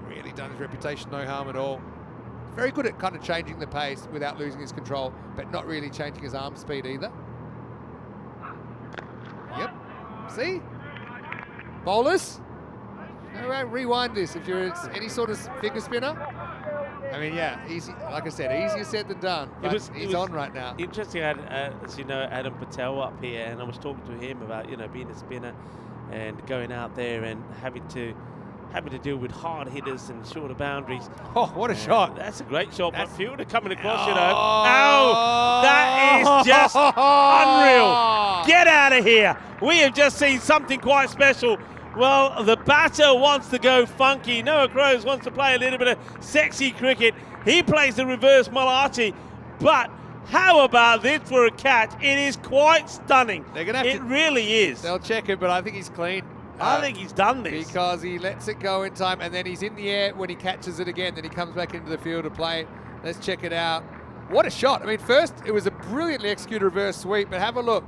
Really done his reputation no harm at all. Very good at kind of changing the pace without losing his control, but not really changing his arm speed either. Yep. See? Bowlers? No, rewind this if you're any sort of finger spinner. I mean, yeah, easy. Like I said, easier said than done. But he's on right now. Interesting, as you know, Adam Patel up here, and I was talking to him about being a spinner and going out there and having to deal with hard hitters and shorter boundaries. Oh, what a shot! That's a great shot. But fielder coming across, that is just unreal. Get out of here. We have just seen something quite special. Well, the batter wants to go funky. Noah Crows wants to play a little bit of sexy cricket. He plays the reverse Malachi. But how about this for a catch? It is quite stunning. They're gonna have it really is. They'll check it, but I think he's clean. I think he's done this. Because he lets it go in time, and then he's in the air when he catches it again. Then he comes back into the field to play. Let's check it out. What a shot. I mean, first, it was a brilliantly executed reverse sweep, but have a look.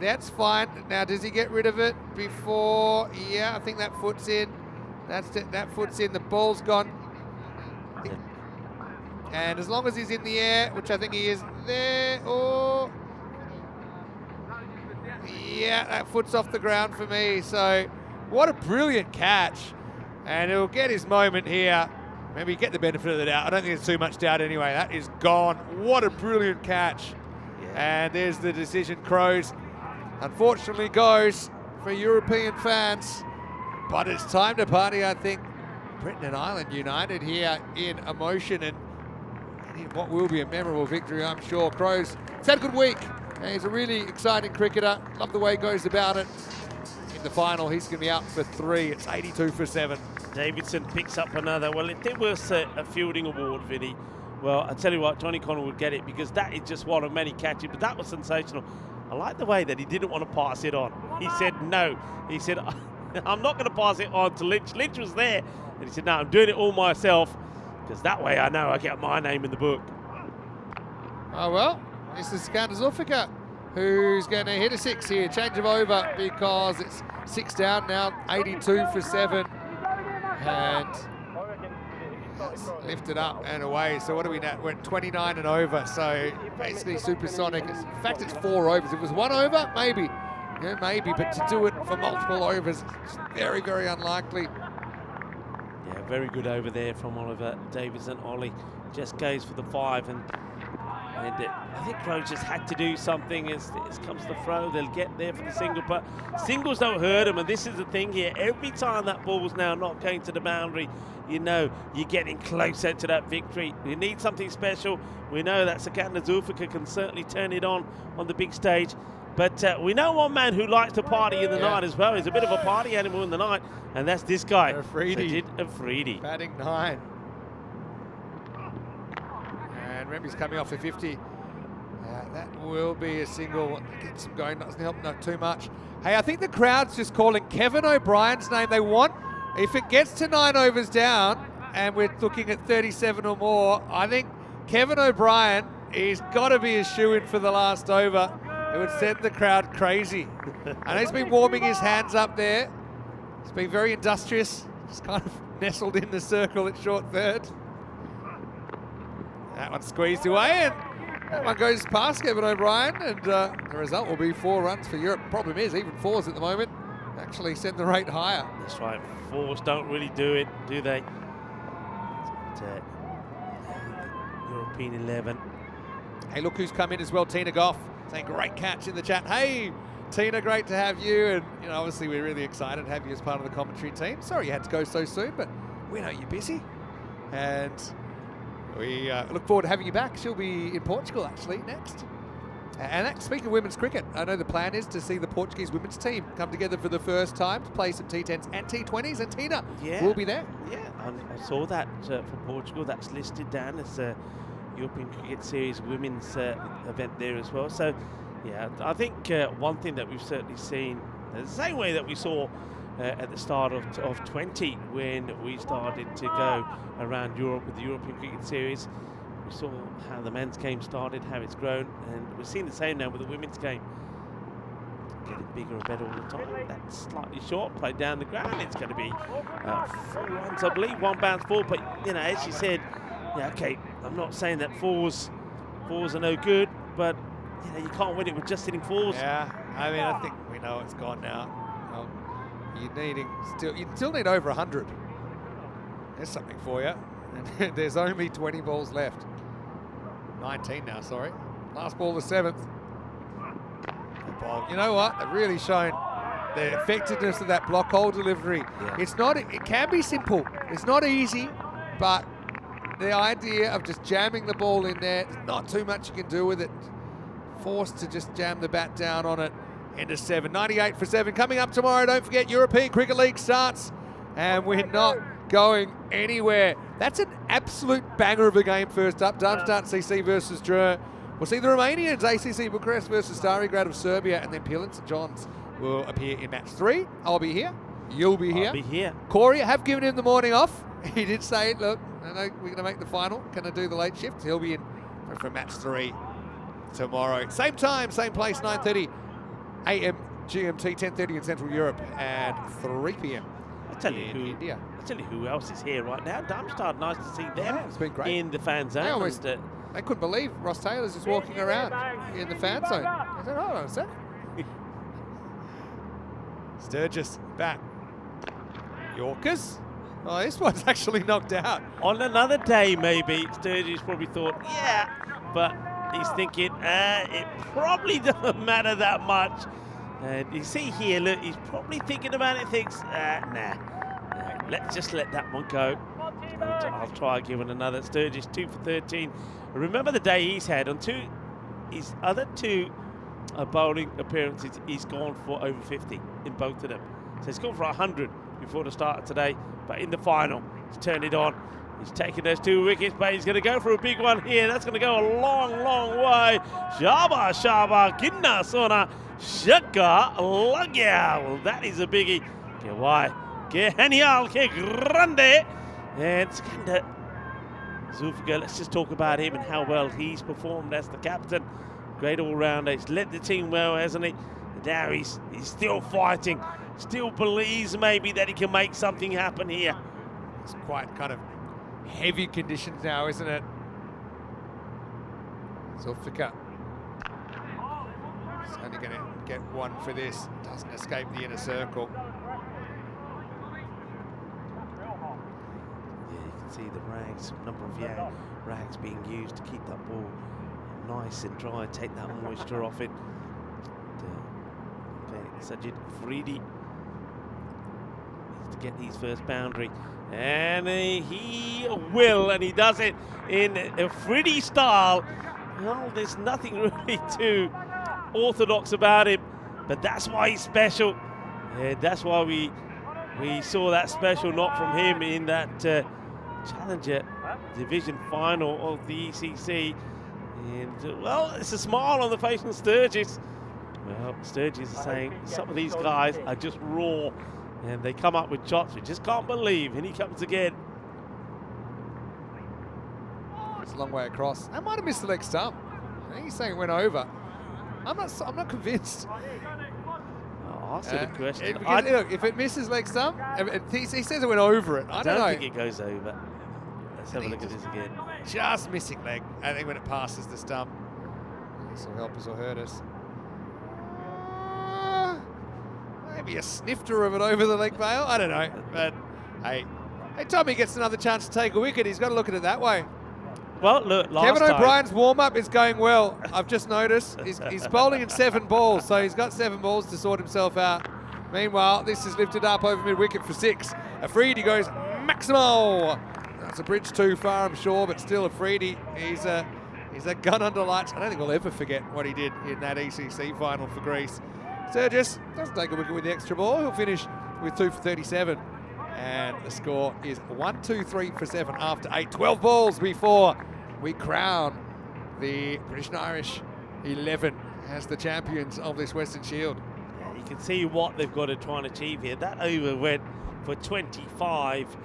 That's fine. Now, does he get rid of it before? Yeah, I think that foot's in. That's it. That foot's in. The ball's gone. And as long as he's in the air, which I think he is there, yeah, that foot's off the ground for me. So, what a brilliant catch. And he'll get his moment here. Maybe get the benefit of the doubt. I don't think there's too much doubt anyway. That is gone. What a brilliant catch. And there's the decision. Crows unfortunately goes for European fans. But it's time to party, I think. Britain and Ireland united here in emotion and in what will be a memorable victory, I'm sure. Crows, it's had a good week. And he's a really exciting cricketer. Love the way he goes about it. In the final, he's going to be out for 3. It's 82 for 7. Davidson picks up another. Well, if there was a fielding award, Vinny, well, I tell you what, Johnny Connell would get it because that is just one of many catches. But that was sensational. I like the way that he didn't want to pass it on. He said no. He said, I'm not going to pass it on to Lynch. Lynch was there. And he said, no, I'm doing it all myself because that way I know I get my name in the book. Oh, well, this is Skander Zulfiqar who's going to hit a 6 here. Change of over because it's 6 down now, 82 for 7. And lifted up and away. So what are we now? We're at 29 and over. So basically supersonic. In fact, it's 4 overs. If it was 1 over, maybe. Yeah, maybe. But to do it for multiple overs, it's very, very unlikely. Yeah, very good over there from Oliver Davidson. Ollie just goes for the 5 and I think Crows just had to do something as comes the throw. They'll get there for the single, but singles don't hurt them. And this is the thing here. Every time that ball's now not going to the boundary, you know you're getting closer to that victory. You need something special. We know that Skander Zulfiqar can certainly turn it on the big stage. But we know one man who likes to party in the night as well. He's a bit of a party animal in the night, and that's this guy, Sajid Afridi. Batting 9. And remember, he's coming off the 50. That will be a single. Gets him going, doesn't help not too much. Hey, I think the crowd's just calling Kevin O'Brien's name. They want, if it gets to 9 overs down, and we're looking at 37 or more, I think Kevin O'Brien, he's got to be a shoo-in for the last over. It would send the crowd crazy. And he's been warming his hands up there. He's been very industrious, just kind of nestled in the circle at short third. That one squeezed away, and that one goes past Kevin O'Brien, and the result will be 4 runs for Europe. Problem is, even 4s at the moment actually send the rate higher. That's right, 4s don't really do it, do they? But, European 11. Hey, look who's come in as well, Tina Goff. Saying great catch in the chat. Hey, Tina, great to have you. And, you know, obviously we're really excited to have you as part of the commentary team. Sorry you had to go so soon, but we know you're busy. And we look forward to having you back. She'll be in Portugal, actually, next. And speaking of women's cricket, I know the plan is to see the Portuguese women's team come together for the first time to play some T10s and T20s, and Tina will be there. Yeah, I saw that for Portugal. That's listed down as a European Cricket Series women's event there as well. So, yeah, I think one thing that we've certainly seen, the same way that we saw at the start of 20 when we started to go around Europe with the European Cricket Series, we saw how the men's game started, how it's grown, and we're seeing the same now with the women's game. Getting bigger and better all the time. That's slightly short, played down the ground. It's going to be 4 runs, I believe, 1 bounce ball. But, you know, as you said, yeah, okay, I'm not saying that fours are no good, but, you know, you can't win it with just hitting 4s. Yeah, I mean, I think we know it's gone now. You still need over 100. There's something for you. And there's only 20 balls left. 19 now, sorry. Last ball, the 7th. You know what? They've really shown the effectiveness of that block hole delivery. Yeah. It's not, it can be simple. It's not easy, but the idea of just jamming the ball in there, there's not too much you can do with it. Forced to just jam the bat down on it. Into 7. 98 for 7. Coming up tomorrow, don't forget, European Cricket League starts, and we're not going anywhere. That's an absolute banger of a game first up. Darmstadt CC versus Dreux. We'll see the Romanians, ACC Bucharest versus Stari Grad of Serbia, and then Peel and St John's will appear in match 3. I'll be here. You'll be here. I'll be here. Corey, I have given him the morning off. He did say, look, I know we're going to make the final. Can I do the late shift? He'll be in for match 3 tomorrow. Same time, same place, 9:30 a.m. GMT, 10:30 in Central Europe, and 3 p.m. I tell you in who, India. I tell you who else is here right now. Darmstadt, nice to see them. Yeah, it's been great. In the fan zone. They almost, they couldn't believe Ross Taylor's just walking around in the fan zone. I said, hold on a sec. Sturgis back. Yorkers. Oh, this one's actually knocked out. On another day, maybe, Sturgis probably thought, yeah, but he's thinking, it probably doesn't matter that much. And you see here, look, he's probably thinking about it, thinks, nah, let's just let that one go. I'll try giving another. Sturgis 2 for 13. Remember the day he's had on his other 2 bowling appearances, he's gone for over 50 in both of them. So he's gone for 100 before the start of today, but in the final, he's turned it on. He's taken those 2 wickets, but he's going to go for a big one here. That's going to go a long, long way. Shaba, Ginna, Sona, Shaka, Lagya. Well, that is a biggie. Que why? Que genial, que grande. And Skander Zulfigar, let's just talk about him and how well he's performed as the captain. Great all-rounder. He's led the team well, hasn't he? And now he's still fighting. Still believes maybe that he can make something happen here. It's quite kind of heavy conditions now, isn't it? Zulfigar. He's only going to get 1 for this. Doesn't escape the inner circle. See the rags, number of rags being used to keep that ball nice and dry, take that moisture off it. Sajid Fridi needs to get his first boundary, and he will, and he does it in a Fridi style. Well, there's nothing really too orthodox about him, but that's why he's special, and that's why we saw that special knock from him in that Challenger Division final of the ECC. And well, it's a smile on the face of Sturgis. Well, Sturgis is saying some of these guys are just raw, and they come up with shots we just can't believe. And he comes again. It's a long way across. I might have missed the leg stump. I think he's saying it went over. I'm not convinced. I'll answer the question. Look, if it misses leg stump, he says it went over it. I don't know. think it goes over. Let's have a look at this again. Just missing leg. I think when it passes the stump, this will help us or hurt us. Maybe a snifter of it over the leg bail. I don't know. But hey, Tommy gets another chance to take a wicket. He's got to look at it that way. Well, look, Kevin O'Brien's warm-up is going well. I've just noticed. He's bowling in 7 balls, so he's got 7 balls to sort himself out. Meanwhile, this is lifted up over mid-wicket for 6. Afridi goes Maximo. That's a bridge too far, I'm sure, but still Afridi. He's a gun under lights. I don't think we'll ever forget what he did in that ECC final for Greece. Sturgis doesn't take a wicket with the extra ball. He'll finish with 2 for 37. And the score is 1, 2, 3 for 7 after 8. 12 balls before we crown the British and Irish 11 as the champions of this Western Shield. Yeah, you can see what they've got to try and achieve here. That over went for 25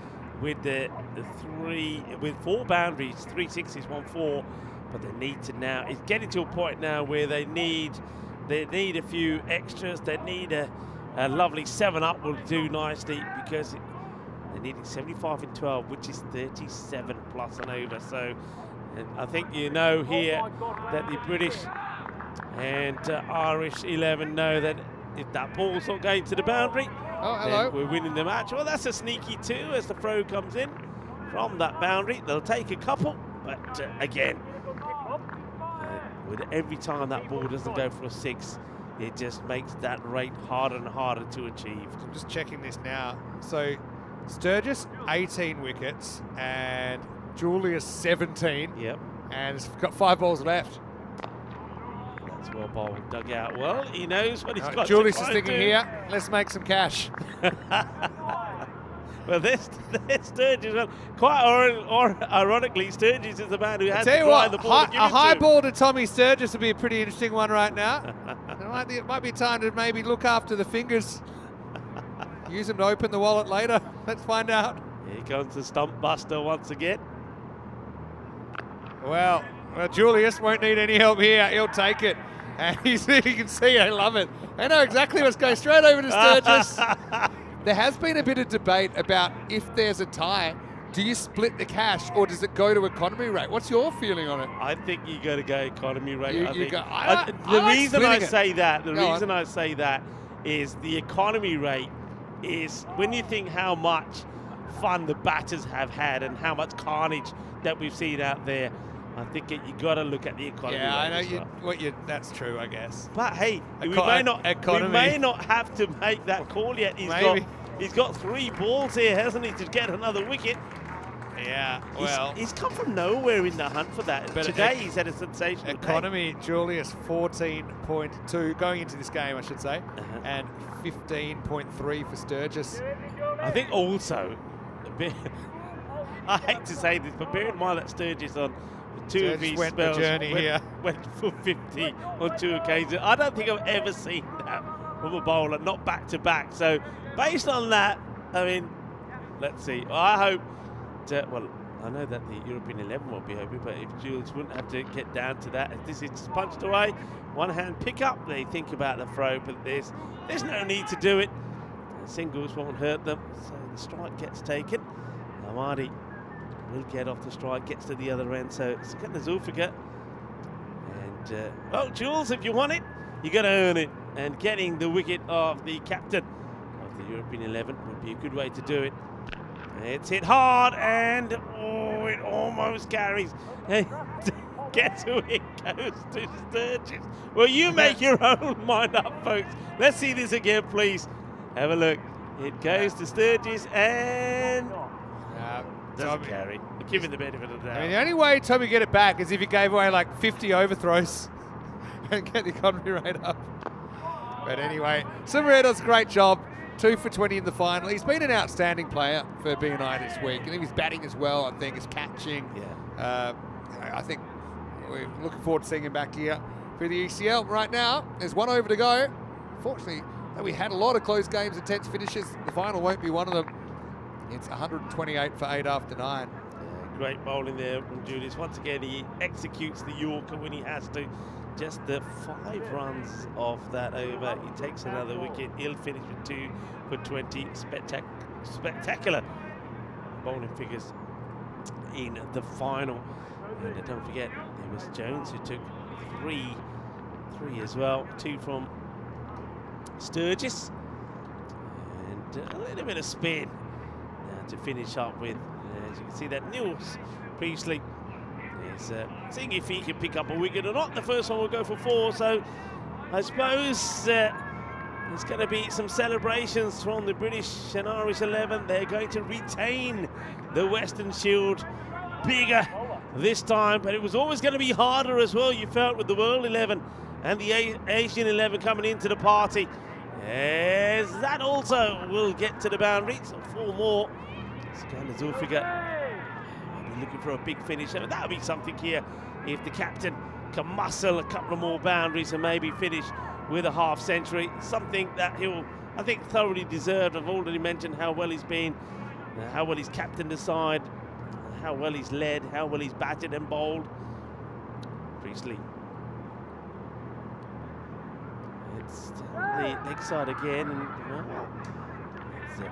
with with 4 boundaries, 3 sixes, 1 4. But they need to now, it's getting to a point now where they need a few extras. They need a lovely 7 up will do nicely, because they're needing 75 in 12, which is 37 plus and over. So, and I think you know here that the British and Irish 11 know that if that ball's not going to the boundary, then we're winning the match. Well, that's a sneaky 2 as the throw comes in. from that boundary. They'll take a couple, but again, with every time that ball doesn't go for a 6, it just makes that rate harder and harder to achieve. I'm just checking this now. So Sturgis, 18 wickets, and Julius, 17. Yep. And it's got 5 balls left. That's well bowled, dug out well. He knows what he's got Julius to is try thinking and do. here, let's make some cash. Well, there's Sturgis. Well, quite ironically, Sturgis is the man who has to Tell you drive what, the ball. To give a it high to. ball to Tommy Sturgis would be a pretty interesting one right now. It might be time to maybe look after the fingers. Use them to open the wallet later. Let's find out. Here comes the stump buster once again. Well, Julius won't need any help here. He'll take it. And you can see they love it. They know exactly what's going straight over to Sturgis. There has been a bit of debate about if there's a tie, do you split the cash or does it go to economy rate? What's your feeling on it? I think you got to go economy rate. You I think. go- I The like reason I splitting it. say that, Go on. is the economy rate is when you think how much fun the batters have had and how much carnage that we've seen out there. I think you got to look at the economy. Yeah, I rate know as well. that's true, I guess. But hey, we Economy. may not have to make that call yet. Maybe. He's got 3 balls here, hasn't he, to get another wicket? Yeah, He's come from nowhere in the hunt for that. But Today he's had a sensational day. economy, Julius, 14.2 going into this game, I should say, Uh-huh. and 15.3 for Sturgis. I think also, I hate to say this, but bear in mind that Sturgis on 2 of Sturgis his went the spells journey here. went for 50 on 2 occasions. I don't think I've ever seen that from a bowler, not back to back. So based on that, I mean, let's see. I hope well, I know that the European 11 will be hoping, but if Jules wouldn't have to get down to that, if this is just punched away, one hand pick up, they think about the throw, but there's no need to do it. Singles won't hurt them, so the strike gets taken. Amadi will get off the strike, gets to the other end, so it's getting the Zulfiqar. And, well, Jules, if you want it, you got to earn it. And getting the wicket of the captain of the European 11 would be a good way to do it. It's hit hard, and it almost carries. Guess who it goes to? Sturgis. Well, you make your own mind up, folks. Let's see this again, please. Have a look. It goes to Sturgis, and doesn't carry. Give it the benefit of the doubt. I mean, the only way Tommy get it back is if he gave away like 50 overthrows and get the economy rate up. But anyway, Summerett does a great job. 2 for 20 in the final. He's been an outstanding player for BNI this week. And he was batting as well, I think, his catching. Yeah. I think we're looking forward to seeing him back here for the ECL. Right now, there's 1 over to go. Fortunately, we had a lot of close games and tense finishes. The final won't be one of them. It's 128 for 8 after 9. Great bowling there from Julius. Once again, he executes the Yorker when he has to. Just the 5 runs of that over. He takes another wicket. He'll finish with 2 for 20. Spectacular bowling figures in the final. And don't forget, it was Jones who took 3 as well. 2 from Sturgis. And a little bit of spin to finish up with. As you can see that Nils Priestley is seeing if he can pick up a wicket or not. The first one will go for 4, so I suppose there's going to be some celebrations from the British and Irish 11. They're going to retain the Western Shield bigger this time, but it was always going to be harder as well, you felt, with the World 11 and the Asian 11 coming into the party. As that also will get to the boundary, so 4 more. Skander Zulfiqar looking for a big finish. That would be something here if the captain can muscle a couple of more boundaries and maybe finish with a half century. Something that he'll, I think, thoroughly deserved. I've already mentioned how well he's been, how well he's captained the side, how well he's led, how well he's batted and bowled. Priestley. It's the leg side again. And, it's the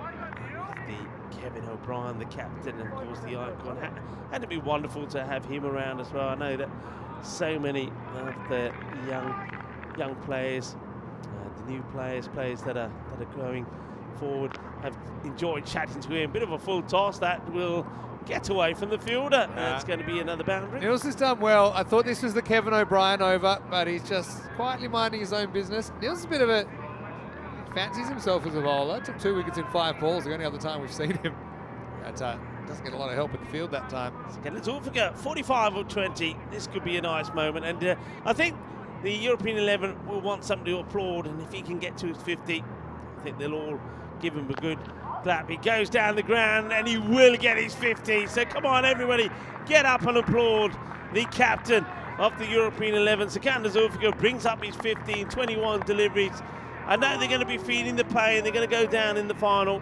Kevin O'Brien, the captain, and of course the icon. Had to be wonderful to have him around as well. I know that so many of the young players, the new players that are growing forward. I've enjoyed chatting to him. Bit of a full toss that will get away from the fielder. It's going to be another boundary. Nils has done well. I thought this was the Kevin O'Brien over, but he's just quietly minding his own business. Nils is a bit of a... fancies himself as a bowler. Took 2 wickets in 5 balls, the only other time we've seen him. But doesn't get a lot of help in the field that time. Let's all forget 45 or 20. This could be a nice moment. And I think the European 11 will want something to applaud. And if he can get to his 50, I think they'll all give him a good clap. He goes down the ground and he will get his 50. So come on, everybody, get up and applaud the captain of the European 11. Sikander Zulfikar brings up his 50 in 21 deliveries. I know they're going to be feeling the pain. They're going to go down in the final.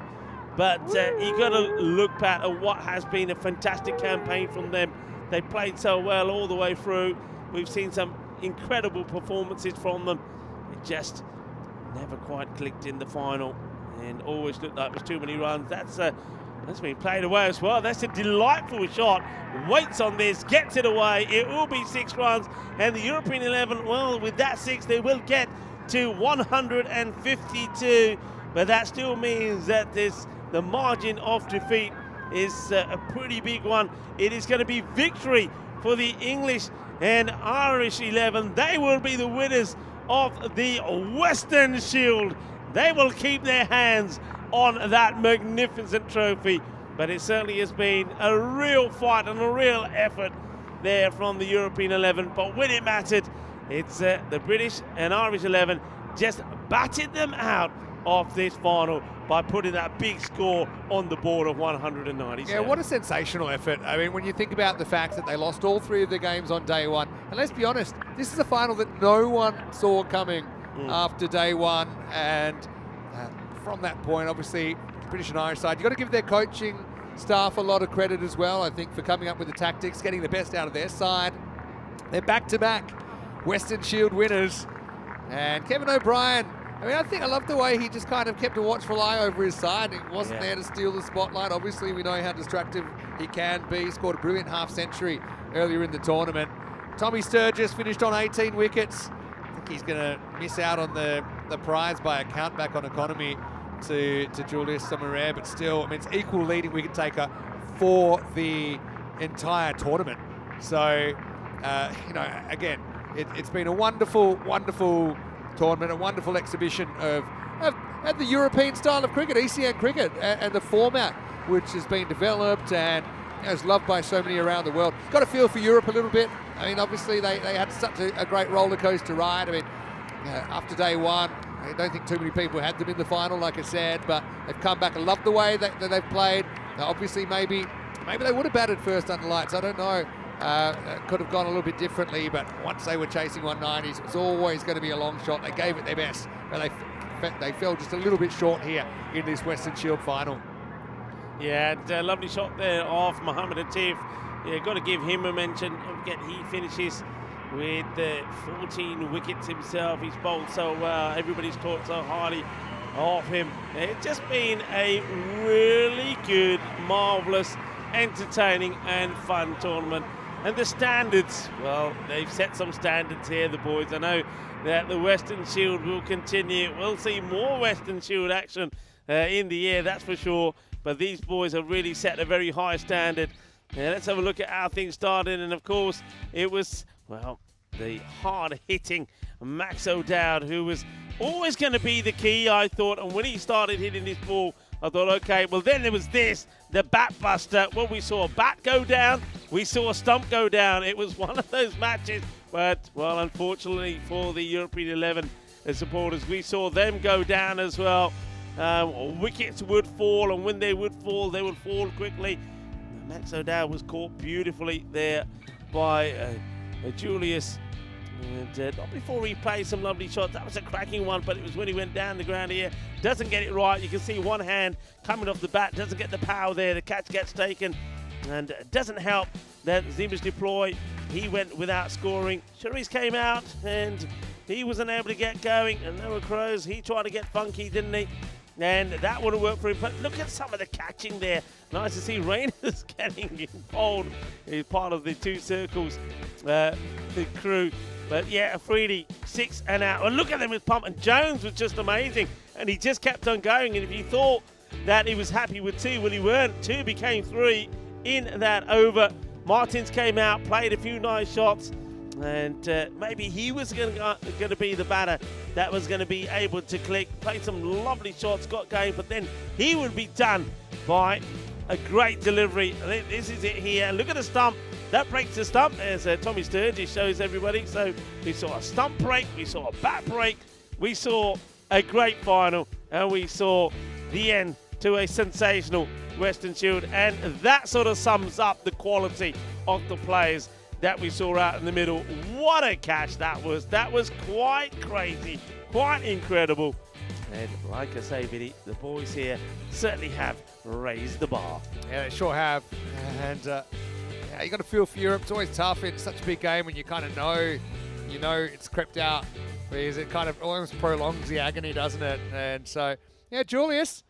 But you got to look back at what has been a fantastic campaign from them. They played so well all the way through. We've seen some incredible performances from them. It just never quite clicked in the final and always looked like it was too many runs. That's been played away as well. That's a delightful shot. Waits on this, gets it away. It will be 6 runs. And the European 11, well, with that 6, they will get to 152. But that still means that the margin of defeat is a pretty big one. It is going to be victory for the English and Irish 11. They will be the winners of the Western Shield. They will keep their hands on that magnificent trophy. But it certainly has been a real fight and a real effort there from the European 11. But when it mattered, it's the British and Irish 11 just batted them out of this final by putting that big score on the board of 197. Yeah, what a sensational effort. I mean, when you think about the fact that they lost all 3 of their games on day 1, and let's be honest, this is a final that no one saw coming after day 1, and from that point, obviously, British and Irish side, you've got to give their coaching staff a lot of credit as well, I think, for coming up with the tactics, getting the best out of their side. They're back-to-back Western Shield winners, and Kevin O'Brien, I mean, I love the way he just kind of kept a watchful eye over his side. He wasn't there to steal the spotlight. Obviously, we know how destructive he can be. He scored a brilliant half-century earlier in the tournament. Tommy Sturgis finished on 18 wickets. I think he's going to miss out on the prize by a count-back on economy to Julius Samaria, but still, I mean, it's equal leading wicket taker for the entire tournament. So, you know, again, it's been a wonderful, wonderful tournament, a wonderful exhibition of the European style of cricket, ECN cricket, and the format which has been developed and is loved by so many around the world. Got a feel for Europe a little bit. I mean, obviously they had such a great roller coaster ride. I mean, after day 1, I don't think too many people had them in the final, like I said, but they've come back. I love the way that they've played. Now, obviously, maybe they would have batted first under lights. I don't know. Could have gone a little bit differently, but once they were chasing 190s, it was always going to be a long shot. They gave it their best, but they fell just a little bit short here in this Western Shield final. Yeah, and a lovely shot there off Mohammed Atif. Yeah, got to give him a mention. Again, he finishes with 14 wickets himself. He's bowled so well. Everybody's talked so highly of him. It's just been a really good, marvellous, entertaining and fun tournament. And the standards, well, they've set some standards here, the boys. I know that the Western Shield will continue. We'll see more Western Shield action in the year, that's for sure. But these boys have really set a very high standard. Let's have a look at how things started. And of course, it was, well, the hard-hitting Max O'Dowd, who was always going to be the key, I thought. And when he started hitting this ball, I thought, okay, well, then there was this, the bat buster. Well, we saw a bat go down. We saw a stump go down. It was one of those matches. But, well, unfortunately for the European 11 supporters, we saw them go down as well. Wickets would fall, and when they would fall quickly. Max O'Dowd was caught beautifully there by Julius. And not before he played some lovely shots. That was a cracking one, but it was when he went down the ground here. Doesn't get it right. You can see one hand coming off the bat. Doesn't get the power there. The catch gets taken. And doesn't help that Zimbabwe's deploy. He went without scoring. Sharice came out and he wasn't able to get going. And Noah Crows, he tried to get funky, didn't he? And that would have worked for him. But look at some of the catching there. Nice to see Rayners getting involved. He's part of the two circles, the crew. But yeah, Afridi, 6 and out. Well, look at them with pump. And Jones was just amazing. And he just kept on going. And if you thought that he was happy with 2, well, he weren't. 2 became 3 in that over. Martins came out, played a few nice shots. And maybe he was going to be the batter that was going to be able to click, play some lovely shots, got going, but then he would be done by a great delivery. This is it here. Look at the stump. That breaks the stump, as Tommy Sturgis shows everybody. So we saw a stump break, we saw a bat break, we saw a great final, and we saw the end to a sensational Western Shield. And that sort of sums up the quality of the players that we saw out in the middle. What a catch that was. That was quite crazy, quite incredible. And like I say, Vinny, the boys here certainly have raised the bar. Yeah, they sure have. And yeah, you got to feel for Europe. It's always tough in such a big game when you kind of know, it's crept out, because it kind of almost prolongs the agony, doesn't it? And so, yeah, Julius,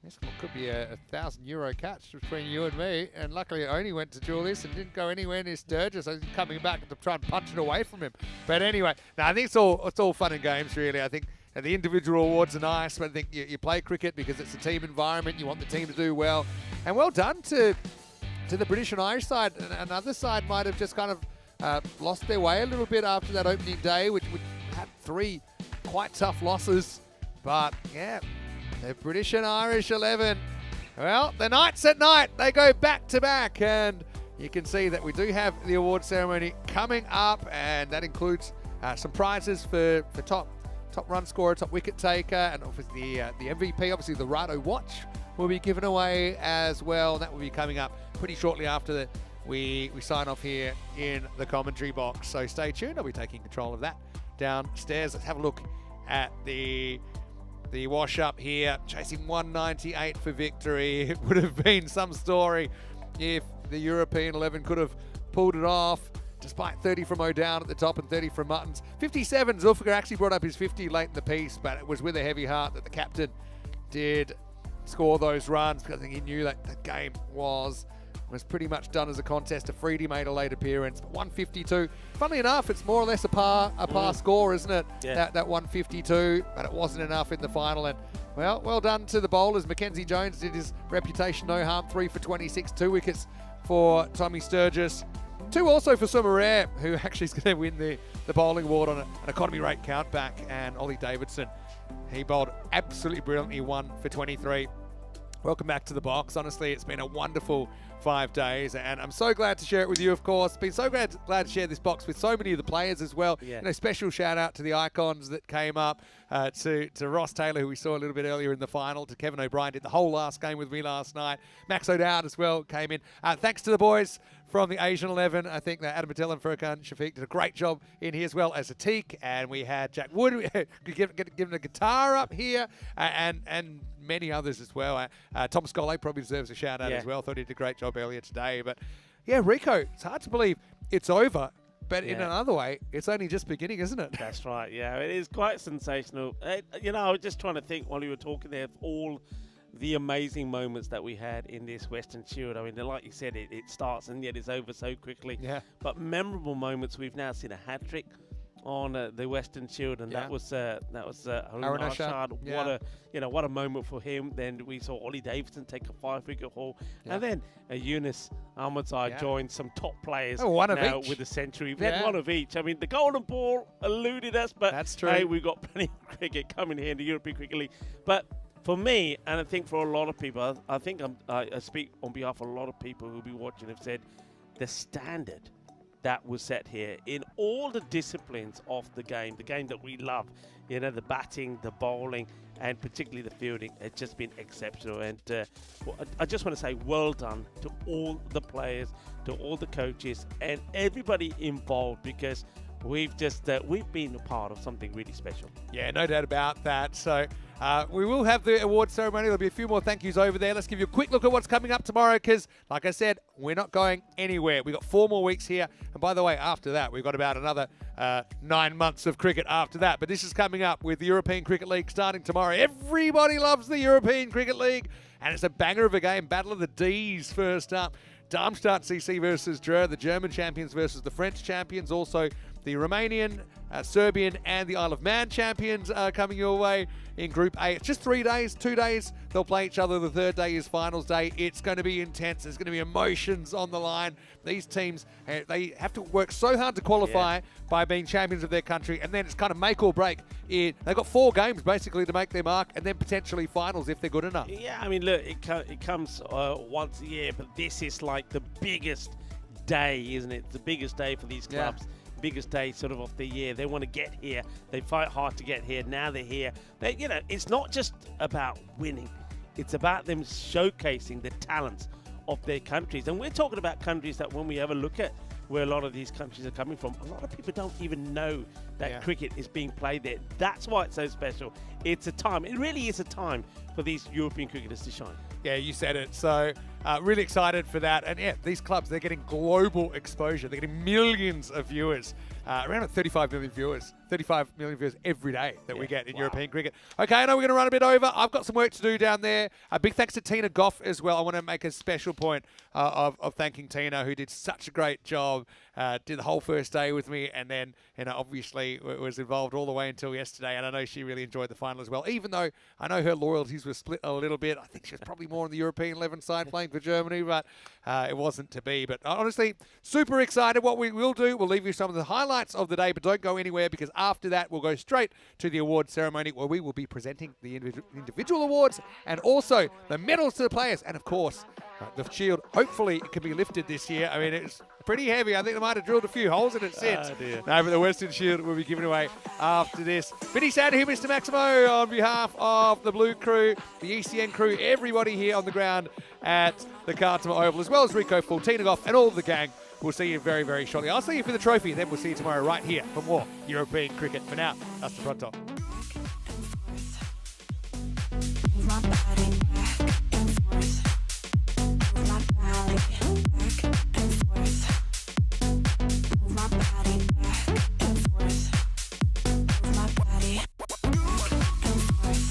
this could be a €1,000 catch between you and me. And luckily it only went to Julius and didn't go anywhere near Sturgis. So he's coming back to try and punch it away from him. But anyway, no, I think it's all fun and games, really. I think the individual awards are nice, but I think you play cricket because it's a team environment. You want the team to do well. And well done to the British and Irish side. And another side might have just kind of lost their way a little bit after that opening day, which had 3 quite tough losses. But, yeah, the British and Irish 11. Well, the Knights at night, they go back to back. And you can see that we do have the award ceremony coming up. And that includes some prizes for top run scorer, top wicket taker, and obviously the MVP. Obviously, the Rado watch will be given away as well. That will be coming up pretty shortly after we sign off here in the commentary box. So stay tuned. I'll be taking control of that downstairs. Let's have a look at the wash up here, chasing 198 for victory. It would have been some story if the European 11 could have pulled it off, despite 30 from O'Down at the top and 30 from Muttons. 57, Zulfikar actually brought up his 50 late in the piece, but it was with a heavy heart that the captain did score those runs, because I think he knew that the game was pretty much done as a contest. Afridi made a late appearance, but 152. Funnily enough, it's more or less a par score, isn't it? Yeah. That 152, but it wasn't enough in the final. And well done to the bowlers. Mackenzie Jones did his reputation no harm, 3 for 26, 2 wickets for Tommy Sturgis. 2 also for Sumarare, who actually is going to win the bowling award on an economy rate countback. And Ollie Davidson, he bowled absolutely brilliantly, 1 for 23. Welcome back to the box. Honestly, it's been a wonderful 5 days, and I'm so glad to share it with you, of course. Been so glad to share this box with so many of the players as well. Yeah. Special shout out to the icons that came up, to Ross Taylor, who we saw a little bit earlier in the final, to Kevin O'Brien, did the whole last game with me last night. Max O'Dowd as well came in. Thanks to the boys from the Asian 11. I think that Adam Patel and Furkan Shafiq did a great job in here, as well as Atik, and we had Jack Wood given a guitar up here, and many others as well. Tom Scollay probably deserves a shout out as well. Thought he did a great job earlier today. But yeah, Rico, it's hard to believe it's over, but in another way, it's only just beginning, isn't it? That's right. Yeah, it is quite sensational. I was just trying to think while you were talking there of all the amazing moments that we had in this Western Shield. I mean, like you said, it starts and yet it's over so quickly. Yeah. But memorable moments. We've now seen a hat trick on the Western Shield, and that was Harun Arshad. What a moment for him. Then we saw Ollie Davidson take a 5-wicket haul, and then Yunus Ahmadzai joined some top players one of now each. with a century. We've had one of each. I mean, the golden ball eluded us, but that's true. Hey, we've got plenty of cricket coming here in the European Cricket League. But for me, and I think for a lot of people, I think I speak on behalf of a lot of people who will be watching, have said the standard that was set here in all the disciplines of the game that we love, the batting, the bowling, and particularly the fielding, it's just been exceptional. And I just want to say well done to all the players, to all the coaches, and everybody involved, because we've been a part of something really special. Yeah, no doubt about that. So we will have the award ceremony. There'll be a few more thank yous over there. Let's give you a quick look at what's coming up tomorrow, because, like I said, we're not going anywhere. We've got 4 more weeks here. And by the way, after that, we've got about another 9 months of cricket after that. But this is coming up with the European Cricket League starting tomorrow. Everybody loves the European Cricket League. And it's a banger of a game. Battle of the D's first up. Darmstadt CC versus Dreux, the German champions versus the French champions. Also, The Romanian, Serbian, and the Isle of Man champions are coming your way in Group A. It's just 3 days, 2 days. They'll play each other. The third day is finals day. It's going to be intense. There's going to be emotions on the line. These teams, they have to work so hard to qualify by being champions of their country, and then it's kind of make or break. They've got 4 games basically to make their mark, and then potentially finals if they're good enough. Yeah, I mean, look, it comes once a year, but this is like the biggest day, isn't it? The biggest day for these clubs. Biggest day sort of the year. They want to get here. They fight hard to get here. Now they're here. It's not just about winning. It's about them showcasing the talents of their countries. And we're talking about countries that when we have a look at where a lot of these countries are coming from, a lot of people don't even know that cricket is being played there. That's why it's so special. It's a time. It really is a time for these European cricketers to shine. Yeah, you said it. So really excited for that. And yeah, these clubs, they're getting global exposure. They're getting millions of viewers, around 35 million viewers. 35 million viewers every day that we get in European cricket. Okay, I know we're going to run a bit over. I've got some work to do down there. A big thanks to Tina Goff as well. I want to make a special point of thanking Tina, who did such a great job, did the whole first day with me, and then obviously was involved all the way until yesterday. And I know she really enjoyed the final as well, even though I know her loyalties were split a little bit. I think she was probably more on the European 11 side playing for Germany, but it wasn't to be. But honestly, super excited. What we will do, we'll leave you some of the highlights of the day, but don't go anywhere, because after that, we'll go straight to the award ceremony where we will be presenting the individual awards and also the medals to the players. And of course, the shield, hopefully it can be lifted this year. I mean, it's pretty heavy. I think they might have drilled a few holes in it since. No, but the Weston shield will be given away after this. Pretty sad to hear Mr. Maximo on behalf of the Blue crew, the ECN crew, everybody here on the ground at the Kartama Oval, as well as Rico Full, Tina Goff, and all of the gang. We'll see you very, very shortly. I'll see you for the trophy, and then we'll see you tomorrow right here for more European cricket. For now, that's the front top. My body back and forth. My body back and forth. My body back and forth. My body back and forth. My body back and forth.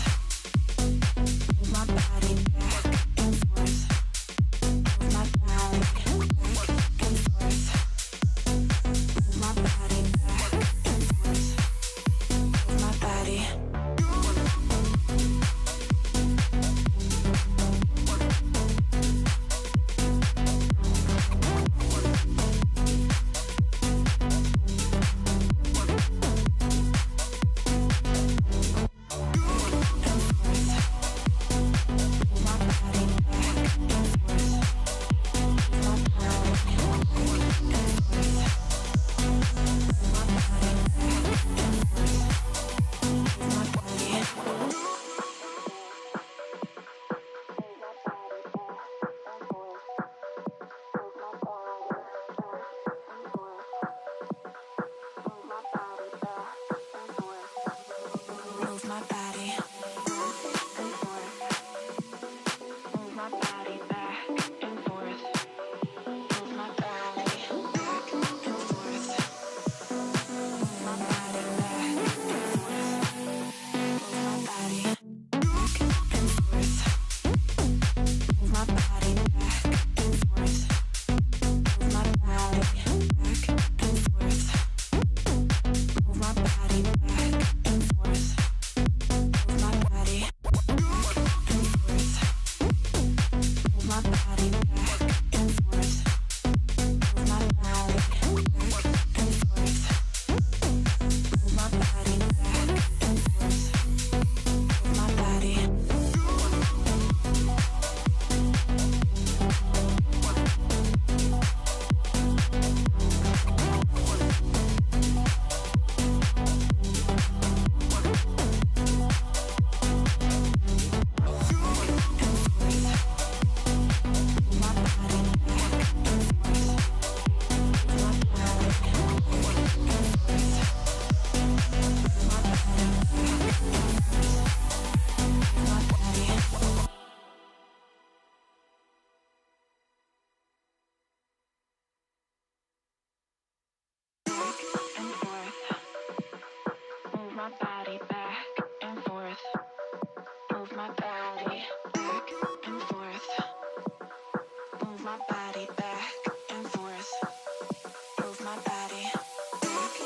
My body back and forth. My body back and forth. My body. Move my body. Move my body back and forth. Move my body back and forth. Move my body back and forth. Move my body back and forth. Move my body back and forth. Move my body back and forth. Move my body back and forth. Move my body back and forth. Move my body back and forth. Move my body back and forth. Move my body back and forth. Move my body. Move my body back and forth. Move my body back and forth. Move my body back and forth. Move my body back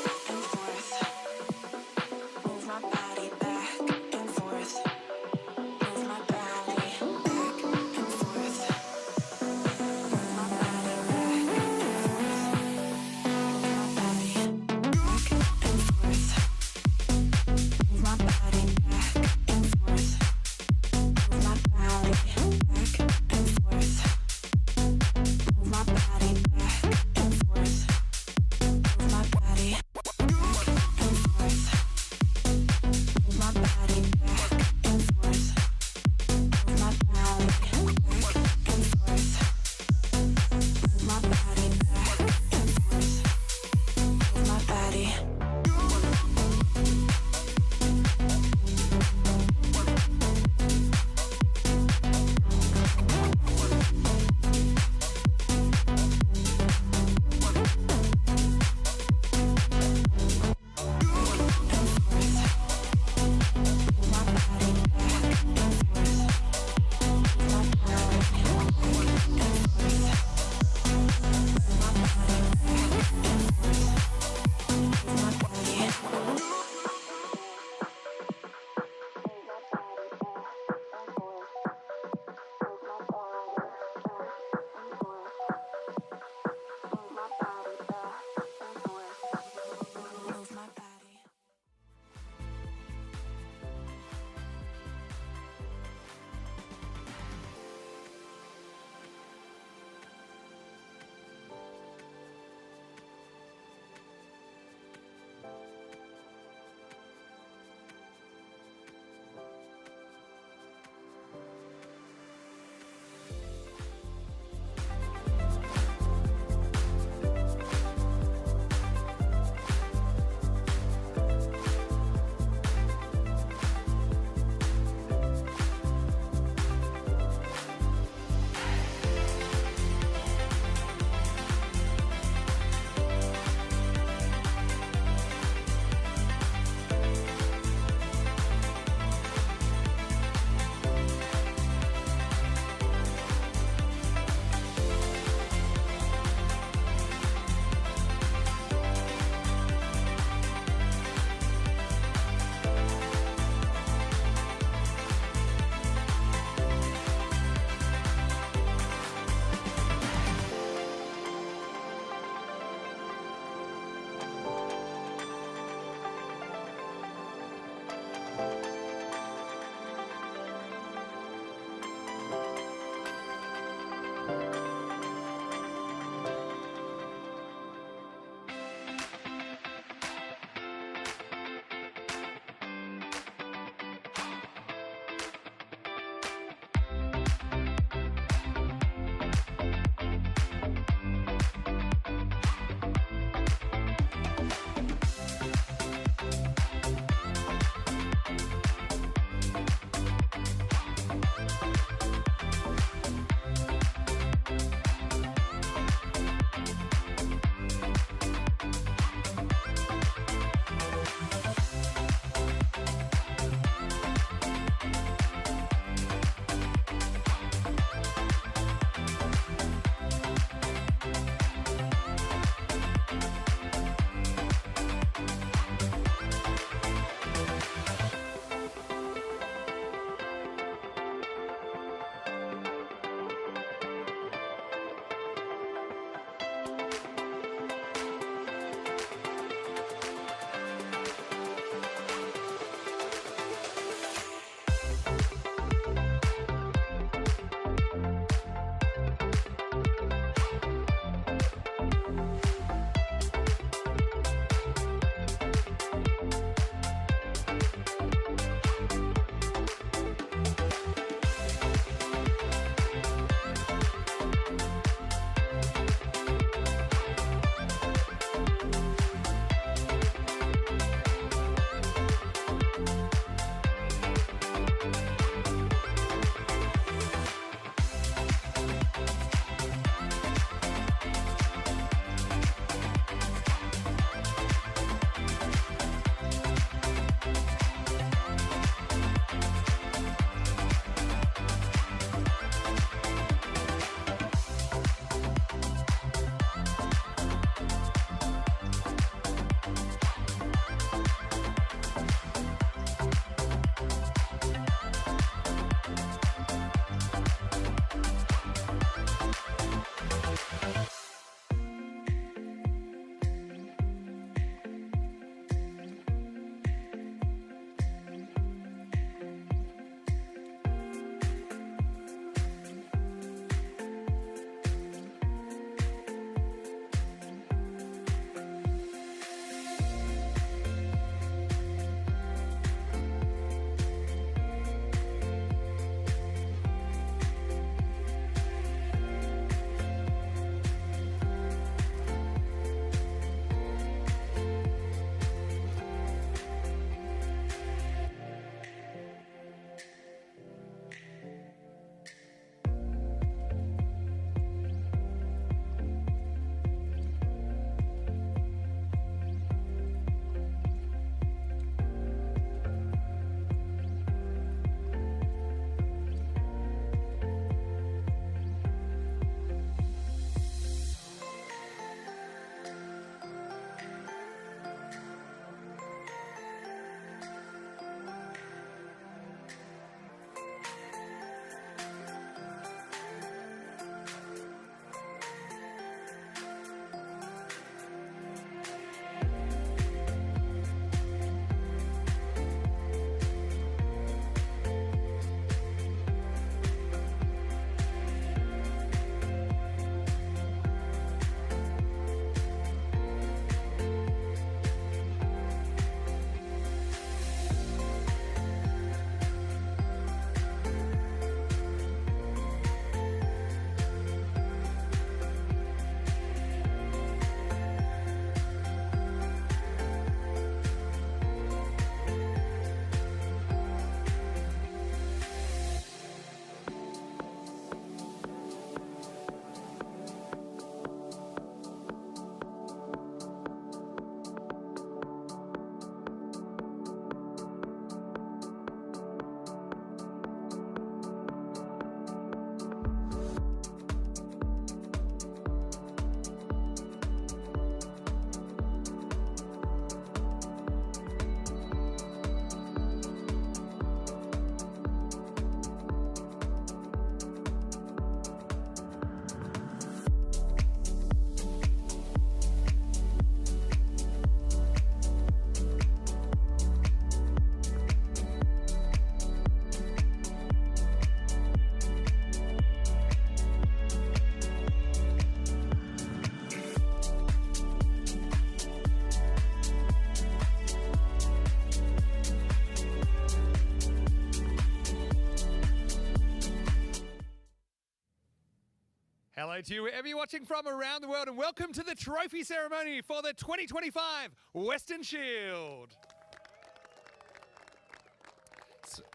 Hello to you wherever you're watching from around the world, and welcome to the trophy ceremony for the 2025 Weston Shield.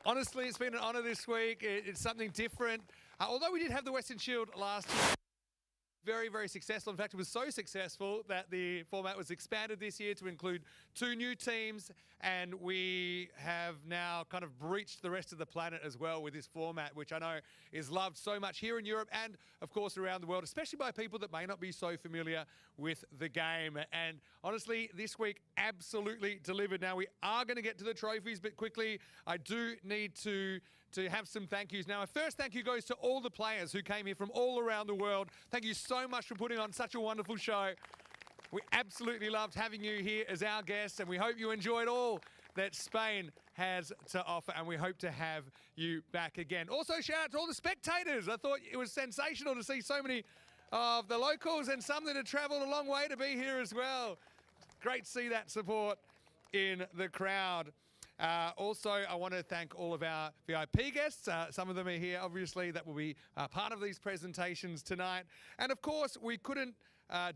Honestly, it's been an honour this week. It's something different. Although we did have the Weston Shield last year, very, very successful. In fact, it was so successful that the format was expanded this year to include 2 new teams, and we have now kind of breached the rest of the planet as well with this format, which I know is loved so much here in Europe and, of course, around the world, especially by people that may not be so familiar with the game. And honestly, this week absolutely delivered. Now, we are going to get to the trophies, but quickly, I do need to have some thank yous. Now, our first thank you goes to all the players who came here from all around the world. Thank you so much for putting on such a wonderful show. We absolutely loved having you here as our guests, and we hope you enjoyed all that Spain has to offer, and we hope to have you back again. Also, shout out to all the spectators. I thought it was sensational to see so many of the locals and some that had travelled a long way to be here as well. Great to see that support in the crowd. Also, I want to thank all of our VIP guests. Some of them are here, obviously, that will be part of these presentations tonight. And of course, we couldn't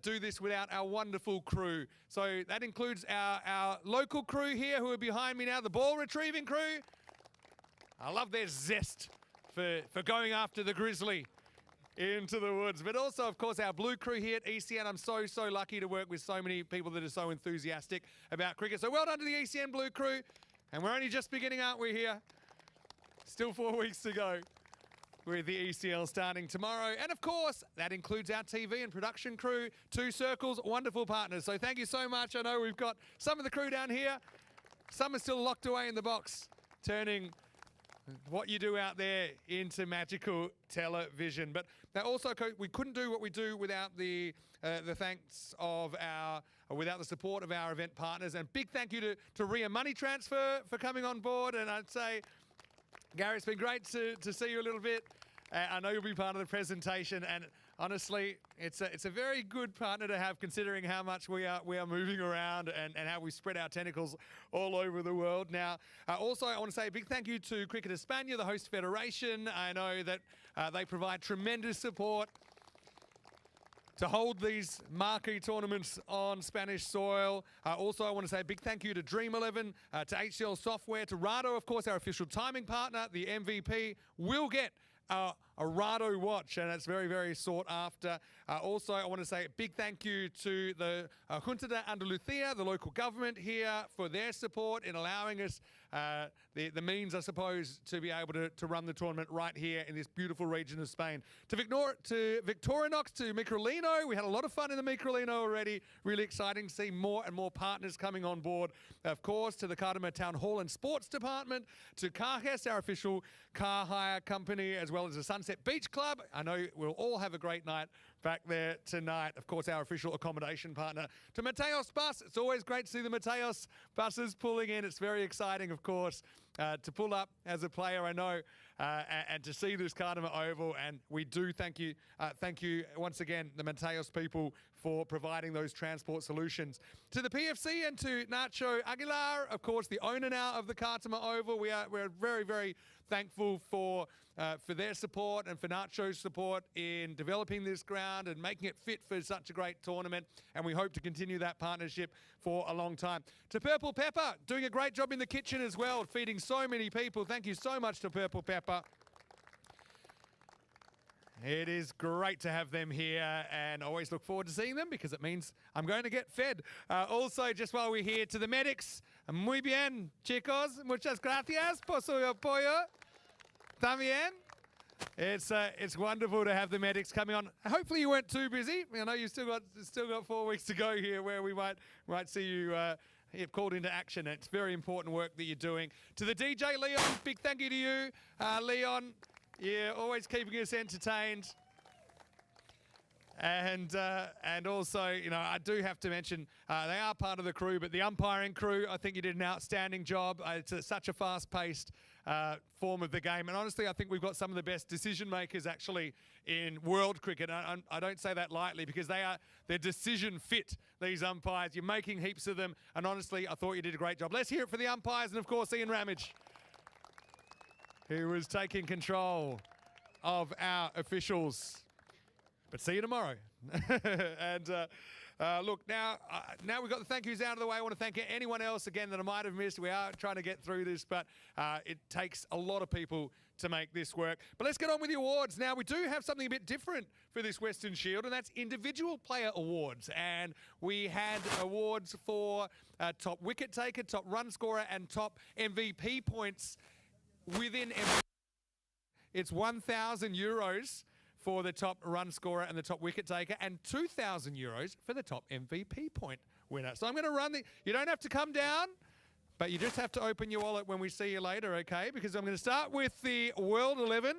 do this without our wonderful crew. So that includes our local crew here who are behind me now, the ball retrieving crew. I love their zest for going after the grizzly into the woods. But also, of course, our blue crew here at ECN. I'm so lucky to work with so many people that are so enthusiastic about cricket. So well done to the ECN blue crew. And we're only just beginning, aren't we, here? Still 4 weeks to go with the ECL starting tomorrow. And of course, that includes our TV and production crew, 2 Circles, wonderful partners. So thank you so much. I know we've got some of the crew down here. Some are still locked away in the box, turning what you do out there into magical television. But also, we couldn't do what we do without the thanks of without the support of our event partners. And big thank you to Ria Money Transfer for coming on board. And I'd say, Gary, it's been great to see you a little bit. I know you'll be part of the presentation, and honestly, it's a very good partner to have, considering how much we are moving around and how we spread our tentacles all over the world. Now, also, I want to say a big thank you to Cricket España, the host federation. I know that they provide tremendous support to hold these marquee tournaments on Spanish soil. Also, I want to say a big thank you to Dream 11, to HCL Software, to Rado, of course, our official timing partner. The MVP will get a Rado watch, and it's very, very sought after. Also, I want to say a big thank you to the Junta de Andalucía, the local government here, for their support in allowing us the means, I suppose, to be able to run the tournament right here in this beautiful region of Spain. To Victorinox, to Microlino, we had a lot of fun in the Microlino already. Really exciting to see more and more partners coming on board. Of course, to the Cartama Town Hall and Sports Department, to Carges, our official car hire company, as well as the Sunset Beach Club. I know we'll all have a great night back there tonight. Of course, our official accommodation partner, to Mateos Bus. It's always great to see the Mateos buses pulling in. It's very exciting, of course, to pull up as a player, I know, and to see this Cartama Oval. And we do thank you once again, the Mateos people, for providing those transport solutions. To the PFC and to Nacho Aguilar, of course, the owner now of the Cartama Oval. We're very, very thankful for their support and for Nacho's support in developing this ground and making it fit for such a great tournament. And we hope to continue that partnership for a long time. To Purple Pepper, doing a great job in the kitchen as well, feeding so many people. Thank you so much to Purple Pepper. It is great to have them here, and I always look forward to seeing them because it means I'm going to get fed. Also, just while we're here, to the medics, muy bien, chicos, muchas gracias por su apoyo. También. It's wonderful to have the medics coming on. Hopefully you weren't too busy. I know you've still got 4 weeks to go here, where we might see you called into action. It's very important work that you're doing. To the DJ Leon, big thank you to you, Leon. Yeah, always keeping us entertained. And also, I do have to mention, they are part of the crew, but the umpiring crew, I think you did an outstanding job. It's such a fast-paced form of the game. And honestly, I think we've got some of the best decision makers actually in world cricket. I don't say that lightly because they're decision fit, these umpires. You're making heaps of them. And honestly, I thought you did a great job. Let's hear it for the umpires and, of course, Ian Ramage, who was taking control of our officials. But see you tomorrow. And look, now we've got the thank yous out of the way. I want to thank anyone else, again, that I might have missed. We are trying to get through this, but it takes a lot of people to make this work. But let's get on with the awards. Now, we do have something a bit different for this Western Shield, and that's individual player awards. And we had awards for top wicket taker, top run scorer, and top MVP points within MVP. It's 1,000 euros for the top run scorer and the top wicket taker, and 2,000 euros for the top MVP point winner. So I'm going to run you don't have to come down, but you just have to open your wallet when we see you later, okay? Because I'm going to start with the World 11.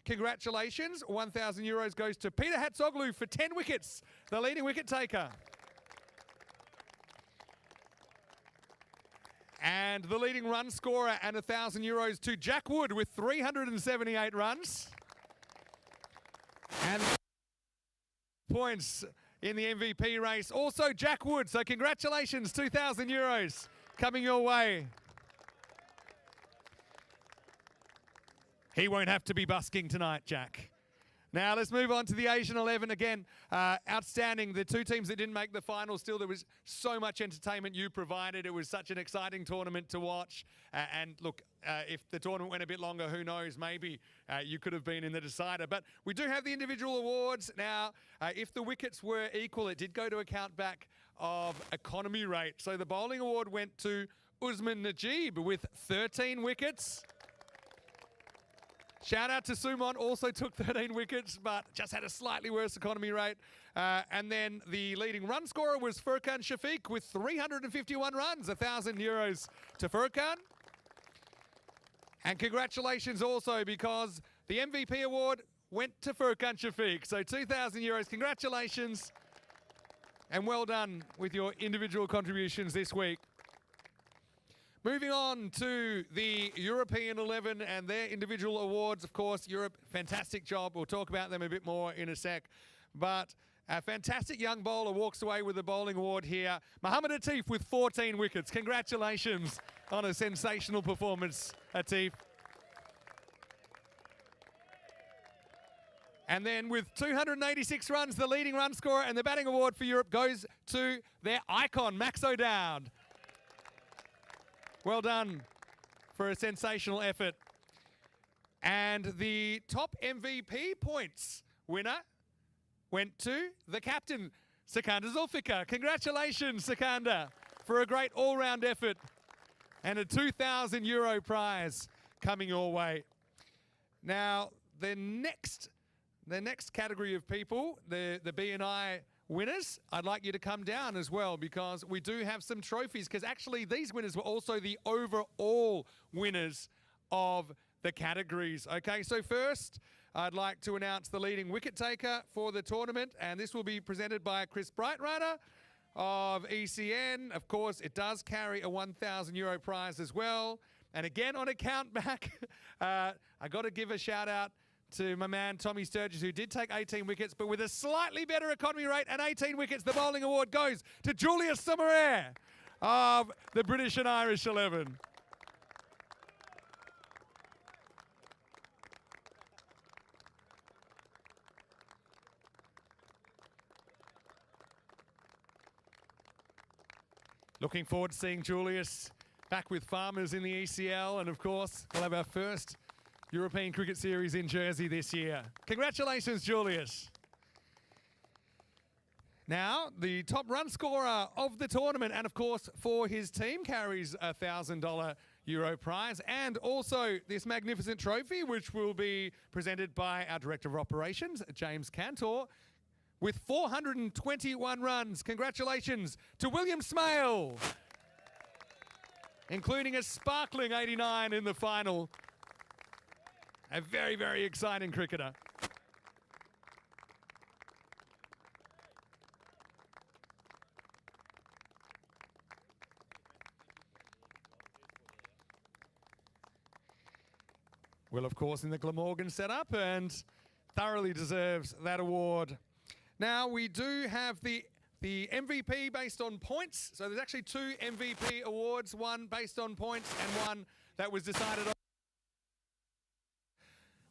Congratulations. 1,000 euros goes to Peter Hatzoglu for 10 wickets, the leading wicket taker. And the leading run scorer, and 1,000 euros to Jack Wood with 378 runs. And points in the MVP race. Also Jack Wood, so congratulations, 2,000 euros coming your way. He won't have to be busking tonight, Jack. Now let's move on to the Asian 11 again. Outstanding. The two teams that didn't make the final, still there was so much entertainment you provided. It was such an exciting tournament to watch. And look, if the tournament went a bit longer, who knows, maybe you could have been in the decider. But we do have the individual awards. Now, if the wickets were equal, it did go to account back of economy rate. So the bowling award went to Usman Najib with 13 wickets. Shout out to Sumon, also took 13 wickets, but just had a slightly worse economy rate. And then the leading run scorer was Furkan Shafiq with 351 runs, 1,000 euros to Furkan. And congratulations also, because the MVP award went to Furkan Shafiq. So 2,000 euros, congratulations. And well done with your individual contributions this week. Moving on to the European 11 and their individual awards. Of course, Europe, fantastic job. We'll talk about them a bit more in a sec. But a fantastic young bowler walks away with the bowling award here. Mohammad Atif with 14 wickets. Congratulations on a sensational performance, Atif. And then with 286 runs, the leading run scorer, and the batting award for Europe goes to their icon, Max O'Dowd. Well done for a sensational effort. And the top MVP points winner went to the captain, Sikander Zulfikar. Congratulations, Sikander, for a great all-round effort and a 2,000 euro prize coming your way. Now, the next category of people, the BNI winners, I'd like you to come down as well, because we do have some trophies, because actually these winners were also the overall winners of the categories. Okay, so first I'd like to announce the leading wicket taker for the tournament, and this will be presented by Chris Brightrider of ECN. Of course, it does carry a 1,000 euro prize as well. And again, on account back, I got to give a shout out to my man Tommy Sturgis, who did take 18 wickets, but with a slightly better economy rate and 18 wickets, the bowling award goes to Julius Summerer of the British and Irish 11. Looking forward to seeing Julius back with Farmers in the ECL, and of course, we'll have our first European Cricket Series in Jersey this year. Congratulations, Julius. Now, the top run scorer of the tournament, and of course for his team, carries a $1,000 euro prize, and also this magnificent trophy, which will be presented by our Director of Operations, James Cantor, with 421 runs. Congratulations to William Smale, including a sparkling 89 in the final. A very, very exciting cricketer. Will, of course, in the Glamorgan setup, and thoroughly deserves that award. Now, we do have the MVP based on points. So there's actually two MVP awards, one based on points and one that was decided on.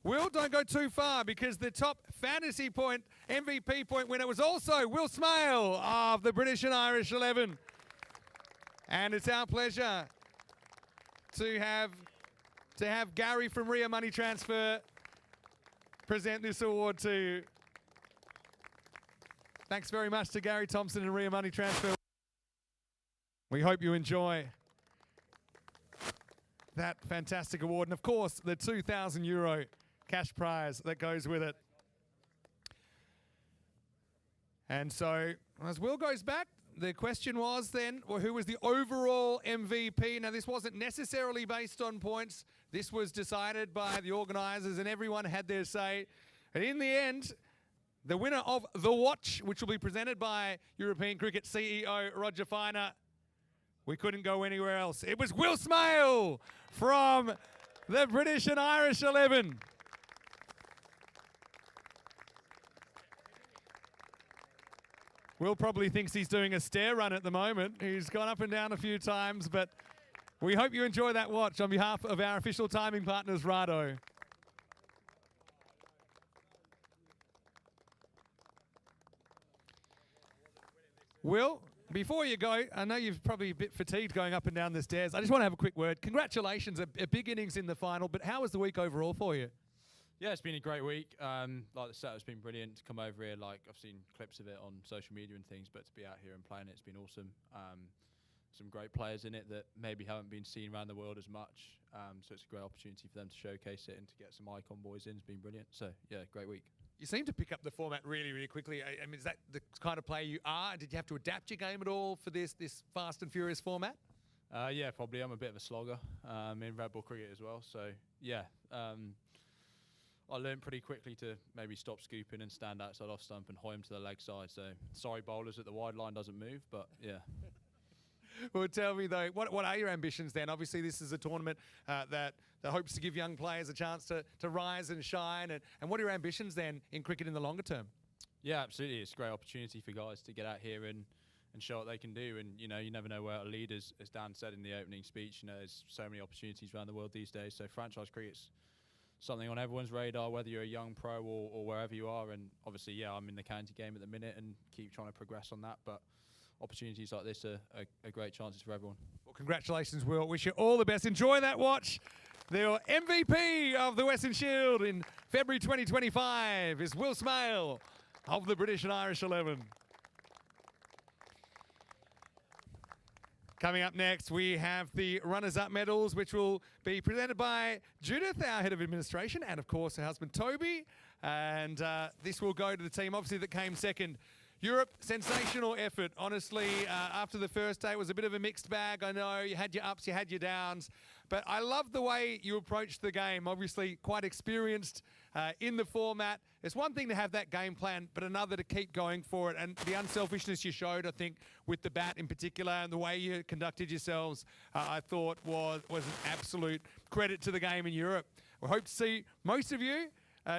Will, don't go too far because the top fantasy point, MVP point winner was also Will Smale of the British and Irish 11. And it's our pleasure to have Gary from Ria Money Transfer present this award to you. Thanks very much to Gary Thompson and Ria Money Transfer. We hope you enjoy that fantastic award. And of course, the €2,000 cash prize that goes with it. And so, as Will goes back, the question was then, well, who was the overall MVP? Now, this wasn't necessarily based on points. This was decided by the organisers, and everyone had their say. And in the end, the winner of The Watch, which will be presented by European Cricket CEO Roger Finer, we couldn't go anywhere else. It was Will Smale from the British and Irish 11. Will probably thinks he's doing a stair run at the moment. He's gone up and down a few times, but we hope you enjoy that watch on behalf of our official timing partners, Rado. Will, before you go, I know you're probably a bit fatigued going up and down the stairs. I just want to have a quick word. Congratulations, a big innings in the final, but how was the week overall for you? Yeah, it's been a great week. Like the setup's been brilliant to come over here. Like I've seen clips of it on social media and things, but to be out here and playing it's been awesome. Some great players in it that maybe haven't been seen around the world as much. So it's a great opportunity for them to showcase it and to get some icon boys in. It's been brilliant. So yeah, great week. You seem to pick up the format really, really quickly. I mean, is that the kind of player you are? Did you have to adapt your game at all for this fast and furious format? Yeah, probably. I'm a bit of a slogger in red ball cricket as well. So yeah. I learned pretty quickly to maybe stop scooping and stand outside off stump and hoy him to the leg side. So sorry, bowlers, that the wide line doesn't move, but yeah. Well, tell me though, what are your ambitions then? Obviously, this is a tournament that hopes to give young players a chance to rise and shine. And what are your ambitions then in cricket in the longer term? Yeah, absolutely. It's a great opportunity for guys to get out here and show what they can do. And you know, you never know where it'll lead. As Dan said in the opening speech, you know, there's so many opportunities around the world these days. So franchise cricket's something on everyone's radar, whether you're a young pro or wherever you are. And obviously, yeah, I'm in the county game at the minute and keep trying to progress on that. But opportunities like this are great chances for everyone. Well, congratulations, Will. Wish you all the best. Enjoy that watch. The MVP of the Western Shield in February 2025 is Will Smale of the British and Irish 11. Coming up next, we have the runners-up medals, which will be presented by Judith, our head of administration, and of course her husband Toby. And this will go to the team, obviously, that came second. Europe, sensational effort. Honestly, after the first day, it was a bit of a mixed bag. I know you had your ups, you had your downs. But I love the way you approached the game. Obviously, quite experienced in the format. It's one thing to have that game plan, but another to keep going for it. And the unselfishness you showed, I think, with the bat in particular and the way you conducted yourselves, I thought was an absolute credit to the game in Europe. We hope to see most of you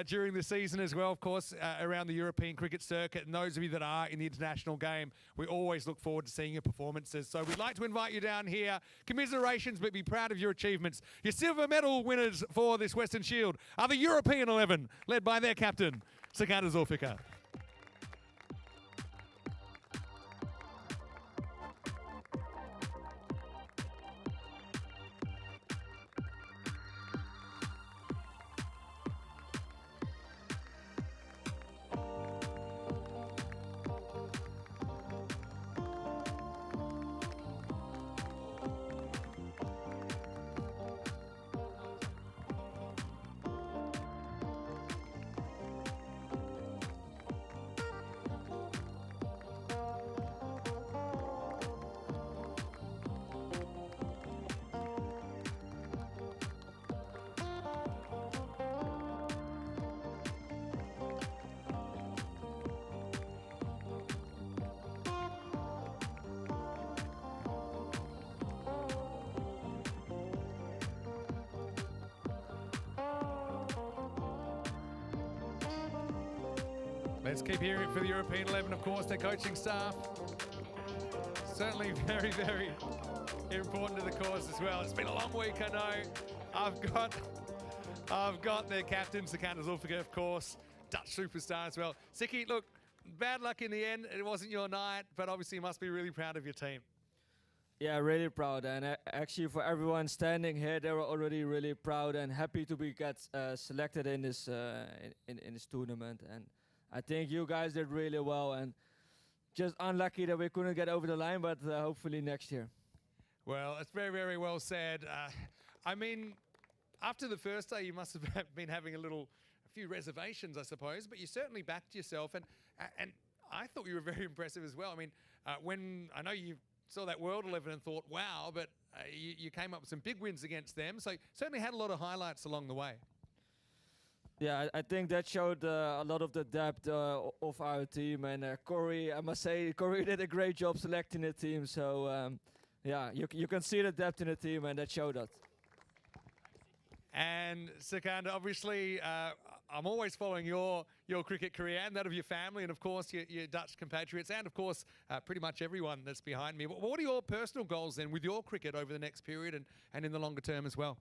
during the season as well, of course, around the European cricket circuit. And those of you that are in the international game, we always look forward to seeing your performances. So we'd like to invite you down here. Commiserations, but be proud of your achievements. Your silver medal winners for this Western Shield are the European 11, led by their captain, Sikandar Zulfikar. Let's keep hearing it for the European 11, of course, their coaching staff. Certainly very, very important to the cause as well. It's been a long week, I know. I've got I've got their captain, Sikander Zulfiqar, of course, Dutch superstar as well. Siki, look, bad luck in the end. It wasn't your night, but obviously you must be really proud of your team. Yeah, really proud, and actually for everyone standing here, they were already really proud and happy to be selected in this in this tournament. And I think you guys did really well, and just unlucky that we couldn't get over the line, but hopefully next year. Well, it's very, very well said. I mean, after the first day, you must have been having a few reservations, I suppose, but you certainly backed yourself, and I thought you were very impressive as well. I mean, when I know you saw that World 11 and thought, wow, but you came up with some big wins against them, so certainly had a lot of highlights along the way. Yeah, I think that showed a lot of the depth of our team, and Corey, I must say, Corey did a great job selecting the team, so yeah, you can see the depth in the team, and that showed us. And Sikander, obviously, I'm always following your cricket career and that of your family, and of course your Dutch compatriots, and of course pretty much everyone that's behind me. What are your personal goals then with your cricket over the next period and in the longer term as well?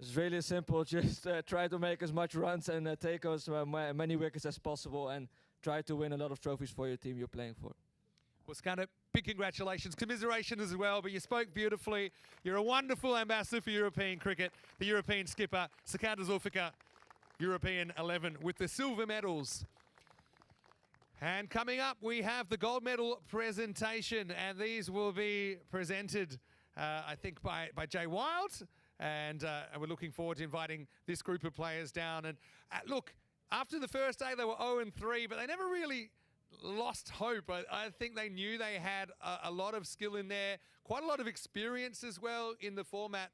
It's really simple. Just try to make as much runs and take as many wickets as possible, and try to win a lot of trophies for your team you're playing for. Well, Sikander, big congratulations, commiseration as well, but you spoke beautifully. You're a wonderful ambassador for European cricket, the European skipper, Sikander Zulfiqar, European 11 with the silver medals. And coming up, we have the gold medal presentation, and these will be presented, I think, by Jay Wild, and we're looking forward to inviting this group of players down. And look, after the first day, they were 0-3, but they never really lost hope. I think they knew they had a lot of skill in there, quite a lot of experience as well in the format,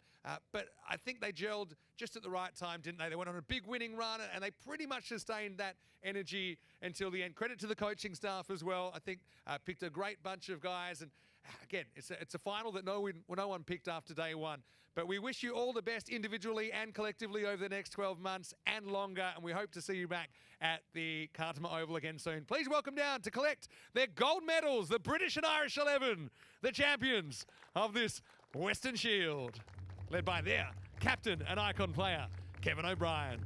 but I think they gelled just at the right time, didn't they? They went on a big winning run, and they pretty much sustained that energy until the end. Credit to the coaching staff as well. I think picked a great bunch of guys, and again, it's a final that no one picked after day one. But we wish you all the best individually and collectively over the next 12 months and longer, and we hope to see you back at the Cartama Oval again soon. Please welcome down to collect their gold medals, the British and Irish 11, the champions of this Western Shield, led by their captain and icon player, Kevin O'Brien.